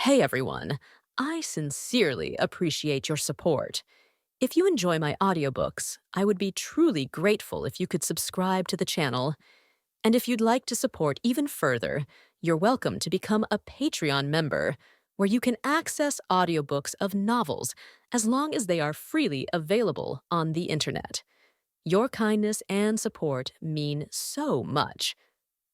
Hey everyone, I sincerely appreciate your support. If you enjoy my audiobooks, I would be truly grateful if you could subscribe to the channel. And if you'd like to support even further, you're welcome to become a Patreon member, where you can access audiobooks of novels as long as they are freely available on the internet. Your kindness and support mean so much.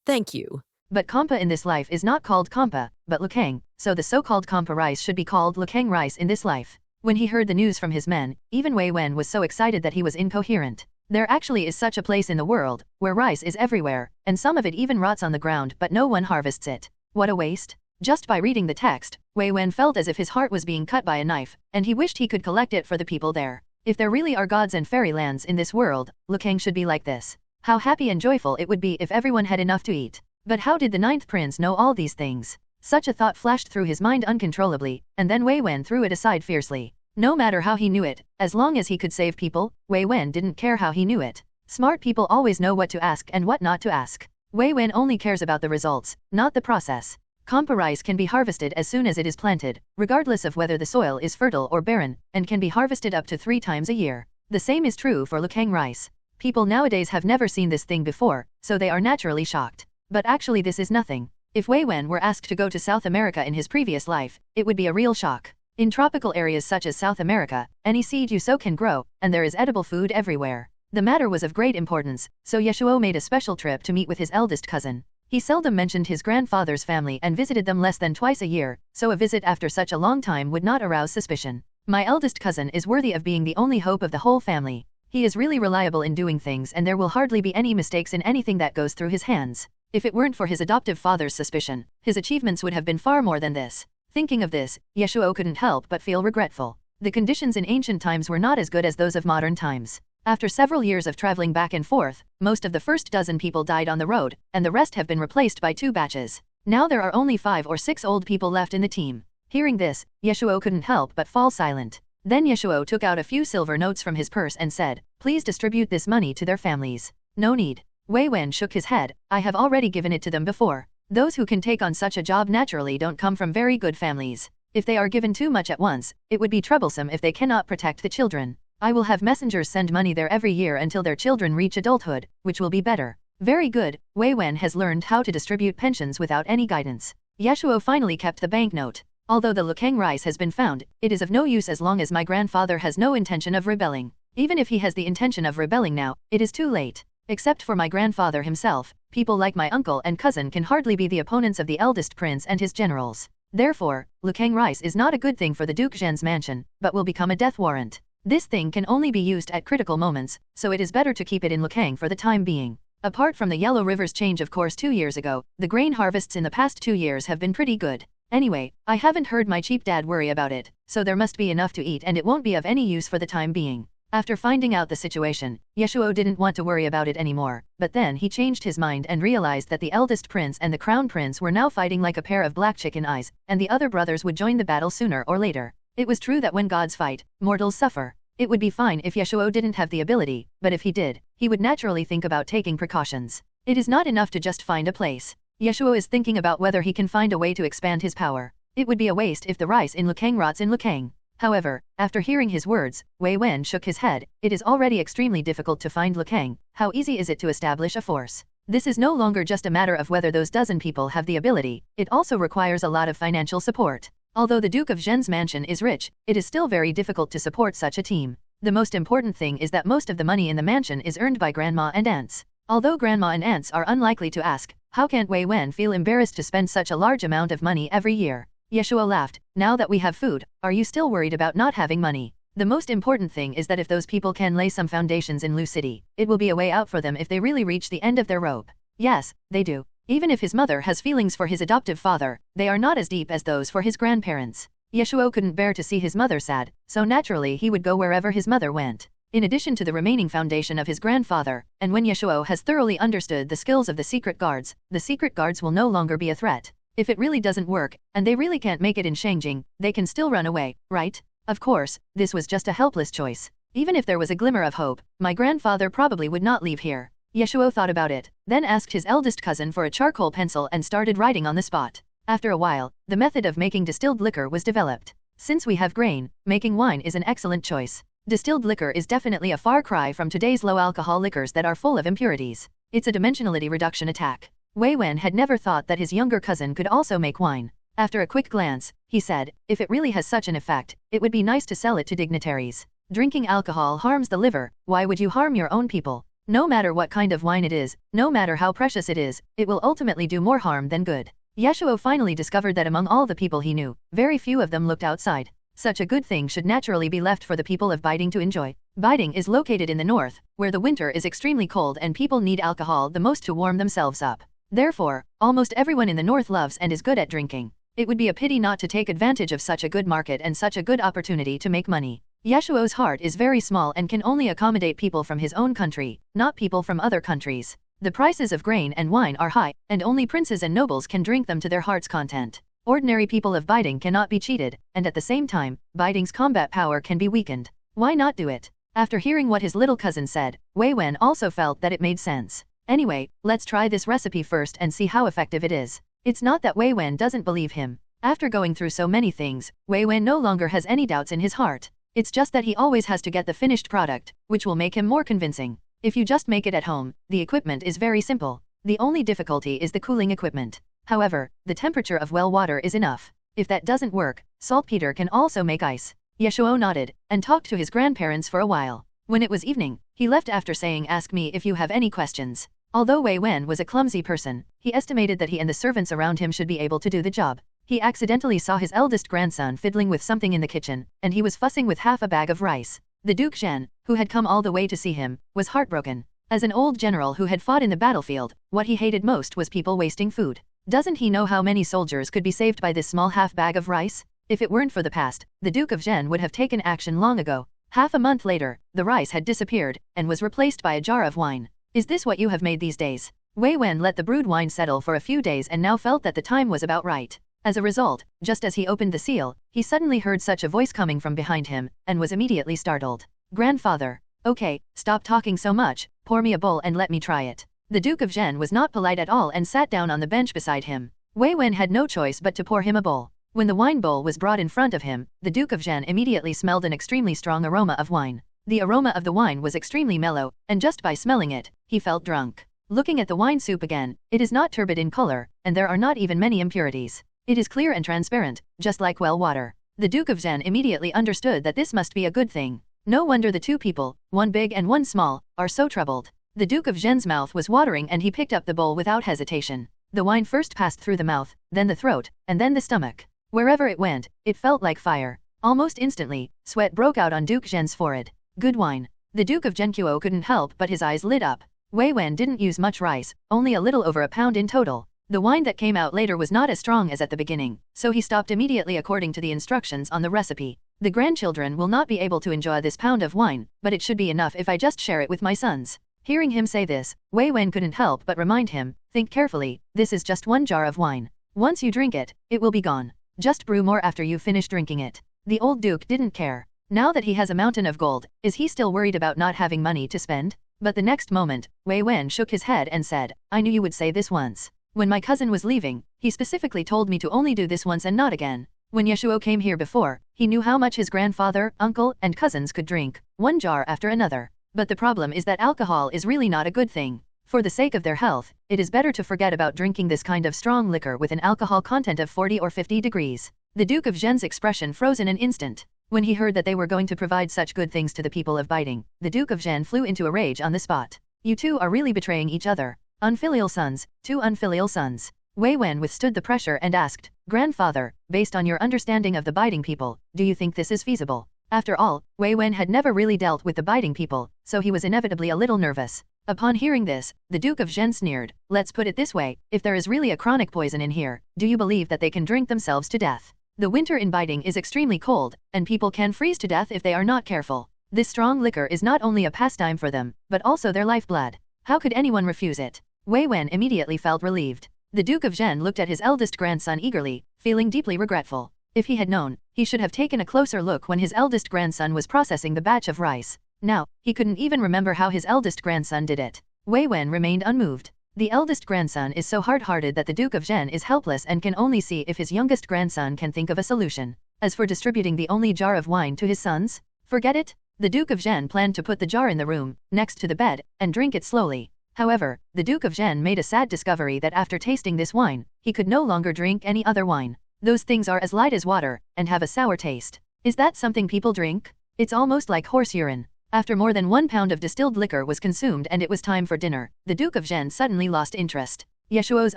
Thank you. But Compa in this life is not called Compa, but Lukang, so the so-called Compa rice should be called Lukang rice in this life. When he heard the news from his men, even Wei Wen was so excited that he was incoherent. There actually is such a place in the world, where rice is everywhere, and some of it even rots on the ground but no one harvests it. What a waste. Just by reading the text, Wei Wen felt as if his heart was being cut by a knife, and he wished he could collect it for the people there. If there really are gods and fairy lands in this world, Lukang should be like this. How happy and joyful it would be if everyone had enough to eat. But how did the ninth prince know all these things? Such a thought flashed through his mind uncontrollably, and then Wei Wen threw it aside fiercely. No matter how he knew it, as long as he could save people, Wei Wen didn't care how he knew it. Smart people always know what to ask and what not to ask. Wei Wen only cares about the results, not the process. Compa rice can be harvested as soon as it is planted, regardless of whether the soil is fertile or barren, and can be harvested up to 3 times a year. The same is true for Lukang rice. People nowadays have never seen this thing before, so they are naturally shocked. But actually this is nothing. If Wei Wen were asked to go to South America in his previous life, it would be a real shock. In tropical areas such as South America, any seed you sow can grow, and there is edible food everywhere. The matter was of great importance, so Ye Shuo made a special trip to meet with his eldest cousin. He seldom mentioned his grandfather's family and visited them less than twice a year, so a visit after such a long time would not arouse suspicion. My eldest cousin is worthy of being the only hope of the whole family. He is really reliable in doing things and there will hardly be any mistakes in anything that goes through his hands. If it weren't for his adoptive father's suspicion, his achievements would have been far more than this. Thinking of this, Ye Shuo couldn't help but feel regretful. The conditions in ancient times were not as good as those of modern times. After several years of traveling back and forth, most of the first dozen people died on the road, and the rest have been replaced by 2 batches. Now there are only 5 or 6 old people left in the team. Hearing this, Ye Shuo couldn't help but fall silent. Then Ye Shuo took out a few silver notes from his purse and said, "Please distribute this money to their families." "No need." Wei Wen shook his head. "I have already given it to them before. Those who can take on such a job naturally don't come from very good families. If they are given too much at once, it would be troublesome if they cannot protect the children. I will have messengers send money there every year until their children reach adulthood, which will be better." Very good. Wei Wen has learned how to distribute pensions without any guidance. Ye Shuo finally kept the banknote. Although the Lukang rice has been found, it is of no use as long as my grandfather has no intention of rebelling. Even if he has the intention of rebelling now, it is too late. Except for my grandfather himself, people like my uncle and cousin can hardly be the opponents of the eldest prince and his generals. Therefore, Lukang rice is not a good thing for the Duke Zhen's mansion, but will become a death warrant. This thing can only be used at critical moments, so it is better to keep it in Lukang for the time being. Apart from the Yellow River's change of course 2 years ago, the grain harvests in the past 2 years have been pretty good. Anyway, I haven't heard my cheap dad worry about it, so there must be enough to eat and it won't be of any use for the time being. After finding out the situation, Ye Shuo didn't want to worry about it anymore, but then he changed his mind and realized that the eldest prince and the crown prince were now fighting like a pair of black chicken eyes, and the other brothers would join the battle sooner or later. It was true that when gods fight, mortals suffer. It would be fine if Ye Shuo didn't have the ability, but if he did, he would naturally think about taking precautions. It is not enough to just find a place. Ye Shuo is thinking about whether he can find a way to expand his power. It would be a waste if the rice in Lukang rots in Lukang. However, after hearing his words, Wei Wen shook his head. It is already extremely difficult to find Lukang. How easy is it to establish a force? This is no longer just a matter of whether those dozen people have the ability, it also requires a lot of financial support. Although the Duke of Zhen's mansion is rich, it is still very difficult to support such a team. The most important thing is that most of the money in the mansion is earned by grandma and aunts. Although grandma and aunts are unlikely to ask, how can't Wei Wen feel embarrassed to spend such a large amount of money every year? Ye Shuo laughed. "Now that we have food, are you still worried about not having money? The most important thing is that if those people can lay some foundations in Lu City, it will be a way out for them if they really reach the end of their rope." Yes, they do. Even if his mother has feelings for his adoptive father, they are not as deep as those for his grandparents. Ye Shuo couldn't bear to see his mother sad, so naturally he would go wherever his mother went. In addition to the remaining foundation of his grandfather, and when Ye Shuo has thoroughly understood the skills of the secret guards will no longer be a threat. If it really doesn't work, and they really can't make it in Shangjing, they can still run away, right? Of course, this was just a helpless choice. Even if there was a glimmer of hope, my grandfather probably would not leave here. Ye Shuo thought about it, then asked his eldest cousin for a charcoal pencil and started writing on the spot. After a while, the method of making distilled liquor was developed. Since we have grain, making wine is an excellent choice. Distilled liquor is definitely a far cry from today's low-alcohol liquors that are full of impurities. It's a dimensionality reduction attack. Wei Wen had never thought that his younger cousin could also make wine. After a quick glance, he said, if it really has such an effect, it would be nice to sell it to dignitaries. Drinking alcohol harms the liver, why would you harm your own people? No matter what kind of wine it is, no matter how precious it is, it will ultimately do more harm than good. Ye Shuo finally discovered that among all the people he knew, very few of them looked outside. Such a good thing should naturally be left for the people of Biding to enjoy. Biding is located in the north, where the winter is extremely cold and people need alcohol the most to warm themselves up. Therefore, almost everyone in the north loves and is good at drinking. It would be a pity not to take advantage of such a good market and such a good opportunity to make money. Ye Shuo's heart is very small and can only accommodate people from his own country, not people from other countries. The prices of grain and wine are high, and only princes and nobles can drink them to their heart's content. Ordinary people of Biding cannot be cheated, and at the same time, Biding's combat power can be weakened. Why not do it? After hearing what his little cousin said, Wei Wen also felt that it made sense. Anyway, let's try this recipe first and see how effective it is. It's not that Wei Wen doesn't believe him. After going through so many things, Wei Wen no longer has any doubts in his heart. It's just that he always has to get the finished product, which will make him more convincing. If you just make it at home, the equipment is very simple. The only difficulty is the cooling equipment. However, the temperature of well water is enough. If that doesn't work, saltpeter can also make ice. Ye Shuo nodded, and talked to his grandparents for a while. When it was evening, he left after saying ask me if you have any questions. Although Wei Wen was a clumsy person, he estimated that he and the servants around him should be able to do the job. He accidentally saw his eldest grandson fiddling with something in the kitchen, and he was fussing with half a bag of rice. The Duke Zhen, who had come all the way to see him, was heartbroken. As an old general who had fought in the battlefield, what he hated most was people wasting food. Doesn't he know how many soldiers could be saved by this small half bag of rice? If it weren't for the past, the Duke of Zhen would have taken action long ago. Half a month later, the rice had disappeared, and was replaced by a jar of wine. Is this what you have made these days? Wei Wen let the brewed wine settle for a few days and now felt that the time was about right. As a result, just as he opened the seal, he suddenly heard such a voice coming from behind him, and was immediately startled. Grandfather. Okay, stop talking so much, pour me a bowl and let me try it. The Duke of Zhen was not polite at all and sat down on the bench beside him. Wei Wen had no choice but to pour him a bowl. When the wine bowl was brought in front of him, the Duke of Zhen immediately smelled an extremely strong aroma of wine. The aroma of the wine was extremely mellow, and just by smelling it, he felt drunk. Looking at the wine soup again, it is not turbid in color, and there are not even many impurities. It is clear and transparent, just like well water. The Duke of Zhen immediately understood that this must be a good thing. No wonder the two people, one big and one small, are so troubled. The Duke of Zhen's mouth was watering and he picked up the bowl without hesitation. The wine first passed through the mouth, then the throat, and then the stomach. Wherever it went, it felt like fire. Almost instantly, sweat broke out on Duke Zhen's forehead. Good wine. The Duke of Zhenqiuo couldn't help but his eyes lit up. Wei Wen didn't use much rice, only a little over a pound in total. The wine that came out later was not as strong as at the beginning, so he stopped immediately according to the instructions on the recipe. The grandchildren will not be able to enjoy this pound of wine, but it should be enough if I just share it with my sons. Hearing him say this, Wei Wen couldn't help but remind him, think carefully, this is just one jar of wine. Once you drink it, it will be gone. Just brew more after you finish drinking it. The old duke didn't care. Now that he has a mountain of gold, is he still worried about not having money to spend? But the next moment, Wei Wen shook his head and said, I knew you would say this once. When my cousin was leaving, he specifically told me to only do this once and not again. When Ye Shuo came here before, he knew how much his grandfather, uncle, and cousins could drink, one jar after another. But the problem is that alcohol is really not a good thing. For the sake of their health, it is better to forget about drinking this kind of strong liquor with an alcohol content of 40 or 50 degrees. The Duke of Zhen's expression froze in an instant. When he heard that they were going to provide such good things to the people of Biding, the Duke of Zhen flew into a rage on the spot. You two are really betraying each other. Unfilial sons, two unfilial sons. Wei Wen withstood the pressure and asked, Grandfather, based on your understanding of the Biding people, do you think this is feasible? After all, Wei Wen had never really dealt with the Biding people, so he was inevitably a little nervous. Upon hearing this, the Duke of Zhen sneered, let's put it this way, if there is really a chronic poison in here, do you believe that they can drink themselves to death? The winter in Biding is extremely cold, and people can freeze to death if they are not careful. This strong liquor is not only a pastime for them, but also their lifeblood. How could anyone refuse it? Wei Wen immediately felt relieved. The Duke of Zhen looked at his eldest grandson eagerly, feeling deeply regretful. If he had known, he should have taken a closer look when his eldest grandson was processing the batch of rice. Now, he couldn't even remember how his eldest grandson did it. Wei Wen remained unmoved. The eldest grandson is so hard-hearted that the Duke of Zhen is helpless and can only see if his youngest grandson can think of a solution. As for distributing the only jar of wine to his sons, forget it. The Duke of Zhen planned to put the jar in the room, next to the bed, and drink it slowly. However, the Duke of Zhen made a sad discovery that after tasting this wine, he could no longer drink any other wine. Those things are as light as water, and have a sour taste. Is that something people drink? It's almost like horse urine. After more than 1 pound of distilled liquor was consumed and it was time for dinner, the Duke of Zhen suddenly lost interest. Ye Shuo's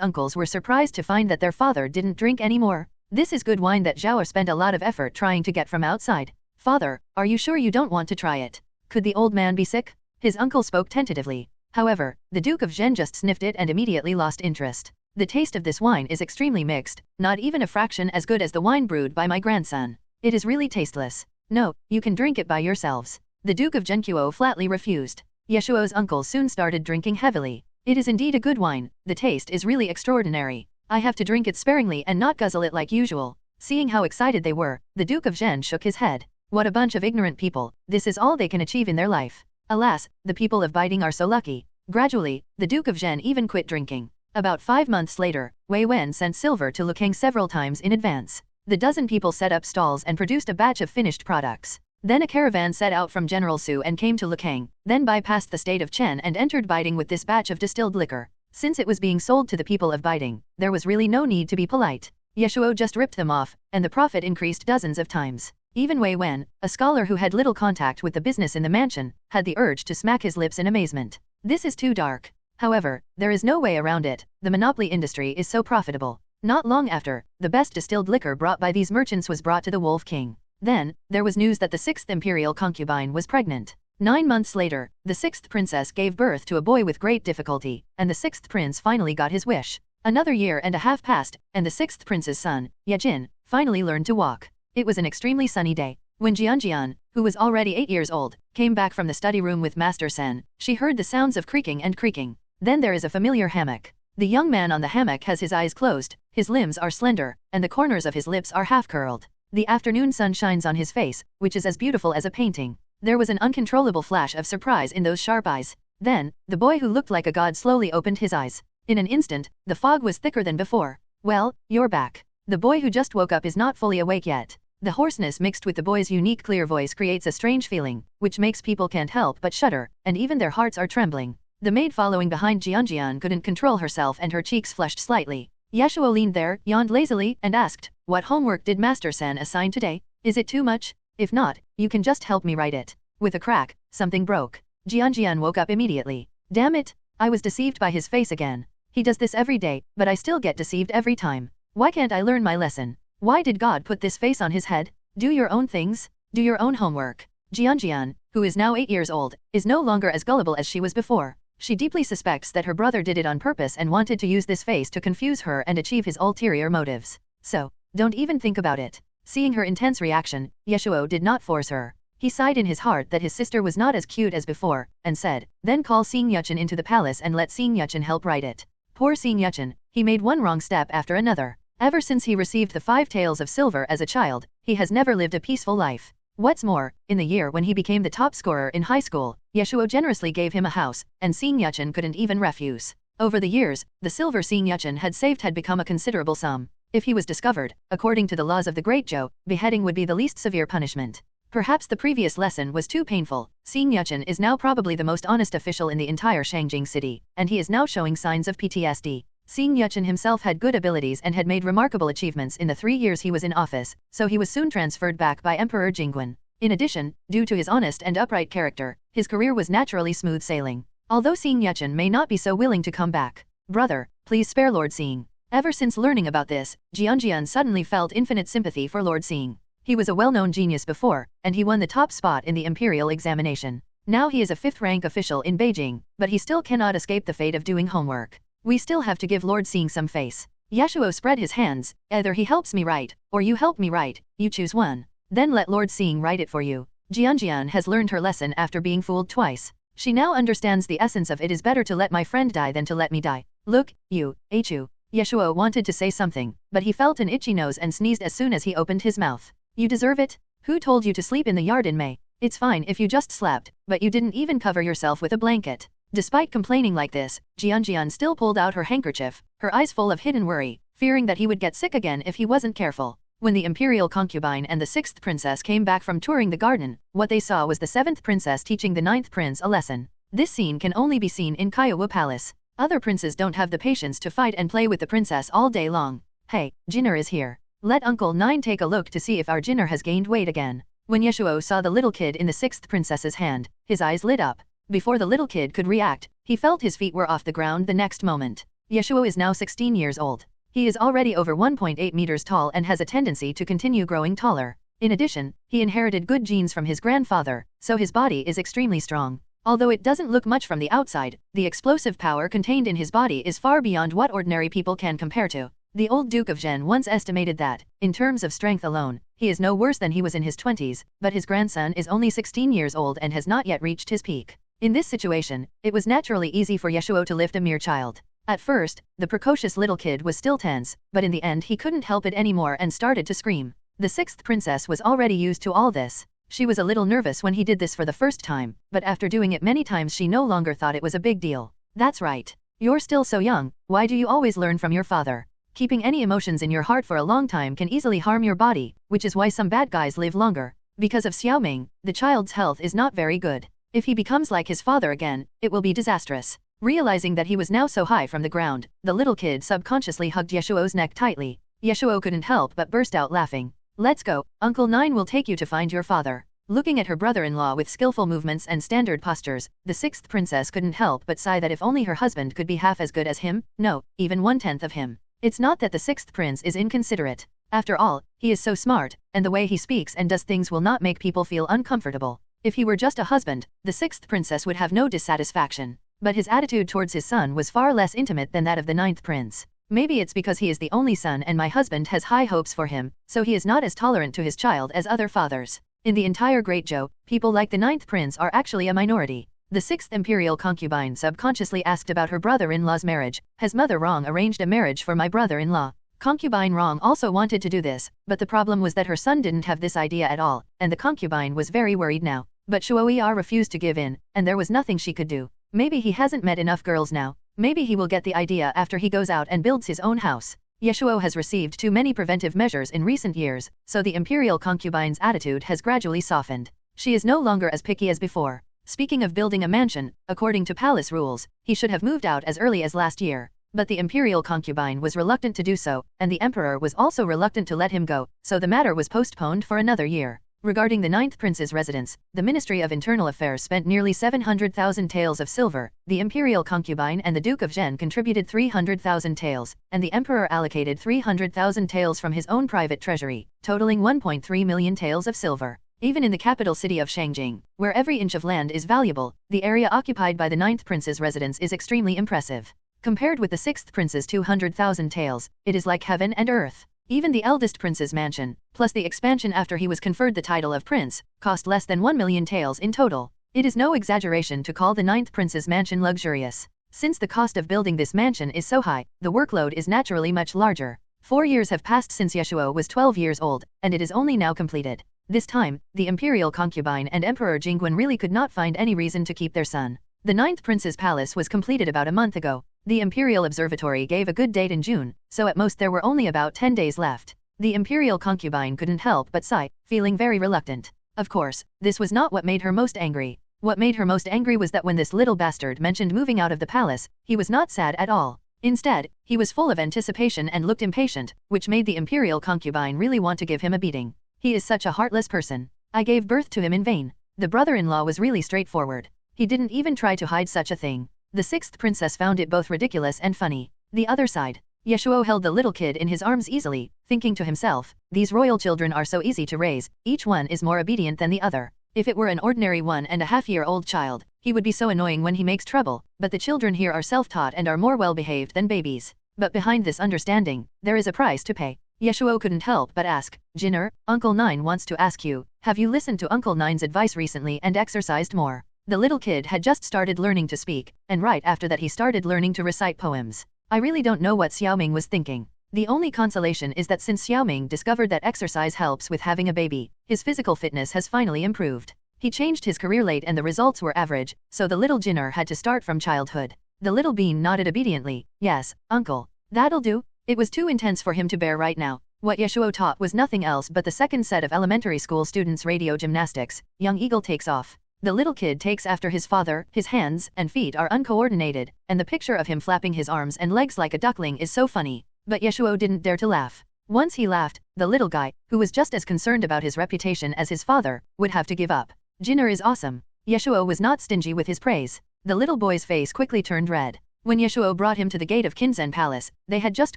uncles were surprised to find that their father didn't drink anymore. This is good wine that Zhao spent a lot of effort trying to get from outside. Father, are you sure you don't want to try it? Could the old man be sick? His uncle spoke tentatively. However, the Duke of Zhen just sniffed it and immediately lost interest. The taste of this wine is extremely mixed, not even a fraction as good as the wine brewed by my grandson. It is really tasteless. No, you can drink it by yourselves. The Duke of Zhenqiuo flatly refused. Ye Shuo's uncles soon started drinking heavily. It is indeed a good wine, the taste is really extraordinary. I have to drink it sparingly and not guzzle it like usual. Seeing how excited they were, the Duke of Zhen shook his head. What a bunch of ignorant people, this is all they can achieve in their life. Alas, the people of Biding are so lucky. Gradually, the Duke of Zhen even quit drinking. About 5 months later, Wei Wen sent silver to Luking several times in advance. The dozen people set up stalls and produced a batch of finished products. Then a caravan set out from General Su and came to Luking, then bypassed the state of Chen and entered Biding with this batch of distilled liquor. Since it was being sold to the people of Biding, there was really no need to be polite. Ye Shuo just ripped them off, and the profit increased dozens of times. Even Wei Wen, a scholar who had little contact with the business in the mansion, had the urge to smack his lips in amazement. This is too dark. However, there is no way around it, the monopoly industry is so profitable. Not long after, the best distilled liquor brought by these merchants was brought to the Wolf King. Then, there was news that the 6th imperial concubine was pregnant. 9 months later, the 6th princess gave birth to a boy with great difficulty, and the 6th prince finally got his wish. Another year and a half passed, and the 6th prince's son, Ye Jin, finally learned to walk. It was an extremely sunny day. When Jian, who was already 8 years old, came back from the study room with Master Sen, she heard the sounds of creaking and creaking. Then there is a familiar hammock. The young man on the hammock has his eyes closed, his limbs are slender, and the corners of his lips are half-curled. The afternoon sun shines on his face, which is as beautiful as a painting. There was an uncontrollable flash of surprise in those sharp eyes. Then, the boy who looked like a god slowly opened his eyes. In an instant, the fog was thicker than before. Well, you're back. The boy who just woke up is not fully awake yet. The hoarseness mixed with the boy's unique clear voice creates a strange feeling, which makes people can't help but shudder, and even their hearts are trembling. The maid following behind Jian couldn't control herself and her cheeks flushed slightly. Ye Shuo leaned there, yawned lazily, and asked, "What homework did Master Sen assign today? Is it too much? If not, you can just help me write it." With a crack, something broke. Jian woke up immediately. Damn it! I was deceived by his face again. He does this every day, but I still get deceived every time. Why can't I learn my lesson? Why did God put this face on his head? Do your own things. Do your own homework. Jian, who is now 8 years old, is no longer as gullible as she was before. She deeply suspects that her brother did it on purpose and wanted to use this face to confuse her and achieve his ulterior motives. So, don't even think about it. Seeing her intense reaction, Ye Shuo did not force her. He sighed in his heart that his sister was not as cute as before, and said, "Then call Xing Yuchen into the palace and let Xing Yuchen help write it." Poor Xing Yuchen, he made one wrong step after another. Ever since he received the 5 taels of silver as a child, he has never lived a peaceful life. What's more, in the year when he became the top scorer in high school, Ye Shuo generously gave him a house, and Xing Yuchen couldn't even refuse. Over the years, the silver Xing Yuchen had saved had become a considerable sum. If he was discovered, according to the laws of the Great Zhou, beheading would be the least severe punishment. Perhaps the previous lesson was too painful. Xing Yuchen is now probably the most honest official in the entire Shangjing city, and he is now showing signs of PTSD. Xing Yuchen himself had good abilities and had made remarkable achievements in the 3 years he was in office, so he was soon transferred back by Emperor Jingguan. In addition, due to his honest and upright character, his career was naturally smooth sailing. Although Xing Yuchen may not be so willing to come back. "Brother, please spare Lord Xing." Ever since learning about this, Jian suddenly felt infinite sympathy for Lord Xing. He was a well-known genius before, and he won the top spot in the imperial examination. Now he is a 5th-rank official in Beijing, but he still cannot escape the fate of doing homework. We still have to give Lord Xing some face. Ye Shuo spread his hands, "Either he helps me write, or you help me write, you choose one. Then let Lord Xing write it for you." Jian has learned her lesson after being fooled twice. She now understands the essence of "it is better to let my friend die than to let me die." "Look, you, Hu." Ye Shuo wanted to say something, but he felt an itchy nose and sneezed as soon as he opened his mouth. "You deserve it? Who told you to sleep in the yard in May? It's fine if you just slept, but you didn't even cover yourself with a blanket." Despite complaining like this, Jian still pulled out her handkerchief, her eyes full of hidden worry, fearing that he would get sick again if he wasn't careful. When the imperial concubine and the 6th princess came back from touring the garden, what they saw was the 7th princess teaching the 9th prince a lesson. This scene can only be seen in Kiowa Palace. Other princes don't have the patience to fight and play with the princess all day long. Hey, Jinner is here. Let Uncle 9 take a look to see if our Jinner has gained weight again. When Ye Shuo saw the little kid in the 6th princess's hand, his eyes lit up. Before the little kid could react, he felt his feet were off the ground the next moment. Ye Shuo is now 16 years old. He is already over 1.8 meters tall and has a tendency to continue growing taller. In addition, he inherited good genes from his grandfather, so his body is extremely strong. Although it doesn't look much from the outside, the explosive power contained in his body is far beyond what ordinary people can compare to. The old Duke of Zhen once estimated that, in terms of strength alone, he is no worse than he was in his 20s, but his grandson is only 16 years old and has not yet reached his peak. In this situation, it was naturally easy for Ye Shuo to lift a mere child. At first, the precocious little kid was still tense, but in the end he couldn't help it anymore and started to scream. The 6th princess was already used to all this. She was a little nervous when he did this for the first time, but after doing it many times she no longer thought it was a big deal. That's right. You're still so young, why do you always learn from your father? Keeping any emotions in your heart for a long time can easily harm your body, which is why some bad guys live longer. Because of Xiaoming, the child's health is not very good. If he becomes like his father again, it will be disastrous. Realizing that he was now so high from the ground, the little kid subconsciously hugged Ye Shuo's neck tightly. Ye Shuo couldn't help but burst out laughing. Let's go, Uncle 9 will take you to find your father. Looking at her brother-in-law with skillful movements and standard postures, the 6th princess couldn't help but sigh that if only her husband could be half as good as him, no, even 1/10 of him. It's not that the 6th prince is inconsiderate. After all, he is so smart, and the way he speaks and does things will not make people feel uncomfortable. If he were just a husband, the 6th princess would have no dissatisfaction. But his attitude towards his son was far less intimate than that of the 9th prince. Maybe it's because he is the only son and my husband has high hopes for him, so he is not as tolerant to his child as other fathers. In the entire Great Zhou, people like the 9th prince are actually a minority. The 6th imperial concubine subconsciously asked about her brother-in-law's marriage. Has Mother Rong arranged a marriage for my brother-in-law? Concubine Rong also wanted to do this, but the problem was that her son didn't have this idea at all, and the concubine was very worried now. But Shuo'er refused to give in, and there was nothing she could do. Maybe he hasn't met enough girls now. Maybe he will get the idea after he goes out and builds his own house. Ye Shuo has received too many preventive measures in recent years, so the imperial concubine's attitude has gradually softened. She is no longer as picky as before. Speaking of building a mansion, according to palace rules, he should have moved out as early as last year. But the imperial concubine was reluctant to do so, and the emperor was also reluctant to let him go, so the matter was postponed for another year. Regarding the 9th prince's residence, the Ministry of Internal Affairs spent nearly 700,000 taels of silver, the imperial concubine and the Duke of Zhen contributed 300,000 taels, and the emperor allocated 300,000 taels from his own private treasury, totaling 1.3 million taels of silver. Even in the capital city of Shangjing, where every inch of land is valuable, the area occupied by the 9th prince's residence is extremely impressive. Compared with the 6th prince's 200,000 taels, it is like heaven and earth. Even the eldest prince's mansion, plus the expansion after he was conferred the title of prince, cost less than 1 million taels in total. It is no exaggeration to call the 9th prince's mansion luxurious. Since the cost of building this mansion is so high, the workload is naturally much larger. 4 years have passed since Ye Shuo was 12 years old, and it is only now completed. This time, the imperial concubine and Emperor Jingguan really could not find any reason to keep their son. The 9th prince's palace was completed about a month ago. The Imperial Observatory gave a good date in June, so at most there were only about 10 days left. The imperial concubine couldn't help but sigh, feeling very reluctant. Of course, this was not what made her most angry. What made her most angry was that when this little bastard mentioned moving out of the palace, he was not sad at all. Instead, he was full of anticipation and looked impatient, which made the imperial concubine really want to give him a beating. He is such a heartless person. I gave birth to him in vain. The brother-in-law was really straightforward. He didn't even try to hide such a thing. The 6th princess found it both ridiculous and funny. The other side. Ye Shuo held the little kid in his arms easily, thinking to himself, these royal children are so easy to raise, each one is more obedient than the other. If it were an ordinary 1.5-year-old child, he would be so annoying when he makes trouble, but the children here are self-taught and are more well-behaved than babies. But behind this understanding, there is a price to pay. Ye Shuo couldn't help but ask, Jinner, Uncle 9 wants to ask you, have you listened to Uncle 9's advice recently and exercised more? The little kid had just started learning to speak, and right after that he started learning to recite poems. I really don't know what Xiaoming was thinking. The only consolation is that since Xiaoming discovered that exercise helps with having a baby, his physical fitness has finally improved. He changed his career late and the results were average, so the little Jinner had to start from childhood. The little bean nodded obediently. Yes, uncle. That'll do. It was too intense for him to bear right now. What Ye Shuo taught was nothing else but the second set of elementary school students' radio gymnastics. Young Eagle takes off. The little kid takes after his father, his hands and feet are uncoordinated, and the picture of him flapping his arms and legs like a duckling is so funny. But Ye Shuo didn't dare to laugh. Once he laughed, the little guy, who was just as concerned about his reputation as his father, would have to give up. Jinner is awesome. Ye Shuo was not stingy with his praise. The little boy's face quickly turned red. When Ye Shuo brought him to the gate of Qinzhen Palace, they had just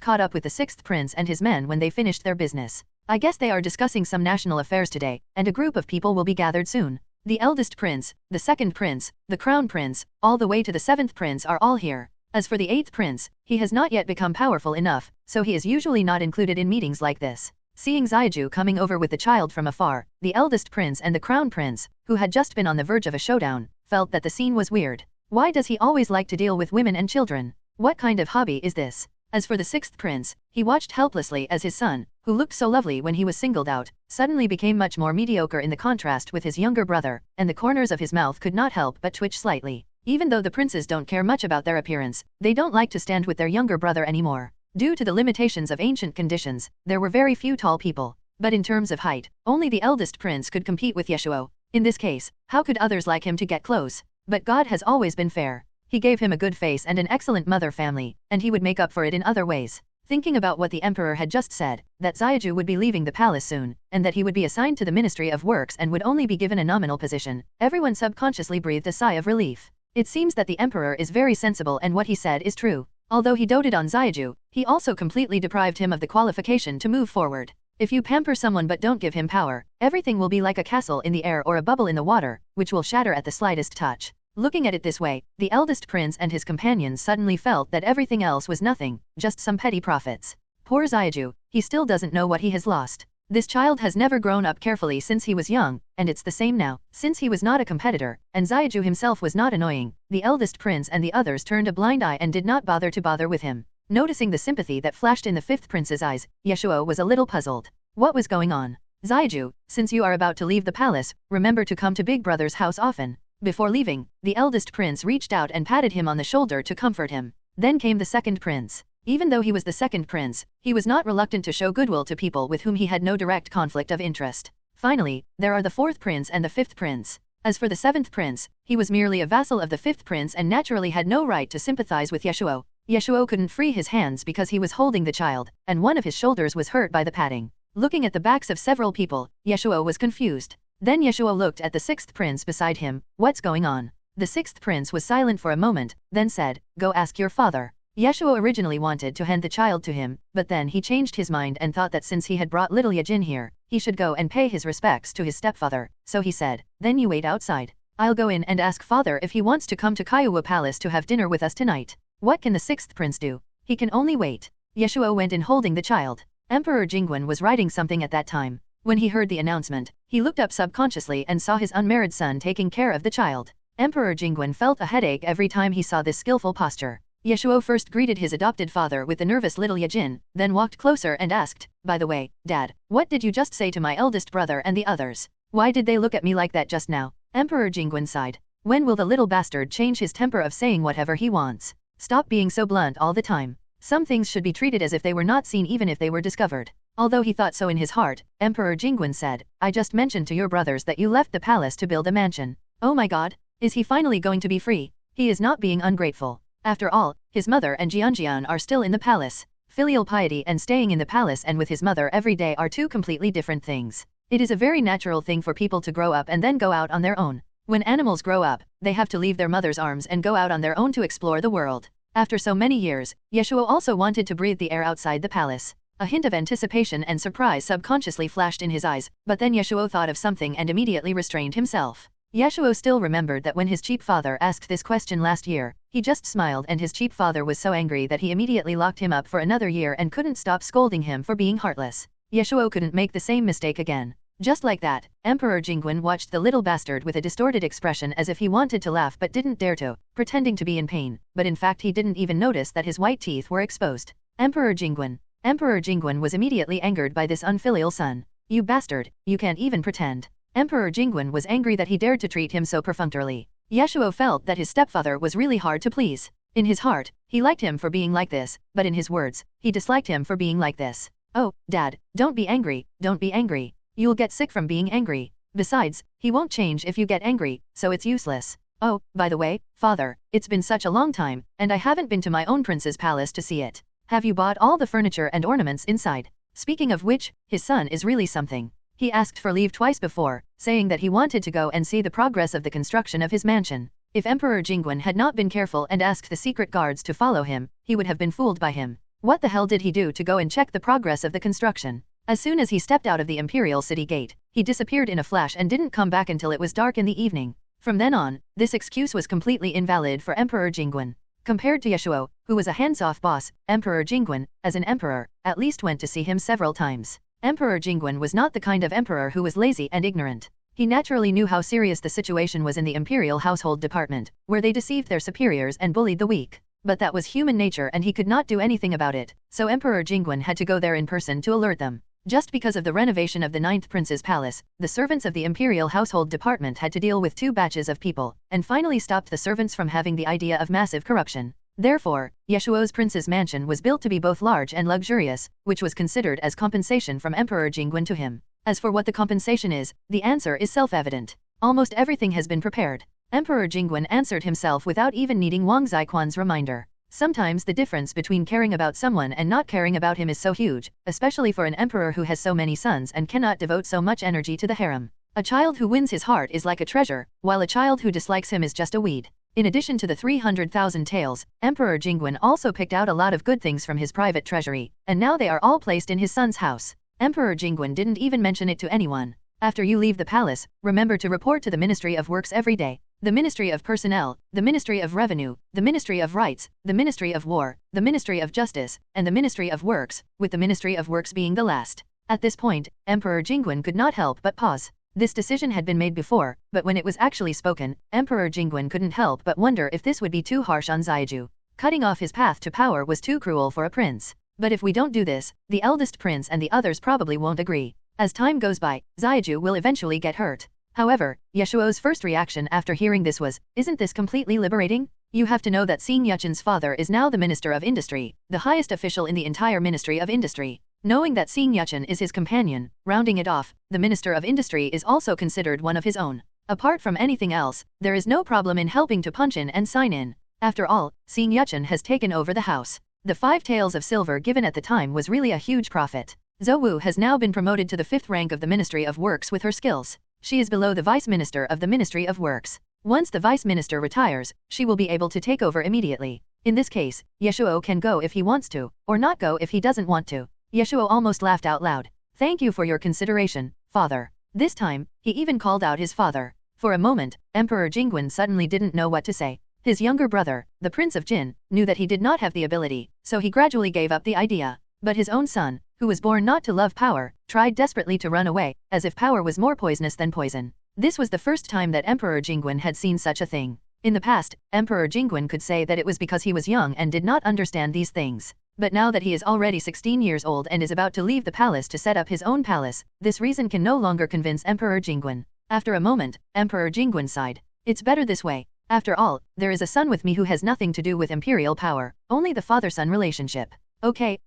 caught up with the 6th prince and his men when they finished their business. I guess they are discussing some national affairs today, and a group of people will be gathered soon. The eldest prince, the 2nd prince, the crown prince, all the way to the 7th prince are all here. As for the 8th prince, he has not yet become powerful enough, so he is usually not included in meetings like this. Seeing Ziju coming over with the child from afar, the eldest prince and the crown prince, who had just been on the verge of a showdown, felt that the scene was weird. Why does he always like to deal with women and children? What kind of hobby is this? As for the 6th prince, he watched helplessly as his son, who looked so lovely when he was singled out, suddenly became much more mediocre in the contrast with his younger brother, and the corners of his mouth could not help but twitch slightly. Even though the princes don't care much about their appearance, they don't like to stand with their younger brother anymore. Due to the limitations of ancient conditions, there were very few tall people. But in terms of height, only the eldest prince could compete with Ye Shuo. In this case, how could others like him to get close? But God has always been fair. He gave him a good face and an excellent mother family, and he would make up for it in other ways. Thinking about what the emperor had just said, that Ziju would be leaving the palace soon, and that he would be assigned to the Ministry of Works and would only be given a nominal position, everyone subconsciously breathed a sigh of relief. It seems that the emperor is very sensible and what he said is true. Although he doted on Ziju, he also completely deprived him of the qualification to move forward. If you pamper someone but don't give him power, everything will be like a castle in the air or a bubble in the water, which will shatter at the slightest touch. Looking at it this way, the eldest prince and his companions suddenly felt that everything else was nothing, just some petty profits. Poor Ziju, he still doesn't know what he has lost. This child has never grown up carefully since he was young, and it's the same now. Since he was not a competitor, and Ziju himself was not annoying, the eldest prince and the others turned a blind eye and did not bother with him. Noticing the sympathy that flashed in the 5th prince's eyes, Ye Shuo was a little puzzled. What was going on? Ziju, since you are about to leave the palace, remember to come to Big Brother's house often. Before leaving, the eldest prince reached out and patted him on the shoulder to comfort him. Then came the 2nd prince. Even though he was the 2nd prince, he was not reluctant to show goodwill to people with whom he had no direct conflict of interest. Finally, there are the 4th prince and the 5th prince. As for the 7th prince, he was merely a vassal of the 5th prince and naturally had no right to sympathize with Ye Shuo. Ye Shuo couldn't free his hands because he was holding the child, and one of his shoulders was hurt by the patting. Looking at the backs of several people, Ye Shuo was confused. Then Ye Shuo looked at the 6th prince beside him. What's going on? The 6th prince was silent for a moment, then said, Go ask your father. Ye Shuo originally wanted to hand the child to him, but then he changed his mind and thought that since he had brought little Ye Jin here, he should go and pay his respects to his stepfather, so he said, Then you wait outside. I'll go in and ask father if he wants to come to Kaiwu Palace to have dinner with us tonight. What can the 6th prince do? He can only wait. Ye Shuo went in holding the child. Emperor Jingwen was writing something at that time. When he heard the announcement, he looked up subconsciously and saw his unmarried son taking care of the child. Emperor Jingwen felt a headache every time he saw this skillful posture. Ye Shuo first greeted his adopted father with the nervous little Ye Jin, then walked closer and asked, By the way, Dad, what did you just say to my eldest brother and the others? Why did they look at me like that just now? Emperor Jingwen sighed. When will the little bastard change his temper of saying whatever he wants? Stop being so blunt all the time. Some things should be treated as if they were not seen even if they were discovered. Although he thought so in his heart, Emperor Jingwen said, I just mentioned to your brothers that you left the palace to build a mansion. Oh my god, is he finally going to be free? He is not being ungrateful. After all, his mother and Jianjian are still in the palace. Filial piety and staying in the palace and with his mother every day are two completely different things. It is a very natural thing for people to grow up and then go out on their own. When animals grow up, they have to leave their mother's arms and go out on their own to explore the world. After so many years, Ye Shuo also wanted to breathe the air outside the palace. A hint of anticipation and surprise subconsciously flashed in his eyes, but then Ye Shuo thought of something and immediately restrained himself. Ye Shuo still remembered that when his cheap father asked this question last year, he just smiled and his cheap father was so angry that he immediately locked him up for another year and couldn't stop scolding him for being heartless. Ye Shuo couldn't make the same mistake again. Just like that, Emperor Jingwen watched the little bastard with a distorted expression as if he wanted to laugh but didn't dare to, pretending to be in pain, but in fact he didn't even notice that his white teeth were exposed. Emperor Jingwen was immediately angered by this unfilial son. You bastard, you can't even pretend. Emperor Jingwen was angry that he dared to treat him so perfunctorily. Ye Shuo felt that his stepfather was really hard to please. In his heart, he liked him for being like this, but in his words, he disliked him for being like this. Oh, Dad, don't be angry, don't be angry. You'll get sick from being angry. Besides, he won't change if you get angry, so it's useless. Oh, by the way, Father, it's been such a long time, and I haven't been to my own prince's palace to see it. Have you bought all the furniture and ornaments inside? Speaking of which, his son is really something. He asked for leave twice before, saying that he wanted to go and see the progress of the construction of his mansion. If Emperor Jingwen had not been careful and asked the secret guards to follow him, he would have been fooled by him. What the hell did he do to go and check the progress of the construction? As soon as he stepped out of the imperial city gate, he disappeared in a flash and didn't come back until it was dark in the evening. From then on, this excuse was completely invalid for Emperor Jingwen. Compared to Ye Shuo, who was a hands-off boss, Emperor Jingwen, as an emperor, at least went to see him several times. Emperor Jingwen was not the kind of emperor who was lazy and ignorant. He naturally knew how serious the situation was in the imperial household department, where they deceived their superiors and bullied the weak. But that was human nature and he could not do anything about it, so Emperor Jingwen had to go there in person to alert them. Just because of the renovation of the 9th Prince's palace, the servants of the imperial household department had to deal with 2 batches of people, and finally stopped the servants from having the idea of massive corruption. Therefore, Ye Shuo's prince's mansion was built to be both large and luxurious, which was considered as compensation from Emperor Jingwen to him. As for what the compensation is, the answer is self-evident. Almost everything has been prepared. Emperor Jingwen answered himself without even needing Wang Ziquan's reminder. Sometimes the difference between caring about someone and not caring about him is so huge, especially for an emperor who has so many sons and cannot devote so much energy to the harem. A child who wins his heart is like a treasure, while a child who dislikes him is just a weed. In addition to the 300,000 taels, Emperor Jingwen also picked out a lot of good things from his private treasury, and now they are all placed in his son's house. Emperor Jingwen didn't even mention it to anyone. After you leave the palace, remember to report to the Ministry of Works every day. The Ministry of Personnel, the Ministry of Revenue, the Ministry of Rights, the Ministry of War, the Ministry of Justice, and the Ministry of Works, with the Ministry of Works being the last. At this point, Emperor Jingwen could not help but pause. This decision had been made before, but when it was actually spoken, Emperor Jingwen couldn't help but wonder if this would be too harsh on Ziyaju. Cutting off his path to power was too cruel for a prince. But if we don't do this, the eldest prince and the others probably won't agree. As time goes by, Ziyaju will eventually get hurt. However, Ye Shuo's first reaction after hearing this was, isn't this completely liberating? You have to know that Xing Yuchen's father is now the Minister of Industry, the highest official in the entire Ministry of Industry. Knowing that Xing Yuchen is his companion, rounding it off, the Minister of Industry is also considered one of his own. Apart from anything else, there is no problem in helping to punch in and sign in. After all, Xing Yuchen has taken over the house. The 5 taels of silver given at the time was really a huge profit. Zhou Wu has now been promoted to the 5th rank of the Ministry of Works with her skills. She is below the Vice Minister of the Ministry of Works. Once the Vice Minister retires, she will be able to take over immediately. In this case, Ye Shuo can go if he wants to, or not go if he doesn't want to. Ye Shuo almost laughed out loud. Thank you for your consideration, father. This time, he even called out his father. For a moment, Emperor Jingwen suddenly didn't know what to say. His younger brother, the Prince of Jin, knew that he did not have the ability, so he gradually gave up the idea. But his own son, who was born not to love power, tried desperately to run away, as if power was more poisonous than poison. This was the first time that Emperor Jingwen had seen such a thing. In the past, Emperor Jingwen could say that it was because he was young and did not understand these things. But now that he is already 16 years old and is about to leave the palace to set up his own palace, this reason can no longer convince Emperor Jingwen. After a moment, Emperor Jingwen sighed. It's better this way. After all, there is a son with me who has nothing to do with imperial power, only the father-son relationship. Okay,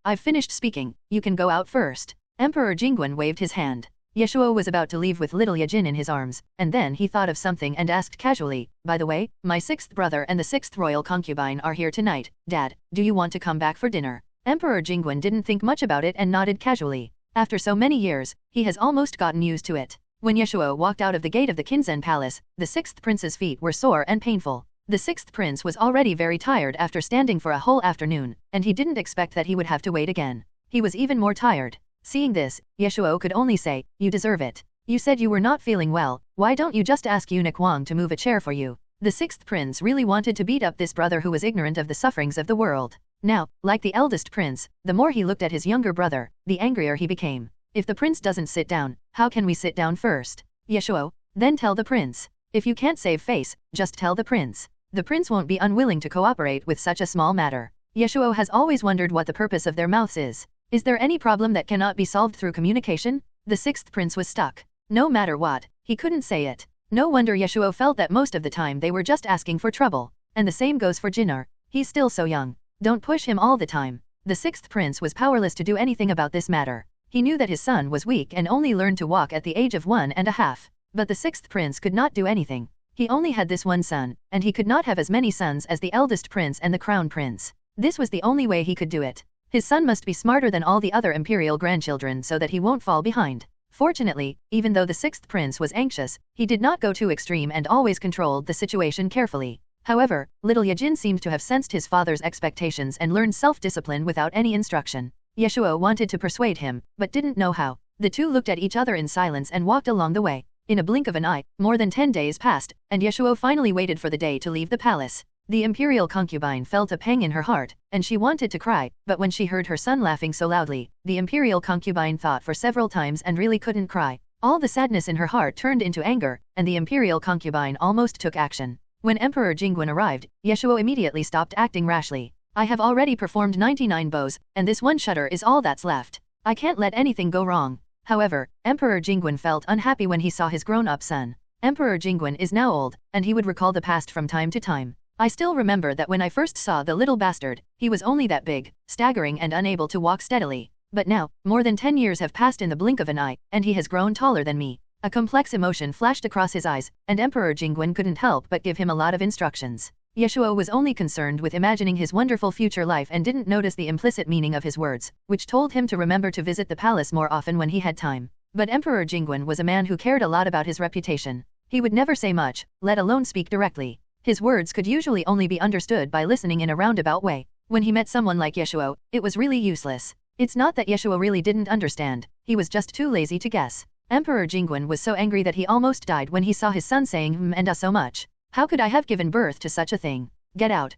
I've finished speaking, you can go out first. Emperor Jingwen waved his hand. Ye Shuo was about to leave with little Ye Jin in his arms, and then he thought of something and asked casually, by the way, my 6th brother and the 6th royal concubine are here tonight. Dad, do you want to come back for dinner? Emperor Jingwen didn't think much about it and nodded casually. After so many years, he has almost gotten used to it. When Ye Shuo walked out of the gate of the Qinzhen Palace, the 6th prince's feet were sore and painful. The 6th prince was already very tired after standing for a whole afternoon, and he didn't expect that he would have to wait again. He was even more tired. Seeing this, Ye Shuo could only say, you deserve it. You said you were not feeling well, why don't you just ask eunuch Wang to move a chair for you? The 6th prince really wanted to beat up this brother who was ignorant of the sufferings of the world. Now, like the eldest prince, the more he looked at his younger brother, the angrier he became. If the prince doesn't sit down, how can we sit down first? Ye Shuo, then tell the prince. If you can't save face, just tell the prince. The prince won't be unwilling to cooperate with such a small matter. Ye Shuo has always wondered what the purpose of their mouths is. Is there any problem that cannot be solved through communication? The 6th prince was stuck. No matter what, he couldn't say it. No wonder Ye Shuo felt that most of the time they were just asking for trouble. And the same goes for Jin'er. He's still so young. Don't push him all the time. The sixth prince was powerless to do anything about this matter. He knew that his son was weak and only learned to walk at the age of 1.5. But the sixth prince could not do anything. He only had this one son, and he could not have as many sons as the eldest prince and the crown prince. This was the only way he could do it. His son must be smarter than all the other imperial grandchildren so that he won't fall behind. Fortunately, even though the sixth prince was anxious, he did not go too extreme and always controlled the situation carefully. However, little Ye seemed to have sensed his father's expectations and learned self-discipline without any instruction. Ye Shuo wanted to persuade him, but didn't know how. The two looked at each other in silence and walked along the way. In a blink of an eye, more than 10 days passed, and Ye Shuo finally waited for the day to leave the palace. The imperial concubine felt a pang in her heart, and she wanted to cry, but when she heard her son laughing so loudly, the imperial concubine thought for several times and really couldn't cry. All the sadness in her heart turned into anger, and the imperial concubine almost took action. When Emperor Jingwen arrived, Ye Shuo immediately stopped acting rashly. I have already performed 99 bows, and this one shutter is all that's left. I can't let anything go wrong. However, Emperor Jingwen felt unhappy when he saw his grown-up son. Emperor Jingwen is now old, and he would recall the past from time to time. I still remember that when I first saw the little bastard, he was only that big, staggering and unable to walk steadily. But now, more than 10 years have passed in the blink of an eye, and he has grown taller than me. A complex emotion flashed across his eyes, and Emperor Jingwen couldn't help but give him a lot of instructions. Ye Shuo was only concerned with imagining his wonderful future life and didn't notice the implicit meaning of his words, which told him to remember to visit the palace more often when he had time. But Emperor Jingwen was a man who cared a lot about his reputation. He would never say much, let alone speak directly. His words could usually only be understood by listening in a roundabout way. When he met someone like Ye Shuo, it was really useless. It's not that Ye Shuo really didn't understand, he was just too lazy to guess. Emperor Jingwen was so angry that he almost died when he saw his son saying and so much. How could I have given birth to such a thing? Get out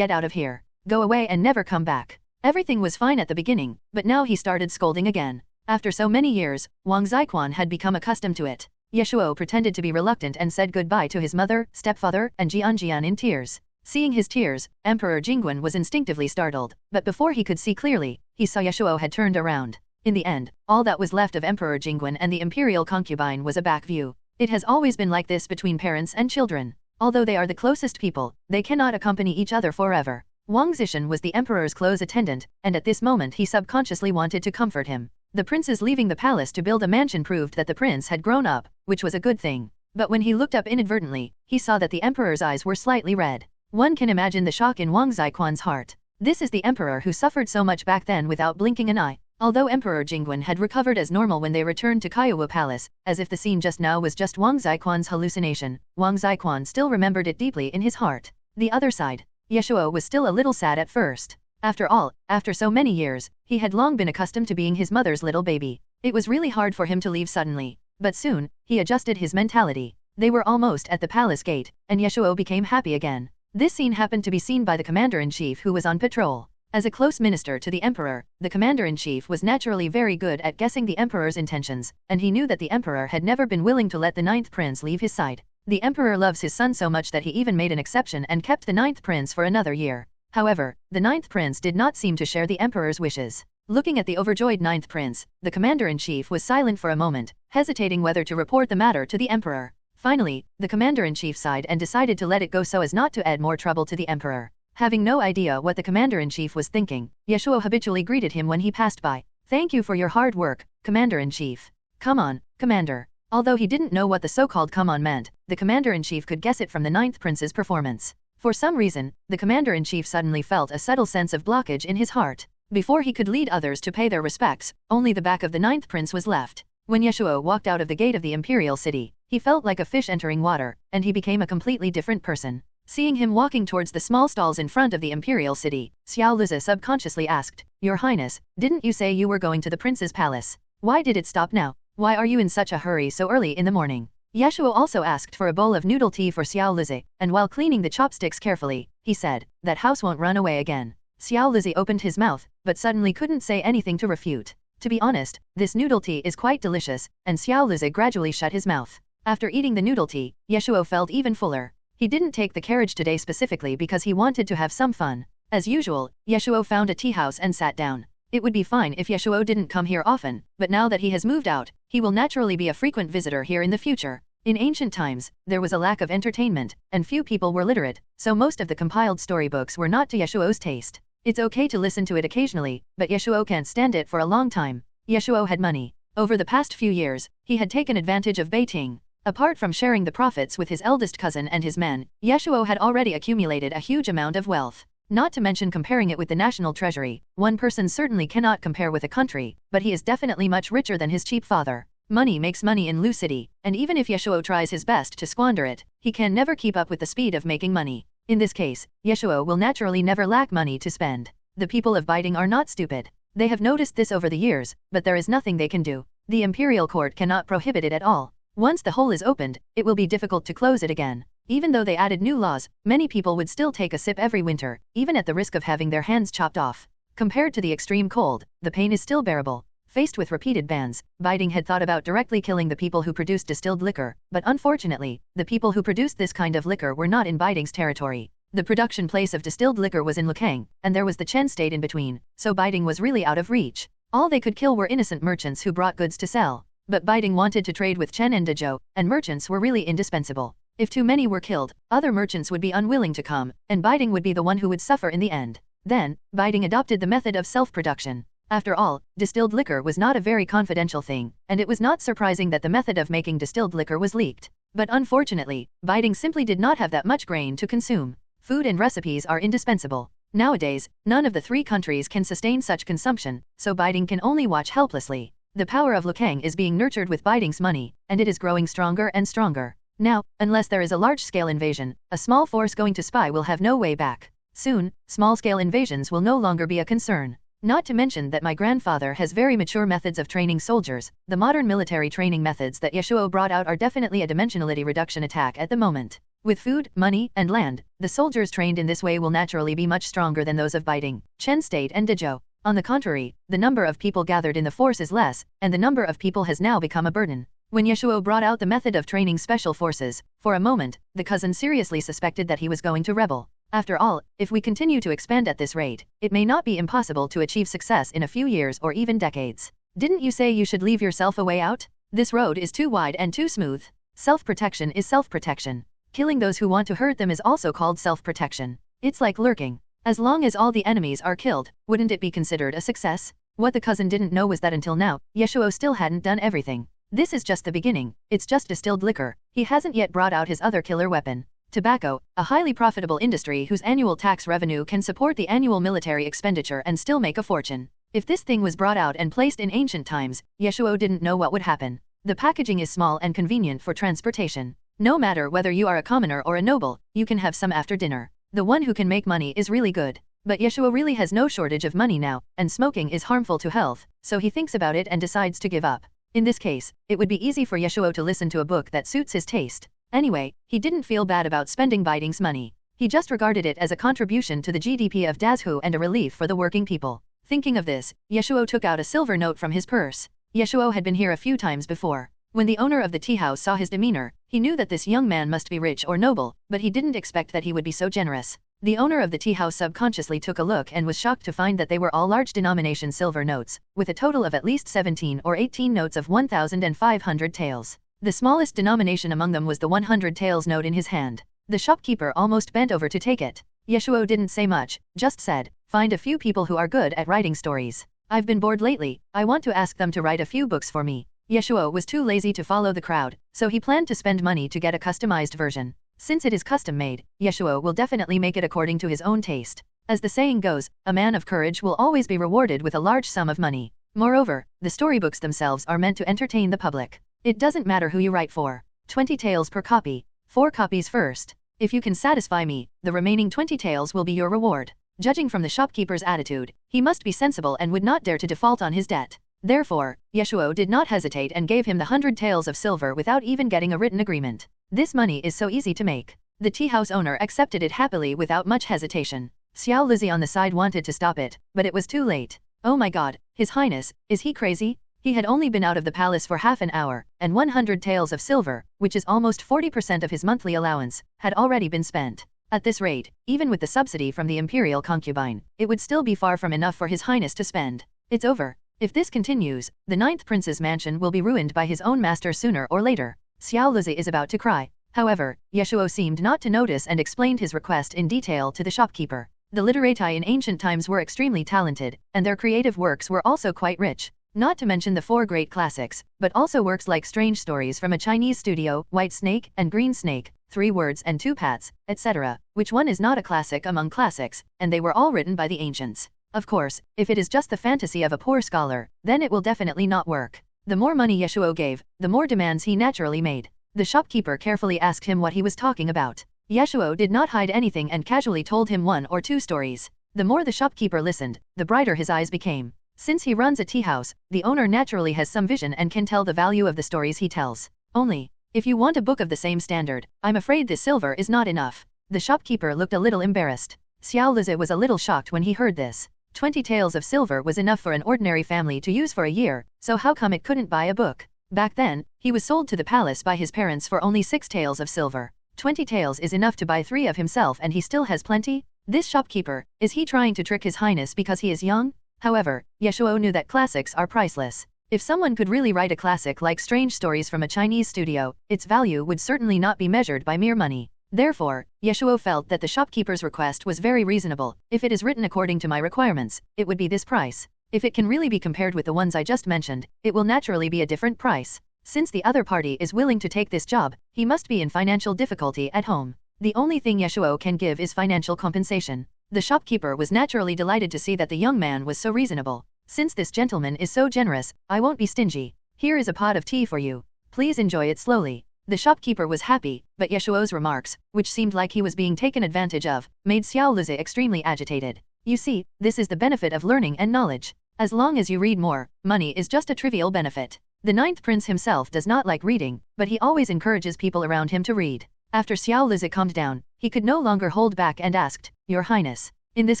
of here. Go away and never come back. Everything was fine at the beginning, but now he started scolding again. After so many years, Wang Ziquan had become accustomed to it. Ye Shuo pretended to be reluctant and said goodbye to his mother, stepfather, and Jian in tears. Seeing his tears, Emperor Jingwen was instinctively startled, but before he could see clearly, he saw Ye Shuo had turned around. In the end, all that was left of Emperor Jingwen and the imperial concubine was a back view. It has always been like this between parents and children. Although they are the closest people, they cannot accompany each other forever. Wang Zishan was the emperor's close attendant, and at this moment he subconsciously wanted to comfort him. The prince's leaving the palace to build a mansion proved that the prince had grown up, which was a good thing. But when he looked up inadvertently, he saw that the emperor's eyes were slightly red. One can imagine the shock in Wang Ziquan's heart. This is the emperor who suffered so much back then without blinking an eye. Although Emperor Jingwen had recovered as normal when they returned to Kiowa Palace, as if the scene just now was just Wang Ziquan's hallucination, Wang Ziquan still remembered it deeply in his heart. The other side, Ye Shuo was still a little sad at first. After all, after so many years, he had long been accustomed to being his mother's little baby. It was really hard for him to leave suddenly. But soon, he adjusted his mentality. They were almost at the palace gate, and Ye Shuo became happy again. This scene happened to be seen by the commander-in-chief who was on patrol. As a close minister to the emperor, the commander-in-chief was naturally very good at guessing the emperor's intentions, and he knew that the emperor had never been willing to let the ninth prince leave his side. The emperor loves his son so much that he even made an exception and kept the ninth prince for another year. However, the ninth prince did not seem to share the emperor's wishes. Looking at the overjoyed ninth prince, the commander-in-chief was silent for a moment, hesitating whether to report the matter to the emperor. Finally, the commander-in-chief sighed and decided to let it go so as not to add more trouble to the emperor. Having no idea what the commander-in-chief was thinking, Ye Shuo habitually greeted him when he passed by. Thank you for your hard work, commander-in-chief. Come on, commander. Although he didn't know what the so-called come on meant, the commander-in-chief could guess it from the ninth prince's performance. For some reason, the commander-in-chief suddenly felt a subtle sense of blockage in his heart. Before he could lead others to pay their respects, only the back of the ninth prince was left. When Ye Shuo walked out of the gate of the imperial city, he felt like a fish entering water, and he became a completely different person. Seeing him walking towards the small stalls in front of the imperial city, Xiao Lizi subconsciously asked, Your Highness, didn't you say you were going to the prince's palace? Why did it stop now? Why are you in such a hurry so early in the morning? Ye Shuo also asked for a bowl of noodle tea for Xiao Lizi, and while cleaning the chopsticks carefully, he said, That house won't run away again. Xiao Lizi opened his mouth, but suddenly couldn't say anything to refute. To be honest, this noodle tea is quite delicious, and Xiao Lizi gradually shut his mouth. After eating the noodle tea, Ye Shuo felt even fuller. He didn't take the carriage today specifically because he wanted to have some fun. As usual, Ye Shuo found a tea house and sat down. It would be fine if Ye Shuo didn't come here often, but now that he has moved out, he will naturally be a frequent visitor here in the future. In ancient times, there was a lack of entertainment, and few people were literate, so most of the compiled storybooks were not to Ye Shuo's taste. It's okay to listen to it occasionally, but Ye Shuo can't stand it for a long time. Ye Shuo had money. Over the past few years, he had taken advantage of Beiting. Apart from sharing the profits with his eldest cousin and his men, Ye Shuo had already accumulated a huge amount of wealth. Not to mention comparing it with the national treasury, one person certainly cannot compare with a country, but he is definitely much richer than his cheap father. Money makes money in Lu City, and even if Ye Shuo tries his best to squander it, he can never keep up with the speed of making money. In this case, Ye Shuo will naturally never lack money to spend. The people of Beiting are not stupid. They have noticed this over the years, but there is nothing they can do. The imperial court cannot prohibit it at all. Once the hole is opened, it will be difficult to close it again. Even though they added new laws, many people would still take a sip every winter, even at the risk of having their hands chopped off. Compared to the extreme cold, the pain is still bearable. Faced with repeated bans, Beiting had thought about directly killing the people who produced distilled liquor, but unfortunately, the people who produced this kind of liquor were not in Beiting's territory. The production place of distilled liquor was in Lukang, and there was the Chen state in between, so Beiting was really out of reach. All they could kill were innocent merchants who brought goods to sell. But Beiting wanted to trade with Chen and Dezhou, and merchants were really indispensable. If too many were killed, other merchants would be unwilling to come, and Beiting would be the one who would suffer in the end. Then, Beiting adopted the method of self-production. After all, distilled liquor was not a very confidential thing, and it was not surprising that the method of making distilled liquor was leaked. But unfortunately, Beiting simply did not have that much grain to consume. Food and recipes are indispensable. Nowadays, none of the three countries can sustain such consumption, so Beiting can only watch helplessly. The power of Lukang is being nurtured with Beiting's money, and it is growing stronger and stronger. Now, unless there is a large-scale invasion, a small force going to spy will have no way back. Soon, small-scale invasions will no longer be a concern. Not to mention that my grandfather has very mature methods of training soldiers. The modern military training methods that Ye Shuo brought out are definitely a dimensionality reduction attack at the moment. With food, money, and land, the soldiers trained in this way will naturally be much stronger than those of Beiting, Chen State and Dezhou. On the contrary, the number of people gathered in the force is less, and the number of people has now become a burden. When Ye Shuo brought out the method of training special forces, for a moment, the cousin seriously suspected that he was going to rebel. After all, if we continue to expand at this rate, it may not be impossible to achieve success in a few years or even decades. Didn't you say you should leave yourself a way out? This road is too wide and too smooth. Self-protection is self-protection. Killing those who want to hurt them is also called self-protection. It's like lurking. As long as all the enemies are killed, wouldn't it be considered a success? What the cousin didn't know was that until now, Ye Shuo still hadn't done everything. This is just the beginning. It's just distilled liquor. He hasn't yet brought out his other killer weapon. Tobacco, a highly profitable industry whose annual tax revenue can support the annual military expenditure and still make a fortune. If this thing was brought out and placed in ancient times, Ye Shuo didn't know what would happen. The packaging is small and convenient for transportation. No matter whether you are a commoner or a noble, you can have some after dinner. The one who can make money is really good. But Ye Shuo really has no shortage of money now, and smoking is harmful to health, so he thinks about it and decides to give up. In this case, it would be easy for Ye Shuo to listen to a book that suits his taste. Anyway, he didn't feel bad about spending Beiting's money. He just regarded it as a contribution to the GDP of Dazhu and a relief for the working people. Thinking of this, Ye Shuo took out a silver note from his purse. Ye Shuo had been here a few times before. When the owner of the tea house saw his demeanor, he knew that this young man must be rich or noble, but he didn't expect that he would be so generous. The owner of the tea house subconsciously took a look and was shocked to find that they were all large denomination silver notes, with a total of at least 17 or 18 notes of 1,500 taels. The smallest denomination among them was the 100 taels note in his hand. The shopkeeper almost bent over to take it. Ye Shuo didn't say much, just said, "Find a few people who are good at writing stories. I've been bored lately, I want to ask them to write a few books for me." Ye Shuo was too lazy to follow the crowd, so he planned to spend money to get a customized version. Since it is custom-made, Ye Shuo will definitely make it according to his own taste. As the saying goes, a man of courage will always be rewarded with a large sum of money. Moreover, the storybooks themselves are meant to entertain the public. It doesn't matter who you write for. 20 taels per copy. 4 copies first. If you can satisfy me, the remaining 20 taels will be your reward. Judging from the shopkeeper's attitude, he must be sensible and would not dare to default on his debt. Therefore, Ye Shuo did not hesitate and gave him the 100 taels of silver without even getting a written agreement. This money is so easy to make. The tea house owner accepted it happily without much hesitation. Xiao Lizzie on the side wanted to stop it, but it was too late. Oh my god, His Highness, is he crazy? He had only been out of the palace for half an hour, and 100 taels of silver, which is almost 40% of his monthly allowance, had already been spent. At this rate, even with the subsidy from the imperial concubine, it would still be far from enough for His Highness to spend. It's over. If this continues, the 9th prince's mansion will be ruined by his own master sooner or later. Xiao Luzi is about to cry. However, Ye Shuo seemed not to notice and explained his request in detail to the shopkeeper. The literati in ancient times were extremely talented, and their creative works were also quite rich. Not to mention the 4 great classics, but also works like Strange Stories from a Chinese Studio, White Snake and Green Snake, 3 Words and 2 Pats, etc., which one is not a classic among classics, and they were all written by the ancients. Of course, if it is just the fantasy of a poor scholar, then it will definitely not work. The more money Ye Shuo gave, the more demands he naturally made. The shopkeeper carefully asked him what he was talking about. Ye Shuo did not hide anything and casually told him 1 or 2 stories. The more the shopkeeper listened, the brighter his eyes became. Since he runs a tea house, the owner naturally has some vision and can tell the value of the stories he tells. Only, if you want a book of the same standard, I'm afraid this silver is not enough. The shopkeeper looked a little embarrassed. Xiao Luzi was a little shocked when he heard this. 20 taels of silver was enough for an ordinary family to use for a year, so how come it couldn't buy a book? Back then, he was sold to the palace by his parents for only 6 taels of silver. 20 taels is enough to buy 3 of himself and he still has plenty? This shopkeeper, is he trying to trick his highness because he is young? However, Ye Shuo knew that classics are priceless. If someone could really write a classic like Strange Stories from a Chinese studio, its value would certainly not be measured by mere money. Therefore, Ye Shuo felt that the shopkeeper's request was very reasonable. If it is written according to my requirements, it would be this price. If it can really be compared with the ones I just mentioned, it will naturally be a different price. Since the other party is willing to take this job, he must be in financial difficulty at home. The only thing Ye Shuo can give is financial compensation. The shopkeeper was naturally delighted to see that the young man was so reasonable. Since this gentleman is so generous, I won't be stingy. Here is a pot of tea for you. Please enjoy it slowly. The shopkeeper was happy, but Ye Shuo's remarks, which seemed like he was being taken advantage of, made Xiao Luzi extremely agitated. You see, this is the benefit of learning and knowledge. As long as you read more, money is just a trivial benefit. The 9th prince himself does not like reading, but he always encourages people around him to read. After Xiao Luzi calmed down, he could no longer hold back and asked, Your Highness. In this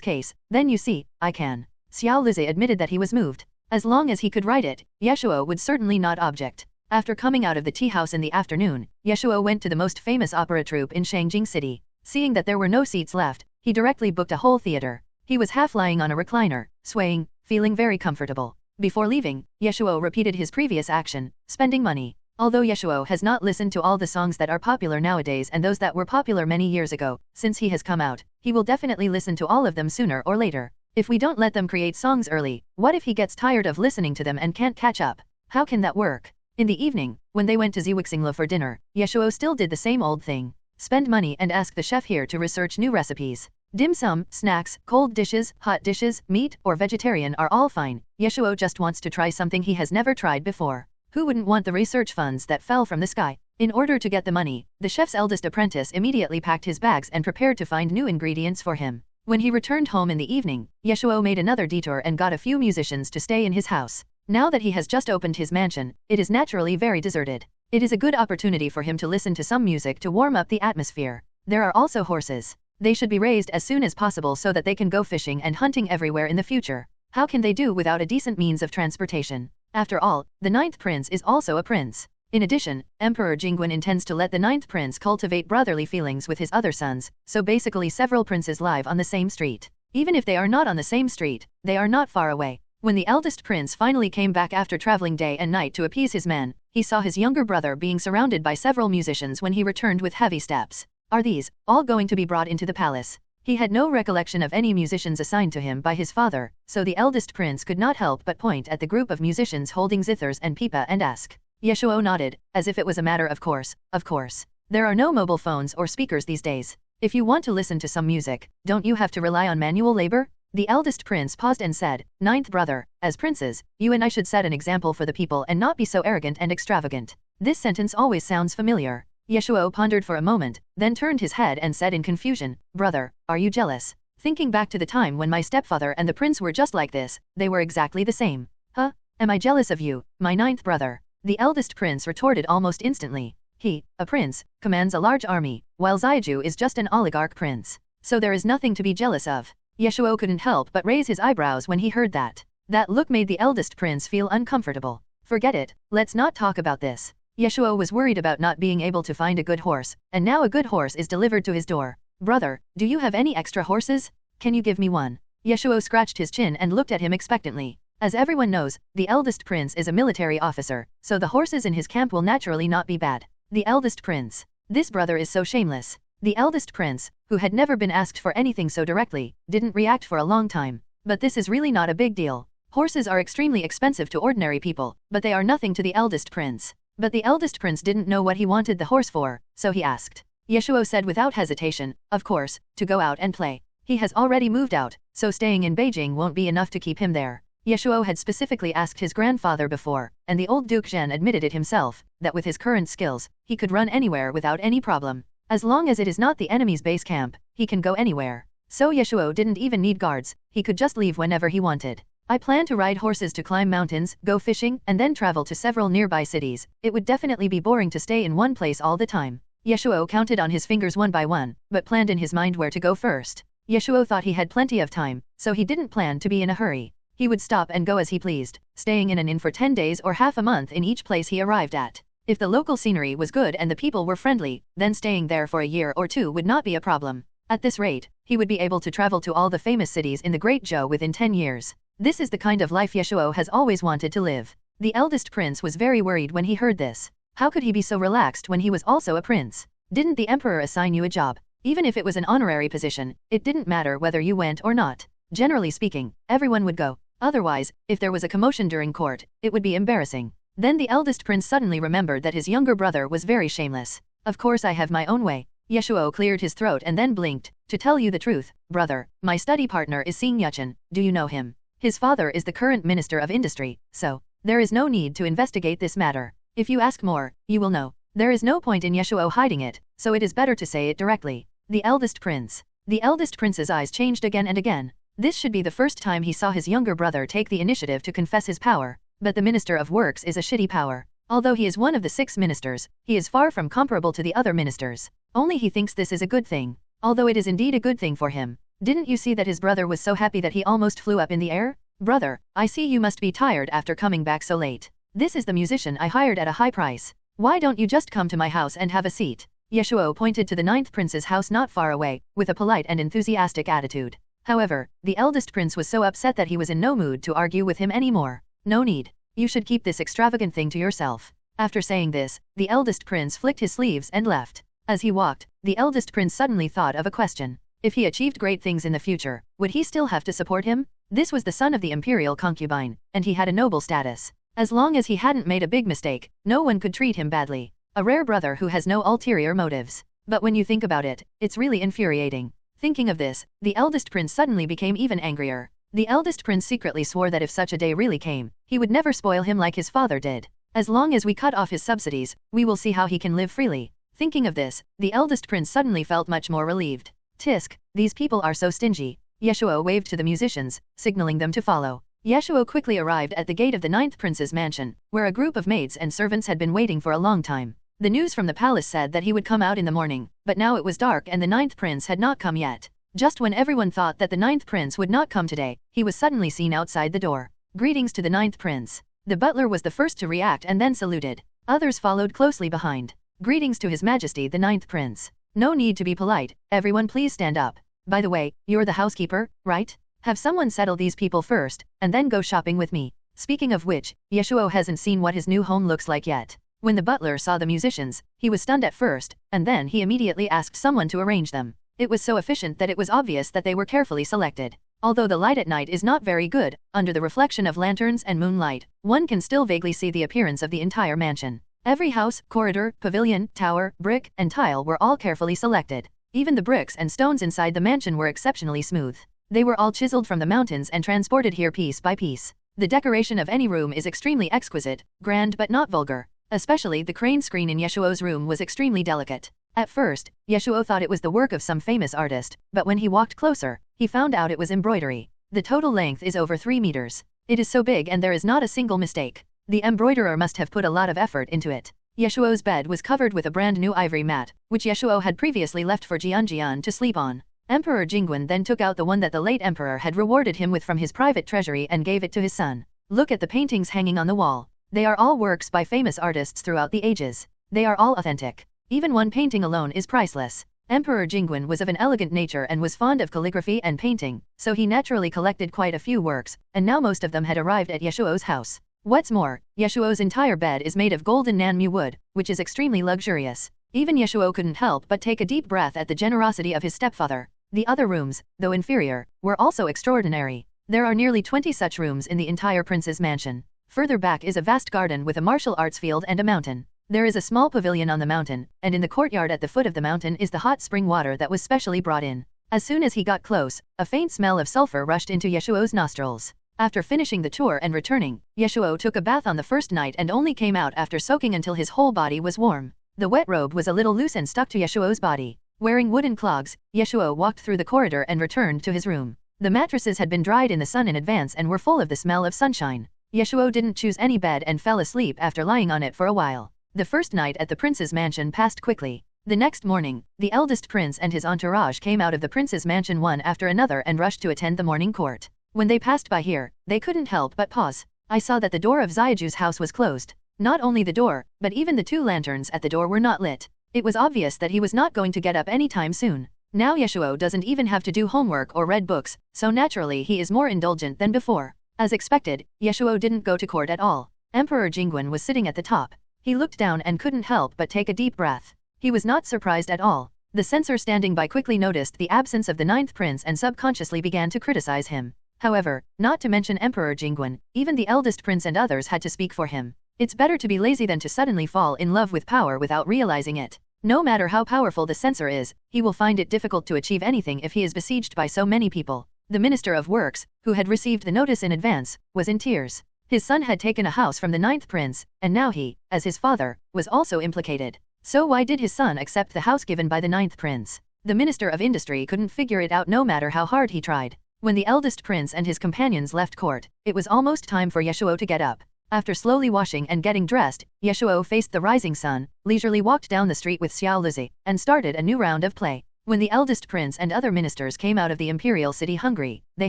case, then you see, I can. Xiao Luzi admitted that he was moved. As long as he could write it, Ye Shuo would certainly not object. After coming out of the tea house in the afternoon, Ye Shuo went to the most famous opera troupe in Shangjing City. Seeing that there were no seats left, he directly booked a whole theater. He was half lying on a recliner, swaying, feeling very comfortable. Before leaving, Ye Shuo repeated his previous action, spending money. Although Ye Shuo has not listened to all the songs that are popular nowadays and those that were popular many years ago, since he has come out, he will definitely listen to all of them sooner or later. If we don't let them create songs early, what if he gets tired of listening to them and can't catch up? How can that work? In the evening, when they went to Ziwixingla for dinner, Ye Shuo still did the same old thing. Spend money and ask the chef here to research new recipes. Dim sum, snacks, cold dishes, hot dishes, meat, or vegetarian are all fine. Ye Shuo just wants to try something he has never tried before. Who wouldn't want the research funds that fell from the sky? In order to get the money, the chef's eldest apprentice immediately packed his bags and prepared to find new ingredients for him. When he returned home in the evening, Ye Shuo made another detour and got a few musicians to stay in his house. Now that he has just opened his mansion, it is naturally very deserted. It is a good opportunity for him to listen to some music to warm up the atmosphere. There are also horses. They should be raised as soon as possible so that they can go fishing and hunting everywhere in the future. How can they do without a decent means of transportation? After all, the 9th prince is also a prince. In addition, Emperor Jingguan intends to let the 9th prince cultivate brotherly feelings with his other sons, so basically several princes live on the same street. Even if they are not on the same street, they are not far away. When the eldest prince finally came back after traveling day and night to appease his men, he saw his younger brother being surrounded by several musicians when he returned with heavy steps. Are these all going to be brought into the palace? He had no recollection of any musicians assigned to him by his father, so the eldest prince could not help but point at the group of musicians holding zithers and pipa and ask. Ye Shuo nodded, as if it was a matter of course. Of course. There are no mobile phones or speakers these days. If you want to listen to some music, don't you have to rely on manual labor? The eldest prince paused and said, 9th brother, as princes, you and I should set an example for the people and not be so arrogant and extravagant. This sentence always sounds familiar. Ye Shuo pondered for a moment, then turned his head and said in confusion, Brother, are you jealous? Thinking back to the time when my stepfather and the prince were just like this, they were exactly the same. Huh? Am I jealous of you, my 9th brother? The eldest prince retorted almost instantly. He, a prince, commands a large army, while Zaiju is just an oligarch prince. So there is nothing to be jealous of. Ye Shuo couldn't help but raise his eyebrows when he heard that. That look made the eldest prince feel uncomfortable. Forget it, let's not talk about this. Ye Shuo was worried about not being able to find a good horse, and now a good horse is delivered to his door. Brother, do you have any extra horses? Can you give me one? Ye Shuo scratched his chin and looked at him expectantly. As everyone knows, the eldest prince is a military officer, so the horses in his camp will naturally not be bad. The eldest prince. This brother is so shameless. The eldest prince, who had never been asked for anything so directly, didn't react for a long time. But this is really not a big deal. Horses are extremely expensive to ordinary people, but they are nothing to the eldest prince. But the eldest prince didn't know what he wanted the horse for, so he asked. Ye Shuo said without hesitation, of course, to go out and play. He has already moved out, so staying in Beijing won't be enough to keep him there. Ye Shuo had specifically asked his grandfather before, and the old Duke Zhen admitted it himself, that with his current skills, he could run anywhere without any problem. As long as it is not the enemy's base camp, he can go anywhere. So Ye Shuo didn't even need guards, he could just leave whenever he wanted. I plan to ride horses to climb mountains, go fishing, and then travel to several nearby cities. It would definitely be boring to stay in one place all the time. Ye Shuo counted on his fingers one by one, but planned in his mind where to go first. Ye Shuo thought he had plenty of time, so he didn't plan to be in a hurry. He would stop and go as he pleased, staying in an inn for 10 days or half a month in each place he arrived at. If the local scenery was good and the people were friendly, then staying there for a year or two would not be a problem. At this rate, he would be able to travel to all the famous cities in the Great Zhou within 10 years. This is the kind of life Ye Shuo has always wanted to live. The eldest prince was very worried when he heard this. How could he be so relaxed when he was also a prince? Didn't the emperor assign you a job? Even if it was an honorary position, it didn't matter whether you went or not. Generally speaking, everyone would go. Otherwise, if there was a commotion during court, it would be embarrassing. Then the eldest prince suddenly remembered that his younger brother was very shameless. Of course I have my own way. Ye Shuo cleared his throat and then blinked. To tell you the truth, brother, my study partner is Xing Yuchen. Do you know him? His father is the current Minister of Industry, so there is no need to investigate this matter. If you ask more, you will know. There is no point in Ye Shuo hiding it, so it is better to say it directly. The eldest prince. The eldest prince's eyes changed again and again. This should be the first time he saw his younger brother take the initiative to confess his power. But the Minister of Works is a shitty power. Although he is one of the 6 ministers, he is far from comparable to the other ministers. Only he thinks this is a good thing. Although it is indeed a good thing for him. Didn't you see that his brother was so happy that he almost flew up in the air? Brother, I see you must be tired after coming back so late. This is the musician I hired at a high price. Why don't you just come to my house and have a seat? Ye Shuo pointed to the 9th prince's house not far away, with a polite and enthusiastic attitude. However, the eldest prince was so upset that he was in no mood to argue with him anymore. No need. You should keep this extravagant thing to yourself. After saying this, the eldest prince flicked his sleeves and left. As he walked, the eldest prince suddenly thought of a question. If he achieved great things in the future, would he still have to support him? This was the son of the imperial concubine, and he had a noble status. As long as he hadn't made a big mistake, no one could treat him badly. A rare brother who has no ulterior motives. But when you think about it, it's really infuriating. Thinking of this, the eldest prince suddenly became even angrier. The eldest prince secretly swore that if such a day really came, he would never spoil him like his father did. As long as we cut off his subsidies, we will see how he can live freely. Thinking of this, the eldest prince suddenly felt much more relieved. Tisk, these people are so stingy. Ye Shuo waved to the musicians, signaling them to follow. Ye Shuo quickly arrived at the gate of the 9th prince's mansion, where a group of maids and servants had been waiting for a long time. The news from the palace said that he would come out in the morning, but now it was dark and the 9th prince had not come yet. Just when everyone thought that the 9th prince would not come today, he was suddenly seen outside the door. Greetings to the 9th prince. The butler was the first to react and then saluted. Others followed closely behind. Greetings to His Majesty the 9th prince. No need to be polite, everyone please stand up. By the way, you're the housekeeper, right? Have someone settle these people first, and then go shopping with me. Speaking of which, Ye Shuo hasn't seen what his new home looks like yet. When the butler saw the musicians, he was stunned at first, and then he immediately asked someone to arrange them. It was so efficient that it was obvious that they were carefully selected. Although the light at night is not very good, under the reflection of lanterns and moonlight, one can still vaguely see the appearance of the entire mansion. Every house, corridor, pavilion, tower, brick, and tile were all carefully selected. Even the bricks and stones inside the mansion were exceptionally smooth. They were all chiseled from the mountains and transported here piece by piece. The decoration of any room is extremely exquisite, grand but not vulgar. Especially the crane screen in Ye Shuo's room was extremely delicate. At first, Ye Shuo thought it was the work of some famous artist, but when he walked closer, he found out it was embroidery. The total length is over 3 meters. It is so big and there is not a single mistake. The embroiderer must have put a lot of effort into it. Ye Shuo's bed was covered with a brand new ivory mat, which Ye Shuo had previously left for Jian to sleep on. Emperor Jingguan then took out the one that the late emperor had rewarded him with from his private treasury and gave it to his son. Look at the paintings hanging on the wall. They are all works by famous artists throughout the ages. They are all authentic. Even one painting alone is priceless. Emperor Jingguan was of an elegant nature and was fond of calligraphy and painting, so he naturally collected quite a few works, and now most of them had arrived at Ye Shuo's house. What's more, Ye Shuo's entire bed is made of golden Nanmu wood, which is extremely luxurious. Even Ye Shuo couldn't help but take a deep breath at the generosity of his stepfather. The other rooms, though inferior, were also extraordinary. There are nearly 20 such rooms in the entire prince's mansion. Further back is a vast garden with a martial arts field and a mountain. There is a small pavilion on the mountain, and in the courtyard at the foot of the mountain is the hot spring water that was specially brought in. As soon as he got close, a faint smell of sulfur rushed into Ye Shuo's nostrils. After finishing the tour and returning, Ye Shuo took a bath on the first night and only came out after soaking until his whole body was warm. The wet robe was a little loose and stuck to Ye Shuo's body. Wearing wooden clogs, Ye Shuo walked through the corridor and returned to his room. The mattresses had been dried in the sun in advance and were full of the smell of sunshine. Ye Shuo didn't choose any bed and fell asleep after lying on it for a while. The first night at the prince's mansion passed quickly. The next morning, the eldest prince and his entourage came out of the prince's mansion one after another and rushed to attend the morning court. When they passed by here, they couldn't help but pause. I saw that the door of Zaiju's house was closed. Not only the door, but even the 2 lanterns at the door were not lit. It was obvious that he was not going to get up anytime soon. Now Ye Shuo doesn't even have to do homework or read books, so naturally he is more indulgent than before. As expected, Ye Shuo didn't go to court at all. Emperor Jingguan was sitting at the top. He looked down and couldn't help but take a deep breath. He was not surprised at all. The censor standing by quickly noticed the absence of the 9th prince and subconsciously began to criticize him. However, not to mention Emperor Jingguan, even the eldest prince and others had to speak for him. It's better to be lazy than to suddenly fall in love with power without realizing it. No matter how powerful the censor is, he will find it difficult to achieve anything if he is besieged by so many people. The Minister of Works, who had received the notice in advance, was in tears. His son had taken a house from the 9th prince, and now he, as his father, was also implicated. So why did his son accept the house given by the 9th prince? The Minister of Industry couldn't figure it out no matter how hard he tried. When the eldest prince and his companions left court, it was almost time for Ye Shuo to get up. After slowly washing and getting dressed, Ye Shuo faced the rising sun, leisurely walked down the street with Xiao Luzi, and started a new round of play. When the eldest prince and other ministers came out of the imperial city hungry, they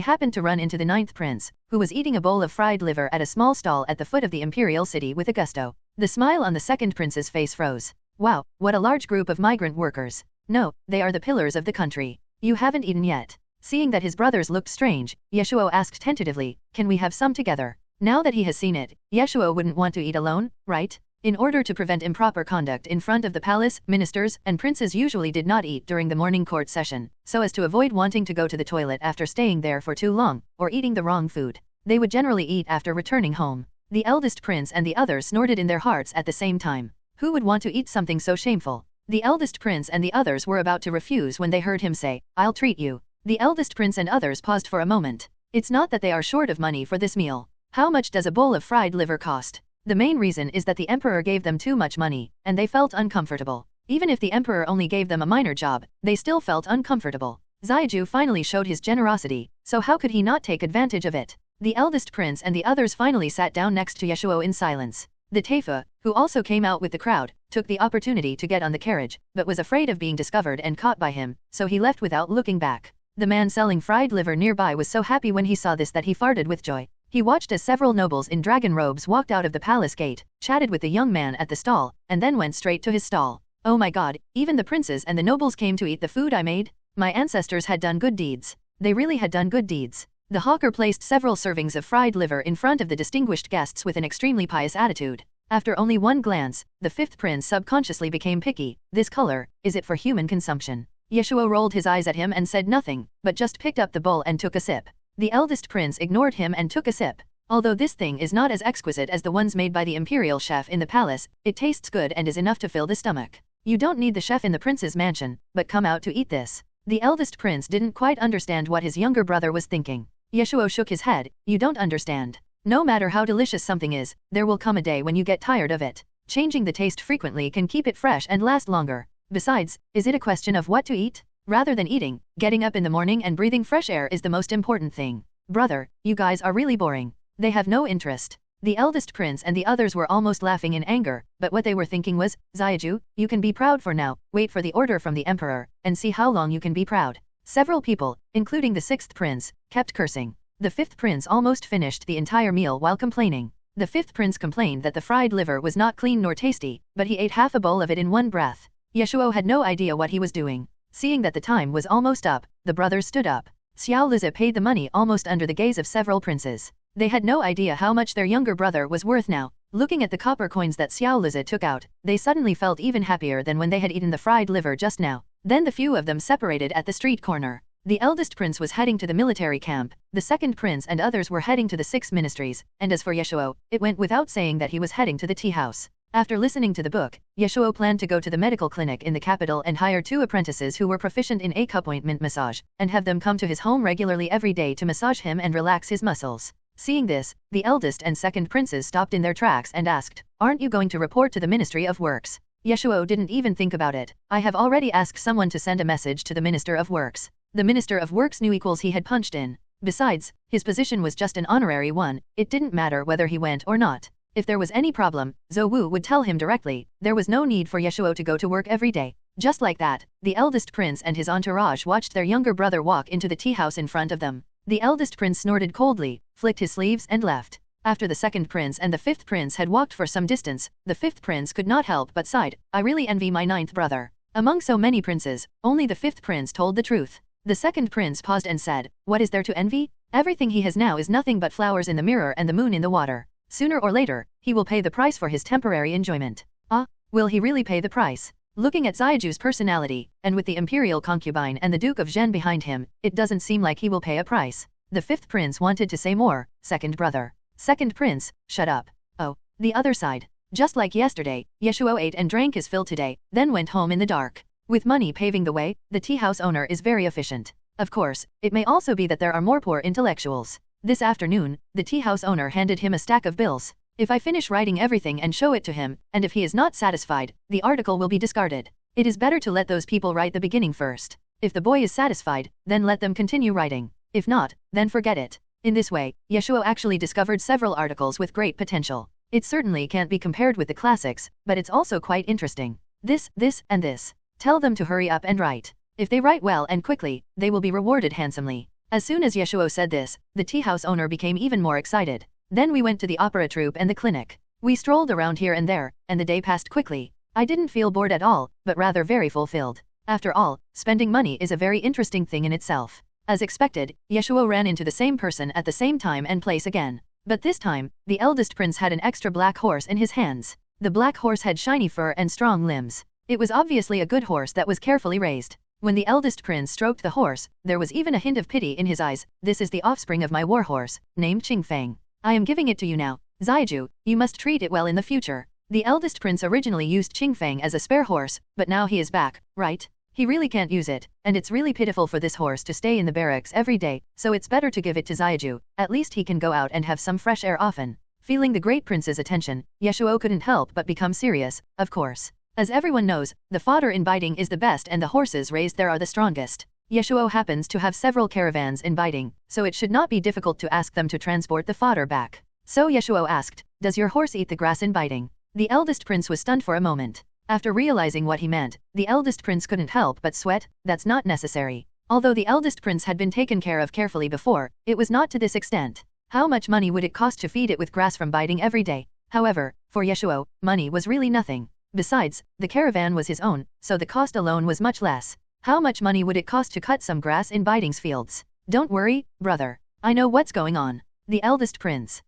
happened to run into the 9th prince, who was eating a bowl of fried liver at a small stall at the foot of the imperial city with a gusto. The smile on the 2nd prince's face froze. Wow, what a large group of migrant workers. No, they are the pillars of the country. You haven't eaten yet. Seeing that his brothers looked strange, Ye Shuo asked tentatively, can we have some together? Now that he has seen it, Ye Shuo wouldn't want to eat alone, right? In order to prevent improper conduct in front of the palace, ministers and princes usually did not eat during the morning court session, so as to avoid wanting to go to the toilet after staying there for too long, or eating the wrong food. They would generally eat after returning home. The eldest prince and the others snorted in their hearts at the same time. Who would want to eat something so shameful? The eldest prince and the others were about to refuse when they heard him say, I'll treat you. The eldest prince and others paused for a moment. It's not that they are short of money for this meal. How much does a bowl of fried liver cost? The main reason is that the emperor gave them too much money, and they felt uncomfortable. Even if the emperor only gave them a minor job, they still felt uncomfortable. Zaiju finally showed his generosity, so how could he not take advantage of it? The eldest prince and the others finally sat down next to Ye Shuo in silence. The Taifa, who also came out with the crowd, took the opportunity to get on the carriage, but was afraid of being discovered and caught by him, so he left without looking back. The man selling fried liver nearby was so happy when he saw this that he farted with joy. He watched as several nobles in dragon robes walked out of the palace gate, chatted with the young man at the stall, and then went straight to his stall. Oh my god, even the princes and the nobles came to eat the food I made? My ancestors had done good deeds. They really had done good deeds. The hawker placed several servings of fried liver in front of the distinguished guests with an extremely pious attitude. After only one glance, the 5th prince subconsciously became picky. This color, is it for human consumption? Ye Shuo rolled his eyes at him and said nothing, but just picked up the bowl and took a sip. The eldest prince ignored him and took a sip. Although this thing is not as exquisite as the ones made by the imperial chef in the palace, it tastes good and is enough to fill the stomach. You don't need the chef in the prince's mansion, but come out to eat this. The eldest prince didn't quite understand what his younger brother was thinking. Ye Shuo shook his head, you don't understand. No matter how delicious something is, there will come a day when you get tired of it. Changing the taste frequently can keep it fresh and last longer. Besides, is it a question of what to eat? Rather than eating, getting up in the morning and breathing fresh air is the most important thing. Brother, you guys are really boring. They have no interest. The eldest prince and the others were almost laughing in anger, but what they were thinking was, Zaiju, you can be proud for now, wait for the order from the emperor, and see how long you can be proud. Several people, including the 6th prince, kept cursing. The 5th prince almost finished the entire meal while complaining. The 5th prince complained that the fried liver was not clean nor tasty, but he ate half a bowl of it in one breath. Ye Shuo had no idea what he was doing. Seeing that the time was almost up, the brothers stood up. Xiao Lizi paid the money almost under the gaze of several princes. They had no idea how much their younger brother was worth now. Looking at the copper coins that Xiao Lizi took out, they suddenly felt even happier than when they had eaten the fried liver just now. Then the few of them separated at the street corner. The eldest prince was heading to the military camp, the second prince and others were heading to the 6 ministries, and as for Ye Shuo, it went without saying that he was heading to the tea house. After listening to the book, Ye Shuo planned to go to the medical clinic in the capital and hire 2 apprentices who were proficient in acupointment massage, and have them come to his home regularly every day to massage him and relax his muscles. Seeing this, the eldest and second princes stopped in their tracks and asked, "Aren't you going to report to the Ministry of Works?" Ye Shuo didn't even think about it. "I have already asked someone to send a message to the Minister of Works." The Minister of Works knew equals he had punched in. Besides, his position was just an honorary one, it didn't matter whether he went or not. If there was any problem, Zhou Wu would tell him directly. There was no need for Ye Shuo to go to work every day. Just like that, the eldest prince and his entourage watched their younger brother walk into the tea house in front of them. The eldest prince snorted coldly, flicked his sleeves and left. After the second prince and the fifth prince had walked for some distance, the fifth prince could not help but sighed, "I really envy my ninth brother." Among so many princes, only the fifth prince told the truth. The second prince paused and said, "What is there to envy? Everything he has now is nothing but flowers in the mirror and the moon in the water. Sooner or later, he will pay the price for his temporary enjoyment." Ah, will he really pay the price? Looking at Ziju's personality, and with the imperial concubine and the Duke of Zhen behind him, it doesn't seem like he will pay a price. The fifth prince wanted to say more. "Second brother." "Second prince, shut up." "Oh, the other side." Just like yesterday, Ye Shuo ate and drank his fill today, then went home in the dark. With money paving the way, the tea house owner is very efficient. Of course, it may also be that there are more poor intellectuals. This afternoon, the tea house owner handed him a stack of bills. "If I finish writing everything and show it to him, and if he is not satisfied, the article will be discarded. It is better to let those people write the beginning first. If the boy is satisfied, then let them continue writing. If not, then forget it." In this way, Ye Shuo actually discovered several articles with great potential. It certainly can't be compared with the classics, but it's also quite interesting. This, and this. Tell them to hurry up and write. If they write well and quickly, they will be rewarded handsomely. As soon as Ye Shuo said this, the tea house owner became even more excited. Then we went to the opera troupe and the clinic. We strolled around here and there, and the day passed quickly. I didn't feel bored at all, but rather very fulfilled. After all, spending money is a very interesting thing in itself. As expected, Ye Shuo ran into the same person at the same time and place again. But this time, the eldest prince had an extra black horse in his hands. The black horse had shiny fur and strong limbs. It was obviously a good horse that was carefully raised. When the eldest prince stroked the horse, there was even a hint of pity in his eyes. "This is the offspring of my war horse, named Qingfeng. I am giving it to you now. Ziju, you must treat it well in the future." The eldest prince originally used Qingfeng as a spare horse, but now he is back, right? He really can't use it, and it's really pitiful for this horse to stay in the barracks every day, so it's better to give it to Ziju. At least he can go out and have some fresh air often. Feeling the great prince's attention, Ye Shuo couldn't help but become serious, of course. As everyone knows, the fodder in Baiting is the best and the horses raised there are the strongest. Ye Shuo happens to have several caravans in Baiting, so it should not be difficult to ask them to transport the fodder back. So Ye Shuo asked, "Does your horse eat the grass in Baiting?" The eldest prince was stunned for a moment. After realizing what he meant, the eldest prince couldn't help but sweat. That's not necessary. Although the eldest prince had been taken care of carefully before, it was not to this extent. How much money would it cost to feed it with grass from Baiting every day? However, for Ye Shuo, money was really nothing. Besides, the caravan was his own, so the cost alone was much less. How much money would it cost to cut some grass in Baiting's fields? "Don't worry, brother. I know what's going on." The eldest prince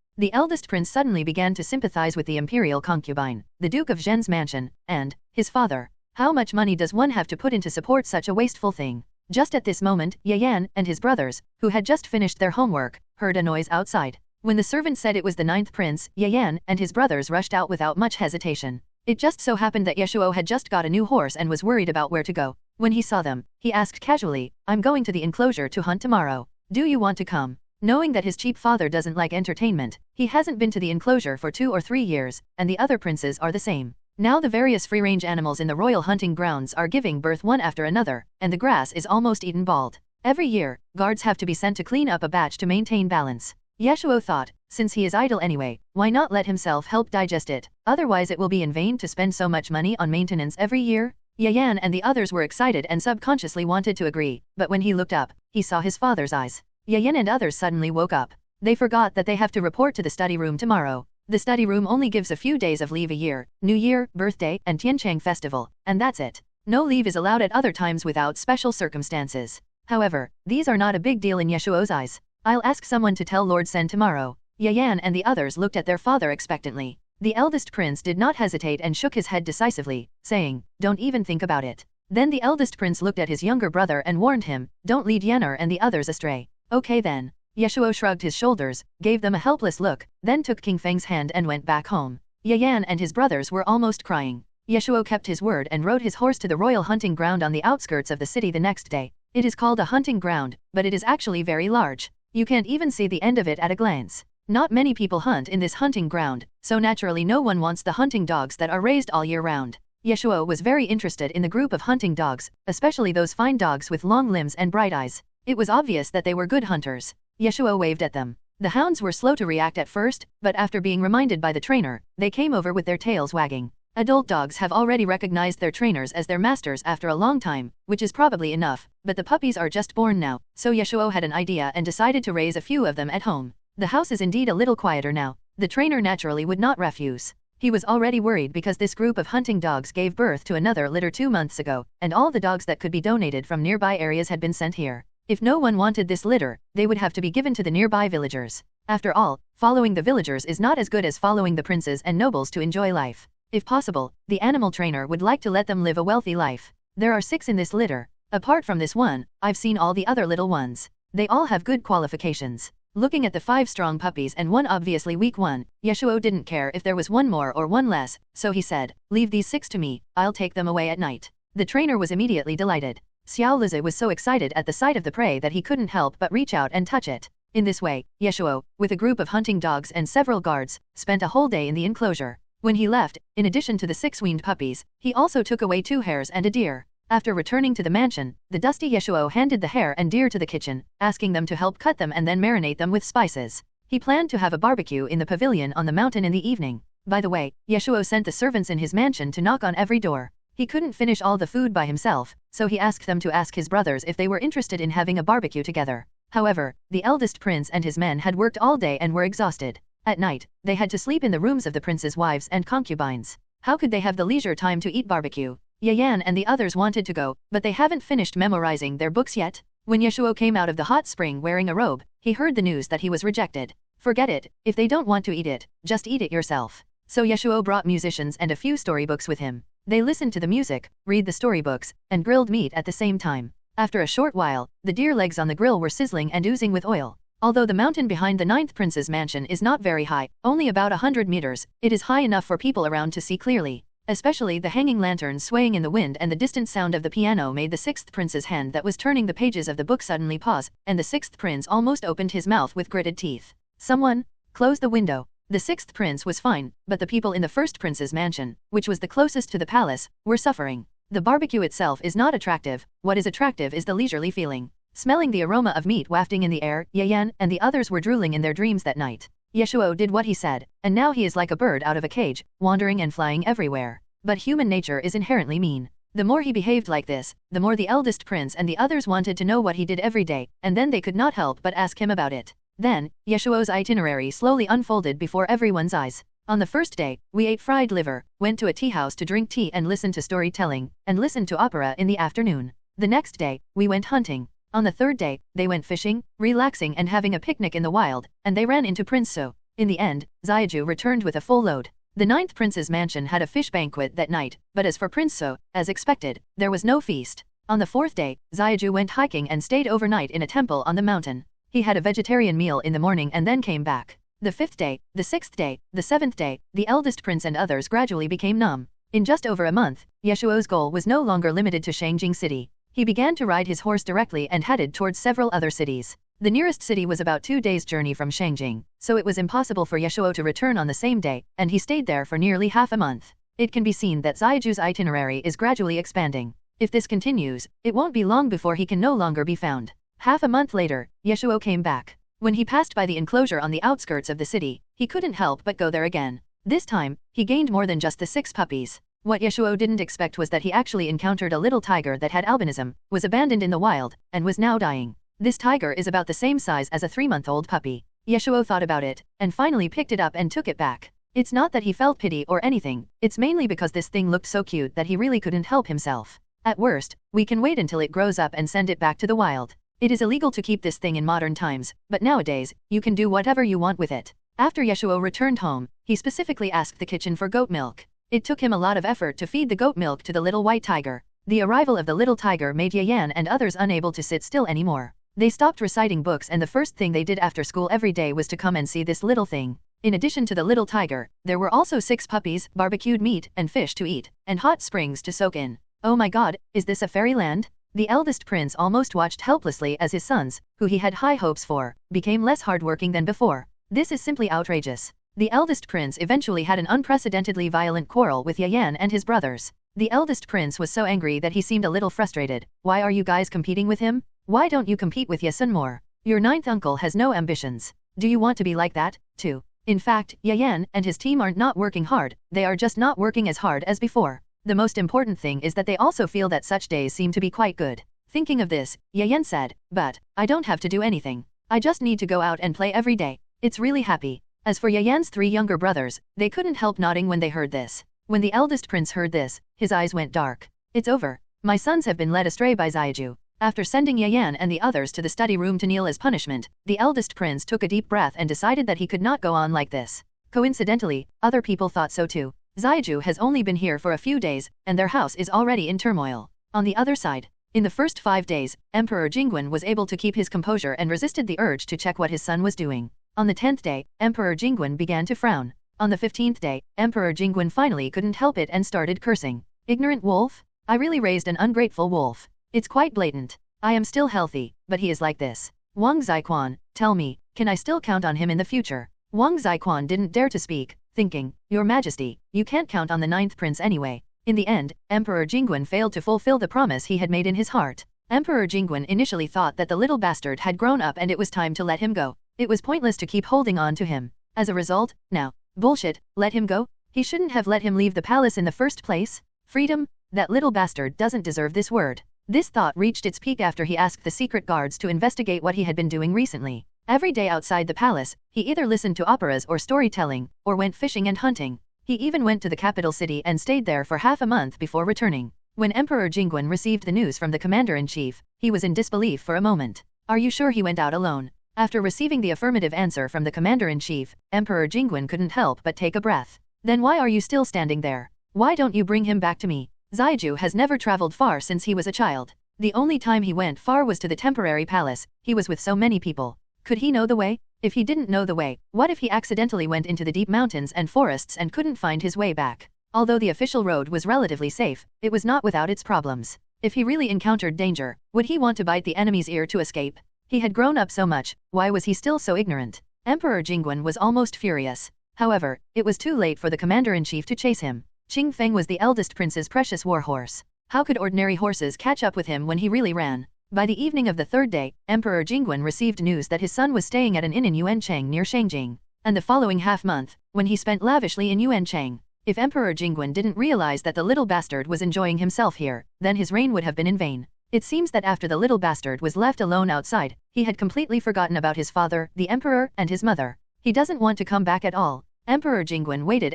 suddenly began to sympathize with the imperial concubine, the Duke of Zhen's mansion, and his father. How much money does one have to put in to support such a wasteful thing? Just at this moment, Ye Yan and his brothers, who had just finished their homework, heard a noise outside. When the servant said it was the ninth prince, Ye Yan and his brothers rushed out without much hesitation. It just so happened that Ye Shuo had just got a new horse and was worried about where to go. When he saw them, he asked casually, "I'm going to the enclosure to hunt tomorrow. Do you want to come?" Knowing that his cheap father doesn't like entertainment, he hasn't been to the enclosure for 2 or 3 years, and the other princes are the same. Now the various free-range animals in the royal hunting grounds are giving birth one after another, and the grass is almost eaten bald. Every year, guards have to be sent to clean up a batch to maintain balance. Ye Shuo thought, since he is idle anyway, why not let himself help digest it? Otherwise it will be in vain to spend so much money on maintenance every year. Ye Yan and the others were excited and subconsciously wanted to agree, but when he looked up, he saw his father's eyes. Ye Yan and others suddenly woke up. They forgot that they have to report to the study room tomorrow. The study room only gives a few days of leave a year, New Year, birthday, and Tianchang festival, and that's it. No leave is allowed at other times without special circumstances. However, these are not a big deal in Ye Shuo's eyes. I'll ask someone to tell Lord Zhen tomorrow. Ye Yan and the others looked at their father expectantly. The eldest prince did not hesitate and shook his head decisively, saying, "Don't even think about it." Then the eldest prince looked at his younger brother and warned him, "Don't lead Yanner and the others astray." "Okay then." Ye Shuo shrugged his shoulders, gave them a helpless look, then took King Feng's hand and went back home. Ye Yan and his brothers were almost crying. Ye Shuo kept his word and rode his horse to the royal hunting ground on the outskirts of the city the next day. It is called a hunting ground, but it is actually very large. You can't even see the end of it at a glance. Not many people hunt in this hunting ground, so naturally no one wants the hunting dogs that are raised all year round. Ye Shuo was very interested in the group of hunting dogs, especially those fine dogs with long limbs and bright eyes. It was obvious that they were good hunters. Ye Shuo waved at them. The hounds were slow to react at first, but after being reminded by the trainer, they came over with their tails wagging. Adult dogs have already recognized their trainers as their masters after a long time, which is probably enough, but the puppies are just born now, so Ye Shuo had an idea and decided to raise a few of them at home. The house is indeed a little quieter now. The trainer naturally would not refuse. He was already worried because this group of hunting dogs gave birth to another litter 2 months ago, and all the dogs that could be donated from nearby areas had been sent here. If no one wanted this litter, they would have to be given to the nearby villagers. After all, following the villagers is not as good as following the princes and nobles to enjoy life. If possible, the animal trainer would like to let them live a wealthy life. There are 6 in this litter. Apart from this one, I've seen all the other little ones. They all have good qualifications. Looking at the 5 strong puppies and one obviously weak one, Ye Shuo didn't care if there was one more or one less, so he said, "Leave these 6 to me, I'll take them away at night." The trainer was immediately delighted. Xiao Lizi was so excited at the sight of the prey that he couldn't help but reach out and touch it. In this way, Ye Shuo, with a group of hunting dogs and several guards, spent a whole day in the enclosure. When he left, in addition to the 6 weaned puppies, he also took away 2 hares and a deer. After returning to the mansion, the dusty Ye Shuo handed the hare and deer to the kitchen, asking them to help cut them and then marinate them with spices. He planned to have a barbecue in the pavilion on the mountain in the evening. By the way, Ye Shuo sent the servants in his mansion to knock on every door. He couldn't finish all the food by himself, so he asked them to ask his brothers if they were interested in having a barbecue together. However, the eldest prince and his men had worked all day and were exhausted. At night, they had to sleep in the rooms of the prince's wives and concubines. How could they have the leisure time to eat barbecue? Ye Yan and the others wanted to go, but they haven't finished memorizing their books yet. When Ye Shuo came out of the hot spring wearing a robe, he heard the news that he was rejected. Forget it, if they don't want to eat it, just eat it yourself. So Ye Shuo brought musicians and a few storybooks with him. They listened to the music, read the storybooks, and grilled meat at the same time. After a short while, the deer legs on the grill were sizzling and oozing with oil. Although the mountain behind the 9th prince's mansion is not very high, only about 100 meters, it is high enough for people around to see clearly. Especially the hanging lanterns swaying in the wind and the distant sound of the piano made the 6th prince's hand that was turning the pages of the book suddenly pause, and the 6th prince almost opened his mouth with gritted teeth. "Someone, close the window." The 6th prince was fine, but the people in the 1st prince's mansion, which was the closest to the palace, were suffering. The barbecue itself is not attractive, what is attractive is the leisurely feeling. Smelling the aroma of meat wafting in the air, Ye Yan and the others were drooling in their dreams that night. Ye Shuo did what he said, and now he is like a bird out of a cage, wandering and flying everywhere. But human nature is inherently mean. The more he behaved like this, the more the eldest prince and the others wanted to know what he did every day, and then they could not help but ask him about it. Then, Ye Shuo's itinerary slowly unfolded before everyone's eyes. On the first day, we ate fried liver, went to a tea house to drink tea and listen to storytelling, and listened to opera in the afternoon. The next day, we went hunting. On the 3rd day, they went fishing, relaxing and having a picnic in the wild, and they ran into Prince Zhou. In the end, Ziyaju returned with a full load. The 9th prince's mansion had a fish banquet that night, but as for Prince Zhou, as expected, there was no feast. On the 4th day, Ziyaju went hiking and stayed overnight in a temple on the mountain. He had a vegetarian meal in the morning and then came back. The 5th day, the 6th day, the 7th day, the eldest prince and others gradually became numb. In just over a month, Ye Shuo's goal was no longer limited to Shangjing City. He began to ride his horse directly and headed towards several other cities. The nearest city was about 2 days' journey from Shangjing, so it was impossible for Ye Shuo to return on the same day, and he stayed there for nearly half a month. It can be seen that Ziyaju's itinerary is gradually expanding. If this continues, it won't be long before he can no longer be found. Half a month later, Ye Shuo came back. When he passed by the enclosure on the outskirts of the city, he couldn't help but go there again. This time, he gained more than just the 6 puppies. What Ye Shuo didn't expect was that he actually encountered a little tiger that had albinism, was abandoned in the wild, and was now dying. This tiger is about the same size as a 3-month-old puppy. Ye Shuo thought about it, and finally picked it up and took it back. It's not that he felt pity or anything, it's mainly because this thing looked so cute that he really couldn't help himself. At worst, we can wait until it grows up and send it back to the wild. It is illegal to keep this thing in modern times, but nowadays, you can do whatever you want with it. After Ye Shuo returned home, he specifically asked the kitchen for goat milk. It took him a lot of effort to feed the goat milk to the little white tiger. The arrival of the little tiger made Ye Yan and others unable to sit still anymore. They stopped reciting books, and the first thing they did after school every day was to come and see this little thing. In addition to the little tiger, there were also 6 puppies, barbecued meat and fish to eat, and hot springs to soak in. Oh my god, is this a fairyland? The eldest prince almost watched helplessly as his sons, who he had high hopes for, became less hardworking than before. This is simply outrageous. The eldest prince eventually had an unprecedentedly violent quarrel with Ye Yan and his brothers. The eldest prince was so angry that he seemed a little frustrated. Why are you guys competing with him? Why don't you compete with Ye Sun more? Your 9th uncle has no ambitions. Do you want to be like that, too? In fact, Ye Yan and his team aren't not working hard, they are just not working as hard as before. The most important thing is that they also feel that such days seem to be quite good. Thinking of this, Ye Yan said, but, I don't have to do anything. I just need to go out and play every day. It's really happy. As for Ye Yan's 3 younger brothers, they couldn't help nodding when they heard this. When the eldest prince heard this, his eyes went dark. It's over. My sons have been led astray by Zhou. After sending Ye Yan and the others to the study room to kneel as punishment, the eldest prince took a deep breath and decided that he could not go on like this. Coincidentally, other people thought so too. Zhou has only been here for a few days, and their house is already in turmoil. On the other side, in the first 5 days, Emperor Jingwen was able to keep his composure and resisted the urge to check what his son was doing. On the 10th day, Emperor Jingwen began to frown. On the 15th day, Emperor Jingwen finally couldn't help it and started cursing. Ignorant wolf? I really raised an ungrateful wolf. It's quite blatant. I am still healthy, but he is like this. Wang Ziquan, tell me, can I still count on him in the future? Wang Ziquan didn't dare to speak, thinking, Your Majesty, you can't count on the 9th prince anyway. In the end, Emperor Jingwen failed to fulfill the promise he had made in his heart. Emperor Jingwen initially thought that the little bastard had grown up and it was time to let him go. It was pointless to keep holding on to him. As a result, now, bullshit, let him go? He shouldn't have let him leave the palace in the first place? Freedom? That little bastard doesn't deserve this word. This thought reached its peak after he asked the secret guards to investigate what he had been doing recently. Every day outside the palace, he either listened to operas or storytelling, or went fishing and hunting. He even went to the capital city and stayed there for half a month before returning. When Emperor Jingwen received the news from the commander-in-chief, he was in disbelief for a moment. Are you sure he went out alone? After receiving the affirmative answer from the commander-in-chief, Emperor Jingwen couldn't help but take a breath. Then why are you still standing there? Why don't you bring him back to me? Zhou has never traveled far since he was a child. The only time he went far was to the temporary palace. He was with so many people. Could he know the way? If he didn't know the way, what if he accidentally went into the deep mountains and forests and couldn't find his way back? Although the official road was relatively safe, it was not without its problems. If he really encountered danger, would he want to bite the enemy's ear to escape? He had grown up so much, why was he still so ignorant? Emperor Jingwen was almost furious. However, it was too late for the commander-in-chief to chase him. Qing Feng was the eldest prince's precious warhorse. How could ordinary horses catch up with him when he really ran? By the evening of the 3rd day, Emperor Jingwen received news that his son was staying at an inn in Yuancheng near Shangjing. And the following half-month, when he spent lavishly in Yuancheng. If Emperor Jingwen didn't realize that the little bastard was enjoying himself here, then his reign would have been in vain. It seems that after the little bastard was left alone outside, he had completely forgotten about his father, the emperor, and his mother. He doesn't want to come back at all. Emperor Jingwen waited,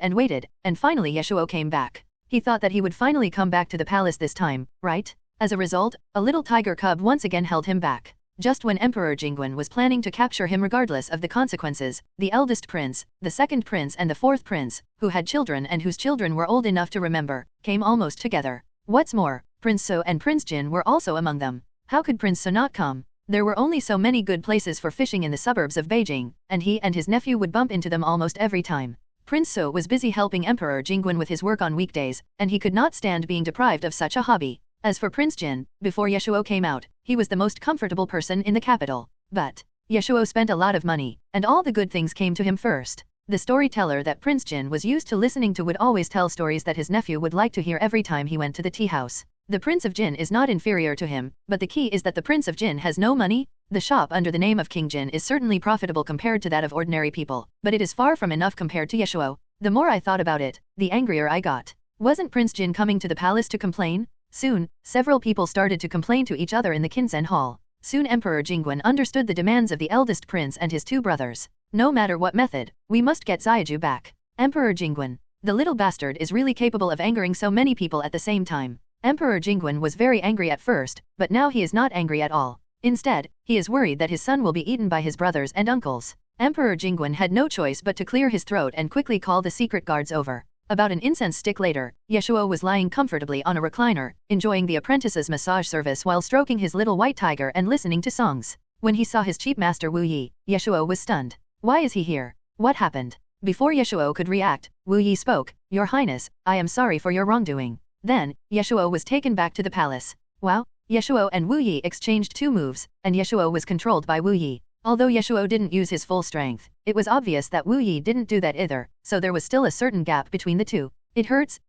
and finally Ye Shuo came back. He thought that he would finally come back to the palace this time, right? As a result, a little tiger cub once again held him back. Just when Emperor Jingwen was planning to capture him regardless of the consequences, the eldest prince, the 2nd prince and the 4th prince, who had children and whose children were old enough to remember, came almost together. What's more, Prince So and Prince Jin were also among them. How could Prince So not come? There were only so many good places for fishing in the suburbs of Beijing, and he and his nephew would bump into them almost every time. Prince So was busy helping Emperor Jingwen with his work on weekdays, and he could not stand being deprived of such a hobby. As for Prince Jin, before Ye Shuo came out, he was the most comfortable person in the capital. But Ye Shuo spent a lot of money, and all the good things came to him first. The storyteller that Prince Jin was used to listening to would always tell stories that his nephew would like to hear every time he went to the tea house. The Prince of Jin is not inferior to him, but the key is that the Prince of Jin has no money. The shop under the name of King Jin is certainly profitable compared to that of ordinary people, but it is far from enough compared to Ye Shuo. The more I thought about it, the angrier I got. Wasn't Prince Jin coming to the palace to complain? Soon, several people started to complain to each other in the Kinzen Hall. Soon Emperor Jingwen understood the demands of the eldest prince and his 2 brothers. No matter what method, we must get Zhou back. Emperor Jingwen, the little bastard is really capable of angering so many people at the same time. Emperor Jingguan was very angry at first, but now he is not angry at all. Instead, he is worried that his son will be eaten by his brothers and uncles. Emperor Jingguan had no choice but to clear his throat and quickly call the secret guards over. About an incense stick later, Ye Shuo was lying comfortably on a recliner, enjoying the apprentice's massage service while stroking his little white tiger and listening to songs. When he saw his chief master Wu Yi, Ye Shuo was stunned. Why is he here? What happened? Before Ye Shuo could react, Wu Yi spoke, "Your Highness, I am sorry for your wrongdoing." Then, Ye Shuo was taken back to the palace. Wow! Ye Shuo and Wu Yi exchanged 2 moves, and Ye Shuo was controlled by Wu Yi. Although Ye Shuo didn't use his full strength, it was obvious that Wu Yi didn't do that either, so there was still a certain gap between the two. It hurts,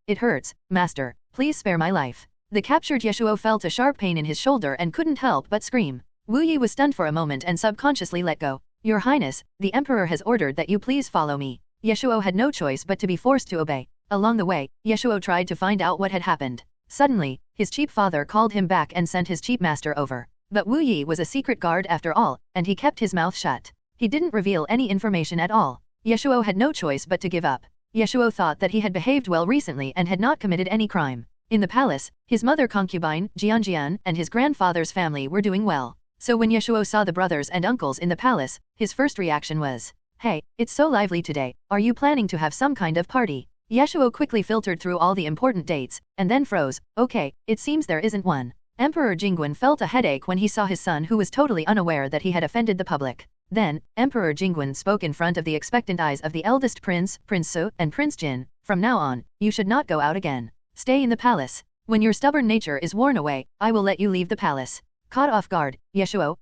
master, please spare my life." The captured Ye Shuo felt a sharp pain in his shoulder and couldn't help but scream. Wu Yi was stunned for a moment and subconsciously let go. "Your Highness, the Emperor has ordered that you please follow me." Ye Shuo had no choice but to be forced to obey. Along the way, Ye Shuo tried to find out what had happened. Suddenly, his chief father called him back and sent his chief master over. But Wu Yi was a secret guard after all, and he kept his mouth shut. He didn't reveal any information at all. Ye Shuo had no choice but to give up. Ye Shuo thought that he had behaved well recently and had not committed any crime. In the palace, his mother concubine, Jian, and his grandfather's family were doing well. So when Ye Shuo saw the brothers and uncles in the palace, his first reaction was, "Hey, it's so lively today, are you planning to have some kind of party?" Ye Shuo quickly filtered through all the important dates, and then froze. "Okay, it seems there isn't one." Emperor Jingguan felt a headache when he saw his son who was totally unaware that he had offended the public. Then, Emperor Jingguan spoke in front of the expectant eyes of the eldest prince, Prince Su, and Prince Zhen. "From now on, you should not go out again. Stay in the palace. When your stubborn nature is worn away, I will let you leave the palace." Caught off guard, Ye Shuo,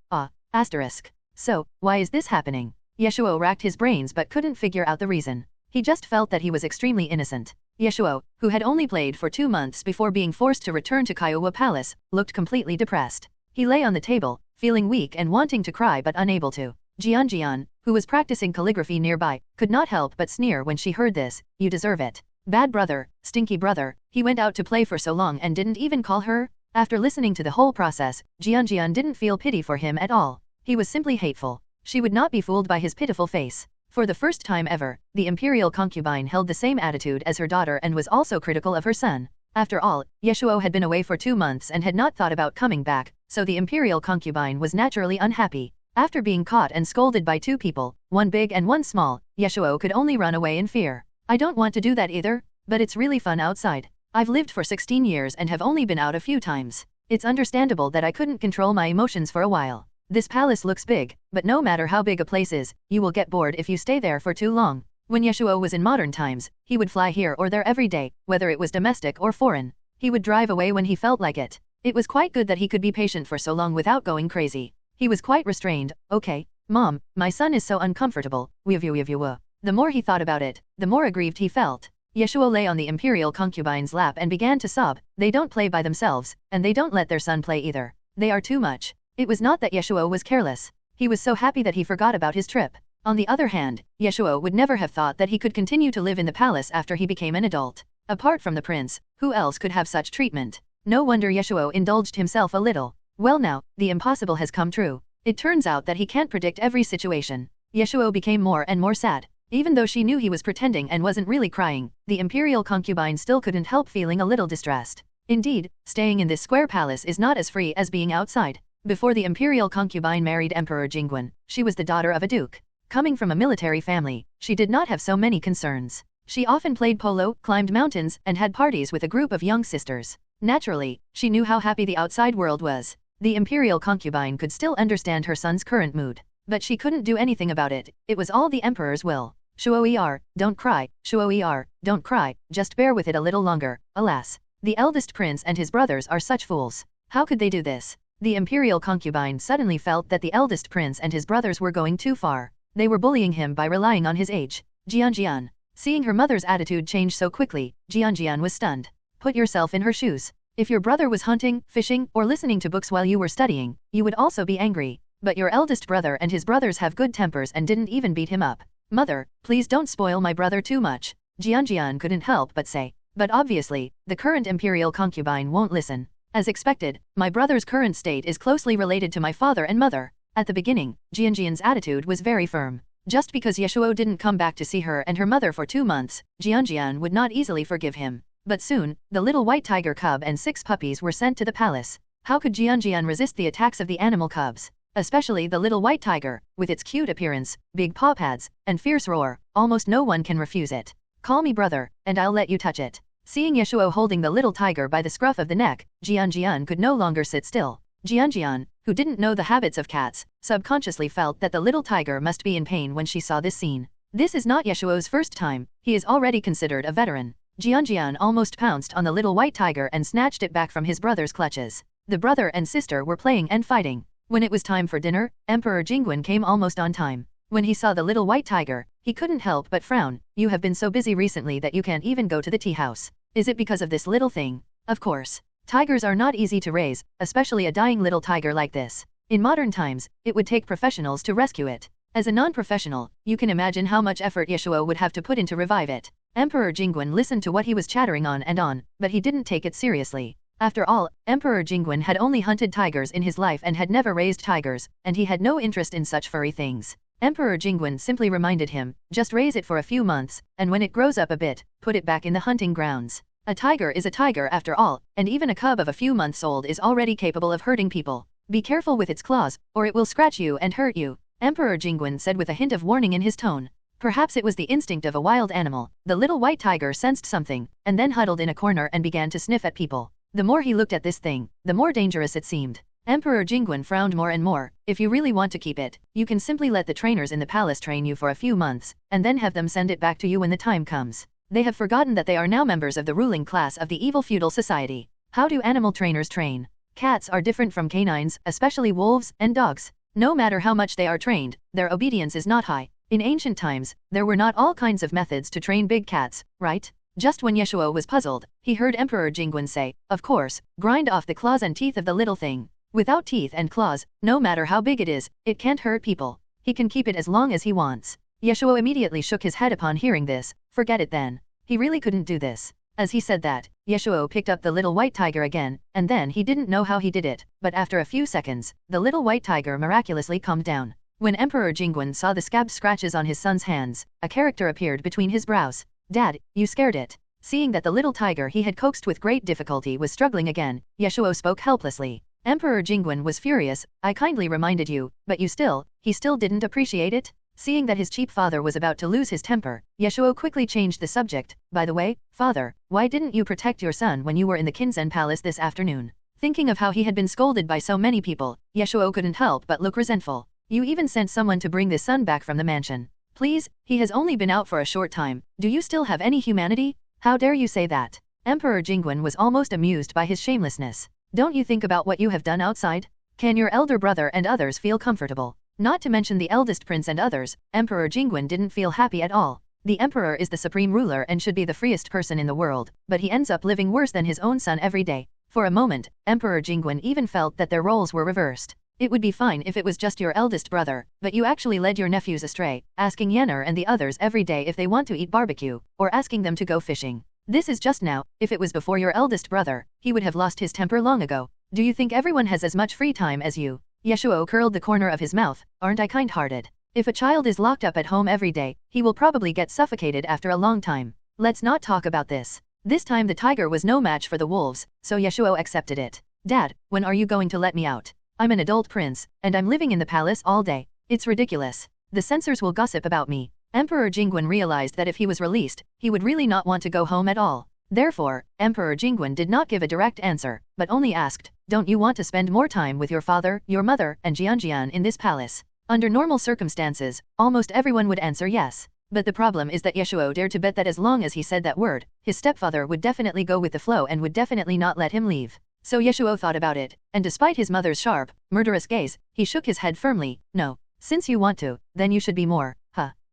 So, why is this happening? Ye Shuo racked his brains but couldn't figure out the reason. He just felt that he was extremely innocent. Ye Shuo, who had only played for 2 months before being forced to return to Kiowa Palace, looked completely depressed. He lay on the table, feeling weak and wanting to cry but unable to. Jian, who was practicing calligraphy nearby, could not help but sneer when she heard this. "You deserve it. Bad brother, stinky brother, he went out to play for so long and didn't even call her?" After listening to the whole process, Jian didn't feel pity for him at all. He was simply hateful. She would not be fooled by his pitiful face. For the first time ever, the imperial concubine held the same attitude as her daughter and was also critical of her son. After all, Ye Shuo had been away for 2 months and had not thought about coming back, so the imperial concubine was naturally unhappy. After being caught and scolded by 2 people, one big and one small, Ye Shuo could only run away in fear. "I don't want to do that either, but it's really fun outside. I've lived for 16 years and have only been out a few times. It's understandable that I couldn't control my emotions for a while. This palace looks big, but no matter how big a place is, you will get bored if you stay there for too long." When Ye Shuo was in modern times, he would fly here or there every day, whether it was domestic or foreign. He would drive away when he felt like it. It was quite good that he could be patient for so long without going crazy. He was quite restrained. "Okay, Mom, my son is so uncomfortable." The more he thought about it, the more aggrieved he felt. Ye Shuo lay on the imperial concubine's lap and began to sob. They don't play by themselves, and they don't let their son play either. They are too much. It was not that Ye Shuo was careless. He was so happy that he forgot about his trip. On the other hand, Ye Shuo would never have thought that he could continue to live in the palace after he became an adult. Apart from the prince, who else could have such treatment? No wonder Ye Shuo indulged himself a little. Well now, the impossible has come true. It turns out that he can't predict every situation. Ye Shuo became more and more sad. Even though she knew he was pretending and wasn't really crying, the imperial concubine still couldn't help feeling a little distressed. Indeed, staying in this square palace is not as free as being outside. Before the imperial concubine married Emperor Jingguan, she was the daughter of a duke. Coming from a military family, she did not have so many concerns. She often played polo, climbed mountains, and had parties with a group of young sisters. Naturally, she knew how happy the outside world was. The imperial concubine could still understand her son's current mood, but she couldn't do anything about it. It was all the emperor's will. "Shuo, don't cry, Shuo, don't cry, just bear with it a little longer." Alas, the eldest prince and his brothers are such fools. How could they do this? The imperial concubine suddenly felt that the eldest prince and his brothers were going too far. They were bullying him by relying on his age. Jian. Seeing her mother's attitude change so quickly, Jian was stunned. Put yourself in her shoes. If your brother was hunting, fishing, or listening to books while you were studying, you would also be angry. But your eldest brother and his brothers have good tempers and didn't even beat him up. "Mother, please don't spoil my brother too much," Jian couldn't help but say. But obviously, the current imperial concubine won't listen. As expected, my brother's current state is closely related to my father and mother. At the beginning, Jian's attitude was very firm. Just because Ye Shuo didn't come back to see her and her mother for 2 months, Jian would not easily forgive him. But soon, the little white tiger cub and 6 puppies were sent to the palace. How could Jian resist the attacks of the animal cubs? Especially the little white tiger, with its cute appearance, big paw pads, and fierce roar, almost no one can refuse it. Call me brother, and I'll let you touch it. Seeing Ye Shuo holding the little tiger by the scruff of the neck, Jian could no longer sit still. Jian, who didn't know the habits of cats, subconsciously felt that the little tiger must be in pain when she saw this scene. This is not Ye Shuo's first time, he is already considered a veteran. Jian almost pounced on the little white tiger and snatched it back from his brother's clutches. The brother and sister were playing and fighting. When it was time for dinner, Emperor Jingwen came almost on time. When he saw the little white tiger, he couldn't help but frown. You have been so busy recently that you can't even go to the tea house. Is it because of this little thing? Of course. Tigers are not easy to raise, especially a dying little tiger like this. In modern times, it would take professionals to rescue it. As a non-professional, you can imagine how much effort Ye Shuo would have to put in to revive it. Emperor Jingwen listened to what he was chattering on, but he didn't take it seriously. After all, Emperor Jingwen had only hunted tigers in his life and had never raised tigers, and he had no interest in such furry things. Emperor Jingwen simply reminded him, just raise it for a few months, and when it grows up a bit, put it back in the hunting grounds. A tiger is a tiger after all, and even a cub of a few months old is already capable of hurting people. Be careful with its claws, or it will scratch you and hurt you, Emperor Jingwen said with a hint of warning in his tone. Perhaps it was the instinct of a wild animal. The little white tiger sensed something, and then huddled in a corner and began to sniff at people. The more he looked at this thing, the more dangerous it seemed. Emperor Jingwen frowned more and more. If you really want to keep it, you can simply let the trainers in the palace train you for a few months, and then have them send it back to you when the time comes. They have forgotten that they are now members of the ruling class of the evil feudal society. How do animal trainers train? Cats are different from canines, especially wolves and dogs. No matter how much they are trained, their obedience is not high. In ancient times, there were not all kinds of methods to train big cats, right? Just when Ye Shuo was puzzled, he heard Emperor Jingwen say, of course, grind off the claws and teeth of the little thing. Without teeth and claws, no matter how big it is, it can't hurt people. He can keep it as long as he wants. Ye Shuo immediately shook his head upon hearing this. Forget it then. He really couldn't do this. As he said that, Ye Shuo picked up the little white tiger again, and then he didn't know how he did it, but after a few seconds, the little white tiger miraculously calmed down. When Emperor Jingwen saw the scab scratches on his son's hands, a character appeared between his brows. Dad, you scared it. Seeing that the little tiger he had coaxed with great difficulty was struggling again, Ye Shuo spoke helplessly. Emperor Jingwen was furious. I kindly reminded you, but he still didn't appreciate it? Seeing that his cheap father was about to lose his temper, Ye Shuo quickly changed the subject. By the way, father, why didn't you protect your son when you were in the Kinzen Palace this afternoon? Thinking of how he had been scolded by so many people, Ye Shuo couldn't help but look resentful. You even sent someone to bring this son back from the mansion. Please, he has only been out for a short time. Do you still have any humanity? How dare you say that? Emperor Jingwen was almost amused by his shamelessness. Don't you think about what you have done outside? Can your elder brother and others feel comfortable? Not to mention the eldest prince and others, Emperor Jingwen didn't feel happy at all. The emperor is the supreme ruler and should be the freest person in the world, but he ends up living worse than his own son every day. For a moment, Emperor Jingwen even felt that their roles were reversed. It would be fine if it was just your eldest brother, but you actually led your nephews astray, asking Yenner and the others every day if they want to eat barbecue, or asking them to go fishing. This is just now. If it was before your eldest brother, he would have lost his temper long ago. Do you think everyone has as much free time as you? Ye Shuo curled the corner of his mouth. Aren't I kind-hearted? If a child is locked up at home every day, he will probably get suffocated after a long time. Let's not talk about this. This time the tiger was no match for the wolves, so Ye Shuo accepted it. Dad, when are you going to let me out? I'm an adult prince, and I'm living in the palace all day. It's ridiculous. The censors will gossip about me. Emperor Jingwen realized that if he was released, he would really not want to go home at all. Therefore, Emperor Jingwen did not give a direct answer, but only asked, don't you want to spend more time with your father, your mother, and Jian in this palace? Under normal circumstances, almost everyone would answer yes. But the problem is that Ye Shuo dared to bet that as long as he said that word, his stepfather would definitely go with the flow and would definitely not let him leave. So Ye Shuo thought about it, and despite his mother's sharp, murderous gaze, he shook his head firmly. No. Since you want to, then you should be more.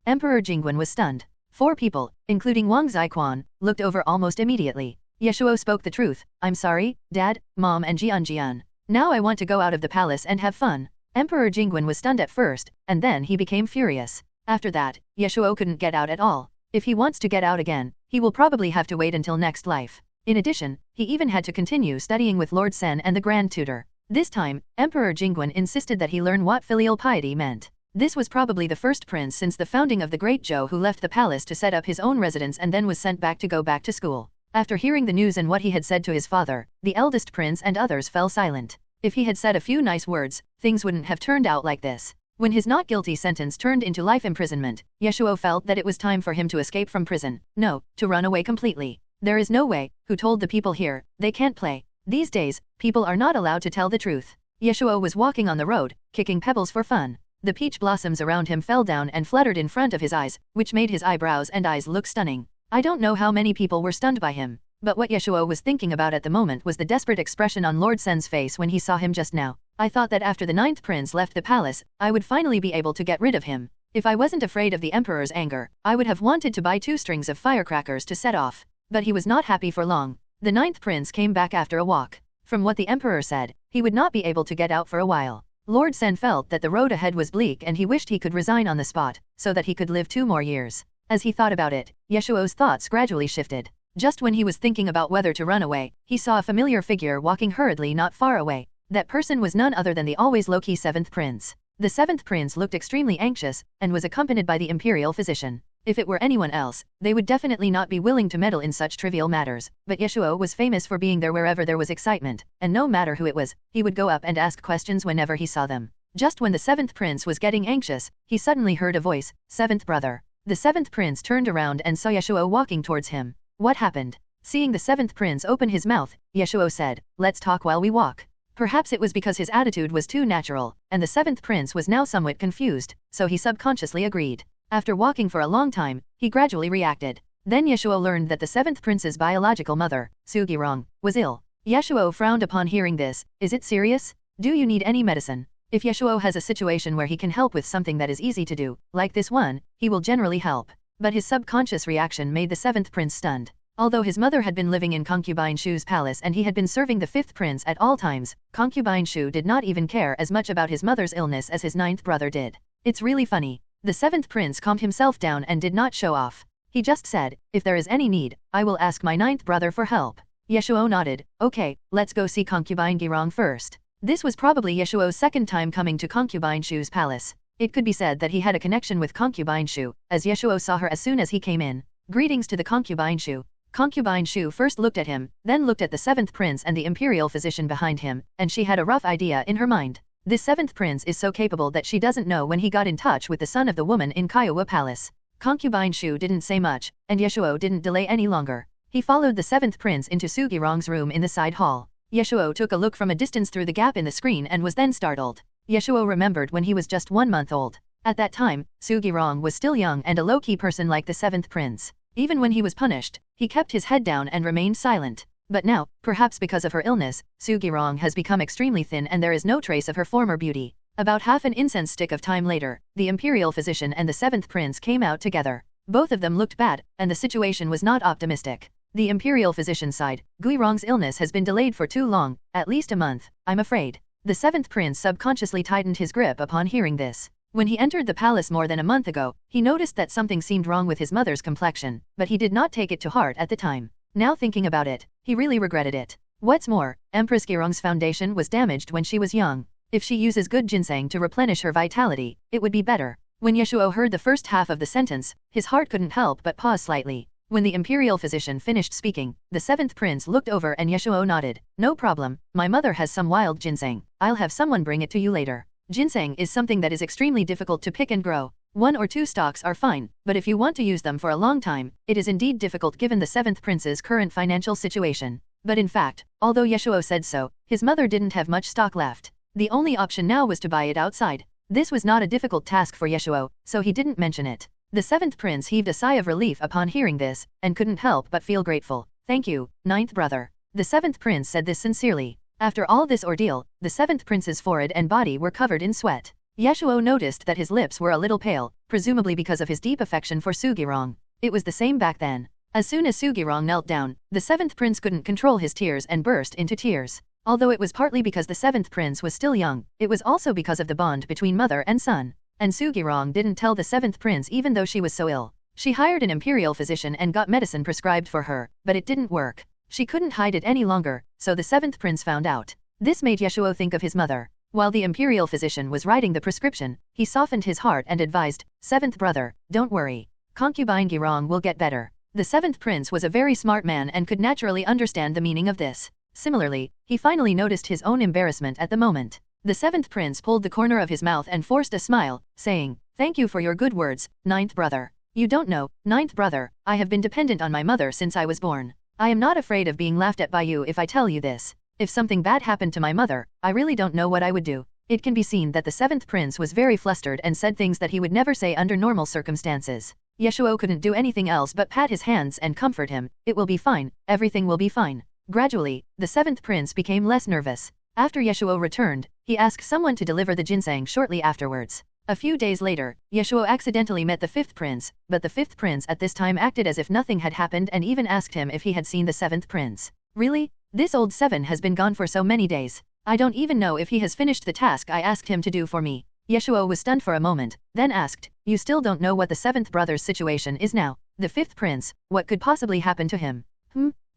Emperor Jingwen was stunned. 4 people, including Wang Ziquan, looked over almost immediately. Ye Shuo spoke the truth. I'm sorry, Dad, Mom and Jian. Now I want to go out of the palace and have fun. Emperor Jingwen was stunned at first, and then he became furious. After that, Ye Shuo couldn't get out at all. If he wants to get out again, he will probably have to wait until next life. In addition, he even had to continue studying with Lord Zhen and the Grand Tutor. This time, Emperor Jingwen insisted that he learn what filial piety meant. This was probably the first prince since the founding of the Great Zhou who left the palace to set up his own residence and then was sent back to go back to school. After hearing the news and what he had said to his father, the eldest prince and others fell silent. If he had said a few nice words, things wouldn't have turned out like this. When his not guilty sentence turned into life imprisonment, Ye Shuo felt that it was time for him to escape from prison. No, to run away completely. There is no way. Who told the people here? They can't play. These days, people are not allowed to tell the truth. Ye Shuo was walking on the road, kicking pebbles for fun. The peach blossoms around him fell down and fluttered in front of his eyes, which made his eyebrows and eyes look stunning. I don't know how many people were stunned by him, but what Ye Shuo was thinking about at the moment was the desperate expression on Lord Zhen's face when he saw him just now. I thought that after the 9th prince left the palace, I would finally be able to get rid of him. If I wasn't afraid of the emperor's anger, I would have wanted to buy 2 strings of firecrackers to set off. But he was not happy for long. The 9th prince came back after a walk. From what the emperor said, he would not be able to get out for a while. Lord Zhen felt that the road ahead was bleak and he wished he could resign on the spot, so that he could live 2 more years. As he thought about it, Ye Shuo's thoughts gradually shifted. Just when he was thinking about whether to run away, he saw a familiar figure walking hurriedly not far away. That person was none other than the always low-key 7th prince. The 7th prince looked extremely anxious, and was accompanied by the imperial physician. If it were anyone else, they would definitely not be willing to meddle in such trivial matters, but Ye Shuo was famous for being there wherever there was excitement, and no matter who it was, he would go up and ask questions whenever he saw them. Just when the 7th prince was getting anxious, he suddenly heard a voice, 7th brother. The 7th prince turned around and saw Ye Shuo walking towards him. What happened? Seeing the 7th prince open his mouth, Ye Shuo said, let's talk while we walk. Perhaps it was because his attitude was too natural, and the 7th prince was now somewhat confused, so he subconsciously agreed. After walking for a long time, he gradually reacted. Then Ye Shuo learned that the 7th prince's biological mother, Sugirong, was ill. Ye Shuo frowned upon hearing this. Is it serious? Do you need any medicine? If Ye Shuo has a situation where he can help with something that is easy to do, like this one, he will generally help. But his subconscious reaction made the 7th prince stunned. Although his mother had been living in concubine Shu's palace and he had been serving the 5th prince at all times, concubine Shu did not even care as much about his mother's illness as his 9th brother did. It's really funny. The 7th prince calmed himself down and did not show off. He just said, if there is any need, I will ask my 9th brother for help. Ye Shuo nodded. Okay, let's go see concubine Girong first. This was probably Ye Shuo's 2nd time coming to concubine Shu's palace. It could be said that he had a connection with concubine Shu, as Ye Shuo saw her as soon as he came in. Greetings to the concubine Shu. Concubine Shu first looked at him, then looked at the 7th prince and the imperial physician behind him, and she had a rough idea in her mind. This 7th prince is so capable that she doesn't know when he got in touch with the son of the woman in Kiowa Palace. Concubine Shu didn't say much, and Ye Shuo didn't delay any longer. He followed the 7th prince into Sugirong's room in the side hall. Ye Shuo took a look from a distance through the gap in the screen and was then startled. Ye Shuo remembered when he was just 1 month old. At that time, Sugirong was still young and a low-key person like the 7th prince. Even when he was punished, he kept his head down and remained silent. But now, perhaps because of her illness, Sugirong has become extremely thin and there is no trace of her former beauty. About half an incense stick of time later, the imperial physician and the 7th prince came out together. Both of them looked bad, and the situation was not optimistic. The imperial physician sighed. Guirong's illness has been delayed for too long, at least a month, I'm afraid. The 7th prince subconsciously tightened his grip upon hearing this. When he entered the palace more than a month ago, he noticed that something seemed wrong with his mother's complexion, but he did not take it to heart at the time. Now thinking about it, he really regretted it. What's more, Empress Girong's foundation was damaged when she was young. If she uses good ginseng to replenish her vitality, it would be better. When Ye Shuo heard the first half of the sentence, his heart couldn't help but pause slightly. When the imperial physician finished speaking, the 7th prince looked over and Ye Shuo nodded. No problem, my mother has some wild ginseng. I'll have someone bring it to you later. Ginseng is something that is extremely difficult to pick and grow. 1 or 2 stalks are fine, but if you want to use them for a long time, it is indeed difficult given the 7th prince's current financial situation. But in fact, although Ye Shuo said so, his mother didn't have much stock left. The only option now was to buy it outside. This was not a difficult task for Ye Shuo, so he didn't mention it. The 7th prince heaved a sigh of relief upon hearing this, and couldn't help but feel grateful. Thank you, 9th brother. The 7th prince said this sincerely. After all this ordeal, the 7th prince's forehead and body were covered in sweat. Ye Shuo noticed that his lips were a little pale, presumably because of his deep affection for Sugirong. It was the same back then. As soon as Sugirong knelt down, the 7th prince couldn't control his tears and burst into tears. Although it was partly because the 7th prince was still young, it was also because of the bond between mother and son. And Sugirong didn't tell the 7th prince even though she was so ill. She hired an imperial physician and got medicine prescribed for her, but it didn't work. She couldn't hide it any longer, so the 7th prince found out. This made Ye Shuo think of his mother. While the imperial physician was writing the prescription, he softened his heart and advised, 7th brother, don't worry. Concubine Girong will get better. The seventh prince was a very smart man and could naturally understand the meaning of this. Similarly, he finally noticed his own embarrassment at the moment. The seventh prince pulled the corner of his mouth and forced a smile, saying, "Thank you for your good words, ninth brother. You don't know, ninth brother, I have been dependent on my mother since I was born. I am not afraid of being laughed at by you if I tell you this. If something bad happened to my mother, I really don't know what I would do." It can be seen that the seventh prince was very flustered and said things that he would never say under normal circumstances. Ye Shuo couldn't do anything else but pat his hands and comfort him. "It will be fine, everything will be fine." Gradually, the seventh prince became less nervous. After Ye Shuo returned, he asked someone to deliver the ginseng shortly afterwards. A few days later, Ye Shuo accidentally met the fifth prince, but the fifth prince at this time acted as if nothing had happened and even asked him if he had seen the seventh prince. "Really? This old seven has been gone for so many days. I don't even know if he has finished the task I asked him to do for me." Ye Shuo was stunned for a moment, then asked, "You still don't know what the seventh brother's situation is now? The fifth prince, what could possibly happen to him?"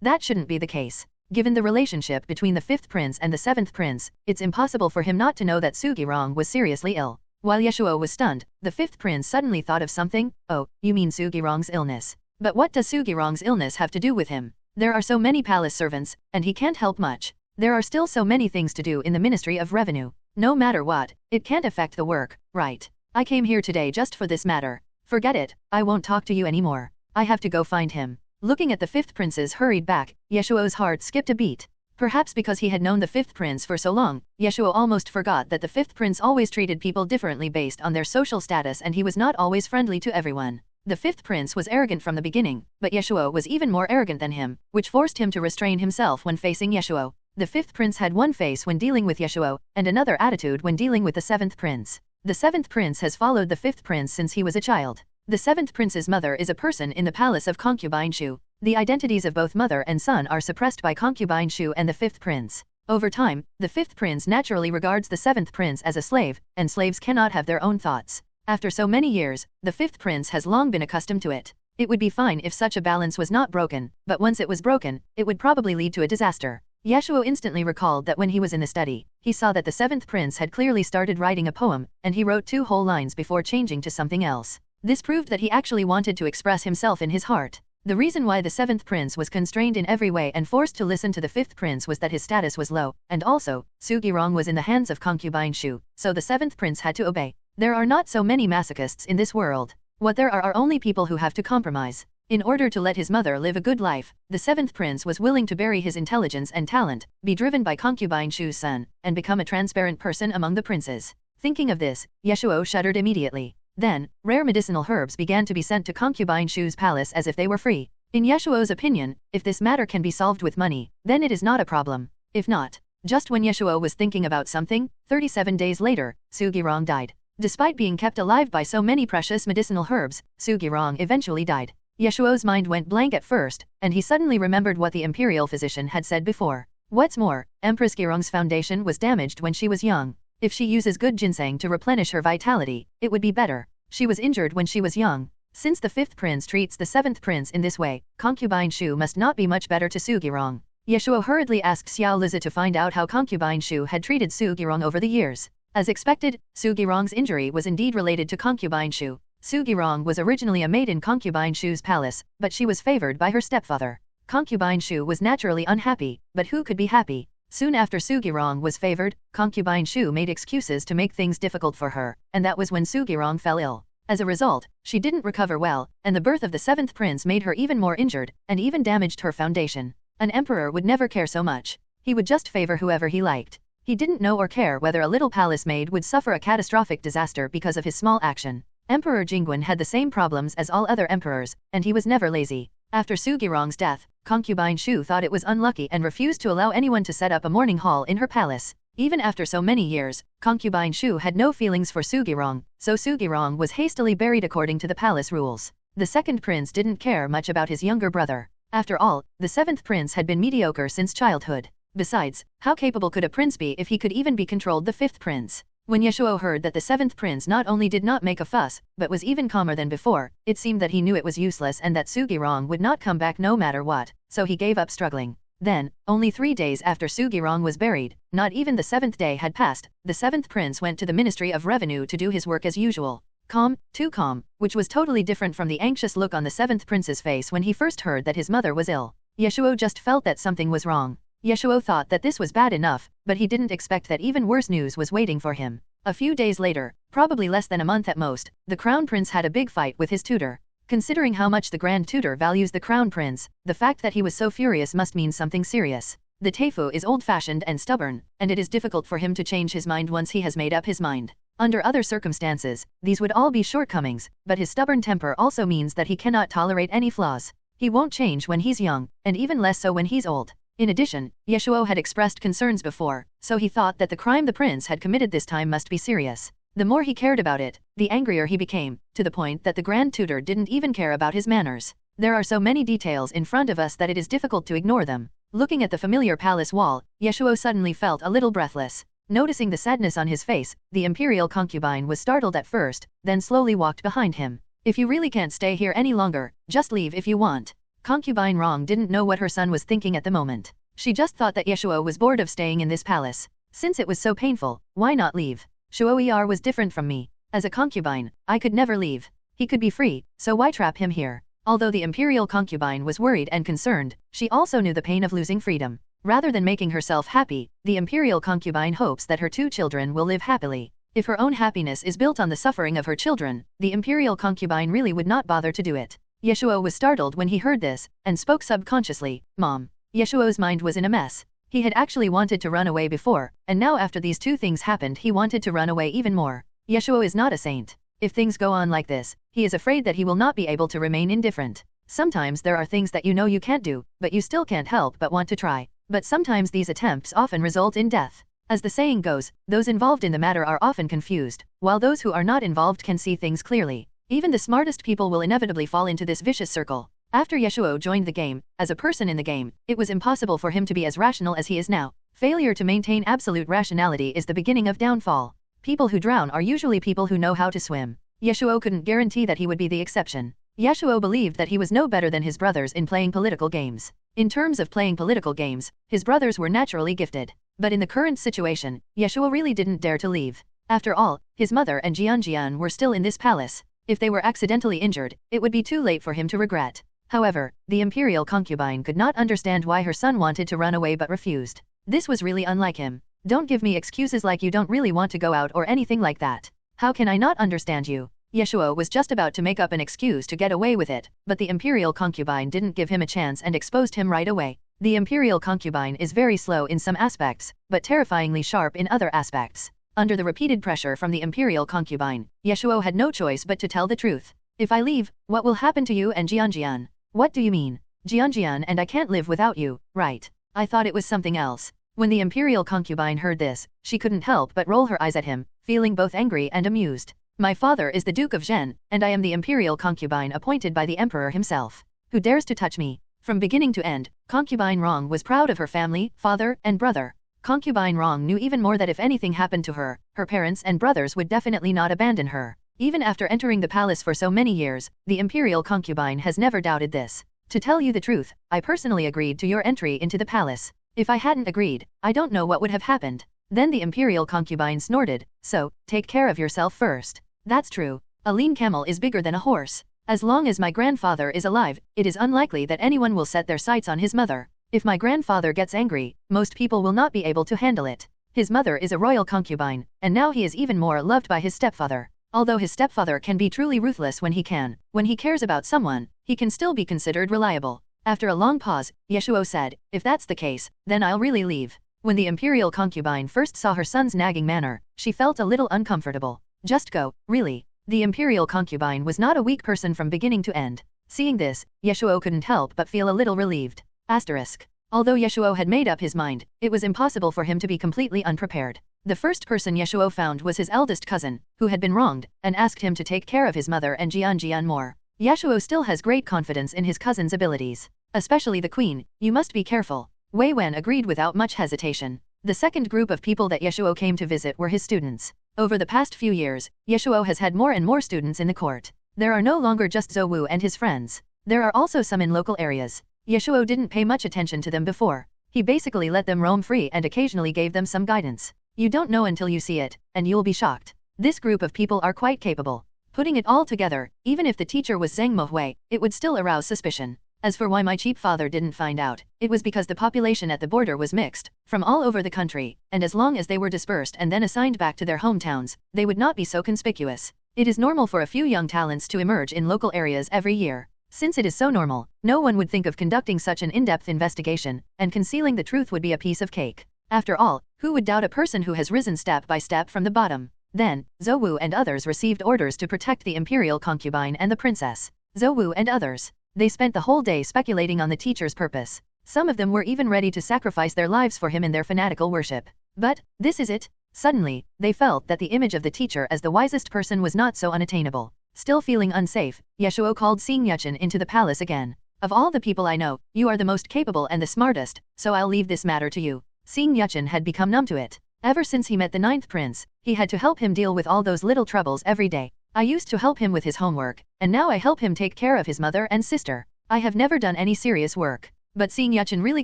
That shouldn't be the case. Given the relationship between the fifth prince and the seventh prince, it's impossible for him not to know that Sugirong was seriously ill. While Ye Shuo was stunned, the fifth prince suddenly thought of something. "Oh, you mean Sugirong's illness. But what does Sugirong's illness have to do with him? There are so many palace servants, and he can't help much. There are still so many things to do in the Ministry of Revenue. No matter what, it can't affect the work, right? I came here today just for this matter. Forget it, I won't talk to you anymore. I have to go find him." Looking at the fifth prince's hurried back, Ye Shuo's heart skipped a beat. Perhaps because he had known the fifth prince for so long, Ye Shuo almost forgot that the fifth prince always treated people differently based on their social status and he was not always friendly to everyone. The fifth prince was arrogant from the beginning, but Ye Shuo was even more arrogant than him, which forced him to restrain himself when facing Ye Shuo. The fifth prince had one face when dealing with Ye Shuo, and another attitude when dealing with the seventh prince. The seventh prince has followed the fifth prince since he was a child. The seventh prince's mother is a person in the palace of concubine Shu. The identities of both mother and son are suppressed by concubine Shu and the fifth prince. Over time, the fifth prince naturally regards the seventh prince as a slave, and slaves cannot have their own thoughts. After so many years, the fifth prince has long been accustomed to it. It would be fine if such a balance was not broken, but once it was broken, it would probably lead to a disaster. Ye Shuo instantly recalled that when he was in the study, he saw that the seventh prince had clearly started writing a poem, and he wrote 2 whole lines before changing to something else. This proved that he actually wanted to express himself in his heart. The reason why the seventh prince was constrained in every way and forced to listen to the fifth prince was that his status was low, and also, Sugirong was in the hands of concubine Shu, so the seventh prince had to obey. There are not so many masochists in this world. What there are only people who have to compromise. In order to let his mother live a good life, the seventh prince was willing to bury his intelligence and talent, be driven by concubine Shu's son, and become a transparent person among the princes. Thinking of this, Ye Shuo shuddered immediately. Then, rare medicinal herbs began to be sent to concubine Shu's palace as if they were free. In Ye Shuo's opinion, if this matter can be solved with money, then it is not a problem. If not, just when Ye Shuo was thinking about something, 37 days later, Sugirong died. Despite being kept alive by so many precious medicinal herbs, Sugirong eventually died. Ye Shuo's mind went blank at first, and he suddenly remembered what the imperial physician had said before. What's more, Empress Girong's foundation was damaged when she was young. If she uses good ginseng to replenish her vitality, it would be better. She was injured when she was young. Since the fifth prince treats the seventh prince in this way, concubine Shu must not be much better to Sugirong. Ye Shuo hurriedly asked Xiao Lizi to find out how concubine Shu had treated Sugirong over the years. As expected, Sugirong's injury was indeed related to concubine Shu. Sugirong was originally a maid in concubine Shu's palace, but she was favored by her stepfather. Concubine Shu was naturally unhappy, but who could be happy? Soon after Sugirong was favored, concubine Shu made excuses to make things difficult for her, and that was when Sugirong fell ill. As a result, she didn't recover well, and the birth of the seventh prince made her even more injured, and even damaged her foundation. An emperor would never care so much. He would just favor whoever he liked. He didn't know or care whether a little palace maid would suffer a catastrophic disaster because of his small action. Emperor Jingguan had the same problems as all other emperors, and he was never lazy. After Sugirong's death, concubine Shu thought it was unlucky and refused to allow anyone to set up a mourning hall in her palace. Even after so many years, concubine Shu had no feelings for Sugirong, so Sugirong was hastily buried according to the palace rules. The second prince didn't care much about his younger brother. After all, the seventh prince had been mediocre since childhood. Besides, how capable could a prince be if he could even be controlled the fifth prince? When Ye Shuo heard that the seventh prince not only did not make a fuss, but was even calmer than before, it seemed that he knew it was useless and that Sugirong would not come back no matter what, so he gave up struggling. Then, only 3 days after Sugirong was buried, not even the 7th day had passed, the 7th prince went to the Ministry of Revenue to do his work as usual. calm, too calm, which was totally different from the anxious look on the 7th prince's face when he first heard that his mother was ill. Ye Shuo just felt that something was wrong. Ye Shuo thought that this was bad enough, but he didn't expect that even worse news was waiting for him. A few days later, probably less than a month at most, the crown prince had a big fight with his tutor. Considering how much the grand tutor values the crown prince, the fact that he was so furious must mean something serious. The Teifu is old-fashioned and stubborn, and it is difficult for him to change his mind once he has made up his mind. Under other circumstances, these would all be shortcomings, but his stubborn temper also means that he cannot tolerate any flaws. He won't change when he's young, and even less so when he's old. In addition, Ye Shuo had expressed concerns before, so he thought that the crime the prince had committed this time must be serious. The more he cared about it, the angrier he became, to the point that the grand tutor didn't even care about his manners. There are so many details in front of us that it is difficult to ignore them. Looking at the familiar palace wall, Ye Shuo suddenly felt a little breathless. Noticing the sadness on his face, the imperial concubine was startled at first, then slowly walked behind him. If you really can't stay here any longer, just leave if you want. Concubine Rong didn't know what her son was thinking at the moment. She just thought that Ye Shuo was bored of staying in this palace. Since it was so painful, why not leave? Shuo was different from me. As a concubine, I could never leave. He could be free, so why trap him here? Although the imperial concubine was worried and concerned, she also knew the pain of losing freedom. Rather than making herself happy, the imperial concubine hopes that her 2 children will live happily. If her own happiness is built on the suffering of her children, the imperial concubine really would not bother to do it. Ye Shuo was startled when he heard this, and spoke subconsciously, "Mom." Ye Shuo's mind was in a mess. He had actually wanted to run away before, and now after these 2 things happened he wanted to run away even more. Ye Shuo is not a saint. If things go on like this, he is afraid that he will not be able to remain indifferent. Sometimes there are things that you know you can't do, but you still can't help but want to try. But sometimes these attempts often result in death. As the saying goes, those involved in the matter are often confused, while those who are not involved can see things clearly. Even the smartest people will inevitably fall into this vicious circle. After Ye Shuo joined the game, as a person in the game, it was impossible for him to be as rational as he is now. Failure to maintain absolute rationality is the beginning of downfall. People who drown are usually people who know how to swim. Ye Shuo couldn't guarantee that he would be the exception. Ye Shuo believed that he was no better than his brothers in playing political games. In terms of playing political games, his brothers were naturally gifted. But in the current situation, Ye Shuo really didn't dare to leave. After all, his mother and Jian were still in this palace. If they were accidentally injured, it would be too late for him to regret. However, the imperial concubine could not understand why her son wanted to run away but refused. This was really unlike him. Don't give me excuses like you don't really want to go out or anything like that. How can I not understand you? Ye Shuo was just about to make up an excuse to get away with it, but the imperial concubine didn't give him a chance and exposed him right away. The imperial concubine is very slow in some aspects, but terrifyingly sharp in other aspects. Under the repeated pressure from the imperial concubine, Ye Shuo had no choice but to tell the truth. If I leave, what will happen to you and Jian? What do you mean? Jian and I can't live without you, right? I thought it was something else. When the imperial concubine heard this, she couldn't help but roll her eyes at him, feeling both angry and amused. My father is the Duke of Zhen, and I am the imperial concubine appointed by the emperor himself. Who dares to touch me? From beginning to end, concubine Rong was proud of her family, father, and brother. Concubine Rong knew even more that if anything happened to her, her parents and brothers would definitely not abandon her. Even after entering the palace for so many years, the imperial concubine has never doubted this. To tell you the truth, I personally agreed to your entry into the palace. If I hadn't agreed, I don't know what would have happened. Then the imperial concubine snorted, so, take care of yourself first. That's true. A lean camel is bigger than a horse. As long as my grandfather is alive, it is unlikely that anyone will set their sights on his mother. If my grandfather gets angry, most people will not be able to handle it. His mother is a royal concubine, and now he is even more loved by his stepfather. Although his stepfather can be truly ruthless when he cares about someone, he can still be considered reliable. After a long pause, Ye Shuo said, if that's the case, then I'll really leave. When the imperial concubine first saw her son's nagging manner, she felt a little uncomfortable. Just go, really. The imperial concubine was not a weak person from beginning to end. Seeing this, Ye Shuo couldn't help but feel a little relieved. Although Ye Shuo had made up his mind, it was impossible for him to be completely unprepared. The first person Ye Shuo found was his eldest cousin, who had been wronged, and asked him to take care of his mother and Jian more. Ye Shuo still has great confidence in his cousin's abilities. Especially the queen, you must be careful. Wei Wen agreed without much hesitation. The second group of people that Ye Shuo came to visit were his students. Over the past few years, Ye Shuo has had more and more students in the court. There are no longer just Zhou Wu and his friends. There are also some in local areas. Ye Shuo didn't pay much attention to them before. He basically let them roam free and occasionally gave them some guidance. You don't know until you see it, and you'll be shocked. This group of people are quite capable. Putting it all together, even if the teacher was Zheng Mohui, it would still arouse suspicion. As for why my cheap father didn't find out, it was because the population at the border was mixed, from all over the country, and as long as they were dispersed and then assigned back to their hometowns, they would not be so conspicuous. It is normal for a few young talents to emerge in local areas every year. Since it is so normal, no one would think of conducting such an in-depth investigation, and concealing the truth would be a piece of cake. After all, who would doubt a person who has risen step by step from the bottom? Then, Zhou Wu and others received orders to protect the imperial concubine and the princess. Zhou Wu and others. They spent the whole day speculating on the teacher's purpose. Some of them were even ready to sacrifice their lives for him in their fanatical worship. But, this is it. Suddenly, they felt that the image of the teacher as the wisest person was not so unattainable. Still feeling unsafe, Ye Shuo called Xing Yuchen into the palace again. Of all the people I know, you are the most capable and the smartest, so I'll leave this matter to you. Xing Yuchen had become numb to it. Ever since he met the 9th prince, he had to help him deal with all those little troubles every day. I used to help him with his homework, and now I help him take care of his mother and sister. I have never done any serious work. But Xing Yuchen really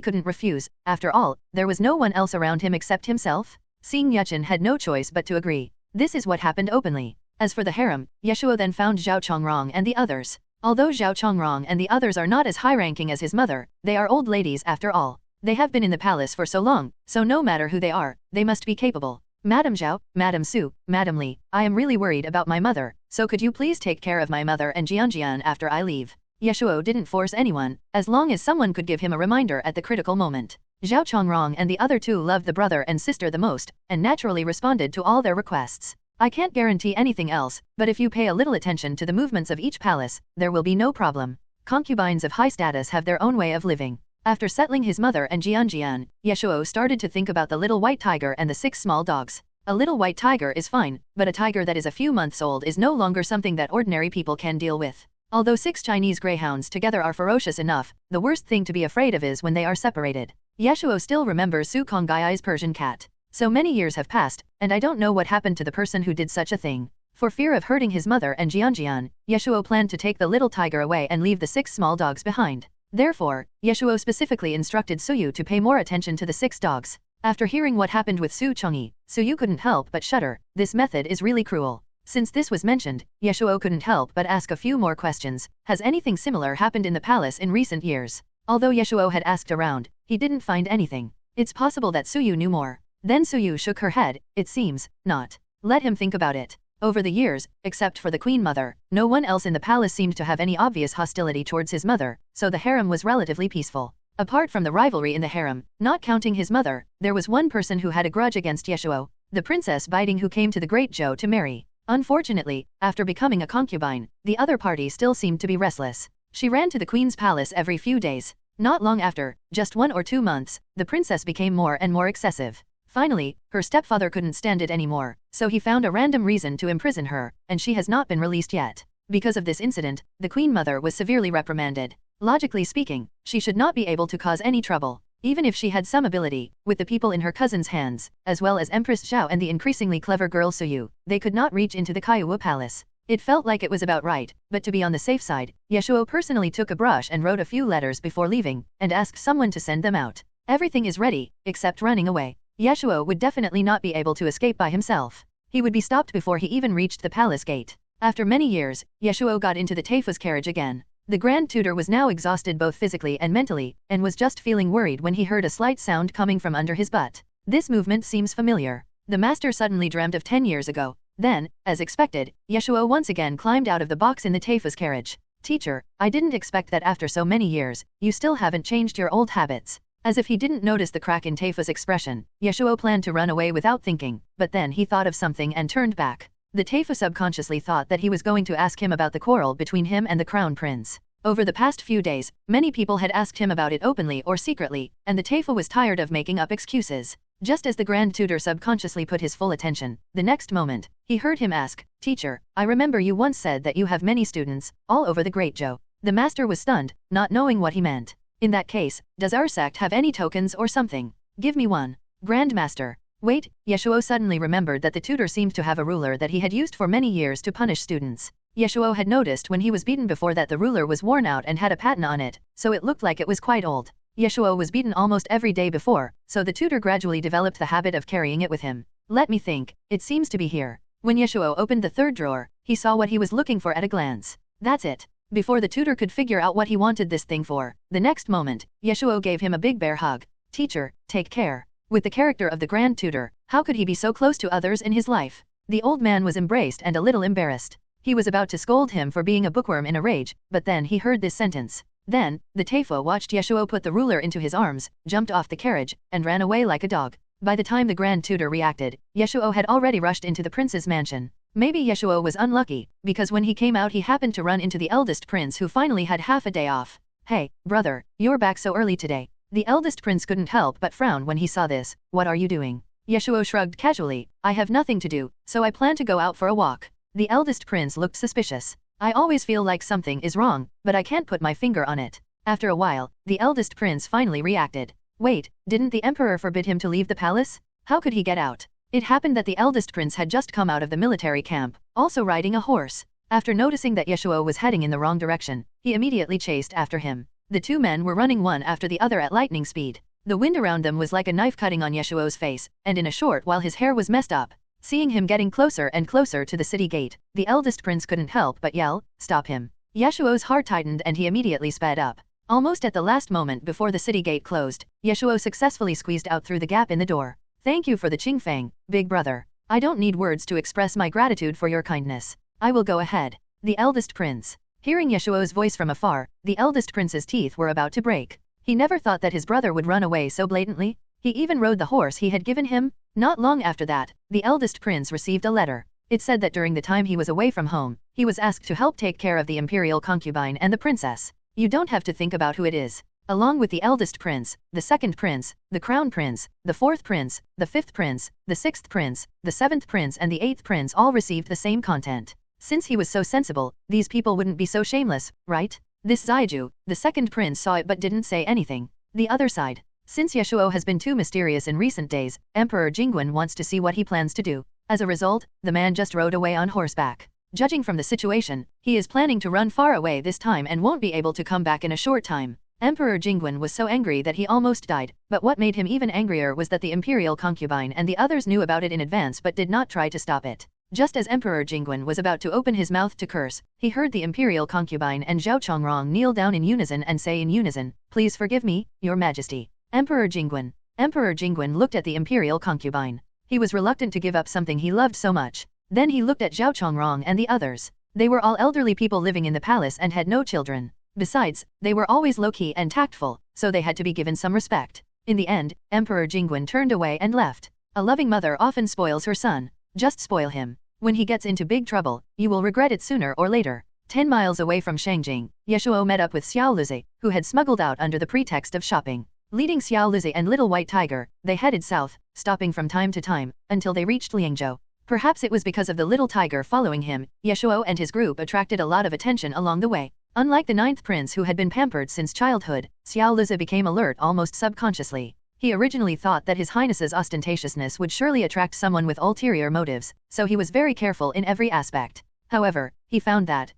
couldn't refuse. After all, there was no one else around him except himself. Xing Yuchen had no choice but to agree. This is what happened openly. As for the harem, Ye Shuo then found Zhao Chongrong and the others. Although Zhao Chongrong and the others are not as high-ranking as his mother, they are old ladies after all. They have been in the palace for so long, so no matter who they are, they must be capable. Madam Zhao, Madam Su, Madam Li, I am really worried about my mother, so could you please take care of my mother and Jianjian after I leave? Ye Shuo didn't force anyone, as long as someone could give him a reminder at the critical moment. Zhao Chongrong and the other two loved the brother and sister the most, and naturally responded to all their requests. I can't guarantee anything else, but if you pay a little attention to the movements of each palace, there will be no problem. Concubines of high status have their own way of living. After settling his mother and Jianjian, Ye Shuo started to think about the little white tiger and the 6 small dogs. A little white tiger is fine, but a tiger that is a few months old is no longer something that ordinary people can deal with. Although 6 Chinese greyhounds together are ferocious enough, the worst thing to be afraid of is when they are separated. Ye Shuo still remembers Su Konggai's Persian cat. So many years have passed, and I don't know what happened to the person who did such a thing. For fear of hurting his mother and Jianjian, Ye Shuo planned to take the little tiger away and leave the 6 small dogs behind. Therefore, Ye Shuo specifically instructed Suyu to pay more attention to the 6 dogs. After hearing what happened with Su Chongyi, Suyu couldn't help but shudder. This method is really cruel. Since this was mentioned, Ye Shuo couldn't help but ask a few more questions. Has anything similar happened in the palace in recent years? Although Ye Shuo had asked around, he didn't find anything. It's possible that Suyu knew more. Then Suyu shook her head. It seems not. Let him think about it. Over the years, except for the Queen Mother, no one else in the palace seemed to have any obvious hostility towards his mother, so the harem was relatively peaceful. Apart from the rivalry in the harem, not counting his mother, there was one person who had a grudge against Ye Shuo, the Princess Biding who came to the Great Zhou to marry. Unfortunately, after becoming a concubine, the other party still seemed to be restless. She ran to the Queen's palace every few days. Not long after, just 1 or 2 months, the princess became more and more excessive. Finally, her stepfather couldn't stand it anymore, so he found a random reason to imprison her, and she has not been released yet. Because of this incident, the Queen Mother was severely reprimanded. Logically speaking, she should not be able to cause any trouble, even if she had some ability, with the people in her cousin's hands, as well as Empress Zhao and the increasingly clever girl Suyu, they could not reach into the Kaiwu Palace. It felt like it was about right, but to be on the safe side, Ye Shuo personally took a brush and wrote a few letters before leaving, and asked someone to send them out. Everything is ready, except running away. Ye Shuo would definitely not be able to escape by himself. He would be stopped before he even reached the palace gate. After many years, Ye Shuo got into the Teifu's carriage again. The Grand Tutor was now exhausted both physically and mentally, and was just feeling worried when he heard a slight sound coming from under his butt. This movement seems familiar. The master suddenly dreamt of 10 years ago. Then, as expected, Ye Shuo once again climbed out of the box in the Teifu's carriage. Teacher, I didn't expect that after so many years, you still haven't changed your old habits. As if he didn't notice the crack in Teifu's expression, Ye Shuo planned to run away without thinking, but then he thought of something and turned back. The Teifu subconsciously thought that he was going to ask him about the quarrel between him and the Crown Prince. Over the past few days, many people had asked him about it openly or secretly, and the Teifu was tired of making up excuses. Just as the Grand Tutor subconsciously put his full attention, the next moment, he heard him ask, Teacher, I remember you once said that you have many students, all over the Great Zhou. The master was stunned, not knowing what he meant. In that case, does our sect have any tokens or something? Give me one. Grandmaster. Wait, Ye Shuo suddenly remembered that the tutor seemed to have a ruler that he had used for many years to punish students. Ye Shuo had noticed when he was beaten before that the ruler was worn out and had a patina on it, so it looked like it was quite old. Ye Shuo was beaten almost every day before, so the tutor gradually developed the habit of carrying it with him. Let me think, it seems to be here. When Ye Shuo opened the third drawer, he saw what he was looking for at a glance. That's it. Before the tutor could figure out what he wanted this thing for, the next moment, Ye Shuo gave him a big bear hug. Teacher, take care. With the character of the grand tutor, how could he be so close to others in his life? The old man was embraced and a little embarrassed. He was about to scold him for being a bookworm in a rage, but then he heard this sentence. Then, the Taifo watched Ye Shuo put the ruler into his arms, jumped off the carriage, and ran away like a dog. By the time the grand tutor reacted, Ye Shuo had already rushed into the prince's mansion. Maybe Ye Shuo was unlucky, because when he came out he happened to run into the eldest prince who finally had half a day off. Hey, brother, you're back so early today. The eldest prince couldn't help but frown when he saw this. What are you doing? Ye Shuo shrugged casually. I have nothing to do, so I plan to go out for a walk. The eldest prince looked suspicious. I always feel like something is wrong, but I can't put my finger on it. After a while, the eldest prince finally reacted. Wait, didn't the emperor forbid him to leave the palace? How could he get out? It happened that the eldest prince had just come out of the military camp, also riding a horse. After noticing that Ye Shuo was heading in the wrong direction, he immediately chased after him. The two men were running one after the other at lightning speed. The wind around them was like a knife cutting on Ye Shuo's face, and in a short while his hair was messed up. Seeing him getting closer and closer to the city gate, the eldest prince couldn't help but yell, "Stop him!" Ye Shuo's heart tightened and he immediately sped up. Almost at the last moment before the city gate closed, Ye Shuo successfully squeezed out through the gap in the door. Thank you for the Qingfang, big brother. I don't need words to express my gratitude for your kindness. I will go ahead. The eldest prince. Hearing Ye Shuo's voice from afar, the eldest prince's teeth were about to break. He never thought that his brother would run away so blatantly. He even rode the horse he had given him. Not long after that, the eldest prince received a letter. It said that during the time he was away from home, he was asked to help take care of the imperial concubine and the princess. You don't have to think about who it is. Along with the eldest prince, the second prince, the crown prince, the fourth prince, the fifth prince, the sixth prince, the seventh prince and the eighth prince all received the same content. Since he was so sensible, these people wouldn't be so shameless, right? This Zaiju, the second prince saw it but didn't say anything. The other side. Since Ye Shuo has been too mysterious in recent days, Emperor Jingwen wants to see what he plans to do. As a result, the man just rode away on horseback. Judging from the situation, he is planning to run far away this time and won't be able to come back in a short time. Emperor Jingwen was so angry that he almost died, but what made him even angrier was that the imperial concubine and the others knew about it in advance but did not try to stop it. Just as Emperor Jingwen was about to open his mouth to curse, he heard the imperial concubine and Zhao Chongrong kneel down in unison and say in unison, "Please forgive me, your majesty." Emperor Jingwen. Emperor Jingwen looked at the imperial concubine. He was reluctant to give up something he loved so much. Then he looked at Zhao Chongrong and the others. They were all elderly people living in the palace and had no children. Besides, they were always low-key and tactful, so they had to be given some respect. In the end, Emperor Jingwen turned away and left. A loving mother often spoils her son. Just spoil him. When he gets into big trouble, you will regret it sooner or later. 10 miles away from Shangjing, Ye Shuo met up with Xiao Luzi, who had smuggled out under the pretext of shopping. Leading Xiao Luzi and Little White Tiger, they headed south, stopping from time to time, until they reached Liangzhou. Perhaps it was because of the little tiger following him, Ye Shuo and his group attracted a lot of attention along the way. Unlike the ninth prince who had been pampered since childhood, Xiao Luzi became alert almost subconsciously. He originally thought that His Highness's ostentatiousness would surely attract someone with ulterior motives, so he was very careful in every aspect. However, he found that,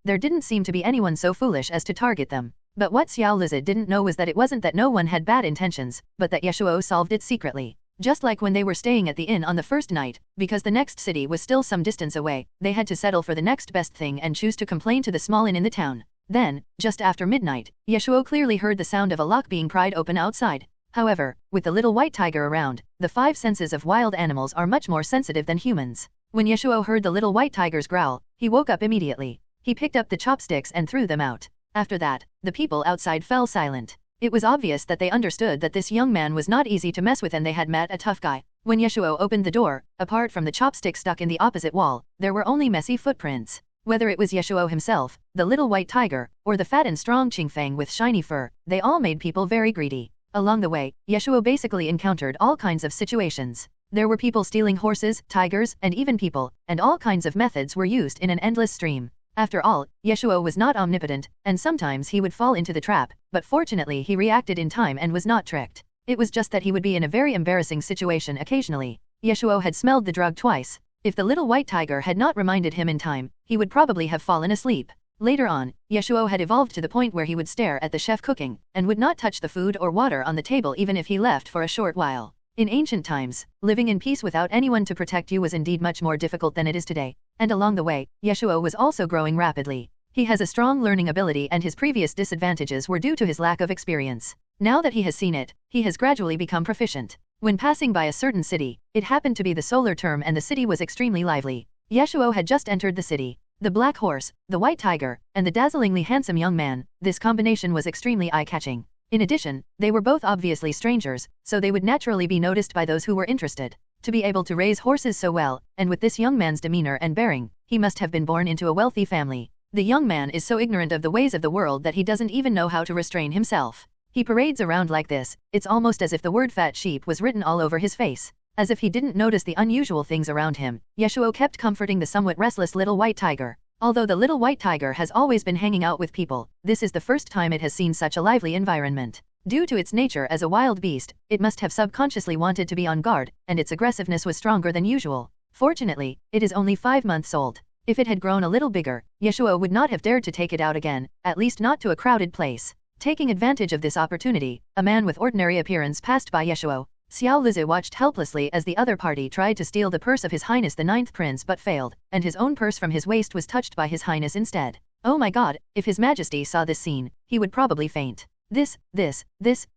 there didn't seem to be anyone so foolish as to target them. But what Xiao Luzi didn't know was that it wasn't that no one had bad intentions, but that Ye Shuo solved it secretly. Just like when they were staying at the inn on the first night, because the next city was still some distance away, they had to settle for the next best thing and choose to complain to the small inn in the town. Then, just after midnight, Ye Shuo clearly heard the sound of a lock being pried open outside. However, with the little white tiger around, the 5 senses of wild animals are much more sensitive than humans. When Ye Shuo heard the little white tiger's growl, he woke up immediately. He picked up the chopsticks and threw them out. After that, the people outside fell silent. It was obvious that they understood that this young man was not easy to mess with and they had met a tough guy. When Ye Shuo opened the door, apart from the chopstick stuck in the opposite wall, there were only messy footprints. Whether it was Ye Shuo himself, the little white tiger, or the fat and strong Qingfang with shiny fur, they all made people very greedy. Along the way, Ye Shuo basically encountered all kinds of situations. There were people stealing horses, tigers, and even people, and all kinds of methods were used in an endless stream. After all, Ye Shuo was not omnipotent, and sometimes he would fall into the trap, but fortunately he reacted in time and was not tricked. It was just that he would be in a very embarrassing situation occasionally. Ye Shuo had smelled the drug twice. If the little white tiger had not reminded him in time, he would probably have fallen asleep. Later on, Ye Shuo had evolved to the point where he would stare at the chef cooking, and would not touch the food or water on the table even if he left for a short while. In ancient times, living in peace without anyone to protect you was indeed much more difficult than it is today. And along the way, Ye Shuo was also growing rapidly. He has a strong learning ability and his previous disadvantages were due to his lack of experience. Now that he has seen it, he has gradually become proficient. When passing by a certain city, it happened to be the solar term and the city was extremely lively. Ye Shuo had just entered the city. The black horse, the white tiger, and the dazzlingly handsome young man, this combination was extremely eye-catching. In addition, they were both obviously strangers, so they would naturally be noticed by those who were interested. To be able to raise horses so well, and with this young man's demeanor and bearing, he must have been born into a wealthy family. The young man is so ignorant of the ways of the world that he doesn't even know how to restrain himself. He parades around like this, it's almost as if the word fat sheep was written all over his face. As if he didn't notice the unusual things around him, Ye Shuo kept comforting the somewhat restless little white tiger. Although the little white tiger has always been hanging out with people, this is the first time it has seen such a lively environment. Due to its nature as a wild beast, it must have subconsciously wanted to be on guard, and its aggressiveness was stronger than usual. Fortunately, it is only 5 months old. If it had grown a little bigger, Ye Shuo would not have dared to take it out again, at least not to a crowded place. Taking advantage of this opportunity, a man with ordinary appearance passed by Ye Shuo. Xiao Lizi watched helplessly as the other party tried to steal the purse of His Highness the Ninth Prince but failed, and his own purse from his waist was touched by His Highness instead. Oh my god, if His Majesty saw this scene, he would probably faint. This,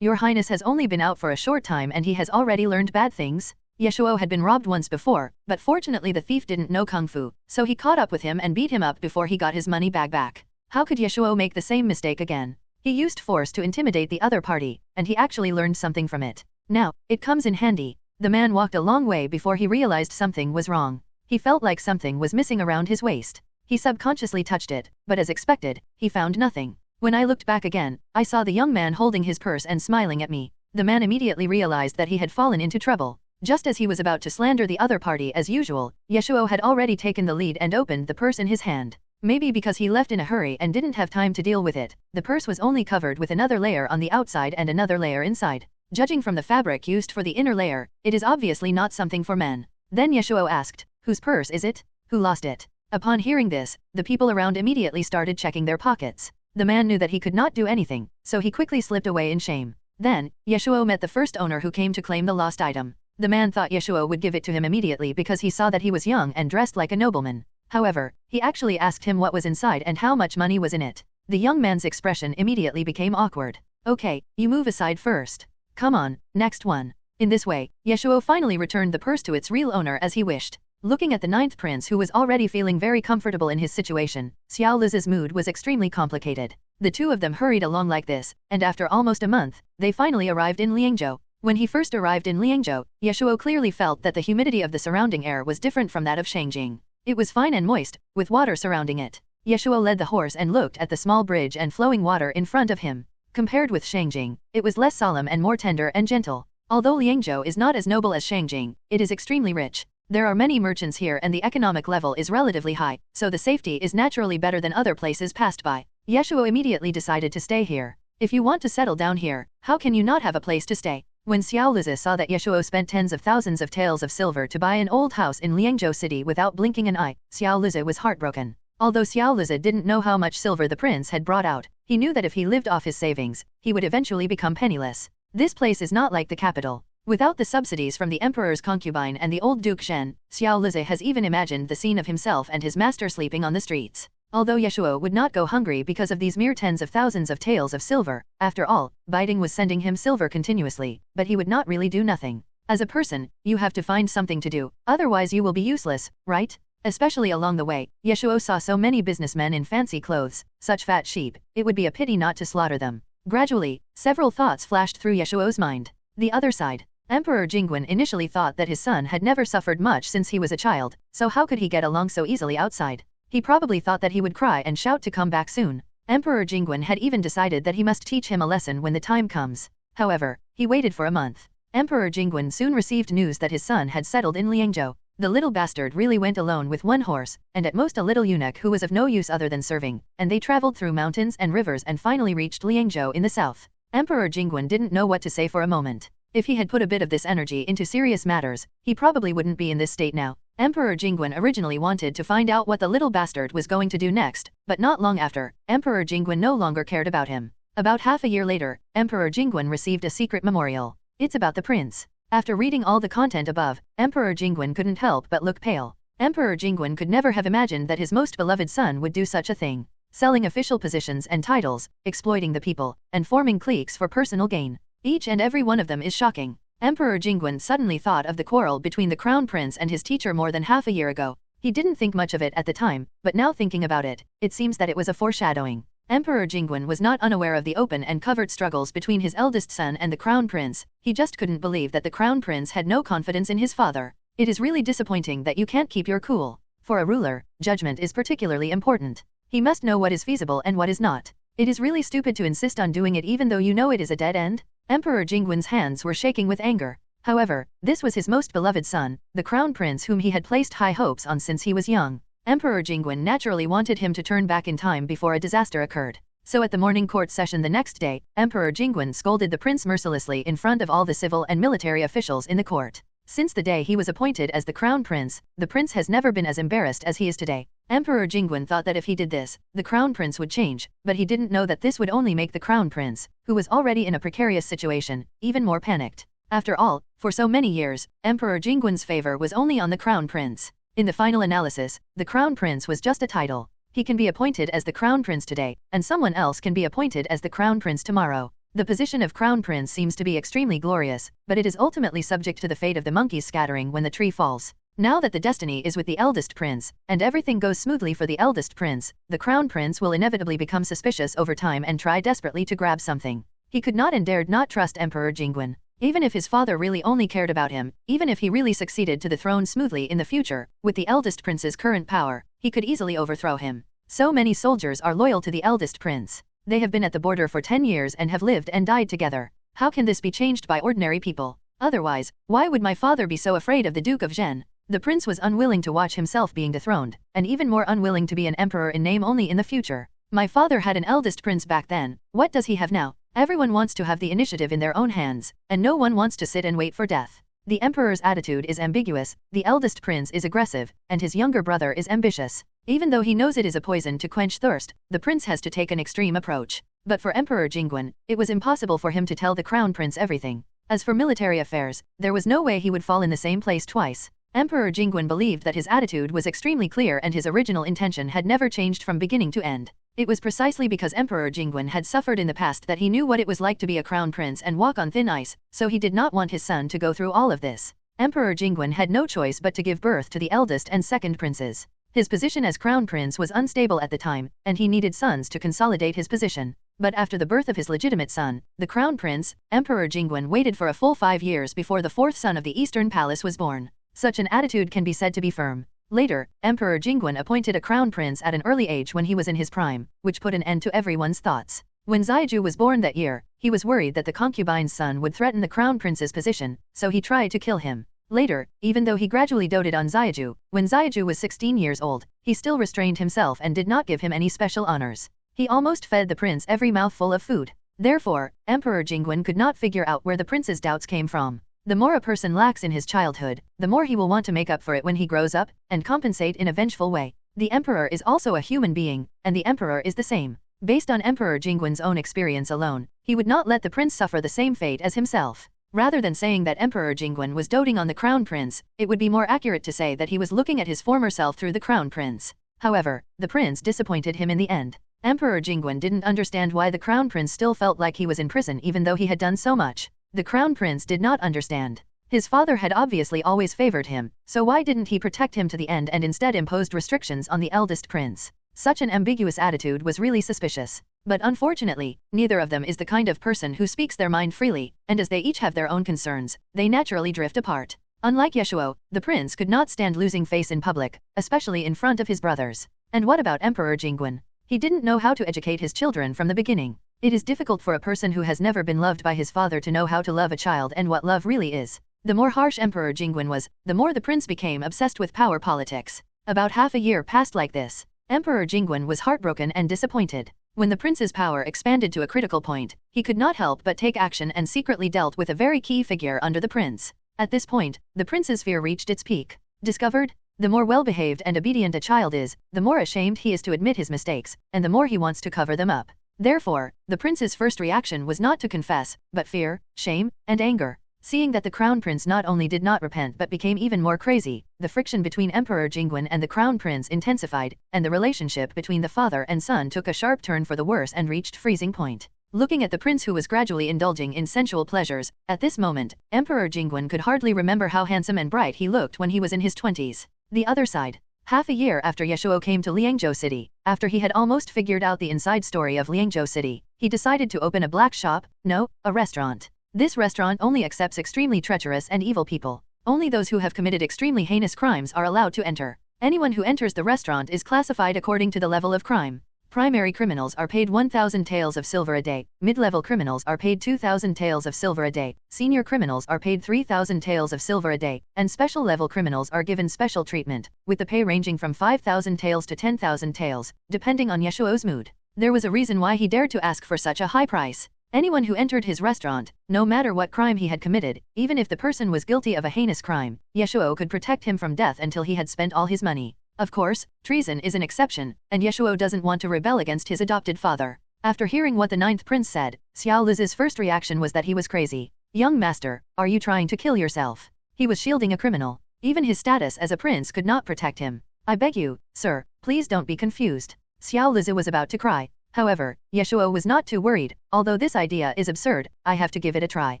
Your Highness has only been out for a short time and he has already learned bad things? Ye Shuo had been robbed once before, but fortunately the thief didn't know kung fu, so he caught up with him and beat him up before he got his money bag back. How could Ye Shuo make the same mistake again? He used force to intimidate the other party, and he actually learned something from it. Now, it comes in handy. The man walked a long way before he realized something was wrong. He felt like something was missing around his waist. He subconsciously touched it, but as expected, he found nothing. When I looked back again, I saw the young man holding his purse and smiling at me. The man immediately realized that he had fallen into trouble. Just as he was about to slander the other party as usual, Ye Shuo had already taken the lead and opened the purse in his hand. Maybe because he left in a hurry and didn't have time to deal with it, the purse was only covered with another layer on the outside and another layer inside. Judging from the fabric used for the inner layer, it is obviously not something for men. Then Ye Shuo asked, "Whose purse is it? Who lost it?" Upon hearing this, the people around immediately started checking their pockets. The man knew that he could not do anything, so he quickly slipped away in shame. Then, Ye Shuo met the first owner who came to claim the lost item. The man thought Ye Shuo would give it to him immediately because he saw that he was young and dressed like a nobleman. However, he actually asked him what was inside and how much money was in it. The young man's expression immediately became awkward. "Okay, you move aside first. Come on, next one." In this way, Ye Shuo finally returned the purse to its real owner as he wished. Looking at the ninth prince who was already feeling very comfortable in his situation, Xiao Lizi's mood was extremely complicated. The two of them hurried along like this, and after almost a month, they finally arrived in Liangzhou. When he first arrived in Liangzhou, Ye Shuo clearly felt that the humidity of the surrounding air was different from that of Shangjing. It was fine and moist, with water surrounding it. Ye Shuo led the horse and looked at the small bridge and flowing water in front of him. Compared with Shangjing, it was less solemn and more tender and gentle. Although Liangzhou is not as noble as Shangjing, it is extremely rich. There are many merchants here and the economic level is relatively high, so the safety is naturally better than other places passed by. Ye Shuo immediately decided to stay here. If you want to settle down here, how can you not have a place to stay? When Xiao Lizi saw that Ye Shuo spent tens of thousands of taels of silver to buy an old house in Liangzhou city without blinking an eye, Xiao Lizi was heartbroken. Although Xiao Lizi didn't know how much silver the prince had brought out, he knew that if he lived off his savings, he would eventually become penniless. This place is not like the capital. Without the subsidies from the emperor's concubine and the old Duke Zhen, Xiao Lizi has even imagined the scene of himself and his master sleeping on the streets. Although Ye Shuo would not go hungry because of these mere tens of thousands of taels of silver, after all, Biding was sending him silver continuously, but he would not really do nothing. As a person, you have to find something to do, otherwise you will be useless, right? Especially along the way, Ye Shuo saw so many businessmen in fancy clothes, such fat sheep, it would be a pity not to slaughter them. Gradually, several thoughts flashed through Ye Shuo's mind. The other side. Emperor Jingwen initially thought that his son had never suffered much since he was a child, so how could he get along so easily outside? He probably thought that he would cry and shout to come back soon. Emperor Jingwen had even decided that he must teach him a lesson when the time comes. However, he waited for a month. Emperor Jingwen soon received news that his son had settled in Liangzhou. The little bastard really went alone with one horse, and at most a little eunuch who was of no use other than serving, and they traveled through mountains and rivers and finally reached Liangzhou in the south. Emperor Jingwen didn't know what to say for a moment. If he had put a bit of this energy into serious matters, he probably wouldn't be in this state now. Emperor Jingwen originally wanted to find out what the little bastard was going to do next, but not long after, Emperor Jingwen no longer cared about him. About half a year later, Emperor Jingwen received a secret memorial. It's about the prince. After reading all the content above, Emperor Jingwen couldn't help but look pale. Emperor Jingwen could never have imagined that his most beloved son would do such a thing. Selling official positions and titles, exploiting the people, and forming cliques for personal gain. Each and every one of them is shocking. Emperor Jingwen suddenly thought of the quarrel between the crown prince and his teacher more than half a year ago. He didn't think much of it at the time, but now thinking about it, it seems that it was a foreshadowing. Emperor Jingwen was not unaware of the open and covert struggles between his eldest son and the crown prince. He just couldn't believe that the crown prince had no confidence in his father. It is really disappointing that you can't keep your cool. For a ruler, judgment is particularly important. He must know what is feasible and what is not. It is really stupid to insist on doing it even though you know it is a dead end. Emperor Jingwen's hands were shaking with anger. However, this was his most beloved son, the crown prince whom he had placed high hopes on since he was young. Emperor Jingwen naturally wanted him to turn back in time before a disaster occurred. So at the morning court session the next day, Emperor Jingwen scolded the prince mercilessly in front of all the civil and military officials in the court. Since the day he was appointed as the crown prince, the prince has never been as embarrassed as he is today. Emperor Jingwen thought that if he did this, the crown prince would change, but he didn't know that this would only make the crown prince, who was already in a precarious situation, even more panicked. After all, for so many years, Emperor Jingwen's favor was only on the crown prince. In the final analysis, the crown prince was just a title. He can be appointed as the crown prince today, and someone else can be appointed as the crown prince tomorrow. The position of crown prince seems to be extremely glorious, but it is ultimately subject to the fate of the monkeys scattering when the tree falls. Now that the destiny is with the eldest prince, and everything goes smoothly for the eldest prince, the crown prince will inevitably become suspicious over time and try desperately to grab something. He could not and dared not trust Emperor Jingwen. Even if his father really only cared about him, even if he really succeeded to the throne smoothly in the future, with the eldest prince's current power, he could easily overthrow him. So many soldiers are loyal to the eldest prince. They have been at the border for 10 years and have lived and died together. How can this be changed by ordinary people? Otherwise, why would my father be so afraid of the Duke of Zhen? The prince was unwilling to watch himself being dethroned, and even more unwilling to be an emperor in name only in the future. My father had an eldest prince back then. What does he have now? Everyone wants to have the initiative in their own hands, and no one wants to sit and wait for death. The emperor's attitude is ambiguous, the eldest prince is aggressive, and his younger brother is ambitious. Even though he knows it is a poison to quench thirst, the prince has to take an extreme approach. But for Emperor Jingwen, it was impossible for him to tell the crown prince everything. As for military affairs, there was no way he would fall in the same place twice. Emperor Jingwen believed that his attitude was extremely clear and his original intention had never changed from beginning to end. It was precisely because Emperor Jingwen had suffered in the past that he knew what it was like to be a crown prince and walk on thin ice, so he did not want his son to go through all of this. Emperor Jingwen had no choice but to give birth to the eldest and second princes. His position as crown prince was unstable at the time, and he needed sons to consolidate his position. But after the birth of his legitimate son, the crown prince, Emperor Jingwen waited for a full 5 years before the fourth son of the Eastern Palace was born. Such an attitude can be said to be firm. Later, Emperor Jingwen appointed a crown prince at an early age when he was in his prime, which put an end to everyone's thoughts. When Zhe was born that year, he was worried that the concubine's son would threaten the crown prince's position, so he tried to kill him. Later, even though he gradually doted on Zhe, when Zhe was 16 years old, he still restrained himself and did not give him any special honors. He almost fed the prince every mouthful of food. Therefore, Emperor Jingwen could not figure out where the prince's doubts came from. The more a person lacks in his childhood, the more he will want to make up for it when he grows up, and compensate in a vengeful way. The emperor is also a human being, and the emperor is the same. Based on Emperor Jingwen's own experience alone, he would not let the prince suffer the same fate as himself. Rather than saying that Emperor Jingwen was doting on the crown prince, it would be more accurate to say that he was looking at his former self through the crown prince. However, the prince disappointed him in the end. Emperor Jingwen didn't understand why the crown prince still felt like he was in prison even though he had done so much. The crown prince did not understand. His father had obviously always favored him, so why didn't he protect him to the end and instead imposed restrictions on the eldest prince? Such an ambiguous attitude was really suspicious. But unfortunately, neither of them is the kind of person who speaks their mind freely, and as they each have their own concerns, they naturally drift apart. Unlike Ye Shuo, the prince could not stand losing face in public, especially in front of his brothers. And what about Emperor Jingwen? He didn't know how to educate his children from the beginning. It is difficult for a person who has never been loved by his father to know how to love a child and what love really is. The more harsh Emperor Jingwen was, the more the prince became obsessed with power politics. About half a year passed like this. Emperor Jingwen was heartbroken and disappointed. When the prince's power expanded to a critical point, he could not help but take action and secretly dealt with a very key figure under the prince. At this point, the prince's fear reached its peak. Discovered? The more well-behaved and obedient a child is, the more ashamed he is to admit his mistakes, and the more he wants to cover them up. Therefore, the prince's first reaction was not to confess, but fear, shame, and anger. Seeing that the crown prince not only did not repent but became even more crazy, the friction between Emperor Jingwen and the crown prince intensified, and the relationship between the father and son took a sharp turn for the worse and reached freezing point. Looking at the prince who was gradually indulging in sensual pleasures, at this moment, Emperor Jingwen could hardly remember how handsome and bright he looked when he was in his 20s. The other side. Half a year after Ye Shuo came to Liangzhou City, after he had almost figured out the inside story of Liangzhou City, he decided to open a black shop, no, a restaurant. This restaurant only accepts extremely treacherous and evil people. Only those who have committed extremely heinous crimes are allowed to enter. Anyone who enters the restaurant is classified according to the level of crime. Primary criminals are paid 1,000 taels of silver a day, mid-level criminals are paid 2,000 taels of silver a day, senior criminals are paid 3,000 taels of silver a day, and special level criminals are given special treatment, with the pay ranging from 5,000 taels to 10,000 taels, depending on Ye Shuo's mood. There was a reason why he dared to ask for such a high price. Anyone who entered his restaurant, no matter what crime he had committed, even if the person was guilty of a heinous crime, Ye Shuo could protect him from death until he had spent all his money. Of course, treason is an exception, and Ye Shuo doesn't want to rebel against his adopted father. After hearing what the ninth prince said, Xiao Liz's first reaction was that he was crazy. Young master, are you trying to kill yourself? He was shielding a criminal. Even his status as a prince could not protect him. I beg you, sir, please don't be confused. Xiao Liz was about to cry. However, Ye Shuo was not too worried. Although this idea is absurd, I have to give it a try.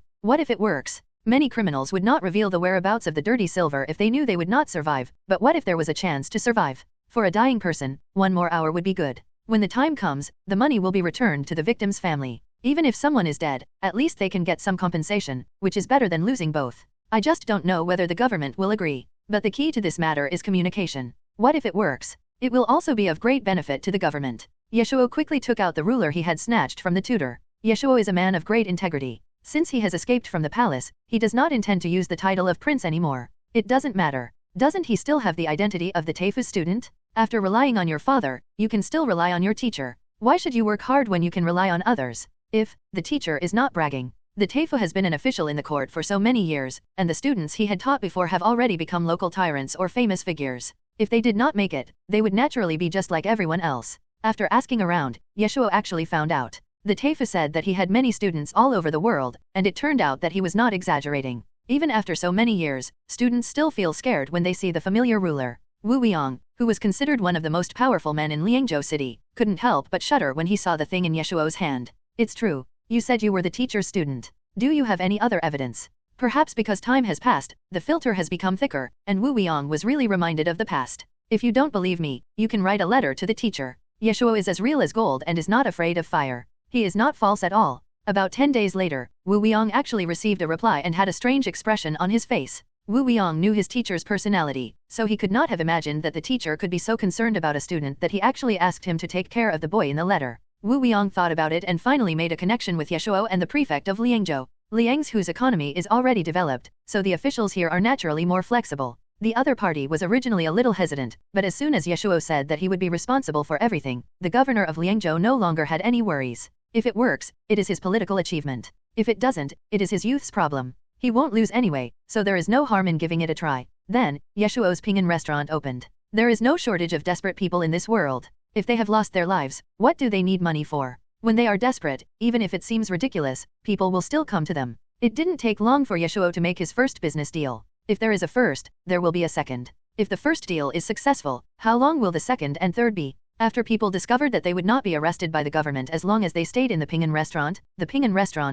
What if it works? Many criminals would not reveal the whereabouts of the dirty silver if they knew they would not survive, but what if there was a chance to survive? For a dying person, 1 more hour would be good. When the time comes, the money will be returned to the victim's family. Even if someone is dead, at least they can get some compensation, which is better than losing both. I just don't know whether the government will agree. But the key to this matter is communication. What if it works? It will also be of great benefit to the government. Ye Shuo quickly took out the ruler he had snatched from the tutor. Ye Shuo is a man of great integrity. Since he has escaped from the palace, he does not intend to use the title of prince anymore. It doesn't matter. Doesn't he still have the identity of the Teifu student? After relying on your father, you can still rely on your teacher. Why should you work hard when you can rely on others? If the teacher is not bragging. The Teifu has been an official in the court for so many years, and the students he had taught before have already become local tyrants or famous figures. If they did not make it, they would naturally be just like everyone else. After asking around, Ye Shuo actually found out. The Teifu said that he had many students all over the world, and it turned out that he was not exaggerating. Even after so many years, students still feel scared when they see the familiar ruler. Wu Weiyang, who was considered one of the most powerful men in Liangzhou City, couldn't help but shudder when he saw the thing in Ye Shuo's hand. It's true. You said you were the teacher's student. Do you have any other evidence? Perhaps because time has passed, the filter has become thicker, and Wu Weiyang was really reminded of the past. If you don't believe me, you can write a letter to the teacher. Ye Shuo is as real as gold and is not afraid of fire. He is not false at all. About 10 days later, Wu Weiyang actually received a reply and had a strange expression on his face. Wu Weiyang knew his teacher's personality, so he could not have imagined that the teacher could be so concerned about a student that he actually asked him to take care of the boy in the letter. Wu Weiyang thought about it and finally made a connection with Ye Shuo and the prefect of Liangzhou. Liangzhou's economy is already developed, so the officials here are naturally more flexible. The other party was originally a little hesitant, but as soon as Ye Shuo said that he would be responsible for everything, the governor of Liangzhou no longer had any worries. If it works, it is his political achievement. If it doesn't, it is his youth's problem. He won't lose anyway, so there is no harm in giving it a try. Then, Ye Shuo's Ping'an restaurant opened. There is no shortage of desperate people in this world. If they have lost their lives, what do they need money for? When they are desperate, even if it seems ridiculous, people will still come to them. It didn't take long for Ye Shuo to make his first business deal. If there is a first, there will be a second. If the first deal is successful, how long will the second and third be? After people discovered that they would not be arrested by the government as long as they stayed in the Ping'an restaurant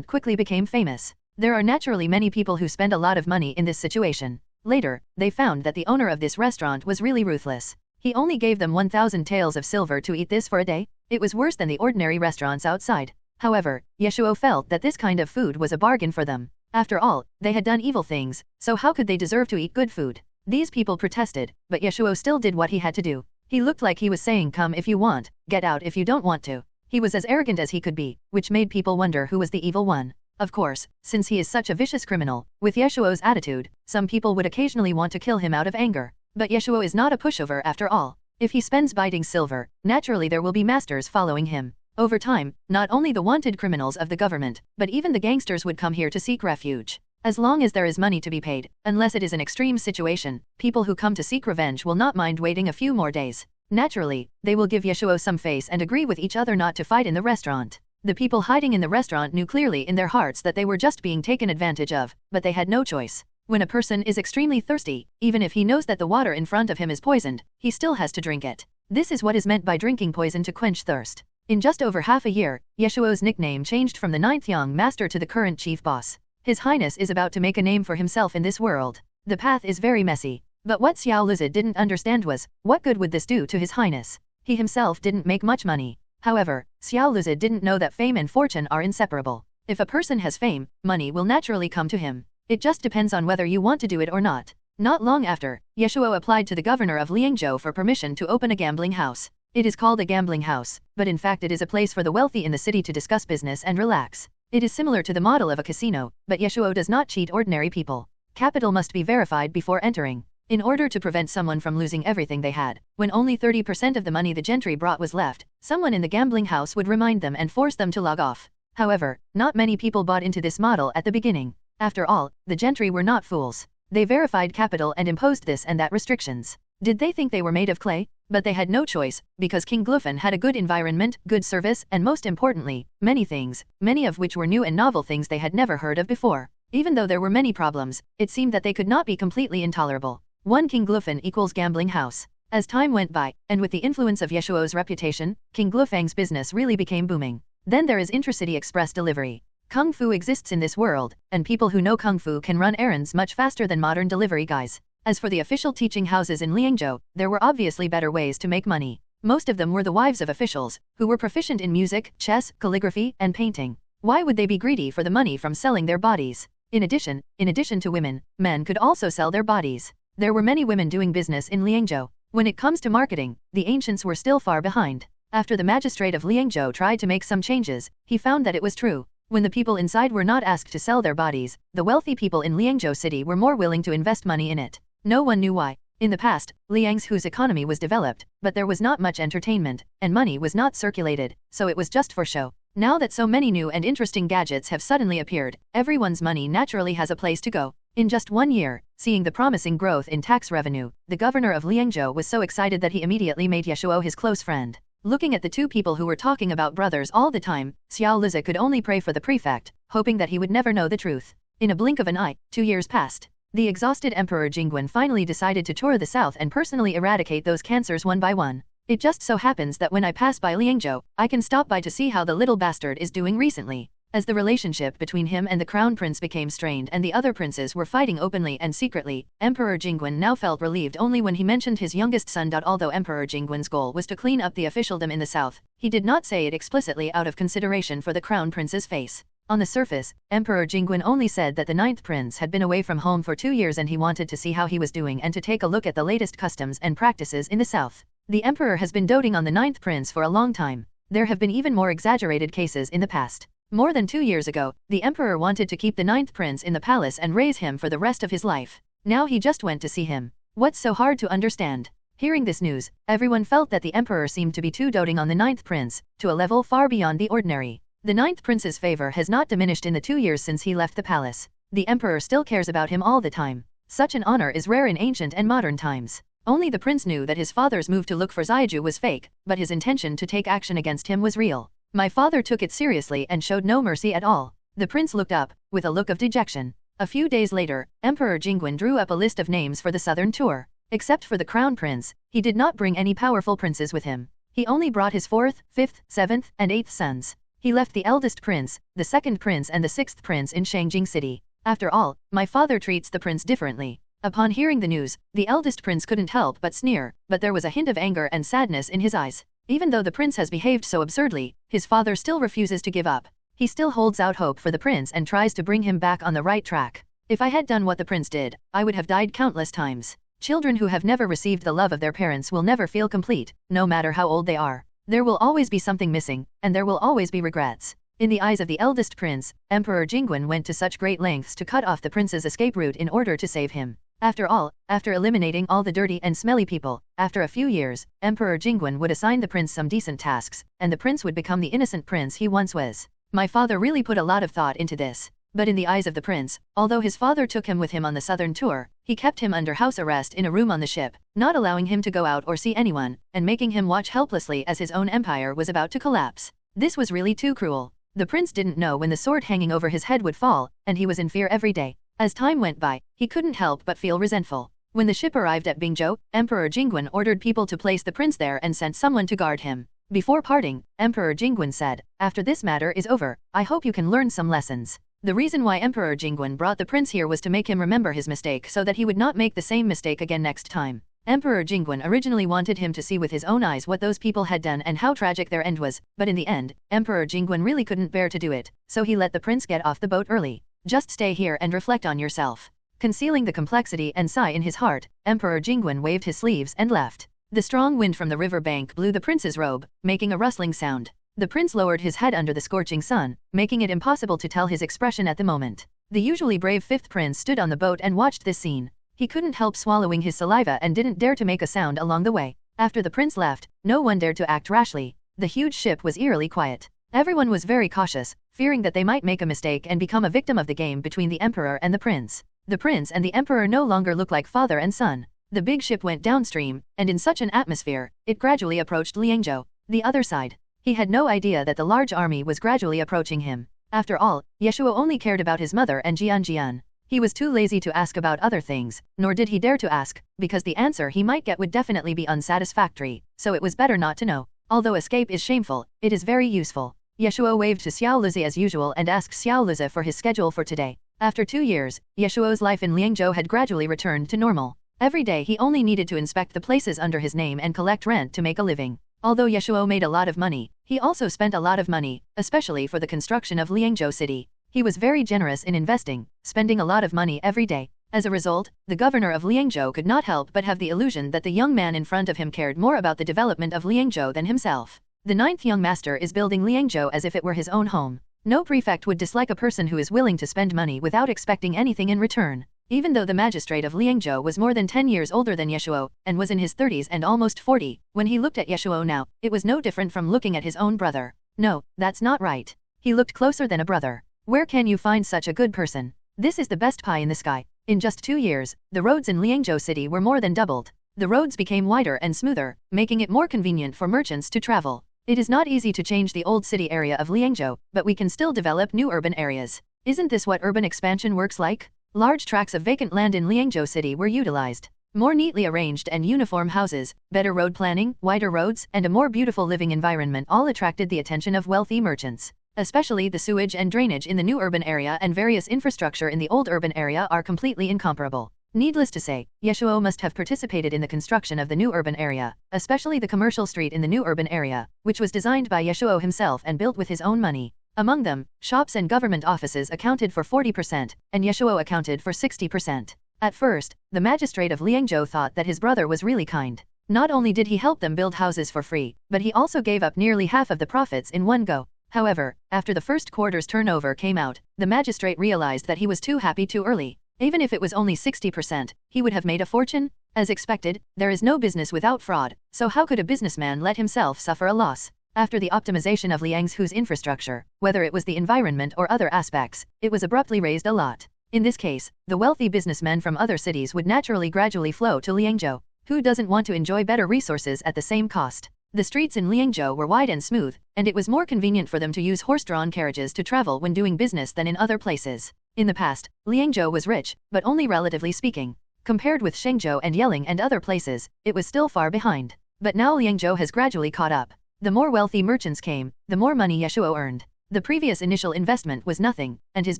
quickly became famous. There are naturally many people who spend a lot of money in this situation. Later, they found that the owner of this restaurant was really ruthless. He only gave them 1,000 taels of silver to eat this for a day. It was worse than the ordinary restaurants outside. However, Ye Shuo felt that this kind of food was a bargain for them. After all, they had done evil things, so how could they deserve to eat good food? These people protested, but Ye Shuo still did what he had to do. He looked like he was saying come if you want, get out if you don't want to. He was as arrogant as he could be, which made people wonder who was the evil one. Of course, since he is such a vicious criminal, with Ye Shuo's attitude, some people would occasionally want to kill him out of anger. But Ye Shuo is not a pushover after all. If he spends biting silver, naturally there will be masters following him. Over time, not only the wanted criminals of the government, but even the gangsters would come here to seek refuge. As long as there is money to be paid, unless it is an extreme situation, people who come to seek revenge will not mind waiting a few more days. Naturally, they will give Ye Shuo some face and agree with each other not to fight in the restaurant. The people hiding in the restaurant knew clearly in their hearts that they were just being taken advantage of, but they had no choice. When a person is extremely thirsty, even if he knows that the water in front of him is poisoned, he still has to drink it. This is what is meant by drinking poison to quench thirst. In just over half a year, Ye Shuo's nickname changed from the 9th young master to the current chief boss. His Highness is about to make a name for himself in this world. The path is very messy. But what Xiao Luzid didn't understand was, what good would this do to his Highness? He himself didn't make much money. However, Xiao Luzid didn't know that fame and fortune are inseparable. If a person has fame, money will naturally come to him. It just depends on whether you want to do it or not. Not long after, Ye Shuo applied to the governor of Liangzhou for permission to open a gambling house. It is called a gambling house, but in fact it is a place for the wealthy in the city to discuss business and relax. It is similar to the model of a casino, but Ye Shuo does not cheat ordinary people. Capital must be verified before entering. In order to prevent someone from losing everything they had, when only 30% of the money the gentry brought was left, someone in the gambling house would remind them and force them to log off. However, not many people bought into this model at the beginning. After all, the gentry were not fools. They verified capital and imposed this and that restrictions. Did they think they were made of clay? But they had no choice, because King Glufen had a good environment, good service, and most importantly, many things, many of which were new and novel things they had never heard of before. Even though there were many problems, it seemed that they could not be completely intolerable. One King Glufen equals gambling house. As time went by, and with the influence of Ye Shuo's reputation, King Glufeng's business really became booming. Then there is Intracity Express Delivery. Kung Fu exists in this world, and people who know Kung Fu can run errands much faster than modern delivery guys. As for the official teaching houses in Liangzhou, there were obviously better ways to make money. Most of them were the wives of officials, who were proficient in music, chess, calligraphy, and painting. Why would they be greedy for the money from selling their bodies? In addition to women, men could also sell their bodies. There were many women doing business in Liangzhou. When it comes to marketing, the ancients were still far behind. After the magistrate of Liangzhou tried to make some changes, he found that it was true. When the people inside were not asked to sell their bodies, the wealthy people in Liangzhou city were more willing to invest money in it. No one knew why. In the past, Liangzhou's economy was developed, but there was not much entertainment, and money was not circulated, so it was just for show. Now that so many new and interesting gadgets have suddenly appeared, everyone's money naturally has a place to go. In just 1 year, seeing the promising growth in tax revenue, the governor of Liangzhou was so excited that he immediately made Ye Shuo his close friend. Looking at the two people who were talking about brothers all the time, Xiao Lizi could only pray for the prefect, hoping that he would never know the truth. In a blink of an eye, 2 years passed. The exhausted Emperor Jingguan finally decided to tour the south and personally eradicate those cancers one by one. It just so happens that when I pass by Liangzhou, I can stop by to see how the little bastard is doing recently. As the relationship between him and the crown prince became strained and the other princes were fighting openly and secretly, Emperor Jingguan now felt relieved only when he mentioned his youngest son. Although Emperor Jingguan's goal was to clean up the officialdom in the south, he did not say it explicitly out of consideration for the crown prince's face. On the surface, Emperor Jingguan only said that the 9th prince had been away from home for 2 years and he wanted to see how he was doing and to take a look at the latest customs and practices in the south. The emperor has been doting on the 9th prince for a long time. There have been even more exaggerated cases in the past. More than 2 years ago, the emperor wanted to keep the 9th prince in the palace and raise him for the rest of his life. Now he just went to see him. What's so hard to understand? Hearing this news, everyone felt that the emperor seemed to be too doting on the 9th prince, to a level far beyond the ordinary. The 9th prince's favor has not diminished in the 2 years since he left the palace. The emperor still cares about him all the time. Such an honor is rare in ancient and modern times. Only the prince knew that his father's move to look for Zaiju was fake, but his intention to take action against him was real. My father took it seriously and showed no mercy at all. The prince looked up, with a look of dejection. A few days later, Emperor Jingguan drew up a list of names for the southern tour. Except for the crown prince, he did not bring any powerful princes with him. He only brought his 4th, 5th, 7th, and 8th sons. He left the eldest prince, the 2nd prince and the 6th prince in Shangjing city. After all, my father treats the prince differently. Upon hearing the news, the eldest prince couldn't help but sneer, but there was a hint of anger and sadness in his eyes. Even though the prince has behaved so absurdly, his father still refuses to give up. He still holds out hope for the prince and tries to bring him back on the right track. If I had done what the prince did, I would have died countless times. Children who have never received the love of their parents will never feel complete, no matter how old they are. There will always be something missing, and there will always be regrets. In the eyes of the eldest prince, Emperor Jingguan went to such great lengths to cut off the prince's escape route in order to save him. After all, after eliminating all the dirty and smelly people, after a few years, Emperor Jingguan would assign the prince some decent tasks, and the prince would become the innocent prince he once was. My father really put a lot of thought into this. But in the eyes of the prince, although his father took him with him on the southern tour, he kept him under house arrest in a room on the ship, not allowing him to go out or see anyone, and making him watch helplessly as his own empire was about to collapse. This was really too cruel. The prince didn't know when the sword hanging over his head would fall, and he was in fear every day. As time went by, he couldn't help but feel resentful. When the ship arrived at Bingzhou, Emperor Jingguan ordered people to place the prince there and sent someone to guard him. Before parting, Emperor Jingguan said, "After this matter is over, I hope you can learn some lessons." The reason why Emperor Jingguan brought the prince here was to make him remember his mistake so that he would not make the same mistake again next time. Emperor Jingguan originally wanted him to see with his own eyes what those people had done and how tragic their end was, but in the end, Emperor Jingguan really couldn't bear to do it, so he let the prince get off the boat early. "Just stay here and reflect on yourself." Concealing the complexity and sigh in his heart, Emperor Jingguan waved his sleeves and left. The strong wind from the river bank blew the prince's robe, making a rustling sound. The prince lowered his head under the scorching sun, making it impossible to tell his expression at the moment. The usually brave fifth prince stood on the boat and watched this scene. He couldn't help swallowing his saliva and didn't dare to make a sound along the way. After the prince left, no one dared to act rashly. The huge ship was eerily quiet. Everyone was very cautious, fearing that they might make a mistake and become a victim of the game between the emperor and the prince. The prince and the emperor no longer looked like father and son. The big ship went downstream, and in such an atmosphere, it gradually approached Liangzhou. The other side. He had no idea that the large army was gradually approaching him. After all, Ye Shuo only cared about his mother and Jian. He was too lazy to ask about other things, nor did he dare to ask, because the answer he might get would definitely be unsatisfactory, so it was better not to know. Although escape is shameful, it is very useful. Ye Shuo waved to Xiao Luzi as usual and asked Xiao Luzi for his schedule for today. After 2 years, Ye Shuo's life in Liangzhou had gradually returned to normal. Every day he only needed to inspect the places under his name and collect rent to make a living. Although Ye Shuo made a lot of money, he also spent a lot of money, especially for the construction of Liangzhou city. He was very generous in investing, spending a lot of money every day. As a result, the governor of Liangzhou could not help but have the illusion that the young man in front of him cared more about the development of Liangzhou than himself. The 9th young master is building Liangzhou as if it were his own home. No prefect would dislike a person who is willing to spend money without expecting anything in return. Even though the magistrate of Liangzhou was more than 10 years older than Ye Shuo, and was in his 30s and almost 40, when he looked at Ye Shuo now, it was no different from looking at his own brother. No, that's not right. He looked closer than a brother. Where can you find such a good person? This is the best pie in the sky. In just 2 years, the roads in Liangzhou city were more than doubled. The roads became wider and smoother, making it more convenient for merchants to travel. It is not easy to change the old city area of Liangzhou, but we can still develop new urban areas. Isn't this what urban expansion works like? Large tracts of vacant land in Liangzhou city were utilized. More neatly arranged and uniform houses, better road planning, wider roads, and a more beautiful living environment all attracted the attention of wealthy merchants. Especially the sewage and drainage in the new urban area and various infrastructure in the old urban area are completely incomparable. Needless to say, Ye Shuo must have participated in the construction of the new urban area, especially the commercial street in the new urban area, which was designed by Ye Shuo himself and built with his own money. Among them, shops and government offices accounted for 40%, and Ye Shuo accounted for 60%. At first, the magistrate of Liangzhou thought that his brother was really kind. Not only did he help them build houses for free, but he also gave up nearly half of the profits in one go. However, after the first quarter's turnover came out, the magistrate realized that he was too happy too early. Even if it was only 60%, he would have made a fortune. As expected, there is no business without fraud, so how could a businessman let himself suffer a loss? After the optimization of Liangzhou's infrastructure, whether it was the environment or other aspects, it was abruptly raised a lot. In this case, the wealthy businessmen from other cities would naturally gradually flow to Liangzhou. Who doesn't want to enjoy better resources at the same cost? The streets in Liangzhou were wide and smooth, and it was more convenient for them to use horse-drawn carriages to travel when doing business than in other places. In the past, Liangzhou was rich, but only relatively speaking. Compared with Shenzhou and Yeling and other places, it was still far behind. But now Liangzhou has gradually caught up. The more wealthy merchants came, the more money Ye Shuo earned. The previous initial investment was nothing, and his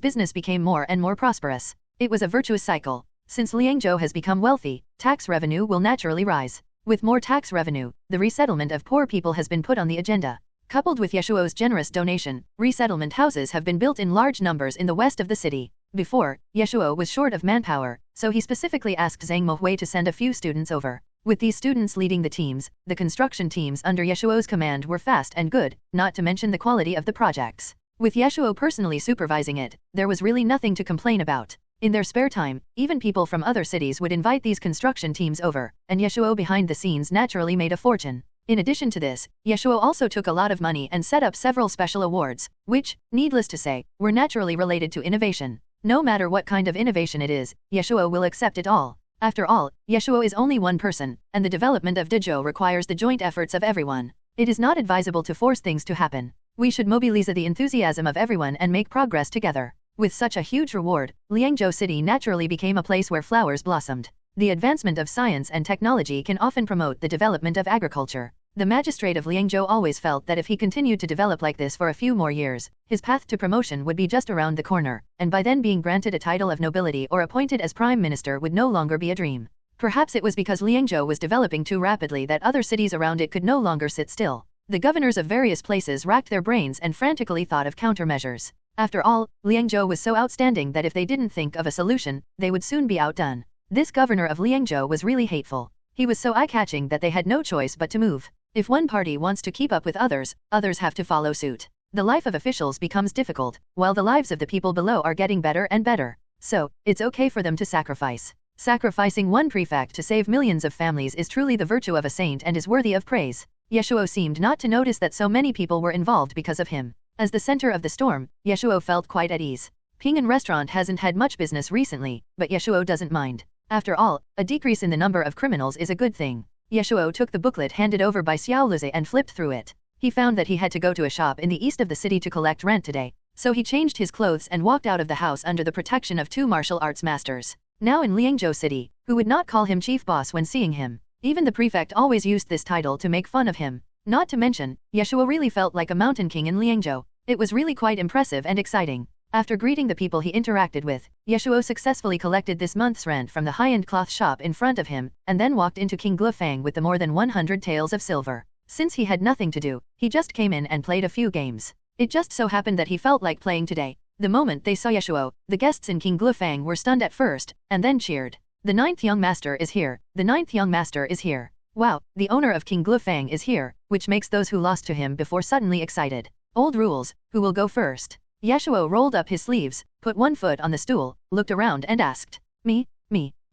business became more and more prosperous. It was a virtuous cycle. Since Liangzhou has become wealthy, tax revenue will naturally rise. With more tax revenue, the resettlement of poor people has been put on the agenda. Coupled with Ye Shuo's generous donation, resettlement houses have been built in large numbers in the west of the city. Before, Ye Shuo was short of manpower, so he specifically asked Zhang Mohui to send a few students over. With these students leading the teams, the construction teams under Ye Shuo's command were fast and good, not to mention the quality of the projects. With Ye Shuo personally supervising it, there was really nothing to complain about. In their spare time, even people from other cities would invite these construction teams over, and Ye Shuo behind the scenes naturally made a fortune. In addition to this, Ye Shuo also took a lot of money and set up several special awards, which, needless to say, were naturally related to innovation. No matter what kind of innovation it is, Ye Shuo will accept it all. After all, Ye Shuo is only one person, and the development of Dezhou requires the joint efforts of everyone. It is not advisable to force things to happen. We should mobilize the enthusiasm of everyone and make progress together. With such a huge reward, Liangzhou City naturally became a place where flowers blossomed. The advancement of science and technology can often promote the development of agriculture. The magistrate of Liangzhou always felt that if he continued to develop like this for a few more years, his path to promotion would be just around the corner, and by then being granted a title of nobility or appointed as prime minister would no longer be a dream. Perhaps it was because Liangzhou was developing too rapidly that other cities around it could no longer sit still. The governors of various places racked their brains and frantically thought of countermeasures. After all, Liangzhou was so outstanding that if they didn't think of a solution, they would soon be outdone. This governor of Liangzhou was really hateful. He was so eye-catching that they had no choice but to move. If one party wants to keep up with others, others have to follow suit. The life of officials becomes difficult, while the lives of the people below are getting better and better. So, it's okay for them to sacrifice. Sacrificing one prefect to save millions of families is truly the virtue of a saint and is worthy of praise. Ye Shuo seemed not to notice that so many people were involved because of him. As the center of the storm, Ye Shuo felt quite at ease. Ping'an restaurant hasn't had much business recently, but Ye Shuo doesn't mind. After all, a decrease in the number of criminals is a good thing. Ye Shuo took the booklet handed over by Xiao Luzi and flipped through it. He found that he had to go to a shop in the east of the city to collect rent today, so he changed his clothes and walked out of the house under the protection of two martial arts masters. Now in Liangzhou City, who would not call him chief boss when seeing him? Even the prefect always used this title to make fun of him. Not to mention, Ye Shuo really felt like a mountain king in Liangzhou. It was really quite impressive and exciting. After greeting the people he interacted with, Ye Shuo successfully collected this month's rent from the high-end cloth shop in front of him, and then walked into King Glufang with the more than 100 taels of silver. Since he had nothing to do, he just came in and played a few games. It just so happened that he felt like playing today. The moment they saw Ye Shuo, the guests in King Glufang were stunned at first, and then cheered. The 9th young master is here, the 9th young master is here. Wow, the owner of King Glufang is here, which makes those who lost to him before suddenly excited. Old rules, who will go first? Ye Shuo rolled up his sleeves, put one foot on the stool, looked around and asked, Me.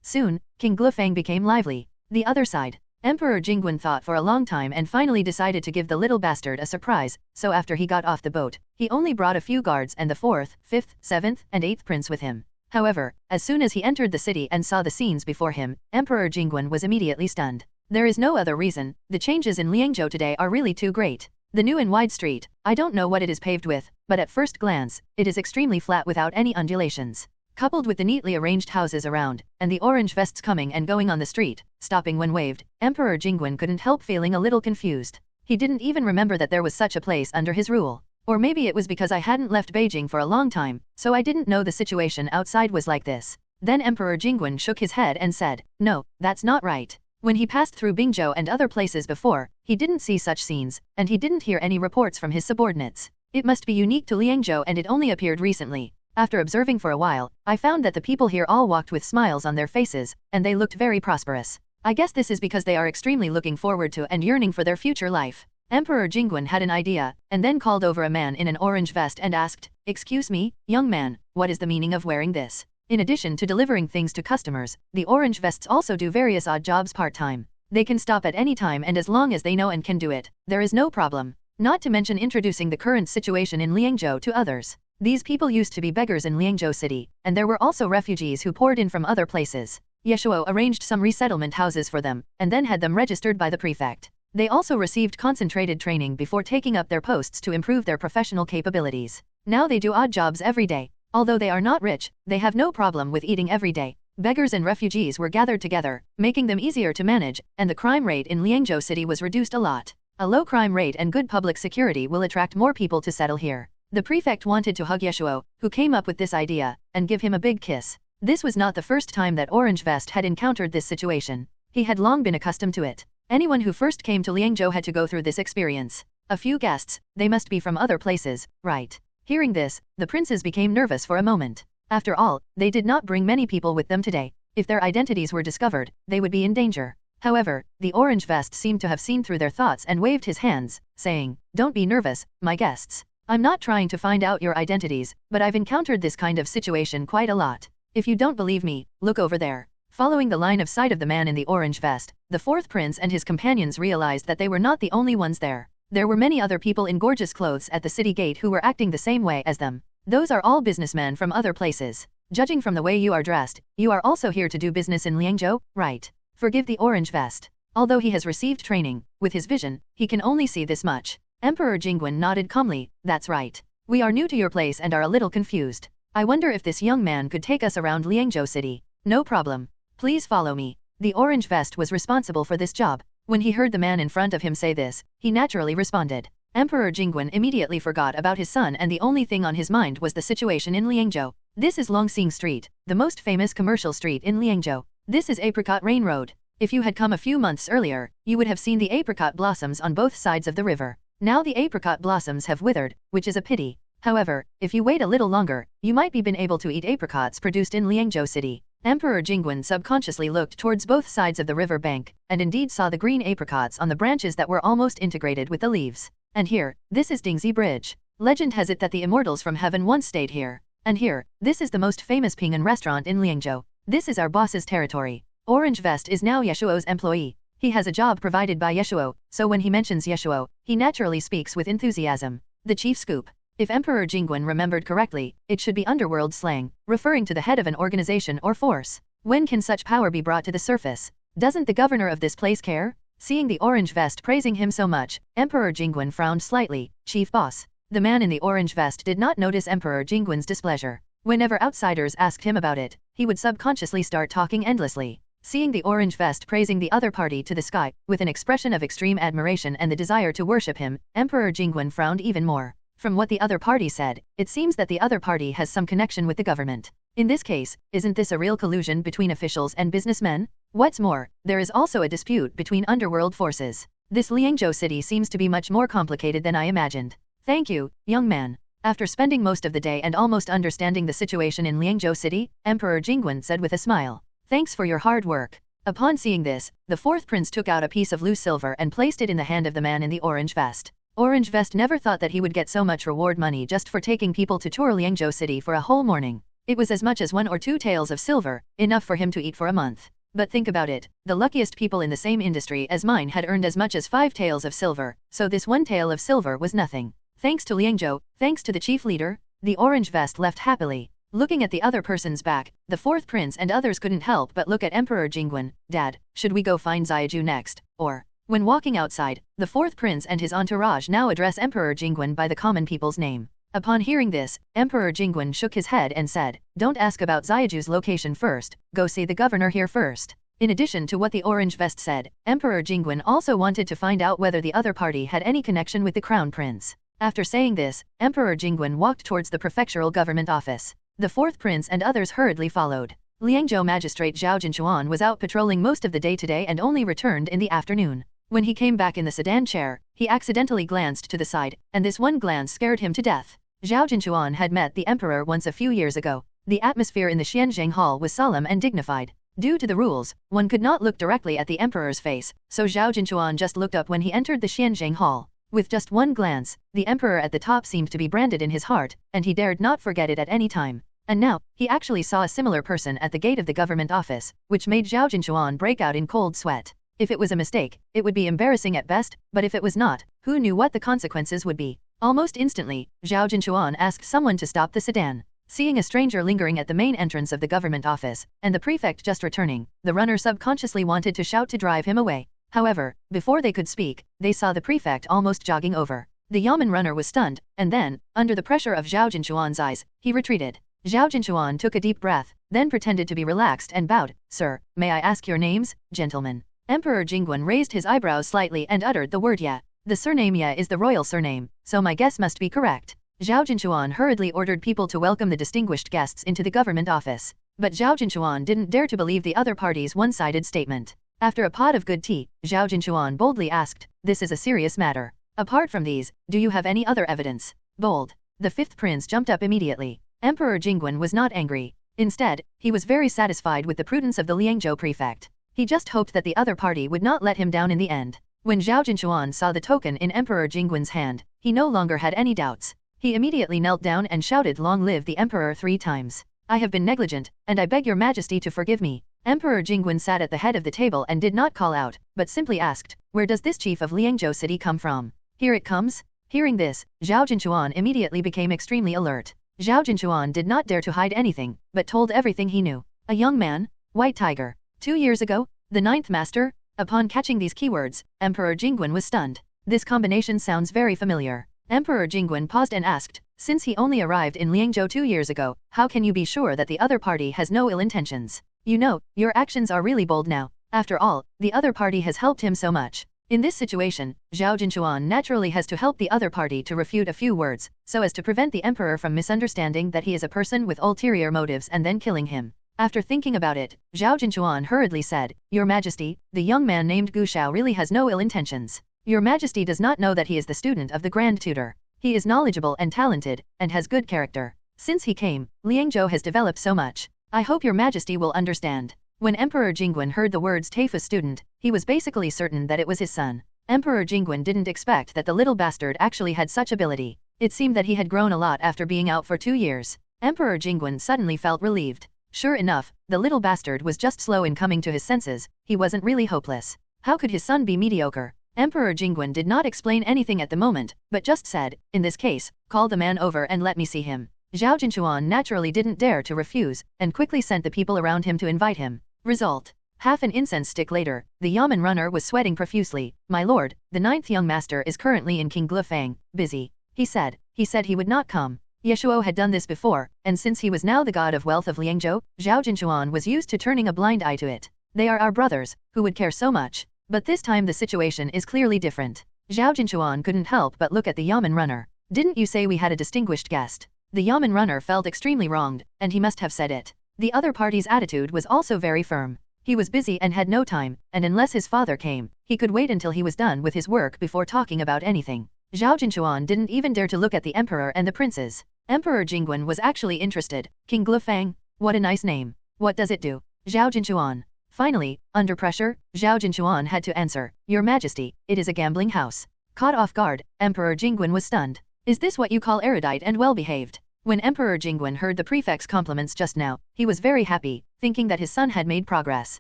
Soon, King Glufang became lively. The other side. Emperor Jingguan thought for a long time and finally decided to give the little bastard a surprise, so after he got off the boat, he only brought a few guards and the 4th, 5th, 7th, and 8th prince with him. However, as soon as he entered the city and saw the scenes before him, Emperor Jingguan was immediately stunned. There is no other reason, the changes in Liangzhou today are really too great. The new and wide street, I don't know what it is paved with, but at first glance, it is extremely flat without any undulations. Coupled with the neatly arranged houses around, and the orange vests coming and going on the street, stopping when waved, Emperor Jingguan couldn't help feeling a little confused. He didn't even remember that there was such a place under his rule. Or maybe it was because I hadn't left Beijing for a long time, so I didn't know the situation outside was like this. Then Emperor Jingguan shook his head and said, No, that's not right. When he passed through Bingzhou and other places before, he didn't see such scenes, and he didn't hear any reports from his subordinates. It must be unique to Liangzhou and it only appeared recently. After observing for a while, I found that the people here all walked with smiles on their faces, and they looked very prosperous. I guess this is because they are extremely looking forward to and yearning for their future life. Emperor Jingguan had an idea, and then called over a man in an orange vest and asked, Excuse me, young man, what is the meaning of wearing this? In addition to delivering things to customers, the orange vests also do various odd jobs part-time. They can stop at any time and as long as they know and can do it, there is no problem. Not to mention introducing the current situation in Liangzhou to others. These people used to be beggars in Liangzhou City, and there were also refugees who poured in from other places. Ye Shuo arranged some resettlement houses for them, and then had them registered by the prefect. They also received concentrated training before taking up their posts to improve their professional capabilities. Now they do odd jobs every day. Although they are not rich, they have no problem with eating every day. Beggars and refugees were gathered together, making them easier to manage, and the crime rate in Liangzhou City was reduced a lot. A low crime rate and good public security will attract more people to settle here. The prefect wanted to hug Ye Shuo, who came up with this idea, and give him a big kiss. This was not the first time that Orange Vest had encountered this situation. He had long been accustomed to it. Anyone who first came to Liangzhou had to go through this experience. A few guests, they must be from other places, right? Hearing this, the princes became nervous for a moment. After all, they did not bring many people with them today. If their identities were discovered, they would be in danger. However, the Orange Vest seemed to have seen through their thoughts and waved his hands, saying, Don't be nervous, my guests. I'm not trying to find out your identities, but I've encountered this kind of situation quite a lot. If you don't believe me, look over there. Following the line of sight of the man in the orange vest, the fourth prince and his companions realized that they were not the only ones there. There were many other people in gorgeous clothes at the city gate who were acting the same way as them. Those are all businessmen from other places. Judging from the way you are dressed, you are also here to do business in Liangzhou, right? Forgive the orange vest. Although he has received training, with his vision, he can only see this much. Emperor Jingwen nodded calmly. That's right. We are new to your place and are a little confused. I wonder if this young man could take us around Liangzhou city. No problem. Please follow me. The orange vest was responsible for this job. When he heard the man in front of him say this, he naturally responded. Emperor Jingwen immediately forgot about his son and the only thing on his mind was the situation in Liangzhou. This is Longxing Street, the most famous commercial street in Liangzhou. This is Apricot Rain Road. If you had come a few months earlier, you would have seen the apricot blossoms on both sides of the river. Now the apricot blossoms have withered, which is a pity. However, if you wait a little longer, you might be been able to eat apricots produced in Liangzhou city. Emperor Jingwen subconsciously looked towards both sides of the river bank, and indeed saw the green apricots on the branches that were almost integrated with the leaves. And here, this is Dingxi Bridge. Legend has it that the immortals from heaven once stayed here. And here, this is the most famous Ping'an restaurant in Liangzhou. This is our boss's territory. Orange Vest is now Ye Shuo's employee. He has a job provided by Ye Shuo, so when he mentions Ye Shuo, he naturally speaks with enthusiasm. The chief scoop. If Emperor Jingwen remembered correctly, it should be underworld slang, referring to the head of an organization or force. When can such power be brought to the surface? Doesn't the governor of this place care? Seeing the orange vest praising him so much, Emperor Jingwen frowned slightly. Chief boss. The man in the orange vest did not notice Emperor Jingwen's displeasure. Whenever outsiders asked him about it, he would subconsciously start talking endlessly. Seeing the orange vest praising the other party to the sky, with an expression of extreme admiration and the desire to worship him, Emperor Jingwen frowned even more. From what the other party said, it seems that the other party has some connection with the government. In this case, isn't this a real collusion between officials and businessmen? What's more, there is also a dispute between underworld forces. This Liangzhou city seems to be much more complicated than I imagined. Thank you, young man. After spending most of the day and almost understanding the situation in Liangzhou city, Emperor Jingwen said with a smile. Thanks for your hard work. Upon seeing this, the fourth prince took out a piece of loose silver and placed it in the hand of the man in the orange vest. Orange Vest never thought that he would get so much reward money just for taking people to tour Liangzhou city for a whole morning. It was as much as 1 or 2 taels of silver, enough for him to eat for a month. But think about it, the luckiest people in the same industry as mine had earned as much as 5 taels of silver, so this 1 tael of silver was nothing. Thanks to Liangzhou, thanks to the chief leader, the orange vest left happily. Looking at the other person's back, the fourth prince and others couldn't help but look at Emperor Jingwen. Dad, should we go find Ziyaju next, or? When walking outside, the fourth prince and his entourage now address Emperor Jingwen by the common people's name. Upon hearing this, Emperor Jingwen shook his head and said, don't ask about Ziyaju's location first, go see the governor here first. In addition to what the orange vest said, Emperor Jingwen also wanted to find out whether the other party had any connection with the crown prince. After saying this, Emperor Jingwen walked towards the prefectural government office. The fourth prince and others hurriedly followed. Liangzhou magistrate Zhao Jinchuan was out patrolling most of the day today and only returned in the afternoon. When he came back in the sedan chair, he accidentally glanced to the side, and this one glance scared him to death. Zhao Jinchuan had met the emperor once a few years ago. The atmosphere in the Xianzheng hall was solemn and dignified. Due to the rules, one could not look directly at the emperor's face, so Zhao Jinchuan just looked up when he entered the Xianzheng hall. With just one glance, the emperor at the top seemed to be branded in his heart, and he dared not forget it at any time. And now, he actually saw a similar person at the gate of the government office, which made Zhao Jinchuan break out in cold sweat. If it was a mistake, it would be embarrassing at best, but if it was not, who knew what the consequences would be? Almost instantly, Zhao Jinchuan asked someone to stop the sedan. Seeing a stranger lingering at the main entrance of the government office, and the prefect just returning, the runner subconsciously wanted to shout to drive him away. However, before they could speak, they saw the prefect almost jogging over. The yamen runner was stunned, and then, under the pressure of Zhao Jinchuan's eyes, he retreated. Zhao Jinchuan took a deep breath, then pretended to be relaxed and bowed. Sir, may I ask your names, gentlemen? Emperor Jingwen raised his eyebrows slightly and uttered the word Ye. The surname Ye is the royal surname, so my guess must be correct. Zhao Jinchuan hurriedly ordered people to welcome the distinguished guests into the government office. But Zhao Jinchuan didn't dare to believe the other party's one-sided statement. After a pot of good tea, Zhao Jinchuan boldly asked, this is a serious matter. Apart from these, do you have any other evidence? Bold. The fifth prince jumped up immediately. Emperor Jingwen was not angry. Instead, he was very satisfied with the prudence of the Liangzhou prefect. He just hoped that the other party would not let him down in the end. When Zhao Jinchuan saw the token in Emperor Jingwen's hand, he no longer had any doubts. He immediately knelt down and shouted, long live the emperor 3 times. I have been negligent, and I beg your majesty to forgive me. Emperor Jingwen sat at the head of the table and did not call out, but simply asked, where does this chief of Liangzhou city come from? Here it comes. Hearing this, Zhao Jinchuan immediately became extremely alert. Zhao Jinchuan did not dare to hide anything, but told everything he knew. A young man? White tiger. 2 years ago? The 9th master? Upon catching these keywords, Emperor Jingwen was stunned. This combination sounds very familiar. Emperor Jingguan paused and asked, since he only arrived in Liangzhou 2 years ago, how can you be sure that the other party has no ill intentions? You know, your actions are really bold now. After all, the other party has helped him so much. In this situation, Zhao Jinchuan naturally has to help the other party to refute a few words, so as to prevent the emperor from misunderstanding that he is a person with ulterior motives and then killing him. After thinking about it, Zhao Jinchuan hurriedly said, Your Majesty, the young man named Gu Shao really has no ill intentions. Your Majesty does not know that he is the student of the Grand Tutor. He is knowledgeable and talented, and has good character. Since he came, Liangzhou has developed so much. I hope your Majesty will understand. When Emperor Jingguan heard the words Taifu student, he was basically certain that it was his son. Emperor Jingguan didn't expect that the little bastard actually had such ability. It seemed that he had grown a lot after being out for 2 years. Emperor Jingguan suddenly felt relieved. Sure enough, the little bastard was just slow in coming to his senses. He wasn't really hopeless. How could his son be mediocre? Emperor Jingguan did not explain anything at the moment, but just said, in this case, call the man over and let me see him. Zhao Jinchuan naturally didn't dare to refuse, and quickly sent the people around him to invite him. Result. Half an incense stick later, the yamen runner was sweating profusely. My lord, the 9th young master is currently in King Glufang, busy. He said he would not come. Ye Shuo had done this before, and since he was now the god of wealth of Liangzhou, Zhao Jinchuan was used to turning a blind eye to it. They are our brothers, who would care so much. But this time the situation is clearly different. Zhao Jinchuan couldn't help but look at the yamen runner. Didn't you say we had a distinguished guest? The yamen runner felt extremely wronged, and he must have said it. The other party's attitude was also very firm. He was busy and had no time, and unless his father came, he could wait until he was done with his work before talking about anything. Zhao Jinchuan didn't even dare to look at the emperor and the princes. Emperor Jingguan was actually interested. King Glufang? What a nice name. What does it do? Zhao Jinchuan. Finally, under pressure, Zhao Jinchuan had to answer, Your Majesty, it is a gambling house. Caught off guard, Emperor Jingguan was stunned. Is this what you call erudite and well-behaved? When Emperor Jingguan heard the prefect's compliments just now, he was very happy, thinking that his son had made progress.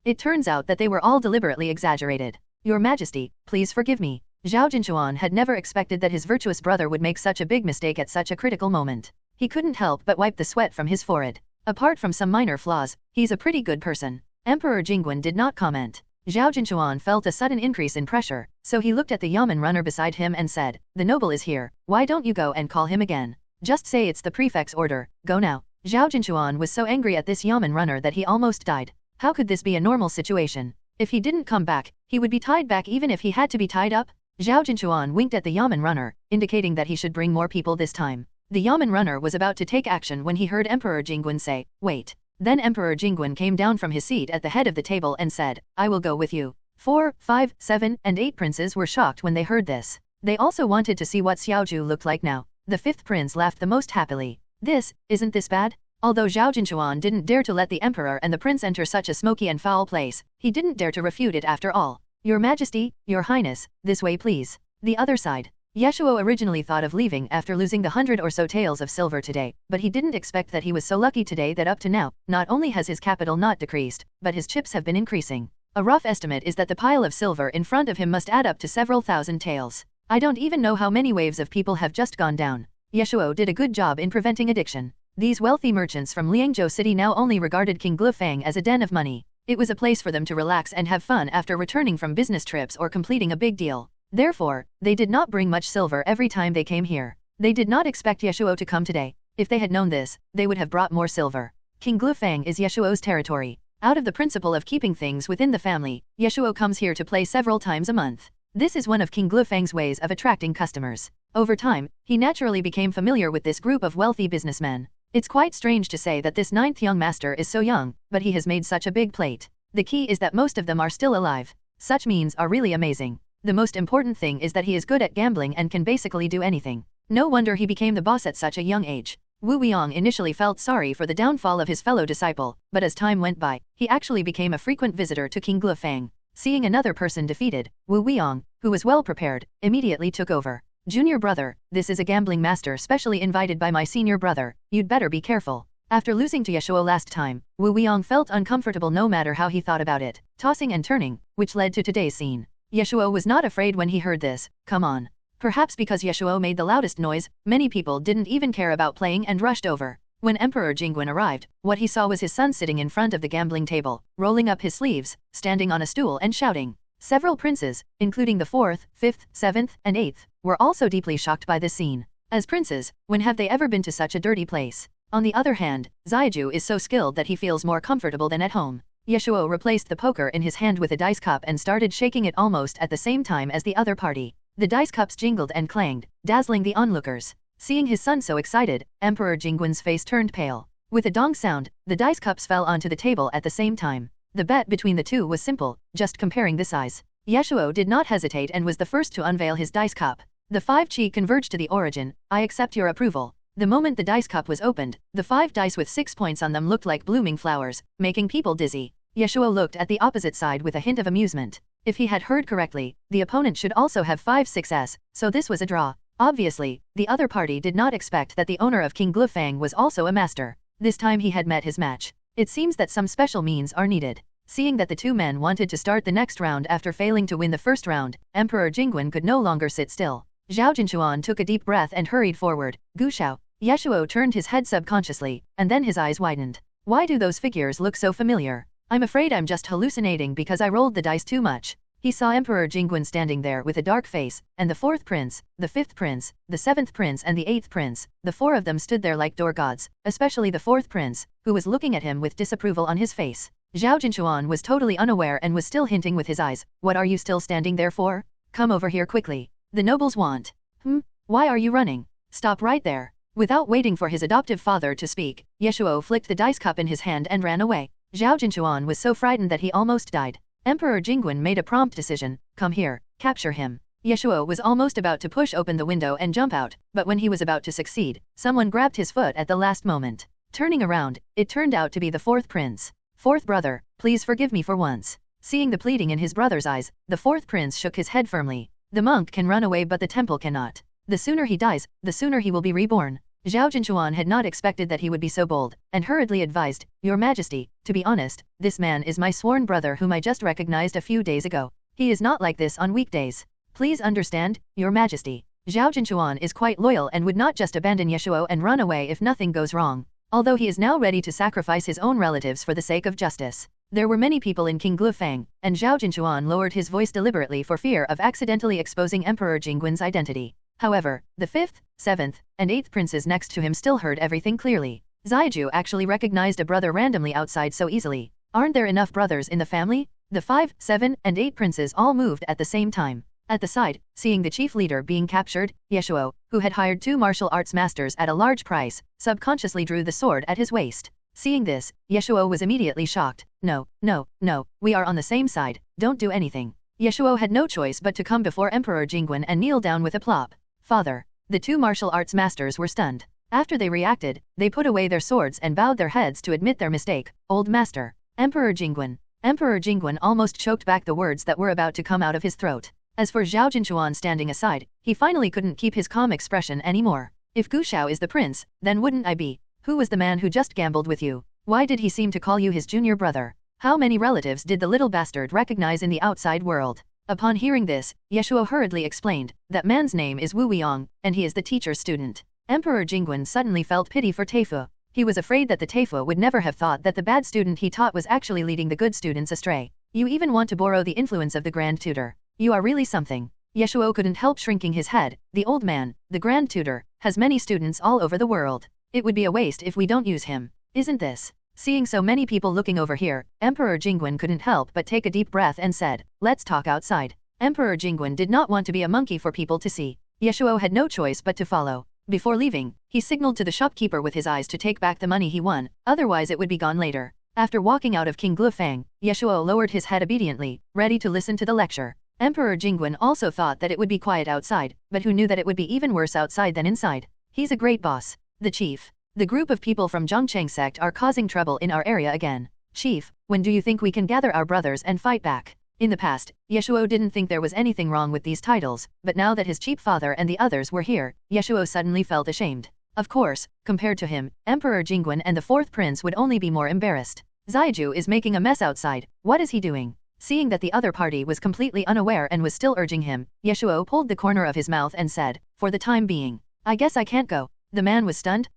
It turns out that they were all deliberately exaggerated. Your Majesty, please forgive me. Zhao Jinchuan had never expected that his virtuous brother would make such a big mistake at such a critical moment. He couldn't help but wipe the sweat from his forehead. Apart from some minor flaws, he's a pretty good person. Emperor Jingguan did not comment. Zhao Jinchuan felt a sudden increase in pressure, so he looked at the yamen runner beside him and said, The noble is here, why don't you go and call him again? Just say it's the prefect's order, go now. Zhao Jinchuan was so angry at this yamen runner that he almost died. How could this be a normal situation? If he didn't come back, he would be tied back even if he had to be tied up? Zhao Jinchuan winked at the yamen runner, indicating that he should bring more people this time. The yamen runner was about to take action when he heard Emperor Jingguan say, Wait. Then Emperor Jingguan came down from his seat at the head of the table and said, I will go with you. 4, 5, 7, and 8 princes were shocked when they heard this. They also wanted to see what Xiaozhu looked like now. The 5th prince laughed the most happily. Isn't this bad? Although Zhao Jinchuan didn't dare to let the emperor and the prince enter such a smoky and foul place, he didn't dare to refute it after all. Your Majesty, Your Highness, this way please. The other side. Ye Shuo originally thought of leaving after losing the 100 or so taels of silver today, but he didn't expect that he was so lucky today that up to now, not only has his capital not decreased, but his chips have been increasing. A rough estimate is that the pile of silver in front of him must add up to several thousand taels. I don't even know how many waves of people have just gone down. Ye Shuo did a good job in preventing addiction. These wealthy merchants from Liangzhou City now only regarded King Glufang as a den of money. It was a place for them to relax and have fun after returning from business trips or completing a big deal. Therefore, they did not bring much silver every time they came here. They did not expect Ye Shuo to come today. If they had known this, they would have brought more silver. King Glufang is Ye Shuo's territory. Out of the principle of keeping things within the family, Ye Shuo comes here to play several times a month. This is one of King Glufang's ways of attracting customers. Over time, he naturally became familiar with this group of wealthy businessmen. It's quite strange to say that this 9th young master is so young, but he has made such a big plate. The key is that most of them are still alive. Such means are really amazing. The most important thing is that he is good at gambling and can basically do anything. No wonder he became the boss at such a young age. Wu Weiyang initially felt sorry for the downfall of his fellow disciple, but as time went by, he actually became a frequent visitor to King Glufang. Seeing another person defeated, Wu Weiyang, who was well prepared, immediately took over. Junior brother, this is a gambling master specially invited by my senior brother, you'd better be careful. After losing to Ye Shuo last time, Wu Weiyang felt uncomfortable no matter how he thought about it, tossing and turning, which led to today's scene. Ye Shuo was not afraid when he heard this, come on. Perhaps because Ye Shuo made the loudest noise, many people didn't even care about playing and rushed over. When Emperor Jingguan arrived, what he saw was his son sitting in front of the gambling table, rolling up his sleeves, standing on a stool and shouting. Several princes, including the 4th, 5th, 7th, and 8th, were also deeply shocked by this scene. As princes, when have they ever been to such a dirty place? On the other hand, Zhu is so skilled that he feels more comfortable than at home. Ye Shuo replaced the poker in his hand with a dice cup and started shaking it almost at the same time as the other party. The dice cups jingled and clanged, dazzling the onlookers. Seeing his son so excited, Emperor Jingwen's face turned pale. With a dong sound, the dice cups fell onto the table at the same time. The bet between the two was simple, just comparing the size. Ye Shuo did not hesitate and was the first to unveil his dice cup. The 5 chi converged to the origin. I accept your approval. The moment the dice cup was opened, the 5 dice with 6 points on them looked like blooming flowers, making people dizzy. Ye Shuo looked at the opposite side with a hint of amusement. If he had heard correctly, the opponent should also have 5 6s, so this was a draw. Obviously, the other party did not expect that the owner of King Glufang was also a master. This time he had met his match. It seems that some special means are needed. Seeing that the two men wanted to start the next round after failing to win the first round, Emperor Jingwen could no longer sit still. Zhao Jinchuan took a deep breath and hurried forward. Gushao. Ye Shuo turned his head subconsciously, and then his eyes widened. Why do those figures look so familiar? I'm afraid I'm just hallucinating because I rolled the dice too much. He saw Emperor Jingwen standing there with a dark face, and the 4th prince, the 5th prince, the 7th prince and the 8th prince. The 4 of them stood there like door gods, especially the 4th prince, who was looking at him with disapproval on his face. Zhao Jinchuan was totally unaware and was still hinting with his eyes. What are you still standing there for? Come over here quickly. The nobles want. Why are you running? Stop right there. Without waiting for his adoptive father to speak, Ye Shuo flicked the dice cup in his hand and ran away. Zhao Jinchuan was so frightened that he almost died. Emperor Jingwen made a prompt decision. Come here, capture him. Ye Shuo was almost about to push open the window and jump out, but when he was about to succeed, someone grabbed his foot at the last moment. Turning around, it turned out to be the 4th prince. 4th brother, please forgive me for once. Seeing the pleading in his brother's eyes, the 4th prince shook his head firmly. The monk can run away but the temple cannot. The sooner he dies, the sooner he will be reborn. Zhao Jinchuan had not expected that he would be so bold, and hurriedly advised, Your Majesty, to be honest, this man is my sworn brother whom I just recognized a few days ago. He is not like this on weekdays. Please understand, Your Majesty. Zhao Jinchuan is quite loyal and would not just abandon Ye Shuo and run away if nothing goes wrong. Although he is now ready to sacrifice his own relatives for the sake of justice. There were many people in King Glufang, and Zhao Jinchuan lowered his voice deliberately for fear of accidentally exposing Emperor Jingwen's identity. However, the 5th, 7th, and 8th princes next to him still heard everything clearly. Ziju actually recognized a brother randomly outside so easily. Aren't there enough brothers in the family? The 5, 7, and 8 princes all moved at the same time. At the side, seeing the chief leader being captured, Ye Shuo, who had hired 2 martial arts masters at a large price, subconsciously drew the sword at his waist. Seeing this, Ye Shuo was immediately shocked. No, we are on the same side, don't do anything. Ye Shuo had no choice but to come before Emperor Jingwen and kneel down with a plop. Father. The 2 martial arts masters were stunned. After they reacted, they put away their swords and bowed their heads to admit their mistake. Old master. Emperor Jingwen. Emperor Jingwen almost choked back the words that were about to come out of his throat. As for Zhao Jinchuan standing aside, he finally couldn't keep his calm expression anymore. If Gushao is the prince, then wouldn't I be? Who was the man who just gambled with you? Why did he seem to call you his junior brother? How many relatives did the little bastard recognize in the outside world? Upon hearing this, Ye Shuo hurriedly explained, that man's name is Wu Weiyang, and he is the teacher's student. Emperor Jingwen suddenly felt pity for Teifu. He was afraid that the Teifu would never have thought that the bad student he taught was actually leading the good students astray. You even want to borrow the influence of the grand tutor. You are really something. Ye Shuo couldn't help shrinking his head. The old man, the grand tutor, has many students all over the world. It would be a waste if we don't use him. Isn't this? Seeing so many people looking over here, Emperor Jingwen couldn't help but take a deep breath and said, let's talk outside. Emperor Jingwen did not want to be a monkey for people to see. Ye Shuo had no choice but to follow. Before leaving, he signaled to the shopkeeper with his eyes to take back the money he won, otherwise it would be gone later. After walking out of King Glufang, Ye Shuo lowered his head obediently, ready to listen to the lecture. Emperor Jingwen also thought that it would be quiet outside, but who knew that it would be even worse outside than inside. He's a great boss. The chief. The group of people from Zhongcheng sect are causing trouble in our area again. Chief, when do you think we can gather our brothers and fight back? In the past, Ye Shuo didn't think there was anything wrong with these titles, but now that his chief father and the others were here, Ye Shuo suddenly felt ashamed. Of course, compared to him, Emperor Jingwen and the 4th prince would only be more embarrassed. Zaiju is making a mess outside. What is he doing? Seeing that the other party was completely unaware and was still urging him, Ye Shuo pulled the corner of his mouth and said, for the time being, I guess I can't go. The man was stunned.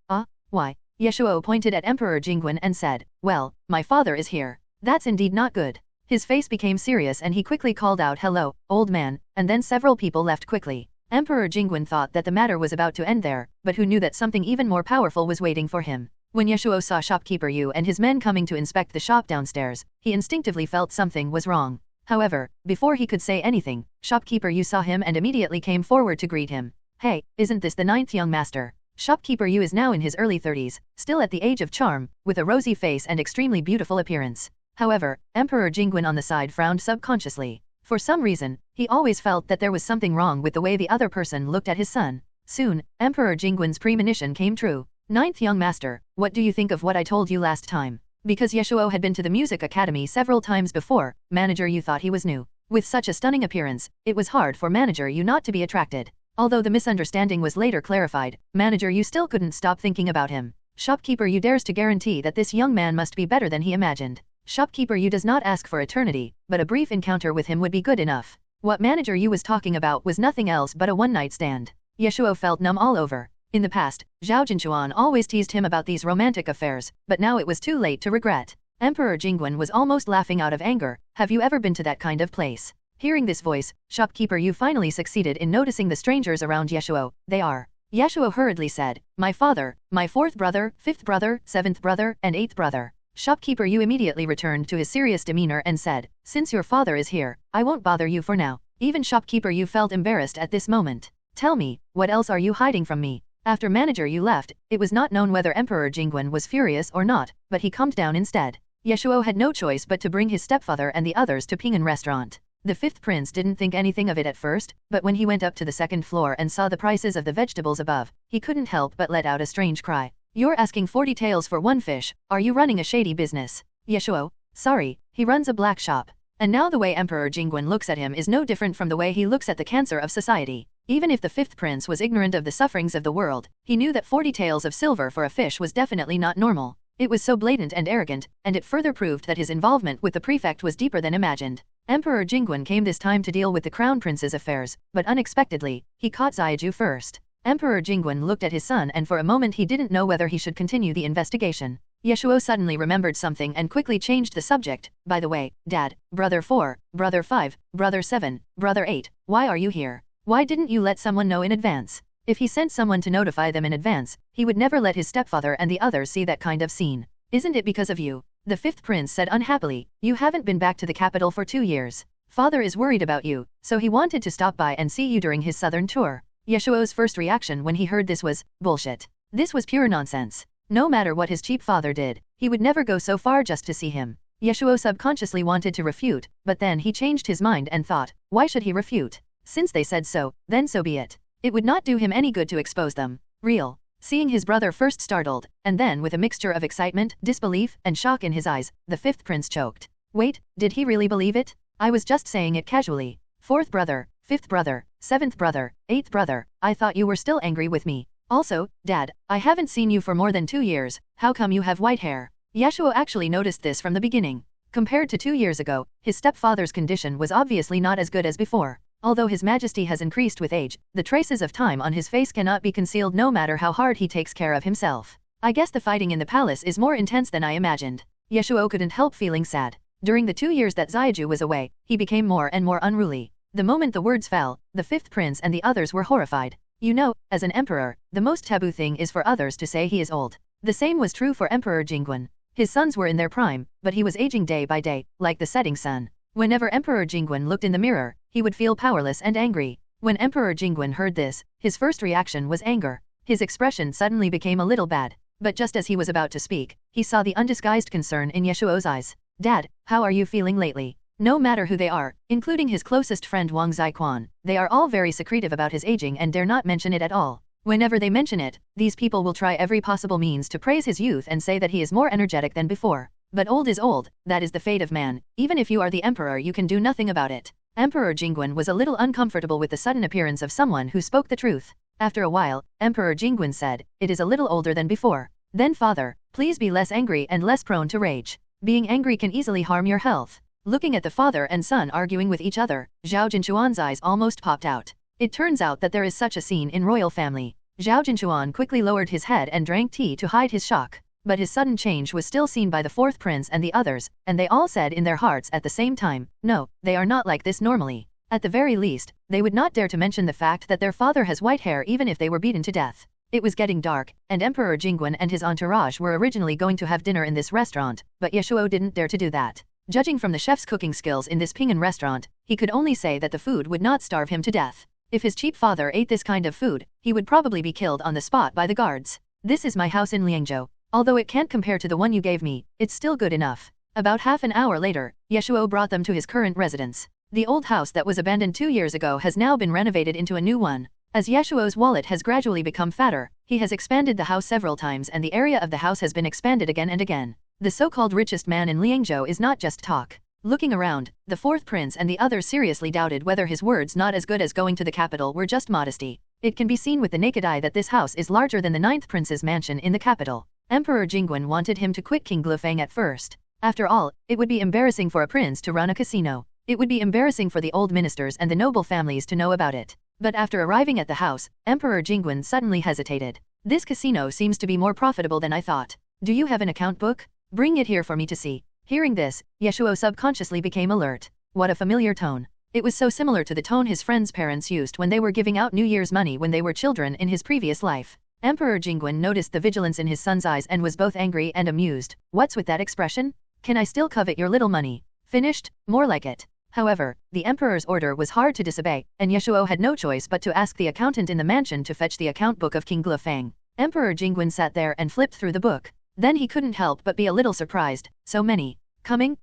Why? Ye Shuo pointed at Emperor Jingwen and said, well, my father is here. That's indeed not good. His face became serious and he quickly called out, "Hello, old man," and then several people left quickly. Emperor Jingwen thought that the matter was about to end there, but who knew that something even more powerful was waiting for him. When Ye Shuo saw shopkeeper Yu and his men coming to inspect the shop downstairs, he instinctively felt something was wrong. However, before he could say anything, shopkeeper Yu saw him and immediately came forward to greet him. "Hey, isn't this the 9th young master?" Shopkeeper Yu is now in his early 30s, still at the age of charm, with a rosy face and extremely beautiful appearance. However, Emperor Jingwen on the side frowned subconsciously. For some reason, he always felt that there was something wrong with the way the other person looked at his son. Soon, Emperor Jingwen's premonition came true. "9th young master, what do you think of what I told you last time?" Because Ye Shuo had been to the music academy several times before, Manager Yu thought he was new. With such a stunning appearance, it was hard for Manager Yu not to be attracted. Although the misunderstanding was later clarified, Manager Yu still couldn't stop thinking about him. Shopkeeper Yu dares to guarantee that this young man must be better than he imagined. Shopkeeper Yu does not ask for eternity, but a brief encounter with him would be good enough. What Manager Yu was talking about was nothing else but a one-night stand. Ye Shuo felt numb all over. In the past, Zhao Jinchuan always teased him about these romantic affairs, but now it was too late to regret. Emperor Jingwen was almost laughing out of anger. "Have you ever been to that kind of place?" Hearing this voice, shopkeeper Yu finally succeeded in noticing the strangers around Ye Shuo. "They are." Ye Shuo hurriedly said, "My father, my 4th brother, 5th brother, 7th brother, and 8th brother." Shopkeeper Yu immediately returned to his serious demeanor and said, "Since your father is here, I won't bother you for now." Even shopkeeper Yu felt embarrassed at this moment. "Tell me, what else are you hiding from me?" After Manager Yu left, it was not known whether Emperor Jingwen was furious or not, but he calmed down instead. Ye Shuo had no choice but to bring his stepfather and the others to Ping'an restaurant. The 5th prince didn't think anything of it at first, but when he went up to the 2nd floor and saw the prices of the vegetables above, he couldn't help but let out a strange cry. "You're asking 40 taels for one fish, are you running a shady business?" Ye Shuo, "Sorry, he runs a black shop." And now the way Emperor Jingwen looks at him is no different from the way he looks at the cancer of society. Even if the 5th prince was ignorant of the sufferings of the world, he knew that 40 taels of silver for a fish was definitely not normal. It was so blatant and arrogant, and it further proved that his involvement with the prefect was deeper than imagined. Emperor Jingwen came this time to deal with the crown prince's affairs, but unexpectedly, he caught Ziyaju first. Emperor Jingwen looked at his son and for a moment he didn't know whether he should continue the investigation. Ye Shuo suddenly remembered something and quickly changed the subject. "By the way, Dad, Brother 4, Brother 5, Brother 7, Brother 8, why are you here? Why didn't you let someone know in advance?" If he sent someone to notify them in advance, he would never let his stepfather and the others see that kind of scene. "Isn't it because of you?" The 5th prince said unhappily. "You haven't been back to the capital for 2 years. Father is worried about you, so he wanted to stop by and see you during his southern tour." Ye Shuo's first reaction when he heard this was, bullshit. This was pure nonsense. No matter what his cheap father did, he would never go so far just to see him. Ye Shuo subconsciously wanted to refute, but then he changed his mind and thought, why should he refute? Since they said so, then so be it. It would not do him any good to expose them. Real. Seeing his brother first startled, and then with a mixture of excitement, disbelief, and shock in his eyes, the 5th prince choked. Wait, did he really believe it? I was just saying it casually. 4th brother, 5th brother, 7th brother, 8th brother, I thought you were still angry with me. Also, Dad, I haven't seen you for more than 2 years, how come you have white hair? Ye Shuo actually noticed this from the beginning. Compared to 2 years ago, his stepfather's condition was obviously not as good as before. Although his majesty has increased with age, the traces of time on his face cannot be concealed no matter how hard he takes care of himself. I guess the fighting in the palace is more intense than I imagined. Ye Shuo couldn't help feeling sad. During the 2 years that Ziyaju was away, he became more and more unruly. The moment the words fell, the 5th prince and the others were horrified. You know, as an emperor, the most taboo thing is for others to say he is old. The same was true for Emperor Jingwen. His sons were in their prime, but he was aging day by day, like the setting sun. Whenever Emperor Jingwen looked in the mirror, he would feel powerless and angry. When Emperor Jingwen heard this, his first reaction was anger. His expression suddenly became a little bad. But just as he was about to speak, he saw the undisguised concern in Ye Shuo's eyes. Dad, how are you feeling lately? No matter who they are, including his closest friend Wang Ziquan, they are all very secretive about his aging and dare not mention it at all. Whenever they mention it, these people will try every possible means to praise his youth and say that he is more energetic than before. But old is old, that is the fate of man. Even if you are the emperor, you can do nothing about it. Emperor Jingwen was a little uncomfortable with the sudden appearance of someone who spoke the truth. After a while, Emperor Jingwen said, it is a little older than before. Then father, please be less angry and less prone to rage. Being angry can easily harm your health. Looking at the father and son arguing with each other, Zhao Jinchuan's eyes almost popped out. It turns out that there is such a scene in royal family. Zhao Jinchuan quickly lowered his head and drank tea to hide his shock. But his sudden change was still seen by the fourth prince and the others, and they all said in their hearts at the same time, no, they are not like this normally. At the very least, they would not dare to mention the fact that their father has white hair even if they were beaten to death. It was getting dark, and Emperor Jingwen and his entourage were originally going to have dinner in this restaurant, but Ye Shuo didn't dare to do that. Judging from the chef's cooking skills in this Ping'an restaurant, he could only say that the food would not starve him to death. If his cheap father ate this kind of food, he would probably be killed on the spot by the guards. This is my house in Liangzhou. Although it can't compare to the one you gave me, it's still good enough. About half an hour later, Ye Shuo brought them to his current residence. The old house that was abandoned 2 years ago has now been renovated into a new one. As Ye Shuo's wallet has gradually become fatter, he has expanded the house several times and the area of the house has been expanded again and again. The so-called richest man in Liangzhou is not just talk. Looking around, the fourth prince and the others seriously doubted whether his words not as good as going to the capital were just modesty. It can be seen with the naked eye that this house is larger than the ninth prince's mansion in the capital. Emperor Jingwen wanted him to quit King Glufeng at first. After all, it would be embarrassing for a prince to run a casino. It would be embarrassing for the old ministers and the noble families to know about it. But after arriving at the house, Emperor Jingwen suddenly hesitated. This casino seems to be more profitable than I thought. Do you have an account book? Bring it here for me to see. Hearing this, Ye Shuo subconsciously became alert. What a familiar tone. It was so similar to the tone his friends' parents used when they were giving out New Year's money when they were children in his previous life. Emperor Jingwen noticed the vigilance in his son's eyes and was both angry and amused. What's with that expression? Can I still covet your little money? Finished? More like it. However, the emperor's order was hard to disobey, and Ye Shuo had no choice but to ask the accountant in the mansion to fetch the account book of King Glufeng. Emperor Jingwen sat there and flipped through the book. Then he couldn't help but be a little surprised. So many. Coming.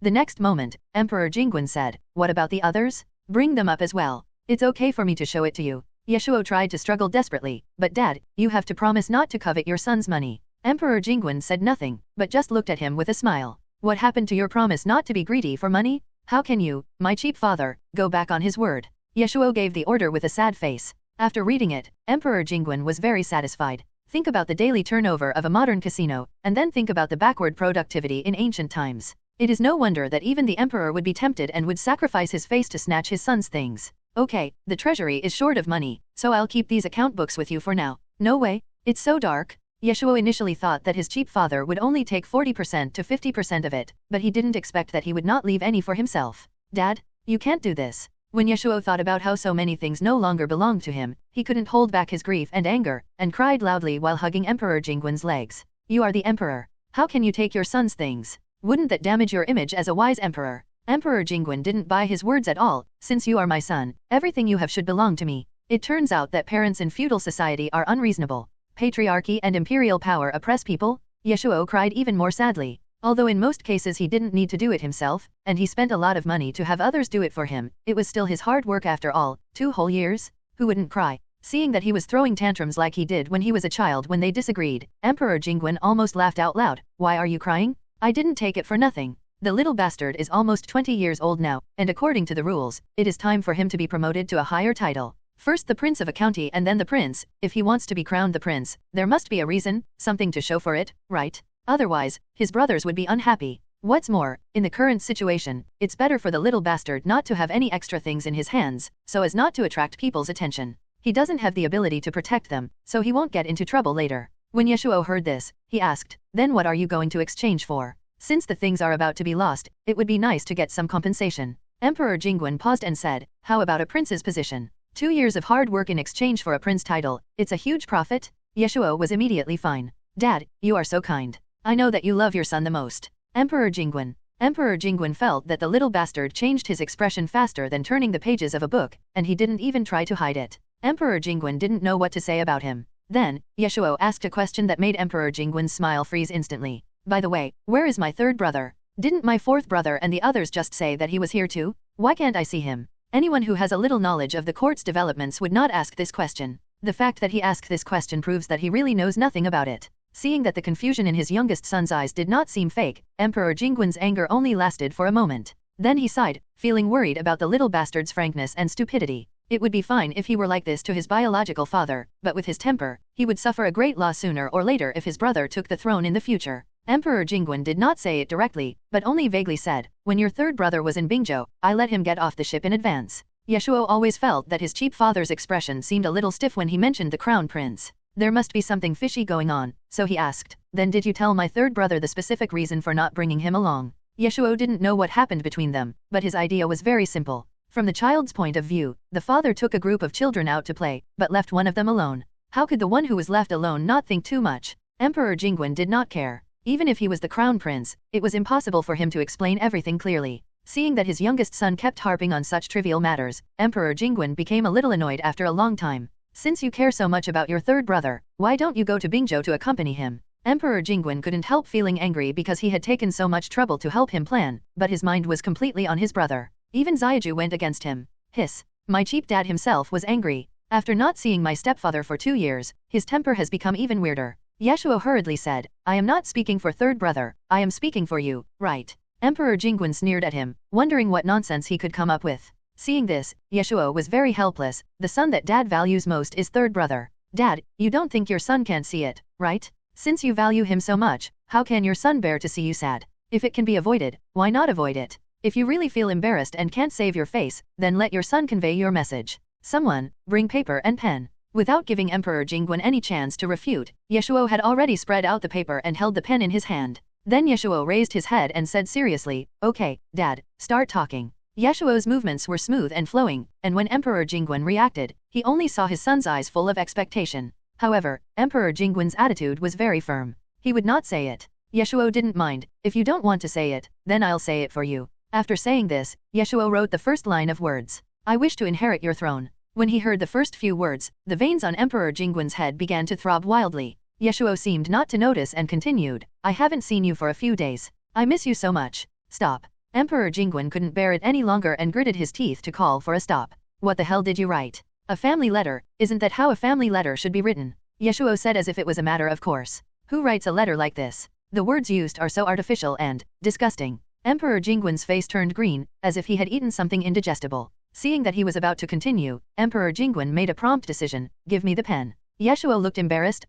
The next moment, Emperor Jingwen said, what about the others? Bring them up as well. It's okay for me to show it to you. Ye Shuo tried to struggle desperately, but Dad, you have to promise not to covet your son's money. Emperor Jingwen said nothing, but just looked at him with a smile. What happened to your promise not to be greedy for money? How can you, my cheap father, go back on his word? Ye Shuo gave the order with a sad face. After reading it, Emperor Jingwen was very satisfied. Think about the daily turnover of a modern casino, and then think about the backward productivity in ancient times. It is no wonder that even the emperor would be tempted and would sacrifice his face to snatch his son's things. Okay, the treasury is short of money, so I'll keep these account books with you for now. No way, it's so dark. Ye Shuo initially thought that his cheap father would only take 40% to 50% of it, but he didn't expect that he would not leave any for himself. Dad, you can't do this. When Ye Shuo thought about how so many things no longer belonged to him, he couldn't hold back his grief and anger, and cried loudly while hugging Emperor Jingwen's legs. You are the emperor. How can you take your son's things? Wouldn't that damage your image as a wise emperor? Emperor Jingwen didn't buy his words at all. Since you are my son, everything you have should belong to me. It turns out that parents in feudal society are unreasonable. Patriarchy and imperial power oppress people? Ye Shuo cried even more sadly. Although in most cases he didn't need to do it himself, and he spent a lot of money to have others do it for him, it was still his hard work after all. 2 whole years? Who wouldn't cry? Seeing that he was throwing tantrums like he did when he was a child when they disagreed, Emperor Jingwen almost laughed out loud. Why are you crying? I didn't take it for nothing. The little bastard is almost 20 years old now, and according to the rules, it is time for him to be promoted to a higher title. First the prince of a county and then the prince. If he wants to be crowned the prince, there must be a reason, something to show for it, right? Otherwise, his brothers would be unhappy. What's more, in the current situation, it's better for the little bastard not to have any extra things in his hands, so as not to attract people's attention. He doesn't have the ability to protect them, so he won't get into trouble later. When Ye Shuo heard this, he asked, then what are you going to exchange for? Since the things are about to be lost, it would be nice to get some compensation. Emperor Jingwen paused and said, how about a prince's position? 2 years of hard work in exchange for a prince title, it's a huge profit? Ye Shuo was immediately fine. Dad, you are so kind. I know that you love your son the most. Emperor Jingwen felt that the little bastard changed his expression faster than turning the pages of a book, and he didn't even try to hide it. Emperor Jingwen didn't know what to say about him. Then, Ye Shuo asked a question that made Emperor Jingwen's smile freeze instantly. By the way, where is my third brother? Didn't my fourth brother and the others just say that he was here too? Why can't I see him? Anyone who has a little knowledge of the court's developments would not ask this question. The fact that he asked this question proves that he really knows nothing about it. Seeing that the confusion in his youngest son's eyes did not seem fake, Emperor Jingwen's anger only lasted for a moment. Then he sighed, feeling worried about the little bastard's frankness and stupidity. It would be fine if he were like this to his biological father, but with his temper, he would suffer a great loss sooner or later if his brother took the throne in the future. Emperor Jingwen did not say it directly, but only vaguely said, when your third brother was in Bingzhou, I let him get off the ship in advance. Ye Shuo always felt that his cheap father's expression seemed a little stiff when he mentioned the crown prince. There must be something fishy going on, so he asked, then did you tell my third brother the specific reason for not bringing him along? Ye Shuo didn't know what happened between them, but his idea was very simple. From the child's point of view, the father took a group of children out to play, but left one of them alone. How could the one who was left alone not think too much? Emperor Jingwen did not care. Even if he was the crown prince, it was impossible for him to explain everything clearly. Seeing that his youngest son kept harping on such trivial matters, Emperor Jingwen became a little annoyed after a long time. Since you care so much about your third brother, why don't you go to Bingzhou to accompany him? Emperor Jingwen couldn't help feeling angry because he had taken so much trouble to help him plan, but his mind was completely on his brother. Even Ziyaju went against him. Hiss. My cheap dad himself was angry. After not seeing my stepfather for 2 years, his temper has become even weirder. Ye Shuo hurriedly said, I am not speaking for third brother, I am speaking for you, right? Emperor Jingwen sneered at him, wondering what nonsense he could come up with. Seeing this, Ye Shuo was very helpless. The son that dad values most is third brother. Dad, you don't think your son can't see it, right? Since you value him so much, how can your son bear to see you sad? If it can be avoided, why not avoid it? If you really feel embarrassed and can't save your face, then let your son convey your message. Someone, bring paper and pen. Without giving Emperor Jingwen any chance to refute, Ye Shuo had already spread out the paper and held the pen in his hand. Then Ye Shuo raised his head and said seriously, okay, Dad, start talking. Ye Shuo's movements were smooth and flowing, and when Emperor Jingwen reacted, he only saw his son's eyes full of expectation. However, Emperor Jingwen's attitude was very firm. He would not say it. Ye Shuo didn't mind, if you don't want to say it, then I'll say it for you. After saying this, Ye Shuo wrote the first line of words. I wish to inherit your throne. When he heard the first few words, the veins on Emperor Jingwen's head began to throb wildly. Ye Shuo seemed not to notice and continued, I haven't seen you for a few days. I miss you so much. Stop. Emperor Jingwen couldn't bear it any longer and gritted his teeth to call for a stop. What the hell did you write? A family letter, isn't that how a family letter should be written? Ye Shuo said as if it was a matter of course. Who writes a letter like this? The words used are so artificial and disgusting. Emperor Jingwen's face turned green, as if he had eaten something indigestible. Seeing that he was about to continue, Emperor Jingwen made a prompt decision, give me the pen. Ye Shuo looked embarrassed,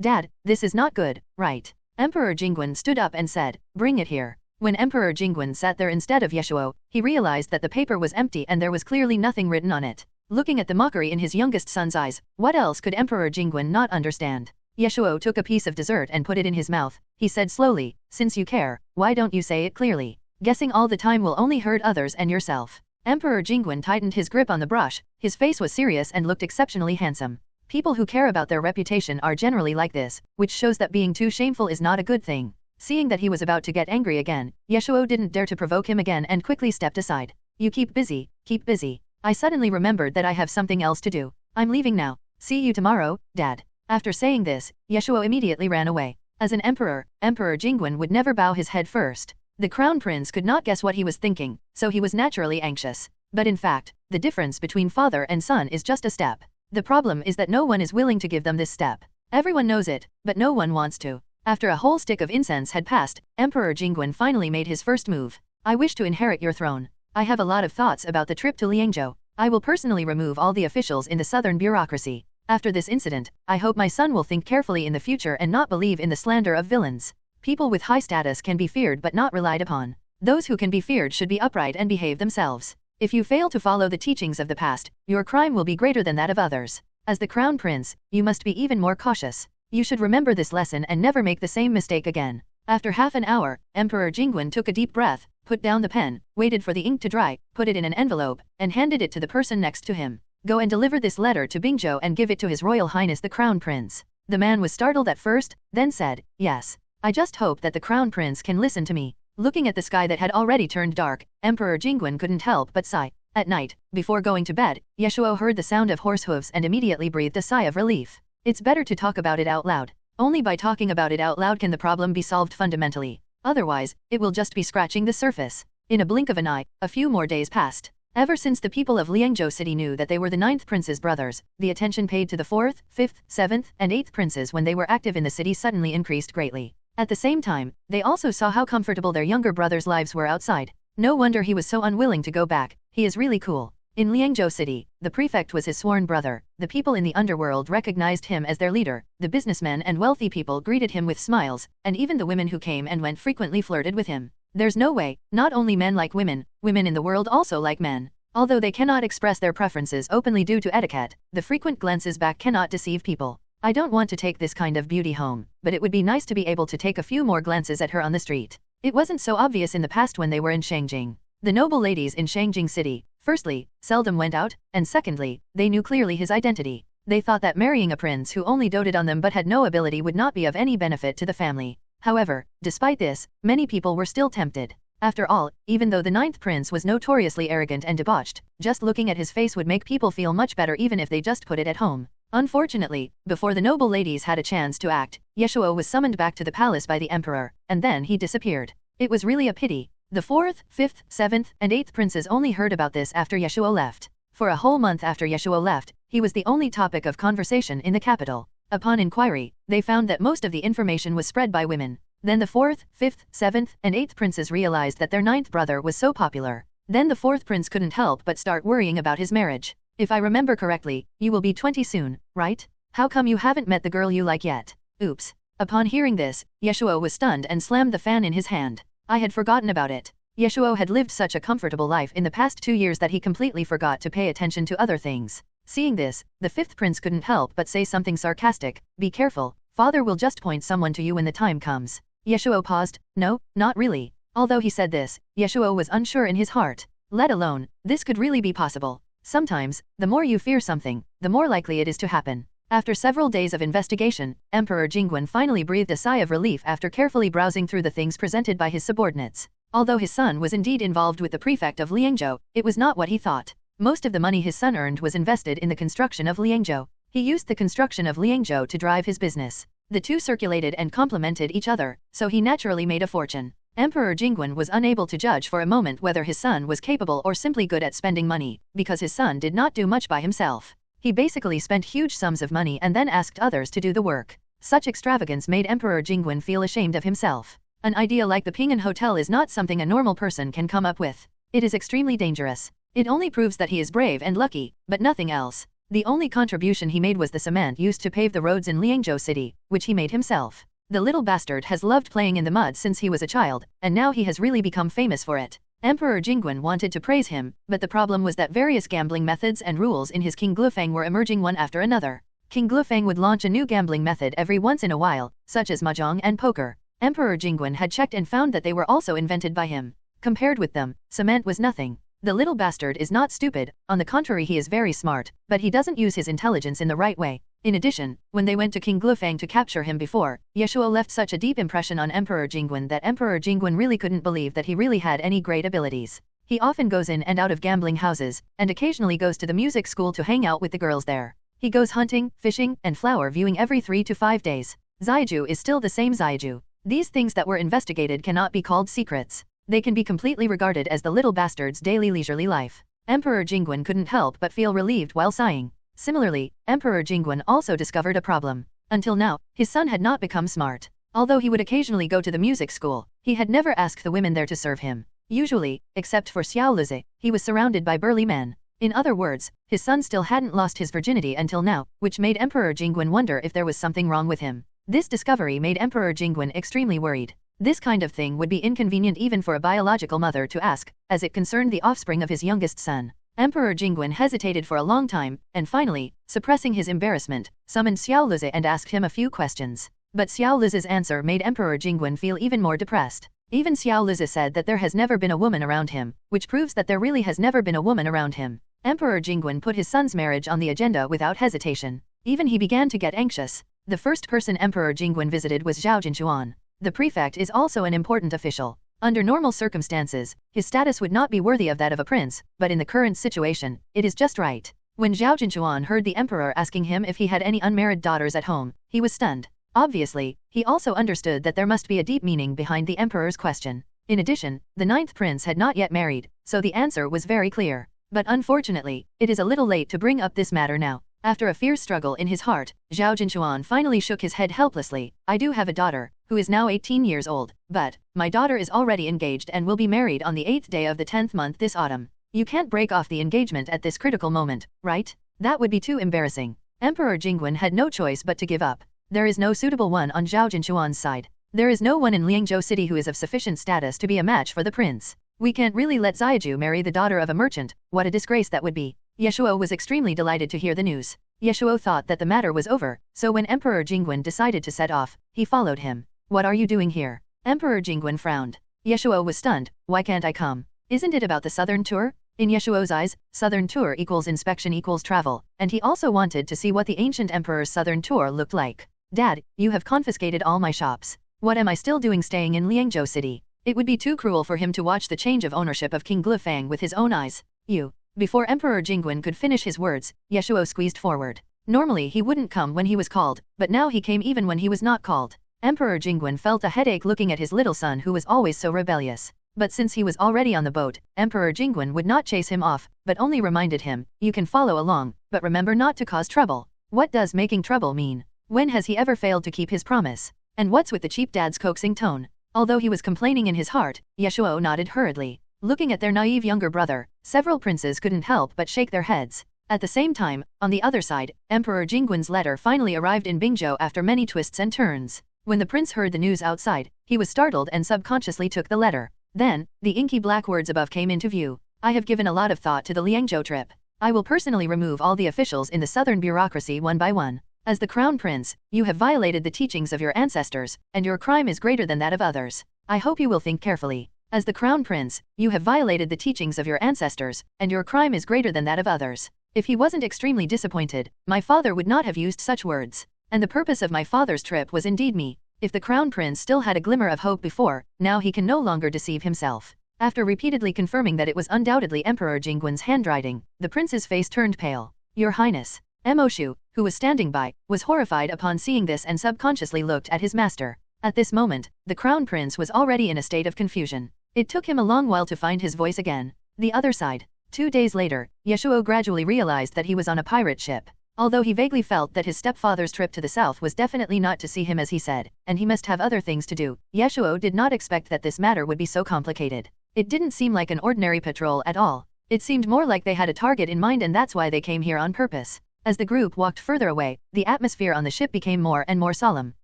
Dad, this is not good, right? Emperor Jingwen stood up and said, bring it here. When Emperor Jingwen sat there instead of Ye Shuo, he realized that the paper was empty and there was clearly nothing written on it. Looking at the mockery in his youngest son's eyes, what else could Emperor Jingwen not understand? Ye Shuo took a piece of dessert and put it in his mouth. He said slowly, since you care, why don't you say it clearly? Guessing all the time will only hurt others and yourself. Emperor Jingwen tightened his grip on the brush. His face was serious and looked exceptionally handsome. People who care about their reputation are generally like this, which shows that being too shameful is not a good thing. Seeing that he was about to get angry again, Ye Shuo didn't dare to provoke him again and quickly stepped aside. You keep busy, keep busy. I suddenly remembered that I have something else to do. I'm leaving now. See you tomorrow, Dad. After saying this, Ye Shuo immediately ran away. As an emperor, Emperor Jingwen would never bow his head first. The crown prince could not guess what he was thinking, so he was naturally anxious. But in fact, the difference between father and son is just a step. The problem is that no one is willing to give them this step. Everyone knows it, but no one wants to. After a whole stick of incense had passed, Emperor Jingwen finally made his first move. I wish to inherit your throne. I have a lot of thoughts about the trip to Liangzhou. I will personally remove all the officials in the southern bureaucracy. After this incident, I hope my son will think carefully in the future and not believe in the slander of villains. People with high status can be feared but not relied upon. Those who can be feared should be upright and behave themselves. If you fail to follow the teachings of the past, your crime will be greater than that of others. As the crown prince, you must be even more cautious. You should remember this lesson and never make the same mistake again. After half an hour, Emperor Jingwen took a deep breath, put down the pen, waited for the ink to dry, put it in an envelope, and handed it to the person next to him. Go and deliver this letter to Bingzhou and give it to His Royal Highness the Crown Prince. The man was startled at first, then said, yes. I just hope that the Crown Prince can listen to me. Looking at the sky that had already turned dark, Emperor Jingwen couldn't help but sigh. At night, before going to bed, Ye Shuo heard the sound of horse hooves and immediately breathed a sigh of relief. It's better to talk about it out loud. Only by talking about it out loud can the problem be solved fundamentally. Otherwise, it will just be scratching the surface. In a blink of an eye, a few more days passed. Ever since the people of Liangzhou city knew that they were the 9th prince's brothers, the attention paid to the 4th, 5th, 7th, and 8th princes when they were active in the city suddenly increased greatly. At the same time, they also saw how comfortable their younger brothers' lives were outside. No wonder he was so unwilling to go back. He is really cool. In Liangzhou city, the prefect was his sworn brother. The people in the underworld recognized him as their leader. The businessmen and wealthy people greeted him with smiles, and even the women who came and went frequently flirted with him. There's no way, not only men like women, women in the world also like men. Although they cannot express their preferences openly due to etiquette, the frequent glances back cannot deceive people. I don't want to take this kind of beauty home, but it would be nice to be able to take a few more glances at her on the street. It wasn't so obvious in the past when they were in Shangjing. The noble ladies in Shangjing City, firstly, seldom went out, and secondly, they knew clearly his identity. They thought that marrying a prince who only doted on them but had no ability would not be of any benefit to the family. However, despite this, many people were still tempted. After all, even though the ninth prince was notoriously arrogant and debauched, just looking at his face would make people feel much better even if they just put it at home. Unfortunately, before the noble ladies had a chance to act, Ye Shuo was summoned back to the palace by the emperor, and then he disappeared. It was really a pity. The 4th, 5th, 7th, and 8th princes only heard about this after Ye Shuo left. For a whole month after Ye Shuo left, he was the only topic of conversation in the capital. Upon inquiry, they found that most of the information was spread by women. Then the 4th, 5th, 7th, and 8th princes realized that their 9th brother was so popular. Then the 4th prince couldn't help but start worrying about his marriage. If I remember correctly, you will be 20 soon, right? How come you haven't met the girl you like yet? Oops. Upon hearing this, Ye Shuo was stunned and slammed the fan in his hand. I had forgotten about it. Ye Shuo had lived such a comfortable life in the past 2 years that he completely forgot to pay attention to other things. Seeing this, the 5th prince couldn't help but say something sarcastic. Be careful, father will just point someone to you when the time comes. Ye Shuo paused. No, not really. Although he said this, Ye Shuo was unsure in his heart. Let alone, this could really be possible. Sometimes, the more you fear something, the more likely it is to happen. After several days of investigation, Emperor Jingwen finally breathed a sigh of relief after carefully browsing through the things presented by his subordinates. Although his son was indeed involved with the prefect of Liangzhou, it was not what he thought. Most of the money his son earned was invested in the construction of Liangzhou. He used the construction of Liangzhou to drive his business. The two circulated and complemented each other, so he naturally made a fortune. Emperor Jingwen was unable to judge for a moment whether his son was capable or simply good at spending money, because his son did not do much by himself. He basically spent huge sums of money and then asked others to do the work. Such extravagance made Emperor Jingwen feel ashamed of himself. An idea like the Ping'an Hotel is not something a normal person can come up with. It is extremely dangerous. It only proves that he is brave and lucky, but nothing else. The only contribution he made was the cement used to pave the roads in Liangzhou City, which he made himself. The little bastard has loved playing in the mud since he was a child, and now he has really become famous for it. Emperor Jingwen wanted to praise him, but the problem was that various gambling methods and rules in his King Glufeng were emerging one after another. King Glufeng would launch a new gambling method every once in a while, such as mahjong and poker. Emperor Jingwen had checked and found that they were also invented by him. Compared with them, cement was nothing. The little bastard is not stupid, on the contrary he is very smart, but he doesn't use his intelligence in the right way. In addition, when they went to King Glufeng to capture him before, Ye Shuo left such a deep impression on Emperor Jingwen that Emperor Jingwen really couldn't believe that he really had any great abilities. He often goes in and out of gambling houses, and occasionally goes to the music school to hang out with the girls there. He goes hunting, fishing, and flower viewing every 3 to 5 days. Zaiju is still the same Zaiju. These things that were investigated cannot be called secrets. They can be completely regarded as the little bastard's daily leisurely life. Emperor Jingwen couldn't help but feel relieved while sighing. Similarly, Emperor Jingwen also discovered a problem. Until now, his son had not become smart. Although he would occasionally go to the music school, he had never asked the women there to serve him. Usually, except for Xiao Lizi, he was surrounded by burly men. In other words, his son still hadn't lost his virginity until now, which made Emperor Jingwen wonder if there was something wrong with him. This discovery made Emperor Jingwen extremely worried. This kind of thing would be inconvenient even for a biological mother to ask, as it concerned the offspring of his youngest son. Emperor Jingwen hesitated for a long time, and finally, suppressing his embarrassment, summoned Xiao Lizi and asked him a few questions. But Xiao Lizi's answer made Emperor Jingwen feel even more depressed. Even Xiao Lizi said that there has never been a woman around him, which proves that there really has never been a woman around him. Emperor Jingwen put his son's marriage on the agenda without hesitation. Even he began to get anxious. The first person Emperor Jingwen visited was Zhao Jinchuan. The prefect is also an important official. Under normal circumstances, his status would not be worthy of that of a prince, but in the current situation, it is just right. When Zhao Jinchuan heard the emperor asking him if he had any unmarried daughters at home, he was stunned. Obviously, he also understood that there must be a deep meaning behind the emperor's question. In addition, the 9th prince had not yet married, so the answer was very clear. But unfortunately, it is a little late to bring up this matter now. After a fierce struggle in his heart, Zhao Jinchuan finally shook his head helplessly. I do have a daughter, who is now 18 years old, but my daughter is already engaged and will be married on the 8th day of the 10th month this autumn. You can't break off the engagement at this critical moment, right? That would be too embarrassing. Emperor Jingwen had no choice but to give up. There is no suitable one on Zhao Jinchuan's side. There is no one in Liangzhou City who is of sufficient status to be a match for the prince. We can't really let Zaiju marry the daughter of a merchant. What a disgrace that would be. Ye Shuo was extremely delighted to hear the news. Ye Shuo thought that the matter was over, so when Emperor Jingwen decided to set off, he followed him. What are you doing here? Emperor Jingwen frowned. Ye Shuo was stunned. Why can't I come? Isn't it about the southern tour? In Ye Shuo's eyes, southern tour equals inspection equals travel, and he also wanted to see what the ancient emperor's southern tour looked like. Dad, you have confiscated all my shops. What am I still doing staying in Liangzhou City? It would be too cruel for him to watch the change of ownership of King Glufang with his own eyes. You. Before Emperor Jingwen could finish his words, Ye Shuo squeezed forward. Normally he wouldn't come when he was called, but now he came even when he was not called. Emperor Jingwen felt a headache looking at his little son who was always so rebellious. But since he was already on the boat, Emperor Jingwen would not chase him off, but only reminded him, you can follow along, but remember not to cause trouble. What does making trouble mean? When has he ever failed to keep his promise? And what's with the cheap dad's coaxing tone? Although he was complaining in his heart, Ye Shuo nodded hurriedly. Looking at their naive younger brother, several princes couldn't help but shake their heads. At the same time, on the other side, Emperor Jingwen's letter finally arrived in Bingzhou after many twists and turns. When the prince heard the news outside, he was startled and subconsciously took the letter. Then, the inky black words above came into view. I have given a lot of thought to the Liangzhou trip. I will personally remove all the officials in the southern bureaucracy one by one. As the crown prince, you have violated the teachings of your ancestors, and your crime is greater than that of others. I hope you will think carefully. As the crown prince, you have violated the teachings of your ancestors, and your crime is greater than that of others. If he wasn't extremely disappointed, my father would not have used such words. And the purpose of my father's trip was indeed me. If the crown prince still had a glimmer of hope before, now he can no longer deceive himself. After repeatedly confirming that it was undoubtedly Emperor Jingwen's handwriting, the prince's face turned pale. Your Highness. Mo Shu, who was standing by, was horrified upon seeing this and subconsciously looked at his master. At this moment, the crown prince was already in a state of confusion. It took him a long while to find his voice again. The other side. 2 days later, Ye Shuo gradually realized that he was on a pirate ship. Although he vaguely felt that his stepfather's trip to the south was definitely not to see him as he said, and he must have other things to do, Ye Shuo did not expect that this matter would be so complicated. It didn't seem like an ordinary patrol at all. It seemed more like they had a target in mind and that's why they came here on purpose. As the group walked further away, the atmosphere on the ship became more and more solemn.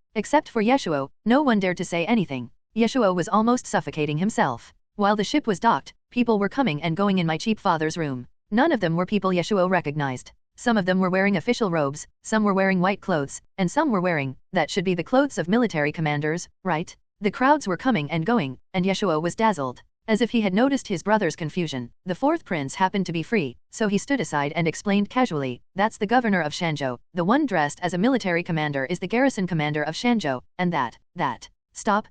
Except for Ye Shuo, no one dared to say anything. Ye Shuo was almost suffocating himself. While the ship was docked, people were coming and going in my cheap father's room. None of them were people Ye Shuo recognized. Some of them were wearing official robes, some were wearing white clothes, and some were wearing, that should be the clothes of military commanders, right? The crowds were coming and going, and Ye Shuo was dazzled. As if he had noticed his brother's confusion, the fourth prince happened to be free, so he stood aside and explained casually, that's the governor of Shanzhou, the one dressed as a military commander is the garrison commander of Shanzhou, and that. Stop.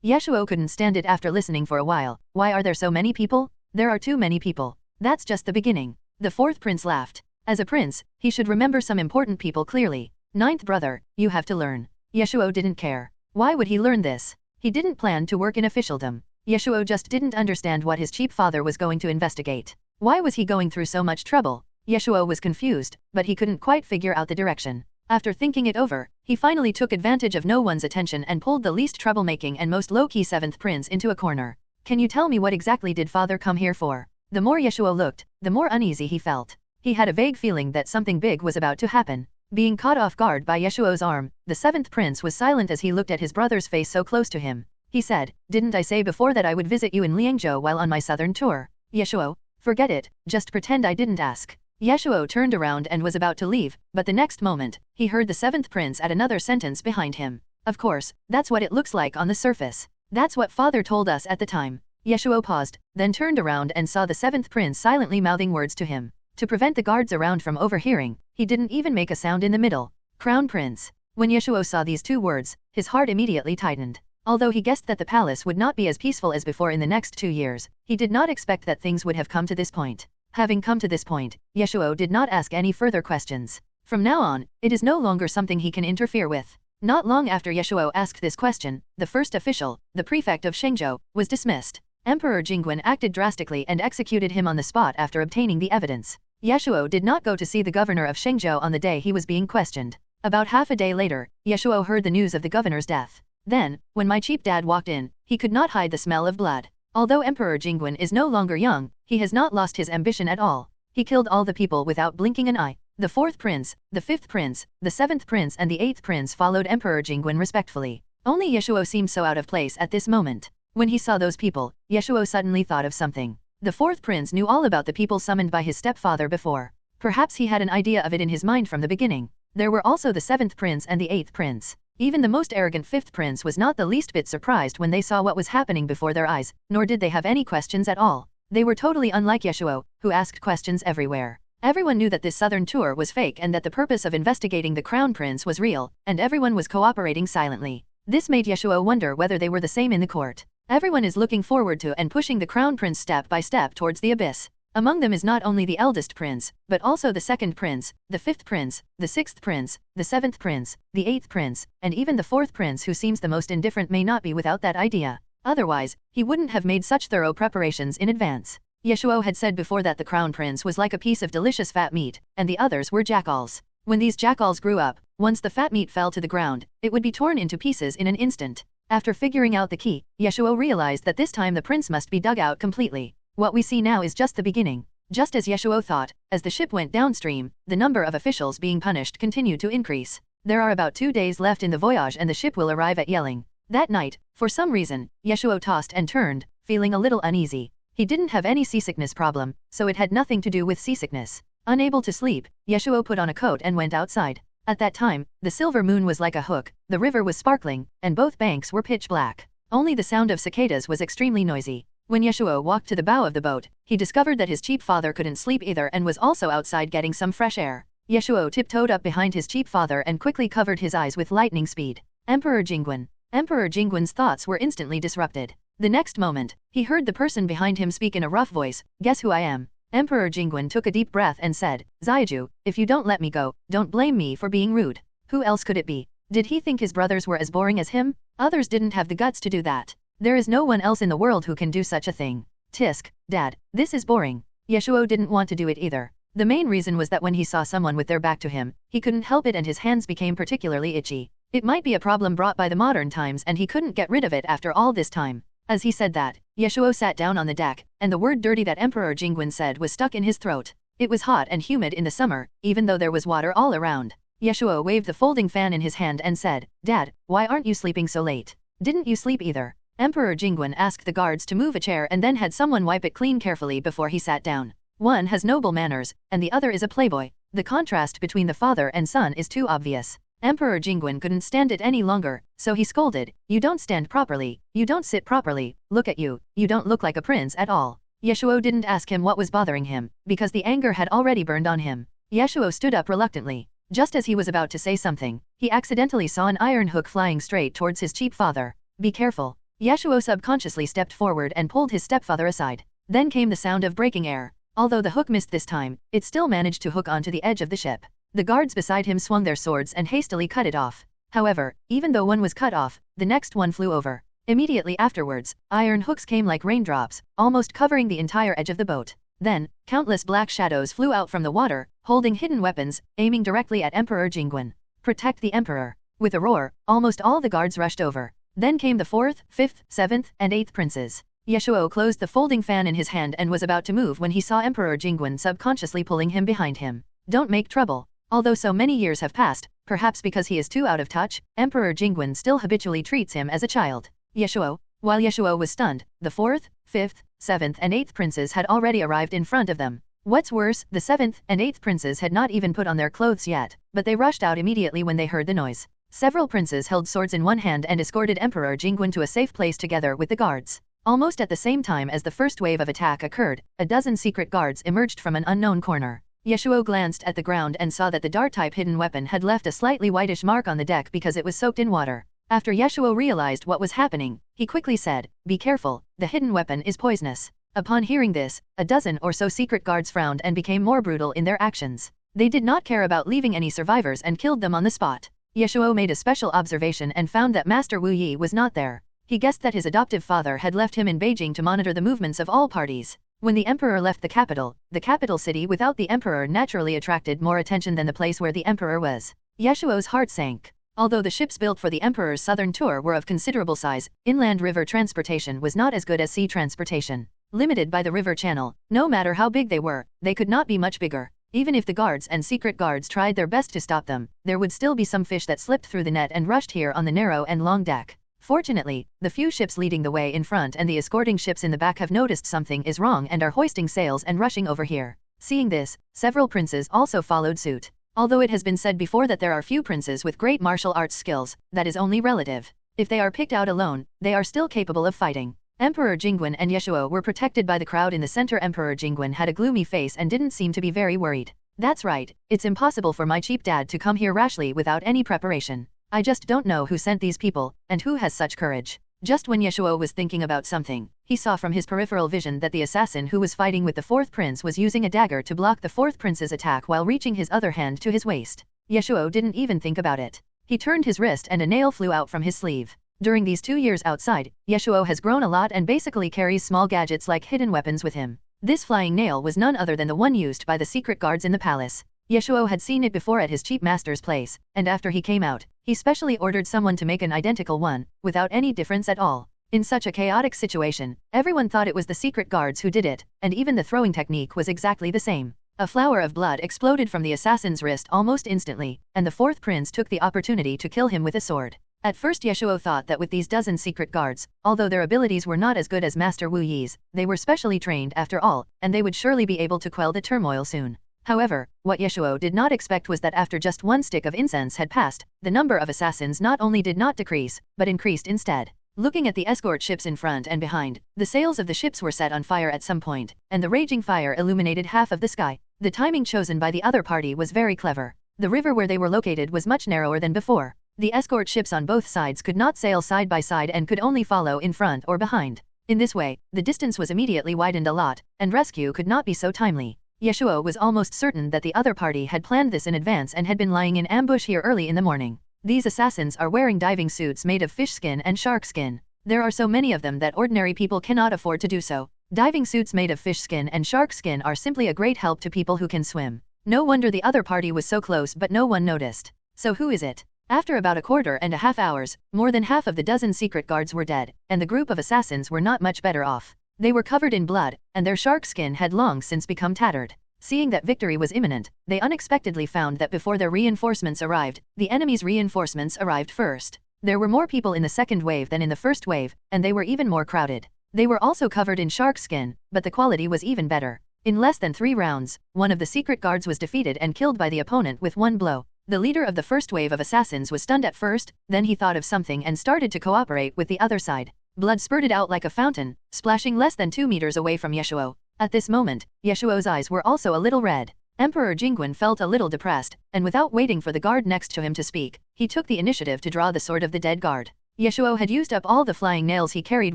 Ye Shuo couldn't stand it after listening for a while. Why are there so many people? There are too many people. That's just the beginning. The fourth prince laughed. As a prince, he should remember some important people clearly. Ninth brother, you have to learn. Ye Shuo didn't care. Why would he learn this? He didn't plan to work in officialdom. Ye Shuo just didn't understand what his cheap father was going to investigate. Why was he going through so much trouble? Ye Shuo was confused, but he couldn't quite figure out the direction. After thinking it over, he finally took advantage of no one's attention and pulled the least troublemaking and most low-key seventh prince into a corner. Can you tell me what exactly did father come here for? The more Ye Shuo looked, the more uneasy he felt. He had a vague feeling that something big was about to happen. Being caught off guard by Ye Shuo's arm, the seventh prince was silent as he looked at his brother's face so close to him. He said, didn't I say before that I would visit you in Liangzhou while on my southern tour? Ye Shuo, forget it, just pretend I didn't ask. Ye Shuo turned around and was about to leave, but the next moment, he heard the seventh prince add another sentence behind him. Of course, that's what it looks like on the surface. That's what father told us at the time. Ye Shuo paused, then turned around and saw the seventh prince silently mouthing words to him. To prevent the guards around from overhearing, he didn't even make a sound in the middle. Crown Prince. When Ye Shuo saw these two words, his heart immediately tightened. Although he guessed that the palace would not be as peaceful as before in the next 2 years, he did not expect that things would have come to this point. Having come to this point, Ye Shuo did not ask any further questions. From now on, it is no longer something he can interfere with. Not long after Ye Shuo asked this question, the first official, the prefect of Shengzhou, was dismissed. Emperor Jingwen acted drastically and executed him on the spot after obtaining the evidence. Ye Shuo did not go to see the governor of Shengzhou on the day he was being questioned. About half a day later, Ye Shuo heard the news of the governor's death. Then, when my cheap dad walked in, he could not hide the smell of blood. Although Emperor Jingwen is no longer young, he has not lost his ambition at all. He killed all the people without blinking an eye. The fourth prince, the fifth prince, the seventh prince and the eighth prince followed Emperor Jingwen respectfully. Only Ye Shuo seemed so out of place at this moment. When he saw those people, Ye Shuo suddenly thought of something. The fourth prince knew all about the people summoned by his stepfather before. Perhaps he had an idea of it in his mind from the beginning. There were also the 7th prince and the 8th prince. Even the most arrogant 5th prince was not the least bit surprised when they saw what was happening before their eyes, nor did they have any questions at all. They were totally unlike Ye Shuo, who asked questions everywhere. Everyone knew that this southern tour was fake and that the purpose of investigating the crown prince was real, and everyone was cooperating silently. This made Ye Shuo wonder whether they were the same in the court. Everyone is looking forward to and pushing the crown prince step by step towards the abyss. Among them is not only the eldest prince, but also the 2nd prince, the 5th prince, the 6th prince, the 7th prince, the 8th prince, and even the 4th prince who seems the most indifferent may not be without that idea. Otherwise, he wouldn't have made such thorough preparations in advance. Ye Shuo had said before that the crown prince was like a piece of delicious fat meat, and the others were jackals. When these jackals grew up, once the fat meat fell to the ground, it would be torn into pieces in an instant. After figuring out the key, Ye Shuo realized that this time the prince must be dug out completely. What we see now is just the beginning. Just as Ye Shuo thought, as the ship went downstream, the number of officials being punished continued to increase. There are about 2 days left in the voyage and the ship will arrive at Yeling. That night, for some reason, Ye Shuo tossed and turned, feeling a little uneasy. He didn't have any seasickness problem, so it had nothing to do with seasickness. Unable to sleep, Ye Shuo put on a coat and went outside. At that time, the silver moon was like a hook, the river was sparkling, and both banks were pitch black. Only the sound of cicadas was extremely noisy. When Ye Shuo walked to the bow of the boat, he discovered that his cheap father couldn't sleep either and was also outside getting some fresh air. Ye Shuo tiptoed up behind his cheap father and quickly covered his eyes with lightning speed. Emperor Jingguan. Emperor Jingguan's thoughts were instantly disrupted. The next moment, he heard the person behind him speak in a rough voice, "Guess who I am?" Emperor Jingguan took a deep breath and said, "Zaiju, if you don't let me go, don't blame me for being rude." Who else could it be? Did he think his brothers were as boring as him? Others didn't have the guts to do that. There is no one else in the world who can do such a thing. Tisk, Dad, this is boring. Ye Shuo didn't want to do it either. The main reason was that when he saw someone with their back to him, he couldn't help it and his hands became particularly itchy. It might be a problem brought by the modern times and he couldn't get rid of it after all this time. As he said that, Ye Shuo sat down on the deck, and the word dirty that Emperor Jingguan said was stuck in his throat. It was hot and humid in the summer, even though there was water all around. Ye Shuo waved the folding fan in his hand and said, "Dad, why aren't you sleeping so late? Didn't you sleep either?" Emperor Jingguan asked the guards to move a chair and then had someone wipe it clean carefully before he sat down. One has noble manners, and the other is a playboy. The contrast between the father and son is too obvious. Emperor Jingguan couldn't stand it any longer, so he scolded, "You don't stand properly, you don't sit properly, look at you, you don't look like a prince at all." Ye Shuo didn't ask him what was bothering him, because the anger had already burned on him. Ye Shuo stood up reluctantly. Just as he was about to say something, he accidentally saw an iron hook flying straight towards his cheap father. "Be careful." Ye Shuo subconsciously stepped forward and pulled his stepfather aside. Then came the sound of breaking air. Although the hook missed this time, it still managed to hook onto the edge of the ship. The guards beside him swung their swords and hastily cut it off. However, even though one was cut off, the next one flew over. Immediately afterwards, iron hooks came like raindrops, almost covering the entire edge of the boat. Then, countless black shadows flew out from the water, holding hidden weapons, aiming directly at Emperor Jingguan. "Protect the Emperor." With a roar, almost all the guards rushed over. Then came the 4th, 5th, 7th, and 8th princes. Ye Shuo closed the folding fan in his hand and was about to move when he saw Emperor Jingguan subconsciously pulling him behind him. "Don't make trouble." Although so many years have passed, perhaps because he is too out of touch, Emperor Jingguan still habitually treats him as a child. Ye Shuo. While Ye Shuo was stunned, the 4th, 5th, 7th and 8th princes had already arrived in front of them. What's worse, the 7th and 8th princes had not even put on their clothes yet, but they rushed out immediately when they heard the noise. Several princes held swords in one hand and escorted Emperor Jingguan to a safe place together with the guards. Almost at the same time as the first wave of attack occurred, a dozen secret guards emerged from an unknown corner. Ye Shuo glanced at the ground and saw that the dart-type hidden weapon had left a slightly whitish mark on the deck because it was soaked in water. After Ye Shuo realized what was happening, he quickly said, "Be careful, the hidden weapon is poisonous." Upon hearing this, a dozen or so secret guards frowned and became more brutal in their actions. They did not care about leaving any survivors and killed them on the spot. Ye Shuo made a special observation and found that Master Wu Yi was not there. He guessed that his adoptive father had left him in Beijing to monitor the movements of all parties. When the emperor left the capital city without the emperor naturally attracted more attention than the place where the emperor was. Ye Shuo's heart sank. Although the ships built for the emperor's southern tour were of considerable size, inland river transportation was not as good as sea transportation. Limited by the river channel, no matter how big they were, they could not be much bigger. Even if the guards and secret guards tried their best to stop them, there would still be some fish that slipped through the net and rushed here on the narrow and long deck. Fortunately, the few ships leading the way in front and the escorting ships in the back have noticed something is wrong and are hoisting sails and rushing over here. Seeing this, several princes also followed suit. Although it has been said before that there are few princes with great martial arts skills, that is only relative. If they are picked out alone, they are still capable of fighting. Emperor Jingwen and Ye Shuo were protected by the crowd in the center. Emperor Jingwen had a gloomy face and didn't seem to be very worried. That's right, it's impossible for my cheap dad to come here rashly without any preparation. I just don't know who sent these people, and who has such courage. Just when Ye Shuo was thinking about something, he saw from his peripheral vision that the assassin who was fighting with the fourth prince was using a dagger to block the fourth prince's attack while reaching his other hand to his waist. Ye Shuo didn't even think about it. He turned his wrist and a nail flew out from his sleeve. During these 2 years outside, Ye Shuo has grown a lot and basically carries small gadgets like hidden weapons with him. This flying nail was none other than the one used by the secret guards in the palace. Ye Shuo had seen it before at his cheap master's place, and after he came out, he specially ordered someone to make an identical one, without any difference at all. In such a chaotic situation, everyone thought it was the secret guards who did it, and even the throwing technique was exactly the same. A flower of blood exploded from the assassin's wrist almost instantly, and the fourth prince took the opportunity to kill him with a sword. At first Ye Shuo thought that with these dozen secret guards, although their abilities were not as good as Master Wu Yi's, they were specially trained after all, and they would surely be able to quell the turmoil soon. However, what Ye Shuo did not expect was that after just one stick of incense had passed, the number of assassins not only did not decrease, but increased instead. Looking at the escort ships in front and behind, the sails of the ships were set on fire at some point, and the raging fire illuminated half of the sky. The timing chosen by the other party was very clever. The river where they were located was much narrower than before. The escort ships on both sides could not sail side by side and could only follow in front or behind. In this way, the distance was immediately widened a lot, and rescue could not be so timely. Ye Shuo was almost certain that the other party had planned this in advance and had been lying in ambush here early in the morning. These assassins are wearing diving suits made of fish skin and shark skin. There are so many of them that ordinary people cannot afford to do so. Diving suits made of fish skin and shark skin are simply a great help to people who can swim. No wonder the other party was so close but no one noticed. So who is it? After about a quarter and a half hours, more than half of the dozen secret guards were dead, and the group of assassins were not much better off. They were covered in blood, and their shark skin had long since become tattered. Seeing that victory was imminent, they unexpectedly found that before their reinforcements arrived, the enemy's reinforcements arrived first. There were more people in the second wave than in the first wave, and they were even more crowded. They were also covered in shark skin, but the quality was even better. In less than 3 rounds, one of the secret guards was defeated and killed by the opponent with one blow. The leader of the first wave of assassins was stunned at first, then he thought of something and started to cooperate with the other side. Blood spurted out like a fountain, splashing less than 2 meters away from Ye Shuo. At this moment, Ye Shuo's eyes were also a little red. Emperor Jingwen felt a little depressed, and without waiting for the guard next to him to speak, he took the initiative to draw the sword of the dead guard. Ye Shuo had used up all the flying nails he carried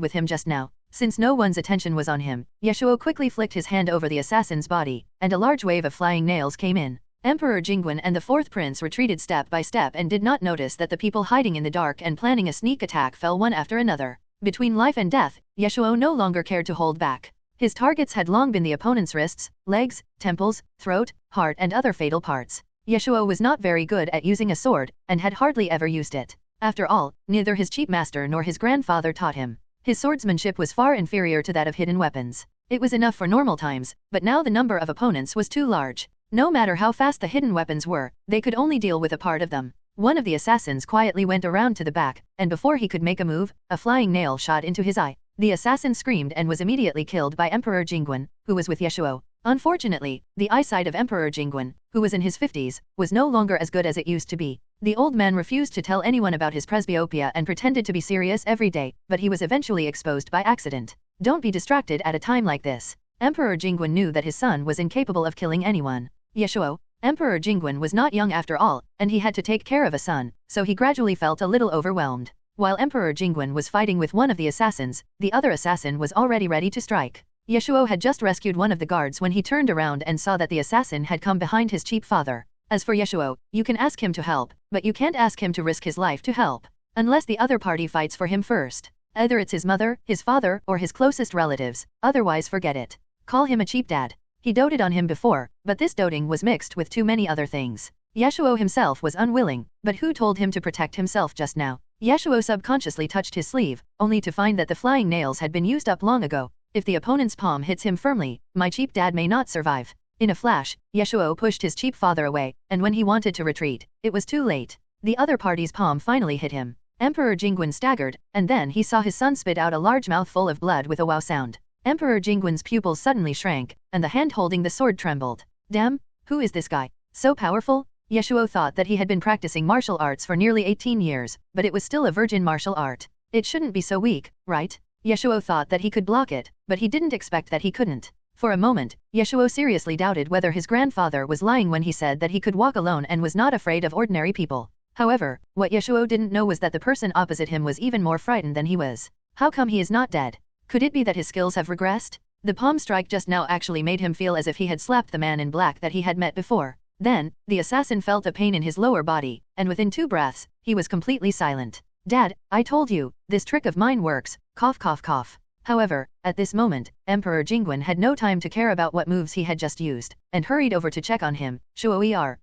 with him just now. Since no one's attention was on him, Ye Shuo quickly flicked his hand over the assassin's body, and a large wave of flying nails came in. Emperor Jingwen and the fourth prince retreated step by step and did not notice that the people hiding in the dark and planning a sneak attack fell one after another. Between life and death, Ye Shuo no longer cared to hold back. His targets had long been the opponent's wrists, legs, temples, throat, heart and other fatal parts. Ye Shuo was not very good at using a sword, and had hardly ever used it. After all, neither his cheap master nor his grandfather taught him. His swordsmanship was far inferior to that of hidden weapons. It was enough for normal times, but now the number of opponents was too large. No matter how fast the hidden weapons were, they could only deal with a part of them. One of the assassins quietly went around to the back, and before he could make a move, a flying nail shot into his eye. The assassin screamed and was immediately killed by Emperor Jingwen, who was with Ye Shuo. Unfortunately, the eyesight of Emperor Jingwen, who was in his 50s, was no longer as good as it used to be. The old man refused to tell anyone about his presbyopia and pretended to be serious every day, but he was eventually exposed by accident. Don't be distracted at a time like this. Emperor Jingwen knew that his son was incapable of killing anyone. Ye Shuo, Emperor Jingwen was not young after all, and he had to take care of a son, so he gradually felt a little overwhelmed. While Emperor Jingwen was fighting with one of the assassins, the other assassin was already ready to strike. Ye Shuo had just rescued one of the guards when he turned around and saw that the assassin had come behind his cheap father. As for Ye Shuo, you can ask him to help, but you can't ask him to risk his life to help. Unless the other party fights for him first. Either it's his mother, his father, or his closest relatives, otherwise forget it. Call him a cheap dad. He doted on him before, but this doting was mixed with too many other things. Ye Shuo himself was unwilling, but who told him to protect himself just now? Ye Shuo subconsciously touched his sleeve, only to find that the flying nails had been used up long ago. If the opponent's palm hits him firmly, my cheap dad may not survive. In a flash, Ye Shuo pushed his cheap father away, and when he wanted to retreat, it was too late. The other party's palm finally hit him. Emperor Jingwen staggered, and then he saw his son spit out a large mouthful of blood with a wow sound. Emperor Jingwen's pupils suddenly shrank, and the hand holding the sword trembled. Damn, who is this guy? So powerful? Ye Shuo thought that he had been practicing martial arts for nearly 18 years, but it was still a virgin martial art. It shouldn't be so weak, right? Ye Shuo thought that he could block it, but he didn't expect that he couldn't. For a moment, Ye Shuo seriously doubted whether his grandfather was lying when he said that he could walk alone and was not afraid of ordinary people. However, what Ye Shuo didn't know was that the person opposite him was even more frightened than he was. How come he is not dead? Could it be that his skills have regressed? The palm strike just now actually made him feel as if he had slapped the man in black that he had met before. Then, the assassin felt a pain in his lower body, and within 2 breaths, he was completely silent. Dad, I told you, this trick of mine works, cough cough cough. However, at this moment, Emperor Jingwen had no time to care about what moves he had just used, and hurried over to check on him. Shuo,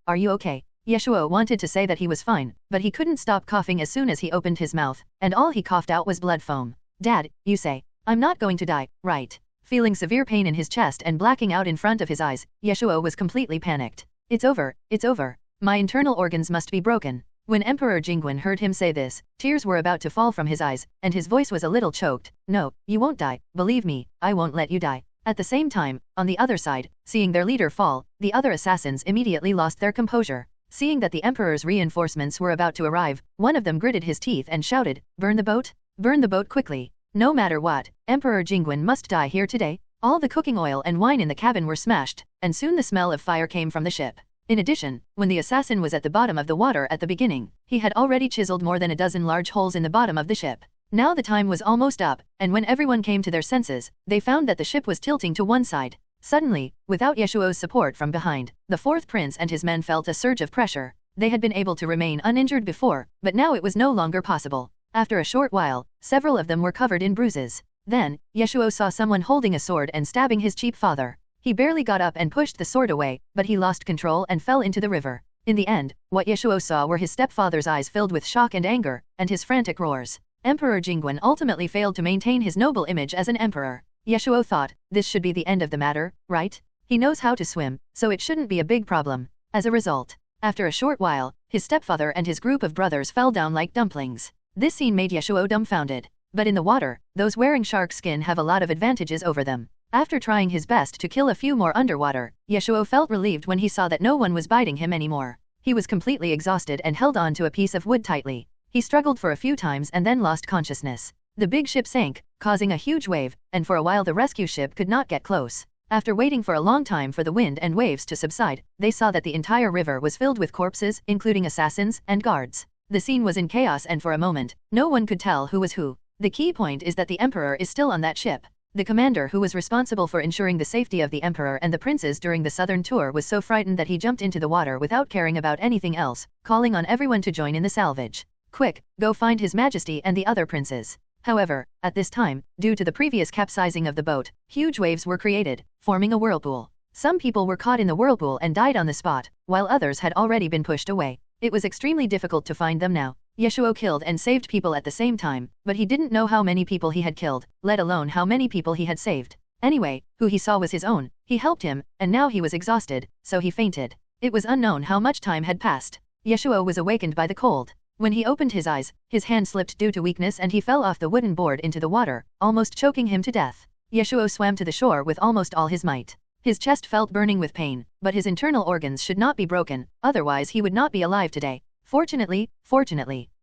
are you okay? Ye Shuo wanted to say that he was fine, but he couldn't stop coughing as soon as he opened his mouth, and all he coughed out was blood foam. Dad, you say, I'm not going to die, right? Feeling severe pain in his chest and blacking out in front of his eyes, Ye Shuo was completely panicked. It's over, it's over. My internal organs must be broken. When Emperor Jingwen heard him say this, tears were about to fall from his eyes, and his voice was a little choked. No, you won't die, believe me, I won't let you die. At the same time, on the other side, seeing their leader fall, the other assassins immediately lost their composure. Seeing that the Emperor's reinforcements were about to arrive, one of them gritted his teeth and shouted, burn the boat? Burn the boat quickly. No matter what, Emperor Jingwen must die here today. All the cooking oil and wine in the cabin were smashed, and soon the smell of fire came from the ship. In addition, when the assassin was at the bottom of the water at the beginning, he had already chiseled more than a dozen large holes in the bottom of the ship. Now the time was almost up, and when everyone came to their senses, they found that the ship was tilting to one side. Suddenly, without Ye Shuo's support from behind, the 4th prince and his men felt a surge of pressure. They had been able to remain uninjured before, but now it was no longer possible. After a short while, several of them were covered in bruises. Then, Ye Shuo saw someone holding a sword and stabbing his cheap father. He barely got up and pushed the sword away, but he lost control and fell into the river. In the end, what Ye Shuo saw were his stepfather's eyes filled with shock and anger, and his frantic roars. Emperor Jingwen ultimately failed to maintain his noble image as an emperor. Ye Shuo thought, this should be the end of the matter, right? He knows how to swim, so it shouldn't be a big problem. As a result, after a short while, his stepfather and his group of brothers fell down like dumplings. This scene made Ye Shuo dumbfounded. But in the water, those wearing shark skin have a lot of advantages over them. After trying his best to kill a few more underwater, Ye Shuo felt relieved when he saw that no one was biting him anymore. He was completely exhausted and held on to a piece of wood tightly. He struggled for a few times and then lost consciousness. The big ship sank, causing a huge wave, and for a while the rescue ship could not get close. After waiting for a long time for the wind and waves to subside, they saw that the entire river was filled with corpses, including assassins and guards. The scene was in chaos, and for a moment, no one could tell who was who. The key point is that the emperor is still on that ship. The commander who was responsible for ensuring the safety of the emperor and the princes during the southern tour was so frightened that he jumped into the water without caring about anything else, calling on everyone to join in the salvage. Quick, go find His Majesty and the other princes. However, at this time, due to the previous capsizing of the boat, huge waves were created, forming a whirlpool. Some people were caught in the whirlpool and died on the spot, while others had already been pushed away. It was extremely difficult to find them now. Ye Shuo killed and saved people at the same time, but he didn't know how many people he had killed, let alone how many people he had saved. Anyway, who he saw was his own. He helped him, and now he was exhausted, so he fainted. It was unknown how much time had passed. Ye Shuo was awakened by the cold. When he opened his eyes, his hand slipped due to weakness and he fell off the wooden board into the water, almost choking him to death. Ye Shuo swam to the shore with almost all his might. His chest felt burning with pain, but his internal organs should not be broken, otherwise he would not be alive today. Fortunately,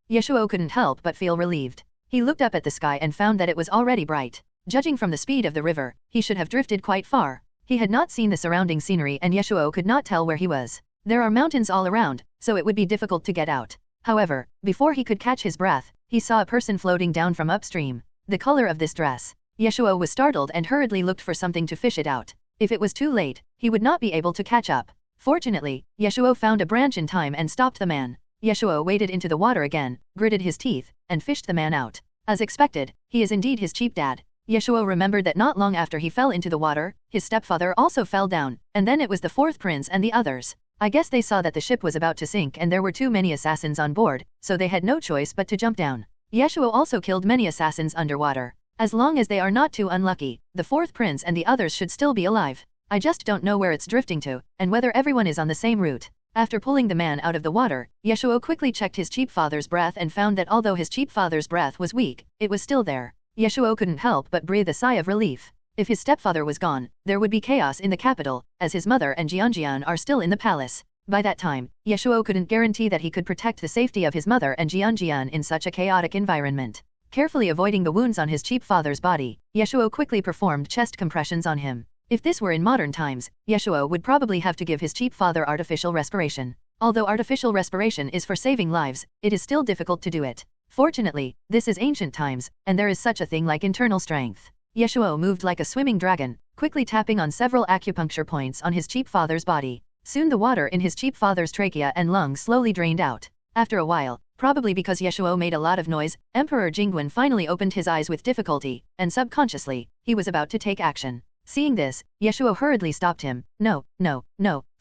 Ye Shuo couldn't help but feel relieved. He looked up at the sky and found that it was already bright. Judging from the speed of the river, he should have drifted quite far. He had not seen the surrounding scenery and Ye Shuo could not tell where he was. There are mountains all around, so it would be difficult to get out. However, before he could catch his breath, he saw a person floating down from upstream. The color of this dress. Ye Shuo was startled and hurriedly looked for something to fish it out. If it was too late, he would not be able to catch up. Fortunately, Ye Shuo found a branch in time and stopped the man. Ye Shuo waded into the water again, gritted his teeth, and fished the man out. As expected, he is indeed his cheap dad. Ye Shuo remembered that not long after he fell into the water, his stepfather also fell down, and then it was the 4th prince and the others. I guess they saw that the ship was about to sink and there were too many assassins on board, so they had no choice but to jump down. Ye Shuo also killed many assassins underwater. As long as they are not too unlucky, the 4th prince and the others should still be alive. I just don't know where it's drifting to, and whether everyone is on the same route. After pulling the man out of the water, Ye Shuo quickly checked his cheap father's breath and found that although his cheap father's breath was weak, it was still there. Ye Shuo couldn't help but breathe a sigh of relief. If his stepfather was gone, there would be chaos in the capital, as his mother and Jianjian are still in the palace. By that time, Ye Shuo couldn't guarantee that he could protect the safety of his mother and Jianjian in such a chaotic environment. Carefully avoiding the wounds on his cheap father's body, Ye Shuo quickly performed chest compressions on him. If this were in modern times, Ye Shuo would probably have to give his cheap father artificial respiration. Although artificial respiration is for saving lives, it is still difficult to do it. Fortunately, this is ancient times, and there is such a thing like internal strength. Ye Shuo moved like a swimming dragon, quickly tapping on several acupuncture points on his cheap father's body. Soon the water in his cheap father's trachea and lungs slowly drained out. After a while, probably because Ye Shuo made a lot of noise, Emperor Jingwen finally opened his eyes with difficulty, and subconsciously, he was about to take action. Seeing this, Ye Shuo hurriedly stopped him. No,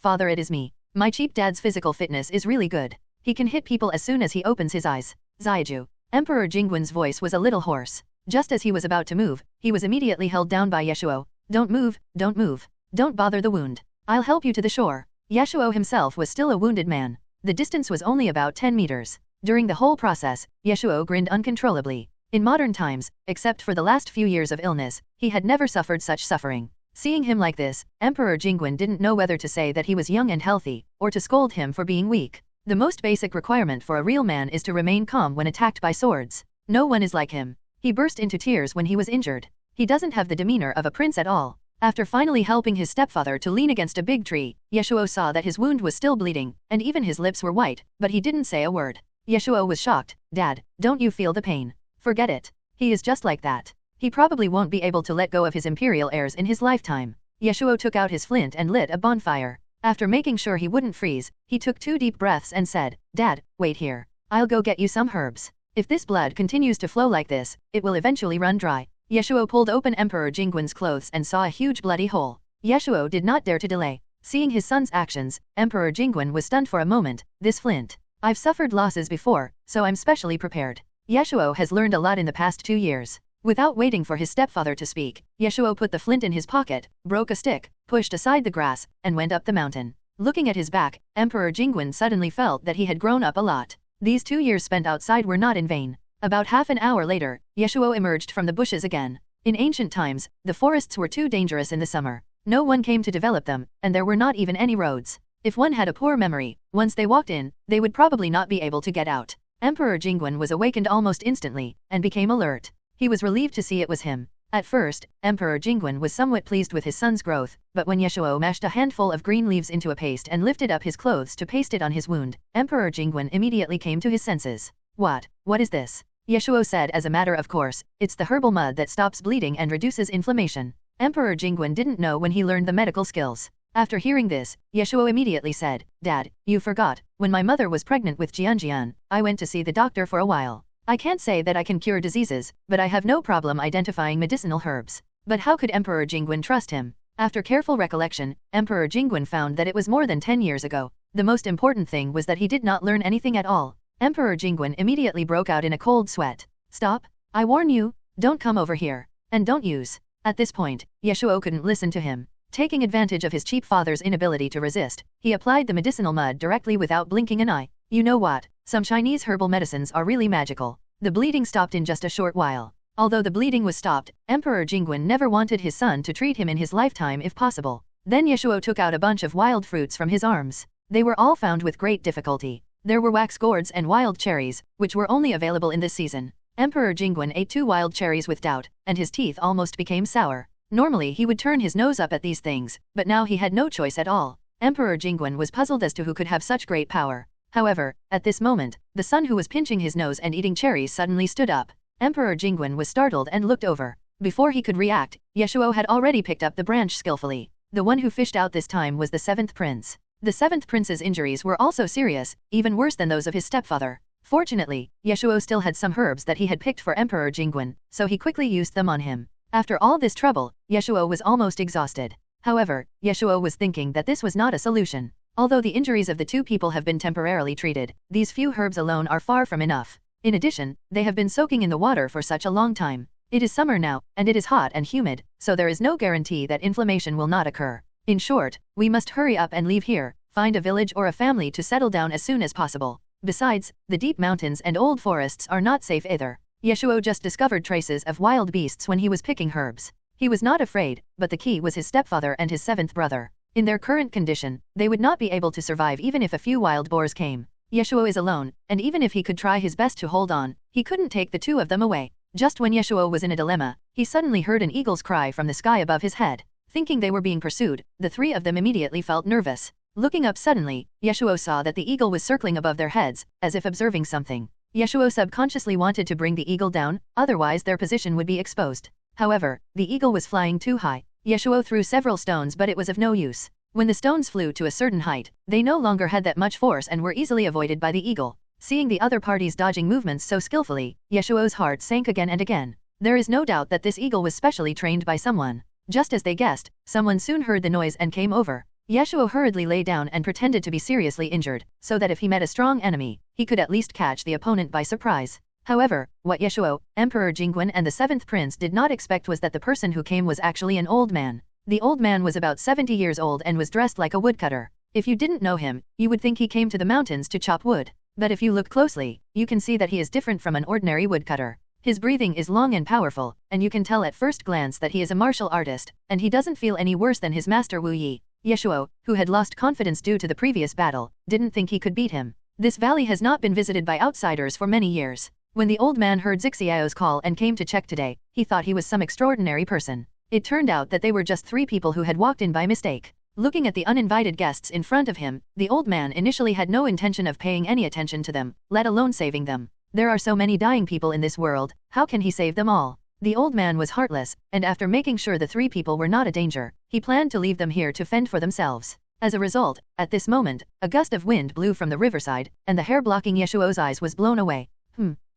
father, it is me. My cheap dad's physical fitness is really good. He can hit people as soon as he opens his eyes. Zaiju. Emperor Jingwen's voice was a little hoarse. Just as he was about to move, he was immediately held down by Ye Shuo. Don't move, don't move. Don't bother the wound. I'll help you to the shore. Ye Shuo himself was still a wounded man. The distance was only about 10 meters. During the whole process, Ye Shuo grinned uncontrollably. In modern times, except for the last few years of illness, he had never suffered such suffering. Seeing him like this, Emperor Jingwen didn't know whether to say that he was young and healthy, or to scold him for being weak. The most basic requirement for a real man is to remain calm when attacked by swords. No one is like him. He burst into tears when he was injured. He doesn't have the demeanor of a prince at all. After finally helping his stepfather to lean against a big tree, Ye Shuo saw that his wound was still bleeding, and even his lips were white, but he didn't say a word. Ye Shuo was shocked. Dad, don't you feel the pain? Forget it. He is just like that. He probably won't be able to let go of his imperial heirs in his lifetime. Ye Shuo took out his flint and lit a bonfire. After making sure he wouldn't freeze, he took 2 deep breaths and said, Dad, wait here. I'll go get you some herbs. If this blood continues to flow like this, it will eventually run dry. Ye Shuo pulled open Emperor Jingwen's clothes and saw a huge bloody hole. Ye Shuo did not dare to delay. Seeing his son's actions, Emperor Jingwen was stunned for a moment. This flint. I've suffered losses before, so I'm specially prepared. Ye Shuo has learned a lot in the past 2 years. Without waiting for his stepfather to speak, Ye Shuo put the flint in his pocket, broke a stick, pushed aside the grass, and went up the mountain. Looking at his back, Emperor Jingwen suddenly felt that he had grown up a lot. These 2 years spent outside were not in vain. About half an hour later, Ye Shuo emerged from the bushes again. In ancient times, the forests were too dangerous in the summer. No one came to develop them, and there were not even any roads. If one had a poor memory, once they walked in, they would probably not be able to get out. Emperor Jingwen was awakened almost instantly, and became alert. He was relieved to see it was him. At first, Emperor Jingwen was somewhat pleased with his son's growth, but when Ye Shuo mashed a handful of green leaves into a paste and lifted up his clothes to paste it on his wound, Emperor Jingwen immediately came to his senses. What is this? Ye Shuo said as a matter of course, it's the herbal mud that stops bleeding and reduces inflammation. Emperor Jingwen didn't know when he learned the medical skills. After hearing this, Ye Shuo immediately said, Dad, you forgot, when my mother was pregnant with Jianjian, I went to see the doctor for a while. I can't say that I can cure diseases, but I have no problem identifying medicinal herbs. But how could Emperor Jingwen trust him? After careful recollection, Emperor Jingwen found that it was more than 10 years ago. The most important thing was that he did not learn anything at all. Emperor Jingwen immediately broke out in a cold sweat. Stop! I warn you, don't come over here. And don't use. At this point, Ye Shuo couldn't listen to him. Taking advantage of his cheap father's inability to resist, he applied the medicinal mud directly without blinking an eye. You know what? Some Chinese herbal medicines are really magical. The bleeding stopped in just a short while. Although the bleeding was stopped, Emperor Jingwen never wanted his son to treat him in his lifetime if possible. Then Ye Shuo took out a bunch of wild fruits from his arms. They were all found with great difficulty. There were wax gourds and wild cherries, which were only available in this season. Emperor Jingwen ate 2 wild cherries with doubt, and his teeth almost became sour. Normally he would turn his nose up at these things, but now he had no choice at all. Emperor Jingwen was puzzled as to who could have such great power. However, at this moment, the son who was pinching his nose and eating cherries suddenly stood up. Emperor Jingwen was startled and looked over. Before he could react, Ye Shuo had already picked up the branch skillfully. The one who fished out this time was the 7th prince. The 7th prince's injuries were also serious, even worse than those of his stepfather. Fortunately, Ye Shuo still had some herbs that he had picked for Emperor Jingwen, so he quickly used them on him. After all this trouble, Ye Shuo was almost exhausted. However, Ye Shuo was thinking that this was not a solution. Although the injuries of the 2 people have been temporarily treated, these few herbs alone are far from enough. In addition, they have been soaking in the water for such a long time. It is summer now, and it is hot and humid, so there is no guarantee that inflammation will not occur. In short, we must hurry up and leave here, find a village or a family to settle down as soon as possible. Besides, the deep mountains and old forests are not safe either. Ye Shuo just discovered traces of wild beasts when he was picking herbs. He was not afraid, but the key was his stepfather and his seventh brother. In their current condition, they would not be able to survive even if a few wild boars came. Ye Shuo is alone, and even if he could try his best to hold on, he couldn't take the two of them away. Just when Ye Shuo was in a dilemma, he suddenly heard an eagle's cry from the sky above his head. Thinking they were being pursued, the three of them immediately felt nervous. Looking up suddenly, Ye Shuo saw that the eagle was circling above their heads, as if observing something. Ye Shuo subconsciously wanted to bring the eagle down, otherwise their position would be exposed. However, the eagle was flying too high. Ye Shuo threw several stones but it was of no use. When the stones flew to a certain height, they no longer had that much force and were easily avoided by the eagle. Seeing the other parties dodging movements so skillfully, Ye Shuo's heart sank again and again. There is no doubt that this eagle was specially trained by someone. Just as they guessed, someone soon heard the noise and came over. Ye Shuo hurriedly lay down and pretended to be seriously injured, so that if he met a strong enemy, he could at least catch the opponent by surprise. However, what Ye Shuo, Emperor Jingguan and the seventh prince did not expect was that the person who came was actually an old man. The old man was about 70 years old and was dressed like a woodcutter. If you didn't know him, you would think he came to the mountains to chop wood. But if you look closely, you can see that he is different from an ordinary woodcutter. His breathing is long and powerful, and you can tell at first glance that he is a martial artist, and he doesn't feel any worse than his master Wu Yi. Ye Shuo, who had lost confidence due to the previous battle, didn't think he could beat him. This valley has not been visited by outsiders for many years. When the old man heard Zixiao's call and came to check today, he thought he was some extraordinary person. It turned out that they were just 3 people who had walked in by mistake. Looking at the uninvited guests in front of him, the old man initially had no intention of paying any attention to them, let alone saving them. There are so many dying people in this world, how can he save them all? The old man was heartless, and after making sure the 3 people were not a danger, he planned to leave them here to fend for themselves. As a result, at this moment, a gust of wind blew from the riverside, and the hair blocking Ye Shuo's eyes was blown away.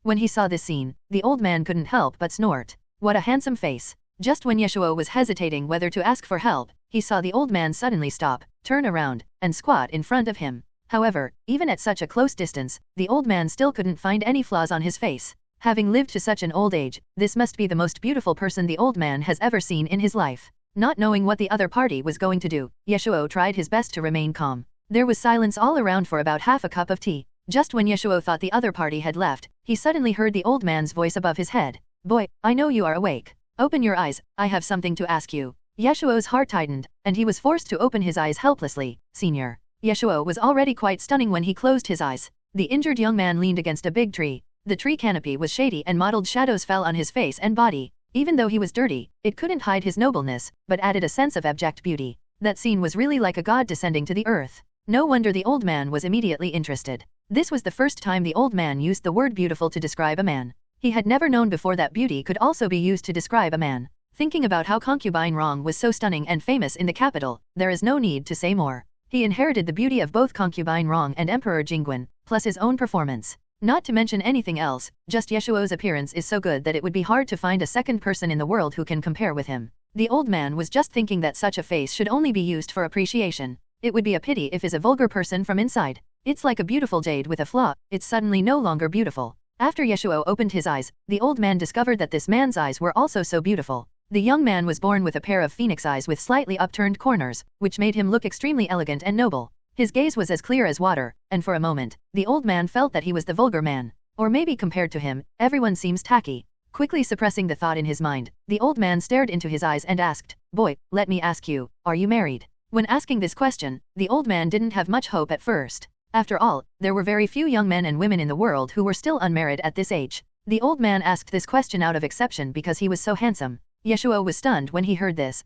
When he saw this scene, the old man couldn't help but snort. What a handsome face. Just when Ye Shuo was hesitating whether to ask for help, he saw the old man suddenly stop, turn around, and squat in front of him. However, even at such a close distance, the old man still couldn't find any flaws on his face. Having lived to such an old age, this must be the most beautiful person the old man has ever seen in his life. Not knowing what the other party was going to do, Ye Shuo tried his best to remain calm. There was silence all around for about half a cup of tea. Just when Ye Shuo thought the other party had left, he suddenly heard the old man's voice above his head. "Boy, I know you are awake. Open your eyes, I have something to ask you." Ye Shuo's heart tightened, and he was forced to open his eyes helplessly. "Senior." Ye Shuo was already quite stunning when he closed his eyes. The injured young man leaned against a big tree. The tree canopy was shady and mottled shadows fell on his face and body. Even though he was dirty, it couldn't hide his nobleness, but added a sense of abject beauty. That scene was really like a god descending to the earth. No wonder the old man was immediately interested. This was the first time the old man used the word beautiful to describe a man. He had never known before that beauty could also be used to describe a man. Thinking about how concubine Rong was so stunning and famous in the capital, there is no need to say more. He inherited the beauty of both concubine Rong and Emperor Jingguan, plus his own performance. Not to mention anything else, just Ye Shuo's appearance is so good that it would be hard to find a second person in the world who can compare with him. The old man was just thinking that such a face should only be used for appreciation. It would be a pity if is a vulgar person from inside. It's like a beautiful jade with a flaw, it's suddenly no longer beautiful. After Ye Shuo opened his eyes, the old man discovered that this man's eyes were also so beautiful. The young man was born with a pair of phoenix eyes with slightly upturned corners, which made him look extremely elegant and noble. His gaze was as clear as water, and for a moment, the old man felt that he was the vulgar man. Or maybe compared to him, everyone seems tacky. Quickly suppressing the thought in his mind, the old man stared into his eyes and asked, "Boy, let me ask you, are you married?" When asking this question, the old man didn't have much hope at first. After all, there were very few young men and women in the world who were still unmarried at this age. The old man asked this question out of exception because he was so handsome. Ye Shuo was stunned when he heard this.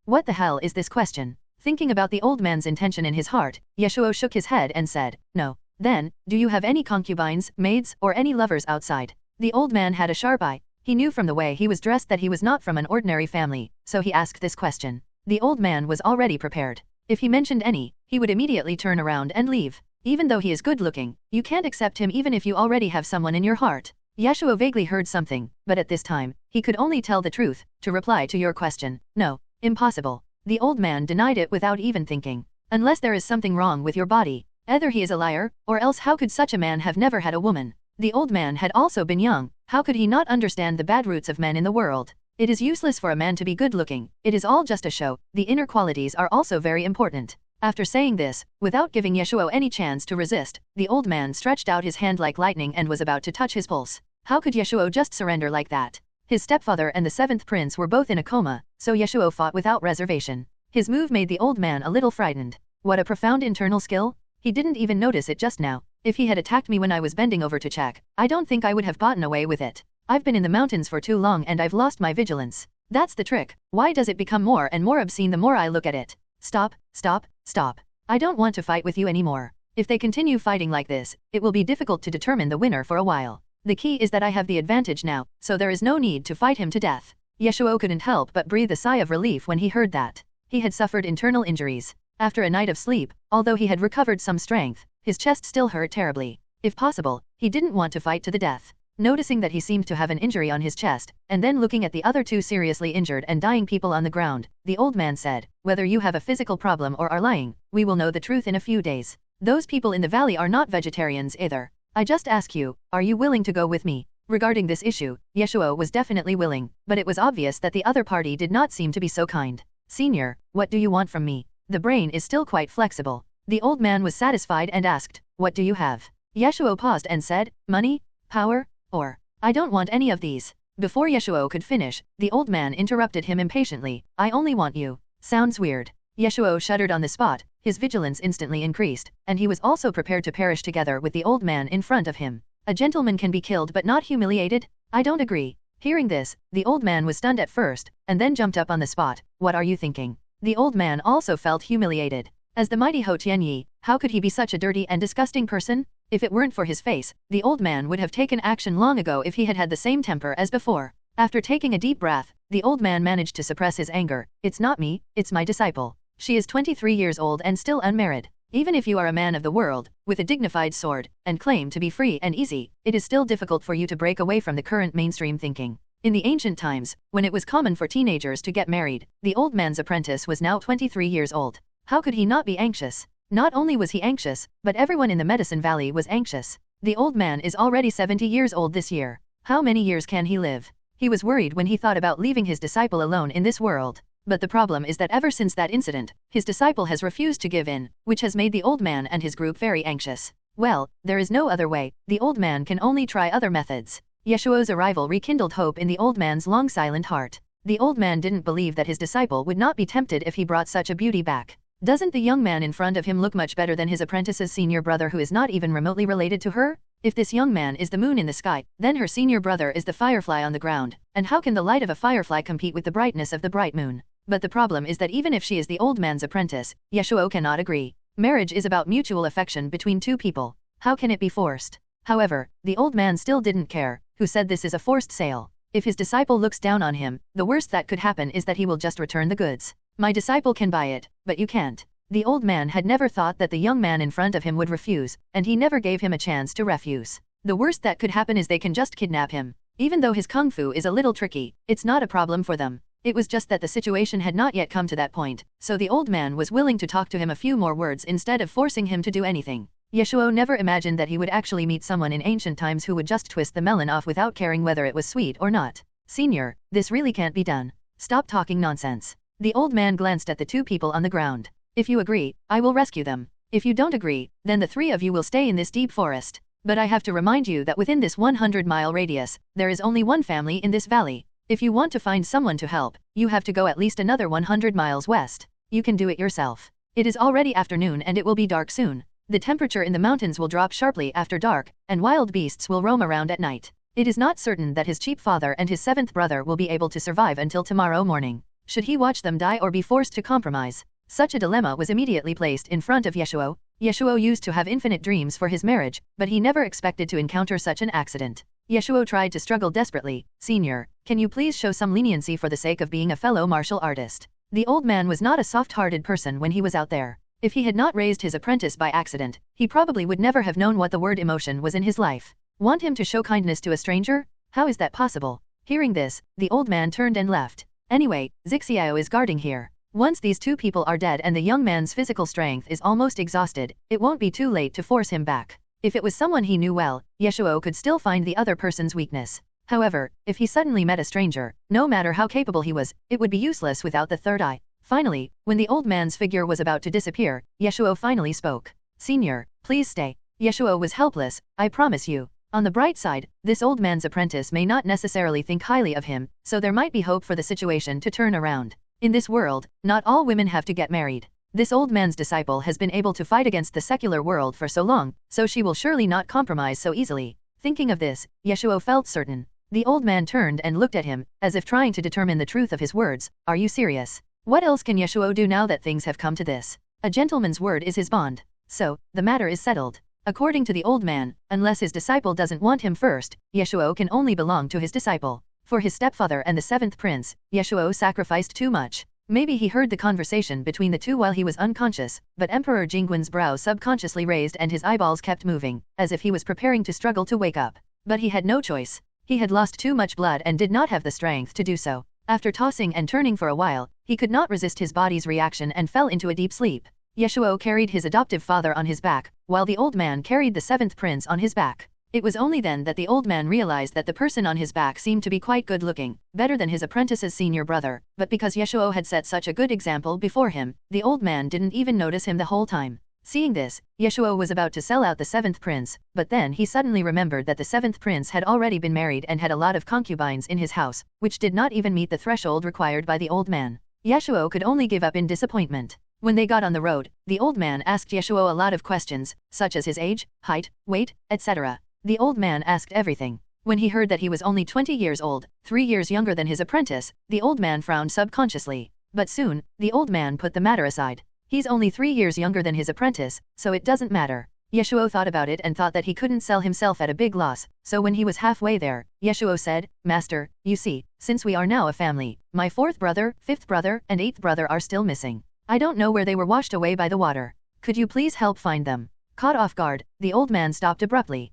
What the hell is this question? Thinking about the old man's intention in his heart, Ye Shuo shook his head and said, "No." "Then, do you have any concubines, maids, or any lovers outside?" The old man had a sharp eye. He knew from the way he was dressed that he was not from an ordinary family, so he asked this question. The old man was already prepared. If he mentioned any, he would immediately turn around and leave. Even though he is good looking, you can't accept him even if you already have someone in your heart. Ye Shuo vaguely heard something, but at this time, he could only tell the truth. To reply to your question, no, impossible. The old man denied it without even thinking. Unless there is something wrong with your body. Either he is a liar, or else how could such a man have never had a woman? The old man had also been young. How could he not understand the bad roots of men in the world? It is useless for a man to be good looking. It is all just a show. The inner qualities are also very important. After saying this, without giving Ye Shuo any chance to resist, the old man stretched out his hand like lightning and was about to touch his pulse. How could Ye Shuo just surrender like that? His stepfather and the seventh prince were both in a coma, so Ye Shuo fought without reservation. His move made the old man a little frightened. What a profound internal skill? He didn't even notice it just now. If he had attacked me when I was bending over to check, I don't think I would have gotten away with it. I've been in the mountains for too long and I've lost my vigilance. That's the trick. Why does it become more and more obscene the more I look at it? Stop, stop, stop. I don't want to fight with you anymore. If they continue fighting like this, it will be difficult to determine the winner for a while. The key is that I have the advantage now, so there is no need to fight him to death. Ye Shuo couldn't help but breathe a sigh of relief when he heard that. He had suffered internal injuries. After a night of sleep, although he had recovered some strength, his chest still hurt terribly. If possible, he didn't want to fight to the death. Noticing that he seemed to have an injury on his chest, and then looking at the other two seriously injured and dying people on the ground, the old man said, "Whether you have a physical problem or are lying, we will know the truth in a few days. Those people in the valley are not vegetarians either. I just ask you, are you willing to go with me?" Regarding this issue, Ye Shuo was definitely willing, but it was obvious that the other party did not seem to be so kind. "Senior, what do you want from me?" The brain is still quite flexible. The old man was satisfied and asked, "What do you have?" Ye Shuo paused and said, "Money? Power? Or, I don't want any of these." Before Ye Shuo could finish, the old man interrupted him impatiently, "I only want you." Sounds weird. Ye Shuo shuddered on the spot, his vigilance instantly increased, and he was also prepared to perish together with the old man in front of him. A gentleman can be killed but not humiliated? I don't agree. Hearing this, the old man was stunned at first, and then jumped up on the spot. "What are you thinking?" The old man also felt humiliated. As the mighty Ho Tianyi, how could he be such a dirty and disgusting person? If it weren't for his face, the old man would have taken action long ago if he had had the same temper as before. After taking a deep breath, the old man managed to suppress his anger. "It's not me, it's my disciple. She is 23 years old and still unmarried. Even if you are a man of the world, with a dignified sword, and claim to be free and easy, it is still difficult for you to break away from the current mainstream thinking." In the ancient times, when it was common for teenagers to get married, the old man's apprentice was now 23 years old. How could he not be anxious? Not only was he anxious, but everyone in the Medicine Valley was anxious. The old man is already 70 years old this year. How many years can he live? He was worried when he thought about leaving his disciple alone in this world. But the problem is that ever since that incident, his disciple has refused to give in, which has made the old man and his group very anxious. Well, there is no other way, the old man can only try other methods. Ye Shuo's arrival rekindled hope in the old man's long silent heart. The old man didn't believe that his disciple would not be tempted if he brought such a beauty back. Doesn't the young man in front of him look much better than his apprentice's senior brother who is not even remotely related to her? If this young man is the moon in the sky, then her senior brother is the firefly on the ground, and how can the light of a firefly compete with the brightness of the bright moon? But the problem is that even if she is the old man's apprentice, Ye Shuo cannot agree. Marriage is about mutual affection between two people. How can it be forced? However, the old man still didn't care, who said this is a forced sale. If his disciple looks down on him, the worst that could happen is that he will just return the goods. My disciple can buy it, but you can't. The old man had never thought that the young man in front of him would refuse, and he never gave him a chance to refuse. The worst that could happen is they can just kidnap him. Even though his kung fu is a little tricky, it's not a problem for them. It was just that the situation had not yet come to that point, so the old man was willing to talk to him a few more words instead of forcing him to do anything. Ye Shuo never imagined that he would actually meet someone in ancient times who would just twist the melon off without caring whether it was sweet or not. "Senior, this really can't be done. Stop talking nonsense." The old man glanced at the two people on the ground. "If you agree, I will rescue them. If you don't agree, then the three of you will stay in this deep forest. But I have to remind you that within this 100-mile radius, there is only one family in this valley. If you want to find someone to help, you have to go at least another 100 miles west. You can do it yourself. It is already afternoon and it will be dark soon. The temperature in the mountains will drop sharply after dark, and wild beasts will roam around at night. It is not certain that his cheap father and his seventh brother will be able to survive until tomorrow morning. Should he watch them die or be forced to compromise?" Such a dilemma was immediately placed in front of Ye Shuo. Ye Shuo used to have infinite dreams for his marriage, but he never expected to encounter such an accident. Ye Shuo tried to struggle desperately. "Senior, can you please show some leniency for the sake of being a fellow martial artist?" The old man was not a soft-hearted person when he was out there. If he had not raised his apprentice by accident, he probably would never have known what the word emotion was in his life. Want him to show kindness to a stranger? How is that possible? Hearing this, the old man turned and left. Anyway, Zixiao is guarding here. Once these two people are dead and the young man's physical strength is almost exhausted, it won't be too late to force him back. If it was someone he knew well, Ye Shuo could still find the other person's weakness. However, if he suddenly met a stranger, no matter how capable he was, it would be useless without the third eye. Finally, when the old man's figure was about to disappear, Ye Shuo finally spoke. "Senior, please stay." Ye Shuo was helpless. "I promise you. On the bright side, this old man's apprentice may not necessarily think highly of him, so there might be hope for the situation to turn around. In this world, not all women have to get married. This old man's disciple has been able to fight against the secular world for so long, so she will surely not compromise so easily. Thinking of this, Ye Shuo felt certain. The old man turned and looked at him, as if trying to determine the truth of his words. Are you serious? What else can Ye Shuo do now that things have come to this? A gentleman's word is his bond. So, the matter is settled. According to the old man, unless his disciple doesn't want him first, Ye Shuo can only belong to his disciple. For his stepfather and the seventh prince, Ye Shuo sacrificed too much. Maybe he heard the conversation between the two while he was unconscious, but Emperor Jingguan's brow subconsciously raised and his eyeballs kept moving, as if he was preparing to struggle to wake up. But he had no choice. He had lost too much blood and did not have the strength to do so. After tossing and turning for a while, he could not resist his body's reaction and fell into a deep sleep. Ye Shuo carried his adoptive father on his back, while the old man carried the seventh prince on his back. It was only then that the old man realized that the person on his back seemed to be quite good-looking, better than his apprentice's senior brother, but because Ye Shuo had set such a good example before him, the old man didn't even notice him the whole time. Seeing this, Ye Shuo was about to sell out the seventh prince, but then he suddenly remembered that the seventh prince had already been married and had a lot of concubines in his house, which did not even meet the threshold required by the old man. Ye Shuo could only give up in disappointment. When they got on the road, the old man asked Ye Shuo a lot of questions, such as his age, height, weight, etc. The old man asked everything. When he heard that he was only 20 years old, 3 years younger than his apprentice, the old man frowned subconsciously. But soon, the old man put the matter aside. He's only 3 years younger than his apprentice, so it doesn't matter. Ye Shuo thought about it and thought that he couldn't sell himself at a big loss, so when he was halfway there, Ye Shuo said, Master, you see, since we are now a family, my 4th brother, 5th brother, and 8th brother are still missing. I don't know where they were washed away by the water. Could you please help find them? Caught off guard, the old man stopped abruptly.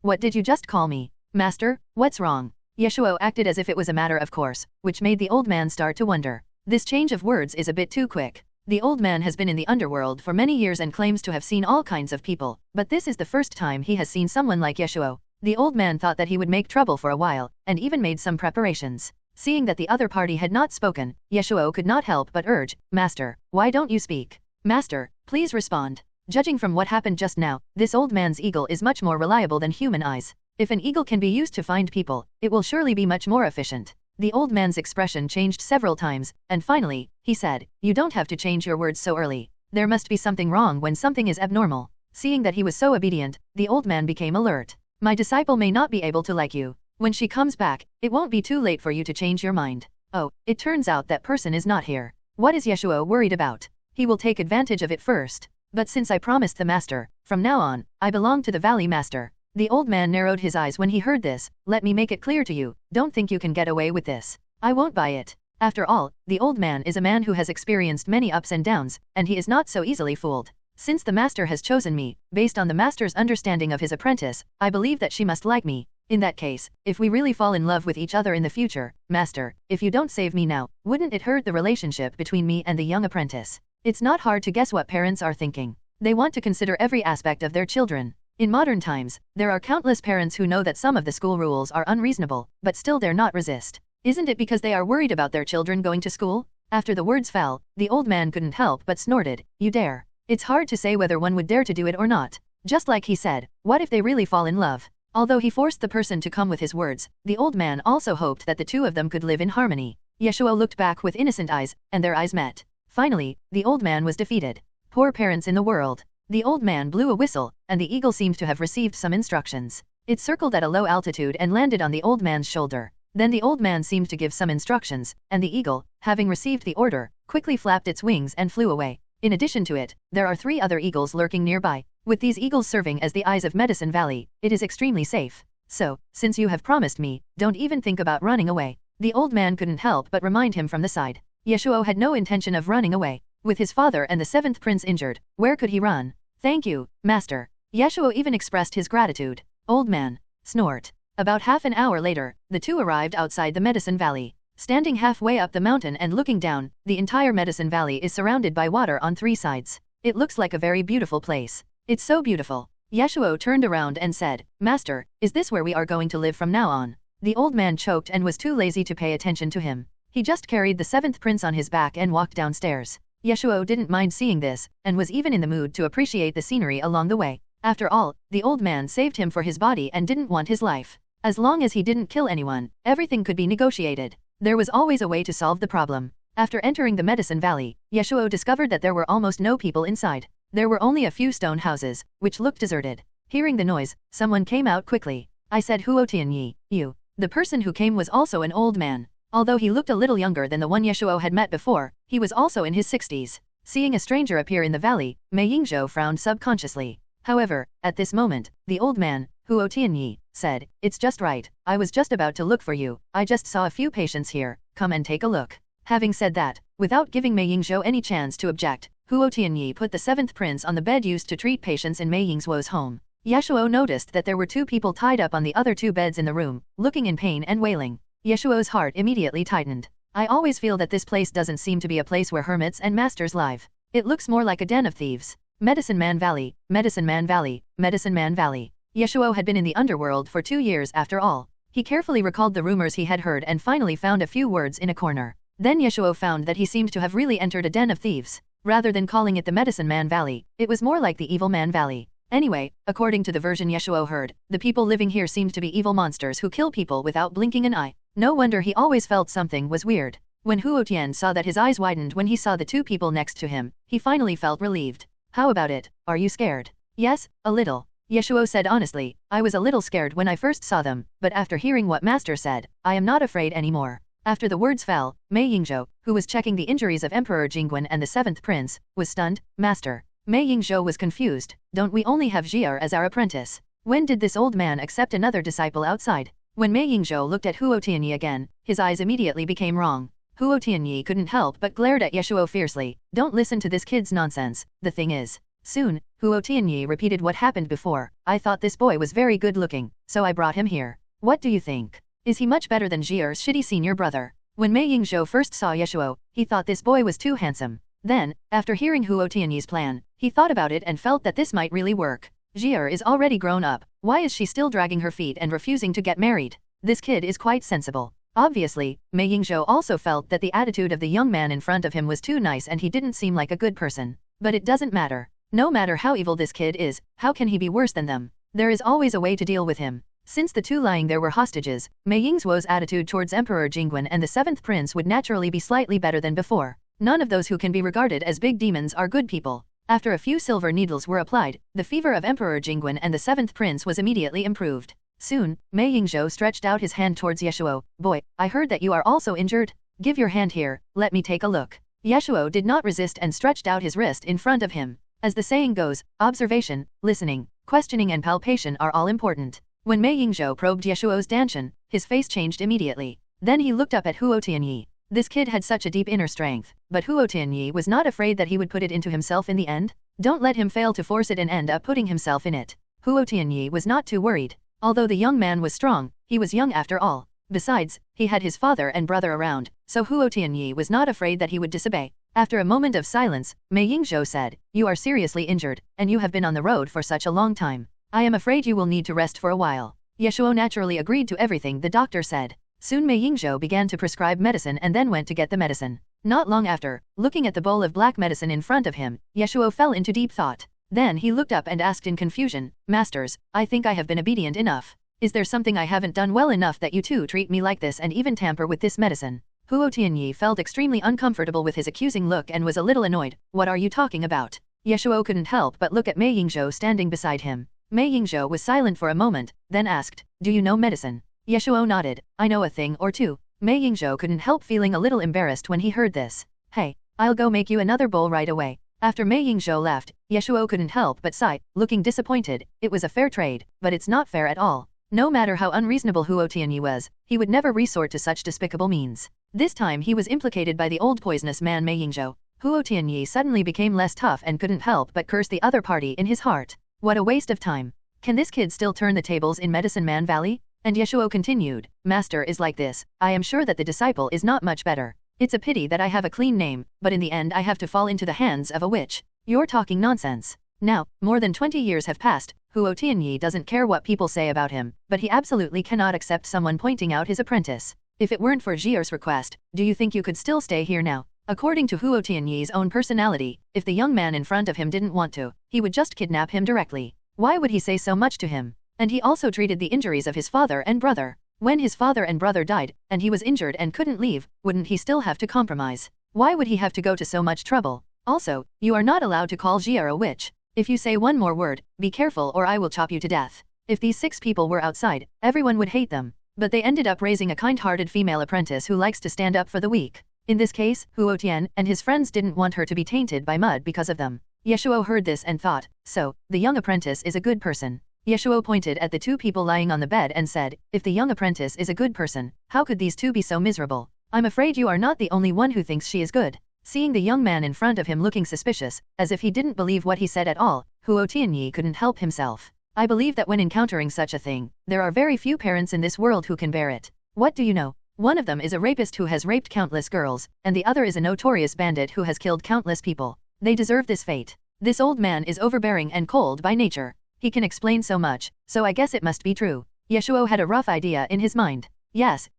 What did you just call me? Master, what's wrong? Ye Shuo acted as if it was a matter of course, which made the old man start to wonder. This change of words is a bit too quick. The old man has been in the underworld for many years and claims to have seen all kinds of people, but this is the first time he has seen someone like Ye Shuo. The old man thought that he would make trouble for a while, and even made some preparations. Seeing that the other party had not spoken, Ye Shuo could not help but urge, Master, why don't you speak? Master, please respond. Judging from what happened just now, this old man's eagle is much more reliable than human eyes. If an eagle can be used to find people, it will surely be much more efficient. The old man's expression changed several times, and finally, he said, You don't have to change your words so early. There must be something wrong when something is abnormal. Seeing that he was so obedient, the old man became alert. My disciple may not be able to like you. When she comes back, it won't be too late for you to change your mind. Oh, it turns out that person is not here. What is Ye Shuo worried about? He will take advantage of it first. But since I promised the master, from now on, I belong to the valley master. The old man narrowed his eyes when he heard this. Let me make it clear to you, don't think you can get away with this. I won't buy it. After all, the old man is a man who has experienced many ups and downs, and he is not so easily fooled. Since the master has chosen me, based on the master's understanding of his apprentice, I believe that she must like me. In that case, if we really fall in love with each other in the future, master, if you don't save me now, wouldn't it hurt the relationship between me and the young apprentice? It's not hard to guess what parents are thinking. They want to consider every aspect of their children. In modern times, there are countless parents who know that some of the school rules are unreasonable, but still dare not resist. Isn't it because they are worried about their children going to school? After the words fell, the old man couldn't help but snorted. You dare. It's hard to say whether one would dare to do it or not. Just like he said, what if they really fall in love? Although he forced the person to come with his words, the old man also hoped that the two of them could live in harmony. Ye Shuo looked back with innocent eyes, and their eyes met. Finally, the old man was defeated. Poor parents in the world. The old man blew a whistle, and the eagle seemed to have received some instructions. It circled at a low altitude and landed on the old man's shoulder. Then the old man seemed to give some instructions, and the eagle, having received the order, quickly flapped its wings and flew away. In addition to it, there are 3 other eagles lurking nearby. With these eagles serving as the eyes of Medicine Valley, it is extremely safe. So, since you have promised me, don't even think about running away. The old man couldn't help but remind him from the side. Ye Shuo had no intention of running away. With his father and the 7th prince injured, where could he run? Thank you, master. Ye Shuo even expressed his gratitude. Old man. Snort. About half an hour later, the two arrived outside the Medicine Valley. Standing halfway up the mountain and looking down, the entire Medicine Valley is surrounded by water on 3 sides. It looks like a very beautiful place. It's so beautiful. Ye Shuo turned around and said, Master, is this where we are going to live from now on? The old man choked and was too lazy to pay attention to him. He just carried the 7th prince on his back and walked downstairs. Ye Shuo didn't mind seeing this, and was even in the mood to appreciate the scenery along the way. After all, the old man saved him for his body and didn't want his life. As long as he didn't kill anyone, everything could be negotiated. There was always a way to solve the problem. After entering the Medicine Valley, Ye Shuo discovered that there were almost no people inside. There were only a few stone houses, which looked deserted. Hearing the noise, someone came out quickly. I said, Huo Tianyi, you. The person who came was also an old man. Although he looked a little younger than the one Ye Shuo had met before, he was also in his 60s. Seeing a stranger appear in the valley, Mei Yingzhou frowned subconsciously. However, at this moment, the old man, Huo Tianyi, said, it's just right, I was just about to look for you, I just saw a few patients here, come and take a look. Having said that, without giving Mei Yingzhou any chance to object, Huo Tianyi put the 7th prince on the bed used to treat patients in Mei Yingzhuo's home. Ye Shuo noticed that there were 2 people tied up on the other 2 beds in the room, looking in pain and wailing. Ye Shuo's heart immediately tightened. I always feel that this place doesn't seem to be a place where hermits and masters live. It looks more like a den of thieves. Medicine Man Valley, Medicine Man Valley, Medicine Man Valley. Ye Shuo had been in the underworld for 2 years after all. He carefully recalled the rumors he had heard and finally found a few words in a corner. Then Ye Shuo found that he seemed to have really entered a den of thieves. Rather than calling it the Medicine Man Valley, it was more like the Evil Man Valley. Anyway, according to the version Ye Shuo heard, the people living here seemed to be evil monsters who kill people without blinking an eye. No wonder he always felt something was weird. When Huo Tian saw that his eyes widened when he saw the 2 people next to him, he finally felt relieved. How about it, are you scared? Yes, a little. Ye Shuo said honestly, I was a little scared when I first saw them, but after hearing what Master said, I am not afraid anymore. After the words fell, Mei Yingzhou, who was checking the injuries of Emperor Jingguan and the 7th prince, was stunned. Master. Mei Yingzhou was confused. Don't we only have Zhe as our apprentice? When did this old man accept another disciple outside? When Mei Yingzhou looked at Huo Tianyi again, his eyes immediately became wrong. Huo Tianyi couldn't help but glared at Ye Shuo fiercely. Don't listen to this kid's nonsense. The thing is. Soon, Huo Tianyi repeated what happened before. I thought this boy was very good looking, so I brought him here. What do you think? Is he much better than Zhe's shitty senior brother? When Mei Yingzhou first saw Ye Shuo, he thought this boy was too handsome. Then, after hearing Huo Tianyi's plan, he thought about it and felt that this might really work. Zhe is already grown up, why is she still dragging her feet and refusing to get married? This kid is quite sensible. Obviously, Mei Yingzhou also felt that the attitude of the young man in front of him was too nice and he didn't seem like a good person. But it doesn't matter. No matter how evil this kid is, how can he be worse than them? There is always a way to deal with him. Since the 2 lying there were hostages, Mei Yingzhuo's attitude towards Emperor Jingguan and the 7th prince would naturally be slightly better than before. None of those who can be regarded as big demons are good people. After a few silver needles were applied, the fever of Emperor Jingguan and the 7th prince was immediately improved. Soon, Mei Yingzhou stretched out his hand towards Ye Shuo. Boy, I heard that you are also injured. Give your hand here, let me take a look. Ye Shuo did not resist and stretched out his wrist in front of him. As the saying goes, observation, listening, questioning and palpation are all important. When Mei Yingzhou probed Ye Shuo's danshan, his face changed immediately. Then he looked up at Huo Tianyi. This kid had such a deep inner strength, but Huo Tianyi was not afraid that he would put it into himself in the end. Don't let him fail to force it and end up putting himself in it. Huo Tianyi was not too worried. Although the young man was strong, he was young after all. Besides, he had his father and brother around, so Huo Tianyi was not afraid that he would disobey. After a moment of silence, Mei Yingzhou said, you are seriously injured, and you have been on the road for such a long time. I am afraid you will need to rest for a while. Ye Shuo naturally agreed to everything the doctor said. Soon Mei Yingzhou began to prescribe medicine and then went to get the medicine. Not long after, looking at the bowl of black medicine in front of him, Ye Shuo fell into deep thought. Then he looked up and asked in confusion, Masters, I think I have been obedient enough. Is there something I haven't done well enough that you two treat me like this and even tamper with this medicine? Huo Tianyi felt extremely uncomfortable with his accusing look and was a little annoyed. What are you talking about? Ye Shuo couldn't help but look at Mei Yingzhou standing beside him. Mei Yingzhou was silent for a moment, then asked, do you know medicine? Ye Shuo nodded, I know a thing or two. Mei Yingzhou couldn't help feeling a little embarrassed when he heard this. Hey, I'll go make you another bowl right away. After Mei Yingzhou left, Ye Shuo couldn't help but sigh, looking disappointed. It was a fair trade, but it's not fair at all. No matter how unreasonable Huo Tianyi was, he would never resort to such despicable means. This time he was implicated by the old poisonous man Mei Yingzhou. Huo Tianyi suddenly became less tough and couldn't help but curse the other party in his heart. What a waste of time. Can this kid still turn the tables in Medicine Man Valley? And Ye Shuo continued, Master is like this, I am sure that the disciple is not much better. It's a pity that I have a clean name, but in the end I have to fall into the hands of a witch. You're talking nonsense. Now, more than 20 years have passed, Huo Tianyi doesn't care what people say about him, but he absolutely cannot accept someone pointing out his apprentice. If it weren't for Zhe's request, do you think you could still stay here now? According to Huo Tianyi's own personality, if the young man in front of him didn't want to, he would just kidnap him directly. Why would he say so much to him? And he also treated the injuries of his father and brother. When his father and brother died, and he was injured and couldn't leave, wouldn't he still have to compromise? Why would he have to go to so much trouble? Also, you are not allowed to call Jie a witch. If you say one more word, be careful or I will chop you to death. If these 6 people were outside, everyone would hate them. But they ended up raising a kind-hearted female apprentice who likes to stand up for the weak. In this case, Huo Tian and his friends didn't want her to be tainted by mud because of them. Ye Shuo heard this and thought, so, the young apprentice is a good person. Ye Shuo pointed at the 2 people lying on the bed and said, if the young apprentice is a good person, how could these 2 be so miserable? I'm afraid you are not the only one who thinks she is good. Seeing the young man in front of him looking suspicious, as if he didn't believe what he said at all, Huo Tianyi couldn't help himself. I believe that when encountering such a thing, there are very few parents in this world who can bear it. What do you know? One of them is a rapist who has raped countless girls, and the other is a notorious bandit who has killed countless people. They deserve this fate. This old man is overbearing and cold by nature. He can explain so much, so I guess it must be true. Ye Shuo had a rough idea in his mind. Yes,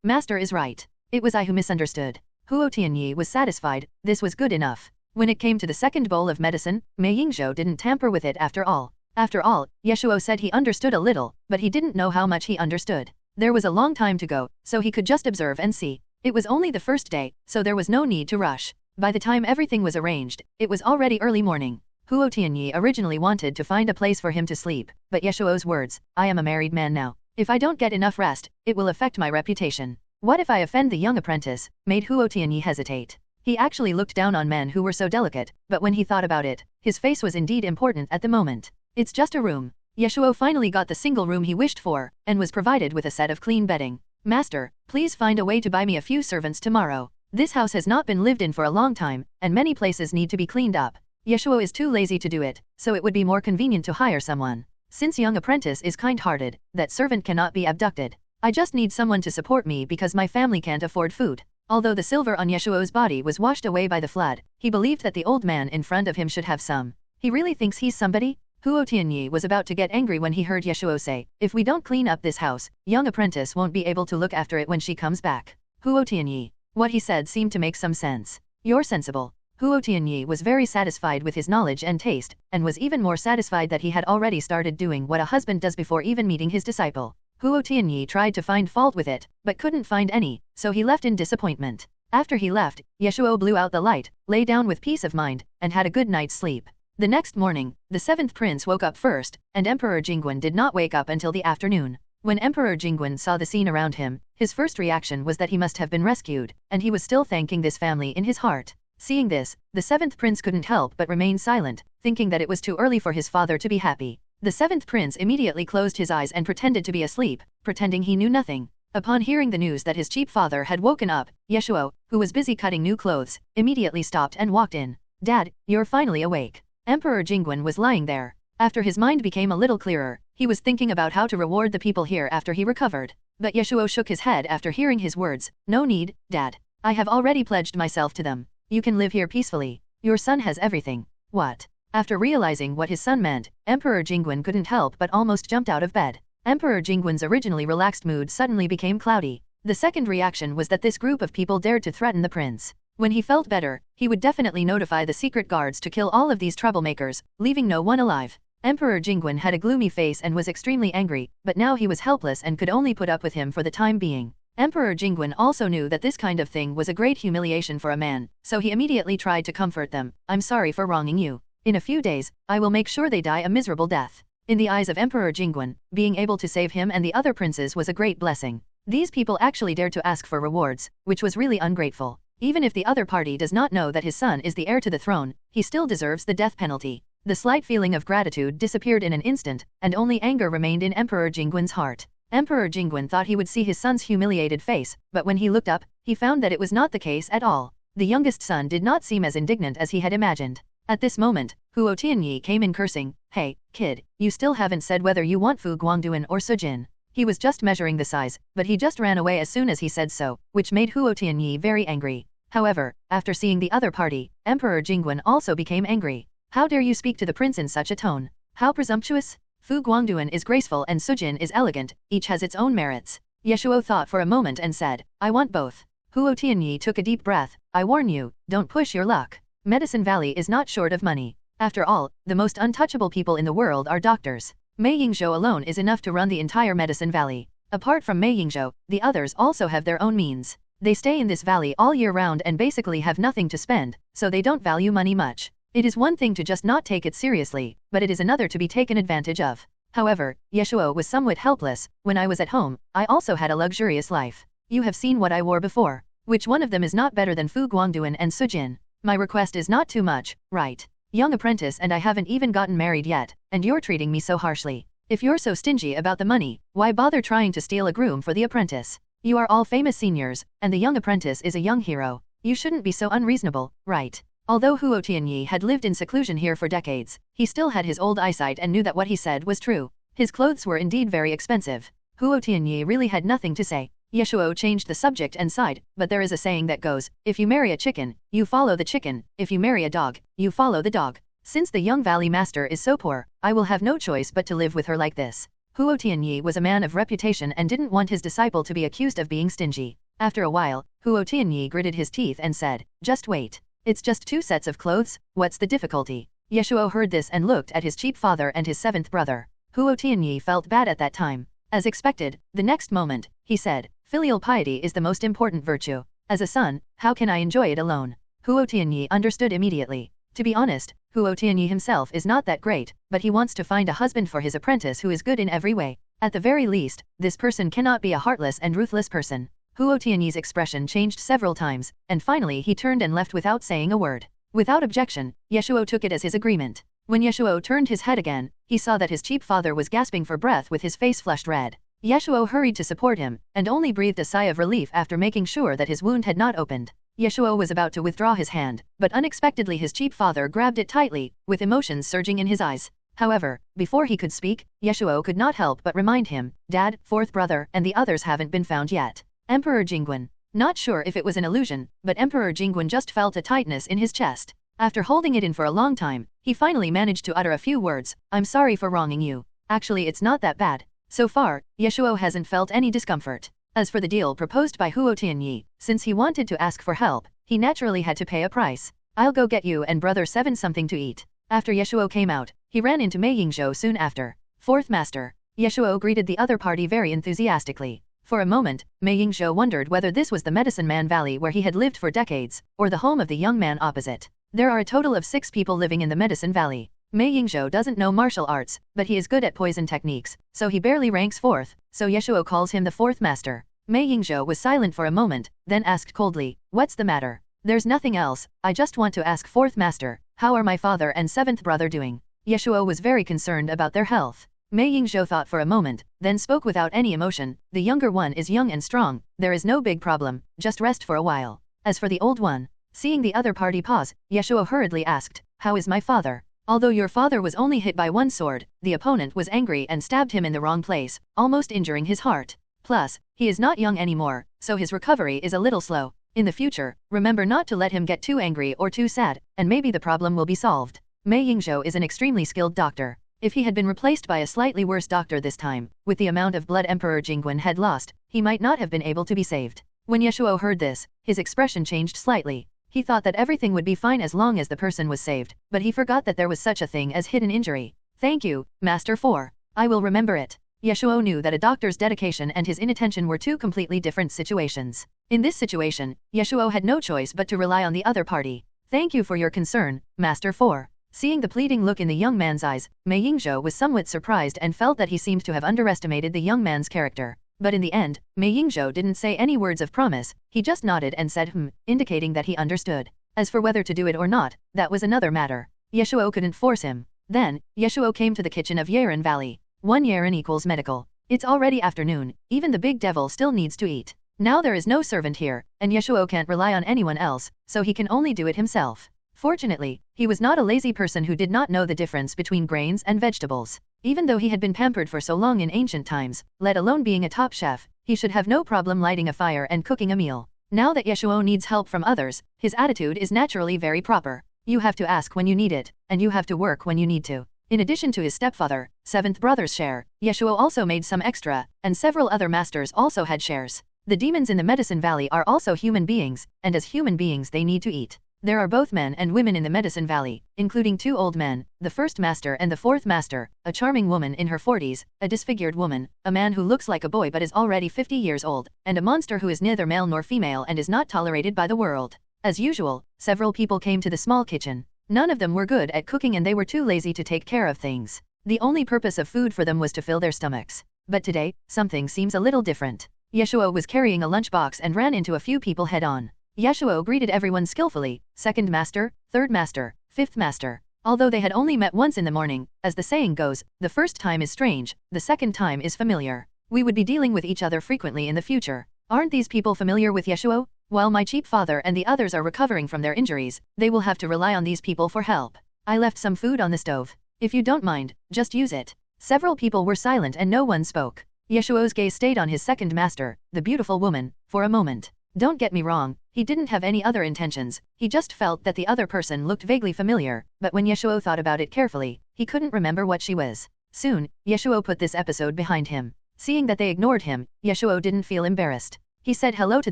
master is right. It was I who misunderstood. Huo Tianyi was satisfied, this was good enough. When it came to the second bowl of medicine, Mei Yingzhou didn't tamper with it after all. After all, Ye Shuo said he understood a little, but he didn't know how much he understood. There was a long time to go, so he could just observe and see. It was only the first day, so there was no need to rush. By the time everything was arranged, it was already early morning. Huo Tianyi originally wanted to find a place for him to sleep, but Ye Shuo's words, I am a married man now. If I don't get enough rest, it will affect my reputation. What if I offend the young apprentice, made Huo Tianyi hesitate. He actually looked down on men who were so delicate, but when he thought about it, his face was indeed important at the moment. It's just a room. Ye Shuo finally got the single room he wished for, and was provided with a set of clean bedding. Master, please find a way to buy me a few servants tomorrow. This house has not been lived in for a long time, and many places need to be cleaned up. Ye Shuo is too lazy to do it, so it would be more convenient to hire someone. Since young apprentice is kind-hearted, that servant cannot be abducted. I just need someone to support me because my family can't afford food. Although the silver on Ye Shuo's body was washed away by the flood, he believed that the old man in front of him should have some. He really thinks he's somebody? Huo Tianyi was about to get angry when he heard Ye Shuo say, if we don't clean up this house, young apprentice won't be able to look after it when she comes back. Huo Tianyi. What he said seemed to make some sense. You're sensible. Huo Tianyi was very satisfied with his knowledge and taste, and was even more satisfied that he had already started doing what a husband does before even meeting his disciple. Huo Tianyi tried to find fault with it, but couldn't find any, so he left in disappointment. After he left, Ye Shuo blew out the light, lay down with peace of mind, and had a good night's sleep. The next morning, the 7th prince woke up first, and Emperor Jingguan did not wake up until the afternoon. When Emperor Jingguan saw the scene around him, his first reaction was that he must have been rescued, and he was still thanking this family in his heart. Seeing this, the 7th prince couldn't help but remain silent, thinking that it was too early for his father to be happy. The 7th prince immediately closed his eyes and pretended to be asleep, pretending he knew nothing. Upon hearing the news that his cheap father had woken up, Ye Shuo, who was busy cutting new clothes, immediately stopped and walked in. Dad, you're finally awake. Emperor Jingguan was lying there. After his mind became a little clearer, he was thinking about how to reward the people here after he recovered. But Ye Shuo shook his head after hearing his words. No need, Dad. I have already pledged myself to them. You can live here peacefully. Your son has everything. What? After realizing what his son meant, Emperor Jingguan couldn't help but almost jumped out of bed. Emperor Jingguan's originally relaxed mood suddenly became cloudy. The second reaction was that this group of people dared to threaten the prince. When he felt better, he would definitely notify the secret guards to kill all of these troublemakers, leaving no one alive. Emperor Jingguan had a gloomy face and was extremely angry, but now he was helpless and could only put up with him for the time being. Emperor Jingguan also knew that this kind of thing was a great humiliation for a man, so he immediately tried to comfort them. I'm sorry for wronging you. In a few days, I will make sure they die a miserable death. In the eyes of Emperor Jingguan, being able to save him and the other princes was a great blessing. These people actually dared to ask for rewards, which was really ungrateful. Even if the other party does not know that his son is the heir to the throne, he still deserves the death penalty. The slight feeling of gratitude disappeared in an instant, and only anger remained in Emperor Jingguan's heart. Emperor Jingguan thought he would see his son's humiliated face, but when he looked up, he found that it was not the case at all. The youngest son did not seem as indignant as he had imagined. At this moment, Huo Tianyi came in cursing, Hey, kid, you still haven't said whether you want Fu Guangduan or Zhen. He was just measuring the size, but he just ran away as soon as he said so, which made Huo Tianyi very angry. However, after seeing the other party, Emperor Jingguan also became angry. How dare you speak to the prince in such a tone? How presumptuous? Fu Guangduan is graceful and Zhen is elegant, each has its own merits. Ye Shuo thought for a moment and said, I want both. Huo Tianyi took a deep breath, I warn you, don't push your luck. Medicine Valley is not short of money. After all, the most untouchable people in the world are doctors. Mei Yingzhou alone is enough to run the entire Medicine Valley. Apart from Mei Yingzhou, the others also have their own means. They stay in this valley all year round and basically have nothing to spend, so they don't value money much. It is one thing to just not take it seriously, but it is another to be taken advantage of. However, Ye Shuo was somewhat helpless. When I was at home, I also had a luxurious life. You have seen what I wore before. Which one of them is not better than Fu Guangduan and Su Jin? My request is not too much, right? Young apprentice, and I haven't even gotten married yet, and you're treating me so harshly. If you're so stingy about the money, why bother trying to steal a groom for the apprentice? You are all famous seniors, and the young apprentice is a young hero. You shouldn't be so unreasonable, right? Although Huo Tianyi had lived in seclusion here for decades, he still had his old eyesight and knew that what he said was true. His clothes were indeed very expensive. Huo Tianyi really had nothing to say. Ye Shuo changed the subject and sighed, but there is a saying that goes, if you marry a chicken, you follow the chicken, if you marry a dog, you follow the dog. Since the young valley master is so poor, I will have no choice but to live with her like this. Huo Tianyi was a man of reputation and didn't want his disciple to be accused of being stingy. After a while, Huo Tianyi gritted his teeth and said, just wait. It's just 2 sets of clothes, what's the difficulty? Ye Shuo heard this and looked at his cheap father and his 7th brother. Huo Tianyi felt bad at that time. As expected, the next moment, he said, filial piety is the most important virtue. As a son, how can I enjoy it alone? Huo Tianyi understood immediately. To be honest, Huo Tianyi himself is not that great, but he wants to find a husband for his apprentice who is good in every way. At the very least, this person cannot be a heartless and ruthless person. Huo Tianyi's expression changed several times, and finally he turned and left without saying a word. Without objection, Ye Shuo took it as his agreement. When Ye Shuo turned his head again, he saw that his cheap father was gasping for breath with his face flushed red. Ye Shuo hurried to support him, and only breathed a sigh of relief after making sure that his wound had not opened. Ye Shuo was about to withdraw his hand, but unexpectedly his cheap father grabbed it tightly, with emotions surging in his eyes. However, before he could speak, Ye Shuo could not help but remind him, Dad, 4th brother, and the others haven't been found yet. Emperor Jingguan. Not sure if it was an illusion, but Emperor Jingguan just felt a tightness in his chest. After holding it in for a long time, he finally managed to utter a few words, I'm sorry for wronging you. Actually, it's not that bad. So far, Ye Shuo hasn't felt any discomfort. As for the deal proposed by Huo Tianyi, since he wanted to ask for help, he naturally had to pay a price. I'll go get you and brother 7 something to eat. After Ye Shuo came out, he ran into Mei Yingzhou soon after. 4th master. Ye Shuo greeted the other party very enthusiastically. For a moment, Mei Yingzhou wondered whether this was the Medicine Man Valley where he had lived for decades, or the home of the young man opposite. There are a total of 6 people living in the Medicine Valley. Mei Yingzhou doesn't know martial arts, but he is good at poison techniques, so he barely ranks 4th, so Ye Shuo calls him the 4th master. Mei Yingzhou was silent for a moment, then asked coldly, what's the matter? There's nothing else, I just want to ask 4th master, how are my father and 7th brother doing? Ye Shuo was very concerned about their health. Mei Yingzhou thought for a moment, then spoke without any emotion, the younger one is young and strong, there is no big problem, just rest for a while. As for the old one, seeing the other party pause, Ye Shuo hurriedly asked, how is my father? Although your father was only hit by 1 sword, the opponent was angry and stabbed him in the wrong place, almost injuring his heart. Plus, he is not young anymore, so his recovery is a little slow. In the future, remember not to let him get too angry or too sad, and maybe the problem will be solved. Mei Yingzhou is an extremely skilled doctor. If he had been replaced by a slightly worse doctor this time, with the amount of blood Emperor Jingguan had lost, he might not have been able to be saved. When Ye Shuo heard this, his expression changed slightly. He thought that everything would be fine as long as the person was saved, but he forgot that there was such a thing as hidden injury. Thank you, Master 4. I will remember it. Ye Shuo knew that a doctor's dedication and his inattention were 2 completely different situations. In this situation, Ye Shuo had no choice but to rely on the other party. Thank you for your concern, Master 4. Seeing the pleading look in the young man's eyes, Mei Yingzhou was somewhat surprised and felt that he seemed to have underestimated the young man's character. But in the end, Mei Yingzhou didn't say any words of promise, he just nodded and said indicating that he understood. As for whether to do it or not, that was another matter. Ye Shuo couldn't force him. Then, Ye Shuo came to the kitchen of Yeren Valley. 1 Yeren equals medical. It's already afternoon, even the big devil still needs to eat. Now there is no servant here, and Ye Shuo can't rely on anyone else, so he can only do it himself. Fortunately, he was not a lazy person who did not know the difference between grains and vegetables. Even though he had been pampered for so long in ancient times, let alone being a top chef, he should have no problem lighting a fire and cooking a meal. Now that Ye Shuo needs help from others, his attitude is naturally very proper. You have to ask when you need it, and you have to work when you need to. In addition to his stepfather, 7th brother's share, Ye Shuo also made some extra, and several other masters also had shares. The demons in the Medicine Valley are also human beings, and as human beings they need to eat. There are both men and women in the Medicine Valley, including 2 old men, the first master and the fourth master, a charming woman in her 40s, a disfigured woman, a man who looks like a boy but is already 50 years old, and a monster who is neither male nor female and is not tolerated by the world. As usual, several people came to the small kitchen. None of them were good at cooking and they were too lazy to take care of things. The only purpose of food for them was to fill their stomachs. But today, something seems a little different. Ye Shuo was carrying a lunchbox and ran into a few people head-on. Ye Shuo greeted everyone skillfully, second master, third master, fifth master. Although they had only met once in the morning, as the saying goes, the first time is strange, the second time is familiar. We would be dealing with each other frequently in the future. Aren't these people familiar with Ye Shuo? While my cheap father and the others are recovering from their injuries, they will have to rely on these people for help. I left some food on the stove. If you don't mind, just use it. Several people were silent and no one spoke. Ye Shuo's gaze stayed on his second master, the beautiful woman, for a moment. Don't get me wrong, he didn't have any other intentions, he just felt that the other person looked vaguely familiar, but when Ye Shuo thought about it carefully, he couldn't remember what she was. Soon, Ye Shuo put this episode behind him. Seeing that they ignored him, Ye Shuo didn't feel embarrassed. He said hello to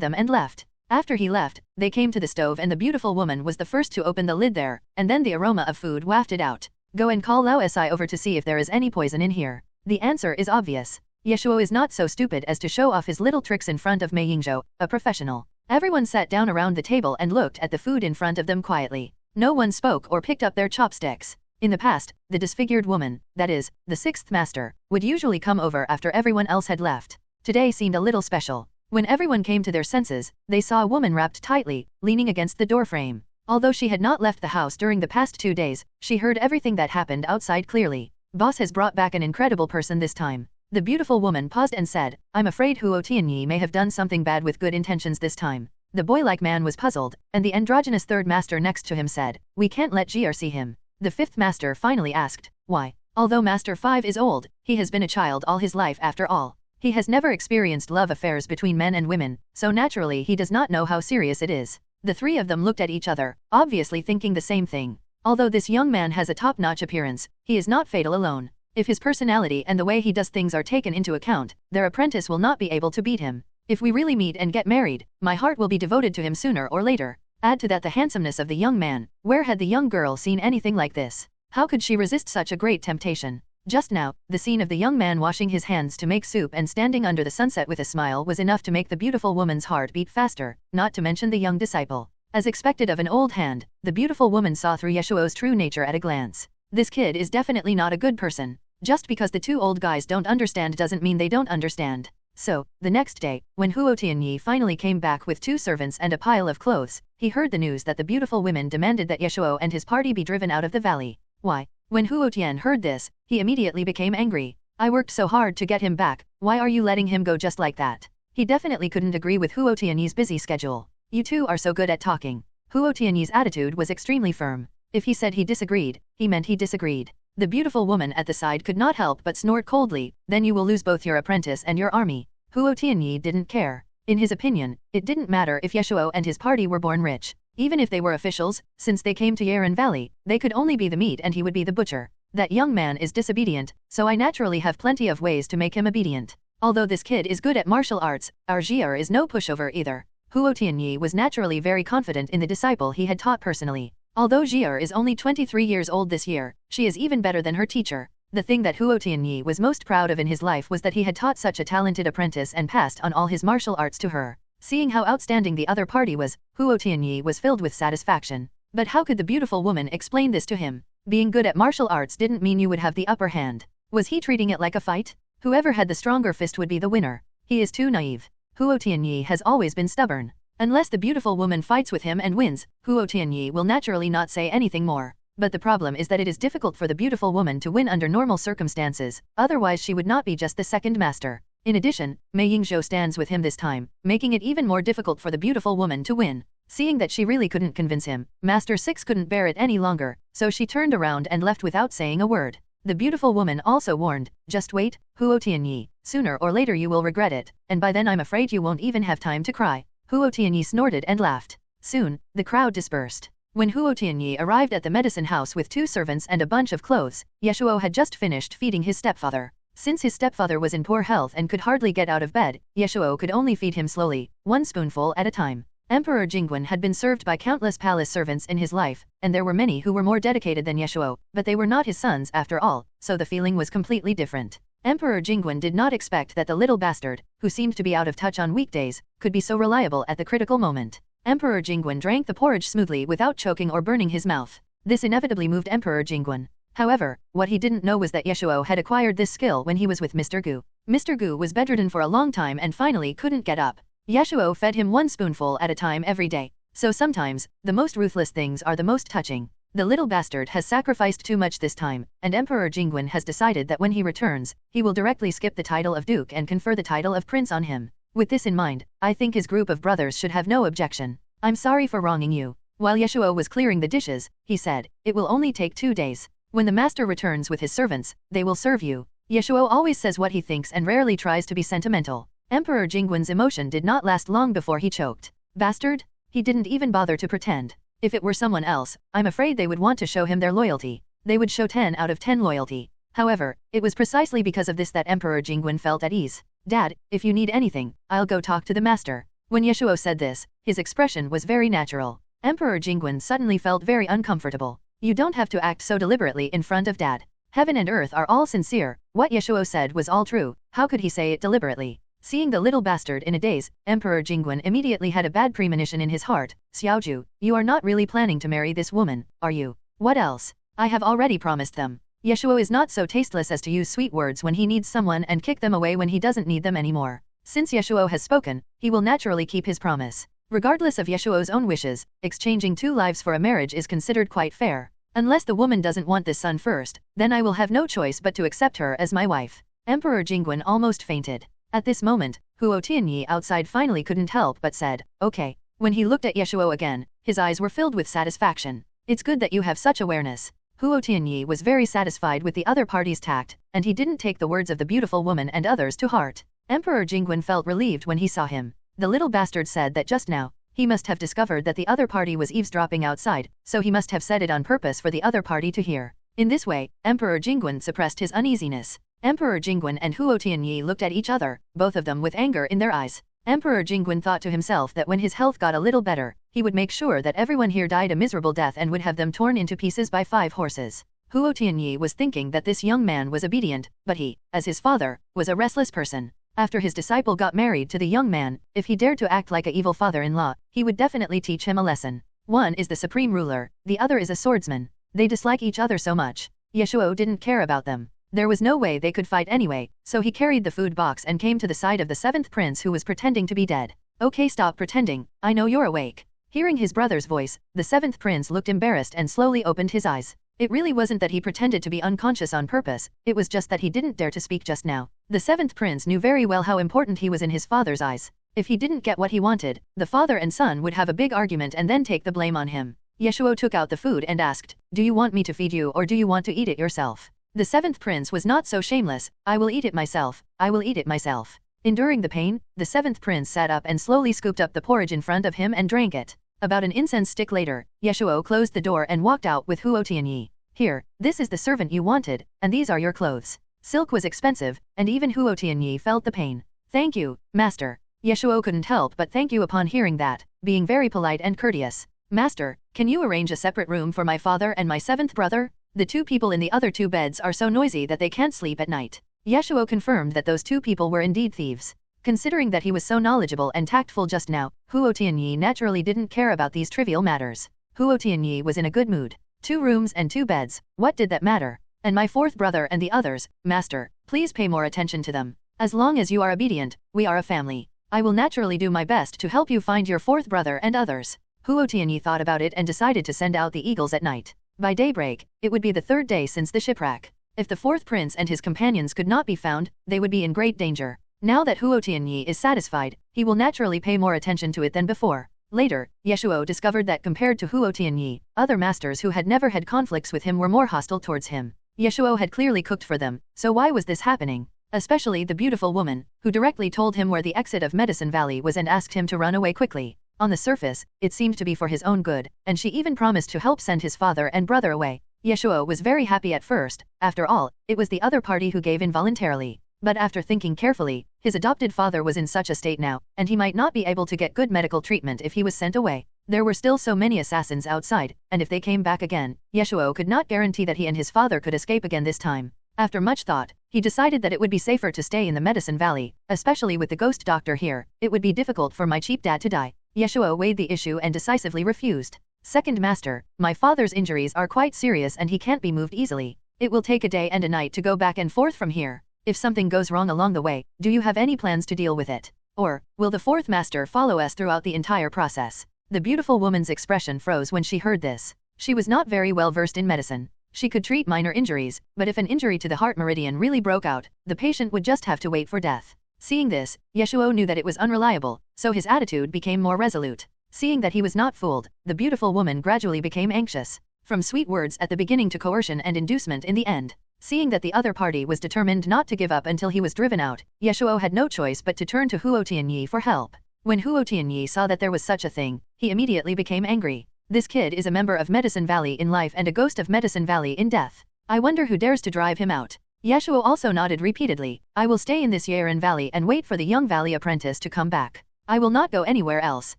them and left. After he left, they came to the stove and the beautiful woman was the first to open the lid there, and then the aroma of food wafted out. Go and call Lao Si over to see if there is any poison in here. The answer is obvious. Ye Shuo is not so stupid as to show off his little tricks in front of Mei Yingzhou, a professional. Everyone sat down around the table and looked at the food in front of them quietly. No one spoke or picked up their chopsticks. In the past, the disfigured woman, that is, the sixth master, would usually come over after everyone else had left. Today seemed a little special. When everyone came to their senses, they saw a woman wrapped tightly, leaning against the doorframe. Although she had not left the house during the past 2 days, she heard everything that happened outside clearly. Boss has brought back an incredible person this time. The beautiful woman paused and said, I'm afraid Huo Tianyi may have done something bad with good intentions this time. The boy-like man was puzzled, and the androgynous third master next to him said, we can't let Zhen see him. The fifth master finally asked, why? Although Master 5 is old, he has been a child all his life after all. He has never experienced love affairs between men and women, so naturally he does not know how serious it is. The 3 of them looked at each other, obviously thinking the same thing. Although this young man has a top-notch appearance, he is not fatal alone. If his personality and the way he does things are taken into account, their apprentice will not be able to beat him. If we really meet and get married, my heart will be devoted to him sooner or later. Add to that the handsomeness of the young man. Where had the young girl seen anything like this? How could she resist such a great temptation? Just now, the scene of the young man washing his hands to make soup and standing under the sunset with a smile was enough to make the beautiful woman's heart beat faster, not to mention the young disciple. As expected of an old hand, the beautiful woman saw through Ye Shuo's true nature at a glance. This kid is definitely not a good person. Just because the 2 old guys don't understand doesn't mean they don't understand. So, the next day, when Huo Tianyi finally came back with 2 servants and a pile of clothes, he heard the news that the beautiful women demanded that Ye Shuo and his party be driven out of the valley. Why? When Huo Tian heard this, he immediately became angry. I worked so hard to get him back, why are you letting him go just like that? He definitely couldn't agree with Huo Tianyi's busy schedule. You 2 are so good at talking. Huo Tianyi's attitude was extremely firm. If he said he disagreed, he meant he disagreed. The beautiful woman at the side could not help but snort coldly, then you will lose both your apprentice and your army. Huo Tianyi didn't care. In his opinion, it didn't matter if Ye Shuo and his party were born rich. Even if they were officials, since they came to Yeren Valley, they could only be the meat and he would be the butcher. That young man is disobedient, so I naturally have plenty of ways to make him obedient. Although this kid is good at martial arts, our Zhen is no pushover either. Huo Tianyi was naturally very confident in the disciple he had taught personally. Although Zhen is only 23 years old this year, she is even better than her teacher. The thing that Huo Tianyi was most proud of in his life was that he had taught such a talented apprentice and passed on all his martial arts to her. Seeing how outstanding the other party was, Huo Tianyi was filled with satisfaction. But how could the beautiful woman explain this to him? Being good at martial arts didn't mean you would have the upper hand. Was he treating it like a fight? Whoever had the stronger fist would be the winner. He is too naive. Huo Tianyi has always been stubborn. Unless the beautiful woman fights with him and wins, Huo Tianyi will naturally not say anything more. But the problem is that it is difficult for the beautiful woman to win under normal circumstances, otherwise she would not be just the second master. In addition, Mei Yingzhou stands with him this time, making it even more difficult for the beautiful woman to win. Seeing that she really couldn't convince him, Master 6 couldn't bear it any longer, so she turned around and left without saying a word. The beautiful woman also warned, just wait, Huo Tianyi, sooner or later you will regret it, and by then I'm afraid you won't even have time to cry. Huo Tianyi snorted and laughed. Soon, the crowd dispersed. When Huo Tianyi arrived at the medicine house with 2 servants and a bunch of clothes, Ye Shuo had just finished feeding his stepfather. Since his stepfather was in poor health and could hardly get out of bed, Ye Shuo could only feed him slowly, 1 spoonful at a time. Emperor Jingwen had been served by countless palace servants in his life, and there were many who were more dedicated than Ye Shuo, but they were not his sons after all, so the feeling was completely different. Emperor Jingwen did not expect that the little bastard, who seemed to be out of touch on weekdays, could be so reliable at the critical moment. Emperor Jingwen drank the porridge smoothly without choking or burning his mouth. This inevitably moved Emperor Jingwen. However, what he didn't know was that Ye Shuo had acquired this skill when he was with Mr. Gu. Mr. Gu was bedridden for a long time and finally couldn't get up. Ye Shuo fed him one spoonful at a time every day. So sometimes, the most ruthless things are the most touching. The little bastard has sacrificed too much this time, and Emperor Jingwen has decided that when he returns, he will directly skip the title of Duke and confer the title of Prince on him. With this in mind, I think his group of brothers should have no objection. I'm sorry for wronging you. While Ye Shuo was clearing the dishes, he said, it will only take 2 days. When the master returns with his servants, they will serve you. Ye Shuo always says what he thinks and rarely tries to be sentimental. Emperor Jingwen's emotion did not last long before he choked. Bastard? He didn't even bother to pretend. If it were someone else, I'm afraid they would want to show him their loyalty. They would show 10 out of 10 loyalty. However, it was precisely because of this that Emperor Jingwen felt at ease. Dad, if you need anything, I'll go talk to the master. When Ye Shuo said this, his expression was very natural. Emperor Jingwen suddenly felt very uncomfortable. You don't have to act so deliberately in front of Dad. Heaven and earth are all sincere. What Ye Shuo said was all true. How could he say it deliberately? Seeing the little bastard in a daze, Emperor Jingwen immediately had a bad premonition in his heart. Xiaoju, you are not really planning to marry this woman, are you? What else? I have already promised them. Ye Shuo is not so tasteless as to use sweet words when he needs someone and kick them away when he doesn't need them anymore. Since Ye Shuo has spoken, he will naturally keep his promise. Regardless of Ye Shuo's own wishes, exchanging 2 lives for a marriage is considered quite fair. Unless the woman doesn't want this son first, then I will have no choice but to accept her as my wife. Emperor Jingwen almost fainted. At this moment, Huo Tianyi outside finally couldn't help but said, okay. When he looked at Ye Shuo again, his eyes were filled with satisfaction. It's good that you have such awareness. Huo Tianyi was very satisfied with the other party's tact, and he didn't take the words of the beautiful woman and others to heart. Emperor Jingwen felt relieved when he saw him. The little bastard said that just now, he must have discovered that the other party was eavesdropping outside, so he must have said it on purpose for the other party to hear. In this way, Emperor Jingwen suppressed his uneasiness. Emperor Jingwen and Huo Tianyi looked at each other, both of them with anger in their eyes. Emperor Jingwen thought to himself that when his health got a little better, he would make sure that everyone here died a miserable death and would have them torn into pieces by 5 horses. Huo Tianyi was thinking that this young man was obedient, but he, as his father, was a restless person. After his disciple got married to the young man, if he dared to act like an evil father-in-law, he would definitely teach him a lesson. One is the supreme ruler, the other is a swordsman. They dislike each other so much. Ye Shuo didn't care about them. There was no way they could fight anyway, so he carried the food box and came to the side of the 7th prince who was pretending to be dead. Okay, stop pretending, I know you're awake. Hearing his brother's voice, the 7th prince looked embarrassed and slowly opened his eyes. It really wasn't that he pretended to be unconscious on purpose, it was just that he didn't dare to speak just now. The 7th prince knew very well how important he was in his father's eyes. If he didn't get what he wanted, the father and son would have a big argument and then take the blame on him. Ye Shuo took out the food and asked, do you want me to feed you or do you want to eat it yourself? The 7th prince was not so shameless, I will eat it myself, I will eat it myself. Enduring the pain, the 7th prince sat up and slowly scooped up the porridge in front of him and drank it. About an incense stick later, Ye Shuo closed the door and walked out with Huo Tianyi. Here, this is the servant you wanted, and these are your clothes. Silk was expensive, and even Huo Tianyi felt the pain. Thank you, master. Ye Shuo couldn't help but thank you upon hearing that, being very polite and courteous. Master, can you arrange a separate room for my father and my 7th brother? The 2 people in the other 2 beds are so noisy that they can't sleep at night. Ye Shuo confirmed that those 2 people were indeed thieves. Considering that he was so knowledgeable and tactful just now, Huo Tianyi naturally didn't care about these trivial matters. Huo Tianyi was in a good mood. 2 rooms and 2 beds, what did that matter? And my 4th brother and the others, master, please pay more attention to them. As long as you are obedient, we are a family. I will naturally do my best to help you find your 4th brother and others. Huo Tianyi thought about it and decided to send out the eagles at night. By daybreak, it would be the 3rd day since the shipwreck. If the 4th prince and his companions could not be found, they would be in great danger. Now that Huo Tianyi is satisfied, he will naturally pay more attention to it than before. Later, Ye Shuo discovered that compared to Huo Tianyi, other masters who had never had conflicts with him were more hostile towards him. Ye Shuo had clearly cooked for them, so why was this happening? Especially the beautiful woman, who directly told him where the exit of Medicine Valley was and asked him to run away quickly. On the surface, it seemed to be for his own good, and she even promised to help send his father and brother away. Ye Shuo was very happy at first, after all, it was the other party who gave in voluntarily. But after thinking carefully, his adopted father was in such a state now, and he might not be able to get good medical treatment if he was sent away. There were still so many assassins outside, and if they came back again, Ye Shuo could not guarantee that he and his father could escape again this time. After much thought, he decided that it would be safer to stay in the Medicine Valley, especially with the ghost doctor here. It would be difficult for my cheap dad to die. Ye Shuo weighed the issue and decisively refused. Second Master, my father's injuries are quite serious and he can't be moved easily. It will take a day and a night to go back and forth from here. If something goes wrong along the way, do you have any plans to deal with it? Or, will the fourth master follow us throughout the entire process? The beautiful woman's expression froze when she heard this. She was not very well versed in medicine. She could treat minor injuries, but if an injury to the heart meridian really broke out, the patient would just have to wait for death. Seeing this, Ye Shuo knew that it was unreliable, so his attitude became more resolute. Seeing that he was not fooled, the beautiful woman gradually became anxious. From sweet words at the beginning to coercion and inducement in the end. Seeing that the other party was determined not to give up until he was driven out, Ye Shuo had no choice but to turn to Huo Tianyi for help. When Huo Tianyi saw that there was such a thing, he immediately became angry. This kid is a member of Medicine Valley in life and a ghost of Medicine Valley in death. I wonder who dares to drive him out. Ye Shuo also nodded repeatedly. I will stay in this Yeren Valley and wait for the young valley apprentice to come back. I will not go anywhere else.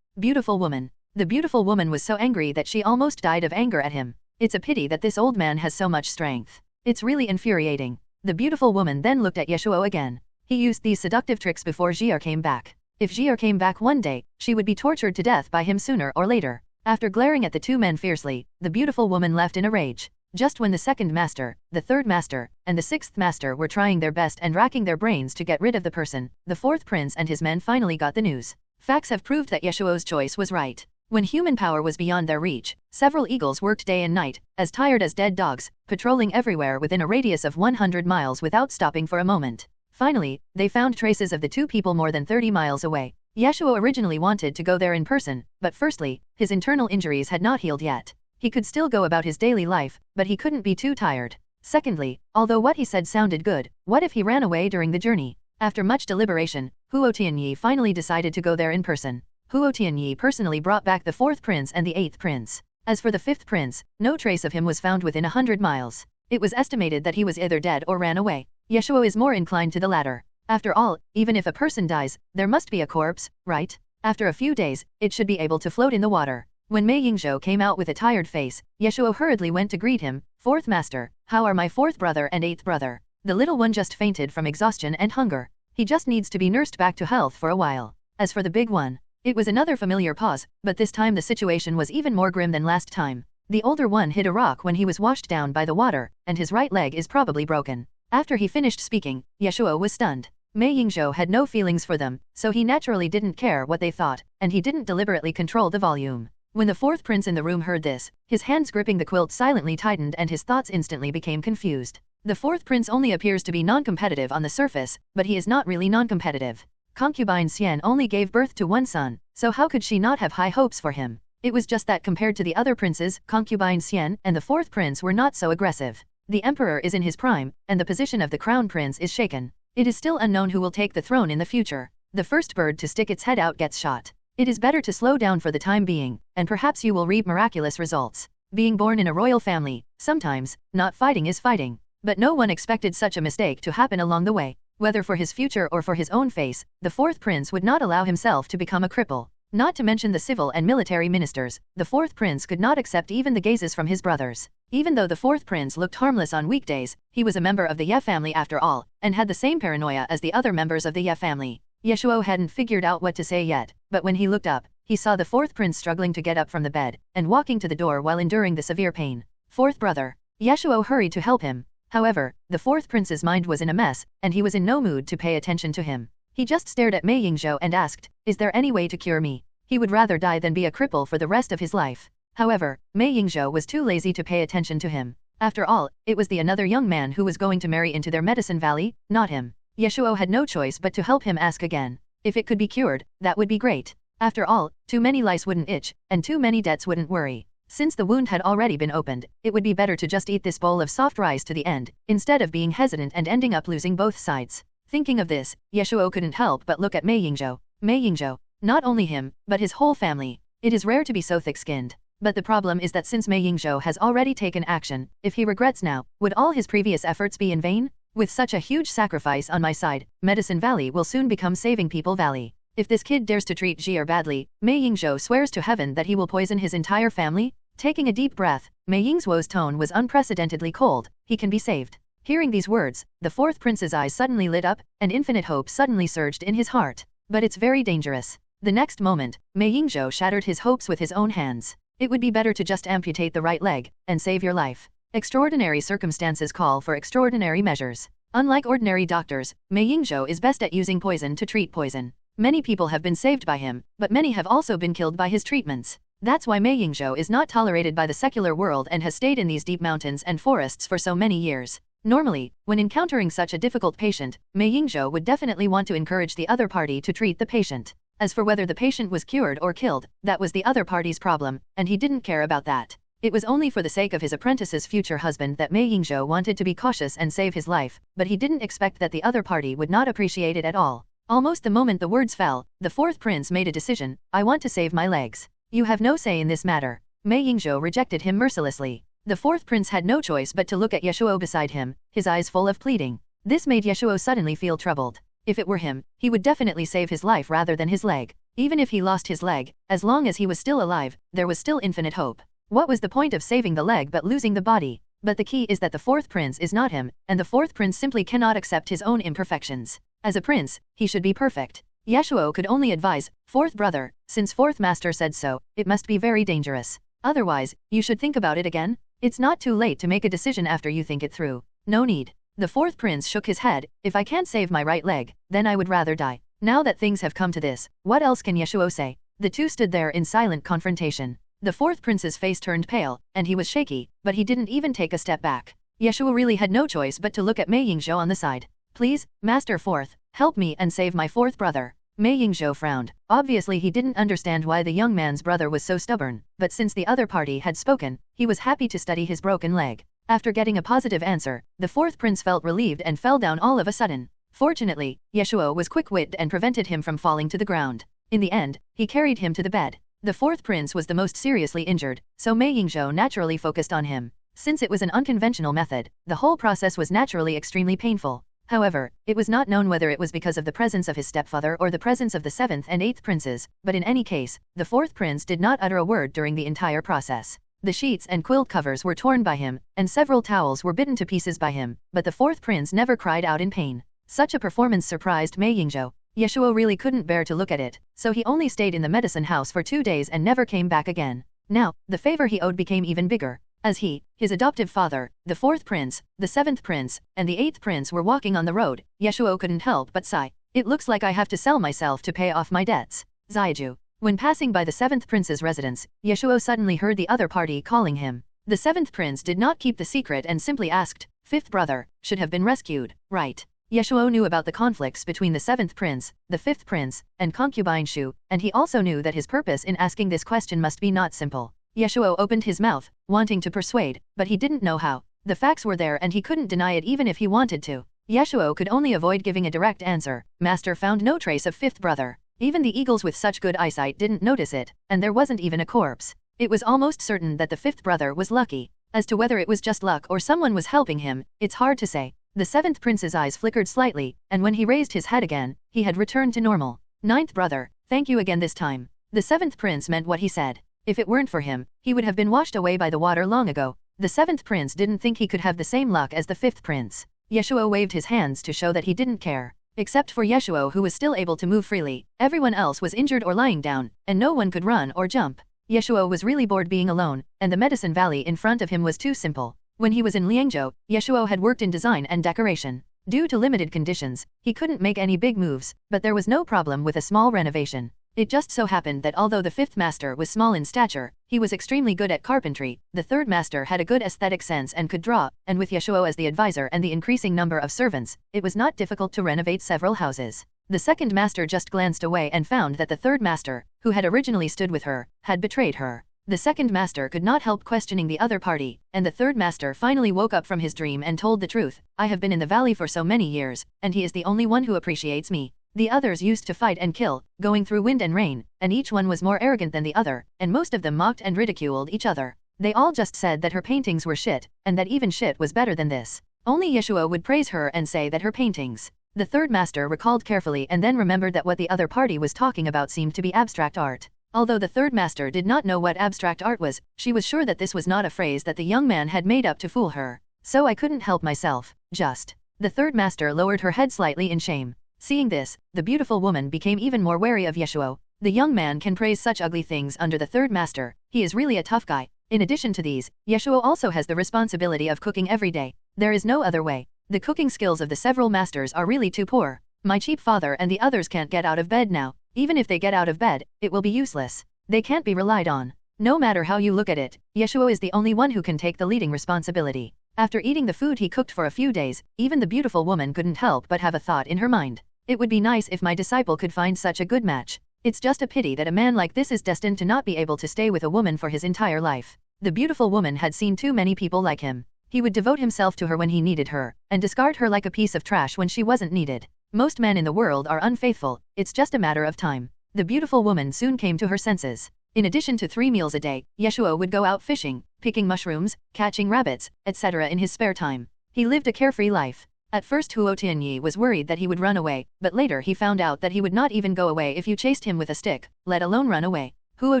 Beautiful woman. The beautiful woman was so angry that she almost died of anger at him. It's a pity that this old man has so much strength. It's really infuriating. The beautiful woman then looked at Ye Shuo again. He used these seductive tricks before Zhi'er came back. If Zhi'er came back one day, she would be tortured to death by him sooner or later. After glaring at the two men fiercely, the beautiful woman left in a rage. Just when the second master, the third master, and the sixth master were trying their best and racking their brains to get rid of the person, the fourth prince and his men finally got the news. Facts have proved that Ye Shuo's choice was right. When human power was beyond their reach, several eagles worked day and night, as tired as dead dogs, patrolling everywhere within a radius of 100 miles without stopping for a moment. Finally, they found traces of the two people more than 30 miles away. Ye Shuo originally wanted to go there in person, but firstly, his internal injuries had not healed yet. He could still go about his daily life, but he couldn't be too tired. Secondly, although what he said sounded good, what if he ran away during the journey? After much deliberation, Huo Tianyi finally decided to go there in person. Huo Tianyi personally brought back the fourth prince and the eighth prince. As for the fifth prince, no trace of him was found within 100 miles. It was estimated that he was either dead or ran away. Ye Shuo is more inclined to the latter. After all, even if a person dies, there must be a corpse, right? After a few days, it should be able to float in the water. When Mei Yingzhou came out with a tired face, Ye Shuo hurriedly went to greet him. Fourth master, how are my fourth brother and eighth brother? The little one just fainted from exhaustion and hunger. He just needs to be nursed back to health for a while. As for the big one, it was another familiar pause, but this time the situation was even more grim than last time. The older one hit a rock when he was washed down by the water, and his right leg is probably broken. After he finished speaking, Ye Shuo was stunned. Mei Yingzhou had no feelings for them, so he naturally didn't care what they thought, and he didn't deliberately control the volume. When the fourth prince in the room heard this, his hands gripping the quilt silently tightened and his thoughts instantly became confused. The fourth prince only appears to be non-competitive on the surface, but he is not really non-competitive. Concubine Zhen only gave birth to one son, so how could she not have high hopes for him? It was just that compared to the other princes, Concubine Zhen and the fourth prince were not so aggressive. The emperor is in his prime, and the position of the crown prince is shaken. It is still unknown who will take the throne in the future. The first bird to stick its head out gets shot. It is better to slow down for the time being, and perhaps you will reap miraculous results. Being born in a royal family, sometimes, not fighting is fighting. But no one expected such a mistake to happen along the way. Whether for his future or for his own face, the fourth prince would not allow himself to become a cripple. Not to mention the civil and military ministers, the fourth prince could not accept even the gazes from his brothers. Even though the fourth prince looked harmless on weekdays, he was a member of the Ye family after all, and had the same paranoia as the other members of the Ye family. Ye Shuo hadn't figured out what to say yet, but when he looked up, he saw the fourth prince struggling to get up from the bed, and walking to the door while enduring the severe pain. Fourth brother. Ye Shuo hurried to help him. However, the fourth prince's mind was in a mess, and he was in no mood to pay attention to him. He just stared at Mei Yingzhou and asked, "Is there any way to cure me?" He would rather die than be a cripple for the rest of his life. However, Mei Yingzhou was too lazy to pay attention to him. After all, it was the another young man who was going to marry into their Medicine Valley, not him. Ye Shuo had no choice but to help him ask again. If it could be cured, that would be great. After all, too many lice wouldn't itch, and too many debts wouldn't worry. Since the wound had already been opened, it would be better to just eat this bowl of soft rice to the end, instead of being hesitant and ending up losing both sides. Thinking of this, Ye Shuo couldn't help but look at Mei Yingzhou. Mei Yingzhou. Not only him, but his whole family. It is rare to be so thick-skinned. But the problem is that since Mei Yingzhou has already taken action, if he regrets now, would all his previous efforts be in vain? With such a huge sacrifice on my side, Medicine Valley will soon become Saving People Valley. If this kid dares to treat Zhi badly, Mei Yingzhou swears to heaven that he will poison his entire family. Taking a deep breath, Mei Yingzhuo's tone was unprecedentedly cold. He can be saved. Hearing these words, the fourth prince's eyes suddenly lit up, and infinite hope suddenly surged in his heart. But it's very dangerous. The next moment, Mei Yingzhou shattered his hopes with his own hands. It would be better to just amputate the right leg, and save your life. Extraordinary circumstances call for extraordinary measures. Unlike ordinary doctors, Mei Yingzhou is best at using poison to treat poison. Many people have been saved by him, but many have also been killed by his treatments. That's why Mei Yingzhou is not tolerated by the secular world and has stayed in these deep mountains and forests for so many years. Normally, when encountering such a difficult patient, Mei Yingzhou would definitely want to encourage the other party to treat the patient. As for whether the patient was cured or killed, that was the other party's problem, and he didn't care about that. It was only for the sake of his apprentice's future husband that Mei Yingzhou wanted to be cautious and save his life, but he didn't expect that the other party would not appreciate it at all. Almost the moment the words fell, the fourth prince made a decision. I want to save my legs. You have no say in this matter. Mei Yingzhou rejected him mercilessly. The fourth prince had no choice but to look at Ye Shuo beside him, his eyes full of pleading. This made Ye Shuo suddenly feel troubled. If it were him, he would definitely save his life rather than his leg. Even if he lost his leg, as long as he was still alive, there was still infinite hope. What was the point of saving the leg but losing the body? But the key is that the fourth prince is not him, and the fourth prince simply cannot accept his own imperfections. As a prince, he should be perfect. Ye Shuo could only advise, fourth brother, since fourth master said so, it must be very dangerous. Otherwise, you should think about it again. It's not too late to make a decision after you think it through. No need. The fourth prince shook his head. If I can't save my right leg, then I would rather die. Now that things have come to this, what else can Ye Shuo say? The two stood there in silent confrontation. The fourth prince's face turned pale, and he was shaky, but he didn't even take a step back. Ye Shuo really had no choice but to look at Mei Yingzhou on the side. Please, Master Fourth, help me and save my fourth brother. Mei Yingzhou frowned. Obviously he didn't understand why the young man's brother was so stubborn, but since the other party had spoken, he was happy to study his broken leg. After getting a positive answer, the fourth prince felt relieved and fell down all of a sudden. Fortunately, Ye Shuo was quick-witted and prevented him from falling to the ground. In the end, he carried him to the bed. The fourth prince was the most seriously injured, so Mei Yingzhou naturally focused on him. Since it was an unconventional method, the whole process was naturally extremely painful. However, it was not known whether it was because of the presence of his stepfather or the presence of the seventh and eighth princes, but in any case, the fourth prince did not utter a word during the entire process. The sheets and quilt covers were torn by him, and several towels were bitten to pieces by him, but the fourth prince never cried out in pain. Such a performance surprised Mei Yingzhou. Ye Shuo really couldn't bear to look at it, so he only stayed in the medicine house for 2 days and never came back again. Now, the favor he owed became even bigger. As he, his adoptive father, the fourth prince, the seventh prince, and the eighth prince were walking on the road, Ye Shuo couldn't help but sigh. It looks like I have to sell myself to pay off my debts. Zaiju. When passing by the seventh prince's residence, Ye Shuo suddenly heard the other party calling him. The seventh prince did not keep the secret and simply asked, fifth brother, should have been rescued, right? Ye Shuo knew about the conflicts between the seventh prince, the fifth prince, and concubine Shu, and he also knew that his purpose in asking this question must be not simple. Ye Shuo opened his mouth, wanting to persuade, but he didn't know how. The facts were there and he couldn't deny it even if he wanted to. Ye Shuo could only avoid giving a direct answer. Master found no trace of fifth brother. Even the eagles with such good eyesight didn't notice it, and there wasn't even a corpse. It was almost certain that the fifth brother was lucky. As to whether it was just luck or someone was helping him, it's hard to say. The seventh prince's eyes flickered slightly, and when he raised his head again, he had returned to normal. Ninth brother, thank you again this time. The seventh prince meant what he said. If it weren't for him, he would have been washed away by the water long ago. The seventh prince didn't think he could have the same luck as the fifth prince. Ye Shuo waved his hands to show that he didn't care. Except for Ye Shuo, who was still able to move freely, everyone else was injured or lying down, and no one could run or jump. Ye Shuo was really bored being alone, and the medicine valley in front of him was too simple. When he was in Liangzhou, Ye Shuo had worked in design and decoration. Due to limited conditions, he couldn't make any big moves, but there was no problem with a small renovation. It just so happened that although the fifth master was small in stature, he was extremely good at carpentry. The third master had a good aesthetic sense and could draw, and with Ye Shuo as the advisor and the increasing number of servants, it was not difficult to renovate several houses. The second master just glanced away and found that the third master, who had originally stood with her, had betrayed her. The second master could not help questioning the other party, and the third master finally woke up from his dream and told the truth. I have been in the valley for so many years, and he is the only one who appreciates me. The others used to fight and kill, going through wind and rain, and each one was more arrogant than the other, and most of them mocked and ridiculed each other. They all just said that her paintings were shit, and that even shit was better than this. Only Ye Shuo would praise her and say that her paintings. The third master recalled carefully and then remembered that what the other party was talking about seemed to be abstract art. Although the third master did not know what abstract art was, she was sure that this was not a phrase that the young man had made up to fool her. So I couldn't help myself, just. The third master lowered her head slightly in shame. Seeing this, the beautiful woman became even more wary of Ye Shuo. The young man can praise such ugly things under the third master, he is really a tough guy. In addition to these, Ye Shuo also has the responsibility of cooking every day. There is no other way. The cooking skills of the several masters are really too poor. My cheap father and the others can't get out of bed now. Even if they get out of bed, it will be useless. They can't be relied on. No matter how you look at it, Ye Shuo is the only one who can take the leading responsibility. After eating the food he cooked for a few days, even the beautiful woman couldn't help but have a thought in her mind. It would be nice if my disciple could find such a good match. It's just a pity that a man like this is destined to not be able to stay with a woman for his entire life. The beautiful woman had seen too many people like him. He would devote himself to her when he needed her, and discard her like a piece of trash when she wasn't needed. Most men in the world are unfaithful, it's just a matter of time. The beautiful woman soon came to her senses. In addition to 3 meals a day, Ye Shuo would go out fishing, picking mushrooms, catching rabbits, etc. in his spare time. He lived a carefree life. At first Huo Tianyi was worried that he would run away, but later he found out that he would not even go away if you chased him with a stick, let alone run away. Huo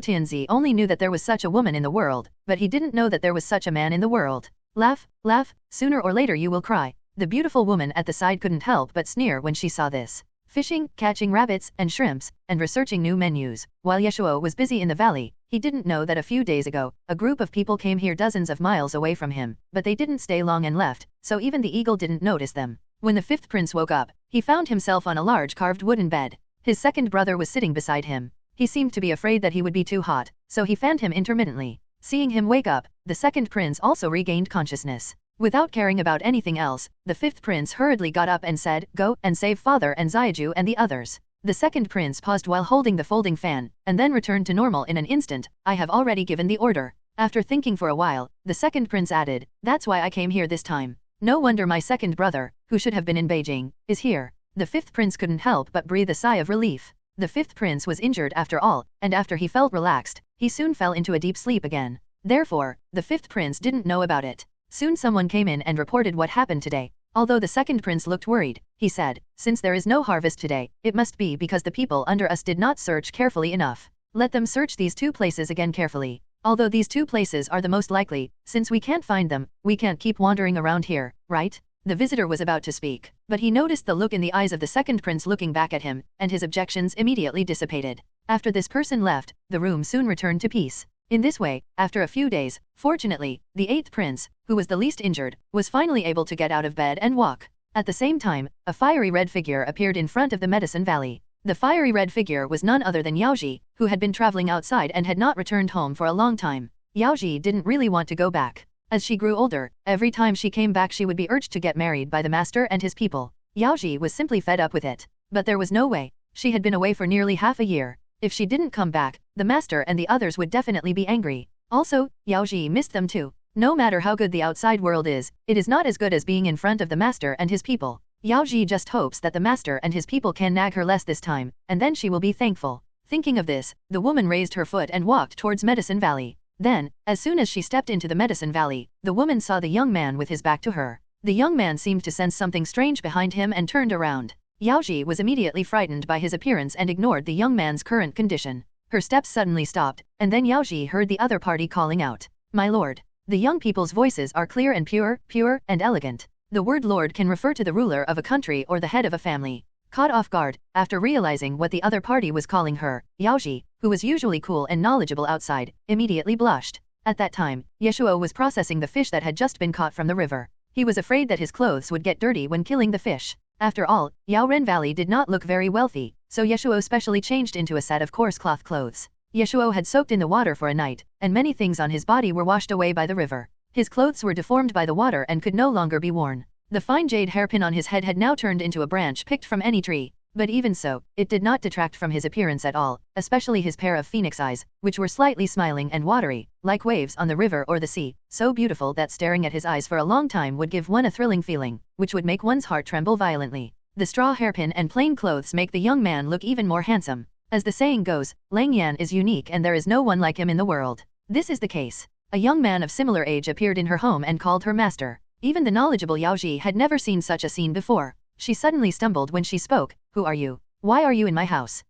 Tianzi only knew that there was such a woman in the world, but he didn't know that there was such a man in the world. Laugh, laugh, sooner or later you will cry. The beautiful woman at the side couldn't help but sneer when she saw this. Fishing, catching rabbits and shrimps, and researching new menus. While Ye Shuo was busy in the valley, he didn't know that a few days ago, a group of people came here dozens of miles away from him, but they didn't stay long and left, so even the eagle didn't notice them. When the fifth prince woke up, he found himself on a large carved wooden bed. His second brother was sitting beside him. He seemed to be afraid that he would be too hot, so he fanned him intermittently. Seeing him wake up, the second prince also regained consciousness. Without caring about anything else, the fifth prince hurriedly got up and said, "Go and save father and Ziyaju and the others." The second prince paused while holding the folding fan, and then returned to normal in an instant. "I have already given the order." After thinking for a while, the second prince added, "That's why I came here this time. No wonder my second brother, who should have been in Beijing, is here." The fifth prince couldn't help but breathe a sigh of relief. The fifth prince was injured after all, and after he felt relaxed, he soon fell into a deep sleep again. Therefore, the fifth prince didn't know about it. Soon someone came in and reported what happened today. Although the second prince looked worried, he said, "Since there is no harvest today, it must be because the people under us did not search carefully enough. Let them search these 2 places again carefully. Although these 2 places are the most likely, since we can't find them, we can't keep wandering around here, right?" The visitor was about to speak, but he noticed the look in the eyes of the second prince looking back at him, and his objections immediately dissipated. After this person left, the room soon returned to peace. In this way, after a few days, fortunately, the 8th prince, who was the least injured, was finally able to get out of bed and walk. At the same time, a fiery red figure appeared in front of the medicine valley. The fiery red figure was none other than Yaoji, who had been traveling outside and had not returned home for a long time. Yaoji didn't really want to go back. As she grew older, every time she came back she would be urged to get married by the master and his people. Yaoji was simply fed up with it. But there was no way. She had been away for nearly half a year. If she didn't come back, the master and the others would definitely be angry. Also, Yaoji missed them too. No matter how good the outside world is, it is not as good as being in front of the master and his people. Yaoji just hopes that the master and his people can nag her less this time, and then she will be thankful. Thinking of this, the woman raised her foot and walked towards Medicine Valley. Then, as soon as she stepped into the Medicine Valley, the woman saw the young man with his back to her. The young man seemed to sense something strange behind him and turned around. Yaoji was immediately frightened by his appearance and ignored the young man's current condition. Her steps suddenly stopped, and then Yaoji heard the other party calling out, "My lord." The young people's voices are clear and pure and elegant. The word lord can refer to the ruler of a country or the head of a family. Caught off guard, after realizing what the other party was calling her, Yaoji, who was usually cool and knowledgeable outside, immediately blushed. At that time, Ye Shuo was processing the fish that had just been caught from the river. He was afraid that his clothes would get dirty when killing the fish. After all, Yaoren Valley did not look very wealthy, so Ye Shuo specially changed into a set of coarse cloth clothes. Ye Shuo had soaked in the water for a night, and many things on his body were washed away by the river. His clothes were deformed by the water and could no longer be worn. The fine jade hairpin on his head had now turned into a branch picked from any tree, but even so, it did not detract from his appearance at all, especially his pair of phoenix eyes, which were slightly smiling and watery, like waves on the river or the sea, so beautiful that staring at his eyes for a long time would give one a thrilling feeling, which would make one's heart tremble violently. The straw hairpin and plain clothes make the young man look even more handsome. As the saying goes, Lang Yan is unique and there is no one like him in the world. This is the case. A young man of similar age appeared in her home and called her master. Even the knowledgeable Yao Ji had never seen such a scene before. She suddenly stumbled when she spoke. Who are you? Why are you in my house?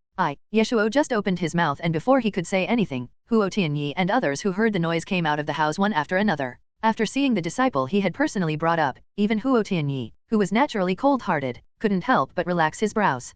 Ye Shuo just opened his mouth, and before he could say anything, Huo Tianyi and others who heard the noise came out of the house one after another. After seeing the disciple he had personally brought up, even Huo Tianyi, who was naturally cold-hearted, couldn't help but relax his brows.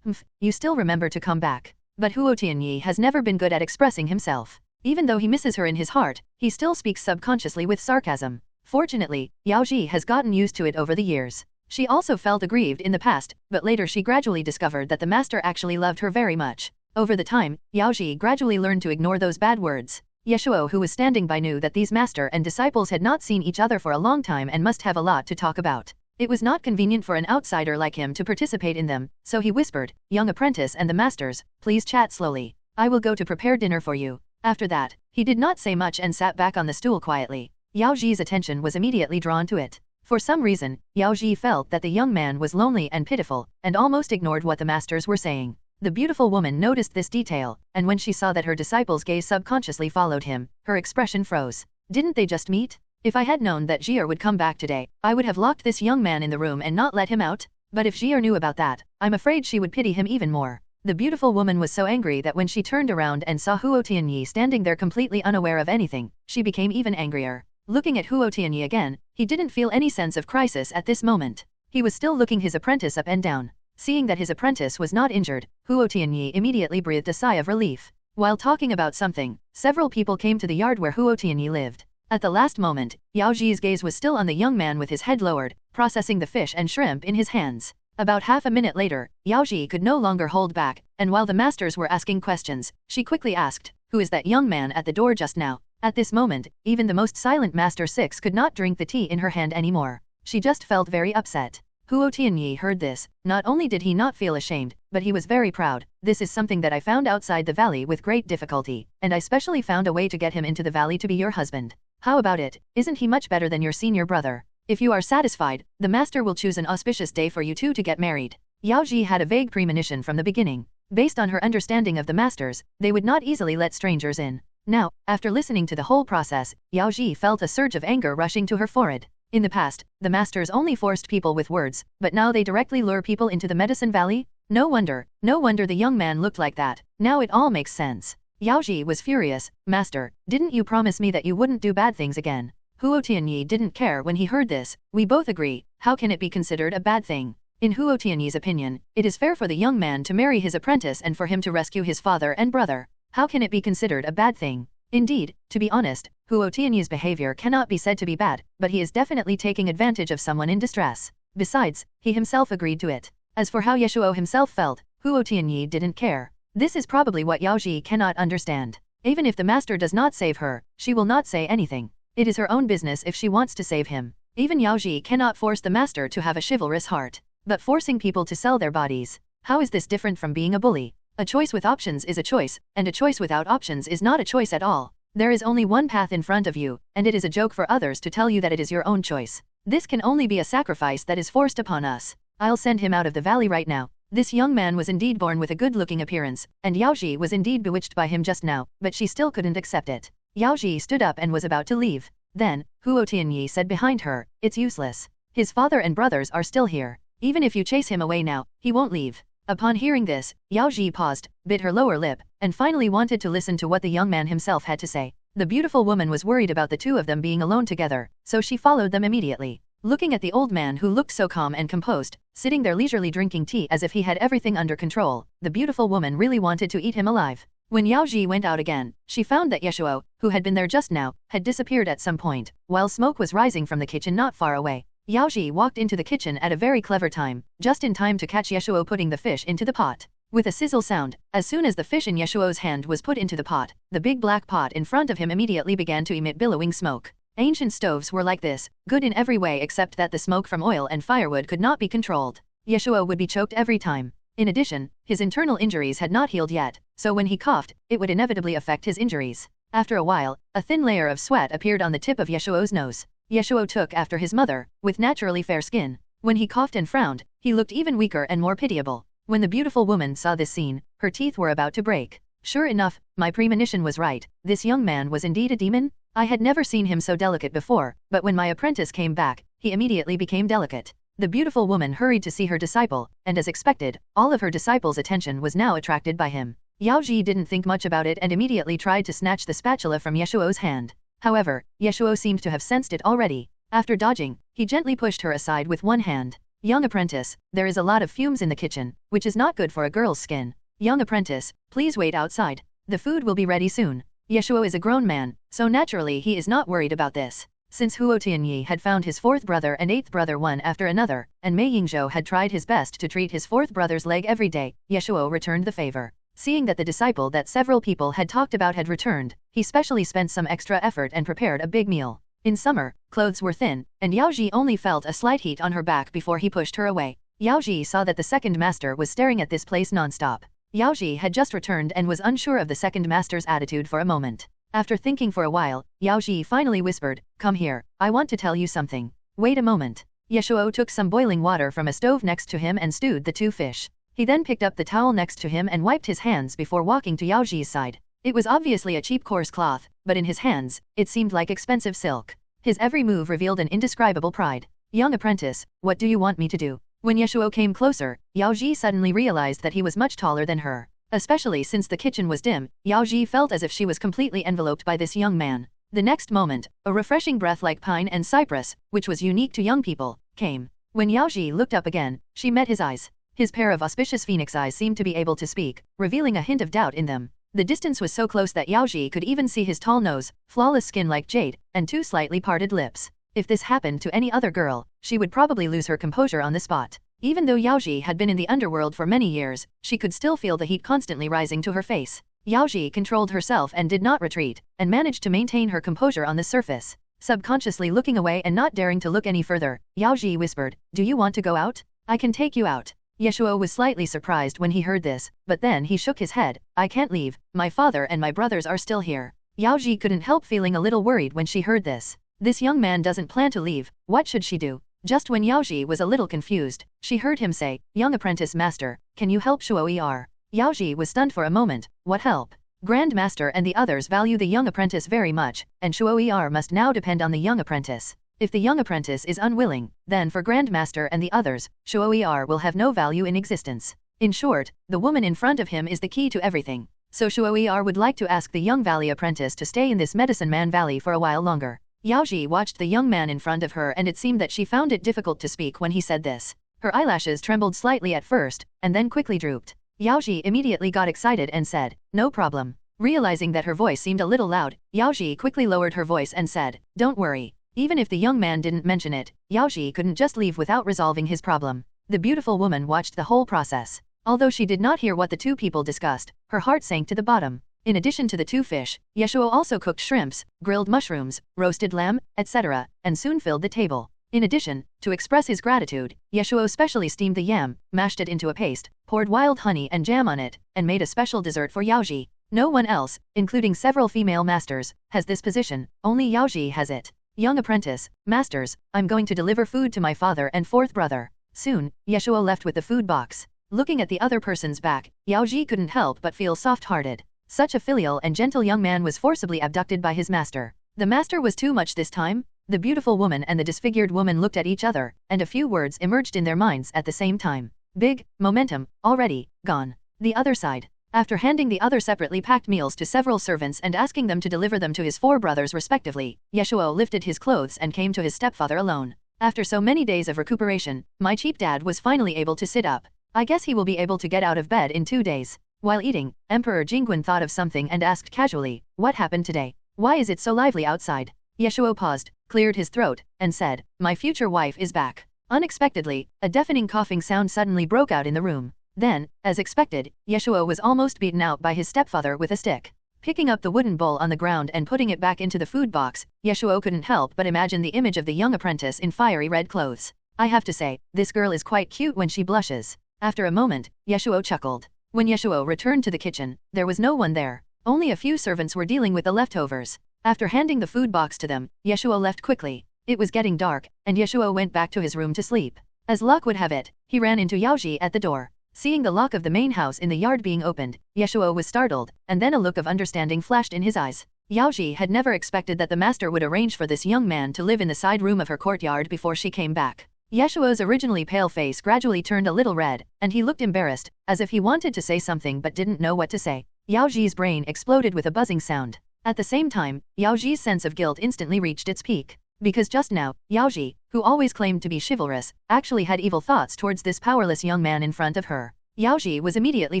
You still remember to come back. But Huo Tianyi has never been good at expressing himself. Even though he misses her in his heart, he still speaks subconsciously with sarcasm. Fortunately, Yao Ji has gotten used to it over the years. She also felt aggrieved in the past, but later she gradually discovered that the master actually loved her very much. Over the time, Yao Ji gradually learned to ignore those bad words. Ye Shuo, who was standing by, knew that these master and disciples had not seen each other for a long time and must have a lot to talk about. It was not convenient for an outsider like him to participate in them, so he whispered, "Young apprentice and the masters, please chat slowly. I will go to prepare dinner for you." After that, he did not say much and sat back on the stool quietly. Yao Ji's attention was immediately drawn to it. For some reason, Yao Ji felt that the young man was lonely and pitiful, and almost ignored what the masters were saying. The beautiful woman noticed this detail, and when she saw that her disciple's gaze subconsciously followed him, her expression froze. Didn't they just meet? If I had known that Jier would come back today, I would have locked this young man in the room and not let him out. But if Jier knew about that, I'm afraid she would pity him even more. The beautiful woman was so angry that when she turned around and saw Huo Tianyi standing there completely unaware of anything, she became even angrier. Looking at Huo Tianyi again, he didn't feel any sense of crisis at this moment. He was still looking his apprentice up and down. Seeing that his apprentice was not injured, Huo Tianyi immediately breathed a sigh of relief. While talking about something, several people came to the yard where Huo Tianyi lived. At the last moment, Yao Ji's gaze was still on the young man with his head lowered, processing the fish and shrimp in his hands. About half a minute later, Yao Ji could no longer hold back, and while the masters were asking questions, she quickly asked, "Who is that young man at the door just now?" At this moment, even the most silent Master 6 could not drink the tea in her hand anymore. She just felt very upset. Huo Tianyi heard this. Not only did he not feel ashamed, but he was very proud. "This is something that I found outside the valley with great difficulty, and I specially found a way to get him into the valley to be your husband. How about it? Isn't he much better than your senior brother? If you are satisfied, the master will choose an auspicious day for you two to get married." Yao Ji had a vague premonition from the beginning. Based on her understanding of the masters, they would not easily let strangers in. Now, after listening to the whole process, Yao Ji felt a surge of anger rushing to her forehead. In the past, the masters only forced people with words, but now they directly lure people into the Medicine Valley? No wonder the young man looked like that. Now it all makes sense. Yao Ji was furious. "Master, didn't you promise me that you wouldn't do bad things again?" Huo Tianyi didn't care when he heard this. "We both agree. How can it be considered a bad thing?" In Huo Tianyi's opinion, it is fair for the young man to marry his apprentice and for him to rescue his father and brother. How can it be considered a bad thing? Indeed, to be honest, Huo Tianyi's behavior cannot be said to be bad, but he is definitely taking advantage of someone in distress. Besides, he himself agreed to it. As for how Ye Shuo himself felt, Huo Tianyi didn't care. This is probably what Yao Ji cannot understand. Even if the master does not save her, she will not say anything. It is her own business if she wants to save him. Even Yao Ji cannot force the master to have a chivalrous heart. But forcing people to sell their bodies, how is this different from being a bully? A choice with options is a choice, and a choice without options is not a choice at all. There is only one path in front of you, and it is a joke for others to tell you that it is your own choice. This can only be a sacrifice that is forced upon us. I'll send him out of the valley right now. This young man was indeed born with a good-looking appearance, and Yao Ji was indeed bewitched by him just now, but she still couldn't accept it. Yao Ji stood up and was about to leave. Then, Huo Tianyi said behind her, "It's useless. His father and brothers are still here. Even if you chase him away now, he won't leave." Upon hearing this, Yao Ji paused, bit her lower lip, and finally wanted to listen to what the young man himself had to say. The beautiful woman was worried about the two of them being alone together, so she followed them immediately. Looking at the old man who looked so calm and composed, sitting there leisurely drinking tea as if he had everything under control, the beautiful woman really wanted to eat him alive. When Yao Ji went out again, she found that Ye Shuo, who had been there just now, had disappeared at some point, while smoke was rising from the kitchen not far away. Yao Ji walked into the kitchen at a very clever time, just in time to catch Ye Shuo putting the fish into the pot. With a sizzle sound, as soon as the fish in Ye Shuo's hand was put into the pot, the big black pot in front of him immediately began to emit billowing smoke. Ancient stoves were like this, good in every way except that the smoke from oil and firewood could not be controlled. Ye Shuo would be choked every time. In addition, his internal injuries had not healed yet, so when he coughed, it would inevitably affect his injuries. After a while, a thin layer of sweat appeared on the tip of Ye Shuo's nose. Ye Shuo took after his mother, with naturally fair skin. When he coughed and frowned, he looked even weaker and more pitiable. When the beautiful woman saw this scene, her teeth were about to break. Sure enough, my premonition was right. This young man was indeed a demon. I had never seen him so delicate before, but when my apprentice came back, he immediately became delicate. The beautiful woman hurried to see her disciple, and as expected, all of her disciple's attention was now attracted by him. Yao Ji didn't think much about it and immediately tried to snatch the spatula from Ye Shuo's hand. However, Ye Shuo seemed to have sensed it already. After dodging, he gently pushed her aside with one hand. Young apprentice, there is a lot of fumes in the kitchen, which is not good for a girl's skin. Young apprentice, please wait outside. The food will be ready soon. Ye Shuo is a grown man, so naturally he is not worried about this. Since Huo Tianyi had found his fourth brother and eighth brother one after another, and Mei Yingzhou had tried his best to treat his fourth brother's leg every day, Ye Shuo returned the favor. Seeing that the disciple that several people had talked about had returned, he specially spent some extra effort and prepared a big meal. In summer, clothes were thin, and Yao Ji only felt a slight heat on her back before he pushed her away. Yao Ji saw that the second master was staring at this place non-stop. Yao Ji had just returned and was unsure of the second master's attitude for a moment. After thinking for a while, Yao Ji finally whispered, "Come here, I want to tell you something." "Wait a moment." Ye Shuo took some boiling water from a stove next to him and stewed the two fish. He then picked up the towel next to him and wiped his hands before walking to Yao Ji's side. It was obviously a cheap coarse cloth, but in his hands, it seemed like expensive silk. His every move revealed an indescribable pride. "Young apprentice, what do you want me to do?" When Ye Shuo came closer, Yao Ji suddenly realized that he was much taller than her. Especially since the kitchen was dim, Yao Ji felt as if she was completely enveloped by this young man. The next moment, a refreshing breath like pine and cypress, which was unique to young people, came. When Yao Ji looked up again, she met his eyes. His pair of auspicious phoenix eyes seemed to be able to speak, revealing a hint of doubt in them. The distance was so close that Yao Ji could even see his tall nose, flawless skin like jade, and two slightly parted lips. If this happened to any other girl, she would probably lose her composure on the spot. Even though Yao Ji had been in the underworld for many years, she could still feel the heat constantly rising to her face. Yao Ji controlled herself and did not retreat, and managed to maintain her composure on the surface. Subconsciously looking away and not daring to look any further, Yao Ji whispered, "Do you want to go out? I can take you out." Ye Shuo was slightly surprised when he heard this, but then he shook his head. "I can't leave, my father and my brothers are still here." Yao Ji couldn't help feeling a little worried when she heard this. This young man doesn't plan to leave, what should she do? Just when Yao Ji was a little confused, she heard him say, "Young apprentice master, can you help Shuo? Yao Ji was stunned for a moment. What help? Grand Master and the others value the young apprentice very much, and Shuo must now depend on the young apprentice. If the young apprentice is unwilling, then for Grand Master and the others, Shuo will have no value in existence. In short, the woman in front of him is the key to everything. So Shuo would like to ask the young valley apprentice to stay in this Medicine Man Valley for a while longer. Yao Ji watched the young man in front of her and it seemed that she found it difficult to speak when he said this. Her eyelashes trembled slightly at first, and then quickly drooped. Yao Ji immediately got excited and said, "No problem." Realizing that her voice seemed a little loud, Yao Ji quickly lowered her voice and said, "Don't worry." Even if the young man didn't mention it, Yao Ji couldn't just leave without resolving his problem. The beautiful woman watched the whole process. Although she did not hear what the two people discussed, her heart sank to the bottom. In addition to the two fish, Ye Shuo also cooked shrimps, grilled mushrooms, roasted lamb, etc., and soon filled the table. In addition, to express his gratitude, Ye Shuo specially steamed the yam, mashed it into a paste, poured wild honey and jam on it, and made a special dessert for Yao Ji. No one else, including several female masters, has this position, only Yao Ji has it. "Young apprentice, masters, I'm going to deliver food to my father and fourth brother." Soon, Ye Shuo left with the food box. Looking at the other person's back, Yao Ji couldn't help but feel soft-hearted. Such a filial and gentle young man was forcibly abducted by his master. The master was too much this time? The beautiful woman and the disfigured woman looked at each other, and a few words emerged in their minds at the same time. Big, momentum, already, gone. The other side. After handing the other separately packed meals to several servants and asking them to deliver them to his four brothers respectively, Ye Shuo lifted his clothes and came to his stepfather alone. After so many days of recuperation, my cheap dad was finally able to sit up. I guess he will be able to get out of bed in 2 days. While eating, Emperor Jingguan thought of something and asked casually, "What happened today? Why is it so lively outside?" Ye Shuo paused, cleared his throat, and said, "My future wife is back." Unexpectedly, a deafening coughing sound suddenly broke out in the room. Then, as expected, Ye Shuo was almost beaten out by his stepfather with a stick. Picking up the wooden bowl on the ground and putting it back into the food box, Ye Shuo couldn't help but imagine the image of the young apprentice in fiery red clothes. I have to say, this girl is quite cute when she blushes. After a moment, Ye Shuo chuckled. When Ye Shuo returned to the kitchen, there was no one there. Only a few servants were dealing with the leftovers. After handing the food box to them, Ye Shuo left quickly. It was getting dark, and Ye Shuo went back to his room to sleep. As luck would have it, he ran into Yao Ji at the door. Seeing the lock of the main house in the yard being opened, Ye Shuo was startled, and then a look of understanding flashed in his eyes. Yao Ji had never expected that the master would arrange for this young man to live in the side room of her courtyard before she came back. Ye Shuo's originally pale face gradually turned a little red, and he looked embarrassed, as if he wanted to say something but didn't know what to say. Yao Ji's brain exploded with a buzzing sound. At the same time, Yao Ji's sense of guilt instantly reached its peak. Because just now, Yao Ji, who always claimed to be chivalrous, actually had evil thoughts towards this powerless young man in front of her. Yao Ji was immediately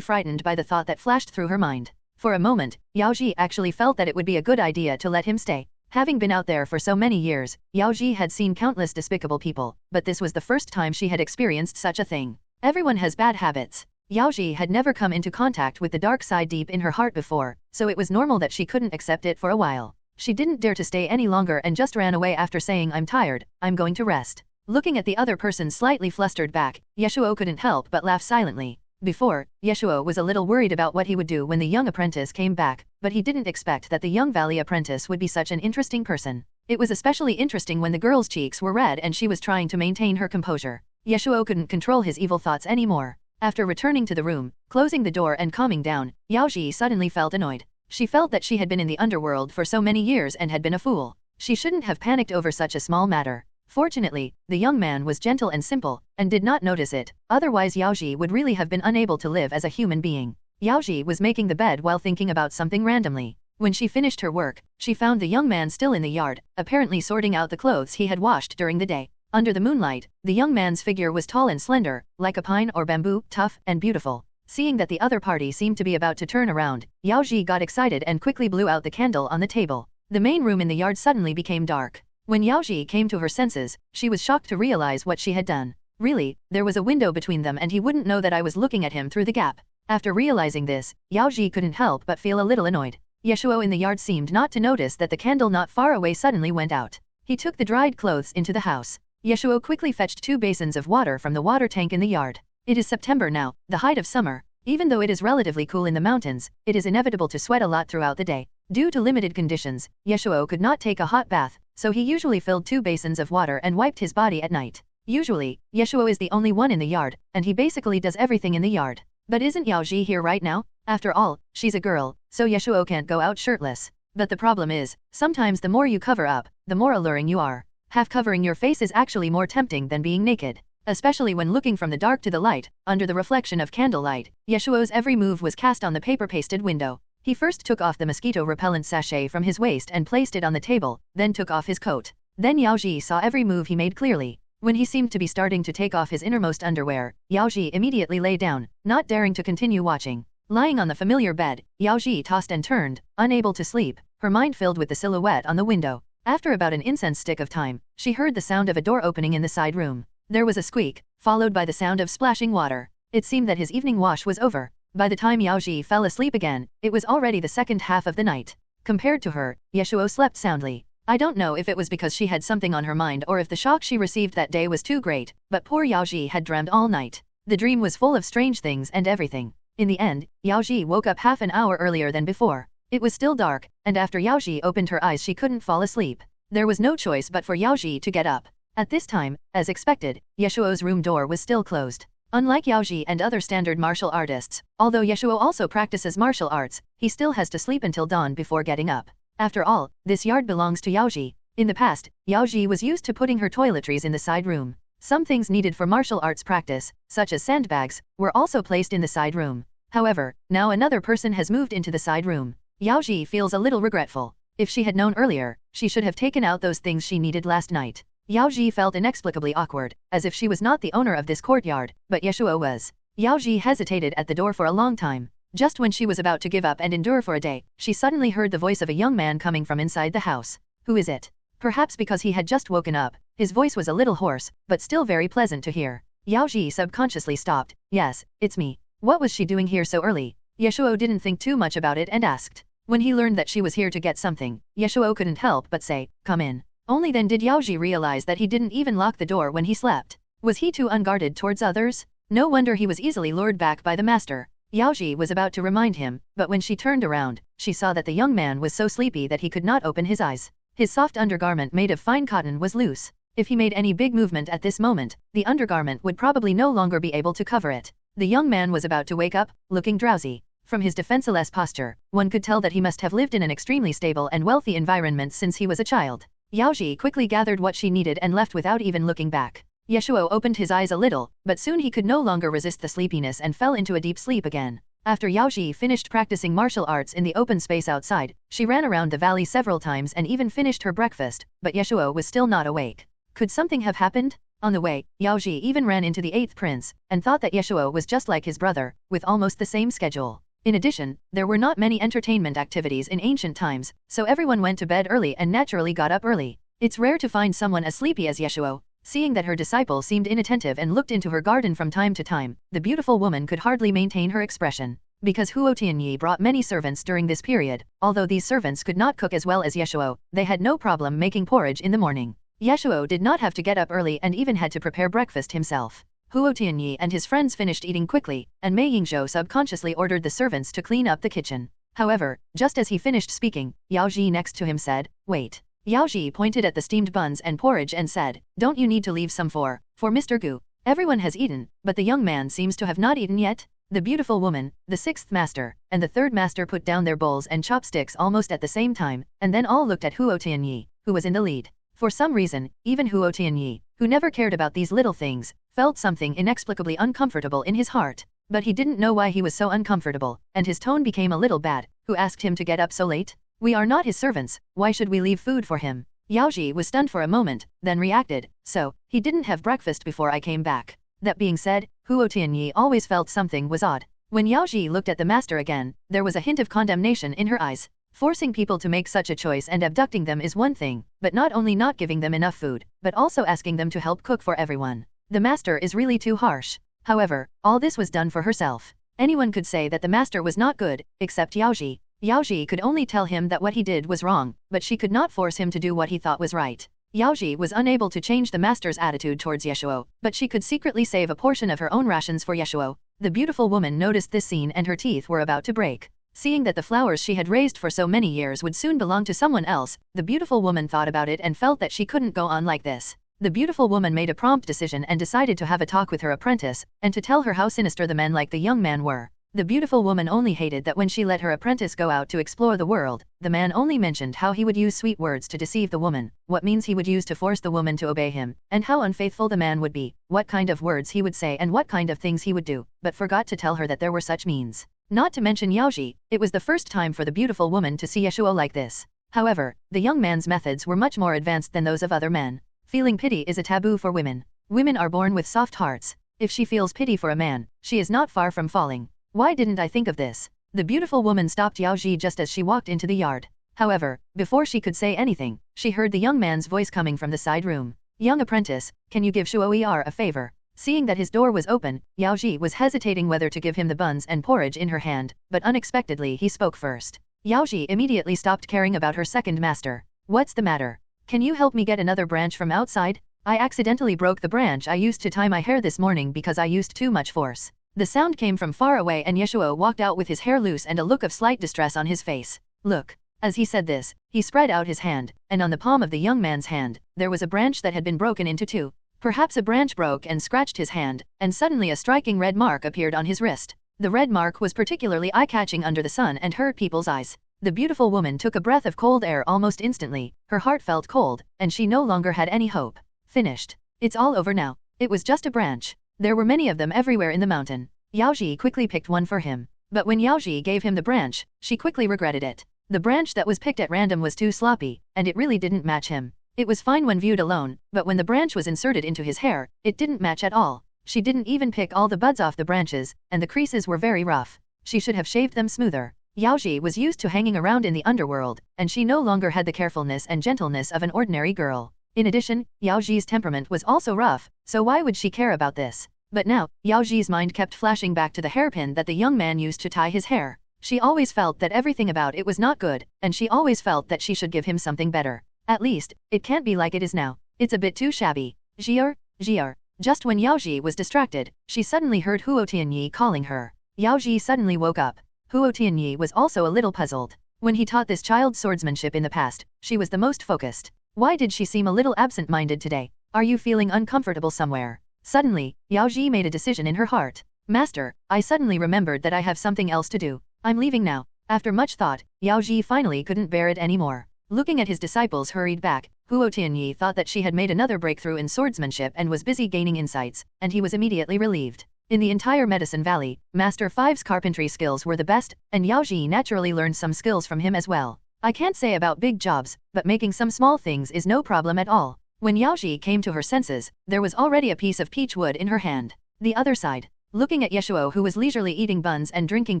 frightened by the thought that flashed through her mind. For a moment, Yao Ji actually felt that it would be a good idea to let him stay. Having been out there for so many years, Yao Ji had seen countless despicable people, but this was the first time she had experienced such a thing. Everyone has bad habits. Yao Ji had never come into contact with the dark side deep in her heart before, so it was normal that she couldn't accept it for a while. She didn't dare to stay any longer and just ran away after saying, "I'm tired, I'm going to rest." Looking at the other person's slightly flustered back, Ye Shuo couldn't help but laugh silently. Before, Ye Shuo was a little worried about what he would do when the young apprentice came back, but he didn't expect that the young valley apprentice would be such an interesting person. It was especially interesting when the girl's cheeks were red and she was trying to maintain her composure. Ye Shuo couldn't control his evil thoughts anymore. After returning to the room, closing the door and calming down, Yao Ji suddenly felt annoyed. She felt that she had been in the underworld for so many years and had been a fool. She shouldn't have panicked over such a small matter. Fortunately, the young man was gentle and simple, and did not notice it, otherwise Yao Ji would really have been unable to live as a human being. Yao Ji was making the bed while thinking about something randomly. When she finished her work, she found the young man still in the yard, apparently sorting out the clothes he had washed during the day. Under the moonlight, the young man's figure was tall and slender, like a pine or bamboo, tough and beautiful. Seeing that the other party seemed to be about to turn around, Yao Ji got excited and quickly blew out the candle on the table. The main room in the yard suddenly became dark. When Yao Ji came to her senses, she was shocked to realize what she had done. Really, there was a window between them and he wouldn't know that I was looking at him through the gap. After realizing this, Yao Ji couldn't help but feel a little annoyed. Ye Shuo in the yard seemed not to notice that the candle not far away suddenly went out. He took the dried clothes into the house. Ye Shuo quickly fetched 2 basins of water from the water tank in the yard. It is September now, the height of summer. Even though it is relatively cool in the mountains, it is inevitable to sweat a lot throughout the day. Due to limited conditions, Ye Shuo could not take a hot bath, so he usually filled 2 basins of water and wiped his body at night. Usually, Ye Shuo is the only one in the yard, and he basically does everything in the yard. But isn't Yao Ji here right now? After all, she's a girl, so Ye Shuo can't go out shirtless. But the problem is, sometimes the more you cover up, the more alluring you are. Half covering your face is actually more tempting than being naked. Especially when looking from the dark to the light, under the reflection of candlelight, Ye Shuo's every move was cast on the paper-pasted window. He first took off the mosquito-repellent sachet from his waist and placed it on the table, then took off his coat. Then Yao Ji saw every move he made clearly. When he seemed to be starting to take off his innermost underwear, Yao Ji immediately lay down, not daring to continue watching. Lying on the familiar bed, Yao Ji tossed and turned, unable to sleep, her mind filled with the silhouette on the window. After about an incense stick of time, she heard the sound of a door opening in the side room. There was a squeak, followed by the sound of splashing water. It seemed that his evening wash was over. By the time Yao Ji fell asleep again, it was already the second half of the night. Compared to her, Ye Shuo slept soundly. I don't know if it was because she had something on her mind or if the shock she received that day was too great, but poor Yao Ji had dreamed all night. The dream was full of strange things and everything. In the end, Yao Ji woke up half an hour earlier than before. It was still dark, and after Yao Ji opened her eyes she couldn't fall asleep. There was no choice but for Yao Ji to get up. At this time, as expected, Ye Shuo's room door was still closed. Unlike Yao Ji and other standard martial artists, although Ye Shuo also practices martial arts, he still has to sleep until dawn before getting up. After all, this yard belongs to Yao Ji. In the past, Yao Ji was used to putting her toiletries in the side room. Some things needed for martial arts practice, such as sandbags, were also placed in the side room. However, now another person has moved into the side room. Yao Ji feels a little regretful. If she had known earlier, she should have taken out those things she needed last night. Yao Ji felt inexplicably awkward, as if she was not the owner of this courtyard, but Ye Shuo was. Yao Ji hesitated at the door for a long time. Just when she was about to give up and endure for a day, she suddenly heard the voice of a young man coming from inside the house. Who is it? Perhaps because he had just woken up, his voice was a little hoarse, but still very pleasant to hear. Yao Ji subconsciously stopped. Yes, it's me. What was she doing here so early? Ye Shuo didn't think too much about it and asked. When he learned that she was here to get something, Ye Shuo couldn't help but say, "Come in." Only then did Yao Ji realize that he didn't even lock the door when he slept. Was he too unguarded towards others? No wonder he was easily lured back by the master. Yao Ji was about to remind him, but when she turned around, she saw that the young man was so sleepy that he could not open his eyes. His soft undergarment made of fine cotton was loose. If he made any big movement at this moment, the undergarment would probably no longer be able to cover it. The young man was about to wake up, looking drowsy. From his defenseless posture, one could tell that he must have lived in an extremely stable and wealthy environment since he was a child. Yao Ji quickly gathered what she needed and left without even looking back. Ye Shuo opened his eyes a little, but soon he could no longer resist the sleepiness and fell into a deep sleep again. After Yao Ji finished practicing martial arts in the open space outside, she ran around the valley several times and even finished her breakfast, but Ye Shuo was still not awake. Could something have happened? On the way, Yao Ji even ran into the 8th prince, and thought that Ye Shuo was just like his brother, with almost the same schedule. In addition, there were not many entertainment activities in ancient times, so everyone went to bed early and naturally got up early. It's rare to find someone as sleepy as Ye Shuo. Seeing that her disciple seemed inattentive and looked into her garden from time to time, the beautiful woman could hardly maintain her expression. Because Huo Tianyi brought many servants during this period, although these servants could not cook as well as Ye Shuo, they had no problem making porridge in the morning. Ye Shuo did not have to get up early and even had to prepare breakfast himself. Huo Tianyi and his friends finished eating quickly, and Mei Yingzhou subconsciously ordered the servants to clean up the kitchen. However, just as he finished speaking, Yao Ji next to him said, "Wait." Yao Ji pointed at the steamed buns and porridge and said, "Don't you need to leave some for Mr. Gu? Everyone has eaten, but the young man seems to have not eaten yet." The beautiful woman, the 6th master, and the 3rd master put down their bowls and chopsticks almost at the same time, and then all looked at Huo Tianyi, who was in the lead. For some reason, even Huo Tianyi, who never cared about these little things, felt something inexplicably uncomfortable in his heart. But he didn't know why he was so uncomfortable, and his tone became a little bad. Who asked him to get up so late? We are not his servants, why should we leave food for him? Yao Ji was stunned for a moment, then reacted, "So, he didn't have breakfast before I came back." That being said, Huo Tianyi always felt something was odd. When Yao Ji looked at the master again, there was a hint of condemnation in her eyes. Forcing people to make such a choice and abducting them is one thing, but not only not giving them enough food, but also asking them to help cook for everyone. The master is really too harsh. However, all this was done for herself. Anyone could say that the master was not good, except Yao Ji. Yao Ji could only tell him that what he did was wrong, but she could not force him to do what he thought was right. Yao Ji was unable to change the master's attitude towards Ye Shuo, but she could secretly save a portion of her own rations for Ye Shuo. The beautiful woman noticed this scene and her teeth were about to break. Seeing that the flowers she had raised for so many years would soon belong to someone else, the beautiful woman thought about it and felt that she couldn't go on like this. The beautiful woman made a prompt decision and decided to have a talk with her apprentice, and to tell her how sinister the men like the young man were. The beautiful woman only hated that when she let her apprentice go out to explore the world, the man only mentioned how he would use sweet words to deceive the woman, what means he would use to force the woman to obey him, and how unfaithful the man would be, what kind of words he would say and what kind of things he would do, but forgot to tell her that there were such means. Not to mention Yao Ji, it was the first time for the beautiful woman to see Ye Shuo like this. However, the young man's methods were much more advanced than those of other men. Feeling pity is a taboo for women. Women are born with soft hearts. If she feels pity for a man, she is not far from falling. Why didn't I think of this? The beautiful woman stopped Yao Ji just as she walked into the yard. However, before she could say anything, she heard the young man's voice coming from the side room. "Young apprentice, can you give Shuo a favor?" Seeing that his door was open, Yao Ji was hesitating whether to give him the buns and porridge in her hand, but unexpectedly he spoke first. Yao Ji immediately stopped caring about her second master. "What's the matter? Can you help me get another branch from outside? I accidentally broke the branch I used to tie my hair this morning because I used too much force." The sound came from far away and Ye Shuo walked out with his hair loose and a look of slight distress on his face. "Look." As he said this, he spread out his hand, and on the palm of the young man's hand, there was a branch that had been broken into two. Perhaps a branch broke and scratched his hand, and suddenly a striking red mark appeared on his wrist. The red mark was particularly eye-catching under the sun and hurt people's eyes. The beautiful woman took a breath of cold air almost instantly, her heart felt cold, and she no longer had any hope. Finished. It's all over now. It was just a branch. There were many of them everywhere in the mountain. Yao Ji quickly picked one for him. But when Yao Ji gave him the branch, she quickly regretted it. The branch that was picked at random was too sloppy, and it really didn't match him. It was fine when viewed alone, but when the branch was inserted into his hair, it didn't match at all. She didn't even pick all the buds off the branches, and the creases were very rough. She should have shaved them smoother. Yao Ji was used to hanging around in the underworld, and she no longer had the carefulness and gentleness of an ordinary girl. In addition, Yao Ji's temperament was also rough, so why would she care about this? But now, Yao Ji's mind kept flashing back to the hairpin that the young man used to tie his hair. She always felt that everything about it was not good, and she always felt that she should give him something better. At least, it can't be like it is now. It's a bit too shabby. "Jier, Jier." Just when Yao Ji was distracted, she suddenly heard Huo Tianyi calling her. Yao Ji suddenly woke up. Huo Tianyi was also a little puzzled. When he taught this child swordsmanship in the past, she was the most focused. Why did she seem a little absent-minded today? Are you feeling uncomfortable somewhere? Suddenly, Yao Ji made a decision in her heart. "Master, I suddenly remembered that I have something else to do. I'm leaving now. After much thought, Yao Ji finally couldn't bear it anymore. Looking at his disciples hurried back, Huo Tianyi thought that she had made another breakthrough in swordsmanship and was busy gaining insights, and he was immediately relieved. In the entire Medicine Valley, Master Five's carpentry skills were the best, and Yao Ji naturally learned some skills from him as well. I can't say about big jobs, but making some small things is no problem at all. When Yao Ji came to her senses, there was already a piece of peach wood in her hand. The other side. Looking at Ye Shuo, who was leisurely eating buns and drinking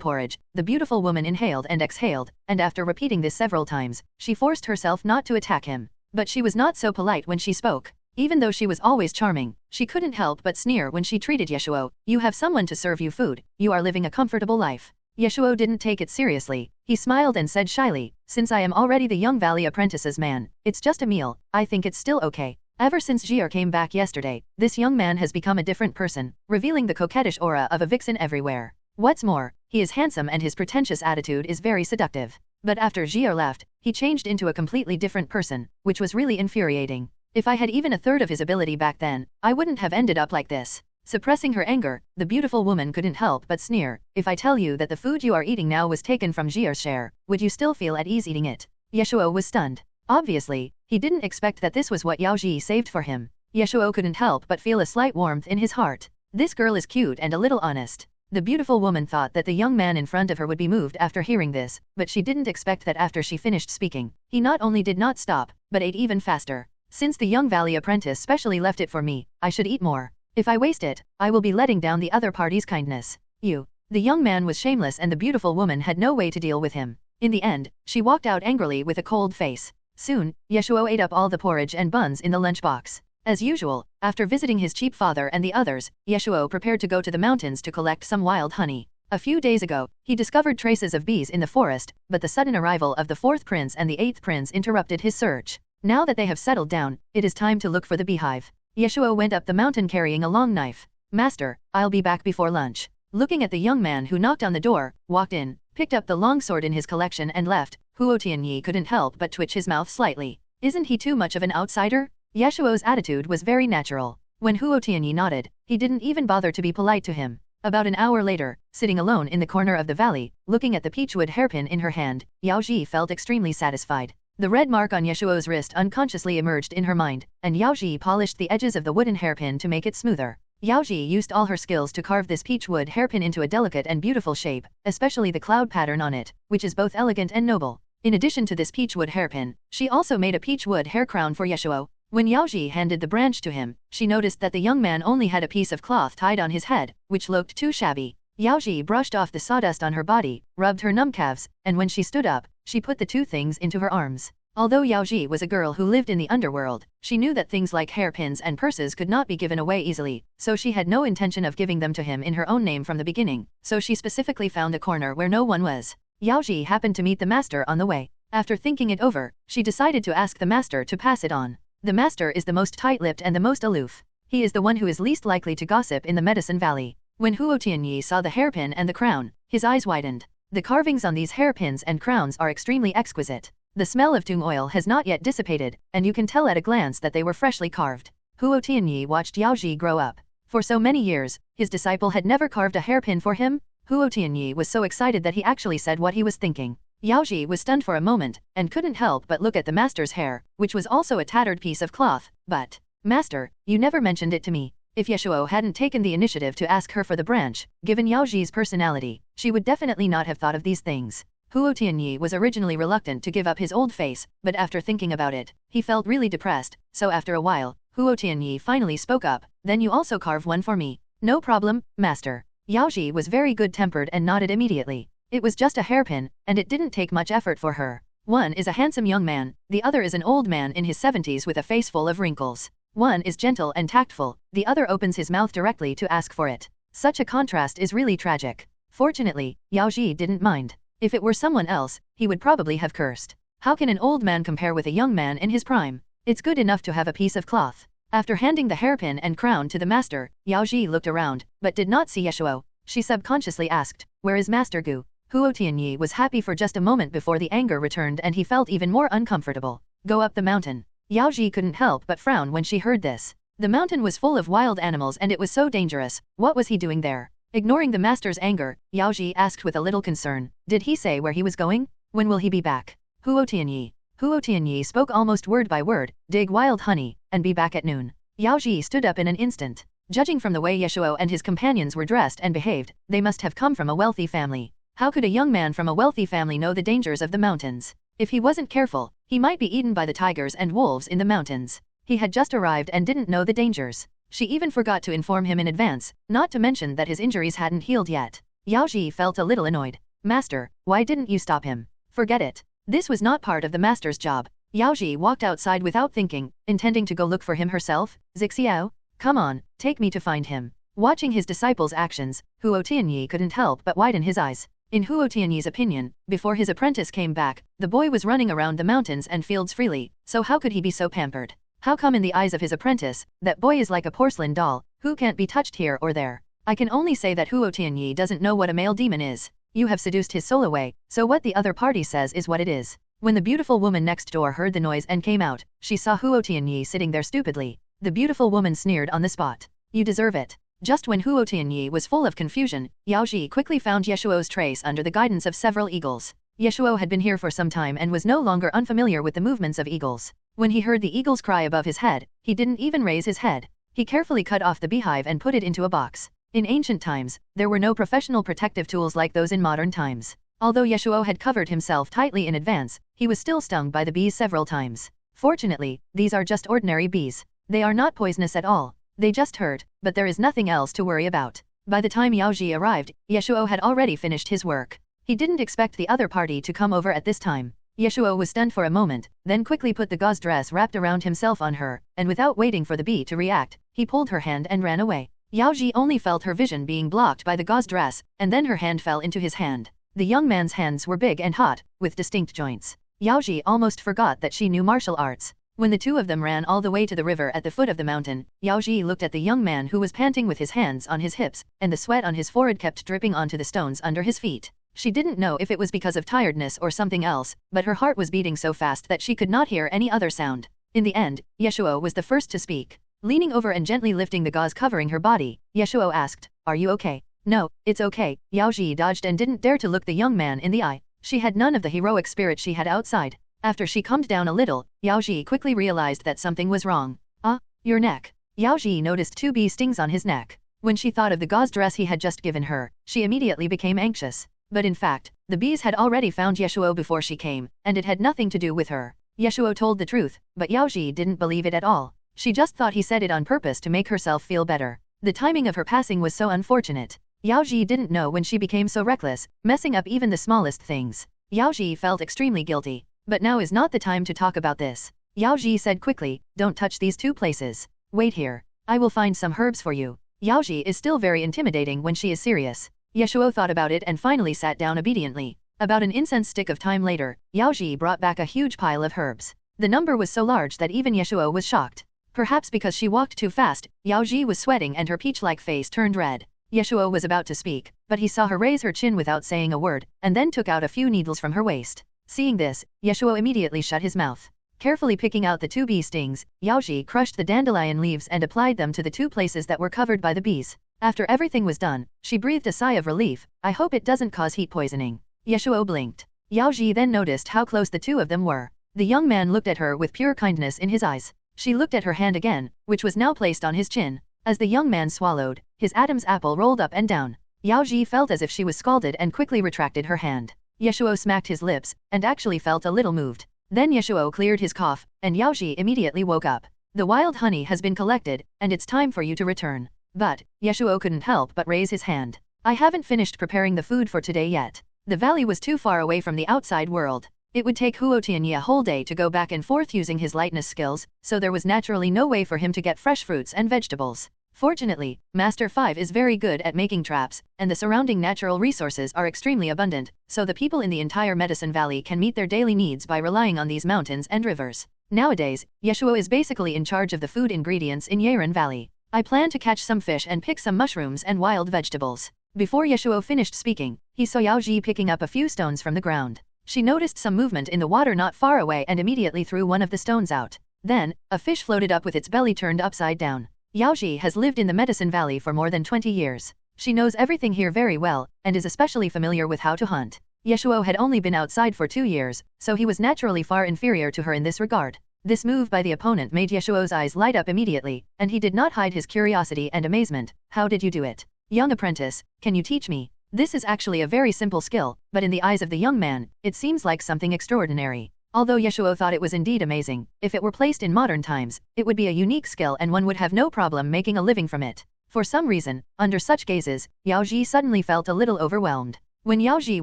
porridge, the beautiful woman inhaled and exhaled, and after repeating this several times, she forced herself not to attack him. But she was not so polite when she spoke. Even though she was always charming, she couldn't help but sneer when she treated Ye Shuo. You have someone to serve you food, you are living a comfortable life. Ye Shuo didn't take it seriously. He smiled and said shyly, since I am already the young valley apprentice's man, it's just a meal, I think it's still okay. Ever since Zhe came back yesterday, this young man has become a different person, revealing the coquettish aura of a vixen everywhere. What's more, he is handsome and his pretentious attitude is very seductive. But after Zhe left, he changed into a completely different person, which was really infuriating. If I had even a third of his ability back then, I wouldn't have ended up like this. Suppressing her anger, the beautiful woman couldn't help but sneer. If I tell you that the food you are eating now was taken from Zhe's share, would you still feel at ease eating it? Ye Shuo was stunned. Obviously, he didn't expect that this was what Yao Ji saved for him. Ye Shuo couldn't help but feel a slight warmth in his heart. This girl is cute and a little honest. The beautiful woman thought that the young man in front of her would be moved after hearing this, but she didn't expect that after she finished speaking, he not only did not stop, but ate even faster. Since the young valley apprentice specially left it for me, I should eat more. If I waste it, I will be letting down the other party's kindness. You. The young man was shameless and the beautiful woman had no way to deal with him. In the end, she walked out angrily with a cold face. Soon, Ye Shuo ate up all the porridge and buns in the lunchbox. As usual, after visiting his cheap father and the others, Ye Shuo prepared to go to the mountains to collect some wild honey. A few days ago, he discovered traces of bees in the forest, but the sudden arrival of the 4th prince and the 8th prince interrupted his search. Now that they have settled down, it is time to look for the beehive. Ye Shuo went up the mountain carrying a long knife. Master, I'll be back before lunch. Looking at the young man who knocked on the door, walked in, picked up the long sword in his collection and left, Huo Tianyi couldn't help but twitch his mouth slightly. Isn't he too much of an outsider? Ye Shuo's attitude was very natural. When Huo Tianyi nodded, he didn't even bother to be polite to him. About an hour later, sitting alone in the corner of the valley, looking at the peachwood hairpin in her hand, Yao Ji felt extremely satisfied. The red mark on Ye Shuo's wrist unconsciously emerged in her mind, and Yao Ji polished the edges of the wooden hairpin to make it smoother. Yao Ji used all her skills to carve this peachwood hairpin into a delicate and beautiful shape, especially the cloud pattern on it, which is both elegant and noble. In addition to this peachwood hairpin, she also made a peachwood hair crown for Ye Shuo. When Yao Ji handed the branch to him, she noticed that the young man only had a piece of cloth tied on his head, which looked too shabby. Yao Ji brushed off the sawdust on her body, rubbed her numb calves, and when she stood up, she put the two things into her arms. Although Yao Ji was a girl who lived in the underworld, she knew that things like hairpins and purses could not be given away easily, so she had no intention of giving them to him in her own name from the beginning, so she specifically found a corner where no one was. Yao Ji happened to meet the master on the way. After thinking it over, she decided to ask the master to pass it on. The master is the most tight-lipped and the most aloof. He is the one who is least likely to gossip in the Medicine Valley. When Huo Tianyi saw the hairpin and the crown, his eyes widened. The carvings on these hairpins and crowns are extremely exquisite. The smell of tung oil has not yet dissipated, and you can tell at a glance that they were freshly carved. Huo Tianyi watched Yao Ji grow up. For so many years, his disciple had never carved a hairpin for him. Huo Tianyi was so excited that he actually said what he was thinking. Yao Ji was stunned for a moment, and couldn't help but look at the master's hair, which was also a tattered piece of cloth. But, Master, you never mentioned it to me. If Ye Shuo hadn't taken the initiative to ask her for the branch, given Yao Ji's personality, she would definitely not have thought of these things. Huo Tianyi was originally reluctant to give up his old face, but after thinking about it, he felt really depressed, so after a while, Huo Tianyi finally spoke up, then you also carve one for me. No problem, Master. Yao Ji was very good-tempered and nodded immediately. It was just a hairpin, and it didn't take much effort for her. One is a handsome young man, the other is an old man in his 70s with a face full of wrinkles. One is gentle and tactful, the other opens his mouth directly to ask for it. Such a contrast is really tragic. Fortunately, Yao Ji didn't mind. If it were someone else, he would probably have cursed. How can an old man compare with a young man in his prime? It's good enough to have a piece of cloth. After handing the hairpin and crown to the master, Yao Ji looked around, but did not see Ye Shuo. She subconsciously asked, "Where is Master Gu?" Huo Tianyi was happy for just a moment before the anger returned and he felt even more uncomfortable. Go up the mountain. Yao Ji couldn't help but frown when she heard this. The mountain was full of wild animals and it was so dangerous. What was he doing there? Ignoring the master's anger, Yao Ji asked with a little concern, did he say where he was going? When will he be back? Huo Tianyi. Huo Tianyi spoke almost word by word, dig wild honey, and be back at noon. Yao Ji stood up in an instant. Judging from the way Ye Shuo and his companions were dressed and behaved, they must have come from a wealthy family. How could a young man from a wealthy family know the dangers of the mountains? If he wasn't careful, he might be eaten by the tigers and wolves in the mountains. He had just arrived and didn't know the dangers. She even forgot to inform him in advance, not to mention that his injuries hadn't healed yet. Yao Ji felt a little annoyed. Master, why didn't you stop him? Forget it. This was not part of the master's job. Yao Ji walked outside without thinking, intending to go look for him herself. Zixiao? Come on, take me to find him. Watching his disciples' actions, Huo Tianyi couldn't help but widen his eyes. In Huo Tianyi's opinion, before his apprentice came back, the boy was running around the mountains and fields freely, so how could he be so pampered? How come in the eyes of his apprentice, that boy is like a porcelain doll, who can't be touched here or there? I can only say that Huo Tianyi doesn't know what a male demon is. You have seduced his soul away, so what the other party says is what it is. When the beautiful woman next door heard the noise and came out, she saw Huo Tianyi sitting there stupidly. The beautiful woman sneered on the spot. You deserve it. Just when Huo Tianyi was full of confusion, Yao Ji quickly found Ye Shuo's trace under the guidance of several eagles. Ye Shuo had been here for some time and was no longer unfamiliar with the movements of eagles. When he heard the eagles cry above his head, he didn't even raise his head. He carefully cut off the beehive and put it into a box. In ancient times, there were no professional protective tools like those in modern times. Although Ye Shuo had covered himself tightly in advance, he was still stung by the bees several times. Fortunately, these are just ordinary bees. They are not poisonous at all. They just hurt, but there is nothing else to worry about. By the time Yao Ji arrived, Ye Shuo had already finished his work. He didn't expect the other party to come over at this time. Ye Shuo was stunned for a moment, then quickly put the gauze dress wrapped around himself on her, and without waiting for the bee to react, he pulled her hand and ran away. Yao Ji only felt her vision being blocked by the gauze dress, and then her hand fell into his hand. The young man's hands were big and hot, with distinct joints. Yao Ji almost forgot that she knew martial arts. When the two of them ran all the way to the river at the foot of the mountain, Yao Ji looked at the young man who was panting with his hands on his hips, and the sweat on his forehead kept dripping onto the stones under his feet. She didn't know if it was because of tiredness or something else, but her heart was beating so fast that she could not hear any other sound. In the end, Ye Shuo was the first to speak. Leaning over and gently lifting the gauze covering her body, Ye Shuo asked, "Are you okay?" "No, it's okay." Yao Ji dodged and didn't dare to look the young man in the eye. She had none of the heroic spirit she had outside. After she calmed down a little, Yao Ji quickly realized that something was wrong. "Ah, your neck." Yao Ji noticed 2 bee stings on his neck. When she thought of the gauze dress he had just given her, she immediately became anxious. But in fact, the bees had already found Ye Shuo before she came, and it had nothing to do with her. Ye Shuo told the truth, but Yao Ji didn't believe it at all. She just thought he said it on purpose to make herself feel better. The timing of her passing was so unfortunate. Yao Ji didn't know when she became so reckless, messing up even the smallest things. Yao Ji felt extremely guilty. But now is not the time to talk about this. Yao Ji said quickly, "Don't touch these 2 places. Wait here. I will find some herbs for you." Yao Ji is still very intimidating when she is serious. Ye Shuo thought about it and finally sat down obediently. About an incense stick of time later, Yao Ji brought back a huge pile of herbs. The number was so large that even Ye Shuo was shocked. Perhaps because she walked too fast, Yao Ji was sweating and her peach-like face turned red. Ye Shuo was about to speak, but he saw her raise her chin without saying a word, and then took out a few needles from her waist. Seeing this, Ye Shuo immediately shut his mouth. Carefully picking out the 2 bee stings, Yao Ji crushed the dandelion leaves and applied them to the 2 places that were covered by the bees. After everything was done, she breathed a sigh of relief. "I hope it doesn't cause heat poisoning." Ye Shuo blinked. Yao Ji then noticed how close the 2 of them were. The young man looked at her with pure kindness in his eyes. She looked at her hand again, which was now placed on his chin. As the young man swallowed, his Adam's apple rolled up and down. Yao Ji felt as if she was scalded and quickly retracted her hand. Ye Shuo smacked his lips, and actually felt a little moved. Then Ye Shuo cleared his cough, and Yao Ji immediately woke up. "The wild honey has been collected, and it's time for you to return." But, Ye Shuo couldn't help but raise his hand. "I haven't finished preparing the food for today yet." The valley was too far away from the outside world. It would take Huo Tianyi a whole day to go back and forth using his lightness skills, so there was naturally no way for him to get fresh fruits and vegetables. Fortunately, Master 5 is very good at making traps, and the surrounding natural resources are extremely abundant, so the people in the entire Medicine Valley can meet their daily needs by relying on these mountains and rivers. Nowadays, Ye Shuo is basically in charge of the food ingredients in Yiren Valley. "I plan to catch some fish and pick some mushrooms and wild vegetables." Before Ye Shuo finished speaking, he saw Yao Ji picking up a few stones from the ground. She noticed some movement in the water not far away and immediately threw one of the stones out. Then, a fish floated up with its belly turned upside down. Yao Ji has lived in the Medicine Valley for more than 20 years. She knows everything here very well, and is especially familiar with how to hunt. Ye Shuo had only been outside for 2 years, so he was naturally far inferior to her in this regard. This move by the opponent made Ye Shuo's eyes light up immediately, and he did not hide his curiosity and amazement. How did you do it? Young apprentice, can you teach me? This is actually a very simple skill, but in the eyes of the young man, it seems like something extraordinary. Although Ye Shuo thought it was indeed amazing, if it were placed in modern times, it would be a unique skill and one would have no problem making a living from it. For some reason, under such gazes, Yao Ji suddenly felt a little overwhelmed. When Yao Ji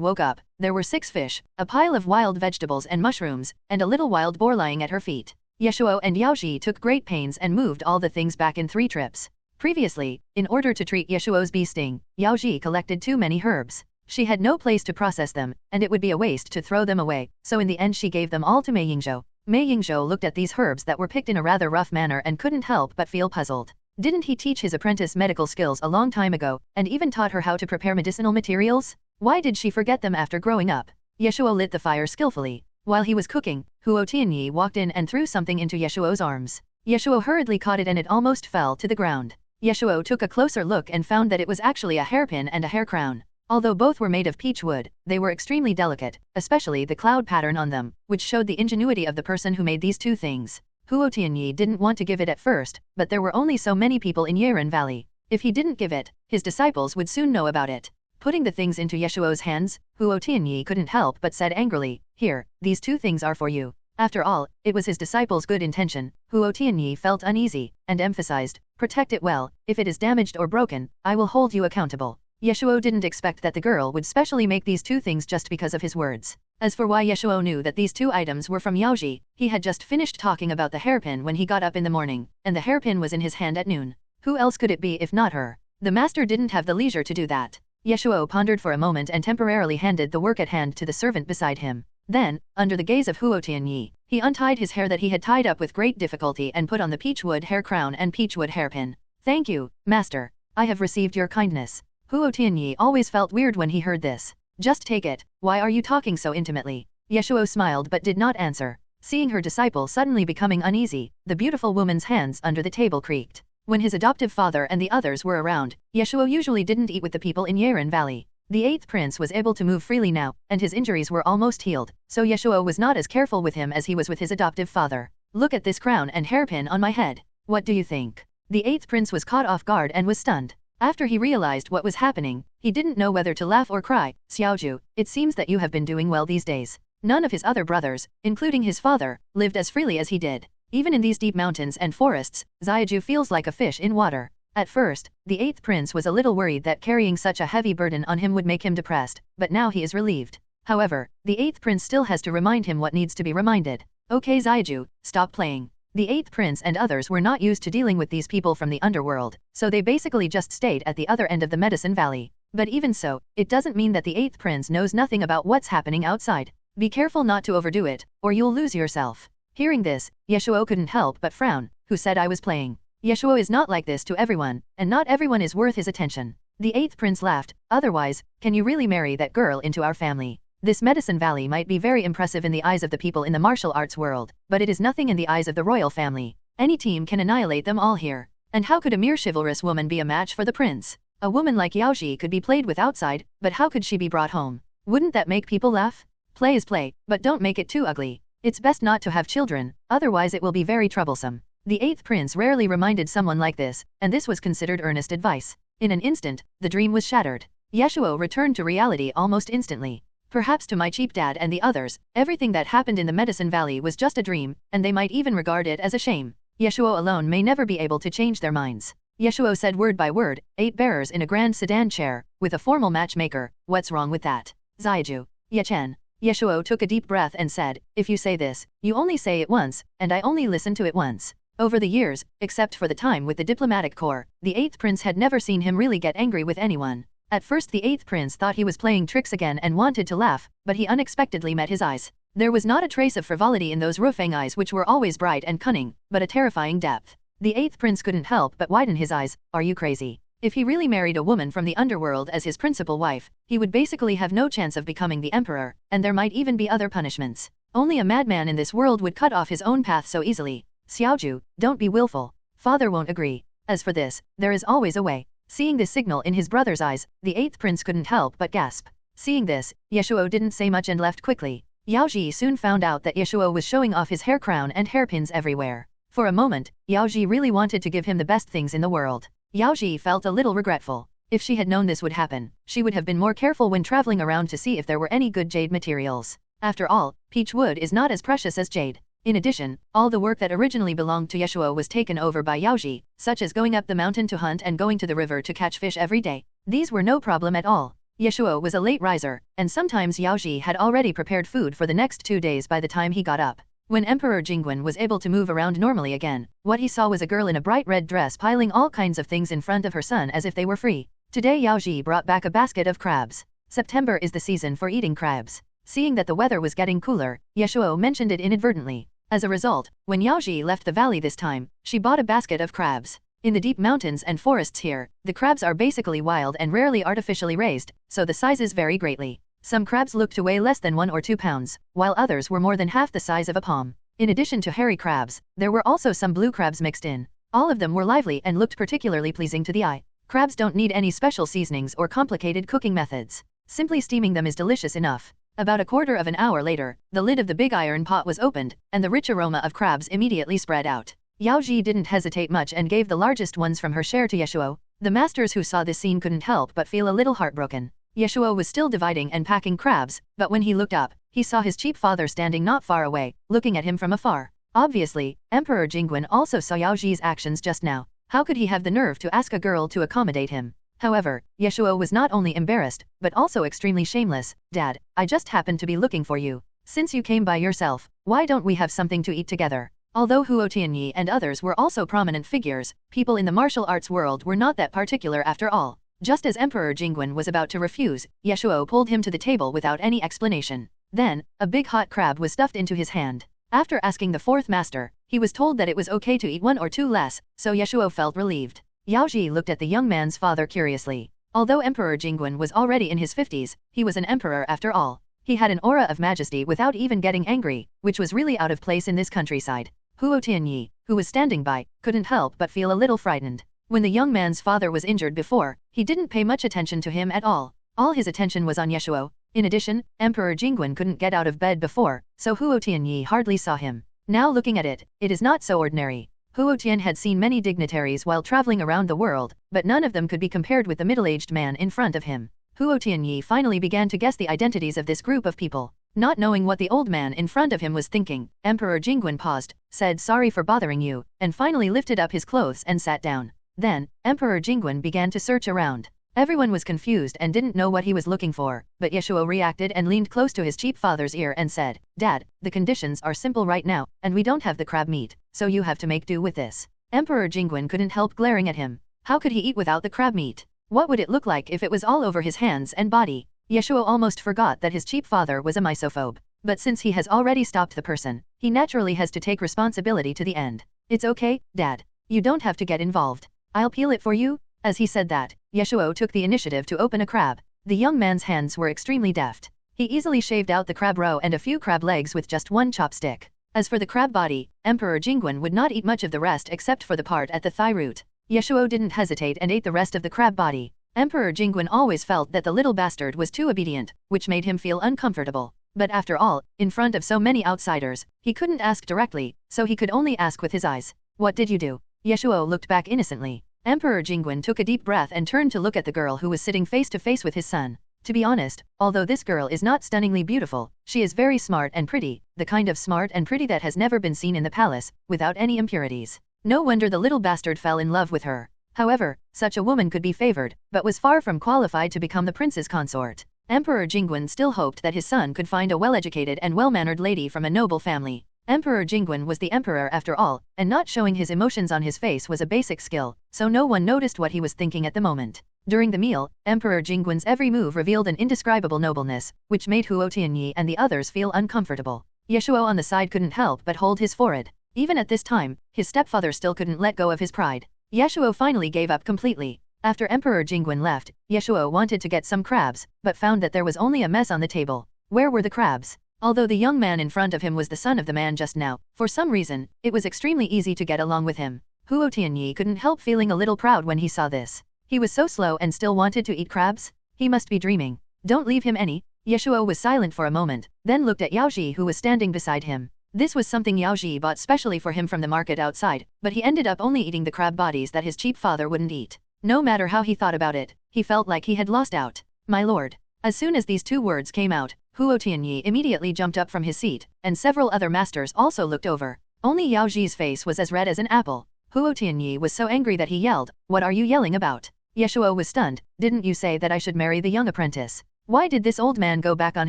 woke up, there were 6 fish, a pile of wild vegetables and mushrooms, and a little wild boar lying at her feet. Ye Shuo and Yao Ji took great pains and moved all the things back in 3 trips. Previously, in order to treat Ye Shuo's bee sting, Yao Ji collected too many herbs. She had no place to process them, and it would be a waste to throw them away, so in the end she gave them all to Mei Yingzhou. Mei Yingzhou looked at these herbs that were picked in a rather rough manner and couldn't help but feel puzzled. Didn't he teach his apprentice medical skills a long time ago, and even taught her how to prepare medicinal materials? Why did she forget them after growing up? Ye Shuo lit the fire skillfully. While he was cooking, Huo Tianyi walked in and threw something into Ye Shuo's arms. Ye Shuo hurriedly caught it and it almost fell to the ground. Ye Shuo took a closer look and found that it was actually a hairpin and a hair crown. Although both were made of peach wood, they were extremely delicate, especially the cloud pattern on them, which showed the ingenuity of the person who made these 2 things. Huo Tianyi didn't want to give it at first, but there were only so many people in Yiren Valley. If he didn't give it, his disciples would soon know about it. Putting the things into Ye Shuo's hands, Huo Tianyi couldn't help but said angrily, "Here, these 2 things are for you." After all, it was his disciple's good intention. Huo Tianyi felt uneasy, and emphasized, "Protect it well, if it is damaged or broken, I will hold you accountable." Ye Shuo didn't expect that the girl would specially make these 2 things just because of his words. As for why Ye Shuo knew that these 2 items were from Yao Ji, he had just finished talking about the hairpin when he got up in the morning, and the hairpin was in his hand at noon. Who else could it be if not her? The master didn't have the leisure to do that. Ye Shuo pondered for a moment and temporarily handed the work at hand to the servant beside him. Then, under the gaze of Huo Tianyi, he untied his hair that he had tied up with great difficulty and put on the peachwood hair crown and peachwood hairpin. "Thank you, master. I have received your kindness." Huo Tianyi always felt weird when he heard this. "Just take it, why are you talking so intimately?" Ye Shuo smiled but did not answer. Seeing her disciple suddenly becoming uneasy, the beautiful woman's hands under the table creaked. When his adoptive father and the others were around, Ye Shuo usually didn't eat with the people in Yiren Valley. The 8th prince was able to move freely now, and his injuries were almost healed, so Ye Shuo was not as careful with him as he was with his adoptive father. "Look at this crown and hairpin on my head. What do you think?" The 8th prince was caught off guard and was stunned. After he realized what was happening, he didn't know whether to laugh or cry. "Xiaoju, it seems that you have been doing well these days." None of his other brothers, including his father, lived as freely as he did. Even in these deep mountains and forests, Xiaoju feels like a fish in water. At first, the 8th prince was a little worried that carrying such a heavy burden on him would make him depressed, but now he is relieved. However, the 8th prince still has to remind him what needs to be reminded. "Okay Xiaoju, stop playing." The 8th prince and others were not used to dealing with these people from the underworld, so they basically just stayed at the other end of the Medicine Valley. But even so, it doesn't mean that the 8th prince knows nothing about what's happening outside. Be careful not to overdo it, or you'll lose yourself. Hearing this, Ye Shuo couldn't help but frown. "Who said I was playing?" Ye Shuo is not like this to everyone, and not everyone is worth his attention. The 8th prince laughed. "Otherwise, can you really marry that girl into our family? This Medicine Valley might be very impressive in the eyes of the people in the martial arts world, but it is nothing in the eyes of the royal family. Any team can annihilate them all here. And how could a mere chivalrous woman be a match for the prince? A woman like Yao Ji could be played with outside, but how could she be brought home? Wouldn't that make people laugh? Play is play, but don't make it too ugly. It's best not to have children, otherwise it will be very troublesome." The 8th prince rarely reminded someone like this, and this was considered earnest advice. In an instant, the dream was shattered. Ye Shuo returned to reality almost instantly. Perhaps to my cheap dad and the others, everything that happened in the Medicine Valley was just a dream, and they might even regard it as a shame. Ye Shuo alone may never be able to change their minds. Ye Shuo said word by word, 8 bearers in a grand sedan chair, with a formal matchmaker, what's wrong with that? Zaiju. Ye Chen. Ye Shuo took a deep breath and said, "If you say this, you only say it once, and I only listen to it once." Over the years, except for the time with the diplomatic corps, the 8th prince had never seen him really get angry with anyone. At first the 8th prince thought he was playing tricks again and wanted to laugh, but he unexpectedly met his eyes. There was not a trace of frivolity in those Rufeng eyes which were always bright and cunning, but a terrifying depth. The 8th prince couldn't help but widen his eyes. "Are you crazy? If he really married a woman from the underworld as his principal wife, he would basically have no chance of becoming the emperor, and there might even be other punishments. Only a madman in this world would cut off his own path so easily. Xiaoju, don't be willful. Father won't agree. As for this, there is always a way." Seeing this signal in his brother's eyes, the 8th prince couldn't help but gasp. Seeing this, Ye Shuo didn't say much and left quickly. Yao Ji soon found out that Ye Shuo was showing off his hair crown and hairpins everywhere. For a moment, Yao Ji really wanted to give him the best things in the world. Yao Ji felt a little regretful. If she had known this would happen, she would have been more careful when traveling around to see if there were any good jade materials. After all, peach wood is not as precious as jade. In addition, all the work that originally belonged to Ye Shuo was taken over by Yao Ji, such as going up the mountain to hunt and going to the river to catch fish every day. These were no problem at all. Ye Shuo was a late riser, and sometimes Yao Ji had already prepared food for the next 2 days by the time he got up. When Emperor Jingwen was able to move around normally again, what he saw was a girl in a bright red dress piling all kinds of things in front of her son as if they were free. Today Yao Ji brought back a basket of crabs. September is the season for eating crabs. Seeing that the weather was getting cooler, Ye Shuo mentioned it inadvertently. As a result, when Yao Ji left the valley this time, she bought a basket of crabs. In the deep mountains and forests here, the crabs are basically wild and rarely artificially raised, so the sizes vary greatly. Some crabs looked to weigh less than 1 or 2 pounds, while others were more than half the size of a palm. In addition to hairy crabs, there were also some blue crabs mixed in. All of them were lively and looked particularly pleasing to the eye. Crabs don't need any special seasonings or complicated cooking methods. Simply steaming them is delicious enough. About a quarter of an hour later, the lid of the big iron pot was opened, and the rich aroma of crabs immediately spread out. Yao Ji didn't hesitate much and gave the largest ones from her share to Ye Shuo. The masters who saw this scene couldn't help but feel a little heartbroken. Ye Shuo was still dividing and packing crabs, but when he looked up, he saw his cheap father standing not far away, looking at him from afar. Obviously, Emperor Jingwen also saw Yao Ji's actions just now. How could he have the nerve to ask a girl to accommodate him? However, Ye Shuo was not only embarrassed, but also extremely shameless. Dad, I just happened to be looking for you. Since you came by yourself, why don't we have something to eat together? Although Huo Tianyi and others were also prominent figures, people in the martial arts world were not that particular after all. Just as Emperor Jingwen was about to refuse, Ye Shuo pulled him to the table without any explanation. Then, a big hot crab was stuffed into his hand. After asking the 4th master, he was told that it was okay to eat 1 or 2 less, so Ye Shuo felt relieved. Yao Ji looked at the young man's father curiously. Although Emperor Jingwen was already in his 50s, he was an emperor after all. He had an aura of majesty without even getting angry, which was really out of place in this countryside. Huo Tianyi, who was standing by, couldn't help but feel a little frightened. When the young man's father was injured before, he didn't pay much attention to him at all. All his attention was on Ye Shuo. In addition, Emperor Jingwen couldn't get out of bed before, so Huo Tianyi hardly saw him. Now looking at it, it is not so ordinary. Huo Tian had seen many dignitaries while traveling around the world, but none of them could be compared with the middle-aged man in front of him. Huo Tianyi finally began to guess the identities of this group of people. Not knowing what the old man in front of him was thinking, Emperor Jingwen paused, said sorry for bothering you, and finally lifted up his clothes and sat down. Then, Emperor Jingwen began to search around. Everyone was confused and didn't know what he was looking for, but Ye Shuo reacted and leaned close to his cheap father's ear and said, Dad, the conditions are simple right now, and we don't have the crab meat, so you have to make do with this. Emperor Jingwen couldn't help glaring at him. How could he eat without the crab meat? What would it look like if it was all over his hands and body? Ye Shuo almost forgot that his cheap father was a misophobe. But since he has already stopped the person, he naturally has to take responsibility to the end. It's okay, Dad. You don't have to get involved. I'll peel it for you. As he said that, Ye Shuo took the initiative to open a crab. The young man's hands were extremely deft. He easily shaved out the crab roe and a few crab legs with just 1 chopstick. As for the crab body, Emperor Jingwen would not eat much of the rest except for the part at the thigh root. Ye Shuo didn't hesitate and ate the rest of the crab body. Emperor Jingwen always felt that the little bastard was too obedient, which made him feel uncomfortable. But after all, in front of so many outsiders, he couldn't ask directly, so he could only ask with his eyes. What did you do? Ye Shuo looked back innocently. Emperor Jingwen took a deep breath and turned to look at the girl who was sitting face to face with his son. To be honest, although this girl is not stunningly beautiful, she is very smart and pretty, the kind of smart and pretty that has never been seen in the palace, without any impurities. No wonder the little bastard fell in love with her. However, such a woman could be favored, but was far from qualified to become the prince's consort. Emperor Jingwen still hoped that his son could find a well-educated and well-mannered lady from a noble family. Emperor Jingwen was the emperor after all, and not showing his emotions on his face was a basic skill, so no one noticed what he was thinking at the moment. During the meal, Emperor Jingwen's every move revealed an indescribable nobleness, which made Huo Tianyi and the others feel uncomfortable. Ye Shuo on the side couldn't help but hold his forehead. Even at this time, his stepfather still couldn't let go of his pride. Ye Shuo finally gave up completely. After Emperor Jingwen left, Ye Shuo wanted to get some crabs, but found that there was only a mess on the table. Where were the crabs? Although the young man in front of him was the son of the man just now, for some reason, it was extremely easy to get along with him. Huo Tianyi couldn't help feeling a little proud when he saw this. He was so slow and still wanted to eat crabs? He must be dreaming. Don't leave him any. Ye Shuo was silent for a moment, then looked at Yaoji who was standing beside him. This was something Yaoji bought specially for him from the market outside, but he ended up only eating the crab bodies that his cheap father wouldn't eat. No matter how he thought about it, he felt like he had lost out. My lord. As soon as these two words came out, Huo Tianyi immediately jumped up from his seat, and several other masters also looked over. Only Yao Ji's face was as red as an apple. Huo Tianyi was so angry that he yelled, "What are you yelling about?" Ye Shuo was stunned. "Didn't you say that I should marry the young apprentice? Why did this old man go back on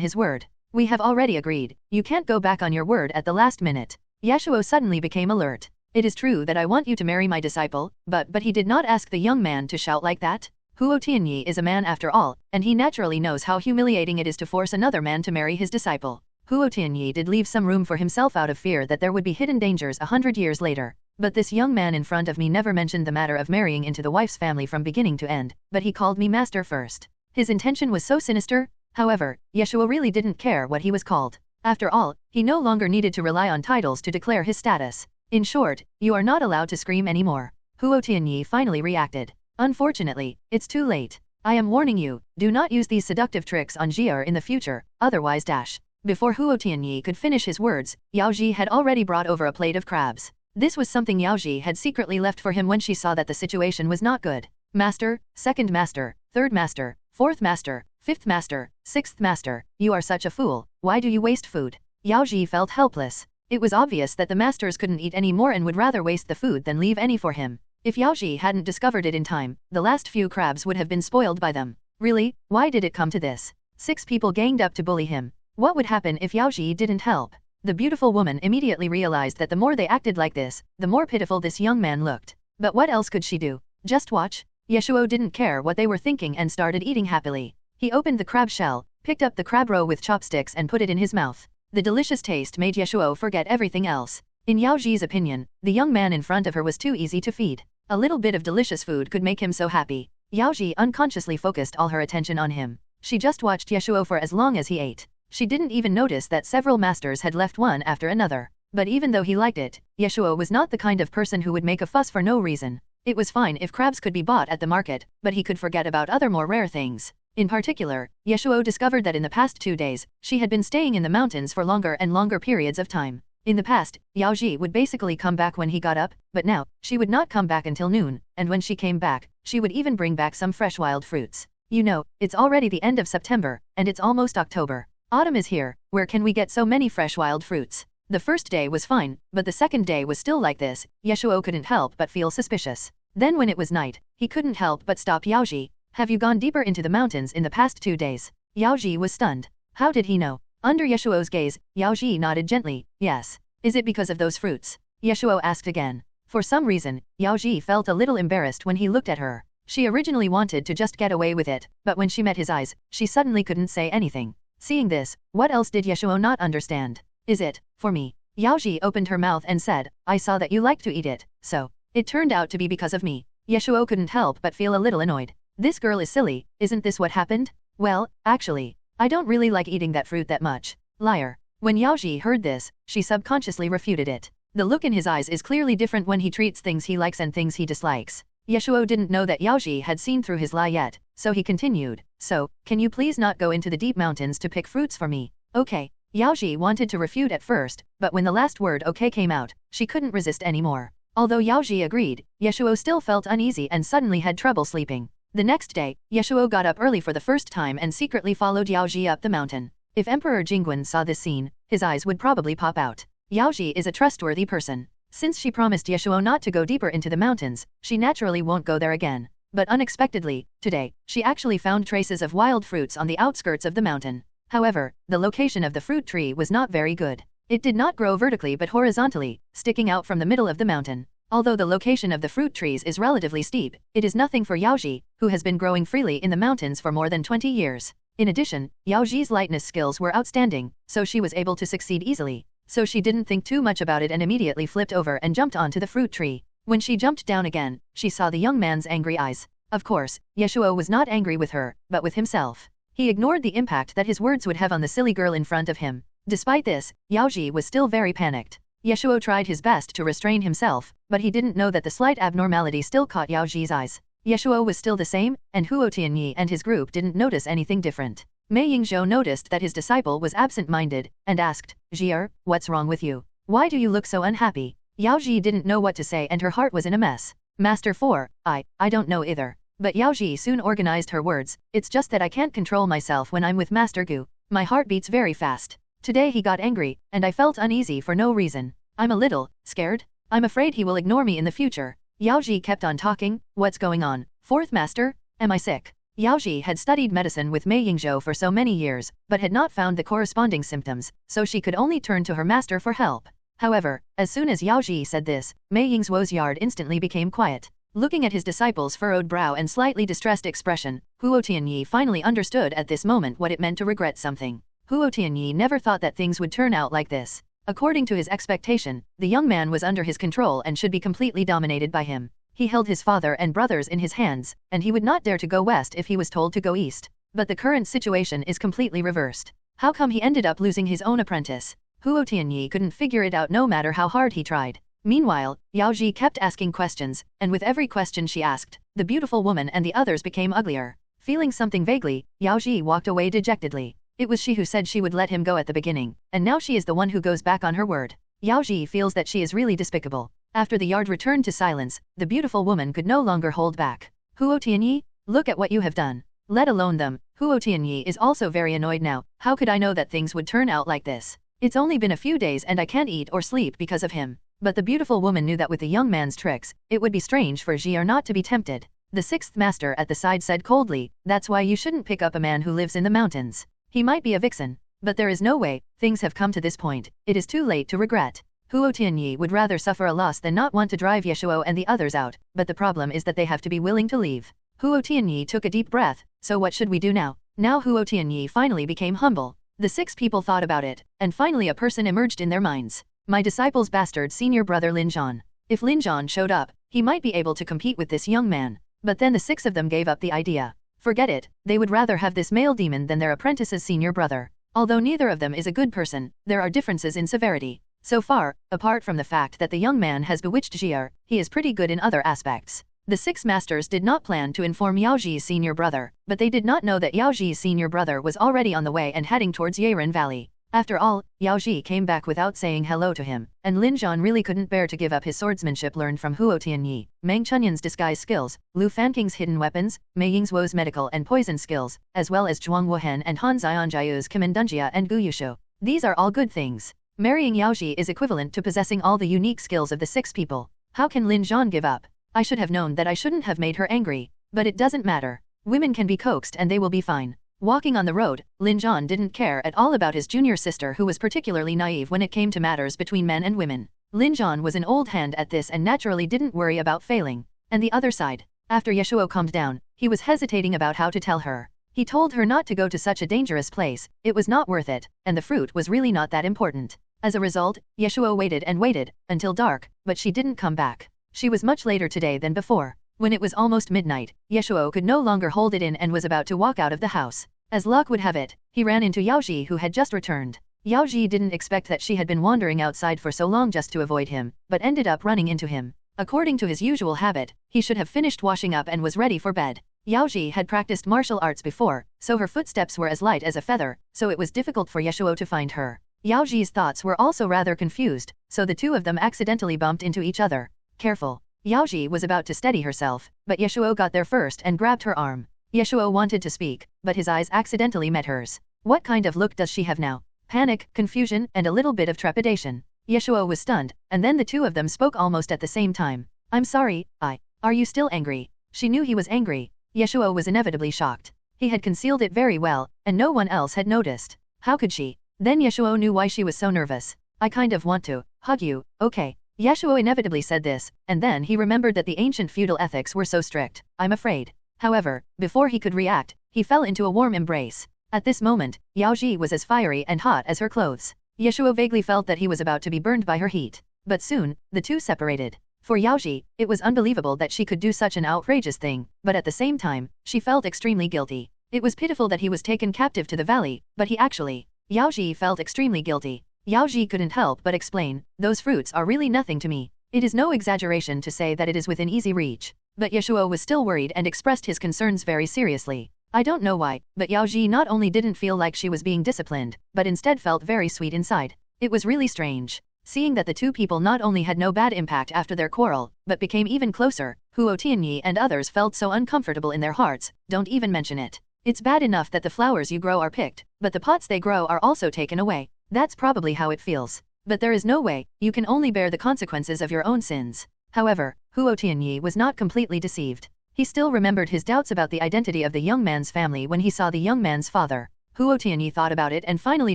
his word? We have already agreed. You can't go back on your word at the last minute." Ye Shuo suddenly became alert. "It is true that I want you to marry my disciple, but he did not ask the young man to shout like that. Huo Tianyi is a man after all, and he naturally knows how humiliating it is to force another man to marry his disciple." Huo Tianyi did leave some room for himself out of fear that there would be hidden dangers 100 years later. But this young man in front of me never mentioned the matter of marrying into the wife's family from beginning to end, but he called me master first. His intention was so sinister. However, Ye Shuo really didn't care what he was called. After all, he no longer needed to rely on titles to declare his status. In short, you are not allowed to scream anymore. Huo Tianyi finally reacted. Unfortunately, it's too late. I am warning you, do not use these seductive tricks on Jier in the future, otherwise dash. Before Huo Tianyi could finish his words, Yaoji had already brought over a plate of crabs. This was something Yaoji had secretly left for him when she saw that the situation was not good. Master, second master, third master, fourth master, fifth master, sixth master, you are such a fool, why do you waste food? Yaoji felt helpless. It was obvious that the masters couldn't eat any more and would rather waste the food than leave any for him. If Yaoji hadn't discovered it in time, the last few crabs would have been spoiled by them. Really, why did it come to this? 6 people ganged up to bully him. What would happen if Yaoji didn't help? The beautiful woman immediately realized that the more they acted like this, the more pitiful this young man looked. But what else could she do? Just watch? Ye Shuo didn't care what they were thinking and started eating happily. He opened the crab shell, picked up the crab roe with chopsticks and put it in his mouth. The delicious taste made Ye Shuo forget everything else. In Yaoji's opinion, the young man in front of her was too easy to feed. A little bit of delicious food could make him so happy. Yaoji unconsciously focused all her attention on him. She just watched Ye Shuo for as long as he ate. She didn't even notice that several masters had left one after another. But even though he liked it, Ye Shuo was not the kind of person who would make a fuss for no reason. It was fine if crabs could be bought at the market, but he could forget about other more rare things. In particular, Ye Shuo discovered that in the past 2 days, she had been staying in the mountains for longer and longer periods of time. In the past, Yaoji would basically come back when he got up, but now, she would not come back until noon, and when she came back, she would even bring back some fresh wild fruits. You know, it's already the end of September, and it's almost October. Autumn is here, where can we get so many fresh wild fruits? The first day was fine, but the second day was still like this. Ye Shuo couldn't help but feel suspicious. Then when it was night, he couldn't help but stop Yaoji. Have you gone deeper into the mountains in the past 2 days? Yaoji was stunned. How did he know? Under Ye Shuo's gaze, Yaoji nodded gently. Yes. Is it because of those fruits? Ye Shuo asked again. For some reason, Yaoji felt a little embarrassed when he looked at her. She originally wanted to just get away with it, but when she met his eyes, she suddenly couldn't say anything. Seeing this, what else did Ye Shuo not understand? Is it, for me? Yaoji opened her mouth and said, I saw that you like to eat it, so. It turned out to be because of me. Ye Shuo couldn't help but feel a little annoyed. This girl is silly, isn't this what happened? Well, actually, I don't really like eating that fruit that much. Liar. When Yaoji heard this, she subconsciously refuted it. The look in his eyes is clearly different when he treats things he likes and things he dislikes. Ye Shuo didn't know that Yaoji had seen through his lie yet, so he continued, so, can you please not go into the deep mountains to pick fruits for me? Okay. Yaoji wanted to refute at first, but when the last word okay came out, she couldn't resist anymore. Although Yaoji agreed, Ye Shuo still felt uneasy and suddenly had trouble sleeping. The next day, Ye Shuo got up early for the first time and secretly followed Yaoji up the mountain. If Emperor Jingguan saw this scene, his eyes would probably pop out. Yaoji is a trustworthy person. Since she promised Ye Shuo not to go deeper into the mountains, she naturally won't go there again. But unexpectedly, today, she actually found traces of wild fruits on the outskirts of the mountain. However, the location of the fruit tree was not very good. It did not grow vertically but horizontally, sticking out from the middle of the mountain. Although the location of the fruit trees is relatively steep, it is nothing for Yaoji, who has been growing freely in the mountains for more than 20 years. In addition, Yaoji's lightness skills were outstanding, so she was able to succeed easily. So she didn't think too much about it and immediately flipped over and jumped onto the fruit tree. When she jumped down again, she saw the young man's angry eyes. Of course, Ye Shuo was not angry with her, but with himself. He ignored the impact that his words would have on the silly girl in front of him. Despite this, Yaoji was still very panicked. Ye Shuo tried his best to restrain himself, but he didn't know that the slight abnormality still caught Yaoji's eyes. Ye Shuo was still the same, and Huo Tianyi and his group didn't notice anything different. Mei Yingzhou noticed that his disciple was absent-minded, and asked, Zhi, what's wrong with you? Why do you look so unhappy? Yao Ji didn't know what to say and her heart was in a mess. Master 4, I don't know either. But Yao Ji soon organized her words, it's just that I can't control myself when I'm with Master Gu. My heart beats very fast. Today he got angry, and I felt uneasy for no reason. I'm a little scared. I'm afraid he will ignore me in the future. Yao Ji kept on talking, what's going on? Fourth master, am I sick? Yao Ji had studied medicine with Mei Yingzhou for so many years, but had not found the corresponding symptoms, so she could only turn to her master for help. However, as soon as Yao Ji said this, Mei Yingzhou's yard instantly became quiet. Looking at his disciple's furrowed brow and slightly distressed expression, Huo Tianyi finally understood at this moment what it meant to regret something. Huo Tianyi never thought that things would turn out like this. According to his expectation, the young man was under his control and should be completely dominated by him. He held his father and brothers in his hands, and he would not dare to go west if he was told to go east. But the current situation is completely reversed. How come he ended up losing his own apprentice? Huo Tianyi couldn't figure it out no matter how hard he tried. Meanwhile, Yao Ji kept asking questions, and with every question she asked, the beautiful woman and the others became uglier. Feeling something vaguely, Yao Ji walked away dejectedly. It was she who said she would let him go at the beginning, and now she is the one who goes back on her word. Yao Ji feels that she is really despicable. After the yard returned to silence, the beautiful woman could no longer hold back. Huo Tianyi, look at what you have done. Let alone them, Huo Tianyi is also very annoyed now. How could I know that things would turn out like this? It's only been a few days and I can't eat or sleep because of him. But the beautiful woman knew that with the young man's tricks, it would be strange for Zhi not to be tempted. The sixth master at the side said coldly, that's why you shouldn't pick up a man who lives in the mountains. He might be a vixen. But there is no way, things have come to this point, it is too late to regret. Huo Tianyi would rather suffer a loss than not want to drive Ye Shuo and the others out, but the problem is that they have to be willing to leave. Huo Tianyi took a deep breath, so what should we do now? Now Huo Tianyi finally became humble. The 6 people thought about it, and finally a person emerged in their minds. My disciple's bastard senior brother Lin Zhan. If Lin Zhan showed up, he might be able to compete with this young man. But then the 6 of them gave up the idea. Forget it, they would rather have this male demon than their apprentice's senior brother. Although neither of them is a good person, there are differences in severity. So far, apart from the fact that the young man has bewitched Zhi, he is pretty good in other aspects. The 6 masters did not plan to inform Yao Ji's senior brother, but they did not know that Yao Ji's senior brother was already on the way and heading towards Yiren Valley. After all, Yao Ji came back without saying hello to him, and Lin Zhan really couldn't bear to give up his swordsmanship learned from Huo Tianyi, Meng Chunyan's disguise skills, Lu Fanking's hidden weapons, Mei Yingzhuo's medical and poison skills, as well as Zhuang Wuhen and Han Zionjiu's Commandanjia and Gu Yushu. These are all good things. Marrying Yao Ji is equivalent to possessing all the unique skills of the 6 people. How can Lin Zhan give up? I should have known that I shouldn't have made her angry. But it doesn't matter. Women can be coaxed and they will be fine. Walking on the road, Lin Zhan didn't care at all about his junior sister who was particularly naive when it came to matters between men and women. Lin Zhan was an old hand at this and naturally didn't worry about failing. And the other side. After Ye Shuo calmed down, he was hesitating about how to tell her. He told her not to go to such a dangerous place, it was not worth it, and the fruit was really not that important. As a result, Ye Shuo waited and waited, until dark, but she didn't come back. She was much later today than before. When it was almost midnight, Ye Shuo could no longer hold it in and was about to walk out of the house. As luck would have it, he ran into Yao Ji who had just returned. Yao Ji didn't expect that she had been wandering outside for so long just to avoid him, but ended up running into him. According to his usual habit, he should have finished washing up and was ready for bed. Yao Ji had practiced martial arts before, so her footsteps were as light as a feather, so it was difficult for Ye Shuo to find her. Yao Ji's thoughts were also rather confused, so the two of them accidentally bumped into each other. Careful. Yao Ji was about to steady herself, but Ye Shuo got there first and grabbed her arm. Ye Shuo wanted to speak, but his eyes accidentally met hers. What kind of look does she have now? Panic, confusion, and a little bit of trepidation. Ye Shuo was stunned, and then the two of them spoke almost at the same time. I'm sorry, Are you still angry? She knew he was angry. Ye Shuo was inevitably shocked. He had concealed it very well, and no one else had noticed. How could she? Then Ye Shuo knew why she was so nervous. I kind of want to hug you, okay? Ye Shuo inevitably said this, and then he remembered that the ancient feudal ethics were so strict. I'm afraid. However, before he could react, he fell into a warm embrace. At this moment, Yao Ji was as fiery and hot as her clothes. Ye Shuo vaguely felt that he was about to be burned by her heat. But soon, the two separated. For Yao Ji, it was unbelievable that she could do such an outrageous thing, but at the same time, she felt extremely guilty. It was pitiful that he was taken captive to the valley, but he actually... Yao Ji felt extremely guilty. Yao Ji couldn't help but explain, those fruits are really nothing to me. It is no exaggeration to say that it is within easy reach. But Ye Shuo was still worried and expressed his concerns very seriously. I don't know why, but Yao Ji not only didn't feel like she was being disciplined, but instead felt very sweet inside. It was really strange. Seeing that the two people not only had no bad impact after their quarrel, but became even closer, Huo Tianyi and others felt so uncomfortable in their hearts, don't even mention it. It's bad enough that the flowers you grow are picked, but the pots they grow are also taken away. That's probably how it feels. But there is no way, you can only bear the consequences of your own sins. However, Huo Tianyi was not completely deceived. He still remembered his doubts about the identity of the young man's family when he saw the young man's father. Huo Tianyi thought about it and finally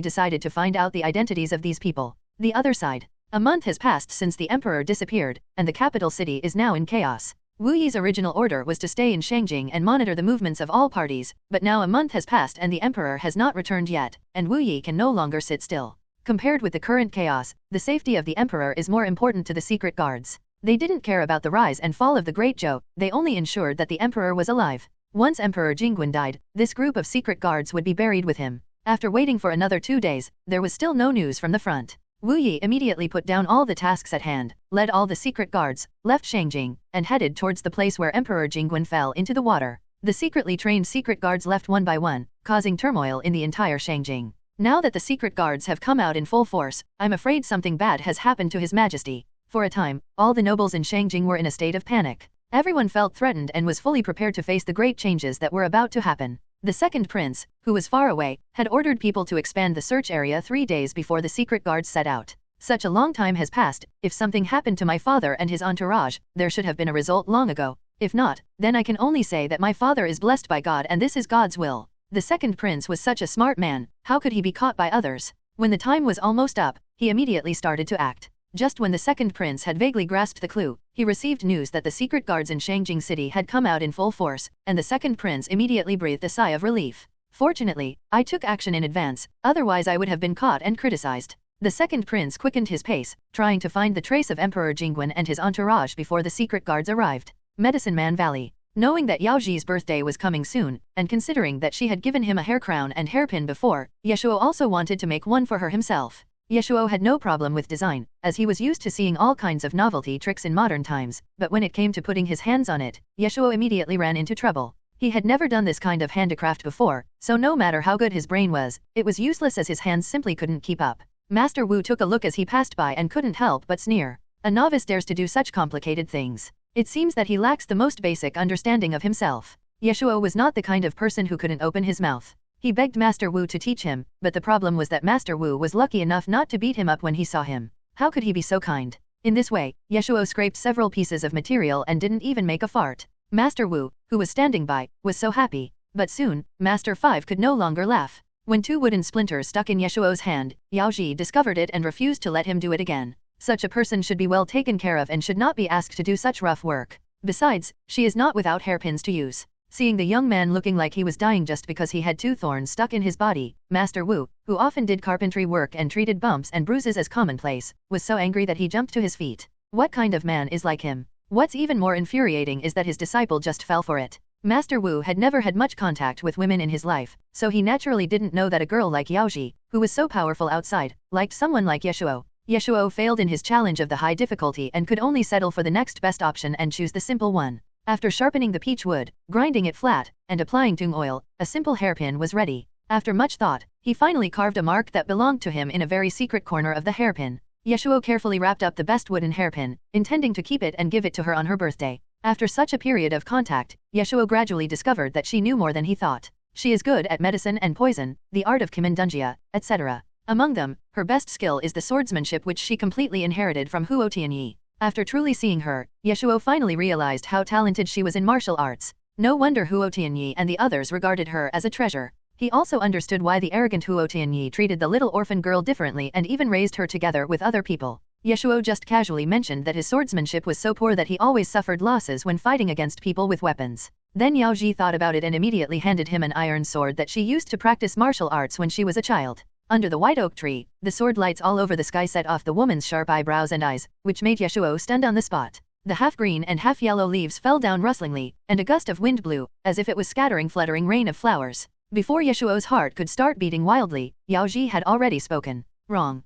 decided to find out the identities of these people. The other side. A month has passed since the emperor disappeared, and the capital city is now in chaos. Wu Yi's original order was to stay in Shangjing and monitor the movements of all parties, but now a month has passed and the emperor has not returned yet, and Wu Yi can no longer sit still. Compared with the current chaos, the safety of the emperor is more important to the secret guards. They didn't care about the rise and fall of the Great Zhou, they only ensured that the emperor was alive. Once Emperor Jingguan died, this group of secret guards would be buried with him. After waiting for another 2 days, there was still no news from the front. Wu Yi immediately put down all the tasks at hand, led all the secret guards, left Shangjing, and headed towards the place where Emperor Jingguan fell into the water. The secretly trained secret guards left one by one, causing turmoil in the entire Shangjing. Now that the secret guards have come out in full force, I'm afraid something bad has happened to His Majesty. For a time, all the nobles in Shangjing were in a state of panic. Everyone felt threatened and was fully prepared to face the great changes that were about to happen. The second prince, who was far away, had ordered people to expand the search area 3 days before the secret guards set out. Such a long time has passed, if something happened to my father and his entourage, there should have been a result long ago. If not, then I can only say that my father is blessed by God and this is God's will. The second prince was such a smart man, how could he be caught by others? When the time was almost up, he immediately started to act. Just when the second prince had vaguely grasped the clue, he received news that the secret guards in Shangjing City had come out in full force, and the second prince immediately breathed a sigh of relief. Fortunately, I took action in advance, otherwise I would have been caught and criticized. The second prince quickened his pace, trying to find the trace of Emperor Jingguan and his entourage before the secret guards arrived. Medicine Man Valley. Knowing that Yao Ji's birthday was coming soon, and considering that she had given him a hair crown and hairpin before, Ye Shuo also wanted to make one for her himself. Ye Shuo had no problem with design, as he was used to seeing all kinds of novelty tricks in modern times, but when it came to putting his hands on it, Ye Shuo immediately ran into trouble. He had never done this kind of handicraft before, so no matter how good his brain was, it was useless as his hands simply couldn't keep up. Master Wu took a look as he passed by and couldn't help but sneer. A novice dares to do such complicated things. It seems that he lacks the most basic understanding of himself. Ye Shuo was not the kind of person who couldn't open his mouth. He begged Master Wu to teach him, but the problem was that Master Wu was lucky enough not to beat him up when he saw him. How could he be so kind? In this way, Ye Shuo scraped several pieces of material and didn't even make a fart. Master Wu, who was standing by, was so happy. But soon, Master 5 could no longer laugh. When 2 wooden splinters stuck in Ye Shuo's hand, Yao Ji discovered it and refused to let him do it again. Such a person should be well taken care of and should not be asked to do such rough work. Besides, she is not without hairpins to use. Seeing the young man looking like he was dying just because he had 2 thorns stuck in his body, Master Wu, who often did carpentry work and treated bumps and bruises as commonplace, was so angry that he jumped to his feet. What kind of man is like him? What's even more infuriating is that his disciple just fell for it. Master Wu had never had much contact with women in his life, so he naturally didn't know that a girl like Yao Ji, who was so powerful outside, liked someone like Ye Shuo. Ye Shuo failed in his challenge of the high difficulty and could only settle for the next best option and choose the simple one. After sharpening the peach wood, grinding it flat, and applying tung oil, a simple hairpin was ready. After much thought, he finally carved a mark that belonged to him in a very secret corner of the hairpin. Ye Shuo carefully wrapped up the best wooden hairpin, intending to keep it and give it to her on her birthday. After such a period of contact, Ye Shuo gradually discovered that she knew more than he thought. She is good at medicine and poison, the art of Kimindunjia, etc. Among them, her best skill is the swordsmanship which she completely inherited from Huo Tianyi. After truly seeing her, Ye Shuo finally realized how talented she was in martial arts. No wonder Huo Tianyi and the others regarded her as a treasure. He also understood why the arrogant Huo Tianyi treated the little orphan girl differently and even raised her together with other people. Ye Shuo just casually mentioned that his swordsmanship was so poor that he always suffered losses when fighting against people with weapons. Then Yao Ji thought about it and immediately handed him an iron sword that she used to practice martial arts when she was a child. Under the white oak tree, the sword lights all over the sky set off the woman's sharp eyebrows and eyes, which made Ye Shuo stunned on the spot. The half-green and half-yellow leaves fell down rustlingly, and a gust of wind blew, as if it was scattering fluttering rain of flowers. Before Ye Shuo's heart could start beating wildly, Yao Ji had already spoken. Wrong.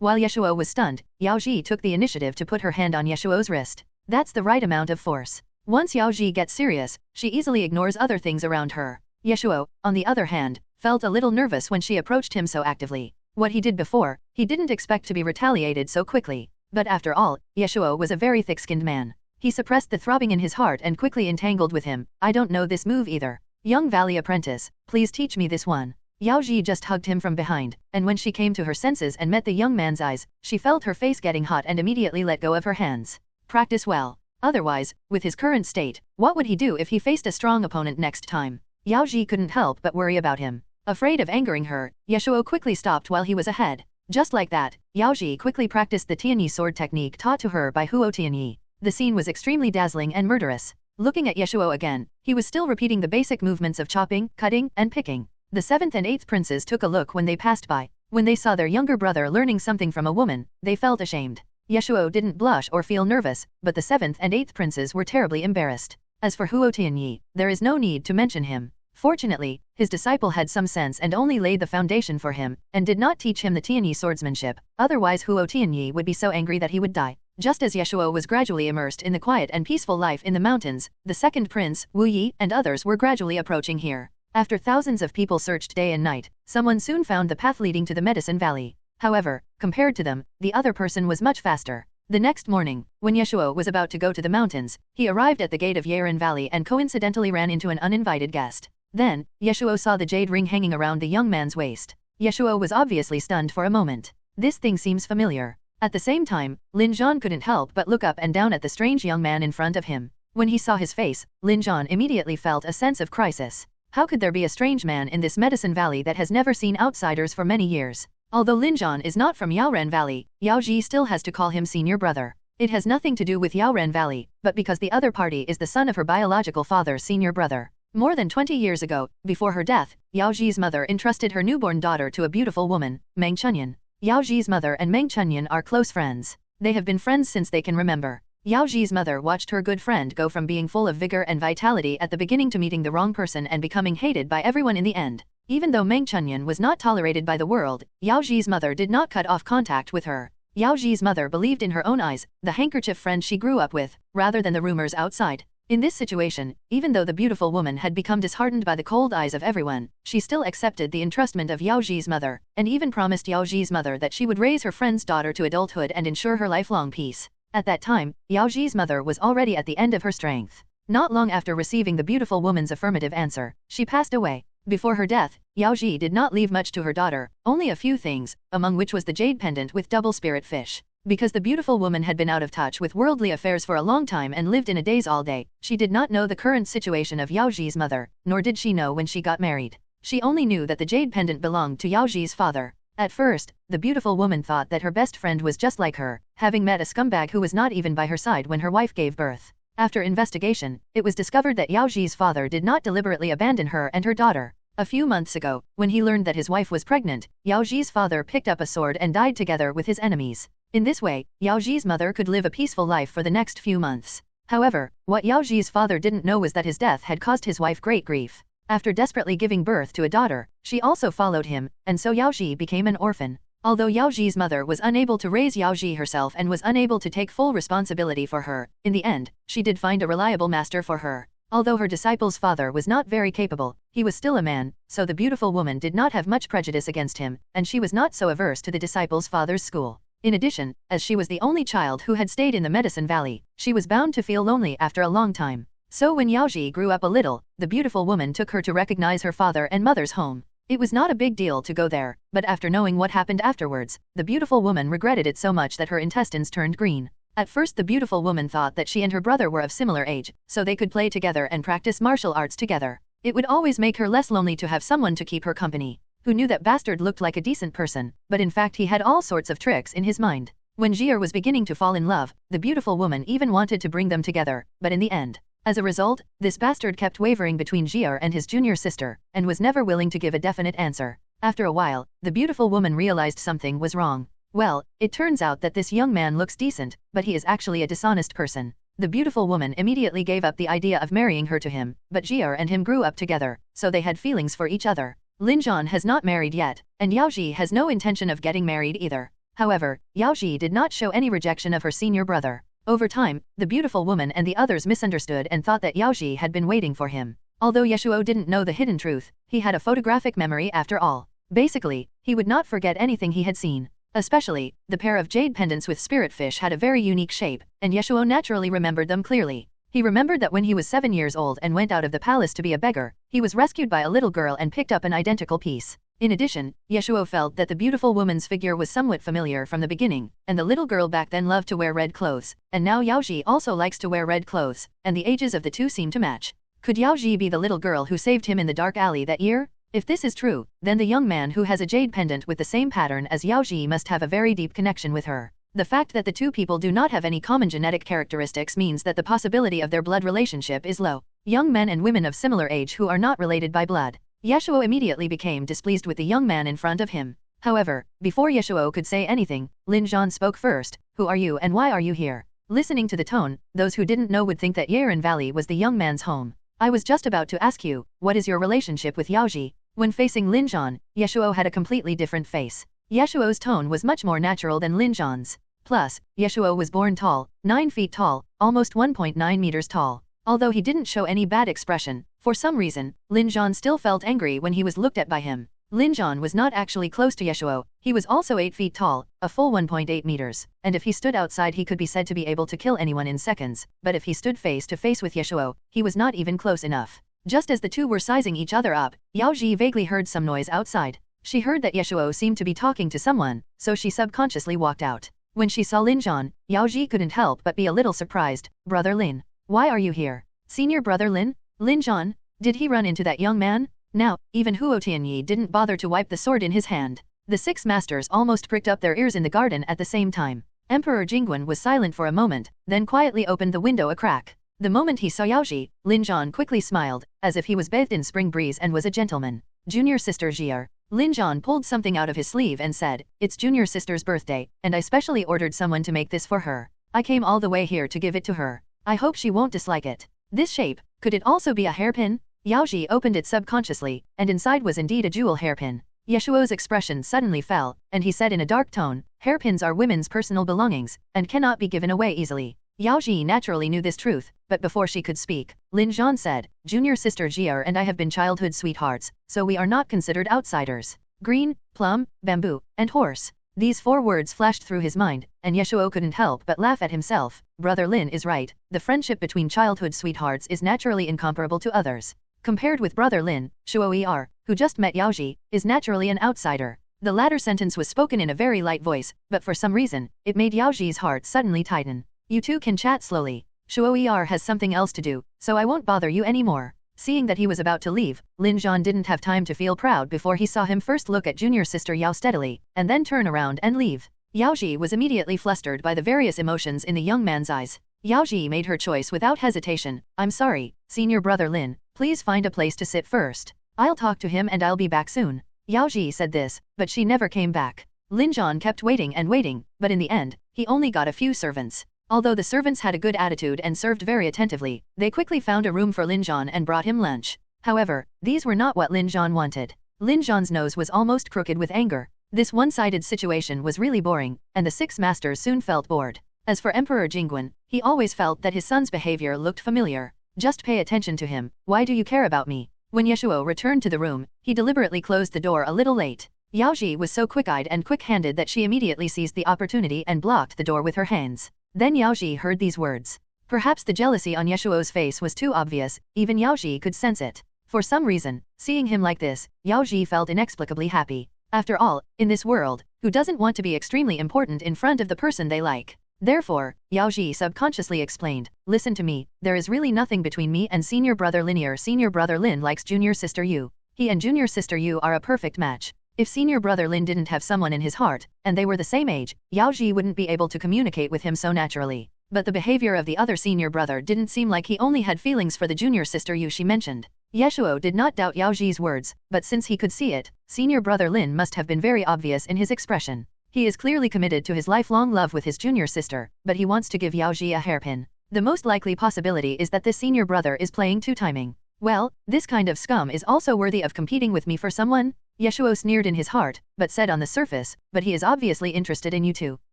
While Ye Shuo was stunned, Yao Ji took the initiative to put her hand on Ye Shuo's wrist. That's the right amount of force. Once Yao Ji gets serious, she easily ignores other things around her. Ye Shuo, on the other hand, felt a little nervous when she approached him so actively. What he did before, he didn't expect to be retaliated so quickly. But after all, Ye Shuo was a very thick-skinned man. He suppressed the throbbing in his heart and quickly entangled with him. I don't know this move either. Young Valley apprentice, please teach me this one. Yao Ji just hugged him from behind, and when she came to her senses and met the young man's eyes, she felt her face getting hot and immediately let go of her hands. Practice well. Otherwise, with his current state, what would he do if he faced a strong opponent next time? Yao Ji couldn't help but worry about him. Afraid of angering her, Ye Shuo quickly stopped while he was ahead. Just like that, Yao Ji quickly practiced the Tianyi sword technique taught to her by Huo Tianyi. The scene was extremely dazzling and murderous. Looking at Ye Shuo again, he was still repeating the basic movements of chopping, cutting, and picking. The 7th and 8th princes took a look when they passed by. When they saw their younger brother learning something from a woman, they felt ashamed. Ye Shuo didn't blush or feel nervous, but the 7th and 8th princes were terribly embarrassed. As for Huo Tianyi, there is no need to mention him. Fortunately, his disciple had some sense and only laid the foundation for him, and did not teach him the Tianyi swordsmanship, otherwise Huo Tianyi would be so angry that he would die. Just as Ye Shuo was gradually immersed in the quiet and peaceful life in the mountains, the second prince, Wu Yi, and others were gradually approaching here. After thousands of people searched day and night, someone soon found the path leading to the Medicine Valley. However, compared to them, the other person was much faster. The next morning, when Ye Shuo was about to go to the mountains, he arrived at the gate of Yiren Valley and coincidentally ran into an uninvited guest. Then, Ye Shuo saw the jade ring hanging around the young man's waist. Ye Shuo was obviously stunned for a moment. This thing seems familiar. At the same time, Lin Zhan couldn't help but look up and down at the strange young man in front of him. When he saw his face, Lin Zhan immediately felt a sense of crisis. How could there be a strange man in this Medicine Valley that has never seen outsiders for many years? Although Lin Zhan is not from Yaoren Valley, Yao Ji still has to call him senior brother. It has nothing to do with Yaoren Valley, but because the other party is the son of her biological father's senior brother. More than 20 years ago, before her death, Yao Ji's mother entrusted her newborn daughter to a beautiful woman, Meng Chunyan. Yao Ji's mother and Meng Chunyan are close friends. They have been friends since they can remember. Yao Ji's mother watched her good friend go from being full of vigor and vitality at the beginning to meeting the wrong person and becoming hated by everyone in the end. Even though Meng Chunyan was not tolerated by the world, Yao Ji's mother did not cut off contact with her. Yao Ji's mother believed in her own eyes, the handkerchief friend she grew up with, rather than the rumors outside. In this situation, even though the beautiful woman had become disheartened by the cold eyes of everyone, she still accepted the entrustment of Yao Ji's mother, and even promised Yao Ji's mother that she would raise her friend's daughter to adulthood and ensure her lifelong peace. At that time, Yao Ji's mother was already at the end of her strength. Not long after receiving the beautiful woman's affirmative answer, she passed away. Before her death, Yao Ji did not leave much to her daughter, only a few things, among which was the jade pendant with double spirit fish. Because the beautiful woman had been out of touch with worldly affairs for a long time and lived in a daze all day, she did not know the current situation of Yao Ji's mother, nor did she know when she got married. She only knew that the jade pendant belonged to Yao Ji's father. At first, the beautiful woman thought that her best friend was just like her, having met a scumbag who was not even by her side when her wife gave birth. After investigation, it was discovered that Yao Ji's father did not deliberately abandon her and her daughter. A few months ago, when he learned that his wife was pregnant, Yao Ji's father picked up a sword and died together with his enemies. In this way, Yao Ji's mother could live a peaceful life for the next few months. However, what Yao Ji's father didn't know was that his death had caused his wife great grief. After desperately giving birth to a daughter, she also followed him, and so Yao Ji became an orphan. Although Yao Ji's mother was unable to raise Yao Ji herself and was unable to take full responsibility for her, in the end, she did find a reliable master for her. Although her disciple's father was not very capable, he was still a man, so the beautiful woman did not have much prejudice against him, and she was not so averse to the disciple's father's school. In addition, as she was the only child who had stayed in the Medicine Valley, she was bound to feel lonely after a long time. So when Yao Ji grew up a little, the beautiful woman took her to recognize her father and mother's home. It was not a big deal to go there, but after knowing what happened afterwards, the beautiful woman regretted it so much that her intestines turned green. At first the beautiful woman thought that she and her brother were of similar age, so they could play together and practice martial arts together. It would always make her less lonely to have someone to keep her company. Who knew that bastard looked like a decent person, but in fact he had all sorts of tricks in his mind. When Jier was beginning to fall in love, the beautiful woman even wanted to bring them together, but in the end, as a result, this bastard kept wavering between Jier and his junior sister, and was never willing to give a definite answer. After a while, the beautiful woman realized something was wrong. Well, it turns out that this young man looks decent, but he is actually a dishonest person. The beautiful woman immediately gave up the idea of marrying her to him, but Jier and him grew up together, so they had feelings for each other. Lin Zhan has not married yet, and Yao Ji has no intention of getting married either. However, Yao Ji did not show any rejection of her senior brother. Over time, the beautiful woman and the others misunderstood and thought that Yao Ji had been waiting for him. Although Ye Shuo didn't know the hidden truth, he had a photographic memory after all. Basically, he would not forget anything he had seen. Especially, the pair of jade pendants with spirit fish had a very unique shape, and Ye Shuo naturally remembered them clearly. He remembered that when he was 7 years old and went out of the palace to be a beggar, he was rescued by a little girl and picked up an identical piece. In addition, Ye Shuo felt that the beautiful woman's figure was somewhat familiar from the beginning, and the little girl back then loved to wear red clothes, and now Yao Ji also likes to wear red clothes, and the ages of the two seem to match. Could Yao Ji be the little girl who saved him in the dark alley that year? If this is true, then the young man who has a jade pendant with the same pattern as Yao Ji must have a very deep connection with her. The fact that the two people do not have any common genetic characteristics means that the possibility of their blood relationship is low. Young men and women of similar age who are not related by blood. Ye Shuo immediately became displeased with the young man in front of him. However, before Ye Shuo could say anything, Lin Zhan spoke first. Who are you and why are you here? Listening to the tone, those who didn't know would think that Yiren Valley was the young man's home. I was just about to ask you, what is your relationship with Yao Ji? When facing Lin Zhan, Ye Shuo had a completely different face. Ye Shuo's tone was much more natural than Lin Zhan's. Plus, Ye Shuo was born tall, 9 feet tall, almost 1.9 meters tall. Although he didn't show any bad expression, for some reason, Lin Zhan still felt angry when he was looked at by him. Lin Zhan was not actually close to Ye Shuo, he was also 8 feet tall, a full 1.8 meters, and if he stood outside he could be said to be able to kill anyone in seconds, but if he stood face to face with Ye Shuo, he was not even close enough. Just as the two were sizing each other up, Yao Ji vaguely heard some noise outside. She heard that Ye Shuo seemed to be talking to someone, so she subconsciously walked out. When she saw Lin Zhan, Yao Ji couldn't help but be a little surprised. Brother Lin, why are you here? Senior brother Lin? Lin Zhan? Did he run into that young man? Now, even Huo Tianyi didn't bother to wipe the sword in his hand. The 6 masters almost pricked up their ears in the garden at the same time. Emperor Jingguan was silent for a moment, then quietly opened the window a crack. The moment he saw Yao Ji, Lin Zhan quickly smiled, as if he was bathed in spring breeze and was a gentleman. Junior sister Jier. Lin Zhan pulled something out of his sleeve and said, it's junior sister's birthday, and I specially ordered someone to make this for her. I came all the way here to give it to her. I hope she won't dislike it. This shape, could it also be a hairpin? Yao Ji opened it subconsciously, and inside was indeed a jewel hairpin. Ye Shuo's expression suddenly fell, and he said in a dark tone, hairpins are women's personal belongings, and cannot be given away easily. Yao Ji naturally knew this truth, but before she could speak, Lin Zhan said, junior sister Jier and I have been childhood sweethearts, so we are not considered outsiders. Green, plum, bamboo, and horse. These 4 words flashed through his mind, and Ye Shuo couldn't help but laugh at himself. Brother Lin is right, the friendship between childhood sweethearts is naturally incomparable to others. Compared with brother Lin, Shuo Er, who just met Yao Ji, is naturally an outsider. The latter sentence was spoken in a very light voice, but for some reason, it made Yao Ji's heart suddenly tighten. You two can chat slowly. Shuo Er has something else to do, so I won't bother you anymore. Seeing that he was about to leave, Lin Zhan didn't have time to feel proud before he saw him first look at junior sister Yao steadily, and then turn around and leave. Yao Ji was immediately flustered by the various emotions in the young man's eyes. Yao Ji made her choice without hesitation. I'm sorry, senior brother Lin, please find a place to sit first. I'll talk to him and I'll be back soon. Yao Ji said this, but she never came back. Lin Zhan kept waiting and waiting, but in the end, he only got a few servants. Although the servants had a good attitude and served very attentively, they quickly found a room for Lin Zhan and brought him lunch. However, these were not what Lin Zhan wanted. Lin Zhan's nose was almost crooked with anger. This one-sided situation was really boring, and the 6 masters soon felt bored. As for Emperor Jingguan, he always felt that his son's behavior looked familiar. Just pay attention to him. Why do you care about me? When Ye Shuo returned to the room, he deliberately closed the door a little late. Yao Ji was so quick-eyed and quick-handed that she immediately seized the opportunity and blocked the door with her hands. Then Yao Ji heard these words. Perhaps the jealousy on Ye Shuo's face was too obvious, even Yao Ji could sense it. For some reason, seeing him like this, Yao Ji felt inexplicably happy. After all, in this world, who doesn't want to be extremely important in front of the person they like? Therefore, Yao Ji subconsciously explained, listen to me, there is really nothing between me and senior brother Linear. Senior brother Lin likes junior sister Yu. He and junior sister Yu are a perfect match. If senior brother Lin didn't have someone in his heart, and they were the same age, Yao Ji wouldn't be able to communicate with him so naturally. But the behavior of the other senior brother didn't seem like he only had feelings for the junior sister Yu she mentioned. Ye Shuo did not doubt Yao Ji's words, but since he could see it, senior brother Lin must have been very obvious in his expression. He is clearly committed to his lifelong love with his junior sister, but he wants to give Yao Ji a hairpin. The most likely possibility is that this senior brother is playing two-timing. Well, this kind of scum is also worthy of competing with me for someone? Ye Shuo sneered in his heart, but said on the surface, but he is obviously interested in you too.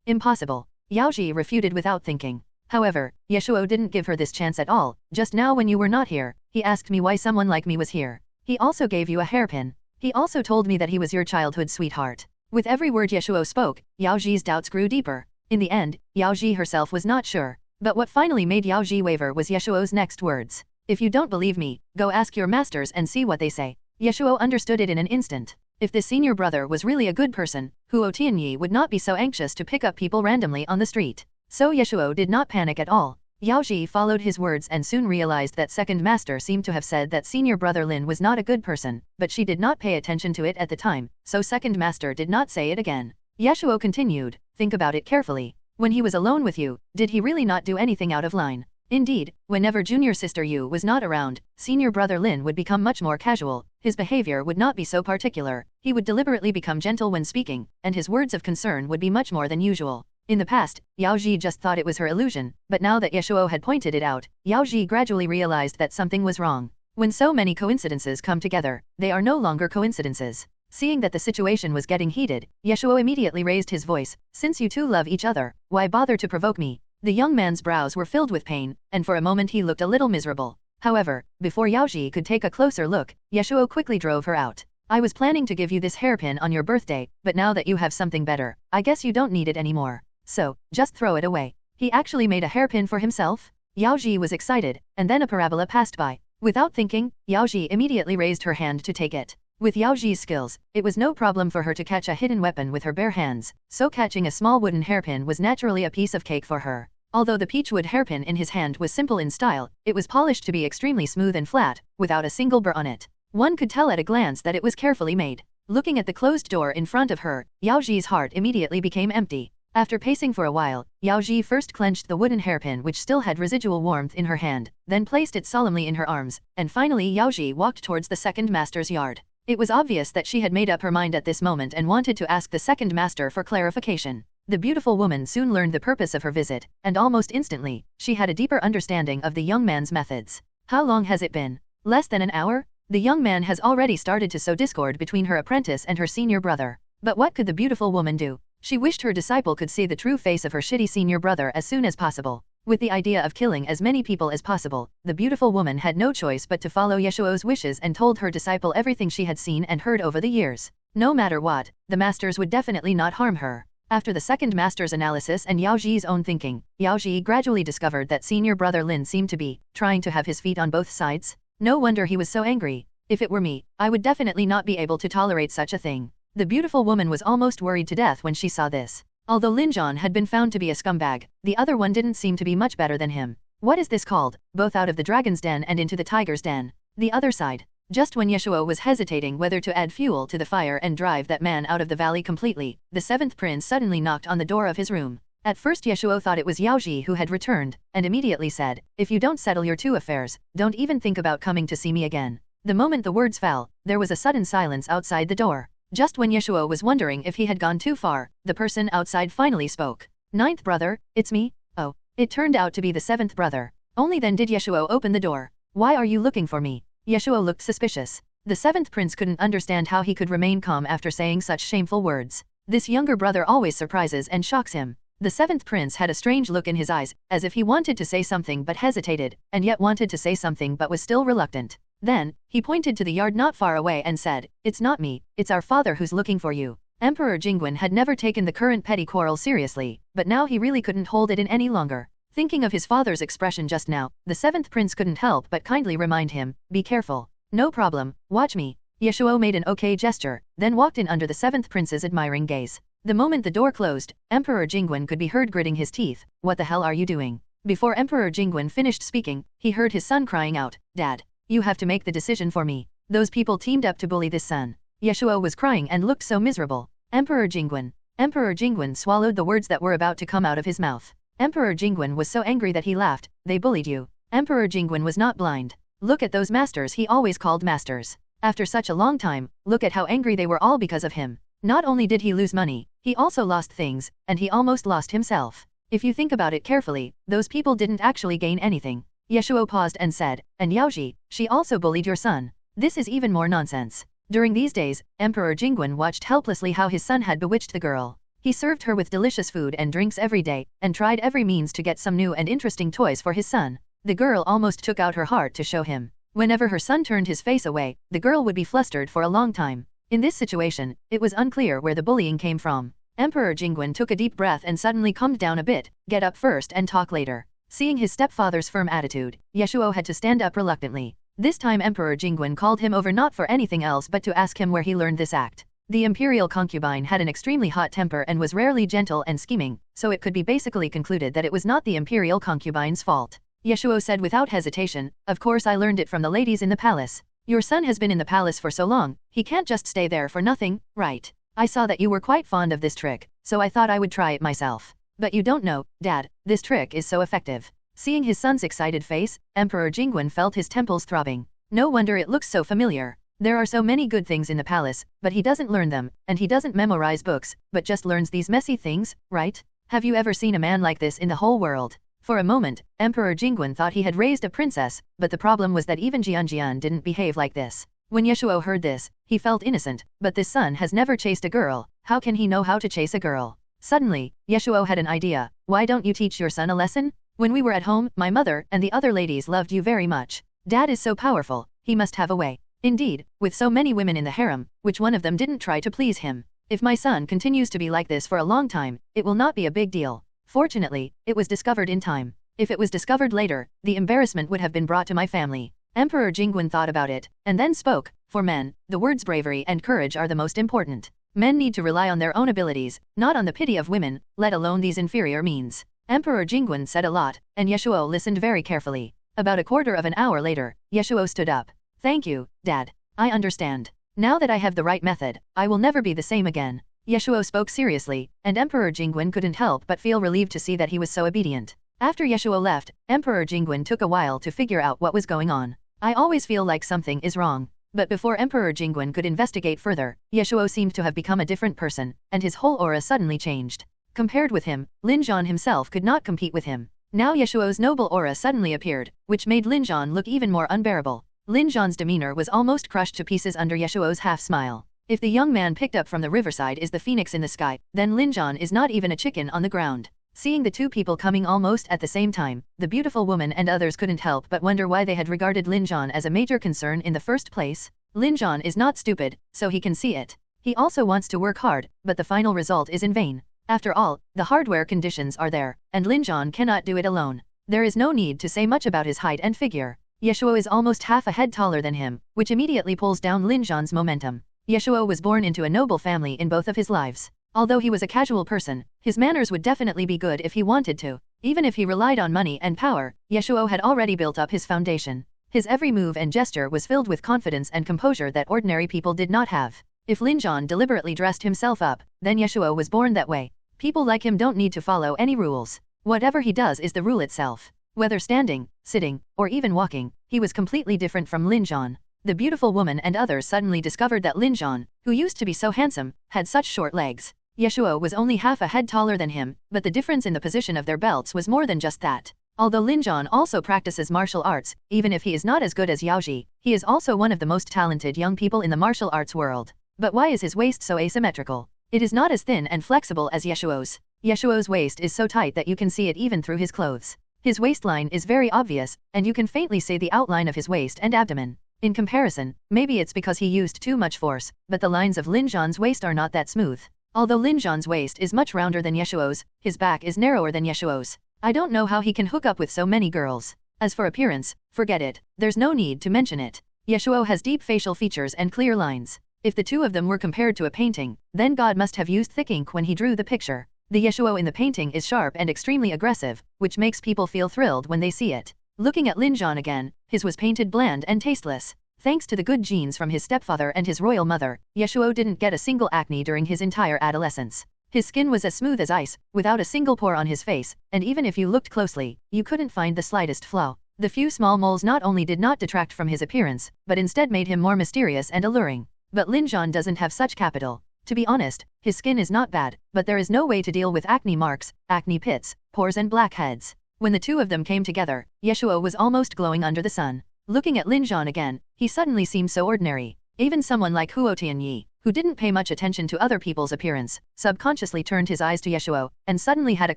Impossible. Yao Ji refuted without thinking. However, Ye Shuo didn't give her this chance at all. Just now when you were not here, he asked me why someone like me was here. He also gave you a hairpin. He also told me that he was your childhood sweetheart. With every word Ye Shuo spoke, Yao Ji's doubts grew deeper. In the end, Yao Ji herself was not sure. But what finally made Yao Ji waver was Ye Shuo's next words. If you don't believe me, go ask your masters and see what they say. Ye Shuo understood it in an instant. If this senior brother was really a good person, Huo Tianyi would not be so anxious to pick up people randomly on the street. So Ye Shuo did not panic at all. Yao Ji followed his words and soon realized that second master seemed to have said that senior brother Lin was not a good person, but she did not pay attention to it at the time, so second master did not say it again. Ye Shuo continued, think about it carefully. When he was alone with you, did he really not do anything out of line? Indeed, whenever junior sister Yu was not around, senior brother Lin would become much more casual, his behavior would not be so particular, he would deliberately become gentle when speaking, and his words of concern would be much more than usual. In the past, Yao Ji just thought it was her illusion, but now that Ye Shuo had pointed it out, Yao Ji gradually realized that something was wrong. When so many coincidences come together, they are no longer coincidences. Seeing that the situation was getting heated, Ye Shuo immediately raised his voice, since you two love each other, why bother to provoke me? The young man's brows were filled with pain, and for a moment he looked a little miserable. However, before Yao Ji could take a closer look, Ye Shuo quickly drove her out. I was planning to give you this hairpin on your birthday, but now that you have something better, I guess you don't need it anymore. So, just throw it away. He actually made a hairpin for himself? Yao Ji was excited, and then a parabola passed by. Without thinking, Yao Ji immediately raised her hand to take it. With Yao Ji's skills, it was no problem for her to catch a hidden weapon with her bare hands, so catching a small wooden hairpin was naturally a piece of cake for her. Although the peachwood hairpin in his hand was simple in style, it was polished to be extremely smooth and flat, without a single burr on it. One could tell at a glance that it was carefully made. Looking at the closed door in front of her, Yao Ji's heart immediately became empty. After pacing for a while, Yao Ji first clenched the wooden hairpin which still had residual warmth in her hand, then placed it solemnly in her arms, and finally Yao Ji walked towards the second master's yard. It was obvious that she had made up her mind at this moment and wanted to ask the second master for clarification. The beautiful woman soon learned the purpose of her visit, and almost instantly, she had a deeper understanding of the young man's methods. How long has it been? Less than an hour? The young man has already started to sow discord between her apprentice and her senior brother. But what could the beautiful woman do? She wished her disciple could see the true face of her shitty senior brother as soon as possible. With the idea of killing as many people as possible, the beautiful woman had no choice but to follow Ye Shuo's wishes and told her disciple everything she had seen and heard over the years. No matter what, the masters would definitely not harm her. After the second master's analysis and Yao Ji's own thinking, Yao Ji gradually discovered that senior brother Lin seemed to be trying to have his feet on both sides. No wonder he was so angry. If it were me, I would definitely not be able to tolerate such a thing. The beautiful woman was almost worried to death when she saw this. Although Lin Zhan had been found to be a scumbag, the other one didn't seem to be much better than him. What is this called? Both out of the dragon's den and into the tiger's den. The other side. Just when Ye Shuo was hesitating whether to add fuel to the fire and drive that man out of the valley completely, the seventh prince suddenly knocked on the door of his room. At first Ye Shuo thought it was Yao Ji who had returned, and immediately said, if you don't settle your two affairs, don't even think about coming to see me again. The moment the words fell, there was a sudden silence outside the door. Just when Ye Shuo was wondering if he had gone too far, the person outside finally spoke. Ninth brother, it's me? Oh, it turned out to be the seventh brother. Only then did Ye Shuo open the door. Why are you looking for me? Ye Shuo looked suspicious. The seventh prince couldn't understand how he could remain calm after saying such shameful words. This younger brother always surprises and shocks him. The seventh prince had a strange look in his eyes, as if he wanted to say something but hesitated, and yet wanted to say something but was still reluctant. Then, he pointed to the yard not far away and said, it's not me, it's our father who's looking for you. Emperor Jingwen had never taken the current petty quarrel seriously, but now he really couldn't hold it in any longer. Thinking of his father's expression just now, the seventh prince couldn't help but kindly remind him, be careful. No problem, watch me. Ye Shuo made an okay gesture, then walked in under the seventh prince's admiring gaze. The moment the door closed, Emperor Jingwen could be heard gritting his teeth, what the hell are you doing? Before Emperor Jingwen finished speaking, he heard his son crying out, Dad. You have to make the decision for me. Those people teamed up to bully this son. Ye Shuo was crying and looked so miserable. Emperor Jingwen swallowed the words that were about to come out of his mouth. Emperor Jingwen was so angry that he laughed. They bullied you. Emperor Jingwen was not blind. Look at those masters he always called masters. After such a long time, look at how angry they were all because of him. Not only did he lose money, he also lost things, and he almost lost himself. If you think about it carefully, those people didn't actually gain anything. Ye Shuo paused and said, and Yao Ji, she also bullied your son. This is even more nonsense. During these days, Emperor Jingwen watched helplessly how his son had bewitched the girl. He served her with delicious food and drinks every day, and tried every means to get some new and interesting toys for his son. The girl almost took out her heart to show him. Whenever her son turned his face away, the girl would be flustered for a long time. In this situation, it was unclear where the bullying came from. Emperor Jingwen took a deep breath and suddenly calmed down a bit. Get up first and talk later. Seeing his stepfather's firm attitude, Ye Shuo had to stand up reluctantly. This time Emperor Jingwen called him over not for anything else but to ask him where he learned this act. The imperial concubine had an extremely hot temper and was rarely gentle and scheming, so it could be basically concluded that it was not the imperial concubine's fault. Ye Shuo said without hesitation, "Of course I learned it from the ladies in the palace. Your son has been in the palace for so long, he can't just stay there for nothing, right? I saw that you were quite fond of this trick, so I thought I would try it myself. But you don't know, Dad, this trick is so effective." Seeing his son's excited face, Emperor Jingwen felt his temples throbbing. No wonder it looks so familiar. There are so many good things in the palace, but he doesn't learn them, and he doesn't memorize books, but just learns these messy things, right? Have you ever seen a man like this in the whole world? For a moment, Emperor Jingwen thought he had raised a princess, but the problem was that even Jian didn't behave like this. When Ye Shuo heard this, he felt innocent, but this son has never chased a girl, how can he know how to chase a girl? Suddenly, Ye Shuo had an idea. Why don't you teach your son a lesson? When we were at home, my mother and the other ladies loved you very much. Dad is so powerful, he must have a way. Indeed, with so many women in the harem, which one of them didn't try to please him? If my son continues to be like this for a long time, it will not be a big deal. Fortunately, it was discovered in time. If it was discovered later, the embarrassment would have been brought to my family. Emperor Jingwen thought about it, and then spoke. For men, the words bravery and courage are the most important. Men need to rely on their own abilities, not on the pity of women, let alone these inferior means. Emperor Jingwen said a lot, and Ye Shuo listened very carefully. About a quarter of an hour later, Ye Shuo stood up. Thank you, Dad. I understand. Now that I have the right method, I will never be the same again. Ye Shuo spoke seriously, and Emperor Jingwen couldn't help but feel relieved to see that he was so obedient. After Ye Shuo left, Emperor Jingwen took a while to figure out what was going on. I always feel like something is wrong. But before Emperor Jingwen could investigate further, Ye Shuo seemed to have become a different person, and his whole aura suddenly changed. Compared with him, Lin Zhan himself could not compete with him. Now Ye Shuo's noble aura suddenly appeared, which made Lin Zhan look even more unbearable. Lin Zhan's demeanor was almost crushed to pieces under Ye Shuo's half-smile. If the young man picked up from the riverside is the phoenix in the sky, then Lin Zhan is not even a chicken on the ground. Seeing the two people coming almost at the same time, the beautiful woman and others couldn't help but wonder why they had regarded Lin Zhan as a major concern in the first place. Lin Zhan is not stupid, so he can see it. He also wants to work hard, but the final result is in vain. After all, the hardware conditions are there, and Lin Zhan cannot do it alone. There is no need to say much about his height and figure. Ye Shuo is almost half a head taller than him, which immediately pulls down Lin Zhan's momentum. Ye Shuo was born into a noble family in both of his lives. Although he was a casual person, his manners would definitely be good if he wanted to. Even if he relied on money and power, Ye Shuo had already built up his foundation. His every move and gesture was filled with confidence and composure that ordinary people did not have. If Lin Zhan deliberately dressed himself up, then Ye Shuo was born that way. People like him don't need to follow any rules. Whatever he does is the rule itself. Whether standing, sitting, or even walking, he was completely different from Lin Zhan. The beautiful woman and others suddenly discovered that Lin Zhan, who used to be so handsome, had such short legs. Ye Shuo was only half a head taller than him, but the difference in the position of their belts was more than just that. Although Lin Zhan also practices martial arts, even if he is not as good as Yao Ji, he is also one of the most talented young people in the martial arts world. But why is his waist so asymmetrical? It is not as thin and flexible as Ye Shuo's. Ye Shuo's waist is so tight that you can see it even through his clothes. His waistline is very obvious, and you can faintly see the outline of his waist and abdomen. In comparison, maybe it's because he used too much force, but the lines of Lin Zhan's waist are not that smooth. Although Lin Zhan's waist is much rounder than Ye Shuo's, his back is narrower than Ye Shuo's. I don't know how he can hook up with so many girls. As for appearance, forget it, there's no need to mention it. Ye Shuo has deep facial features and clear lines. If the two of them were compared to a painting, then God must have used thick ink when he drew the picture. The Ye Shuo in the painting is sharp and extremely aggressive, which makes people feel thrilled when they see it. Looking at Lin Zhan again, his was painted bland and tasteless. Thanks to the good genes from his stepfather and his royal mother, Ye Shuo didn't get a single acne during his entire adolescence. His skin was as smooth as ice, without a single pore on his face, and even if you looked closely, you couldn't find the slightest flaw. The few small moles not only did not detract from his appearance, but instead made him more mysterious and alluring. But Lin Zhan doesn't have such capital. To be honest, his skin is not bad, but there is no way to deal with acne marks, acne pits, pores and blackheads. When the two of them came together, Ye Shuo was almost glowing under the sun. Looking at Lin Zhan again, he suddenly seemed so ordinary. Even someone like Huo Tianyi, who didn't pay much attention to other people's appearance, subconsciously turned his eyes to Ye Shuo, and suddenly had a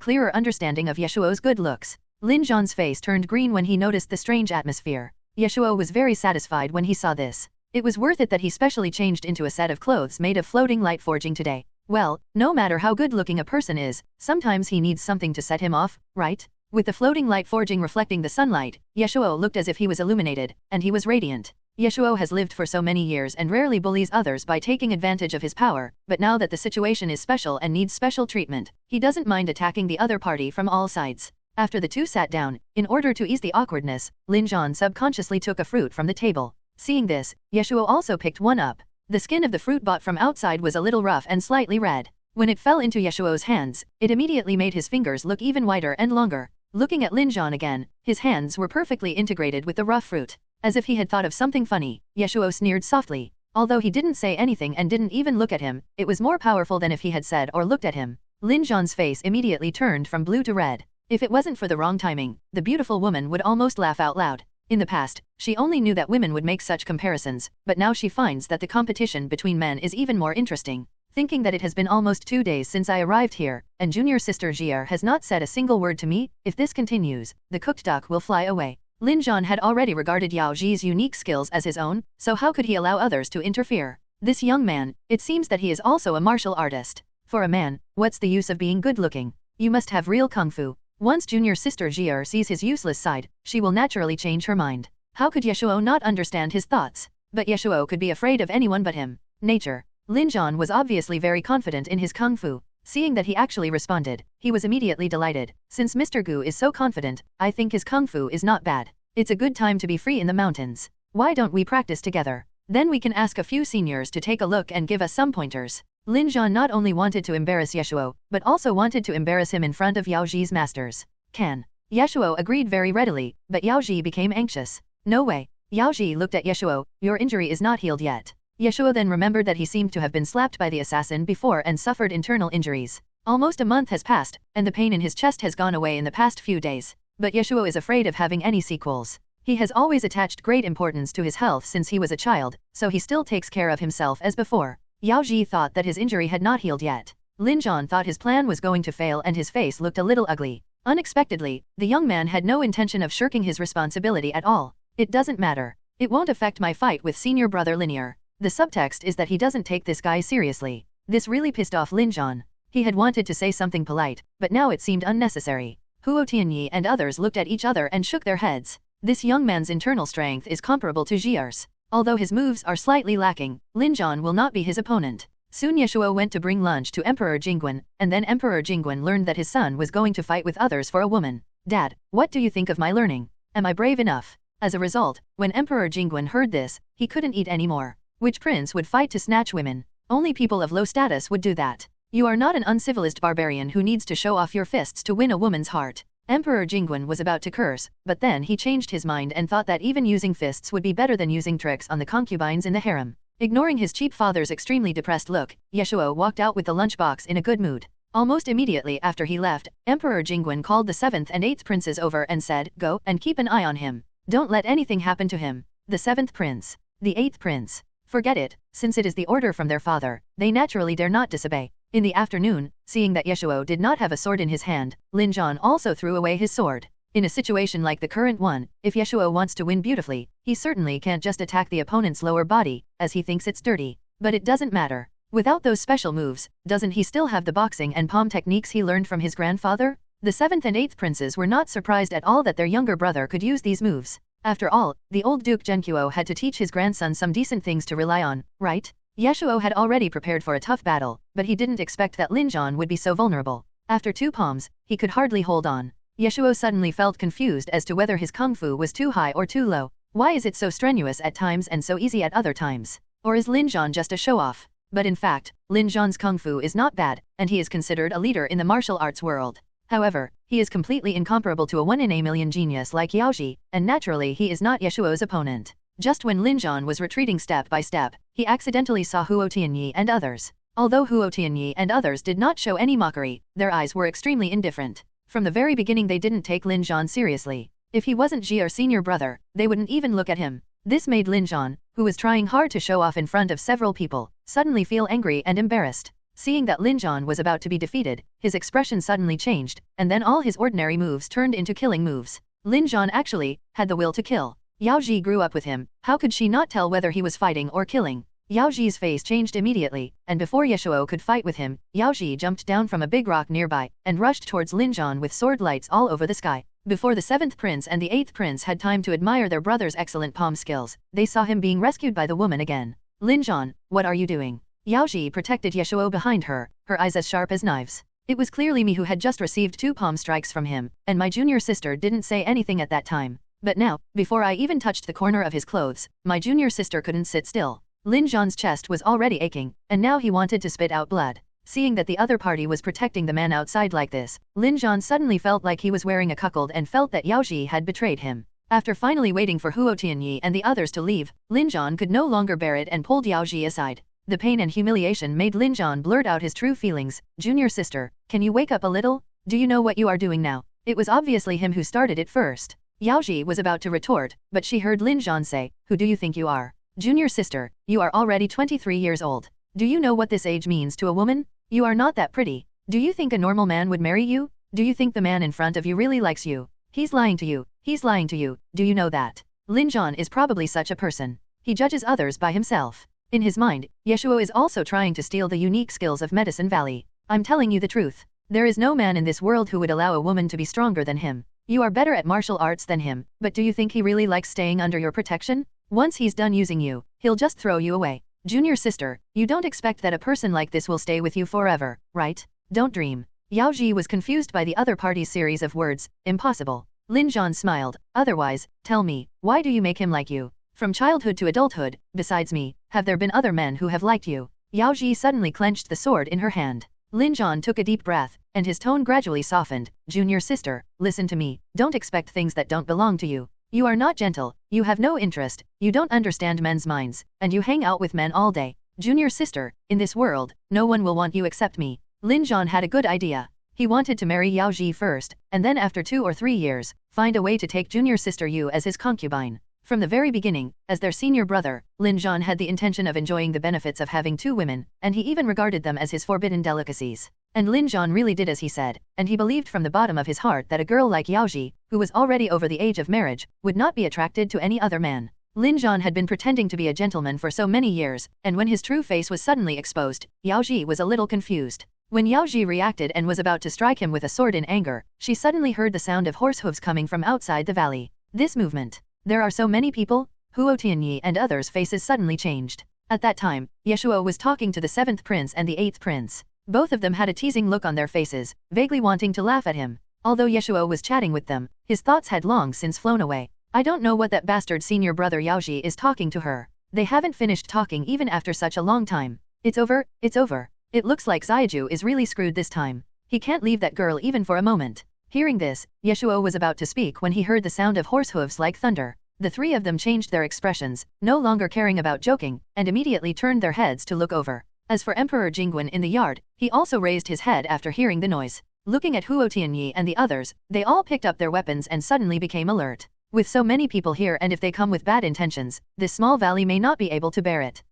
clearer understanding of Ye Shuo's good looks. Lin Zhan's face turned green when he noticed the strange atmosphere. Ye Shuo was very satisfied when he saw this. It was worth it that he specially changed into a set of clothes made of floating light forging today. Well, no matter how good-looking a person is, sometimes he needs something to set him off, right? With the floating light forging reflecting the sunlight, Ye Shuo looked as if he was illuminated, and he was radiant. Ye Shuo has lived for so many years and rarely bullies others by taking advantage of his power, but now that the situation is special and needs special treatment, he doesn't mind attacking the other party from all sides. After the two sat down, in order to ease the awkwardness, Lin Zhan subconsciously took a fruit from the table. Seeing this, Ye Shuo also picked one up. The skin of the fruit bought from outside was a little rough and slightly red. When it fell into Ye Shuo's hands, it immediately made his fingers look even whiter and longer. Looking at Lin Zhan again, his hands were perfectly integrated with the rough fruit. As if he had thought of something funny, Ye Shuo sneered softly. Although he didn't say anything and didn't even look at him, it was more powerful than if he had said or looked at him. Lin Zhan's face immediately turned from blue to red. If it wasn't for the wrong timing, the beautiful woman would almost laugh out loud. In the past, she only knew that women would make such comparisons, but now she finds that the competition between men is even more interesting. Thinking that it has been almost 2 days since I arrived here, and junior sister Jia has not said a single word to me, if this continues, the cooked duck will fly away. Lin Zhan had already regarded Yao Ji's unique skills as his own, so how could he allow others to interfere? This young man, it seems that he is also a martial artist. For a man, what's the use of being good-looking? You must have real kung fu. Once junior sister Jia sees his useless side, she will naturally change her mind. How could Ye Shuo not understand his thoughts? But Ye Shuo could be afraid of anyone but him. Nature. Lin Zhan was obviously very confident in his kung fu. Seeing that he actually responded, he was immediately delighted. Since Mr. Gu is so confident, I think his kung fu is not bad. It's a good time to be free in the mountains. Why don't we practice together? Then we can ask a few seniors to take a look and give us some pointers. Lin Zhan not only wanted to embarrass Ye Shuo, but also wanted to embarrass him in front of Yao Ji's masters. Ye Shuo agreed very readily, but Yao Ji became anxious. No way. Yao Ji looked at Ye Shuo, your injury is not healed yet. Ye Shuo then remembered that he seemed to have been slapped by the assassin before and suffered internal injuries. Almost a month has passed, and the pain in his chest has gone away in the past few days. But Ye Shuo is afraid of having any sequels. He has always attached great importance to his health since he was a child, so he still takes care of himself as before. Yao Ji thought that his injury had not healed yet. Lin Zhan thought his plan was going to fail and his face looked a little ugly. Unexpectedly, the young man had no intention of shirking his responsibility at all. It doesn't matter. It won't affect my fight with senior brother Linear. The subtext is that he doesn't take this guy seriously. This really pissed off Lin Zhan. He had wanted to say something polite, but now it seemed unnecessary. Huo Tianyi and others looked at each other and shook their heads. This young man's internal strength is comparable to Jia's. Although his moves are slightly lacking, Lin Zhan will not be his opponent. Soon Ye Shuo went to bring lunch to Emperor Jingguan, and then Emperor Jingguan learned that his son was going to fight with others for a woman. Dad, what do you think of my learning? Am I brave enough? As a result, when Emperor Jingguan heard this, he couldn't eat anymore. Which prince would fight to snatch women? Only people of low status would do that. You are not an uncivilized barbarian who needs to show off your fists to win a woman's heart. Emperor Jingguan was about to curse, but then he changed his mind and thought that even using fists would be better than using tricks on the concubines in the harem. Ignoring his cheap father's extremely depressed look, Ye Shuo walked out with the lunchbox in a good mood. Almost immediately after he left, Emperor Jingguan called the 7th and 8th princes over and said, "Go and keep an eye on him. Don't let anything happen to him." The 7th prince. The 8th prince. Forget it, since it is the order from their father, they naturally dare not disobey. In the afternoon, seeing that Ye Shuo did not have a sword in his hand, Lin Zhan also threw away his sword. In a situation like the current one, if Ye Shuo wants to win beautifully, he certainly can't just attack the opponent's lower body, as he thinks it's dirty. But it doesn't matter. Without those special moves, doesn't he still have the boxing and palm techniques he learned from his grandfather? The 7th and 8th princes were not surprised at all that their younger brother could use these moves. After all, the old Duke Zhenqiu had to teach his grandson some decent things to rely on, right? Ye Shuo had already prepared for a tough battle, but he didn't expect that Lin Zhan would be so vulnerable. After 2 palms, he could hardly hold on. Ye Shuo suddenly felt confused as to whether his kung fu was too high or too low. Why is it so strenuous at times and so easy at other times? Or is Lin Zhan just a show-off? But in fact, Lin Zhan's kung fu is not bad, and he is considered a leader in the martial arts world. However, he is completely incomparable to a 1 in a million genius like Yao Ji, and naturally he is not Ye Shuo's opponent. Just when Lin Zhan was retreating step by step, he accidentally saw Huo Tianyi and others. Although Huo Tianyi and others did not show any mockery, their eyes were extremely indifferent. From the very beginning they didn't take Lin Zhan seriously. If he wasn't Ji or senior brother, they wouldn't even look at him. This made Lin Zhan, who was trying hard to show off in front of several people, suddenly feel angry and embarrassed. Seeing that Lin Zhan was about to be defeated, his expression suddenly changed, and then all his ordinary moves turned into killing moves. Lin Zhan actually had the will to kill. Yao Ji grew up with him, how could she not tell whether he was fighting or killing? Yao Ji's face changed immediately, and before Ye Shuo could fight with him, Yao Ji jumped down from a big rock nearby, and rushed towards Lin Zhan with sword lights all over the sky. Before the 7th prince and the 8th prince had time to admire their brother's excellent palm skills, they saw him being rescued by the woman again. Lin Zhan, what are you doing? Yao Ji protected Ye Shuo behind her, her eyes as sharp as knives. It was clearly me who had just received 2 palm strikes from him, and my junior sister didn't say anything at that time. But now, before I even touched the corner of his clothes, my junior sister couldn't sit still. Lin Zhan's chest was already aching, and now he wanted to spit out blood. Seeing that the other party was protecting the man outside like this, Lin Zhan suddenly felt like he was wearing a cuckold and felt that Yao Ji had betrayed him. After finally waiting for Huo Tianyi and the others to leave, Lin Zhan could no longer bear it and pulled Yao Ji aside. The pain and humiliation made Lin Zhan blurt out his true feelings. Junior sister, can you wake up a little? Do you know what you are doing now? It was obviously him who started it first. Yao Ji was about to retort, but she heard Lin Zhan say, who do you think you are? Junior sister, you are already 23 years old. Do you know what this age means to a woman? You are not that pretty. Do you think a normal man would marry you? Do you think the man in front of you really likes you? He's lying to you. He's lying to you. Do you know that? Lin Zhan is probably such a person. He judges others by himself. In his mind, Ye Shuo is also trying to steal the unique skills of Medicine Valley. I'm telling you the truth. There is no man in this world who would allow a woman to be stronger than him. You are better at martial arts than him, but do you think he really likes staying under your protection? Once he's done using you, he'll just throw you away. Junior sister, you don't expect that a person like this will stay with you forever, right? Don't dream. Yao Ji was confused by the other party's series of words. Impossible. Lin Zhan smiled. Otherwise, tell me, why do you make him like you? From childhood to adulthood, besides me, have there been other men who have liked you? Yao Ji suddenly clenched the sword in her hand. Lin Zhan took a deep breath, and his tone gradually softened. Junior sister, listen to me, don't expect things that don't belong to you. You are not gentle, you have no interest, you don't understand men's minds, and you hang out with men all day. Junior sister, in this world, no one will want you except me. Lin Zhan had a good idea. He wanted to marry Yao Ji first, and then after 2 or 3 years, find a way to take junior sister Yu as his concubine. From the very beginning, as their senior brother, Lin Zhan had the intention of enjoying the benefits of having 2 women, and he even regarded them as his forbidden delicacies. And Lin Zhan really did as he said, and he believed from the bottom of his heart that a girl like Yao Ji, who was already over the age of marriage, would not be attracted to any other man. Lin Zhan had been pretending to be a gentleman for so many years, and when his true face was suddenly exposed, Yao Ji was a little confused. When Yao Ji reacted and was about to strike him with a sword in anger, she suddenly heard the sound of horse hooves coming from outside the valley. This movement. There are so many people. Huo Tianyi and others' faces suddenly changed. At that time, Ye Shuo was talking to the 7th prince and the 8th prince. Both of them had a teasing look on their faces, vaguely wanting to laugh at him. Although Ye Shuo was chatting with them, his thoughts had long since flown away. I don't know what that bastard senior brother Yao Ji is talking to her. They haven't finished talking even after such a long time. It's over, it's over. It looks like Ziyaju is really screwed this time. He can't leave that girl even for a moment. Hearing this, Ye Shuo was about to speak when he heard the sound of horse hooves like thunder. The 3 of them changed their expressions, no longer caring about joking, and immediately turned their heads to look over. As for Emperor Jingguan in the yard, he also raised his head after hearing the noise. Looking at Huo Tianyi and the others, they all picked up their weapons and suddenly became alert. With so many people here and if they come with bad intentions, this small valley may not be able to bear it.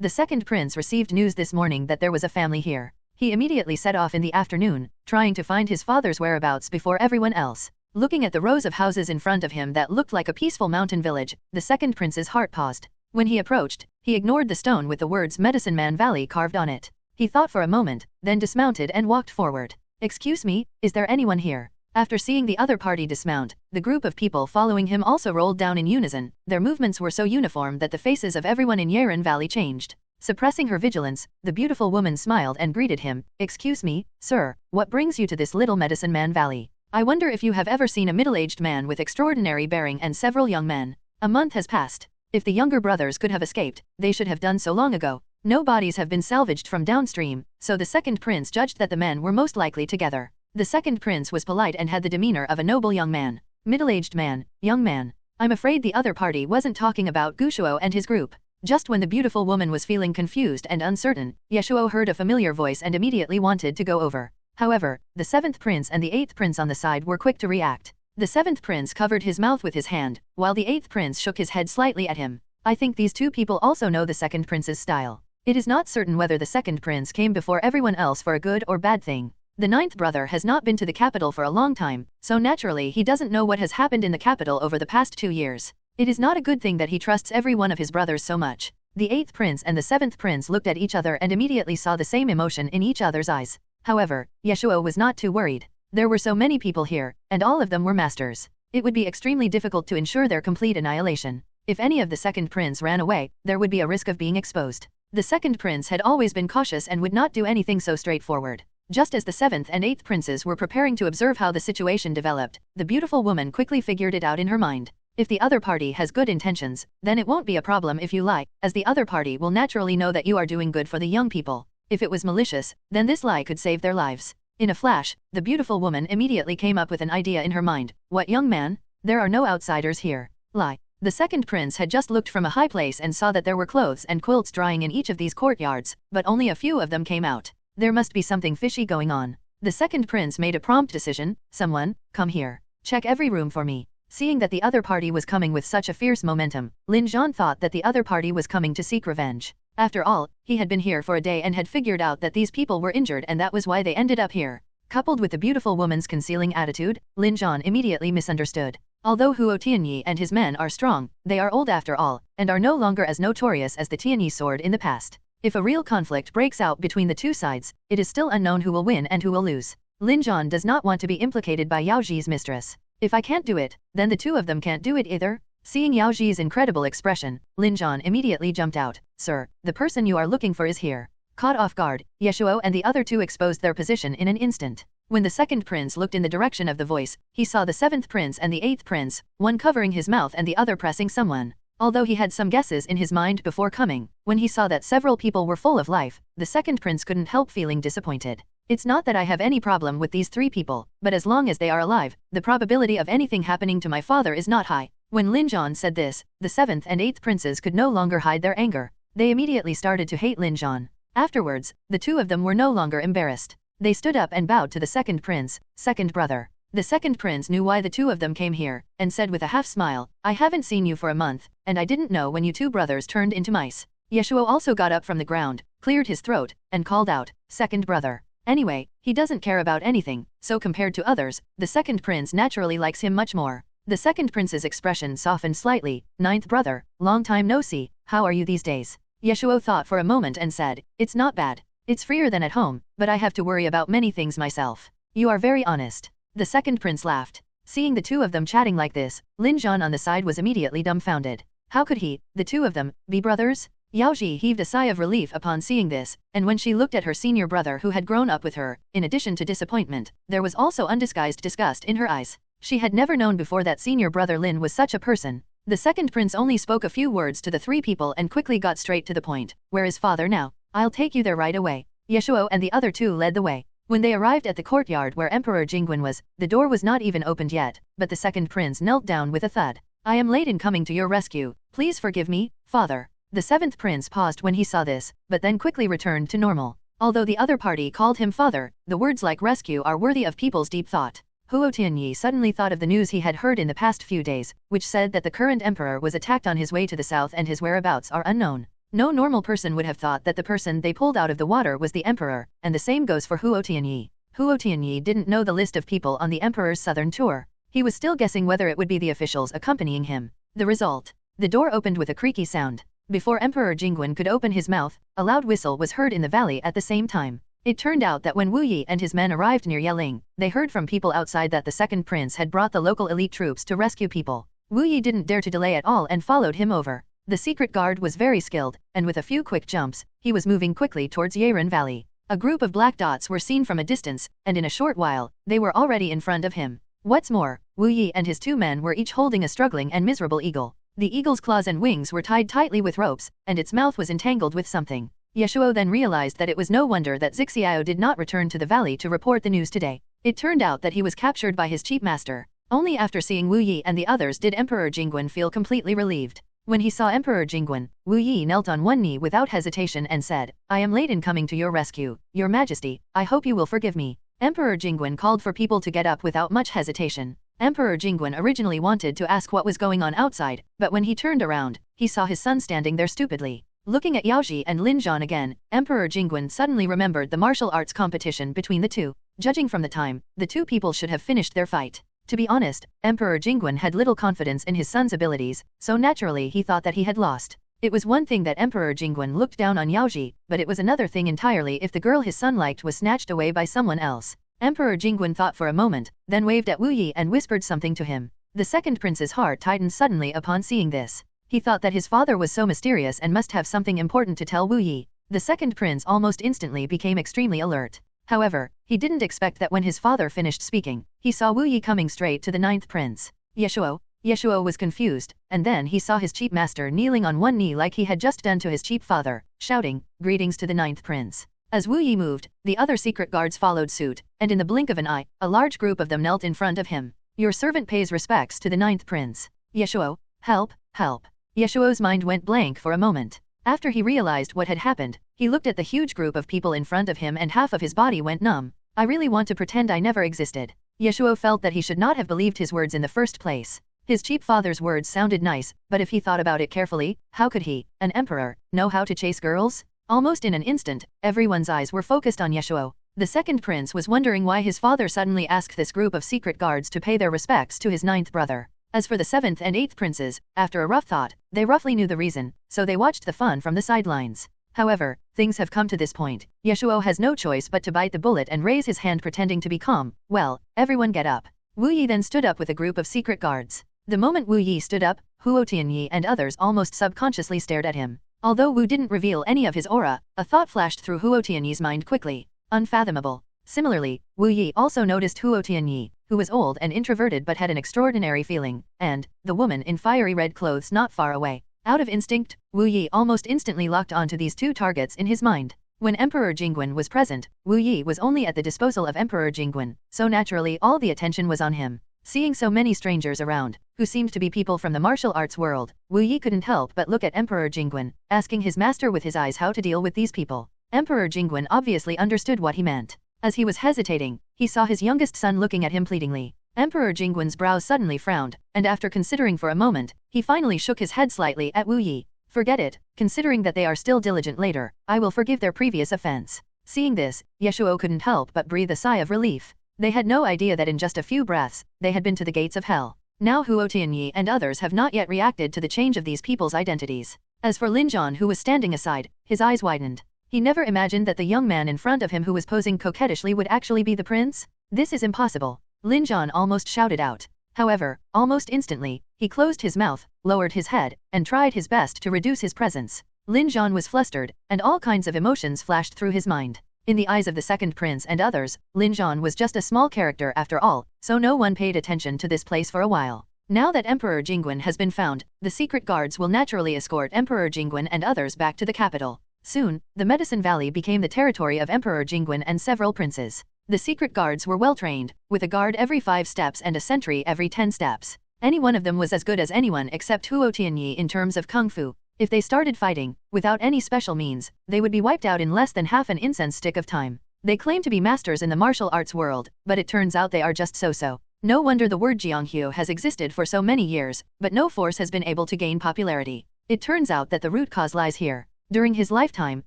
The 2nd prince received news this morning that there was a family here. He immediately set off in the afternoon, trying to find his father's whereabouts before everyone else. Looking at the rows of houses in front of him that looked like a peaceful mountain village, the 2nd prince's heart paused. When he approached, he ignored the stone with the words Medicine Man Valley carved on it. He thought for a moment, then dismounted and walked forward. Excuse me, is there anyone here? After seeing the other party dismount, the group of people following him also rolled down in unison. Their movements were so uniform that the faces of everyone in Yeren Valley changed. Suppressing her vigilance, the beautiful woman smiled and greeted him. Excuse me, sir, what brings you to this little Medicine Man Valley? I wonder if you have ever seen a middle-aged man with extraordinary bearing and several young men. A month has passed. If the younger brothers could have escaped, they should have done so long ago. No bodies have been salvaged from downstream, so the 2nd prince judged that the men were most likely together. The 2nd prince was polite and had the demeanor of a noble young man. Middle-aged man, young man. I'm afraid the other party wasn't talking about Ye Shuo and his group. Just when the beautiful woman was feeling confused and uncertain, Ye Shuo heard a familiar voice and immediately wanted to go over. However, the 7th prince and the 8th prince on the side were quick to react. The 7th prince covered his mouth with his hand, while the 8th prince shook his head slightly at him. I think these two people also know the second prince's style. It is not certain whether the second prince came before everyone else for a good or bad thing. The ninth brother has not been to the capital for a long time, so naturally he doesn't know what has happened in the capital over the past 2 years. It is not a good thing that he trusts every one of his brothers so much. The eighth prince and the seventh prince looked at each other and immediately saw the same emotion in each other's eyes. However, Ye Shuo was not too worried. There were so many people here, and all of them were masters. It would be extremely difficult to ensure their complete annihilation. If any of the second prince ran away, there would be a risk of being exposed. The second prince had always been cautious and would not do anything so straightforward. Just as the seventh and eighth princes were preparing to observe how the situation developed, the beautiful woman quickly figured it out in her mind. If the other party has good intentions, then it won't be a problem if you lie, as the other party will naturally know that you are doing good for the young people. If it was malicious, then this lie could save their lives. In a flash, the beautiful woman immediately came up with an idea in her mind. What, young man? There are no outsiders here. Lie. The second prince had just looked from a high place and saw that there were clothes and quilts drying in each of these courtyards, but only a few of them came out. There must be something fishy going on. The second prince made a prompt decision. Someone, come here. Check every room for me. Seeing that the other party was coming with such a fierce momentum, Lin Zhan thought that the other party was coming to seek revenge. After all, he had been here for a day and had figured out that these people were injured and that was why they ended up here. Coupled with the beautiful woman's concealing attitude, Lin Zhan immediately misunderstood. Although Huo Tianyi and his men are strong, they are old after all, and are no longer as notorious as the Tianyi sword in the past. If a real conflict breaks out between the two sides, it is still unknown who will win and who will lose. Lin Zhan does not want to be implicated by Yao Ji's mistress. If I can't do it, then the two of them can't do it either. Seeing Yao Ji's incredible expression, Lin Zhan immediately jumped out. Sir, the person you are looking for is here. Caught off guard, Ye Shuo and the other two exposed their position in an instant. When the second prince looked in the direction of the voice, he saw the seventh prince and the eighth prince, one covering his mouth and the other pressing someone. Although he had some guesses in his mind before coming, when he saw that several people were full of life, the second prince couldn't help feeling disappointed. It's not that I have any problem with these three people, but as long as they are alive, the probability of anything happening to my father is not high. When Lin Zhan said this, the seventh and eighth princes could no longer hide their anger. They immediately started to hate Lin Zhan. Afterwards, the two of them were no longer embarrassed. They stood up and bowed to the second prince, second brother. The second prince knew why the two of them came here, and said with a half smile, I haven't seen you for a month, and I didn't know when you two brothers turned into mice. Ye Shuo also got up from the ground, cleared his throat, and called out, second brother. Anyway, he doesn't care about anything, so compared to others, the second prince naturally likes him much more. The second prince's expression softened slightly. Ninth brother, long time no see, how are you these days? Ye Shuo thought for a moment and said, it's not bad. It's freer than at home, but I have to worry about many things myself. You are very honest. The second prince laughed. Seeing the two of them chatting like this, Lin Zhan on the side was immediately dumbfounded. How could he, the two of them, be brothers? Yao Ji heaved a sigh of relief upon seeing this, and when she looked at her senior brother who had grown up with her, in addition to disappointment, there was also undisguised disgust in her eyes. She had never known before that senior brother Lin was such a person. The second prince only spoke a few words to the three people and quickly got straight to the point. Where is father now? I'll take you there right away. Ye Shuo and the other two led the way. When they arrived at the courtyard where Emperor Jingguan was, the door was not even opened yet, but the second prince knelt down with a thud. I am late in coming to your rescue. Please forgive me, father. The seventh prince paused when he saw this, but then quickly returned to normal. Although the other party called him father, the words like rescue are worthy of people's deep thought. Huo Tianyi suddenly thought of the news he had heard in the past few days, which said that the current emperor was attacked on his way to the south and his whereabouts are unknown. No normal person would have thought that the person they pulled out of the water was the emperor, and the same goes for Huo Tianyi. Huo Tianyi didn't know the list of people on the emperor's southern tour. He was still guessing whether it would be the officials accompanying him. The result. The door opened with a creaky sound. Before Emperor Jingguan could open his mouth, a loud whistle was heard in the valley at the same time. It turned out that when Wu Yi and his men arrived near Yeling, they heard from people outside that the second prince had brought the local elite troops to rescue people. Wu Yi didn't dare to delay at all and followed him over. The secret guard was very skilled, and with a few quick jumps, he was moving quickly towards Yiren Valley. A group of black dots were seen from a distance, and in a short while, they were already in front of him. What's more, Wu Yi and his two men were each holding a struggling and miserable eagle. The eagle's claws and wings were tied tightly with ropes, and its mouth was entangled with something. Ye Shuo then realized that it was no wonder that Zixiao did not return to the valley to report the news today. It turned out that he was captured by his chief master. Only after seeing Wu Yi and the others did Emperor Jingguan feel completely relieved. When he saw Emperor Jingguan, Wu Yi knelt on one knee without hesitation and said, I am late in coming to your rescue, Your Majesty, I hope you will forgive me. Emperor Jingguan called for people to get up without much hesitation. Emperor Jingguan originally wanted to ask what was going on outside, but when he turned around, he saw his son standing there stupidly. Looking at Yaoji and Lin Zhan again, Emperor Jingguan suddenly remembered the martial arts competition between the two. Judging from the time, the two people should have finished their fight. To be honest, Emperor Jingguan had little confidence in his son's abilities, so naturally he thought that he had lost. It was one thing that Emperor Jingguan looked down on Yaoji, but it was another thing entirely if the girl his son liked was snatched away by someone else. Emperor Jingguan thought for a moment, then waved at Wu Yi and whispered something to him. The second prince's heart tightened suddenly upon seeing this. He thought that his father was so mysterious and must have something important to tell Wu Yi. The second prince almost instantly became extremely alert. However, he didn't expect that when his father finished speaking, he saw Wu Yi coming straight to the ninth prince. Ye Shuo. Ye Shuo was confused, and then he saw his chief master kneeling on one knee like he had just done to his chief father, shouting, "Greetings to the ninth prince." As Wu Yi moved, the other secret guards followed suit, and in the blink of an eye, a large group of them knelt in front of him. "Your servant pays respects to the ninth prince." Ye Shuo, help, help. Ye Shuo's mind went blank for a moment. After he realized what had happened, he looked at the huge group of people in front of him and half of his body went numb. I really want to pretend I never existed. Ye Shuo felt that he should not have believed his words in the first place. His chief father's words sounded nice, but if he thought about it carefully, how could he, an emperor, know how to chase girls? Almost in an instant, everyone's eyes were focused on Ye Shuo. The second prince was wondering why his father suddenly asked this group of secret guards to pay their respects to his ninth brother. As for the seventh and eighth princes, after a rough thought, they roughly knew the reason, so they watched the fun from the sidelines. However, things have come to this point. Ye Shuo has no choice but to bite the bullet and raise his hand pretending to be calm. Well, everyone get up. Wu Yi then stood up with a group of secret guards. The moment Wu Yi stood up, Huo Tianyi and others almost subconsciously stared at him. Although Wu didn't reveal any of his aura, a thought flashed through Huo Tianyi's mind quickly. Unfathomable. Similarly, Wu Yi also noticed Huo Tianyi, who was old and introverted but had an extraordinary feeling, and the woman in fiery red clothes not far away. Out of instinct, Wu Yi almost instantly locked onto these two targets in his mind. When Emperor Jingguan was present, Wu Yi was only at the disposal of Emperor Jingguan, so naturally all the attention was on him. Seeing so many strangers around, who seemed to be people from the martial arts world, Wu Yi couldn't help but look at Emperor Jingguan, asking his master with his eyes how to deal with these people. Emperor Jingguan obviously understood what he meant. As he was hesitating, he saw his youngest son looking at him pleadingly. Emperor Jingguan's brows suddenly frowned, and after considering for a moment, he finally shook his head slightly at Wu Yi. Forget it, considering that they are still diligent later, I will forgive their previous offense. Seeing this, Ye Shuo couldn't help but breathe a sigh of relief. They had no idea that in just a few breaths, they had been to the gates of hell. Now Huo Tianyi and others have not yet reacted to the change of these people's identities. As for Lin Zhan who was standing aside, his eyes widened. He never imagined that the young man in front of him who was posing coquettishly would actually be the prince. This is impossible. Lin Zhan almost shouted out. However, almost instantly, he closed his mouth, lowered his head, and tried his best to reduce his presence. Lin Zhan was flustered, and all kinds of emotions flashed through his mind. In the eyes of the second prince and others, Lin Zhan was just a small character after all, so no one paid attention to this place for a while. Now that Emperor Jingguan has been found, the secret guards will naturally escort Emperor Jingguan and others back to the capital. Soon, the Medicine Valley became the territory of Emperor Jingguan and several princes. The secret guards were well trained, with a guard every 5 steps and a sentry every 10 steps. Any one of them was as good as anyone except Huo Tianyi in terms of kung fu. If they started fighting, without any special means, they would be wiped out in less than half an incense stick of time. They claim to be masters in the martial arts world, but it turns out they are just so-so. No wonder the word Jianghu has existed for so many years, but no force has been able to gain popularity. It turns out that the root cause lies here. During his lifetime,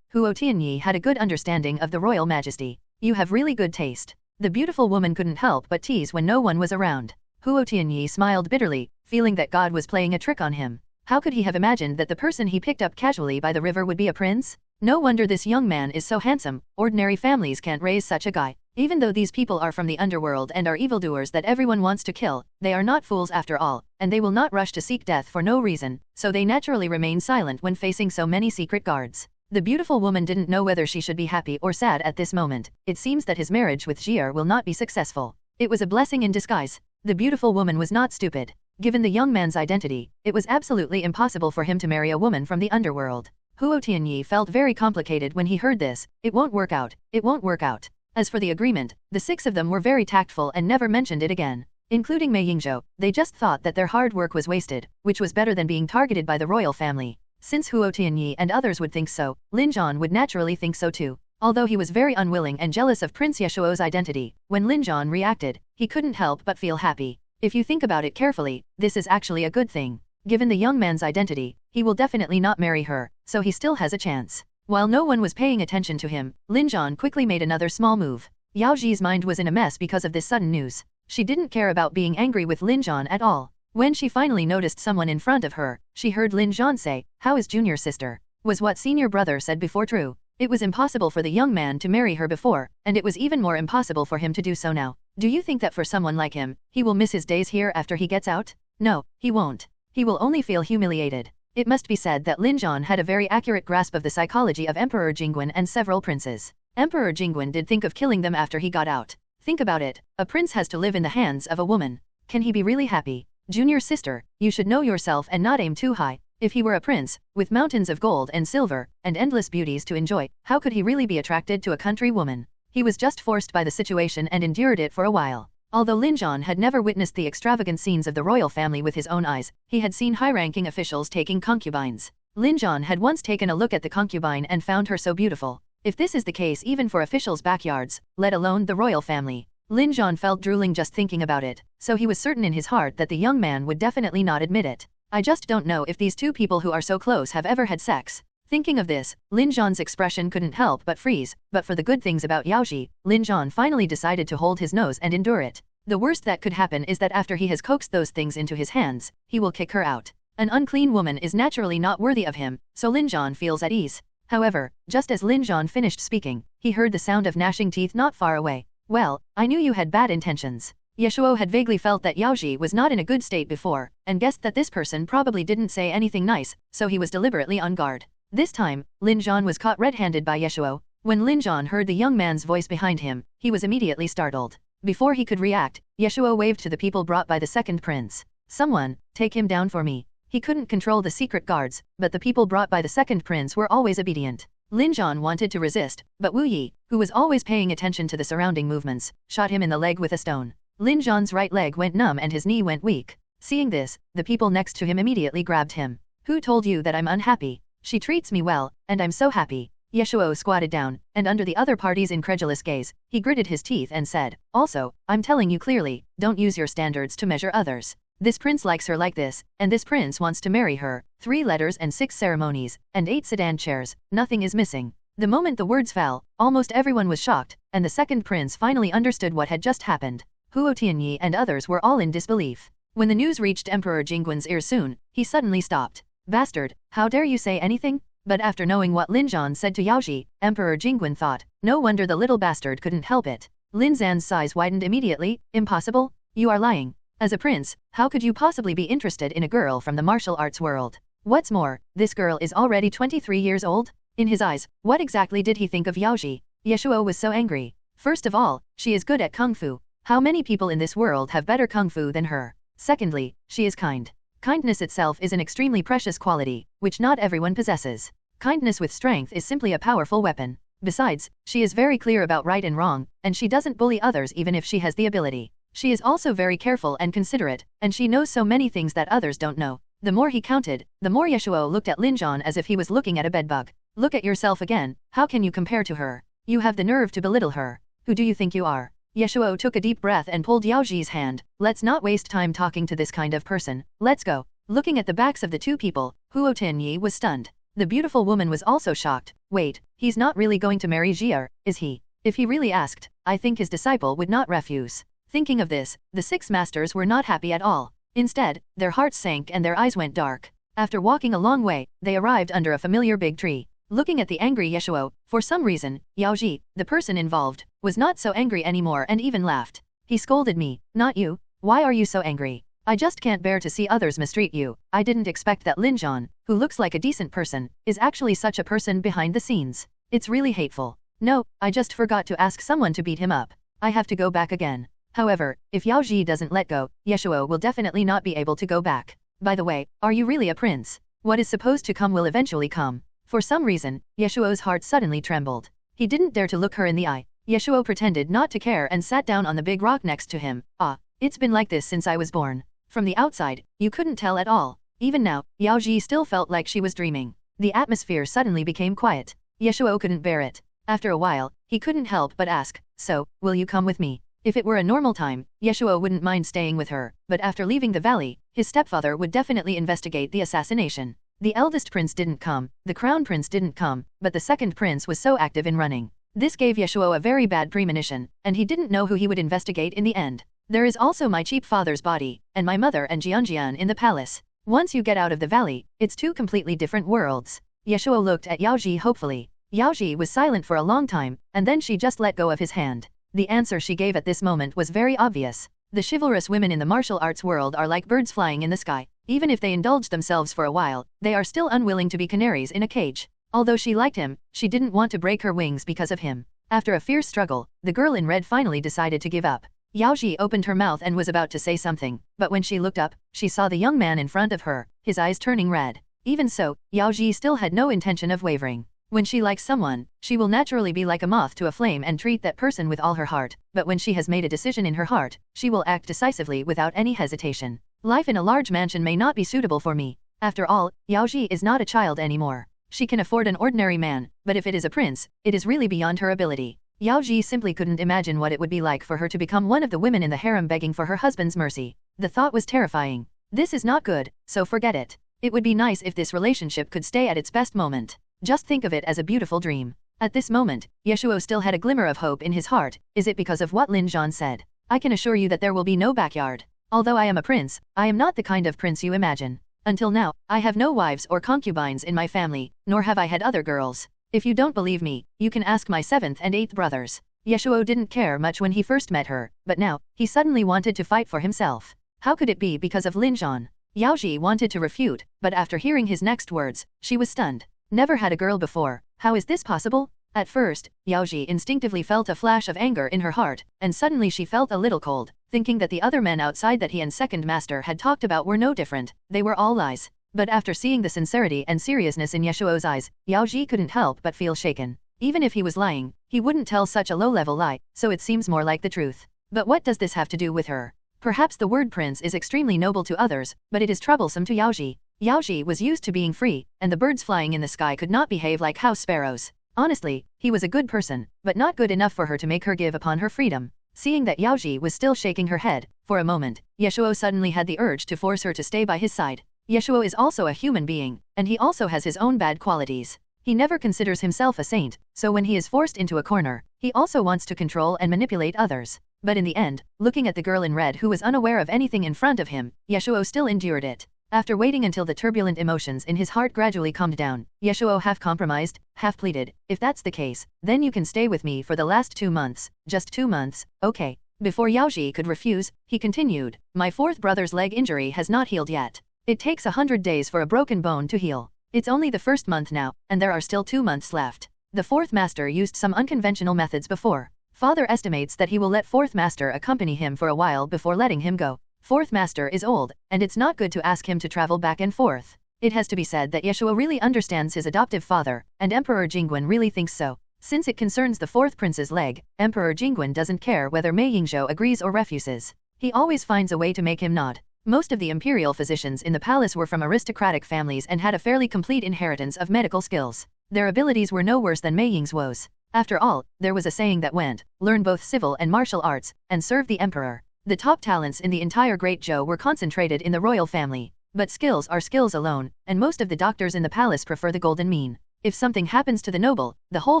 Huo Tianyi had a good understanding of the royal majesty. You have really good taste. The beautiful woman couldn't help but tease when no one was around. Huo Tianyi smiled bitterly, feeling that God was playing a trick on him. How could he have imagined that the person he picked up casually by the river would be a prince? No wonder this young man is so handsome. Ordinary families can't raise such a guy. Even though these people are from the underworld and are evildoers that everyone wants to kill, they are not fools after all, and they will not rush to seek death for no reason, so they naturally remain silent when facing so many secret guards. The beautiful woman didn't know whether she should be happy or sad at this moment. It seems that his marriage with Jier will not be successful. It was a blessing in disguise. The beautiful woman was not stupid. Given the young man's identity, it was absolutely impossible for him to marry a woman from the underworld. Huo Tianyi felt very complicated when he heard this. It won't work out. It won't work out. As for the agreement, the 6 of them were very tactful and never mentioned it again. Including Mei Yingzhou, they just thought that their hard work was wasted, which was better than being targeted by the royal family. Since Huo Tianyi and others would think so, Lin Zhan would naturally think so too. Although he was very unwilling and jealous of Prince Ye Shuo's identity, when Lin Zhan reacted, he couldn't help but feel happy. If you think about it carefully, this is actually a good thing. Given the young man's identity, he will definitely not marry her, so he still has a chance. While no one was paying attention to him, Lin Zhan quickly made another small move. Yao Ji's mind was in a mess because of this sudden news. She didn't care about being angry with Lin Zhan at all. When she finally noticed someone in front of her, she heard Lin Zhan say, "How is junior sister?" Was what senior brother said before true? It was impossible for the young man to marry her before, and it was even more impossible for him to do so now. Do you think that for someone like him, he will miss his days here after he gets out? No, he won't. He will only feel humiliated. It must be said that Lin Zhan had a very accurate grasp of the psychology of Emperor Jingguan and several princes. Emperor Jingguan did think of killing them after he got out. Think about it, a prince has to live in the hands of a woman. Can he be really happy? Junior sister, you should know yourself and not aim too high. If he were a prince, with mountains of gold and silver, and endless beauties to enjoy, how could he really be attracted to a country woman? He was just forced by the situation and endured it for a while. Although Lin Zhan had never witnessed the extravagant scenes of the royal family with his own eyes, he had seen high-ranking officials taking concubines. Lin Zhan had once taken a look at the concubine and found her so beautiful. If this is the case even for officials' backyards, let alone the royal family, Lin Zhan felt drooling just thinking about it, so he was certain in his heart that the young man would definitely not admit it. I just don't know if these two people who are so close have ever had sex. Thinking of this, Lin Zhan's expression couldn't help but freeze, but for the good things about Yao Ji, Lin Zhan finally decided to hold his nose and endure it. The worst that could happen is that after he has coaxed those things into his hands, he will kick her out. An unclean woman is naturally not worthy of him, so Lin Zhan feels at ease. However, just as Lin Zhan finished speaking, he heard the sound of gnashing teeth not far away. Well, I knew you had bad intentions. Ye Shuo had vaguely felt that Yao Ji was not in a good state before, and guessed that this person probably didn't say anything nice, so he was deliberately on guard. This time, Lin Zhan was caught red-handed by Ye Shuo. When Lin Zhan heard the young man's voice behind him, he was immediately startled. Before he could react, Ye Shuo waved to the people brought by the second prince. "Someone, take him down for me." He couldn't control the secret guards, but the people brought by the second prince were always obedient. Lin Zhan wanted to resist, but Wu Yi, who was always paying attention to the surrounding movements, shot him in the leg with a stone. Lin Zhan's right leg went numb and his knee went weak. Seeing this, the people next to him immediately grabbed him. "Who told you that I'm unhappy? She treats me well, and I'm so happy." Ye Shuo squatted down, and under the other party's incredulous gaze, he gritted his teeth and said, "Also, I'm telling you clearly, don't use your standards to measure others. This prince likes her like this, and this prince wants to marry her. 3 letters and 6 ceremonies, and 8 sedan chairs, nothing is missing." The moment the words fell, almost everyone was shocked, and the second prince finally understood what had just happened. Huo Tianyi and others were all in disbelief. When the news reached Emperor Jingguan's ears soon, he suddenly stopped. "Bastard, how dare you say anything?" But after knowing what Lin Zhan said to Yao Ji, Emperor Jingguan thought, no wonder the little bastard couldn't help it. Lin Zhan's size widened immediately. "Impossible? You are lying. As a prince, how could you possibly be interested in a girl from the martial arts world? What's more, this girl is already 23 years old?" In his eyes, what exactly did he think of Yao Ji? Ye Shuo was so angry. First of all, she is good at kung fu. How many people in this world have better kung fu than her? Secondly, she is kind. Kindness itself is an extremely precious quality, which not everyone possesses. Kindness with strength is simply a powerful weapon. Besides, she is very clear about right and wrong, and she doesn't bully others even if she has the ability. She is also very careful and considerate, and she knows so many things that others don't know. The more he counted, the more Ye Shuo looked at Lin Zhan as if he was looking at a bedbug. "Look at yourself again, how can you compare to her? You have the nerve to belittle her. Who do you think you are?" Ye Shuo took a deep breath and pulled Yao Ji's hand. "Let's not waste time talking to this kind of person, let's go." Looking at the backs of the two people, Huo Tianyi was stunned. The beautiful woman was also shocked. Wait, he's not really going to marry Jia, is he? If he really asked, I think his disciple would not refuse. Thinking of this, the 6 masters were not happy at all. Instead, their hearts sank and their eyes went dark. After walking a long way, they arrived under a familiar big tree. Looking at the angry Ye Shuo, for some reason, Yao Ji, the person involved, was not so angry anymore and even laughed. "He scolded me, not you. Why are you so angry? I just can't bear to see others mistreat you. I didn't expect that Lin Zhan, who looks like a decent person, is actually such a person behind the scenes. It's really hateful. No, I just forgot to ask someone to beat him up. I have to go back again." However, if Yao Ji doesn't let go, Ye Shuo will definitely not be able to go back. By the way, are you really a prince? What is supposed to come will eventually come. For some reason, Ye Shuo's heart suddenly trembled. He didn't dare to look her in the eye. Ye Shuo pretended not to care and sat down on the big rock next to him. "Ah, it's been like this since I was born." From the outside, you couldn't tell at all. Even now, Yao Ji still felt like she was dreaming. The atmosphere suddenly became quiet. Ye Shuo couldn't bear it. After a while, he couldn't help but ask, "So, will you come with me?" If it were a normal time, Ye Shuo wouldn't mind staying with her, but after leaving the valley, his stepfather would definitely investigate the assassination. The eldest prince didn't come, the crown prince didn't come, but the second prince was so active in running. This gave Ye Shuo a very bad premonition, and he didn't know who he would investigate in the end. There is also my cheap father's body, and my mother and Jianjian in the palace. Once you get out of the valley, it's two completely different worlds. Ye Shuo looked at Yao Ji hopefully. Yao Ji was silent for a long time, and then she just let go of his hand. The answer she gave at this moment was very obvious. The chivalrous women in the martial arts world are like birds flying in the sky. Even if they indulge themselves for a while, they are still unwilling to be canaries in a cage. Although she liked him, she didn't want to break her wings because of him. After a fierce struggle, the girl in red finally decided to give up. Yao Ji opened her mouth and was about to say something, but when she looked up, she saw the young man in front of her, his eyes turning red. Even so, Yao Ji still had no intention of wavering. When she likes someone, she will naturally be like a moth to a flame and treat that person with all her heart, but when she has made a decision in her heart, she will act decisively without any hesitation. Life in a large mansion may not be suitable for me. After all, Yao Ji is not a child anymore. She can afford an ordinary man, but if it is a prince, it is really beyond her ability. Yao Ji simply couldn't imagine what it would be like for her to become one of the women in the harem begging for her husband's mercy. The thought was terrifying. This is not good, so forget it. It would be nice if this relationship could stay at its best moment. Just think of it as a beautiful dream. At this moment, Ye Shuo still had a glimmer of hope in his heart. Is it because of what Lin Zhan said? I can assure you that there will be no backyard. Although I am a prince, I am not the kind of prince you imagine. Until now, I have no wives or concubines in my family, nor have I had other girls. If you don't believe me, you can ask my 7th and 8th brothers. Ye Shuo didn't care much when he first met her, but now, he suddenly wanted to fight for himself. How could it be because of Lin Zhan? Yao Ji wanted to refute, but after hearing his next words, she was stunned. Never had a girl before, how is this possible? At first, Yao Ji instinctively felt a flash of anger in her heart, and suddenly she felt a little cold, thinking that the other men outside that he and second master had talked about were no different, they were all lies. But after seeing the sincerity and seriousness in Ye Shuo's eyes, Yao Ji couldn't help but feel shaken. Even if he was lying, he wouldn't tell such a low-level lie, so it seems more like the truth. But what does this have to do with her? Perhaps the word prince is extremely noble to others, but it is troublesome to Yao Ji. Yao Ji was used to being free, and the birds flying in the sky could not behave like house sparrows. Honestly, he was a good person, but not good enough for her to make her give upon her freedom. Seeing that Yao Ji was still shaking her head, for a moment, Ye Shuo suddenly had the urge to force her to stay by his side. Ye Shuo is also a human being, and he also has his own bad qualities. He never considers himself a saint, so when he is forced into a corner, he also wants to control and manipulate others. But in the end, looking at the girl in red who was unaware of anything in front of him, Ye Shuo still endured it. After waiting until the turbulent emotions in his heart gradually calmed down, Ye Shuo half compromised, half pleaded, if that's the case, then you can stay with me for the last 2 months, just 2 months, okay. Before Yao Ji could refuse, he continued, my 4th brother's leg injury has not healed yet. It takes 100 days for a broken bone to heal. It's only the 1st month now, and there are still 2 months left. The 4th master used some unconventional methods before. Father estimates that he will let 4th master accompany him for a while before letting him go. 4th master is old, and it's not good to ask him to travel back and forth. It has to be said that Ye Shuo really understands his adoptive father, and Emperor Jingguan really thinks so. Since it concerns the 4th prince's leg, Emperor Jingguan doesn't care whether Mei Yingzhou agrees or refuses. He always finds a way to make him nod. Most of the imperial physicians in the palace were from aristocratic families and had a fairly complete inheritance of medical skills. Their abilities were no worse than Mei Yingzhuo's. After all, there was a saying that went, learn both civil and martial arts, and serve the emperor. The top talents in the entire Great Zhou were concentrated in the royal family. But skills are skills alone, and most of the doctors in the palace prefer the golden mean. If something happens to the noble, the whole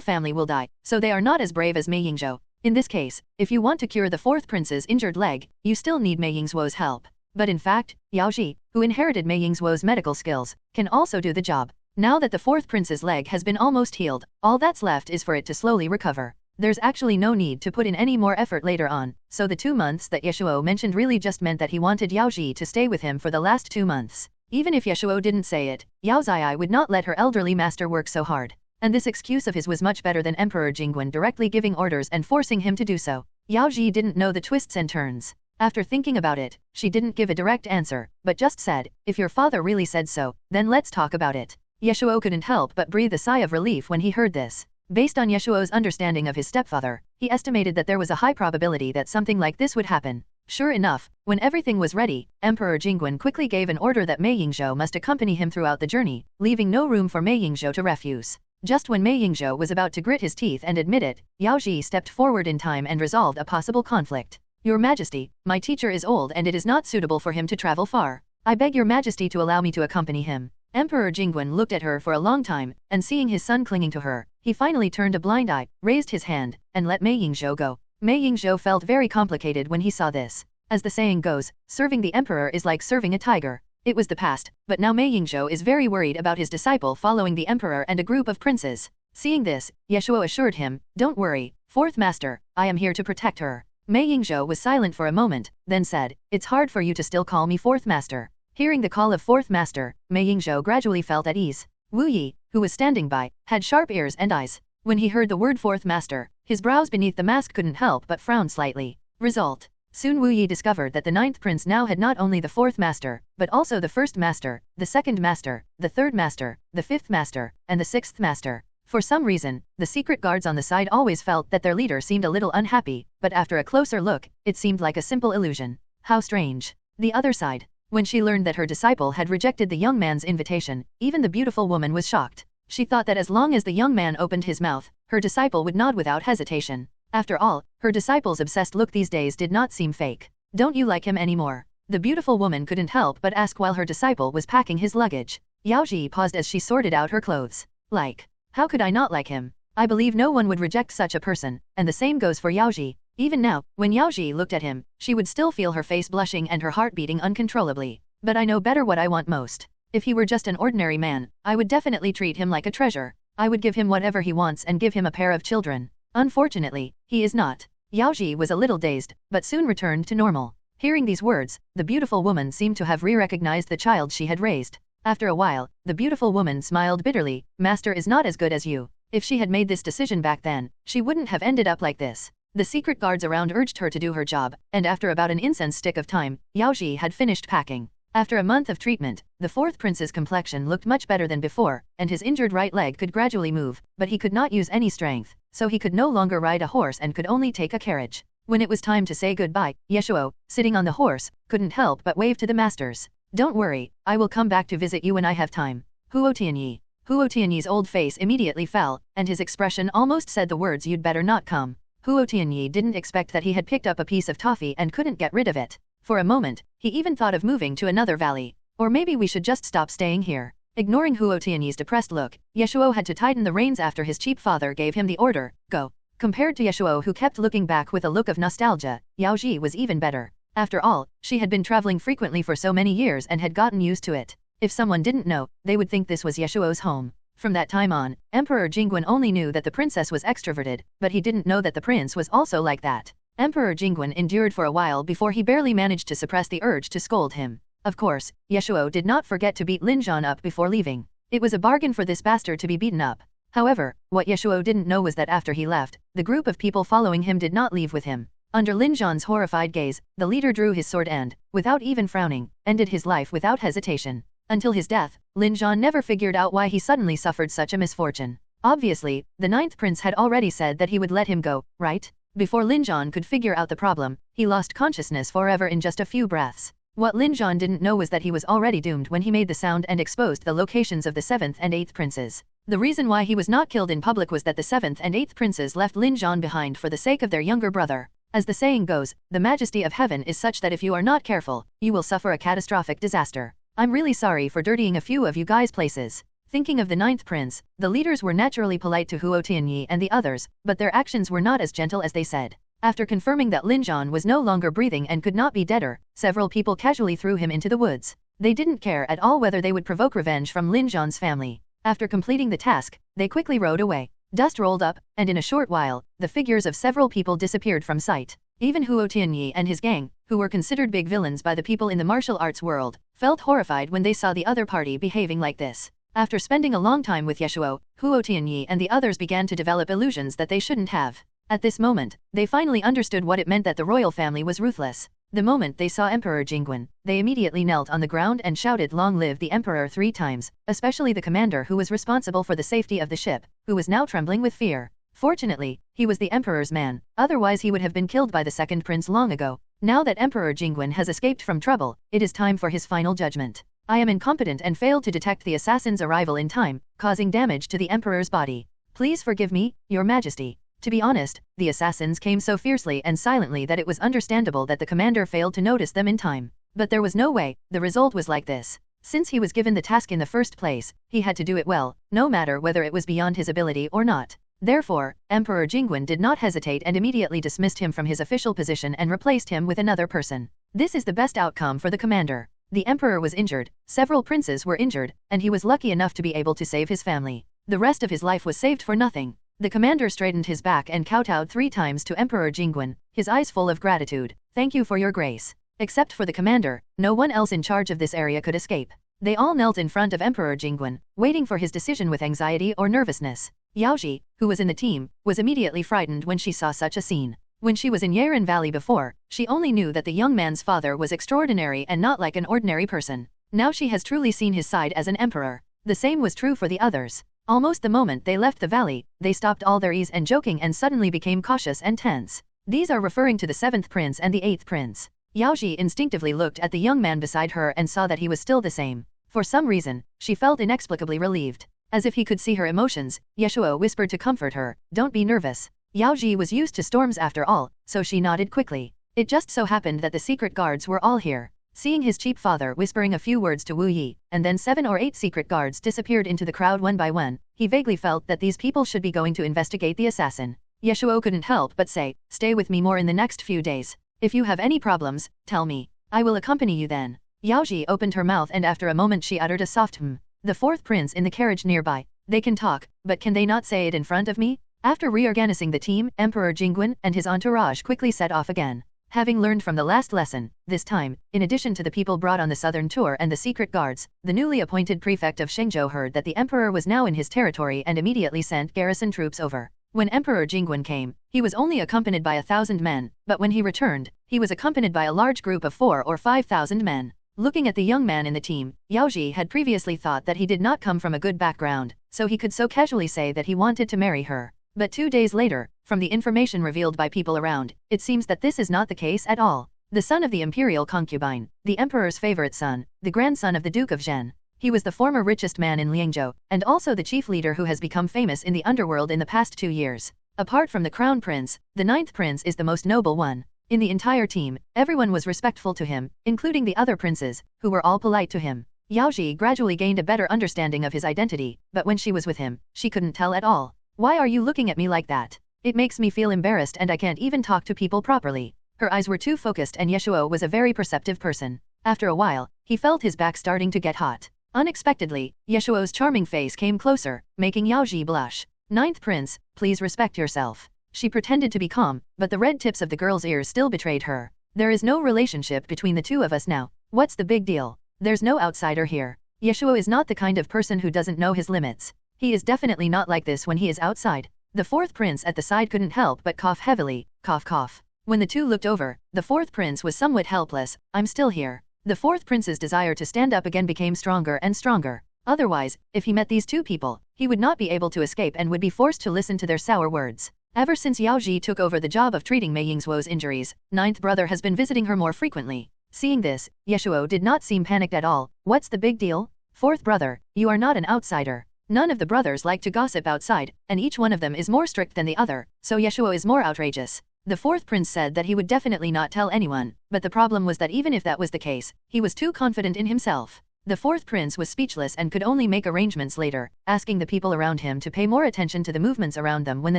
family will die, so they are not as brave as Mei Yingzhou. In this case, if you want to cure the 4th prince's injured leg, you still need Mei Yingzhuo's help. But in fact, Yao Ji, who inherited Mei Yingzhuo's medical skills, can also do the job. Now that the 4th prince's leg has been almost healed, all that's left is for it to slowly recover. There's actually no need to put in any more effort later on, so the 2 months that Ye Shuo mentioned really just meant that he wanted Yao Ji to stay with him for the last 2 months. Even if Ye Shuo didn't say it, Yao Zai would not let her elderly master work so hard. And this excuse of his was much better than Emperor Jingguan directly giving orders and forcing him to do so. Yao Ji didn't know the twists and turns. After thinking about it, she didn't give a direct answer, but just said, if your father really said so, then let's talk about it. Ye Shuo couldn't help but breathe a sigh of relief when he heard this. Based on Ye Shuo's understanding of his stepfather, he estimated that there was a high probability that something like this would happen. Sure enough, when everything was ready, Emperor Jingguan quickly gave an order that Mei Yingzhou must accompany him throughout the journey, leaving no room for Mei Yingzhou to refuse. Just when Mei Yingzhou was about to grit his teeth and admit it, Yao Ji stepped forward in time and resolved a possible conflict. Your Majesty, my teacher is old and it is not suitable for him to travel far. I beg your majesty to allow me to accompany him. Emperor Jingguan looked at her for a long time, and seeing his son clinging to her, he finally turned a blind eye, raised his hand, and let Mei Yingzhou go. Mei Yingzhou felt very complicated when he saw this. As the saying goes, serving the emperor is like serving a tiger. It was the past, but now Mei Yingzhou is very worried about his disciple following the emperor and a group of princes. Seeing this, Ye Shuo assured him, "Don't worry, fourth master, I am here to protect her." Mei Yingzhou was silent for a moment, then said, "It's hard for you to still call me fourth master." Hearing the call of fourth master, Mei Yingzhou gradually felt at ease. Wu Yi, who was standing by, had sharp ears and eyes. When he heard the word fourth master, his brows beneath the mask couldn't help but frown slightly. Result. Soon Wu Yi discovered that the ninth prince now had not only the fourth master, but also the first master, the second master, the third master, the fifth master, and the sixth master. For some reason, the secret guards on the side always felt that their leader seemed a little unhappy, but after a closer look, it seemed like a simple illusion. How strange. The other side. When she learned that her disciple had rejected the young man's invitation, even the beautiful woman was shocked. She thought that as long as the young man opened his mouth, her disciple would nod without hesitation. After all, her disciple's obsessed look these days did not seem fake. "Don't you like him anymore?" The beautiful woman couldn't help but ask while her disciple was packing his luggage. Yao Ji paused as she sorted out her clothes. "Like, how could I not like him? I believe no one would reject such a person, and the same goes for Yao Ji." Even now, when Yao Ji looked at him, she would still feel her face blushing and her heart beating uncontrollably. "But I know better what I want most. If he were just an ordinary man, I would definitely treat him like a treasure. I would give him whatever he wants and give him a pair of children. Unfortunately, he is not." Yao Ji was a little dazed, but soon returned to normal. Hearing these words, the beautiful woman seemed to have re-recognized the child she had raised. After a while, the beautiful woman smiled bitterly. "Master is not as good as you. If she had made this decision back then, she wouldn't have ended up like this." The secret guards around urged her to do her job, and after about an incense stick of time, Yao Ji had finished packing. After a month of treatment, the fourth prince's complexion looked much better than before, and his injured right leg could gradually move, but he could not use any strength, so he could no longer ride a horse and could only take a carriage. When it was time to say goodbye, Ye Shuo, sitting on the horse, couldn't help but wave to the masters. "Don't worry, I will come back to visit you when I have time." Huo Tianyi. Huo Tianyi's old face immediately fell, and his expression almost said the words "you'd better not come." Huo Tianyi didn't expect that he had picked up a piece of toffee and couldn't get rid of it. For a moment, he even thought of moving to another valley. Or maybe we should just stop staying here. Ignoring Huo Tianyi's depressed look, Ye Shuo had to tighten the reins after his cheap father gave him the order, "Go." Compared to Ye Shuo, who kept looking back with a look of nostalgia, Yao Ji was even better. After all, she had been traveling frequently for so many years and had gotten used to it. If someone didn't know, they would think this was Ye Shuo's home. From that time on, Emperor Jingguan only knew that the princess was extroverted, but he didn't know that the prince was also like that. Emperor Jingguan endured for a while before he barely managed to suppress the urge to scold him. Of course, Ye Shuo did not forget to beat Lin Zhan up before leaving. It was a bargain for this bastard to be beaten up. However, what Ye Shuo didn't know was that after he left, the group of people following him did not leave with him. Under Lin Zhan's horrified gaze, the leader drew his sword and, without even frowning, ended his life without hesitation. Until his death, Lin Zhan never figured out why he suddenly suffered such a misfortune. Obviously, the ninth prince had already said that he would let him go, right? Before Lin Zhan could figure out the problem, he lost consciousness forever in just a few breaths. What Lin Zhan didn't know was that he was already doomed when he made the sound and exposed the locations of the 7th and 8th princes. The reason why he was not killed in public was that the 7th and 8th princes left Lin Zhan behind for the sake of their younger brother. As the saying goes, the majesty of heaven is such that if you are not careful, you will suffer a catastrophic disaster. I'm really sorry for dirtying a few of you guys' places. Thinking of the 9th prince, the leaders were naturally polite to Huo Tianyi and the others, but their actions were not as gentle as they said. After confirming that Lin Zhan was no longer breathing and could not be deader, several people casually threw him into the woods. They didn't care at all whether they would provoke revenge from Lin Zhan's family. After completing the task, they quickly rode away. Dust rolled up, and in a short while, the figures of several people disappeared from sight. Even Huo Tianyi and his gang, who were considered big villains by the people in the martial arts world, felt horrified when they saw the other party behaving like this. After spending a long time with Ye Shuo, Huo Tianyi and the others began to develop illusions that they shouldn't have. At this moment, they finally understood what it meant that the royal family was ruthless. The moment they saw Emperor Jingguan, they immediately knelt on the ground and shouted "Long live the Emperor" 3 times, especially the commander who was responsible for the safety of the ship, who was now trembling with fear. Fortunately, he was the Emperor's man, otherwise he would have been killed by the second prince long ago. Now that Emperor Jingguan has escaped from trouble, it is time for his final judgment. I am incompetent and failed to detect the assassin's arrival in time, causing damage to the Emperor's body. Please forgive me, Your Majesty. To be honest, the assassins came so fiercely and silently that it was understandable that the commander failed to notice them in time. But there was no way the result was like this. Since he was given the task in the first place, he had to do it well, no matter whether it was beyond his ability or not. Therefore, Emperor Jingguan did not hesitate and immediately dismissed him from his official position and replaced him with another person. This is the best outcome for the commander. The emperor was injured, several princes were injured, and he was lucky enough to be able to save his family. The rest of his life was saved for nothing. The commander straightened his back and kowtowed 3 times to Emperor Jingguan, his eyes full of gratitude. Thank you for your grace. Except for the commander, no one else in charge of this area could escape. They all knelt in front of Emperor Jingguan, waiting for his decision with anxiety or nervousness. Yaoji, who was in the team, was immediately frightened when she saw such a scene. When she was in Yiren Valley before, she only knew that the young man's father was extraordinary and not like an ordinary person. Now she has truly seen his side as an emperor. The same was true for the others. Almost the moment they left the valley, they stopped all their ease and joking and suddenly became cautious and tense. These are referring to the 7th prince and the 8th prince. Yaoji instinctively looked at the young man beside her and saw that he was still the same. For some reason, she felt inexplicably relieved. As if he could see her emotions, Ye Shuo whispered to comfort her, "Don't be nervous." Yaoji was used to storms after all, so she nodded quickly. It just so happened that the secret guards were all here. Seeing his cheap father whispering a few words to Wu Yi, and then 7 or 8 secret guards disappeared into the crowd one by one, he vaguely felt that these people should be going to investigate the assassin. Ye Shuo couldn't help but say, "Stay with me more in the next few days. If you have any problems, tell me. I will accompany you then." Yaoji opened her mouth and after a moment she uttered a soft "hmm." The 4th prince in the carriage nearby. They can talk, but can they not say it in front of me? After reorganizing the team, Emperor Jingguan and his entourage quickly set off again. Having learned from the last lesson, this time, in addition to the people brought on the southern tour and the secret guards, the newly appointed prefect of Shengzhou heard that the emperor was now in his territory and immediately sent garrison troops over. When Emperor Jingguan came, he was only accompanied by 1,000 men, but when he returned, he was accompanied by a large group of 4,000 or 5,000 men. Looking at the young man in the team, Yaoji had previously thought that he did not come from a good background, so he could so casually say that he wanted to marry her. But 2 days later, from the information revealed by people around, it seems that this is not the case at all. The son of the imperial concubine, the emperor's favorite son, the grandson of the Duke of Zhen. He was the former richest man in Liangzhou, and also the chief leader who has become famous in the underworld in the past 2 years. Apart from the crown prince, the 9th prince is the most noble one. In the entire team, everyone was respectful to him, including the other princes, who were all polite to him. Yaoji gradually gained a better understanding of his identity, but when she was with him, she couldn't tell at all. "Why are you looking at me like that? It makes me feel embarrassed and I can't even talk to people properly." Her eyes were too focused and Ye Shuo was a very perceptive person. After a while, he felt his back starting to get hot. Unexpectedly, Ye Shuo's charming face came closer, making Yaoji blush. "9th prince, please respect yourself." She pretended to be calm, but the red tips of the girl's ears still betrayed her. "There is no relationship between the two of us now. What's the big deal? There's no outsider here." Ye Shuo is not the kind of person who doesn't know his limits. He is definitely not like this when he is outside. The 4th prince at the side couldn't help but cough heavily, cough cough. When the two looked over, the 4th prince was somewhat helpless. "I'm still here." The 4th prince's desire to stand up again became stronger and stronger. Otherwise, if he met these two people, he would not be able to escape and would be forced to listen to their sour words. Ever since Yaoji took over the job of treating Mei Yingzuo's injuries, 9th brother has been visiting her more frequently. Seeing this, Ye Shuo did not seem panicked at all. "What's the big deal? 4th brother, you are not an outsider." None of the brothers like to gossip outside, and each one of them is more strict than the other, so Ye Shuo is more outrageous. The 4th prince said that he would definitely not tell anyone, but the problem was that even if that was the case, he was too confident in himself. The 4th prince was speechless and could only make arrangements later, asking the people around him to pay more attention to the movements around them when the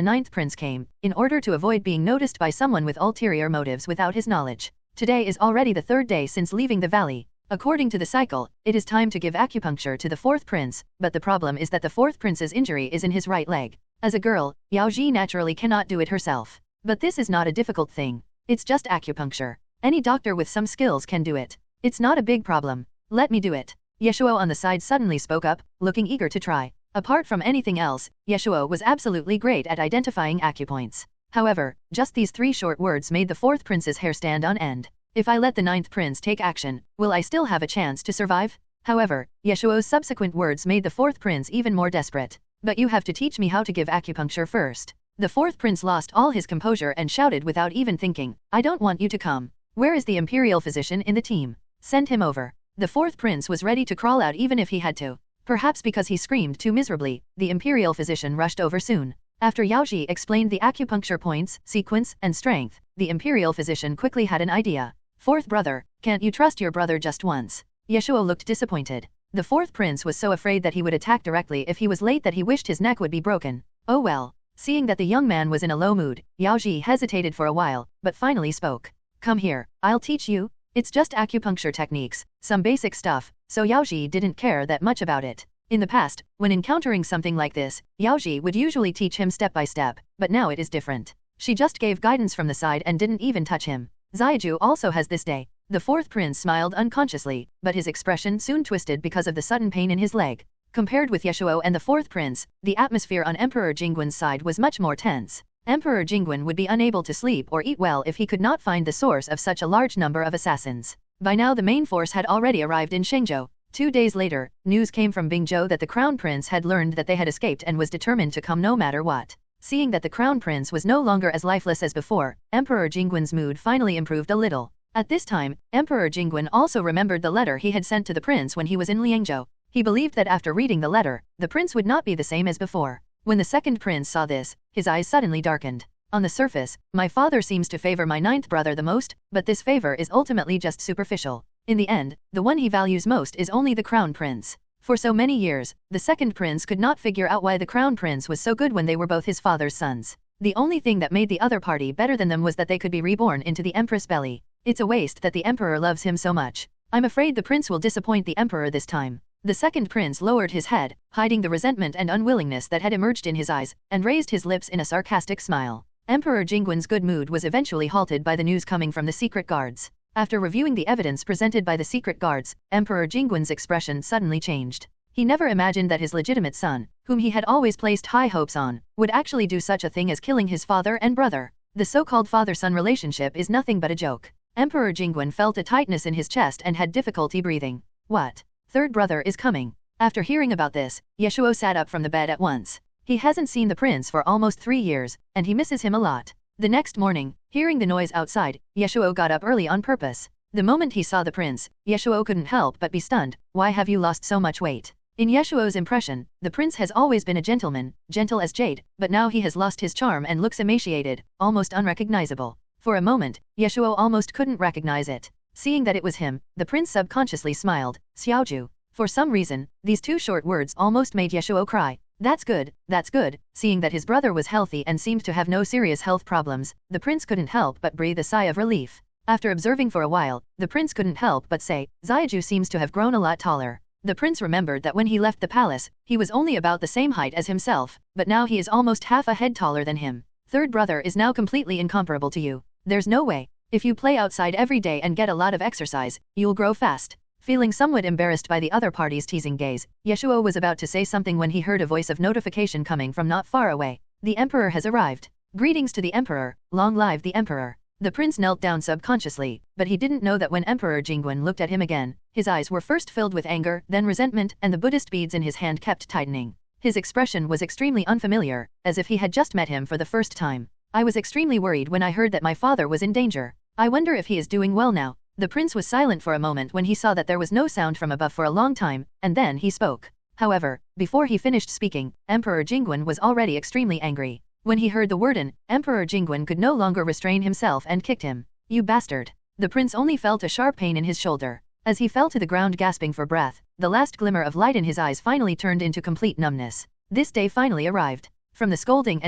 9th prince came, in order to avoid being noticed by someone with ulterior motives without his knowledge. Today is already the 3rd day since leaving the valley. According to the cycle, it is time to give acupuncture to the 4th prince, but the problem is that the 4th prince's injury is in his right leg. As a girl, Yaoji naturally cannot do it herself. But this is not a difficult thing. It's just acupuncture. Any doctor with some skills can do it. It's not a big problem. "Let me do it." Ye Shuo on the side suddenly spoke up, looking eager to try. Apart from anything else, Ye Shuo was absolutely great at identifying acupoints. However, just these 3 short words made the 4th prince's hair stand on end. If I let the 9th prince take action, will I still have a chance to survive? However, Ye Shuo's subsequent words made the 4th prince even more desperate. "But you have to teach me how to give acupuncture first." The 4th prince lost all his composure and shouted without even thinking, "I don't want you to come. Where is the imperial physician in the team? Send him over." The 4th prince was ready to crawl out even if he had to. Perhaps because he screamed too miserably, the imperial physician rushed over soon. After Yaoji explained the acupuncture points, sequence, and strength, the imperial physician quickly had an idea. "4th brother, Can't you trust your brother just once? Ye Shuo looked disappointed. The fourth prince was so afraid that he would attack directly if he was late that he wished his neck would be broken. Oh well. Seeing that the young man was in a low mood, Yao Ji hesitated for a while, but finally spoke. Come here, I'll teach you. It's just acupuncture techniques, some basic stuff, so Yao Ji didn't care that much about it. In the past, when encountering something like this, Yao Ji would usually teach him step by step, but now it is different. She just gave guidance from the side and didn't even touch him. Zaiju also has this day. The fourth prince smiled unconsciously, but his expression soon twisted because of the sudden pain in his leg. Compared with Ye Shuo and the fourth prince, the atmosphere on Emperor Jingguan's side was much more tense. Emperor Jingguan would be unable to sleep or eat well if he could not find the source of such a large number of assassins. By now the main force had already arrived in Shengzhou. 2 days later, news came from Bingzhou that the crown prince had learned that they had escaped and was determined to come no matter what. Seeing that the crown prince was no longer as lifeless as before, Emperor Jingguan's mood finally improved a little. At this time, Emperor Jingguan also remembered the letter he had sent to the prince when he was in Liangzhou. He believed that after reading the letter, the prince would not be the same as before. When the second prince saw this, his eyes suddenly darkened. On the surface, my father seems to favor my ninth brother the most, but this favor is ultimately just superficial. In the end, the one he values most is only the crown prince. For so many years, the second prince could not figure out why the crown prince was so good when they were both his father's sons. The only thing that made the other party better than them was that they could be reborn into the empress belly. It's a waste that the emperor loves him so much. I'm afraid the prince will disappoint the emperor this time. The second prince lowered his head, hiding the resentment and unwillingness that had emerged in his eyes, and raised his lips in a sarcastic smile. Emperor Jingguan's good mood was eventually halted by the news coming from the secret guards. After reviewing the evidence presented by the secret guards, Emperor Jingguan's expression suddenly changed. He never imagined that his legitimate son, whom he had always placed high hopes on, would actually do such a thing as killing his father and brother. The so-called father-son relationship is nothing but a joke. Emperor Jingguan felt a tightness in his chest and had difficulty breathing. What? Third brother is coming. After hearing about this, Ye Shuo sat up from the bed at once. He hasn't seen the prince for almost 3 years, and he misses him a lot. The next morning, hearing the noise outside, Ye Shuo got up early on purpose. The moment he saw the prince, Ye Shuo couldn't help but be stunned. Why have you lost so much weight? In Ye Shuo's impression, the prince has always been a gentleman, gentle as jade, but now he has lost his charm and looks emaciated, almost unrecognizable. For a moment, Ye Shuo almost couldn't recognize it. Seeing that it was him, the prince subconsciously smiled. Xiaoju. For some reason, these 2 short words almost made Ye Shuo cry. That's good, that's good. Seeing that his brother was healthy and seemed to have no serious health problems, the prince couldn't help but breathe a sigh of relief. After observing for a while, the prince couldn't help but say, Zaiju seems to have grown a lot taller. The prince remembered that when he left the palace, he was only about the same height as himself, but now he is almost half a head taller than him. Third brother is now completely incomparable to you. There's no way. If you play outside every day and get a lot of exercise, you'll grow fast. Feeling somewhat embarrassed by the other party's teasing gaze, Ye Shuo was about to say something when he heard a voice of notification coming from not far away. The emperor has arrived. Greetings to the emperor, long live the emperor. The prince knelt down subconsciously, but he didn't know that when Emperor Jingguan looked at him again, his eyes were first filled with anger, then resentment, and the Buddhist beads in his hand kept tightening. His expression was extremely unfamiliar, as if he had just met him for the first time. I was extremely worried when I heard that my father was in danger. I wonder if he is doing well now. The prince was silent for a moment when he saw that there was no sound from above for a long time, and then he spoke. However, before he finished speaking, Emperor Jingguan was already extremely angry. When he heard the word "in," Emperor Jingguan could no longer restrain himself and kicked him. You bastard! The prince only felt a sharp pain in his shoulder. As he fell to the ground gasping for breath, the last glimmer of light in his eyes finally turned into complete numbness. This day finally arrived. From the scolding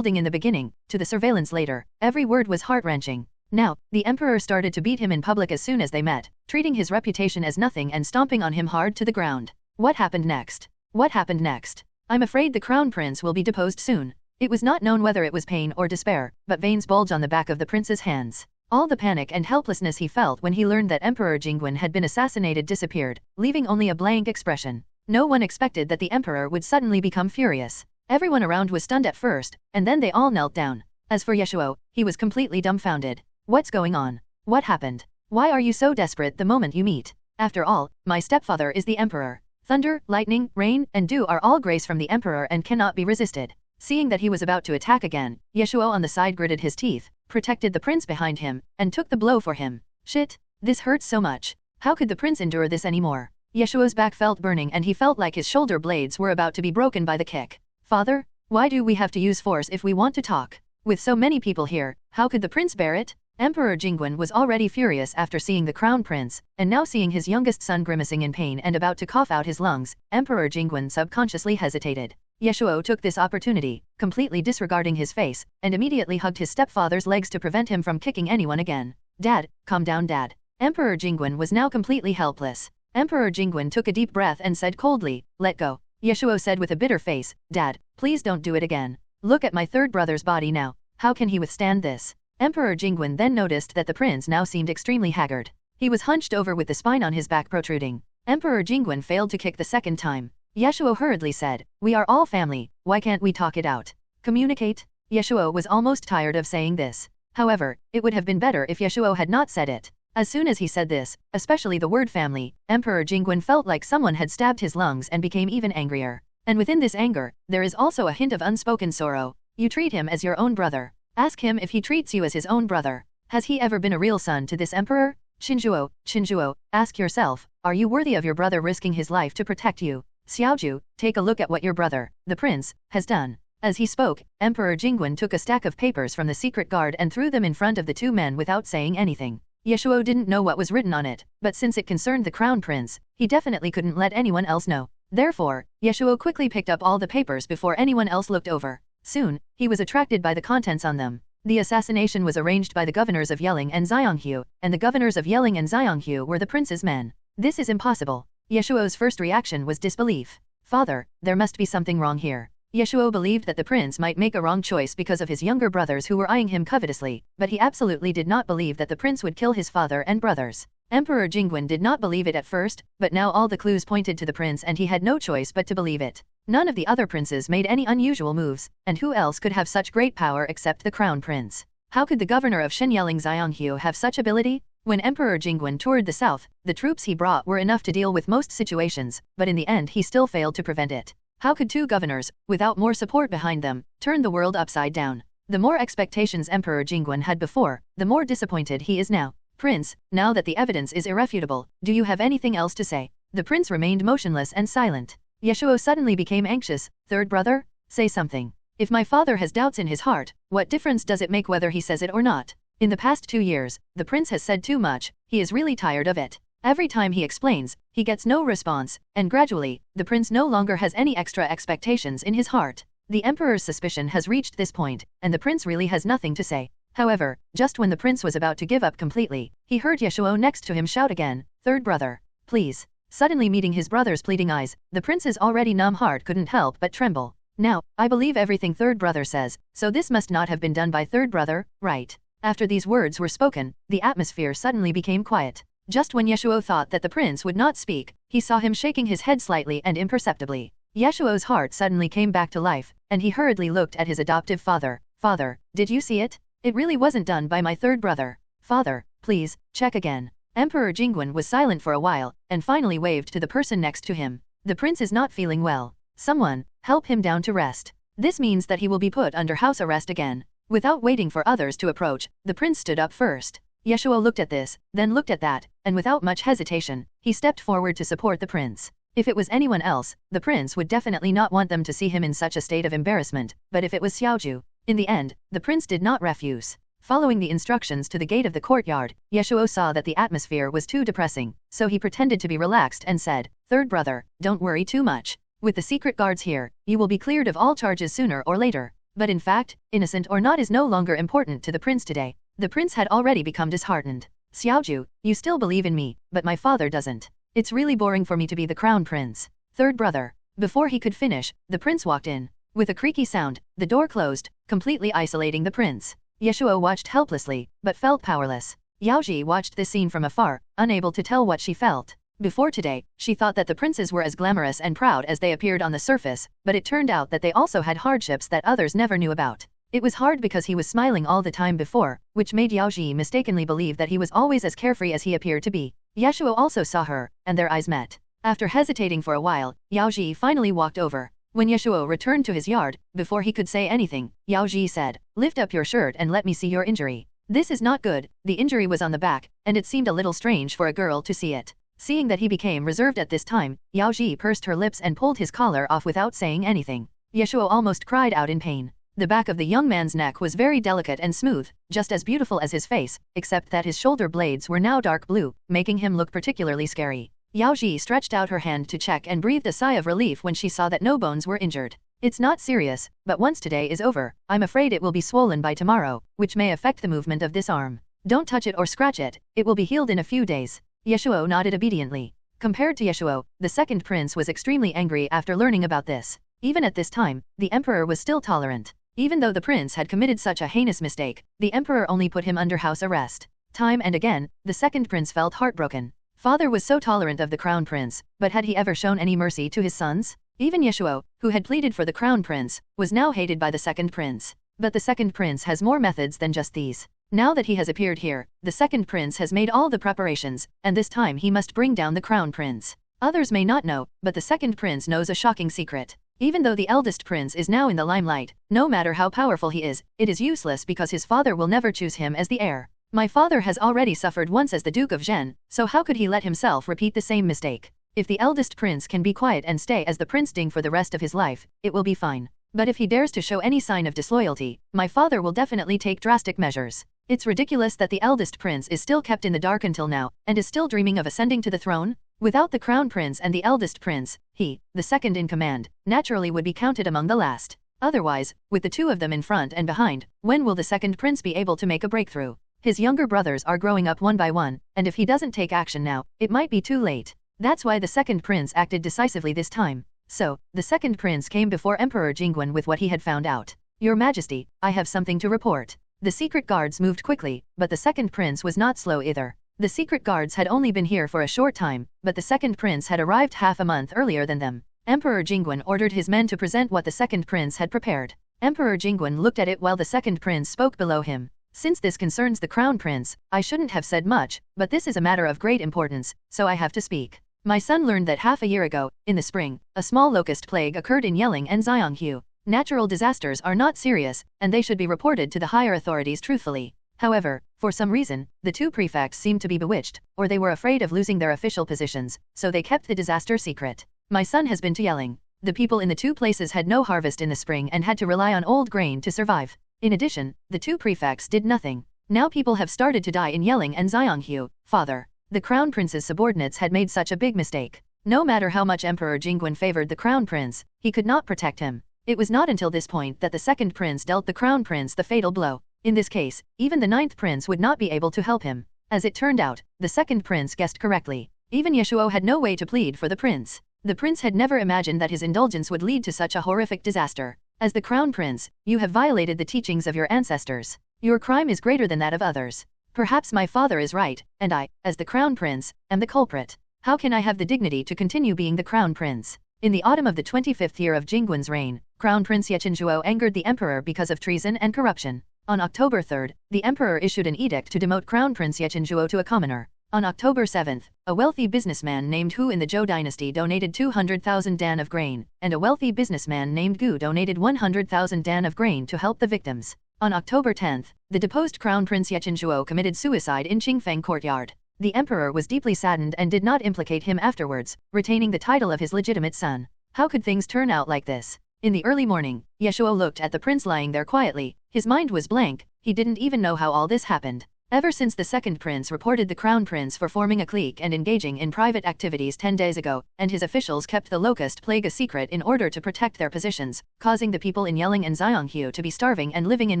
in the beginning, to the surveillance later, every word was heart-wrenching. Now, the emperor started to beat him in public as soon as they met, treating his reputation as nothing and stomping on him hard to the ground. What happened next? What happened next? I'm afraid the crown prince will be deposed soon. It was not known whether it was pain or despair, but veins bulged on the back of the prince's hands. All the panic and helplessness he felt when he learned that Emperor Jingguan had been assassinated disappeared, leaving only a blank expression. No one expected that the emperor would suddenly become furious. Everyone around was stunned at first, and then they all knelt down. As for Ye Shuo, he was completely dumbfounded. What's going on? What happened? Why are you so desperate the moment you meet? After all, my stepfather is the emperor. Thunder, lightning, rain, and dew are all grace from the emperor and cannot be resisted. Seeing that he was about to attack again, Ye Shuo on the side gritted his teeth, protected the prince behind him, and took the blow for him. Shit! This hurts so much. How could the prince endure this anymore? Ye Shuo's back felt burning and he felt like his shoulder blades were about to be broken by the kick. Father, why do we have to use force if we want to talk? With so many people here, how could the prince bear it? Emperor Jingwen was already furious after seeing the crown prince, and now seeing his youngest son grimacing in pain and about to cough out his lungs, Emperor Jingwen subconsciously hesitated. Ye Shuo took this opportunity, completely disregarding his face, and immediately hugged his stepfather's legs to prevent him from kicking anyone again. Dad, calm down, Dad. Emperor Jingwen was now completely helpless. Emperor Jingwen took a deep breath and said coldly, let go. Ye Shuo said with a bitter face, Dad, please don't do it again. Look at my third brother's body now. How can he withstand this? Emperor Jingwen then noticed that the prince now seemed extremely haggard. He was hunched over with the spine on his back protruding. Emperor Jingwen failed to kick the second time. Ye Shuo hurriedly said, we are all family, why can't we talk it out? Communicate? Ye Shuo was almost tired of saying this. However, it would have been better if Ye Shuo had not said it. As soon as he said this, especially the word family, Emperor Jingwen felt like someone had stabbed his lungs and became even angrier. And within this anger, there is also a hint of unspoken sorrow. You treat him as your own brother. Ask him if he treats you as his own brother. Has he ever been a real son to this emperor? Qinzhuo, ask yourself, are you worthy of your brother risking his life to protect you? Xiaoju, take a look at what your brother, the prince, has done. As he spoke, Emperor Jingwen took a stack of papers from the secret guard and threw them in front of the two men without saying anything. Ye Shuo didn't know what was written on it, but since it concerned the crown prince, he definitely couldn't let anyone else know. Therefore, Ye Shuo quickly picked up all the papers before anyone else looked over. Soon, he was attracted by the contents on them. The assassination was arranged by the governors of Yeling and Xianghu, and the governors of Yeling and Xianghu were the prince's men. This is impossible. Ye Shuo's first reaction was disbelief. Father, there must be something wrong here. Ye Shuo believed that the prince might make a wrong choice because of his younger brothers who were eyeing him covetously, but he absolutely did not believe that the prince would kill his father and brothers. Emperor Jingwen did not believe it at first, but now all the clues pointed to the prince and he had no choice but to believe it. None of the other princes made any unusual moves, and who else could have such great power except the crown prince? How could the governor of Shenyeling Xianghu have such ability? When Emperor Jingwen toured the south, the troops he brought were enough to deal with most situations, but in the end he still failed to prevent it. How could two governors, without more support behind them, turn the world upside down? The more expectations Emperor Jingwen had before, the more disappointed he is now. Prince, now that the evidence is irrefutable, do you have anything else to say? The prince remained motionless and silent. Ye Shuo suddenly became anxious. Third brother? Say something. If my father has doubts in his heart, what difference does it make whether he says it or not? In the past 2 years, the prince has said too much, he is really tired of it. Every time he explains, he gets no response, and gradually, the prince no longer has any extra expectations in his heart. The emperor's suspicion has reached this point, and the prince really has nothing to say. However, just when the prince was about to give up completely, he heard Ye Shuo next to him shout again, third brother, please. Suddenly meeting his brother's pleading eyes, the prince's already numb heart couldn't help but tremble. Now, I believe everything third brother says, so this must not have been done by third brother, right? After these words were spoken, the atmosphere suddenly became quiet. Just when Ye Shuo thought that the prince would not speak, he saw him shaking his head slightly and imperceptibly. Ye Shuo's heart suddenly came back to life, and he hurriedly looked at his adoptive father. Father, did you see it? It really wasn't done by my third brother. Father, please, check again. Emperor Jingwen was silent for a while, and finally waved to the person next to him. The prince is not feeling well. Someone, help him down to rest. This means that he will be put under house arrest again. Without waiting for others to approach, the prince stood up first. Ye Shuo looked at this, then looked at that, and without much hesitation, he stepped forward to support the prince. If it was anyone else, the prince would definitely not want them to see him in such a state of embarrassment, but if it was Xiaoju, in the end, the prince did not refuse. Following the instructions to the gate of the courtyard, Ye Shuo saw that the atmosphere was too depressing, so he pretended to be relaxed and said, third brother, don't worry too much. With the secret guards here, you will be cleared of all charges sooner or later. But in fact, innocent or not is no longer important to the prince today. The prince had already become disheartened. Xiaoju, you still believe in me, but my father doesn't. It's really boring for me to be the crown prince. Third brother. Before he could finish, the prince walked in. With a creaky sound, the door closed, completely isolating the prince. Ye Shuo watched helplessly, but felt powerless. Yaoji watched this scene from afar, unable to tell what she felt. Before today, she thought that the princes were as glamorous and proud as they appeared on the surface, but it turned out that they also had hardships that others never knew about. It was hard because he was smiling all the time before, which made Yaoji mistakenly believe that he was always as carefree as he appeared to be. Ye Shuo also saw her, and their eyes met. After hesitating for a while, Yaoji finally walked over. When Ye Shuo returned to his yard, before he could say anything, Yaoji said, lift up your shirt and let me see your injury. This is not good, the injury was on the back, and it seemed a little strange for a girl to see it. Seeing that he became reserved at this time, Yaoji pursed her lips and pulled his collar off without saying anything. Ye Shuo almost cried out in pain. The back of the young man's neck was very delicate and smooth, just as beautiful as his face, except that his shoulder blades were now dark blue, making him look particularly scary. Yao Ji stretched out her hand to check and breathed a sigh of relief when she saw that no bones were injured. It's not serious, but once today is over, I'm afraid it will be swollen by tomorrow, which may affect the movement of this arm. Don't touch it or scratch it, it will be healed in a few days. Ye Shuo nodded obediently. Compared to Ye Shuo, the second prince was extremely angry after learning about this. Even at this time, the emperor was still tolerant. Even though the prince had committed such a heinous mistake, the emperor only put him under house arrest. Time and again, the second prince felt heartbroken. Father was so tolerant of the crown prince, but had he ever shown any mercy to his sons? Even Ye Shuo, who had pleaded for the crown prince, was now hated by the second prince. But the second prince has more methods than just these. Now that he has appeared here, the second prince has made all the preparations, and this time he must bring down the crown prince. Others may not know, but the second prince knows a shocking secret. Even though the eldest prince is now in the limelight, no matter how powerful he is, it is useless because his father will never choose him as the heir. My father has already suffered once as the Duke of Zhen, so how could he let himself repeat the same mistake? If the eldest prince can be quiet and stay as the Prince Ding for the rest of his life, it will be fine. But if he dares to show any sign of disloyalty, my father will definitely take drastic measures. It's ridiculous that the eldest prince is still kept in the dark until now, and is still dreaming of ascending to the throne. Without the crown prince and the eldest prince, he, the second in command, naturally would be counted among the last. Otherwise, with the two of them in front and behind, when will the second prince be able to make a breakthrough? His younger brothers are growing up one by one, and if he doesn't take action now, it might be too late. That's why the second prince acted decisively this time. So, the second prince came before Emperor Jingguan with what he had found out. Your Majesty, I have something to report. The secret guards moved quickly, but the second prince was not slow either. The secret guards had only been here for a short time, but the second prince had arrived half a month earlier than them. Emperor Jingguan ordered his men to present what the second prince had prepared. Emperor Jingguan looked at it while the second prince spoke below him. Since this concerns the crown prince, I shouldn't have said much, but this is a matter of great importance, so I have to speak. My son learned that half a year ago, in the spring, a small locust plague occurred in Yeling and Xianghu. Natural disasters are not serious, and they should be reported to the higher authorities truthfully. However, for some reason, the two prefects seemed to be bewitched, or they were afraid of losing their official positions, so they kept the disaster secret. My son has been to Yeling. The people in the two places had no harvest in the spring and had to rely on old grain to survive. In addition, the two prefects did nothing. Now people have started to die in Yeling and Xianghu. Father, the crown prince's subordinates had made such a big mistake. No matter how much Emperor Jingguan favored the crown prince, he could not protect him. It was not until this point that the second prince dealt the crown prince the fatal blow. In this case, even the ninth prince would not be able to help him. As it turned out, the second prince guessed correctly. Even Ye Shuo had no way to plead for the prince. The prince had never imagined that his indulgence would lead to such a horrific disaster. As the crown prince, you have violated the teachings of your ancestors. Your crime is greater than that of others. Perhaps my father is right, and I, as the crown prince, am the culprit. How can I have the dignity to continue being the crown prince? In the autumn of the 25th year of Jingguan's reign, Crown Prince Ye Shuo angered the emperor because of treason and corruption. On October 3rd, the emperor issued an edict to demote Crown Prince Ye Shuo to a commoner. On October 7th, a wealthy businessman named Hu in the Zhou Dynasty donated 200,000 dan of grain, and a wealthy businessman named Gu donated 100,000 dan of grain to help the victims. On October 10th, the deposed Crown Prince Ye Shuo committed suicide in Qingfeng courtyard. The emperor was deeply saddened and did not implicate him afterwards, retaining the title of his legitimate son. How could things turn out like this? In the early morning, Ye Shuo looked at the prince lying there quietly. His mind was blank, he didn't even know how all this happened. Ever since the second prince reported the crown prince for forming a clique and engaging in private activities 10 days ago, and his officials kept the locust plague a secret in order to protect their positions, causing the people in Yeling and Xianghu to be starving and living in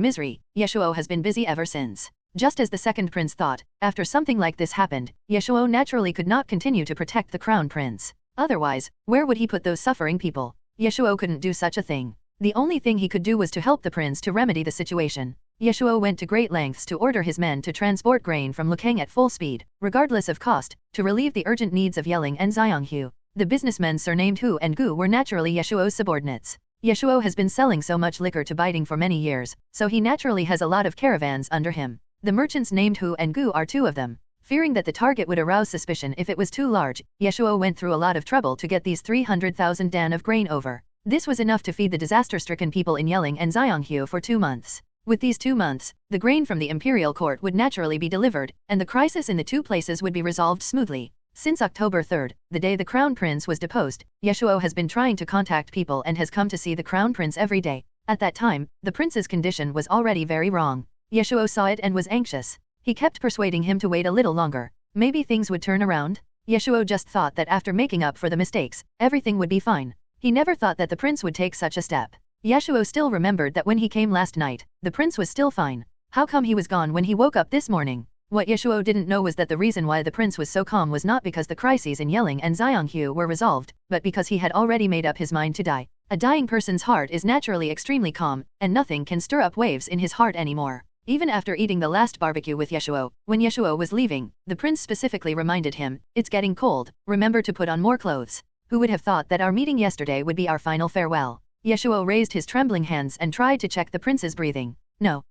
misery, Ye Shuo has been busy ever since. Just as the second prince thought, after something like this happened, Ye Shuo naturally could not continue to protect the crown prince. Otherwise, where would he put those suffering people? Ye Shuo couldn't do such a thing. The only thing he could do was to help the prince to remedy the situation. Ye Shuo went to great lengths to order his men to transport grain from Lukang at full speed, regardless of cost, to relieve the urgent needs of Yeling and Xianghu. The businessmen surnamed Hu and Gu were naturally Ye Shuo's subordinates. Ye Shuo has been selling so much liquor to Biding for many years, so he naturally has a lot of caravans under him. The merchants named Hu and Gu are two of them. Fearing that the target would arouse suspicion if it was too large, Ye Shuo went through a lot of trouble to get these 300,000 dan of grain over. This was enough to feed the disaster-stricken people in Yeling and Xianghu for 2 months. With these 2 months, the grain from the imperial court would naturally be delivered, and the crisis in the two places would be resolved smoothly. Since October 3rd, the day the crown prince was deposed, Ye Shuo has been trying to contact people and has come to see the crown prince every day. At that time, the prince's condition was already very wrong. Ye Shuo saw it and was anxious. He kept persuading him to wait a little longer. Maybe things would turn around? Ye Shuo just thought that after making up for the mistakes, everything would be fine. He never thought that the prince would take such a step. Ye Shuo still remembered that when he came last night, the prince was still fine. How come he was gone when he woke up this morning? What Ye Shuo didn't know was that the reason why the prince was so calm was not because the crises in Yeling and Xianghu were resolved, but because he had already made up his mind to die. A dying person's heart is naturally extremely calm, and nothing can stir up waves in his heart anymore. Even after eating the last barbecue with Ye Shuo, when Ye Shuo was leaving, the prince specifically reminded him, "It's getting cold, remember to put on more clothes." Who would have thought that our meeting yesterday would be our final farewell? Ye Shuo raised his trembling hands and tried to check the prince's breathing. No,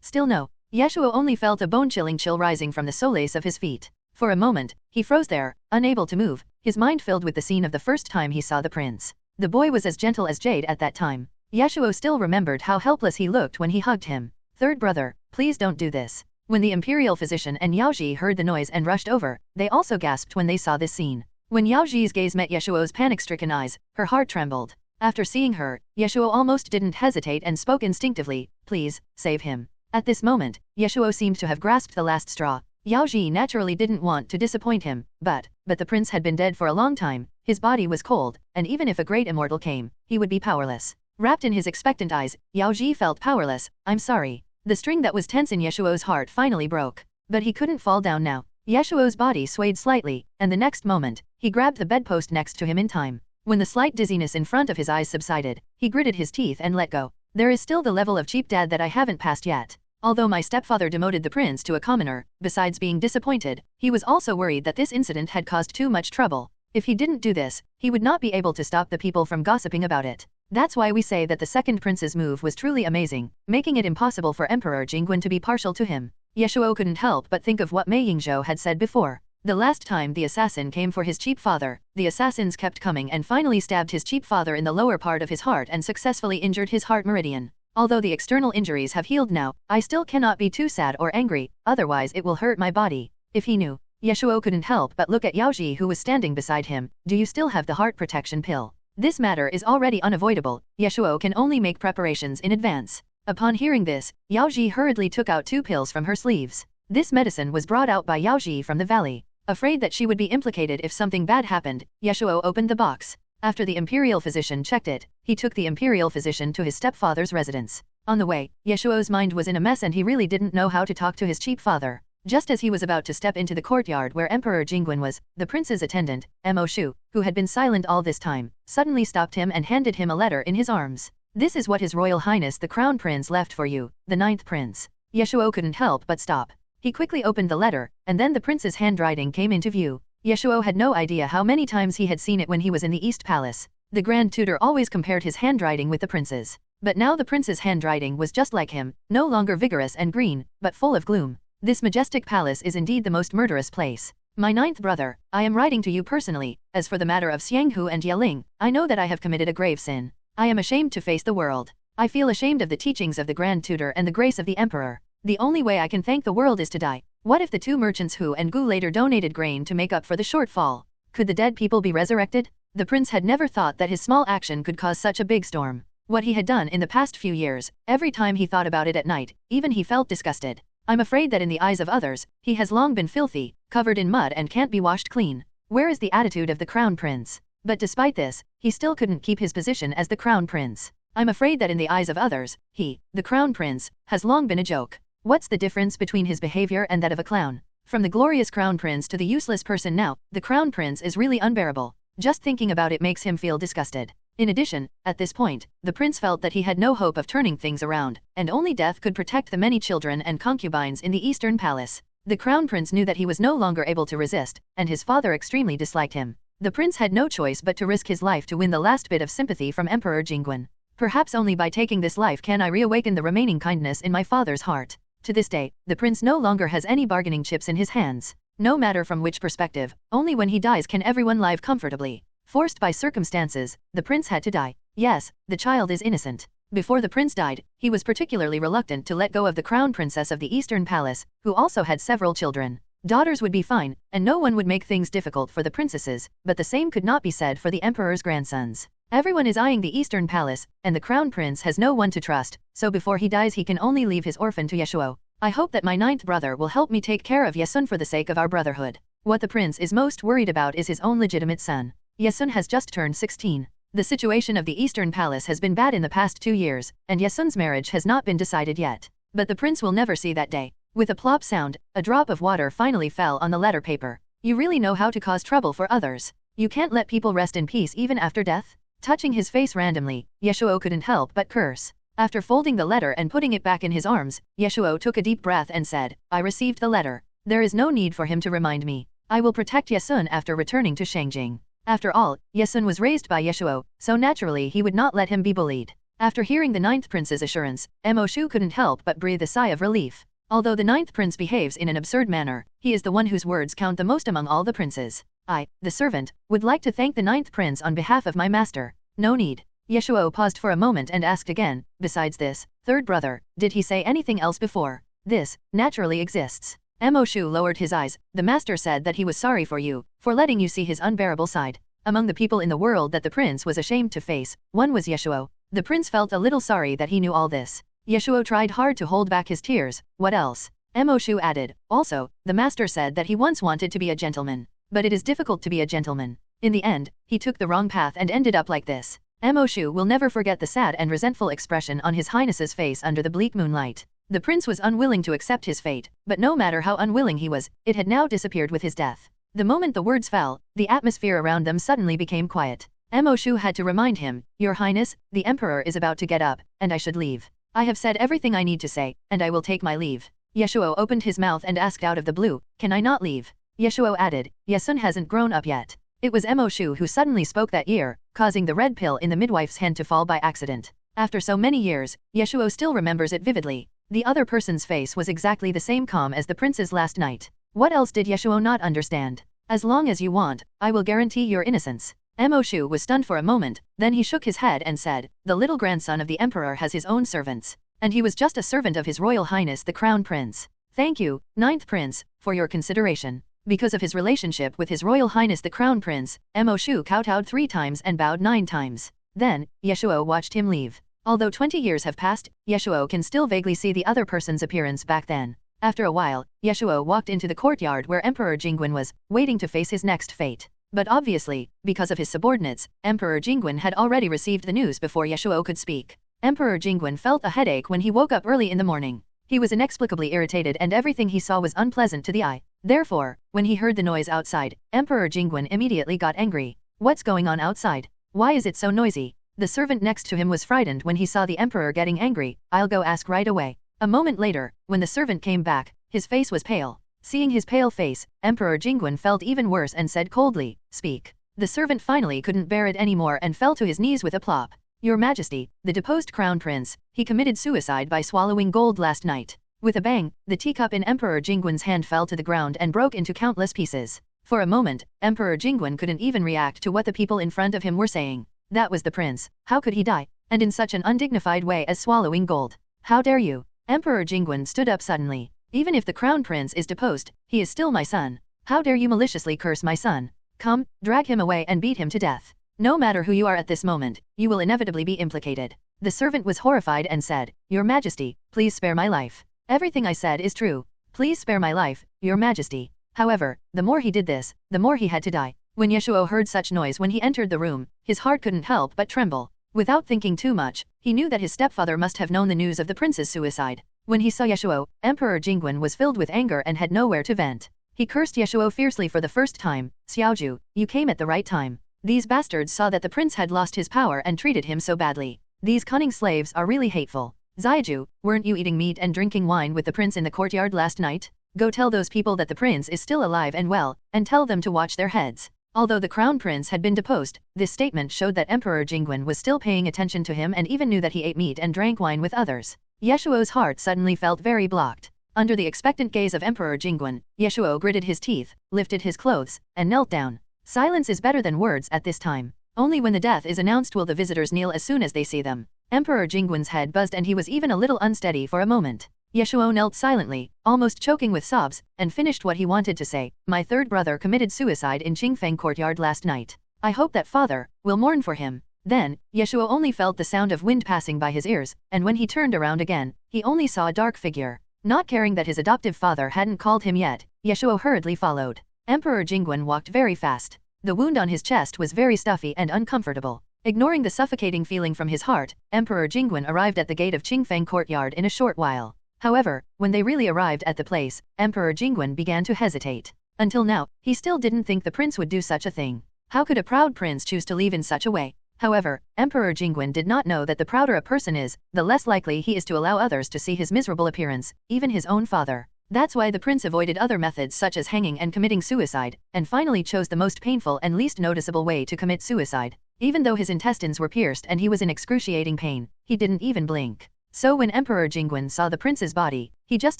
still no. Ye Shuo only felt a bone-chilling chill rising from the solace of his feet. For a moment, he froze there, unable to move, his mind filled with the scene of the first time he saw the prince. The boy was as gentle as jade at that time. Ye Shuo still remembered how helpless he looked when he hugged him. "Third brother, please don't do this." When the imperial physician and Yao Ji heard the noise and rushed over, they also gasped when they saw this scene. When Yao Ji's gaze met Ye Shuo's panic-stricken eyes, her heart trembled. After seeing her, Ye Shuo almost didn't hesitate and spoke instinctively, "Please, save him." At this moment, Ye Shuo seemed to have grasped the last straw. Yao Ji naturally didn't want to disappoint him, but the prince had been dead for a long time, his body was cold, and even if a great immortal came, he would be powerless. Wrapped in his expectant eyes, Yao Ji felt powerless. "I'm sorry." The string that was tense in Ye Shuo's heart finally broke. But he couldn't fall down now. Ye Shuo's body swayed slightly, and the next moment, he grabbed the bedpost next to him in time. When the slight dizziness in front of his eyes subsided, he gritted his teeth and let go. "There is still the level of cheap dad that I haven't passed yet. Although my stepfather demoted the prince to a commoner, besides being disappointed, he was also worried that this incident had caused too much trouble. If he didn't do this, he would not be able to stop the people from gossiping about it. That's why we say that the second prince's move was truly amazing, making it impossible for Emperor Jingguan to be partial to him." Ye Shuo couldn't help but think of what Mei Yingzhou had said before. The last time the assassin came for his cheap father, the assassins kept coming and finally stabbed his cheap father in the lower part of his heart and successfully injured his heart meridian. Although the external injuries have healed now, I still cannot be too sad or angry, otherwise it will hurt my body. If he knew. Ye Shuo couldn't help but look at Yao Ji who was standing beside him. "Do you still have the heart protection pill? This matter is already unavoidable. Ye Shuo can only make preparations in advance." Upon hearing this, Yao Ji hurriedly took out 2 pills from her sleeves. This medicine was brought out by Yao Ji from the valley. Afraid that she would be implicated if something bad happened, Ye Shuo opened the box. After the imperial physician checked it, he took the imperial physician to his stepfather's residence. On the way, Ye Shuo's mind was in a mess and he really didn't know how to talk to his cheap father. Just as he was about to step into the courtyard where Emperor Jingguan was, the prince's attendant, Mo Shu, who had been silent all this time, suddenly stopped him and handed him a letter in his arms. "This is what His Royal Highness the Crown Prince left for you, the 9th Prince." Ye Shuo couldn't help but stop. He quickly opened the letter, and then the prince's handwriting came into view. Ye Shuo had no idea how many times he had seen it when he was in the East Palace. The Grand Tutor always compared his handwriting with the prince's. But now the prince's handwriting was just like him, no longer vigorous and green, but full of gloom. "This majestic palace is indeed the most murderous place. My 9th brother, I am writing to you personally. As for the matter of Xianghu and Yeling, I know that I have committed a grave sin. I am ashamed to face the world. I feel ashamed of the teachings of the Grand Tutor and the grace of the Emperor. The only way I can thank the world is to die. What if the 2 merchants Hu and Gu later donated grain to make up for the shortfall? Could the dead people be resurrected?" The prince had never thought that his small action could cause such a big storm. What he had done in the past few years, every time he thought about it at night, even he felt disgusted. "I'm afraid that in the eyes of others, he has long been filthy, covered in mud and can't be washed clean. Where is the attitude of the Crown Prince?" But despite this, he still couldn't keep his position as the Crown Prince. "I'm afraid that in the eyes of others, he, the Crown Prince, has long been a joke. What's the difference between his behavior and that of a clown? From the glorious Crown Prince to the useless person now, the Crown Prince is really unbearable. Just thinking about it makes him feel disgusted." In addition, at this point, the prince felt that he had no hope of turning things around, and only death could protect the many children and concubines in the Eastern Palace. The Crown Prince knew that he was no longer able to resist, and his father extremely disliked him. The prince had no choice but to risk his life to win the last bit of sympathy from Emperor Jingguan. "Perhaps only by taking this life can I reawaken the remaining kindness in my father's heart." To this day, the prince no longer has any bargaining chips in his hands. No matter from which perspective, only when he dies can everyone live comfortably. Forced by circumstances, the prince had to die. Yes, the child is innocent. Before the prince died, he was particularly reluctant to let go of the crown princess of the Eastern Palace, who also had several children. Daughters would be fine, and no one would make things difficult for the princesses, but the same could not be said for the emperor's grandsons. Everyone is eyeing the Eastern Palace, and the Crown Prince has no one to trust, so before he dies he can only leave his orphan to Ye Shuo. I hope that my 9th brother will help me take care of Ye Sun for the sake of our brotherhood. What the prince is most worried about is his own legitimate son. Ye Sun has just turned 16. The situation of the Eastern Palace has been bad in the past 2 years, and Ye Sun's marriage has not been decided yet. But the prince will never see that day. With a plop sound, a drop of water finally fell on the letter paper. You really know how to cause trouble for others. You can't let people rest in peace even after death? Touching his face randomly, Ye Shuo couldn't help but curse. After folding the letter and putting it back in his arms, Ye Shuo took a deep breath and said, I received the letter. There is no need for him to remind me. I will protect Ye Sun after returning to Shangjing. After all, Ye Sun was raised by Ye Shuo, so naturally he would not let him be bullied. After hearing the 9th prince's assurance, Mo Shu couldn't help but breathe a sigh of relief. Although the 9th prince behaves in an absurd manner, he is the one whose words count the most among all the princes. I, the servant, would like to thank the 9th prince on behalf of my master. No need. Ye Shuo paused for a moment and asked again, besides this, 3rd brother, did he say anything else before? This, naturally exists. Mo Shu lowered his eyes. The master said that he was sorry for you, for letting you see his unbearable side. Among the people in the world that the prince was ashamed to face, one was Ye Shuo. The prince felt a little sorry that he knew all this. Ye Shuo tried hard to hold back his tears. What else? Mo Shu added, also, the master said that he once wanted to be a gentleman. But it is difficult to be a gentleman. In the end, he took the wrong path and ended up like this. Mo Shu will never forget the sad and resentful expression on his highness's face under the bleak moonlight. The prince was unwilling to accept his fate, but no matter how unwilling he was, it had now disappeared with his death. The moment the words fell, the atmosphere around them suddenly became quiet. Mo Shu had to remind him, Your Highness, the Emperor is about to get up, and I should leave. I have said everything I need to say, and I will take my leave. Ye Shuo opened his mouth and asked out of the blue, Can I not leave? Ye Shuo added, Ye Sun hasn't grown up yet. It was Mo Shu who suddenly spoke that year, causing the red pill in the midwife's hand to fall by accident. After so many years, Ye Shuo still remembers it vividly. The other person's face was exactly the same calm as the prince's last night. What else did Ye Shuo not understand? As long as you want, I will guarantee your innocence. Mo Shu was stunned for a moment, then he shook his head and said, The little grandson of the emperor has his own servants. And he was just a servant of his royal highness the crown prince. Thank you, 9th prince, for your consideration. Because of his relationship with his royal highness the crown prince, Mo Shu kowtowed 3 times and bowed 9 times. Then, Ye Shuo watched him leave. Although 20 years have passed, Ye Shuo can still vaguely see the other person's appearance back then. After a while, Ye Shuo walked into the courtyard where Emperor Jingguan was, waiting to face his next fate. But obviously, because of his subordinates, Emperor Jingguan had already received the news before Ye Shuo could speak. Emperor Jingguan felt a headache when he woke up early in the morning. He was inexplicably irritated and everything he saw was unpleasant to the eye. Therefore, when he heard the noise outside, Emperor Jingguan immediately got angry. What's going on outside? Why is it so noisy? The servant next to him was frightened when he saw the emperor getting angry. I'll go ask right away. A moment later, when the servant came back, his face was pale. Seeing his pale face, Emperor Jingguan felt even worse and said coldly, Speak. The servant finally couldn't bear it anymore and fell to his knees with a plop. Your Majesty, the deposed crown prince, he committed suicide by swallowing gold last night. With a bang, the teacup in Emperor Jingguan's hand fell to the ground and broke into countless pieces. For a moment, Emperor Jingguan couldn't even react to what the people in front of him were saying. That was the prince. How could he die? And in such an undignified way as swallowing gold. How dare you? Emperor Jingguan stood up suddenly. Even if the crown prince is deposed, he is still my son. How dare you maliciously curse my son? Come, drag him away and beat him to death. No matter who you are at this moment, you will inevitably be implicated. The servant was horrified and said, Your Majesty, please spare my life. Everything I said is true. Please spare my life, Your Majesty. However, the more he did this, the more he had to die. When Ye Shuo heard such noise when he entered the room, his heart couldn't help but tremble. Without thinking too much, he knew that his stepfather must have known the news of the prince's suicide. When he saw Ye Shuo, Emperor Jingguan was filled with anger and had nowhere to vent. He cursed Ye Shuo fiercely for the first time. Xiaoju, you came at the right time. These bastards saw that the prince had lost his power and treated him so badly. These cunning slaves are really hateful. Zaiju, weren't you eating meat and drinking wine with the prince in the courtyard last night? Go tell those people that the prince is still alive and well, and tell them to watch their heads. Although the crown prince had been deposed, this statement showed that Emperor Jingguan was still paying attention to him and even knew that he ate meat and drank wine with others. Ye Shuo's heart suddenly felt very blocked. Under the expectant gaze of Emperor Jingguan, Ye Shuo gritted his teeth, lifted his clothes, and knelt down. Silence is better than words at this time. Only when the death is announced will the visitors kneel as soon as they see them. Emperor Jingguan's head buzzed and he was even a little unsteady for a moment. Ye Shuo knelt silently, almost choking with sobs, and finished what he wanted to say. My 3rd brother committed suicide in Qingfeng courtyard last night. I hope that father will mourn for him. Then, Ye Shuo only felt the sound of wind passing by his ears, and when he turned around again, he only saw a dark figure. Not caring that his adoptive father hadn't called him yet, Ye Shuo hurriedly followed. Emperor Jingwen walked very fast. The wound on his chest was very stuffy and uncomfortable. Ignoring the suffocating feeling from his heart, Emperor Jingwen arrived at the gate of Qingfeng courtyard in a short while. However, when they really arrived at the place, Emperor Jingwen began to hesitate. Until now, he still didn't think the prince would do such a thing. How could a proud prince choose to leave in such a way? However, Emperor Jingwen did not know that the prouder a person is, the less likely he is to allow others to see his miserable appearance, even his own father. That's why the prince avoided other methods such as hanging and committing suicide, and finally chose the most painful and least noticeable way to commit suicide. Even though his intestines were pierced and he was in excruciating pain, he didn't even blink. So when Emperor Jingwen saw the prince's body, he just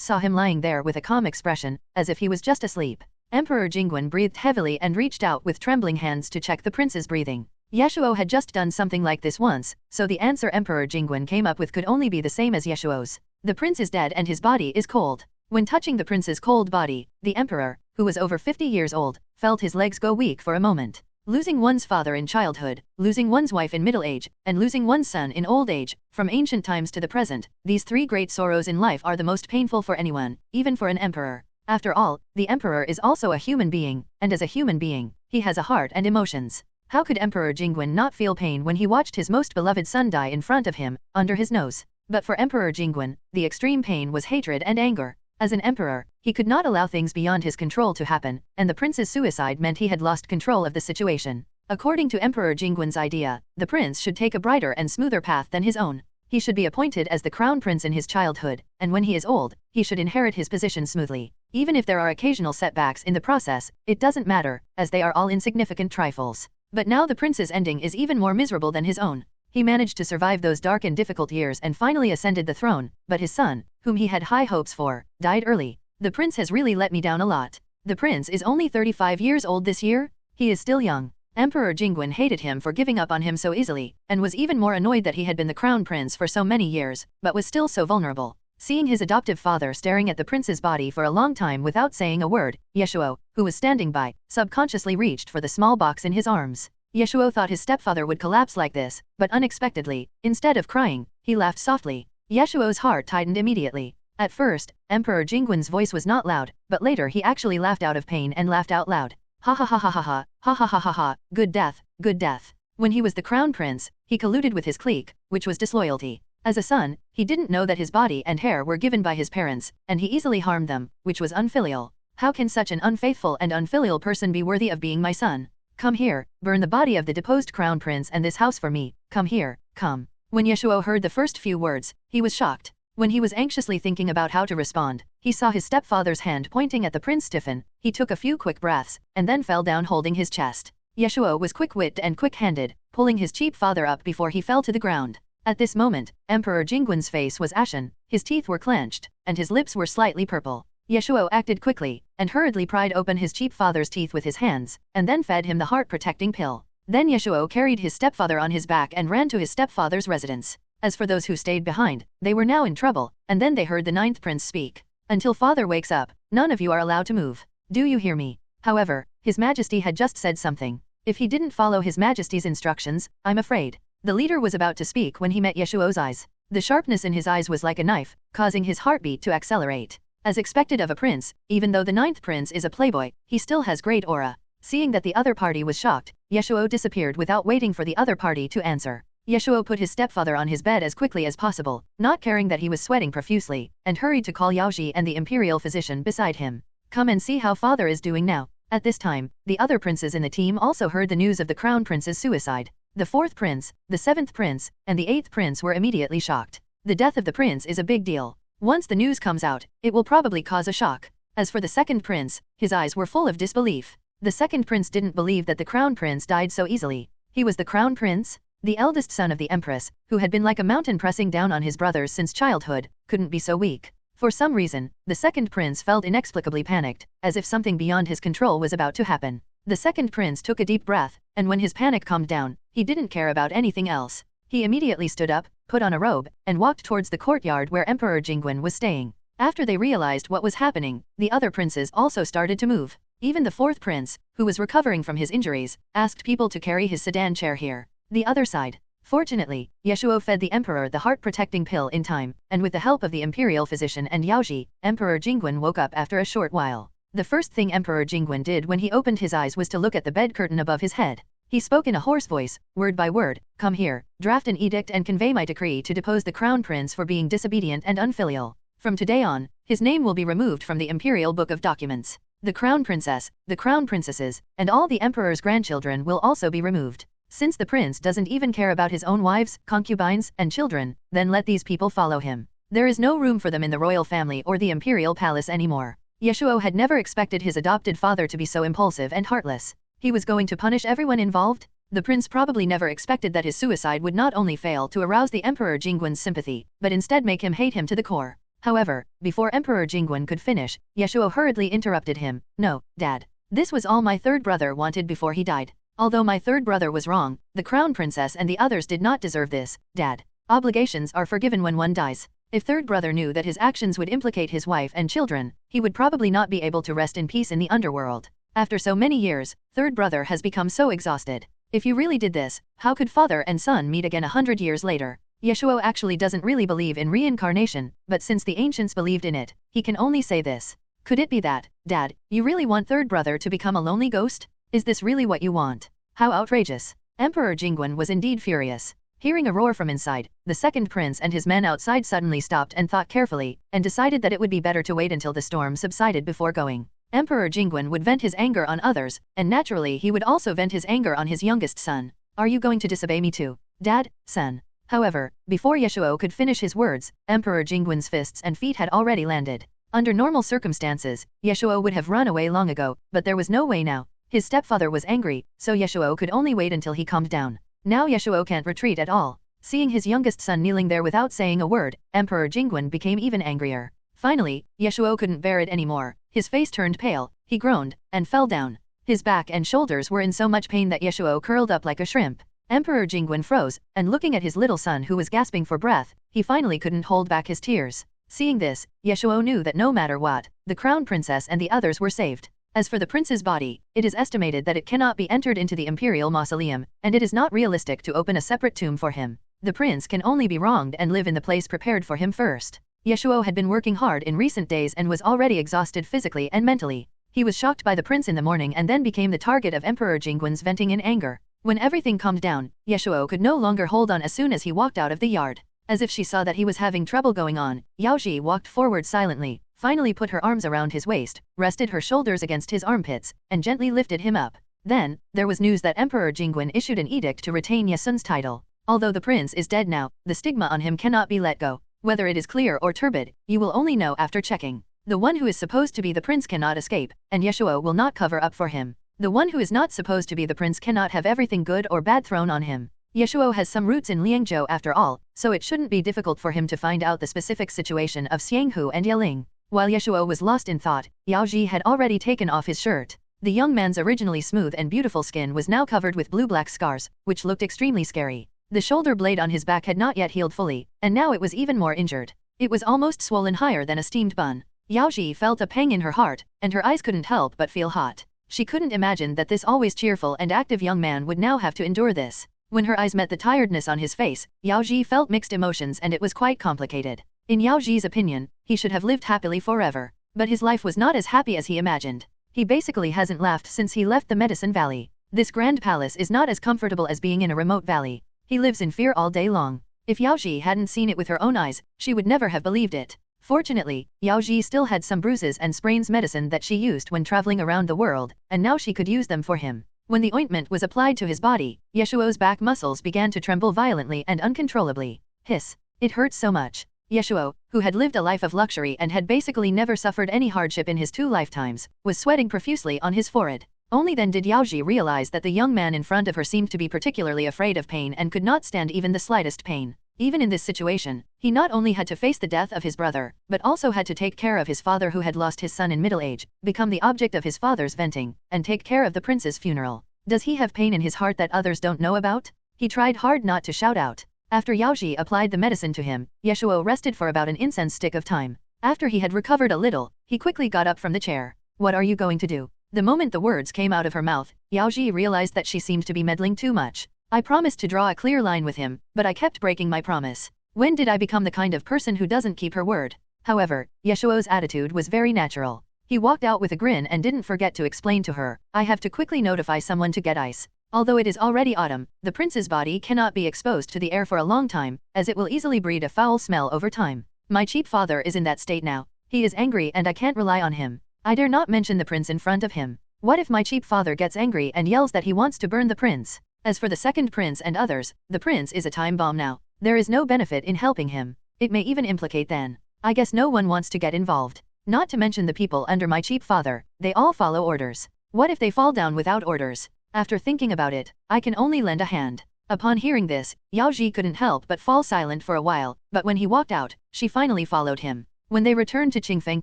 saw him lying there with a calm expression, as if he was just asleep. Emperor Jingwen breathed heavily and reached out with trembling hands to check the prince's breathing. Ye Shuo had just done something like this once, so the answer Emperor Jingwen came up with could only be the same as Ye Shuo's. The prince is dead and his body is cold. When touching the prince's cold body, the emperor, who was over 50 years old, felt his legs go weak for a moment. Losing one's father in childhood, losing one's wife in middle age, and losing one's son in old age, from ancient times to the present, these three great sorrows in life are the most painful for anyone, even for an emperor. After all, the emperor is also a human being, and as a human being, he has a heart and emotions. How could Emperor Jingwen not feel pain when he watched his most beloved son die in front of him, under his nose? But for Emperor Jingwen, the extreme pain was hatred and anger. As an emperor, he could not allow things beyond his control to happen, and the prince's suicide meant he had lost control of the situation. According to Emperor Jingwen's idea, the prince should take a brighter and smoother path than his own. He should be appointed as the crown prince in his childhood, and when he is old, he should inherit his position smoothly. Even if there are occasional setbacks in the process, it doesn't matter, as they are all insignificant trifles. But now the prince's ending is even more miserable than his own. He managed to survive those dark and difficult years and finally ascended the throne, but his son, whom he had high hopes for, died early. The prince has really let me down a lot. The prince is only 35 years old this year? He is still young. Emperor Jingwen hated him for giving up on him so easily, and was even more annoyed that he had been the crown prince for so many years, but was still so vulnerable. Seeing his adoptive father staring at the prince's body for a long time without saying a word, Ye Shuo, who was standing by, subconsciously reached for the small box in his arms. Ye Shuo thought his stepfather would collapse like this, but unexpectedly, instead of crying, he laughed softly. Ye Shuo's heart tightened immediately. At first, Emperor Jingwen's voice was not loud, but later he actually laughed out of pain and laughed out loud. Ha ha ha ha ha ha, ha ha ha ha ha, good death, good death. When he was the crown prince, he colluded with his clique, which was disloyalty. As a son, he didn't know that his body and hair were given by his parents, and he easily harmed them, which was unfilial. How can such an unfaithful and unfilial person be worthy of being my son? Come here, burn the body of the deposed crown prince and this house for me, come here, come. When Ye Shuo heard the first few words, he was shocked. When he was anxiously thinking about how to respond, he saw his stepfather's hand pointing at the prince stiffen. He took a few quick breaths, and then fell down holding his chest. Ye Shuo was quick-witted and quick-handed, pulling his cheap father up before he fell to the ground. At this moment, Emperor Jingwen's face was ashen, his teeth were clenched, and his lips were slightly purple. Ye Shuo acted quickly, and hurriedly pried open his cheap father's teeth with his hands, and then fed him the heart-protecting pill. Then Ye Shuo carried his stepfather on his back and ran to his stepfather's residence. As for those who stayed behind, they were now in trouble, and then they heard the ninth prince speak. Until father wakes up, none of you are allowed to move. Do you hear me? However, his majesty had just said something. If he didn't follow his majesty's instructions, I'm afraid. The leader was about to speak when he met Ye Shuo's eyes. The sharpness in his eyes was like a knife, causing his heartbeat to accelerate. As expected of a prince, even though the ninth prince is a playboy, he still has great aura. Seeing that the other party was shocked, Ye Shuo disappeared without waiting for the other party to answer. Ye Shuo put his stepfather on his bed as quickly as possible, not caring that he was sweating profusely, and hurried to call Yaoji and the imperial physician beside him. Come and see how father is doing now. At this time, the other princes in the team also heard the news of the crown prince's suicide. The fourth prince, the seventh prince, and the eighth prince were immediately shocked. The death of the prince is a big deal. Once the news comes out, it will probably cause a shock. As for the second prince, his eyes were full of disbelief. The second prince didn't believe that the crown prince died so easily. He was the crown prince? The eldest son of the empress, who had been like a mountain pressing down on his brothers since childhood, couldn't be so weak. For some reason, the second prince felt inexplicably panicked, as if something beyond his control was about to happen. The second prince took a deep breath, and when his panic calmed down, he didn't care about anything else. He immediately stood up, put on a robe, and walked towards the courtyard where Emperor Jingwen was staying. After they realized what was happening, the other princes also started to move. Even the fourth prince, who was recovering from his injuries, asked people to carry his sedan chair here. The other side. Fortunately, Ye Shuo fed the emperor the heart-protecting pill in time, and with the help of the imperial physician and Yaoji, Emperor Jingguan woke up after a short while. The first thing Emperor Jingguan did when he opened his eyes was to look at the bed curtain above his head. He spoke in a hoarse voice, word by word, "Come here, draft an edict and convey my decree to depose the crown prince for being disobedient and unfilial. From today on, his name will be removed from the imperial book of documents. The crown princess, the crown princesses, and all the emperor's grandchildren will also be removed. Since the prince doesn't even care about his own wives, concubines, and children, then let these people follow him. There is no room for them in the royal family or the imperial palace anymore." Ye Shuo had never expected his adopted father to be so impulsive and heartless. He was going to punish everyone involved? The prince probably never expected that his suicide would not only fail to arouse the Emperor Jingguan's sympathy, but instead make him hate him to the core. However, before Emperor Jingguan could finish, Ye Shuo hurriedly interrupted him. "No, Dad. This was all my third brother wanted before he died. Although my third brother was wrong, the crown princess and the others did not deserve this, Dad. Obligations are forgiven when one dies. If third brother knew that his actions would implicate his wife and children, he would probably not be able to rest in peace in the underworld. After so many years, third brother has become so exhausted. If you really did this, how could father and son meet again 100 years later?" Ye Shuo actually doesn't really believe in reincarnation, but since the ancients believed in it, he can only say this. "Could it be that, Dad, you really want third brother to become a lonely ghost? Is this really what you want? How outrageous." Emperor Jingguan was indeed furious. Hearing a roar from inside, the second prince and his men outside suddenly stopped and thought carefully, and decided that it would be better to wait until the storm subsided before going. Emperor Jingguan would vent his anger on others, and naturally he would also vent his anger on his youngest son. "Are you going to disobey me too, Dad, son?" However, before Ye Shuo could finish his words, Emperor Jingguan's fists and feet had already landed. Under normal circumstances, Ye Shuo would have run away long ago, but there was no way now. His stepfather was angry, so Ye Shuo could only wait until he calmed down. Now Ye Shuo can't retreat at all. Seeing his youngest son kneeling there without saying a word, Emperor Jingguan became even angrier. Finally, Ye Shuo couldn't bear it anymore. His face turned pale, he groaned, and fell down. His back and shoulders were in so much pain that Ye Shuo curled up like a shrimp. Emperor Jingguan froze, and looking at his little son who was gasping for breath, he finally couldn't hold back his tears. Seeing this, Ye Shuo knew that no matter what, the crown princess and the others were saved. As for the prince's body, it is estimated that it cannot be entered into the imperial mausoleum, and it is not realistic to open a separate tomb for him. The prince can only be wronged and live in the place prepared for him first. Ye Shuo had been working hard in recent days and was already exhausted physically and mentally. He was shocked by the prince in the morning and then became the target of Emperor Jingguan's venting in anger. When everything calmed down, Ye Shuo could no longer hold on as soon as he walked out of the yard. As if she saw that he was having trouble going on, Yaoji walked forward silently, finally put her arms around his waist, rested her shoulders against his armpits, and gently lifted him up. Then, there was news that Emperor Jingguan issued an edict to retain Ye Sun's title. Although the prince is dead now, the stigma on him cannot be let go. Whether it is clear or turbid, you will only know after checking. The one who is supposed to be the prince cannot escape, and Ye Shuo will not cover up for him. The one who is not supposed to be the prince cannot have everything good or bad thrown on him. Ye Shuo has some roots in Liangzhou after all, so it shouldn't be difficult for him to find out the specific situation of Xianghu and Yeling. While Ye Shuo was lost in thought, Yao Ji had already taken off his shirt. The young man's originally smooth and beautiful skin was now covered with blue-black scars, which looked extremely scary. The shoulder blade on his back had not yet healed fully, and now it was even more injured. It was almost swollen higher than a steamed bun. Yao Ji felt a pang in her heart, and her eyes couldn't help but feel hot. She couldn't imagine that this always cheerful and active young man would now have to endure this. When her eyes met the tiredness on his face, Yao Ji felt mixed emotions and it was quite complicated. In Yao Ji's opinion, he should have lived happily forever. But his life was not as happy as he imagined. He basically hasn't laughed since he left the Medicine Valley. This grand palace is not as comfortable as being in a remote valley. He lives in fear all day long. If Yao Ji hadn't seen it with her own eyes, she would never have believed it. Fortunately, Yao Ji still had some bruises and sprains medicine that she used when traveling around the world, and now she could use them for him. When the ointment was applied to his body, Ye Shuo's back muscles began to tremble violently and uncontrollably. Hiss. It hurts so much. Ye Shuo, who had lived a life of luxury and had basically never suffered any hardship in his 2 lifetimes, was sweating profusely on his forehead. Only then did Yao Ji realize that the young man in front of her seemed to be particularly afraid of pain and could not stand even the slightest pain. Even in this situation, he not only had to face the death of his brother, but also had to take care of his father who had lost his son in middle age, become the object of his father's venting, and take care of the prince's funeral. Does he have pain in his heart that others don't know about? He tried hard not to shout out. After Yao Ji applied the medicine to him, Ye Shuo rested for about an incense stick of time. After he had recovered a little, he quickly got up from the chair. What are you going to do? The moment the words came out of her mouth, Yao Ji realized that she seemed to be meddling too much. I promised to draw a clear line with him, but I kept breaking my promise. When did I become the kind of person who doesn't keep her word? However, Ye Shuo's attitude was very natural. He walked out with a grin and didn't forget to explain to her, I have to quickly notify someone to get ice. Although it is already autumn, the prince's body cannot be exposed to the air for a long time, as it will easily breed a foul smell over time. My cheap father is in that state now. He is angry and I can't rely on him. I dare not mention the prince in front of him. What if my cheap father gets angry and yells that he wants to burn the prince? As for the second prince and others, the prince is a time bomb now. There is no benefit in helping him. It may even implicate then. I guess no one wants to get involved. Not to mention the people under my cheap father, they all follow orders. What if they fall down without orders? After thinking about it, I can only lend a hand. Upon hearing this, Yao Ji couldn't help but fall silent for a while, but when he walked out, she finally followed him. When they returned to Qingfeng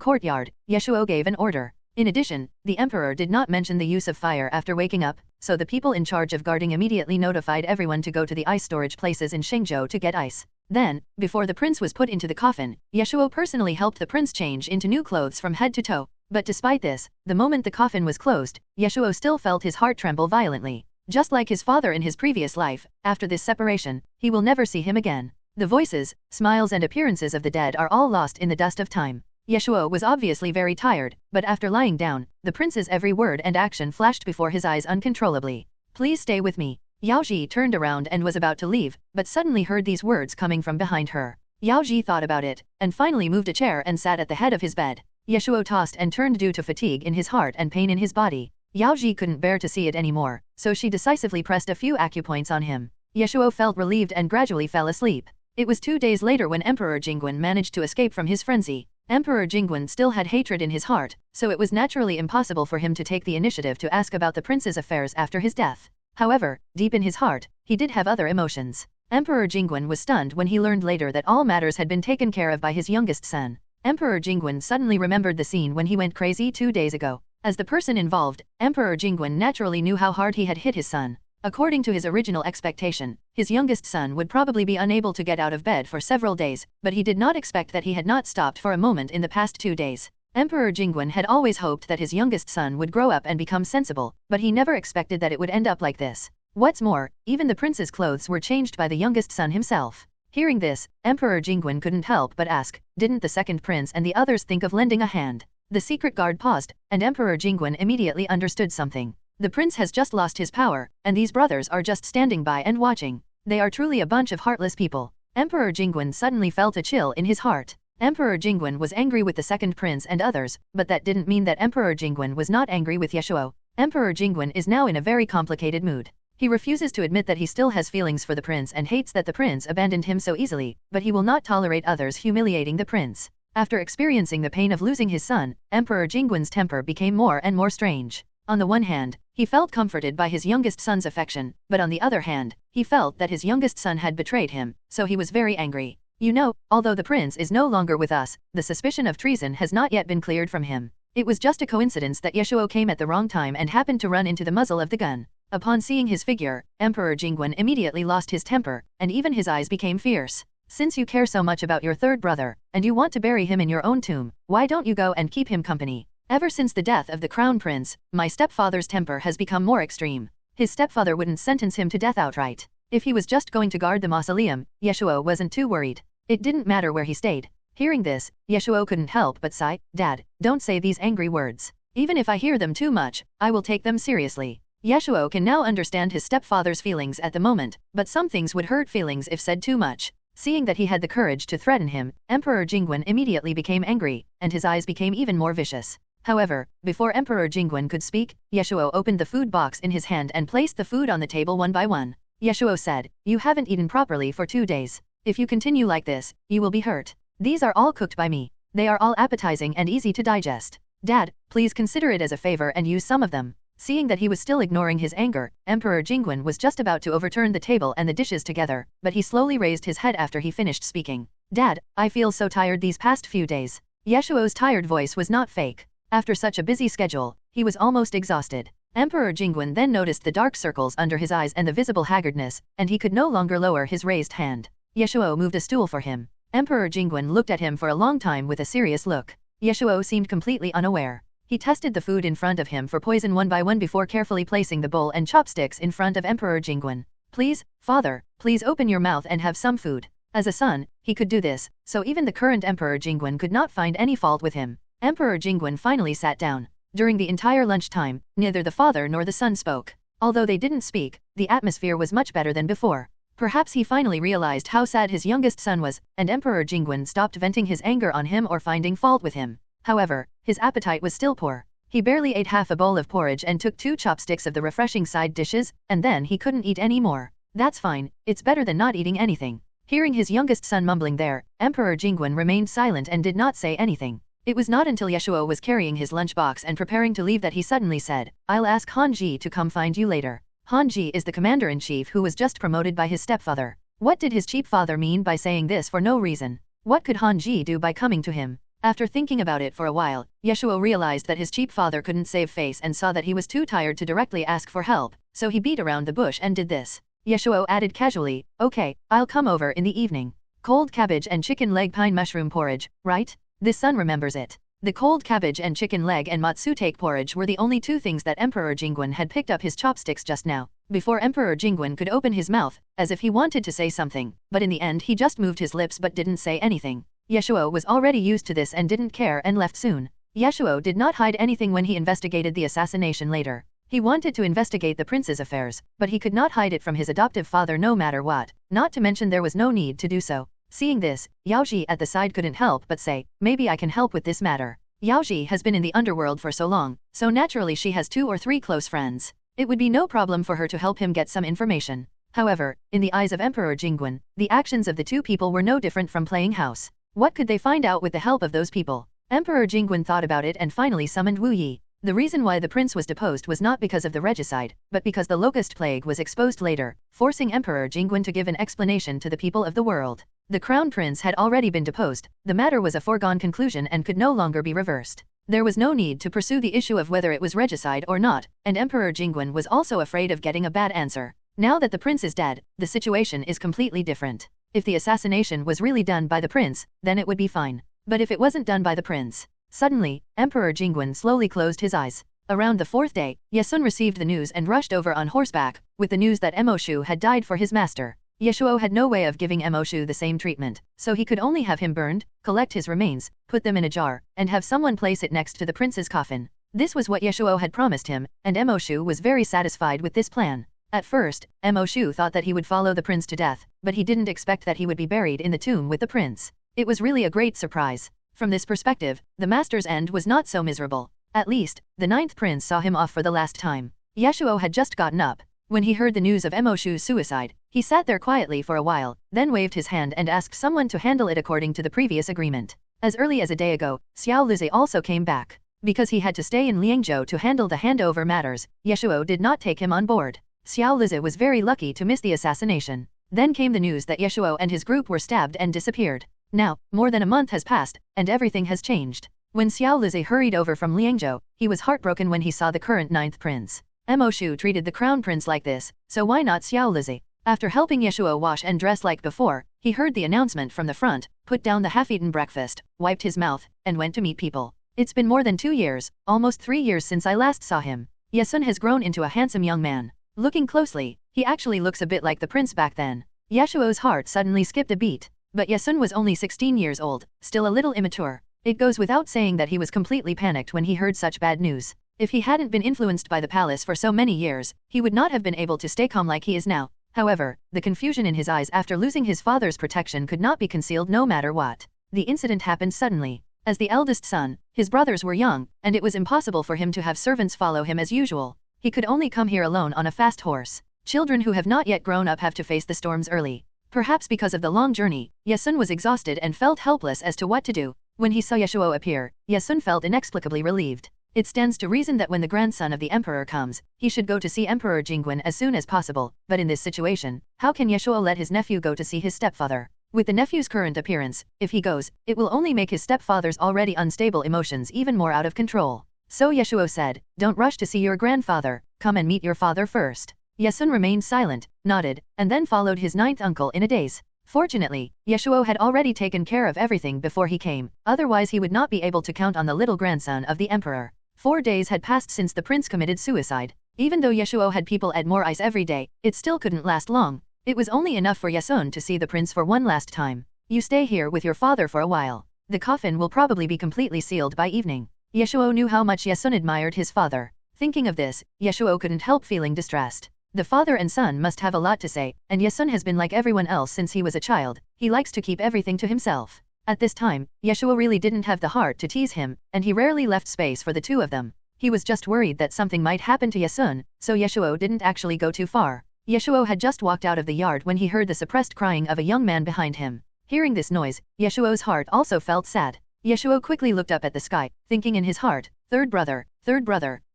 courtyard, Ye Shuo gave an order. In addition, the emperor did not mention the use of fire after waking up, so the people in charge of guarding immediately notified everyone to go to the ice storage places in Shengzhou to get ice. Then, before the prince was put into the coffin, Ye Shuo personally helped the prince change into new clothes from head to toe. But despite this, the moment the coffin was closed, Ye Shuo still felt his heart tremble violently. Just like his father in his previous life, after this separation, he will never see him again. The voices, smiles and appearances of the dead are all lost in the dust of time. Ye Shuo was obviously very tired, but after lying down, the prince's every word and action flashed before his eyes uncontrollably. Please stay with me. Yao Ji turned around and was about to leave, but suddenly heard these words coming from behind her. Yao Ji thought about it, and finally moved a chair and sat at the head of his bed. Ye Shuo tossed and turned due to fatigue in his heart and pain in his body. Yao Ji couldn't bear to see it anymore, so she decisively pressed a few acupoints on him. Ye Shuo felt relieved and gradually fell asleep. It was 2 days later when Emperor Jingguan managed to escape from his frenzy. Emperor Jingguan still had hatred in his heart, so it was naturally impossible for him to take the initiative to ask about the prince's affairs after his death. However, deep in his heart, he did have other emotions. Emperor Jingguan was stunned when he learned later that all matters had been taken care of by his youngest son. Emperor Jingguan suddenly remembered the scene when he went crazy 2 days ago. As the person involved, Emperor Jingguan naturally knew how hard he had hit his son. According to his original expectation, his youngest son would probably be unable to get out of bed for several days, but he did not expect that he had not stopped for a moment in the past 2 days. Emperor Jingguan had always hoped that his youngest son would grow up and become sensible, but he never expected that it would end up like this. What's more, even the prince's clothes were changed by the youngest son himself. Hearing this, Emperor Jingguan couldn't help but ask, didn't the second prince and the others think of lending a hand? The secret guard paused, and Emperor Jingguan immediately understood something. The prince has just lost his power, and these brothers are just standing by and watching. They are truly a bunch of heartless people. Emperor Jingguan suddenly felt a chill in his heart. Emperor Jingguan was angry with the second prince and others, but that didn't mean that Emperor Jingguan was not angry with Ye Shuo. Emperor Jingguan is now in a very complicated mood. He refuses to admit that he still has feelings for the prince and hates that the prince abandoned him so easily, but he will not tolerate others humiliating the prince. After experiencing the pain of losing his son, Emperor Jingguan's temper became more and more strange. On the one hand, he felt comforted by his youngest son's affection, but on the other hand, he felt that his youngest son had betrayed him, so he was very angry. You know, although the prince is no longer with us, the suspicion of treason has not yet been cleared from him. It was just a coincidence that Ye Shuo came at the wrong time and happened to run into the muzzle of the gun. Upon seeing his figure, Emperor Jingguan immediately lost his temper, and even his eyes became fierce. Since you care so much about your third brother, and you want to bury him in your own tomb, why don't you go and keep him company? Ever since the death of the crown prince, my stepfather's temper has become more extreme. His stepfather wouldn't sentence him to death outright. If he was just going to guard the mausoleum, Ye Shuo wasn't too worried. It didn't matter where he stayed. Hearing this, Ye Shuo couldn't help but sigh, Dad, don't say these angry words. Even if I hear them too much, I will take them seriously. Ye Shuo can now understand his stepfather's feelings at the moment, but some things would hurt feelings if said too much. Seeing that he had the courage to threaten him, Emperor Jingguan immediately became angry, and his eyes became even more vicious. However, before Emperor Jingguan could speak, Ye Shuo opened the food box in his hand and placed the food on the table one by one. Ye Shuo said, you haven't eaten properly for 2 days. If you continue like this, you will be hurt. These are all cooked by me. They are all appetizing and easy to digest. Dad, please consider it as a favor and use some of them. Seeing that he was still ignoring his anger, Emperor Jingguan was just about to overturn the table and the dishes together, but he slowly raised his head after he finished speaking. Dad, I feel so tired these past few days. Ye Shuo's tired voice was not fake. After such a busy schedule, he was almost exhausted. Emperor Jingguan then noticed the dark circles under his eyes and the visible haggardness, and he could no longer lower his raised hand. Ye Shuo moved a stool for him. Emperor Jingguan looked at him for a long time with a serious look. Ye Shuo seemed completely unaware. He tested the food in front of him for poison one by one before carefully placing the bowl and chopsticks in front of Emperor Jingguan. Please, father, please open your mouth and have some food. As a son, he could do this, so even the current Emperor Jingwen could not find any fault with him. Emperor Jingwen finally sat down. During the entire lunchtime, neither the father nor the son spoke. Although they didn't speak, the atmosphere was much better than before. Perhaps he finally realized how sad his youngest son was, and Emperor Jingwen stopped venting his anger on him or finding fault with him. However, his appetite was still poor. He barely ate half a bowl of porridge and took 2 chopsticks of the refreshing side dishes, and then he couldn't eat any more. That's fine, it's better than not eating anything. Hearing his youngest son mumbling there, Emperor Jingwen remained silent and did not say anything. It was not until Ye Shuo was carrying his lunchbox and preparing to leave that he suddenly said, "I'll ask Han Ji to come find you later." Han Ji is the commander-in-chief who was just promoted by his stepfather. What did his chief father mean by saying this for no reason? What could Han Ji do by coming to him? After thinking about it for a while, Ye Shuo realized that his chief father couldn't save face and saw that he was too tired to directly ask for help, so he beat around the bush and did this. Ye Shuo added casually, "Okay, I'll come over in the evening. Cold cabbage and chicken leg pine mushroom porridge, right?" This son remembers it. The cold cabbage and chicken leg and matsutake porridge were the only 2 things that Emperor Jingwen had picked up his chopsticks just now, before Emperor Jingwen could open his mouth, as if he wanted to say something, but in the end he just moved his lips but didn't say anything. Ye Shuo was already used to this and didn't care and left soon. Ye Shuo did not hide anything when he investigated the assassination later. He wanted to investigate the prince's affairs, but he could not hide it from his adoptive father no matter what, not to mention there was no need to do so. Seeing this, Yaoji at the side couldn't help but say, "Maybe I can help with this matter." Yaoji has been in the underworld for so long, so naturally she has 2 or 3 close friends. It would be no problem for her to help him get some information. However, in the eyes of Emperor Jingwen, the actions of the 2 people were no different from playing house. What could they find out with the help of those people? Emperor Jingwen thought about it and finally summoned Wu Yi. The reason why the prince was deposed was not because of the regicide, but because the locust plague was exposed later, forcing Emperor Jingwen to give an explanation to the people of the world. The crown prince had already been deposed, the matter was a foregone conclusion and could no longer be reversed. There was no need to pursue the issue of whether it was regicide or not, and Emperor Jingwen was also afraid of getting a bad answer. Now that the prince is dead, the situation is completely different. If the assassination was really done by the prince, then it would be fine. But if it wasn't done by the prince... Suddenly, Emperor Jingwen slowly closed his eyes. Around the 4th day, Ye Sun received the news and rushed over on horseback, with the news that Mo Shu had died for his master. Ye Shuo had no way of giving Mo Shu the same treatment, so he could only have him burned, collect his remains, put them in a jar, and have someone place it next to the prince's coffin. This was what Ye Shuo had promised him, and Mo Shu was very satisfied with this plan. At first, Mo Shu thought that he would follow the prince to death, but he didn't expect that he would be buried in the tomb with the prince. It was really a great surprise. From this perspective, the master's end was not so miserable. At least, the 9th prince saw him off for the last time. Ye Shuo had just gotten up. When he heard the news of Mo Shu's suicide, he sat there quietly for a while, then waved his hand and asked someone to handle it according to the previous agreement. As early as a day ago, Xiao Lizi also came back. Because he had to stay in Liangzhou to handle the handover matters, Ye Shuo did not take him on board. Xiao Lizi was very lucky to miss the assassination. Then came the news that Ye Shuo and his group were stabbed and disappeared. Now, more than a month has passed, and everything has changed. When Xiao Lizi hurried over from Liangzhou, he was heartbroken when he saw the current 9th prince. Mo Shu treated the crown prince like this, so why not Xiao Lizi? After helping Ye Shuo wash and dress like before, he heard the announcement from the front, put down the half-eaten breakfast, wiped his mouth, and went to meet people. It's been more than 2 years, almost 3 years since I last saw him. Ye Sun has grown into a handsome young man. Looking closely, he actually looks a bit like the prince back then. Ye Shuo's heart suddenly skipped a beat. But Ye Sun was only 16 years old, still a little immature. It goes without saying that he was completely panicked when he heard such bad news. If he hadn't been influenced by the palace for so many years, he would not have been able to stay calm like he is now. However, the confusion in his eyes after losing his father's protection could not be concealed no matter what. The incident happened suddenly. As the eldest son, his brothers were young, and it was impossible for him to have servants follow him as usual. He could only come here alone on a fast horse. Children who have not yet grown up have to face the storms early. Perhaps because of the long journey, Ye Sun was exhausted and felt helpless as to what to do. When he saw Ye Shuo appear, Ye Sun felt inexplicably relieved. It stands to reason that when the grandson of the emperor comes, he should go to see Emperor Jingwen as soon as possible, but in this situation, how can Ye Shuo let his nephew go to see his stepfather? With the nephew's current appearance, if he goes, it will only make his stepfather's already unstable emotions even more out of control. So Ye Shuo said, "Don't rush to see your grandfather, come and meet your father first." Ye Sun remained silent, nodded, and then followed his 9th uncle in a daze. Fortunately, Ye Shuo had already taken care of everything before he came, otherwise he would not be able to count on the little grandson of the emperor. 4 days had passed since the prince committed suicide. Even though Ye Shuo had people add more ice every day, it still couldn't last long. It was only enough for Ye Sun to see the prince for one last time. You stay here with your father for a while. The coffin will probably be completely sealed by evening. Ye Shuo knew how much Ye Sun admired his father. Thinking of this, Ye Shuo couldn't help feeling distressed. The father and son must have a lot to say, and Ye Sun has been like everyone else since he was a child. He likes to keep everything to himself. At this time, Ye Shuo really didn't have the heart to tease him, and he rarely left space for the two of them. He was just worried that something might happen to Ye Sun, so Ye Shuo didn't actually go too far. Ye Shuo had just walked out of the yard when he heard the suppressed crying of a young man behind him. Hearing this noise, Ye Shuo's heart also felt sad. Ye Shuo quickly looked up at the sky, thinking in his heart, third brother,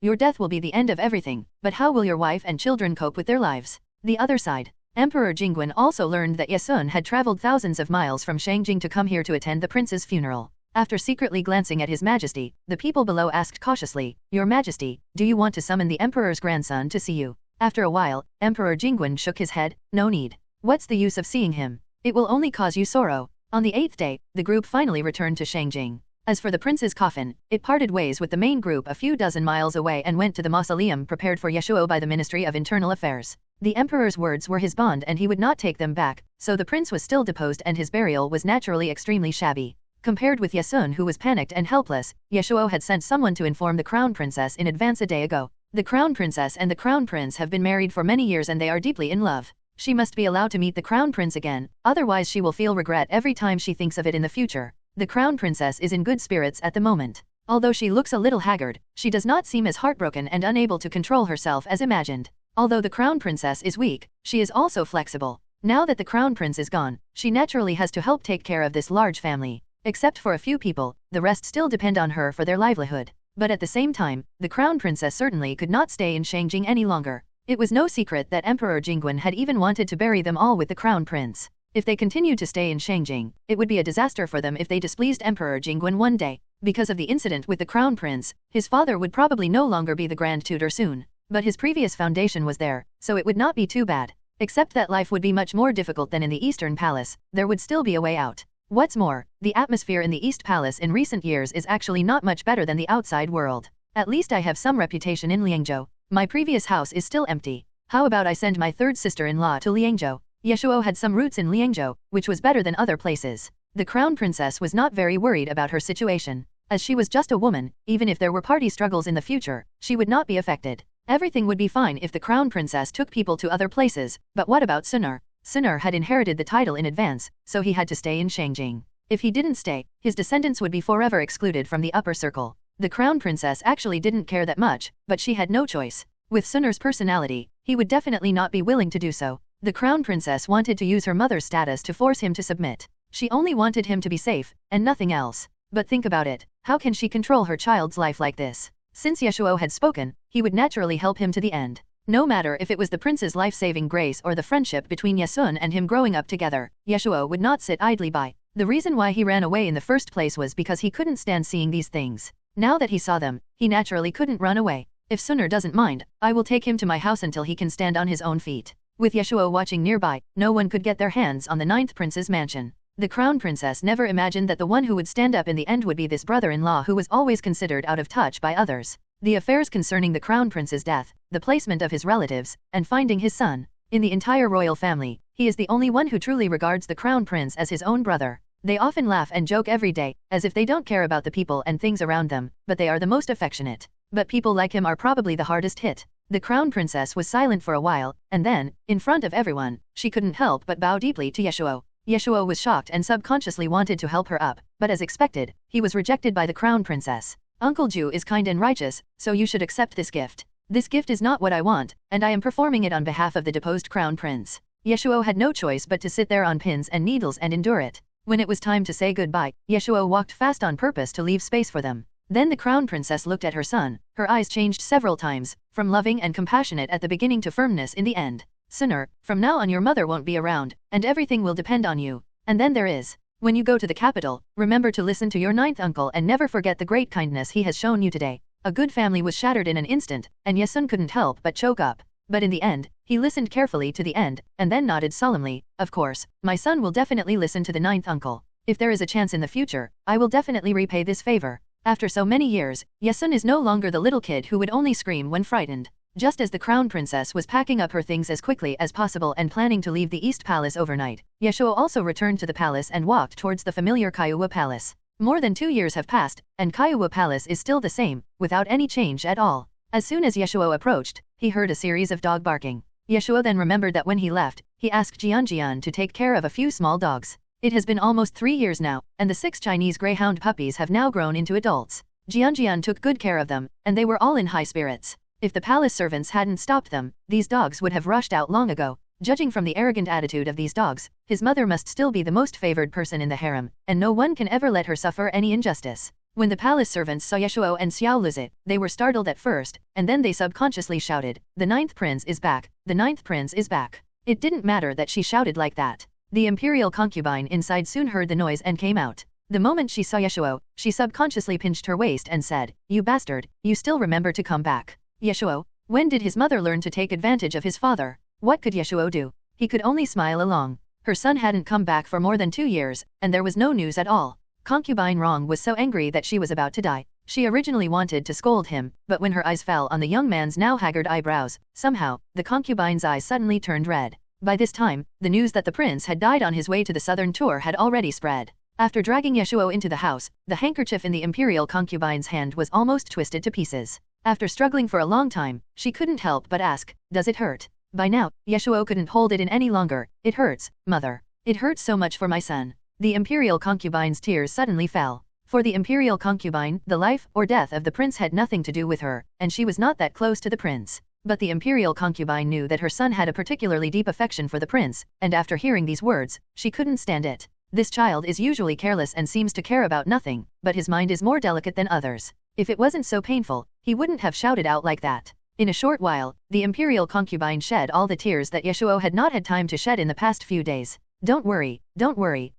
your death will be the end of everything, but how will your wife and children cope with their lives? The other side. Emperor Jingguan also learned that Ye Sun had traveled thousands of miles from Shangjing to come here to attend the prince's funeral. After secretly glancing at his majesty, the people below asked cautiously, Your Majesty, do you want to summon the emperor's grandson to see you? After a while, Emperor Jingguan shook his head, no need. What's the use of seeing him? It will only cause you sorrow. On the 8th day, the group finally returned to Shangjing. As for the prince's coffin, it parted ways with the main group a few dozen miles away and went to the mausoleum prepared for Ye Shuo by the Ministry of Internal Affairs. The emperor's words were his bond and he would not take them back, so the prince was still deposed and his burial was naturally extremely shabby. Compared with Ye Sun who was panicked and helpless, Ye Shuo had sent someone to inform the crown princess in advance a day ago. The crown princess and the crown prince have been married for many years and they are deeply in love. She must be allowed to meet the crown prince again, otherwise she will feel regret every time she thinks of it in the future. The crown princess is in good spirits at the moment. Although she looks a little haggard, she does not seem as heartbroken and unable to control herself as imagined. Although the crown princess is weak, she is also flexible. Now that the crown prince is gone, she naturally has to help take care of this large family. Except for a few people, the rest still depend on her for their livelihood. But at the same time, the crown princess certainly could not stay in Shangjing any longer. It was no secret that Emperor Jingguan had even wanted to bury them all with the crown prince. If they continued to stay in Shangjing, it would be a disaster for them if they displeased Emperor Jingguan one day. Because of the incident with the crown prince, his father would probably no longer be the grand tutor soon. But his previous foundation was there, so it would not be too bad. Except that life would be much more difficult than in the Eastern Palace, there would still be a way out. What's more, the atmosphere in the East Palace in recent years is actually not much better than the outside world. At least I have some reputation in Liangzhou. My previous house is still empty. How about I send my third sister-in-law to Liangzhou? Ye Shuo had some roots in Liangzhou, which was better than other places. The crown princess was not very worried about her situation. As she was just a woman, even if there were party struggles in the future, she would not be affected. Everything would be fine if the crown princess took people to other places, but what about Suner? Suner had inherited the title in advance, so he had to stay in Shangjing. If he didn't stay, his descendants would be forever excluded from the upper circle. The crown princess actually didn't care that much, but she had no choice. With Suner's personality, he would definitely not be willing to do so. The crown princess wanted to use her mother's status to force him to submit. She only wanted him to be safe, and nothing else. But think about it, how can she control her child's life like this? Since Ye Shuo had spoken, he would naturally help him to the end. No matter if it was the prince's life-saving grace or the friendship between Ye Sun and him growing up together, Ye Shuo would not sit idly by. The reason why he ran away in the first place was because he couldn't stand seeing these things. Now that he saw them, he naturally couldn't run away. If Suner doesn't mind, I will take him to my house until he can stand on his own feet. With Ye Shuo watching nearby, no one could get their hands on the 9th prince's mansion. The crown princess never imagined that the one who would stand up in the end would be this brother-in-law who was always considered out of touch by others. The affairs concerning the crown prince's death, the placement of his relatives, and finding his son. In the entire royal family, he is the only one who truly regards the crown prince as his own brother. They often laugh and joke every day, as if they don't care about the people and things around them, but they are the most affectionate. But people like him are probably the hardest hit. The crown princess was silent for a while, and then, in front of everyone, she couldn't help but bow deeply to Ye Shuo. Ye Shuo was shocked and subconsciously wanted to help her up, but as expected, he was rejected by the crown princess. Uncle Ju is kind and righteous, so you should accept this gift. This gift is not what I want, and I am performing it on behalf of the deposed crown prince. Ye Shuo had no choice but to sit there on pins and needles and endure it. When it was time to say goodbye, Ye Shuo walked fast on purpose to leave space for them. Then the crown princess looked at her son. Her eyes changed several times, from loving and compassionate at the beginning to firmness in the end. Suner, from now on your mother won't be around, and everything will depend on you. And then there is. When you go to the capital, remember to listen to your 9th uncle and never forget the great kindness he has shown you today. A good family was shattered in an instant, and Ye Sun couldn't help but choke up. But in the end, he listened carefully to the end, and then nodded solemnly. Of course, my son will definitely listen to the 9th uncle. If there is a chance in the future, I will definitely repay this favor. After so many years, Ye Sun is no longer the little kid who would only scream when frightened. Just as the crown princess was packing up her things as quickly as possible and planning to leave the East Palace overnight, Ye Shuo also returned to the palace and walked towards the familiar Kaiwa Palace. More than 2 years have passed, and Kaiwa Palace is still the same, without any change at all. As soon as Ye Shuo approached, he heard a series of dog barking. Ye Shuo then remembered that when he left, he asked Jian to take care of a few small dogs. It has been almost 3 years now, and the 6 Chinese greyhound puppies have now grown into adults. Jian took good care of them, and they were all in high spirits. If the palace servants hadn't stopped them, these dogs would have rushed out long ago. Judging from the arrogant attitude of these dogs, his mother must still be the most favored person in the harem, and no one can ever let her suffer any injustice. When the palace servants saw Ye Shuo and Xiao Luzi, they were startled at first, and then they subconsciously shouted, "The 9th prince is back! The 9th prince is back!" It didn't matter that she shouted like that. The imperial concubine inside soon heard the noise and came out. The moment she saw Ye Shuo, she subconsciously pinched her waist and said, "You bastard, you still remember to come back." Ye Shuo, when did his mother learn to take advantage of his father? What could Ye Shuo do? He could only smile along. Her son hadn't come back for more than 2 years, and there was no news at all. Concubine Rong was so angry that she was about to die. She originally wanted to scold him, but when her eyes fell on the young man's now haggard eyebrows, somehow, the concubine's eyes suddenly turned red. By this time, the news that the prince had died on his way to the southern tour had already spread. After dragging Ye Shuo into the house, the handkerchief in the imperial concubine's hand was almost twisted to pieces. After struggling for a long time, she couldn't help but ask, "Does it hurt?" By now, Ye Shuo couldn't hold it in any longer. "It hurts, mother. It hurts so much for my son." The imperial concubine's tears suddenly fell. For the imperial concubine, the life or death of the prince had nothing to do with her, and she was not that close to the prince. But the imperial concubine knew that her son had a particularly deep affection for the prince, and after hearing these words, she couldn't stand it. This child is usually careless and seems to care about nothing, but his mind is more delicate than others. If it wasn't so painful, he wouldn't have shouted out like that. In a short while, the imperial concubine shed all the tears that Ye Shuo had not had time to shed in the past few days. Don't worry,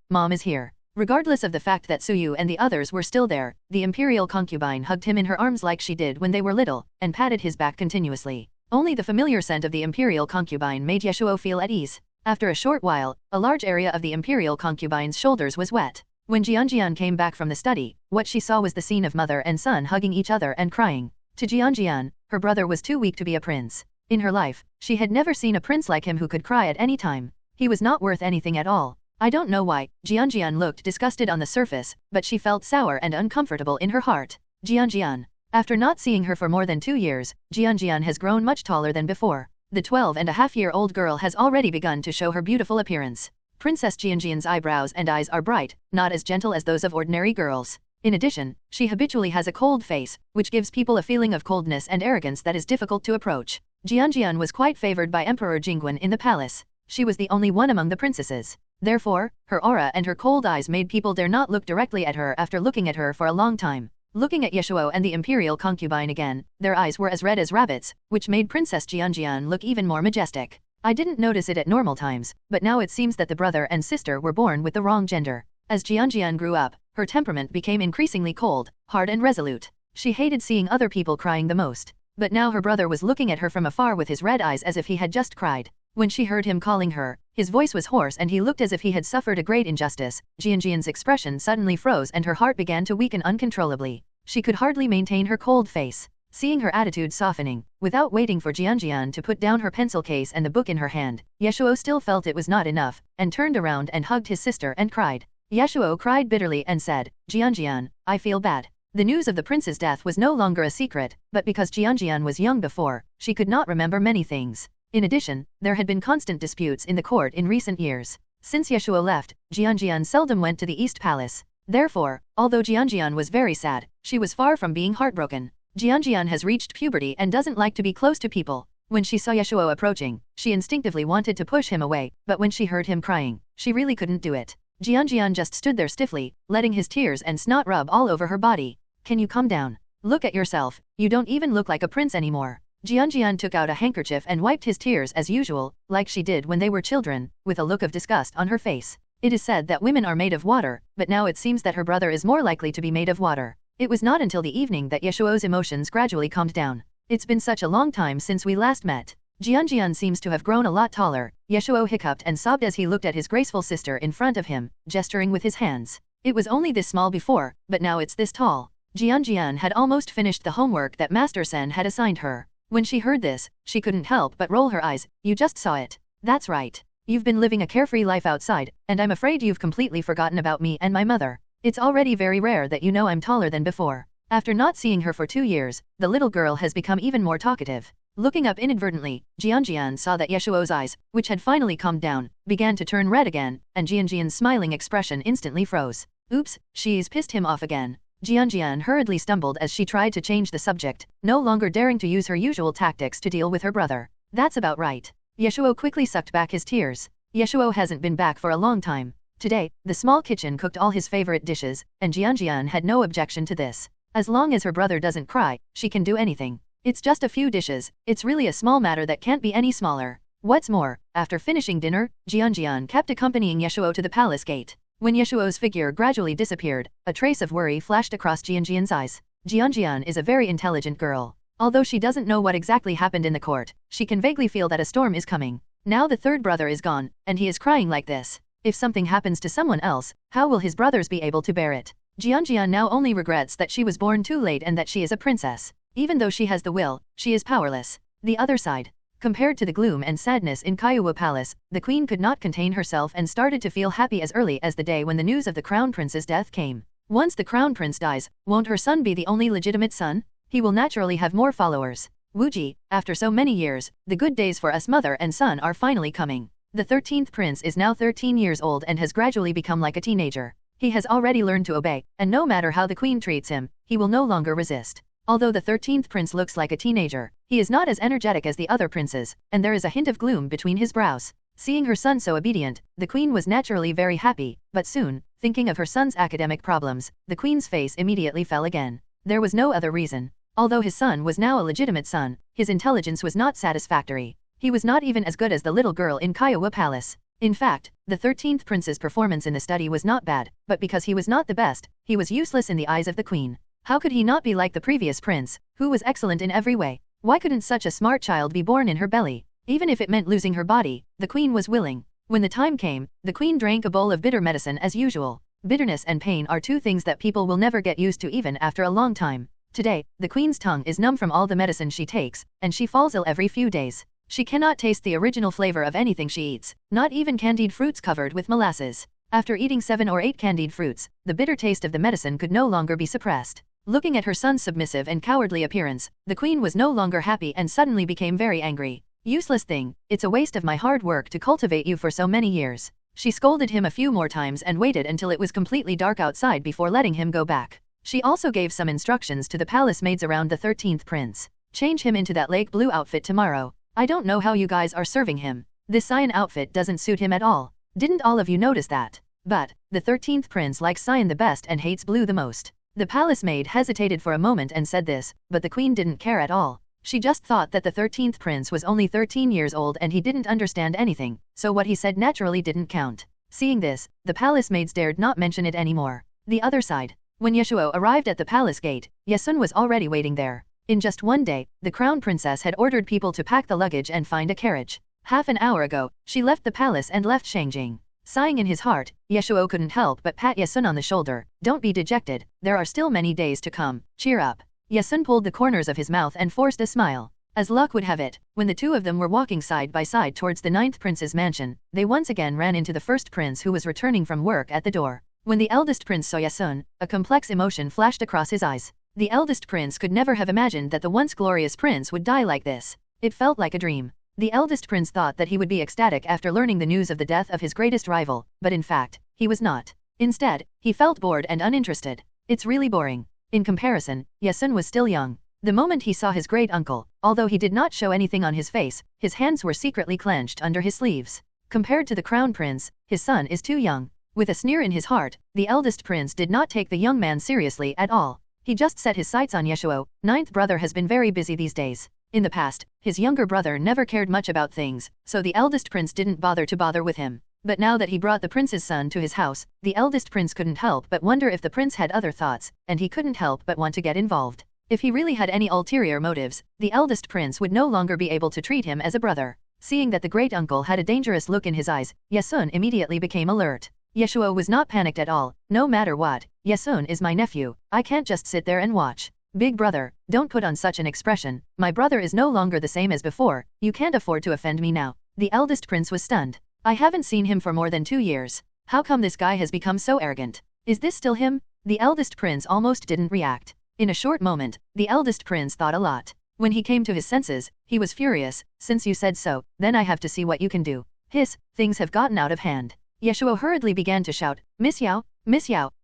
Mom is here." Regardless of the fact that Suyu and the others were still there, the imperial concubine hugged him in her arms like she did when they were little, and patted his back continuously. Only the familiar scent of the imperial concubine made Ye Shuo feel at ease. After a short while, a large area of the imperial concubine's shoulders was wet. When Jian came back from the study, what she saw was the scene of mother and son hugging each other and crying. To Jian, her brother was too weak to be a prince. In her life, she had never seen a prince like him who could cry at any time. He was not worth anything at all. I don't know why. Jian looked disgusted on the surface, but she felt sour and uncomfortable in her heart. Jian. After not seeing her for more than 2 years, Jian has grown much taller than before. The 12-and-a-half-year-old girl has already begun to show her beautiful appearance. Princess Jian's eyebrows and eyes are bright, not as gentle as those of ordinary girls. In addition, she habitually has a cold face, which gives people a feeling of coldness and arrogance that is difficult to approach. Jian was quite favored by Emperor Jingguan in the palace. She was the only one among the princesses. Therefore, her aura and her cold eyes made people dare not look directly at her after looking at her for a long time. Looking at Ye Shuo and the imperial concubine again, their eyes were as red as rabbits, which made Princess Jian look even more majestic. I didn't notice it at normal times, but now it seems that the brother and sister were born with the wrong gender. As Jian grew up, her temperament became increasingly cold, hard and resolute. She hated seeing other people crying the most. But now her brother was looking at her from afar with his red eyes as if he had just cried. When she heard him calling her, his voice was hoarse and he looked as if he had suffered a great injustice. Jian's expression suddenly froze and her heart began to weaken uncontrollably. She could hardly maintain her cold face. Seeing her attitude softening, without waiting for Jian to put down her pencil case and the book in her hand, Ye Shuo still felt it was not enough, and turned around and hugged his sister and cried. Ye Shuo cried bitterly and said, Jian, I feel bad. The news of the prince's death was no longer a secret, but because Jian was young before, she could not remember many things. In addition, there had been constant disputes in the court in recent years. Since Ye Shuo left, Jian seldom went to the East Palace. Therefore, although Jian was very sad, she was far from being heartbroken. Jian has reached puberty and doesn't like to be close to people. When she saw Ye Shuo approaching, she instinctively wanted to push him away, but when she heard him crying, she really couldn't do it. Jian just stood there stiffly, letting his tears and snot rub all over her body. Can you calm down? Look at yourself, you don't even look like a prince anymore. Jian took out a handkerchief and wiped his tears as usual, like she did when they were children, with a look of disgust on her face. It is said that women are made of water, but now it seems that her brother is more likely to be made of water. It was not until the evening that Ye Shuo's emotions gradually calmed down. It's been such a long time since we last met. Jian seems to have grown a lot taller. Ye Shuo hiccuped and sobbed as he looked at his graceful sister in front of him, gesturing with his hands. It was only this small before, but now it's this tall. Jian had almost finished the homework that Master Sen had assigned her. When she heard this, she couldn't help but roll her eyes. You just saw it. That's right. You've been living a carefree life outside, and I'm afraid you've completely forgotten about me and my mother. It's already very rare that you know I'm taller than before. After not seeing her for 2 years, the little girl has become even more talkative. Looking up inadvertently, Jianjian saw that Ye Shuo's eyes, which had finally calmed down, began to turn red again, and Jianjian's smiling expression instantly froze. Oops, she's pissed him off again. Jianjian hurriedly stumbled as she tried to change the subject, no longer daring to use her usual tactics to deal with her brother. That's about right. Ye Shuo quickly sucked back his tears. Ye Shuo hasn't been back for a long time. Today, the small kitchen cooked all his favorite dishes, and Jianjian had no objection to this. As long as her brother doesn't cry, she can do anything. It's just a few dishes, it's really a small matter that can't be any smaller. What's more, after finishing dinner, Jianjian kept accompanying Ye Shuo to the palace gate. When Ye Shuo's figure gradually disappeared, a trace of worry flashed across Jianjian's eyes. Jianjian is a very intelligent girl. Although she doesn't know what exactly happened in the court, she can vaguely feel that a storm is coming. Now the third brother is gone, and he is crying like this. If something happens to someone else, how will his brothers be able to bear it? Jianjian now only regrets that she was born too late and that she is a princess. Even though she has the will, she is powerless. The other side. Compared to the gloom and sadness in Kiowa Palace, the queen could not contain herself and started to feel happy as early as the day when the news of the crown prince's death came. Once the crown prince dies, won't her son be the only legitimate son? He will naturally have more followers. Wuji, after so many years, the good days for us mother and son are finally coming. The 13th prince is now 13 years old and has gradually become like a teenager. He has already learned to obey, and no matter how the queen treats him, he will no longer resist. Although the 13th prince looks like a teenager, he is not as energetic as the other princes, and there is a hint of gloom between his brows. Seeing her son so obedient, the queen was naturally very happy, but soon, thinking of her son's academic problems, the queen's face immediately fell again. There was no other reason. Although his son was now a legitimate son, his intelligence was not satisfactory. He was not even as good as the little girl in Kiowa Palace. In fact, the 13th prince's performance in the study was not bad, but because he was not the best, he was useless in the eyes of the queen. How could he not be like the previous prince, who was excellent in every way? Why couldn't such a smart child be born in her belly? Even if it meant losing her body, the queen was willing. When the time came, the queen drank a bowl of bitter medicine as usual. Bitterness and pain are two things that people will never get used to even after a long time. Today, the queen's tongue is numb from all the medicine she takes, and she falls ill every few days. She cannot taste the original flavor of anything she eats, not even candied fruits covered with molasses. After eating 7 or 8 candied fruits, the bitter taste of the medicine could no longer be suppressed. Looking at her son's submissive and cowardly appearance, the queen was no longer happy and suddenly became very angry. Useless thing, it's a waste of my hard work to cultivate you for so many years. She scolded him a few more times and waited until it was completely dark outside before letting him go back. She also gave some instructions to the palace maids around the 13th prince. Change him into that lake blue outfit tomorrow. I don't know how you guys are serving him. This cyan outfit doesn't suit him at all. Didn't all of you notice that? But, the 13th prince likes cyan the best and hates blue the most. The palace maid hesitated for a moment and said this, but the queen didn't care at all. She just thought that the 13th prince was only 13 years old and he didn't understand anything, so what he said naturally didn't count. Seeing this, the palace maids dared not mention it anymore. The other side. When Ye Shuo arrived at the palace gate, Ye Sun was already waiting there. In just one day, the crown princess had ordered people to pack the luggage and find a carriage. Half an hour ago, she left the palace and left Shangjing. Sighing in his heart, Ye Shuo couldn't help but pat Ye Sun on the shoulder. Don't be dejected, there are still many days to come, cheer up. Ye Sun pulled the corners of his mouth and forced a smile. As luck would have it, when the two of them were walking side by side towards the 9th prince's mansion, they once again ran into the first prince who was returning from work at the door. When the eldest prince saw Ye Sun, a complex emotion flashed across his eyes. The eldest prince could never have imagined that the once glorious prince would die like this. It felt like a dream. The eldest prince thought that he would be ecstatic after learning the news of the death of his greatest rival, but in fact, he was not. Instead, he felt bored and uninterested. It's really boring. In comparison, Ye Sun was still young. The moment he saw his great uncle, although he did not show anything on his face, his hands were secretly clenched under his sleeves. Compared to the crown prince, his son is too young. With a sneer in his heart, the eldest prince did not take the young man seriously at all. He just set his sights on Ye Shuo. 9th brother has been very busy these days. In the past, his younger brother never cared much about things, so the eldest prince didn't bother with him. But now that he brought the prince's son to his house, the eldest prince couldn't help but wonder if the prince had other thoughts, and he couldn't help but want to get involved. If he really had any ulterior motives, the eldest prince would no longer be able to treat him as a brother. Seeing that the great uncle had a dangerous look in his eyes, Ye Sun immediately became alert. Ye Shuo was not panicked at all. No matter what, Ye Sun is my nephew, I can't just sit there and watch. Big brother, don't put on such an expression. My brother is no longer the same as before. You can't afford to offend me now. The eldest prince was stunned. I haven't seen him for more than 2 years. How come this guy has become so arrogant? Is this still him? The eldest prince almost didn't react. In a short moment, the eldest prince thought a lot. When he came to his senses, he was furious. Since you said so, then I have to see what you can do. Hiss, things have gotten out of hand. Ye Shuo hurriedly began to shout, Miss Yao,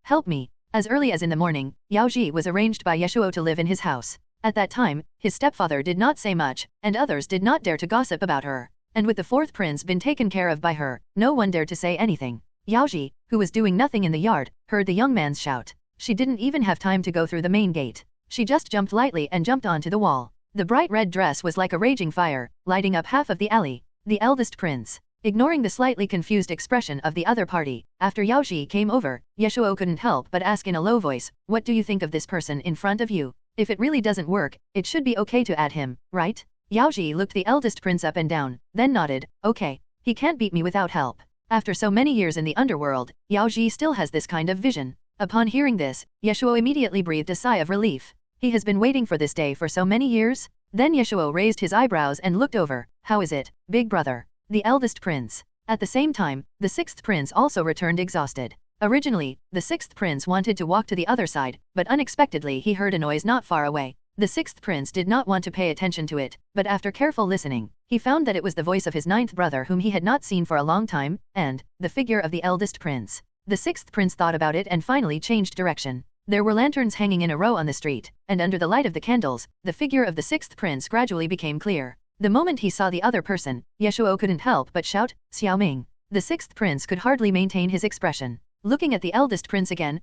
help me. As early as in the morning, Yao Ji was arranged by Ye Shuo to live in his house. At that time, his stepfather did not say much, and others did not dare to gossip about her. And with the fourth prince been taken care of by her, no one dared to say anything. Yao Ji, who was doing nothing in the yard, heard the young man's shout. She didn't even have time to go through the main gate. She just jumped lightly and jumped onto the wall. The bright red dress was like a raging fire, lighting up half of the alley. The eldest prince, ignoring the slightly confused expression of the other party, after Yao Ji came over, Ye Shuo couldn't help but ask in a low voice, what do you think of this person in front of you? If it really doesn't work, it should be okay to add him, right? Yao Ji looked the eldest prince up and down, then nodded, okay. He can't beat me without help. After so many years in the underworld, Yao Ji still has this kind of vision. Upon hearing this, Ye Shuo immediately breathed a sigh of relief. He has been waiting for this day for so many years? Then Ye Shuo raised his eyebrows and looked over. How is it, big brother? The eldest prince. At the same time, the sixth prince also returned exhausted. Originally, the sixth prince wanted to walk to the other side, but unexpectedly he heard a noise not far away. The sixth prince did not want to pay attention to it, but after careful listening, he found that it was the voice of his ninth brother whom he had not seen for a long time, and the figure of the eldest prince. The sixth prince thought about it and finally changed direction. There were lanterns hanging in a row on the street, and under the light of the candles, the figure of the sixth prince gradually became clear. The moment he saw the other person, Ye Shuo couldn't help but shout, Xiaoming. The sixth prince could hardly maintain his expression. Looking at the eldest prince again,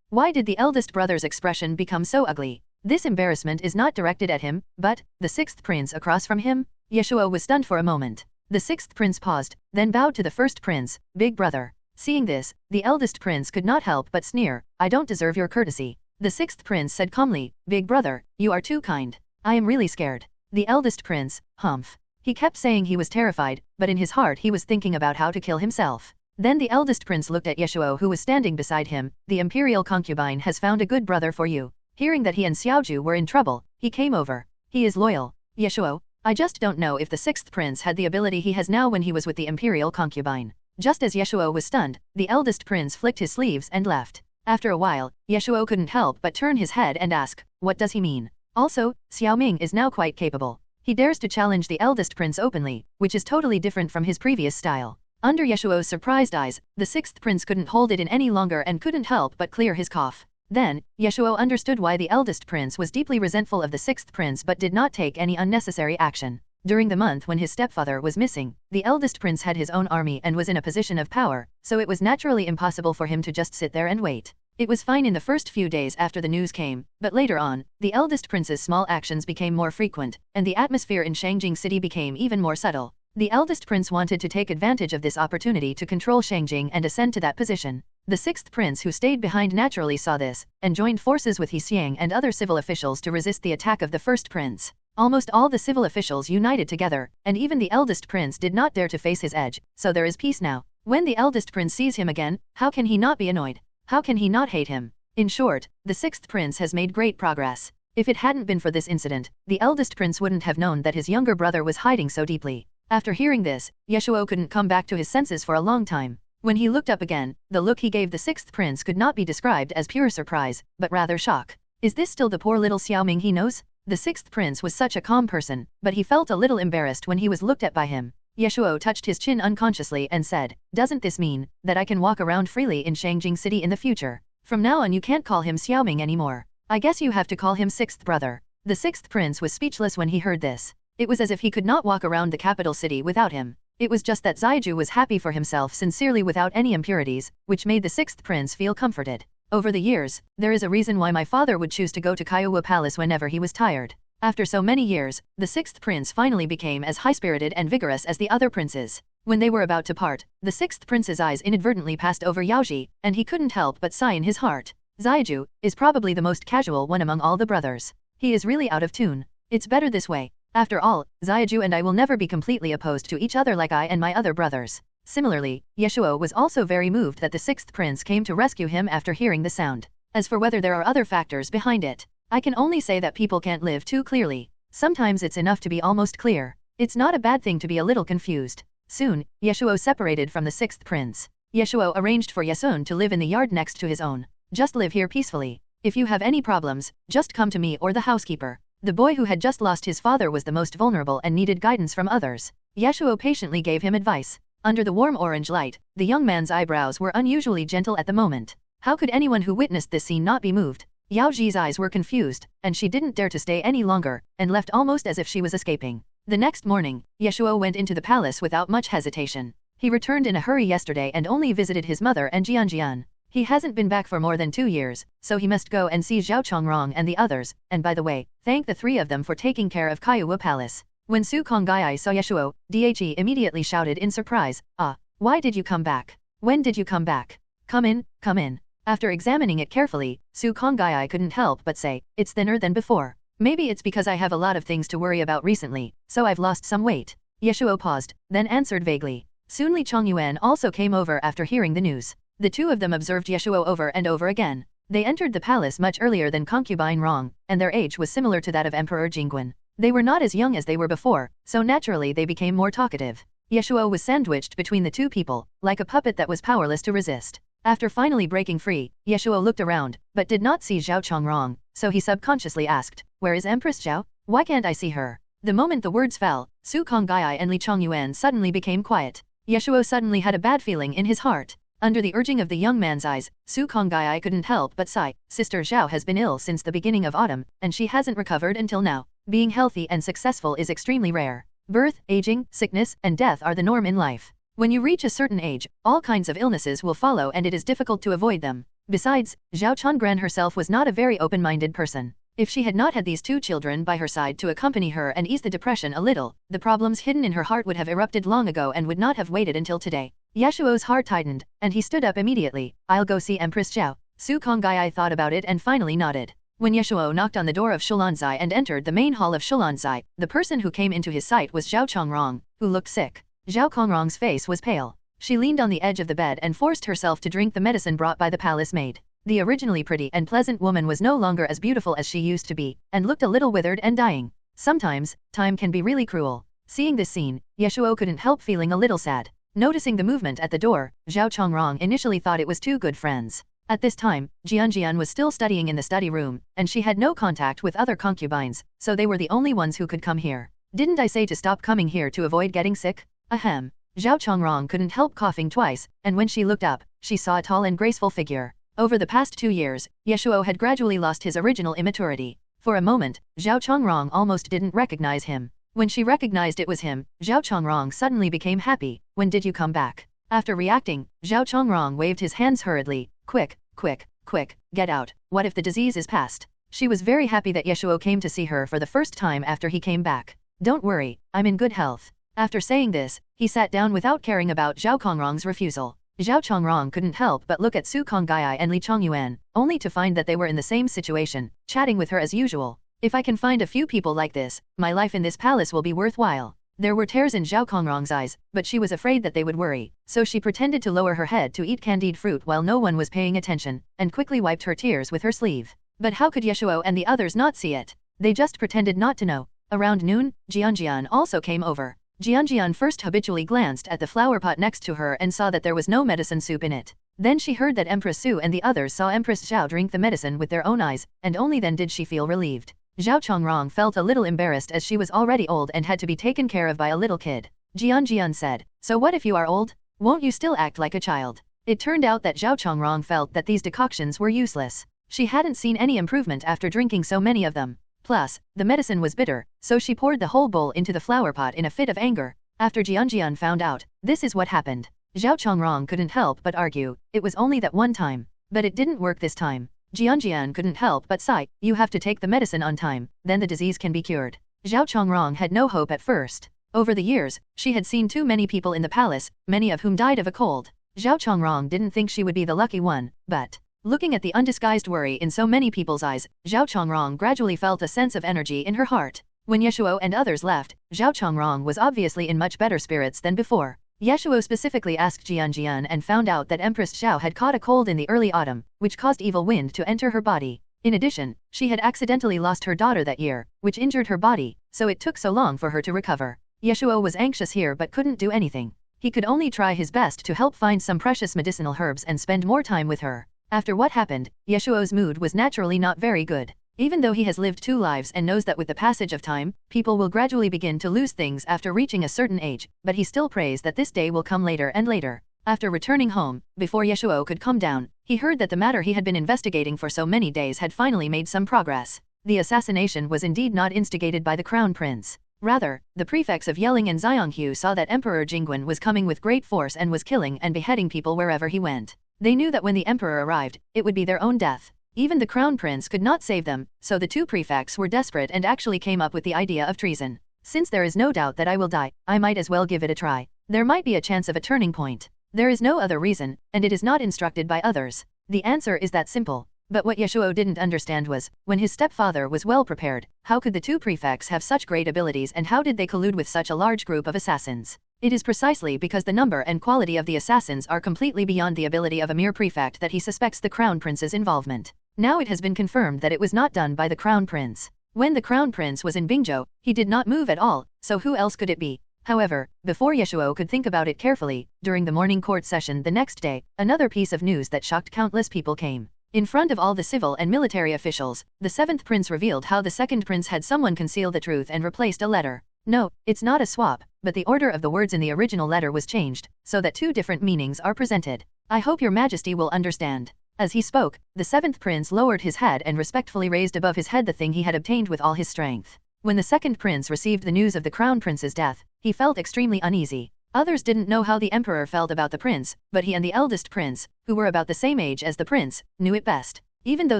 why did the eldest brother's expression become so ugly? This embarrassment is not directed at him, but the sixth prince across from him? Ye Shuo was stunned for a moment. The sixth prince paused, then bowed to the first prince, big brother. Seeing this, the eldest prince could not help but sneer, I don't deserve your courtesy. The sixth prince said calmly, big brother, you are too kind. I am really scared. The eldest prince, humph. He kept saying he was terrified, but in his heart he was thinking about how to kill himself. Then the eldest prince looked at Ye Shuo who was standing beside him, the imperial concubine has found a good brother for you. Hearing that he and Xiaoju were in trouble, he came over. He is loyal. Ye Shuo, I just don't know if the sixth prince had the ability he has now when he was with the imperial concubine. Just as Ye Shuo was stunned, the eldest prince flicked his sleeves and left. After a while, Ye Shuo couldn't help but turn his head and ask, what does he mean? Also, Xiaoming is now quite capable. He dares to challenge the eldest prince openly, which is totally different from his previous style. Under Ye Shuo's surprised eyes, the sixth prince couldn't hold it in any longer and couldn't help but clear his cough. Then, Ye Shuo understood why the eldest prince was deeply resentful of the sixth prince but did not take any unnecessary action. During the month when his stepfather was missing, the eldest prince had his own army and was in a position of power, so it was naturally impossible for him to just sit there and wait. It was fine in the first few days after the news came, but later on, the eldest prince's small actions became more frequent, and the atmosphere in Shangjing City became even more subtle. The eldest prince wanted to take advantage of this opportunity to control Shangjing and ascend to that position. The sixth prince who stayed behind naturally saw this, and joined forces with He Xiang and other civil officials to resist the attack of the first prince. Almost all the civil officials united together, and even the eldest prince did not dare to face his edge, so there is peace now. When the eldest prince sees him again, how can he not be annoyed? How can he not hate him? In short, the sixth prince has made great progress. If it hadn't been for this incident, the eldest prince wouldn't have known that his younger brother was hiding so deeply. After hearing this, Ye Shuo couldn't come back to his senses for a long time. When he looked up again, the look he gave the sixth prince could not be described as pure surprise, but rather shock. Is this still the poor little Xiaoming he knows? The sixth prince was such a calm person, but he felt a little embarrassed when he was looked at by him. Ye Shuo touched his chin unconsciously and said, doesn't this mean that I can walk around freely in Shangjing City in the future? From now on you can't call him Xiaoming anymore. I guess you have to call him sixth brother. The sixth prince was speechless when he heard this. It was as if he could not walk around the capital city without him. It was just that Zaiju was happy for himself sincerely without any impurities, which made the sixth prince feel comforted. Over the years, there is a reason why my father would choose to go to Kiowa Palace whenever he was tired. After so many years, the sixth prince finally became as high-spirited and vigorous as the other princes. When they were about to part, the sixth prince's eyes inadvertently passed over Yaoji, and he couldn't help but sigh in his heart. Zaiju is probably the most casual one among all the brothers. He is really out of tune. It's better this way. After all, Zaiju and I will never be completely opposed to each other like I and my other brothers. Similarly, Ye Shuo was also very moved that the sixth prince came to rescue him after hearing the sound. As for whether there are other factors behind it, I can only say that people can't live too clearly. Sometimes it's enough to be almost clear. It's not a bad thing to be a little confused. Soon, Ye Shuo separated from the sixth prince. Ye Shuo arranged for Ye Sun to live in the yard next to his own. Just live here peacefully. If you have any problems, just come to me or the housekeeper. The boy who had just lost his father was the most vulnerable and needed guidance from others. Ye Shuo patiently gave him advice. Under the warm orange light, the young man's eyebrows were unusually gentle at the moment. How could anyone who witnessed this scene not be moved? Yao Ji's eyes were confused, and she didn't dare to stay any longer, and left almost as if she was escaping. The next morning, Ye Shuo went into the palace without much hesitation. He returned in a hurry yesterday and only visited his mother and Jian. He hasn't been back for more than 2 years, so he must go and see Zhao Chongrong and the others, and by the way, thank the 3 of them for taking care of Kaiwa Palace. When Su Konggai saw Ye Shuo, Dhe immediately shouted in surprise, "Ah, why did you come back? When did you come back? Come in, come in." After examining it carefully, Su Konggai couldn't help but say, "It's thinner than before. Maybe it's because I have a lot of things to worry about recently, so I've lost some weight." Ye Shuo paused, then answered vaguely. Soon Li Chongyuan also came over after hearing the news. The 2 of them observed Ye Shuo over and over again. They entered the palace much earlier than concubine Rong, and their age was similar to that of Emperor Jingguan. They were not as young as they were before, so naturally they became more talkative. Ye Shuo was sandwiched between the 2 people, like a puppet that was powerless to resist. After finally breaking free, Ye Shuo looked around, but did not see Zhao Chongrong, so he subconsciously asked, "Where is Empress Zhao? Why can't I see her?" The moment the words fell, Su Konggai and Li Chongyuan suddenly became quiet. Ye Shuo suddenly had a bad feeling in his heart. Under the urging of the young man's eyes, Su Konggai couldn't help but sigh. Sister Zhao has been ill since the beginning of autumn, and she hasn't recovered until now. Being healthy and successful is extremely rare. Birth, aging, sickness, and death are the norm in life. When you reach a certain age, all kinds of illnesses will follow and it is difficult to avoid them. Besides, Zhao Chongran herself was not a very open-minded person. If she had not had these 2 children by her side to accompany her and ease the depression a little, the problems hidden in her heart would have erupted long ago and would not have waited until today. Ye Shuo's heart tightened, and he stood up immediately. "I'll go see Empress Zhao." Su Konggai thought about it and finally nodded. When Ye Shuo knocked on the door of Shulanzai and entered the main hall of Shulanzai, the person who came into his sight was Zhao Chongrong, who looked sick. Zhao Chongrong's face was pale. She leaned on the edge of the bed and forced herself to drink the medicine brought by the palace maid. The originally pretty and pleasant woman was no longer as beautiful as she used to be, and looked a little withered and dying. Sometimes, time can be really cruel. Seeing this scene, Ye Shuo couldn't help feeling a little sad. Noticing the movement at the door, Zhao Chongrong initially thought it was 2 good friends. At this time, Jian was still studying in the study room, and she had no contact with other concubines, so they were the only ones who could come here. "Didn't I say to stop coming here to avoid getting sick?" Ahem. Zhao Chongrong couldn't help coughing twice, and when she looked up, she saw a tall and graceful figure. Over the past 2 years, Ye Shuo had gradually lost his original immaturity. For a moment, Zhao Chongrong almost didn't recognize him. When she recognized it was him, Zhao Chongrong suddenly became happy. "When did you come back?" After reacting, Zhao Chongrong waved his hands hurriedly. "Quick, quick, quick, get out. What if the disease is past?" She was very happy that Ye Shuo came to see her for the first time after he came back. "Don't worry, I'm in good health." After saying this, he sat down without caring about Zhao Chongrong's refusal. Zhao Chongrong couldn't help but look at Su Konggai and Li Chongyuan, only to find that they were in the same situation, chatting with her as usual. "If I can find a few people like this, my life in this palace will be worthwhile." There were tears in Zhao Chongrong's eyes, but she was afraid that they would worry, so she pretended to lower her head to eat candied fruit while no one was paying attention, and quickly wiped her tears with her sleeve. But how could Ye Shuo and the others not see it? They just pretended not to know. Around noon, Jian also came over. Jian first habitually glanced at the flower pot next to her and saw that there was no medicine soup in it. Then she heard that Empress Su and the others saw Empress Zhao drink the medicine with their own eyes, and only then did she feel relieved. Zhao Chongrong felt a little embarrassed as she was already old and had to be taken care of by a little kid. Jian said, "So what if you are old? Won't you still act like a child?" It turned out that Zhao Chongrong felt that these decoctions were useless. She hadn't seen any improvement after drinking so many of them. Plus, the medicine was bitter, so she poured the whole bowl into the flower pot in a fit of anger. After Jian found out, this is what happened. Zhao Chongrong couldn't help but argue, it was only that one time. But it didn't work this time. Jian couldn't help but sigh, "You have to take the medicine on time, then the disease can be cured." Zhao Chongrong had no hope at first. Over the years, she had seen too many people in the palace, many of whom died of a cold. Zhao Chongrong didn't think she would be the lucky one, but looking at the undisguised worry in so many people's eyes, Zhao Chongrong gradually felt a sense of energy in her heart. When Ye Shuo and others left, Zhao Chongrong was obviously in much better spirits than before. Ye Shuo specifically asked Jian and found out that Empress Zhao had caught a cold in the early autumn, which caused evil wind to enter her body. In addition, she had accidentally lost her daughter that year, which injured her body, so it took so long for her to recover. Ye Shuo was anxious here but couldn't do anything. He could only try his best to help find some precious medicinal herbs and spend more time with her. After what happened, Ye Shuo's mood was naturally not very good. Even though he has lived 2 lives and knows that with the passage of time, people will gradually begin to lose things after reaching a certain age, but he still prays that this day will come later and later. After returning home, before Ye Shuo could calm down, he heard that the matter he had been investigating for so many days had finally made some progress. The assassination was indeed not instigated by the crown prince. Rather, the prefects of Yeling and Xianghu saw that Emperor Jingguan was coming with great force and was killing and beheading people wherever he went. They knew that when the emperor arrived, it would be their own death. Even the crown prince could not save them, so the 2 prefects were desperate and actually came up with the idea of treason. Since there is no doubt that I will die, I might as well give it a try. There might be a chance of a turning point. There is no other reason, and it is not instructed by others. The answer is that simple. But what Ye Shuo didn't understand was, when his stepfather was well prepared, how could the 2 prefects have such great abilities and how did they collude with such a large group of assassins? It is precisely because the number and quality of the assassins are completely beyond the ability of a mere prefect that he suspects the crown prince's involvement. Now it has been confirmed that it was not done by the crown prince. When the crown prince was in Bingzhou, he did not move at all, so who else could it be? However, before Ye Shuo could think about it carefully, during the morning court session the next day, another piece of news that shocked countless people came. In front of all the civil and military officials, the 7th prince revealed how the 2nd prince had someone conceal the truth and replaced a letter. No, it's not a swap, but the order of the words in the original letter was changed, so that 2 different meanings are presented. I hope your majesty will understand. As he spoke, the 7th prince lowered his head and respectfully raised above his head the thing he had obtained with all his strength. When the 2nd prince received the news of the crown prince's death, he felt extremely uneasy. Others didn't know how the emperor felt about the prince, but he and the eldest prince, who were about the same age as the prince, knew it best. Even though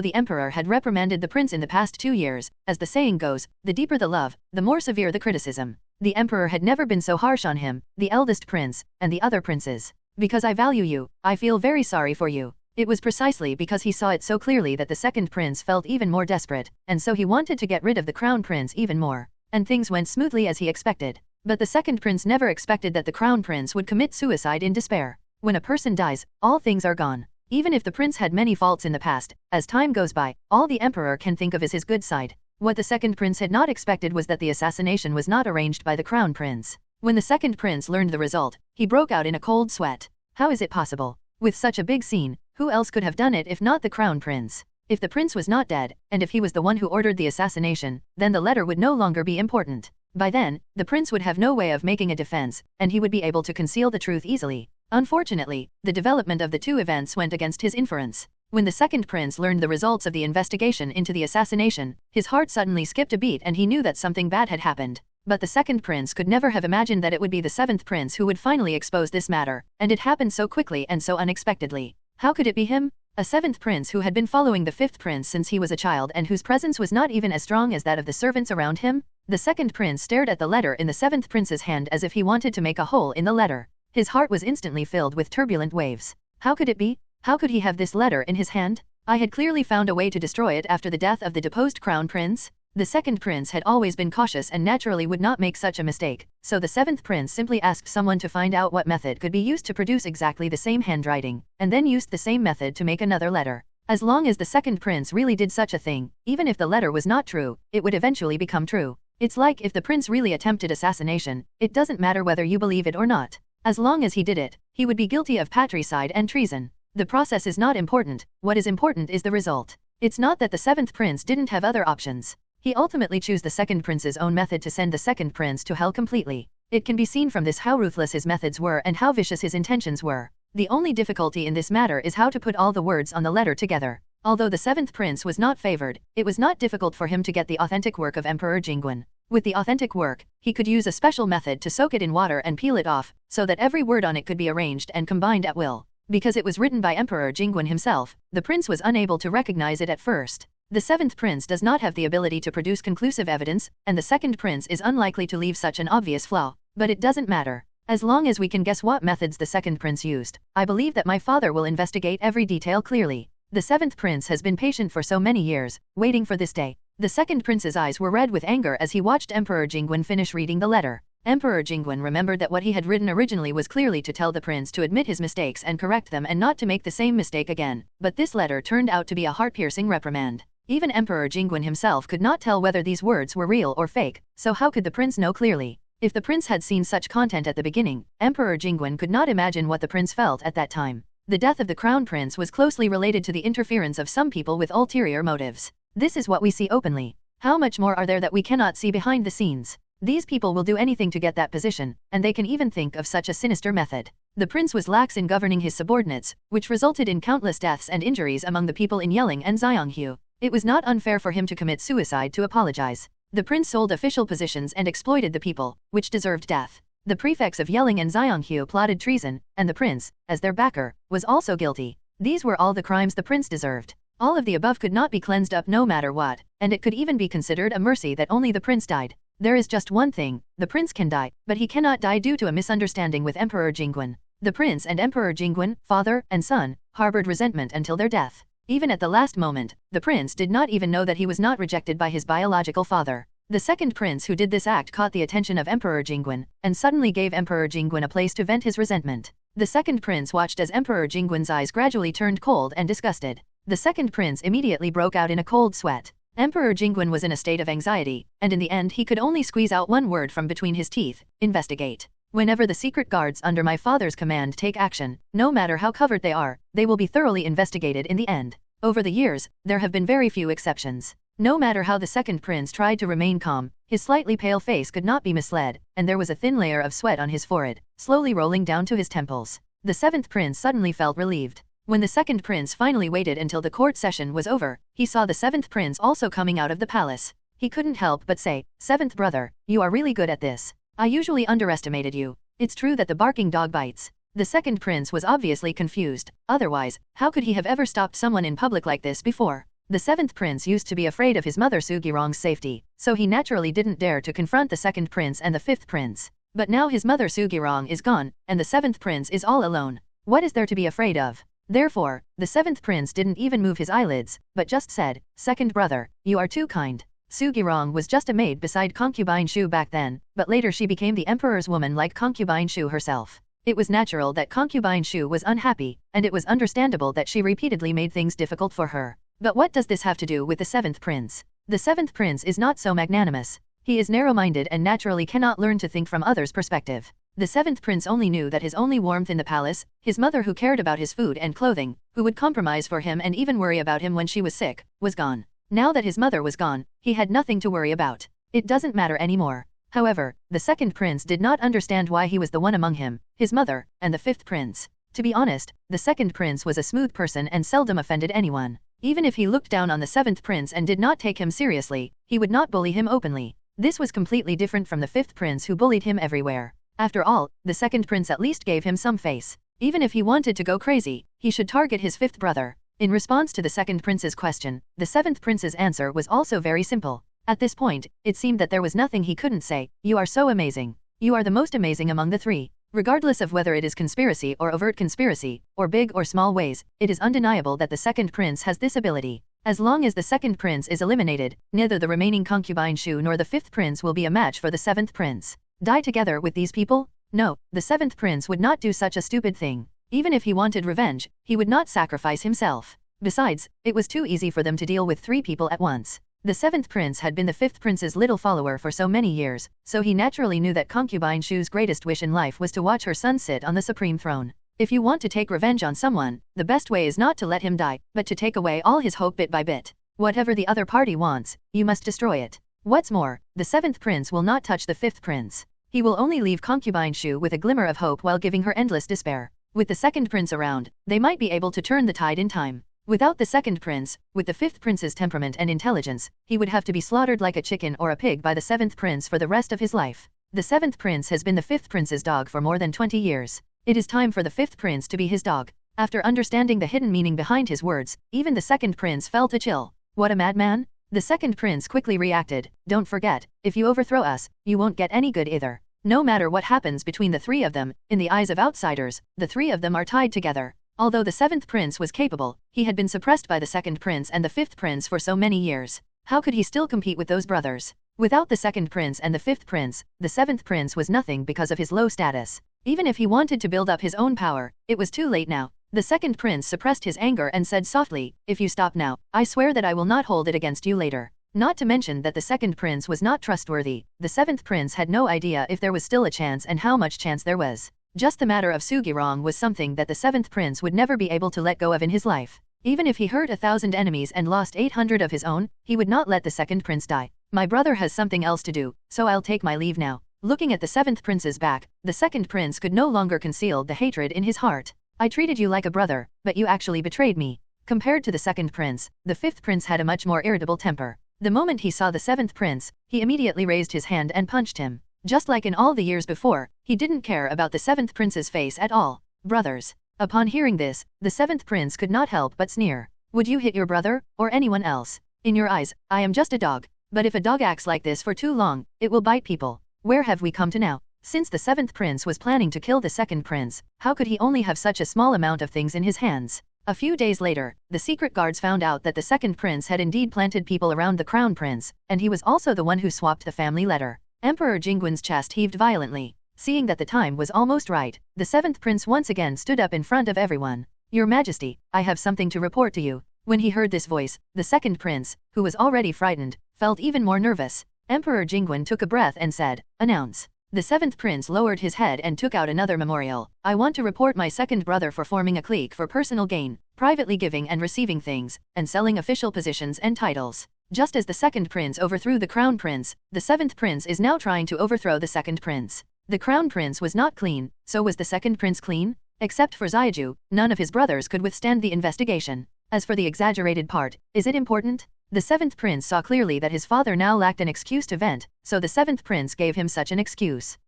the emperor had reprimanded the prince in the past 2 years, as the saying goes, the deeper the love, the more severe the criticism. The emperor had never been so harsh on him, the eldest prince, and the other princes. Because I value you, I feel very sorry for you. It was precisely because he saw it so clearly that the 2nd prince felt even more desperate, and so he wanted to get rid of the crown prince even more. And things went smoothly as he expected. But the 2nd prince never expected that the crown prince would commit suicide in despair. When a person dies, all things are gone. Even if the prince had many faults in the past, as time goes by, all the emperor can think of is his good side. What the 2nd prince had not expected was that the assassination was not arranged by the crown prince. When the 2nd prince learned the result, he broke out in a cold sweat. How is it possible? With such a big scene, who else could have done it if not the crown prince? If the prince was not dead, and if he was the one who ordered the assassination, then the letter would no longer be important. By then, the prince would have no way of making a defense, and he would be able to conceal the truth easily. Unfortunately, the development of the 2 events went against his inference. When the 2nd prince learned the results of the investigation into the assassination, his heart suddenly skipped a beat and he knew that something bad had happened. But the 2nd prince could never have imagined that it would be the 7th prince who would finally expose this matter, and it happened so quickly and so unexpectedly. How could it be him? A 7th prince who had been following the 5th prince since he was a child and whose presence was not even as strong as that of the servants around him? The 2nd prince stared at the letter in the 7th prince's hand as if he wanted to make a hole in the letter. His heart was instantly filled with turbulent waves. How could it be? How could he have this letter in his hand? I had clearly found a way to destroy it after the death of the deposed crown prince. The 2nd prince had always been cautious and naturally would not make such a mistake, so the 7th prince simply asked someone to find out what method could be used to produce exactly the same handwriting, and then used the same method to make another letter. As long as the 2nd prince really did such a thing, even if the letter was not true, it would eventually become true. It's like if the prince really attempted assassination, it doesn't matter whether you believe it or not. As long as he did it, he would be guilty of patricide and treason. The process is not important, what is important is the result. It's not that the 7th prince didn't have other options. He ultimately chose the 2nd prince's own method to send the 2nd prince to hell completely. It can be seen from this how ruthless his methods were and how vicious his intentions were. The only difficulty in this matter is how to put all the words on the letter together. Although the 7th prince was not favored, it was not difficult for him to get the authentic work of Emperor Jingguan. With the authentic work, he could use a special method to soak it in water and peel it off, so that every word on it could be arranged and combined at will. Because it was written by Emperor Jingguan himself, the prince was unable to recognize it at first. The 7th prince does not have the ability to produce conclusive evidence, and the 2nd prince is unlikely to leave such an obvious flaw. But it doesn't matter. As long as we can guess what methods the 2nd prince used, I believe that my father will investigate every detail clearly. The 7th prince has been patient for so many years, waiting for this day. The 2nd prince's eyes were red with anger as he watched Emperor Jingguan finish reading the letter. Emperor Jingguan remembered that what he had written originally was clearly to tell the prince to admit his mistakes and correct them and not to make the same mistake again, but this letter turned out to be a heart-piercing reprimand. Even Emperor Jingguan himself could not tell whether these words were real or fake, so how could the prince know clearly? If the prince had seen such content at the beginning, Emperor Jingguan could not imagine what the prince felt at that time. The death of the crown prince was closely related to the interference of some people with ulterior motives. This is what we see openly. How much more are there that we cannot see behind the scenes? These people will do anything to get that position, and they can even think of such a sinister method. The prince was lax in governing his subordinates, which resulted in countless deaths and injuries among the people in Yeling and Xianghu. It was not unfair for him to commit suicide to apologize. The prince sold official positions and exploited the people, which deserved death. The prefects of Yeling and Xianghu plotted treason, and the prince, as their backer, was also guilty. These were all the crimes the prince deserved. All of the above could not be cleansed up no matter what, and it could even be considered a mercy that only the prince died. There is just one thing, the prince can die, but he cannot die due to a misunderstanding with Emperor Jingguan. The prince and Emperor Jingguan, father and son, harbored resentment until their death. Even at the last moment, the prince did not even know that he was not rejected by his biological father. The second prince who did this act caught the attention of Emperor Jingguan, and suddenly gave Emperor Jingguan a place to vent his resentment. The second prince watched as Emperor Jingguan's eyes gradually turned cold and disgusted. The second prince immediately broke out in a cold sweat. Emperor Jingguan was in a state of anxiety, and in the end he could only squeeze out one word from between his teeth: investigate. Whenever the secret guards under my father's command take action, no matter how covert they are, they will be thoroughly investigated in the end. Over the years, there have been very few exceptions. No matter how the second prince tried to remain calm, his slightly pale face could not be misled, and there was a thin layer of sweat on his forehead, slowly rolling down to his temples. The seventh prince suddenly felt relieved. When the second prince finally waited until the court session was over, he saw the seventh prince also coming out of the palace. He couldn't help but say, "Seventh brother, you are really good at this. I usually underestimated you. It's true that the barking dog bites." The second prince was obviously confused. Otherwise, how could he have ever stopped someone in public like this before? The seventh prince used to be afraid of his mother Sugirong's safety, so he naturally didn't dare to confront the second prince and the fifth prince. But now his mother Sugirong is gone, and the seventh prince is all alone. What is there to be afraid of? Therefore, the seventh prince didn't even move his eyelids, but just said, "Second brother, you are too kind." Sugirong was just a maid beside concubine Shu back then, but later she became the emperor's woman like concubine Shu herself. It was natural that concubine Shu was unhappy, and it was understandable that she repeatedly made things difficult for her. But what does this have to do with the seventh prince? The seventh prince is not so magnanimous. He is narrow-minded and naturally cannot learn to think from others' perspective. The seventh prince only knew that his only warmth in the palace, his mother who cared about his food and clothing, who would compromise for him and even worry about him when she was sick, was gone. Now that his mother was gone, he had nothing to worry about. It doesn't matter anymore. However, the second prince did not understand why he was the one among him, his mother, and the fifth prince. To be honest, the second prince was a smooth person and seldom offended anyone. Even if he looked down on the seventh prince and did not take him seriously, he would not bully him openly. This was completely different from the fifth prince who bullied him everywhere. After all, the second prince at least gave him some face. Even if he wanted to go crazy, he should target his fifth brother. In response to the second prince's question, the seventh prince's answer was also very simple. At this point, it seemed that there was nothing he couldn't say. "You are so amazing. You are the most amazing among the three." Regardless of whether it is conspiracy or overt conspiracy, or big or small ways, it is undeniable that the second prince has this ability. As long as the second prince is eliminated, neither the remaining concubine Shu nor the fifth prince will be a match for the seventh prince. Die together with these people? No, the seventh prince would not do such a stupid thing. Even if he wanted revenge, he would not sacrifice himself. Besides, it was too easy for them to deal with three people at once. The seventh prince had been the fifth prince's little follower for so many years, so he naturally knew that concubine Shu's greatest wish in life was to watch her son sit on the supreme throne. If you want to take revenge on someone, the best way is not to let him die, but to take away all his hope bit by bit. Whatever the other party wants, you must destroy it. What's more, the seventh prince will not touch the fifth prince. He will only leave concubine Shu with a glimmer of hope while giving her endless despair. With the second prince around, they might be able to turn the tide in time. Without the second prince, with the fifth prince's temperament and intelligence, he would have to be slaughtered like a chicken or a pig by the seventh prince for the rest of his life. The seventh prince has been the fifth prince's dog for more than 20 years. It is time for the fifth prince to be his dog. After understanding the hidden meaning behind his words, even the second prince felt a chill. What a madman! The second prince quickly reacted, "Don't forget, if you overthrow us, you won't get any good either." No matter what happens between the three of them, in the eyes of outsiders, the three of them are tied together. Although the seventh prince was capable, he had been suppressed by the second prince and the fifth prince for so many years. How could he still compete with those brothers? Without the second prince and the fifth prince, the seventh prince was nothing because of his low status. Even if he wanted to build up his own power, it was too late now. The second prince suppressed his anger and said softly, "If you stop now, I swear that I will not hold it against you later." Not to mention that the second prince was not trustworthy. The seventh prince had no idea if there was still a chance and how much chance there was. Just the matter of Sugirong was something that the seventh prince would never be able to let go of in his life. Even if he hurt 1,000 enemies and lost 800 of his own, he would not let the second prince die. "My brother has something else to do, so I'll take my leave now." Looking at the seventh prince's back, the second prince could no longer conceal the hatred in his heart. "I treated you like a brother, but you actually betrayed me." Compared to the second prince, the fifth prince had a much more irritable temper. The moment he saw the seventh prince, he immediately raised his hand and punched him. Just like in all the years before, he didn't care about the seventh prince's face at all. "Brothers." Upon hearing this, the seventh prince could not help but sneer. "Would you hit your brother, or anyone else? In your eyes, I am just a dog. But if a dog acts like this for too long, it will bite people. Where have we come to now?" Since the seventh prince was planning to kill the second prince, how could he only have such a small amount of things in his hands? A few days later, the secret guards found out that the second prince had indeed planted people around the crown prince, and he was also the one who swapped the family letter. Emperor Jingguan's chest heaved violently. Seeing that the time was almost right, the seventh prince once again stood up in front of everyone. "Your Majesty, I have something to report to you." When he heard this voice, the second prince, who was already frightened, felt even more nervous. Emperor Jingguan took a breath and said, "Announce." The seventh prince lowered his head and took out another memorial. "I want to report my second brother for forming a clique for personal gain, privately giving and receiving things, and selling official positions and titles. Just as the second prince overthrew the crown prince, the seventh prince is now trying to overthrow the second prince. The crown prince was not clean, so was the second prince clean? Except for Zhiju, none of his brothers could withstand the investigation. As for the exaggerated part, is it important?" The seventh prince saw clearly that his father now lacked an excuse to vent, so the seventh prince gave him such an excuse.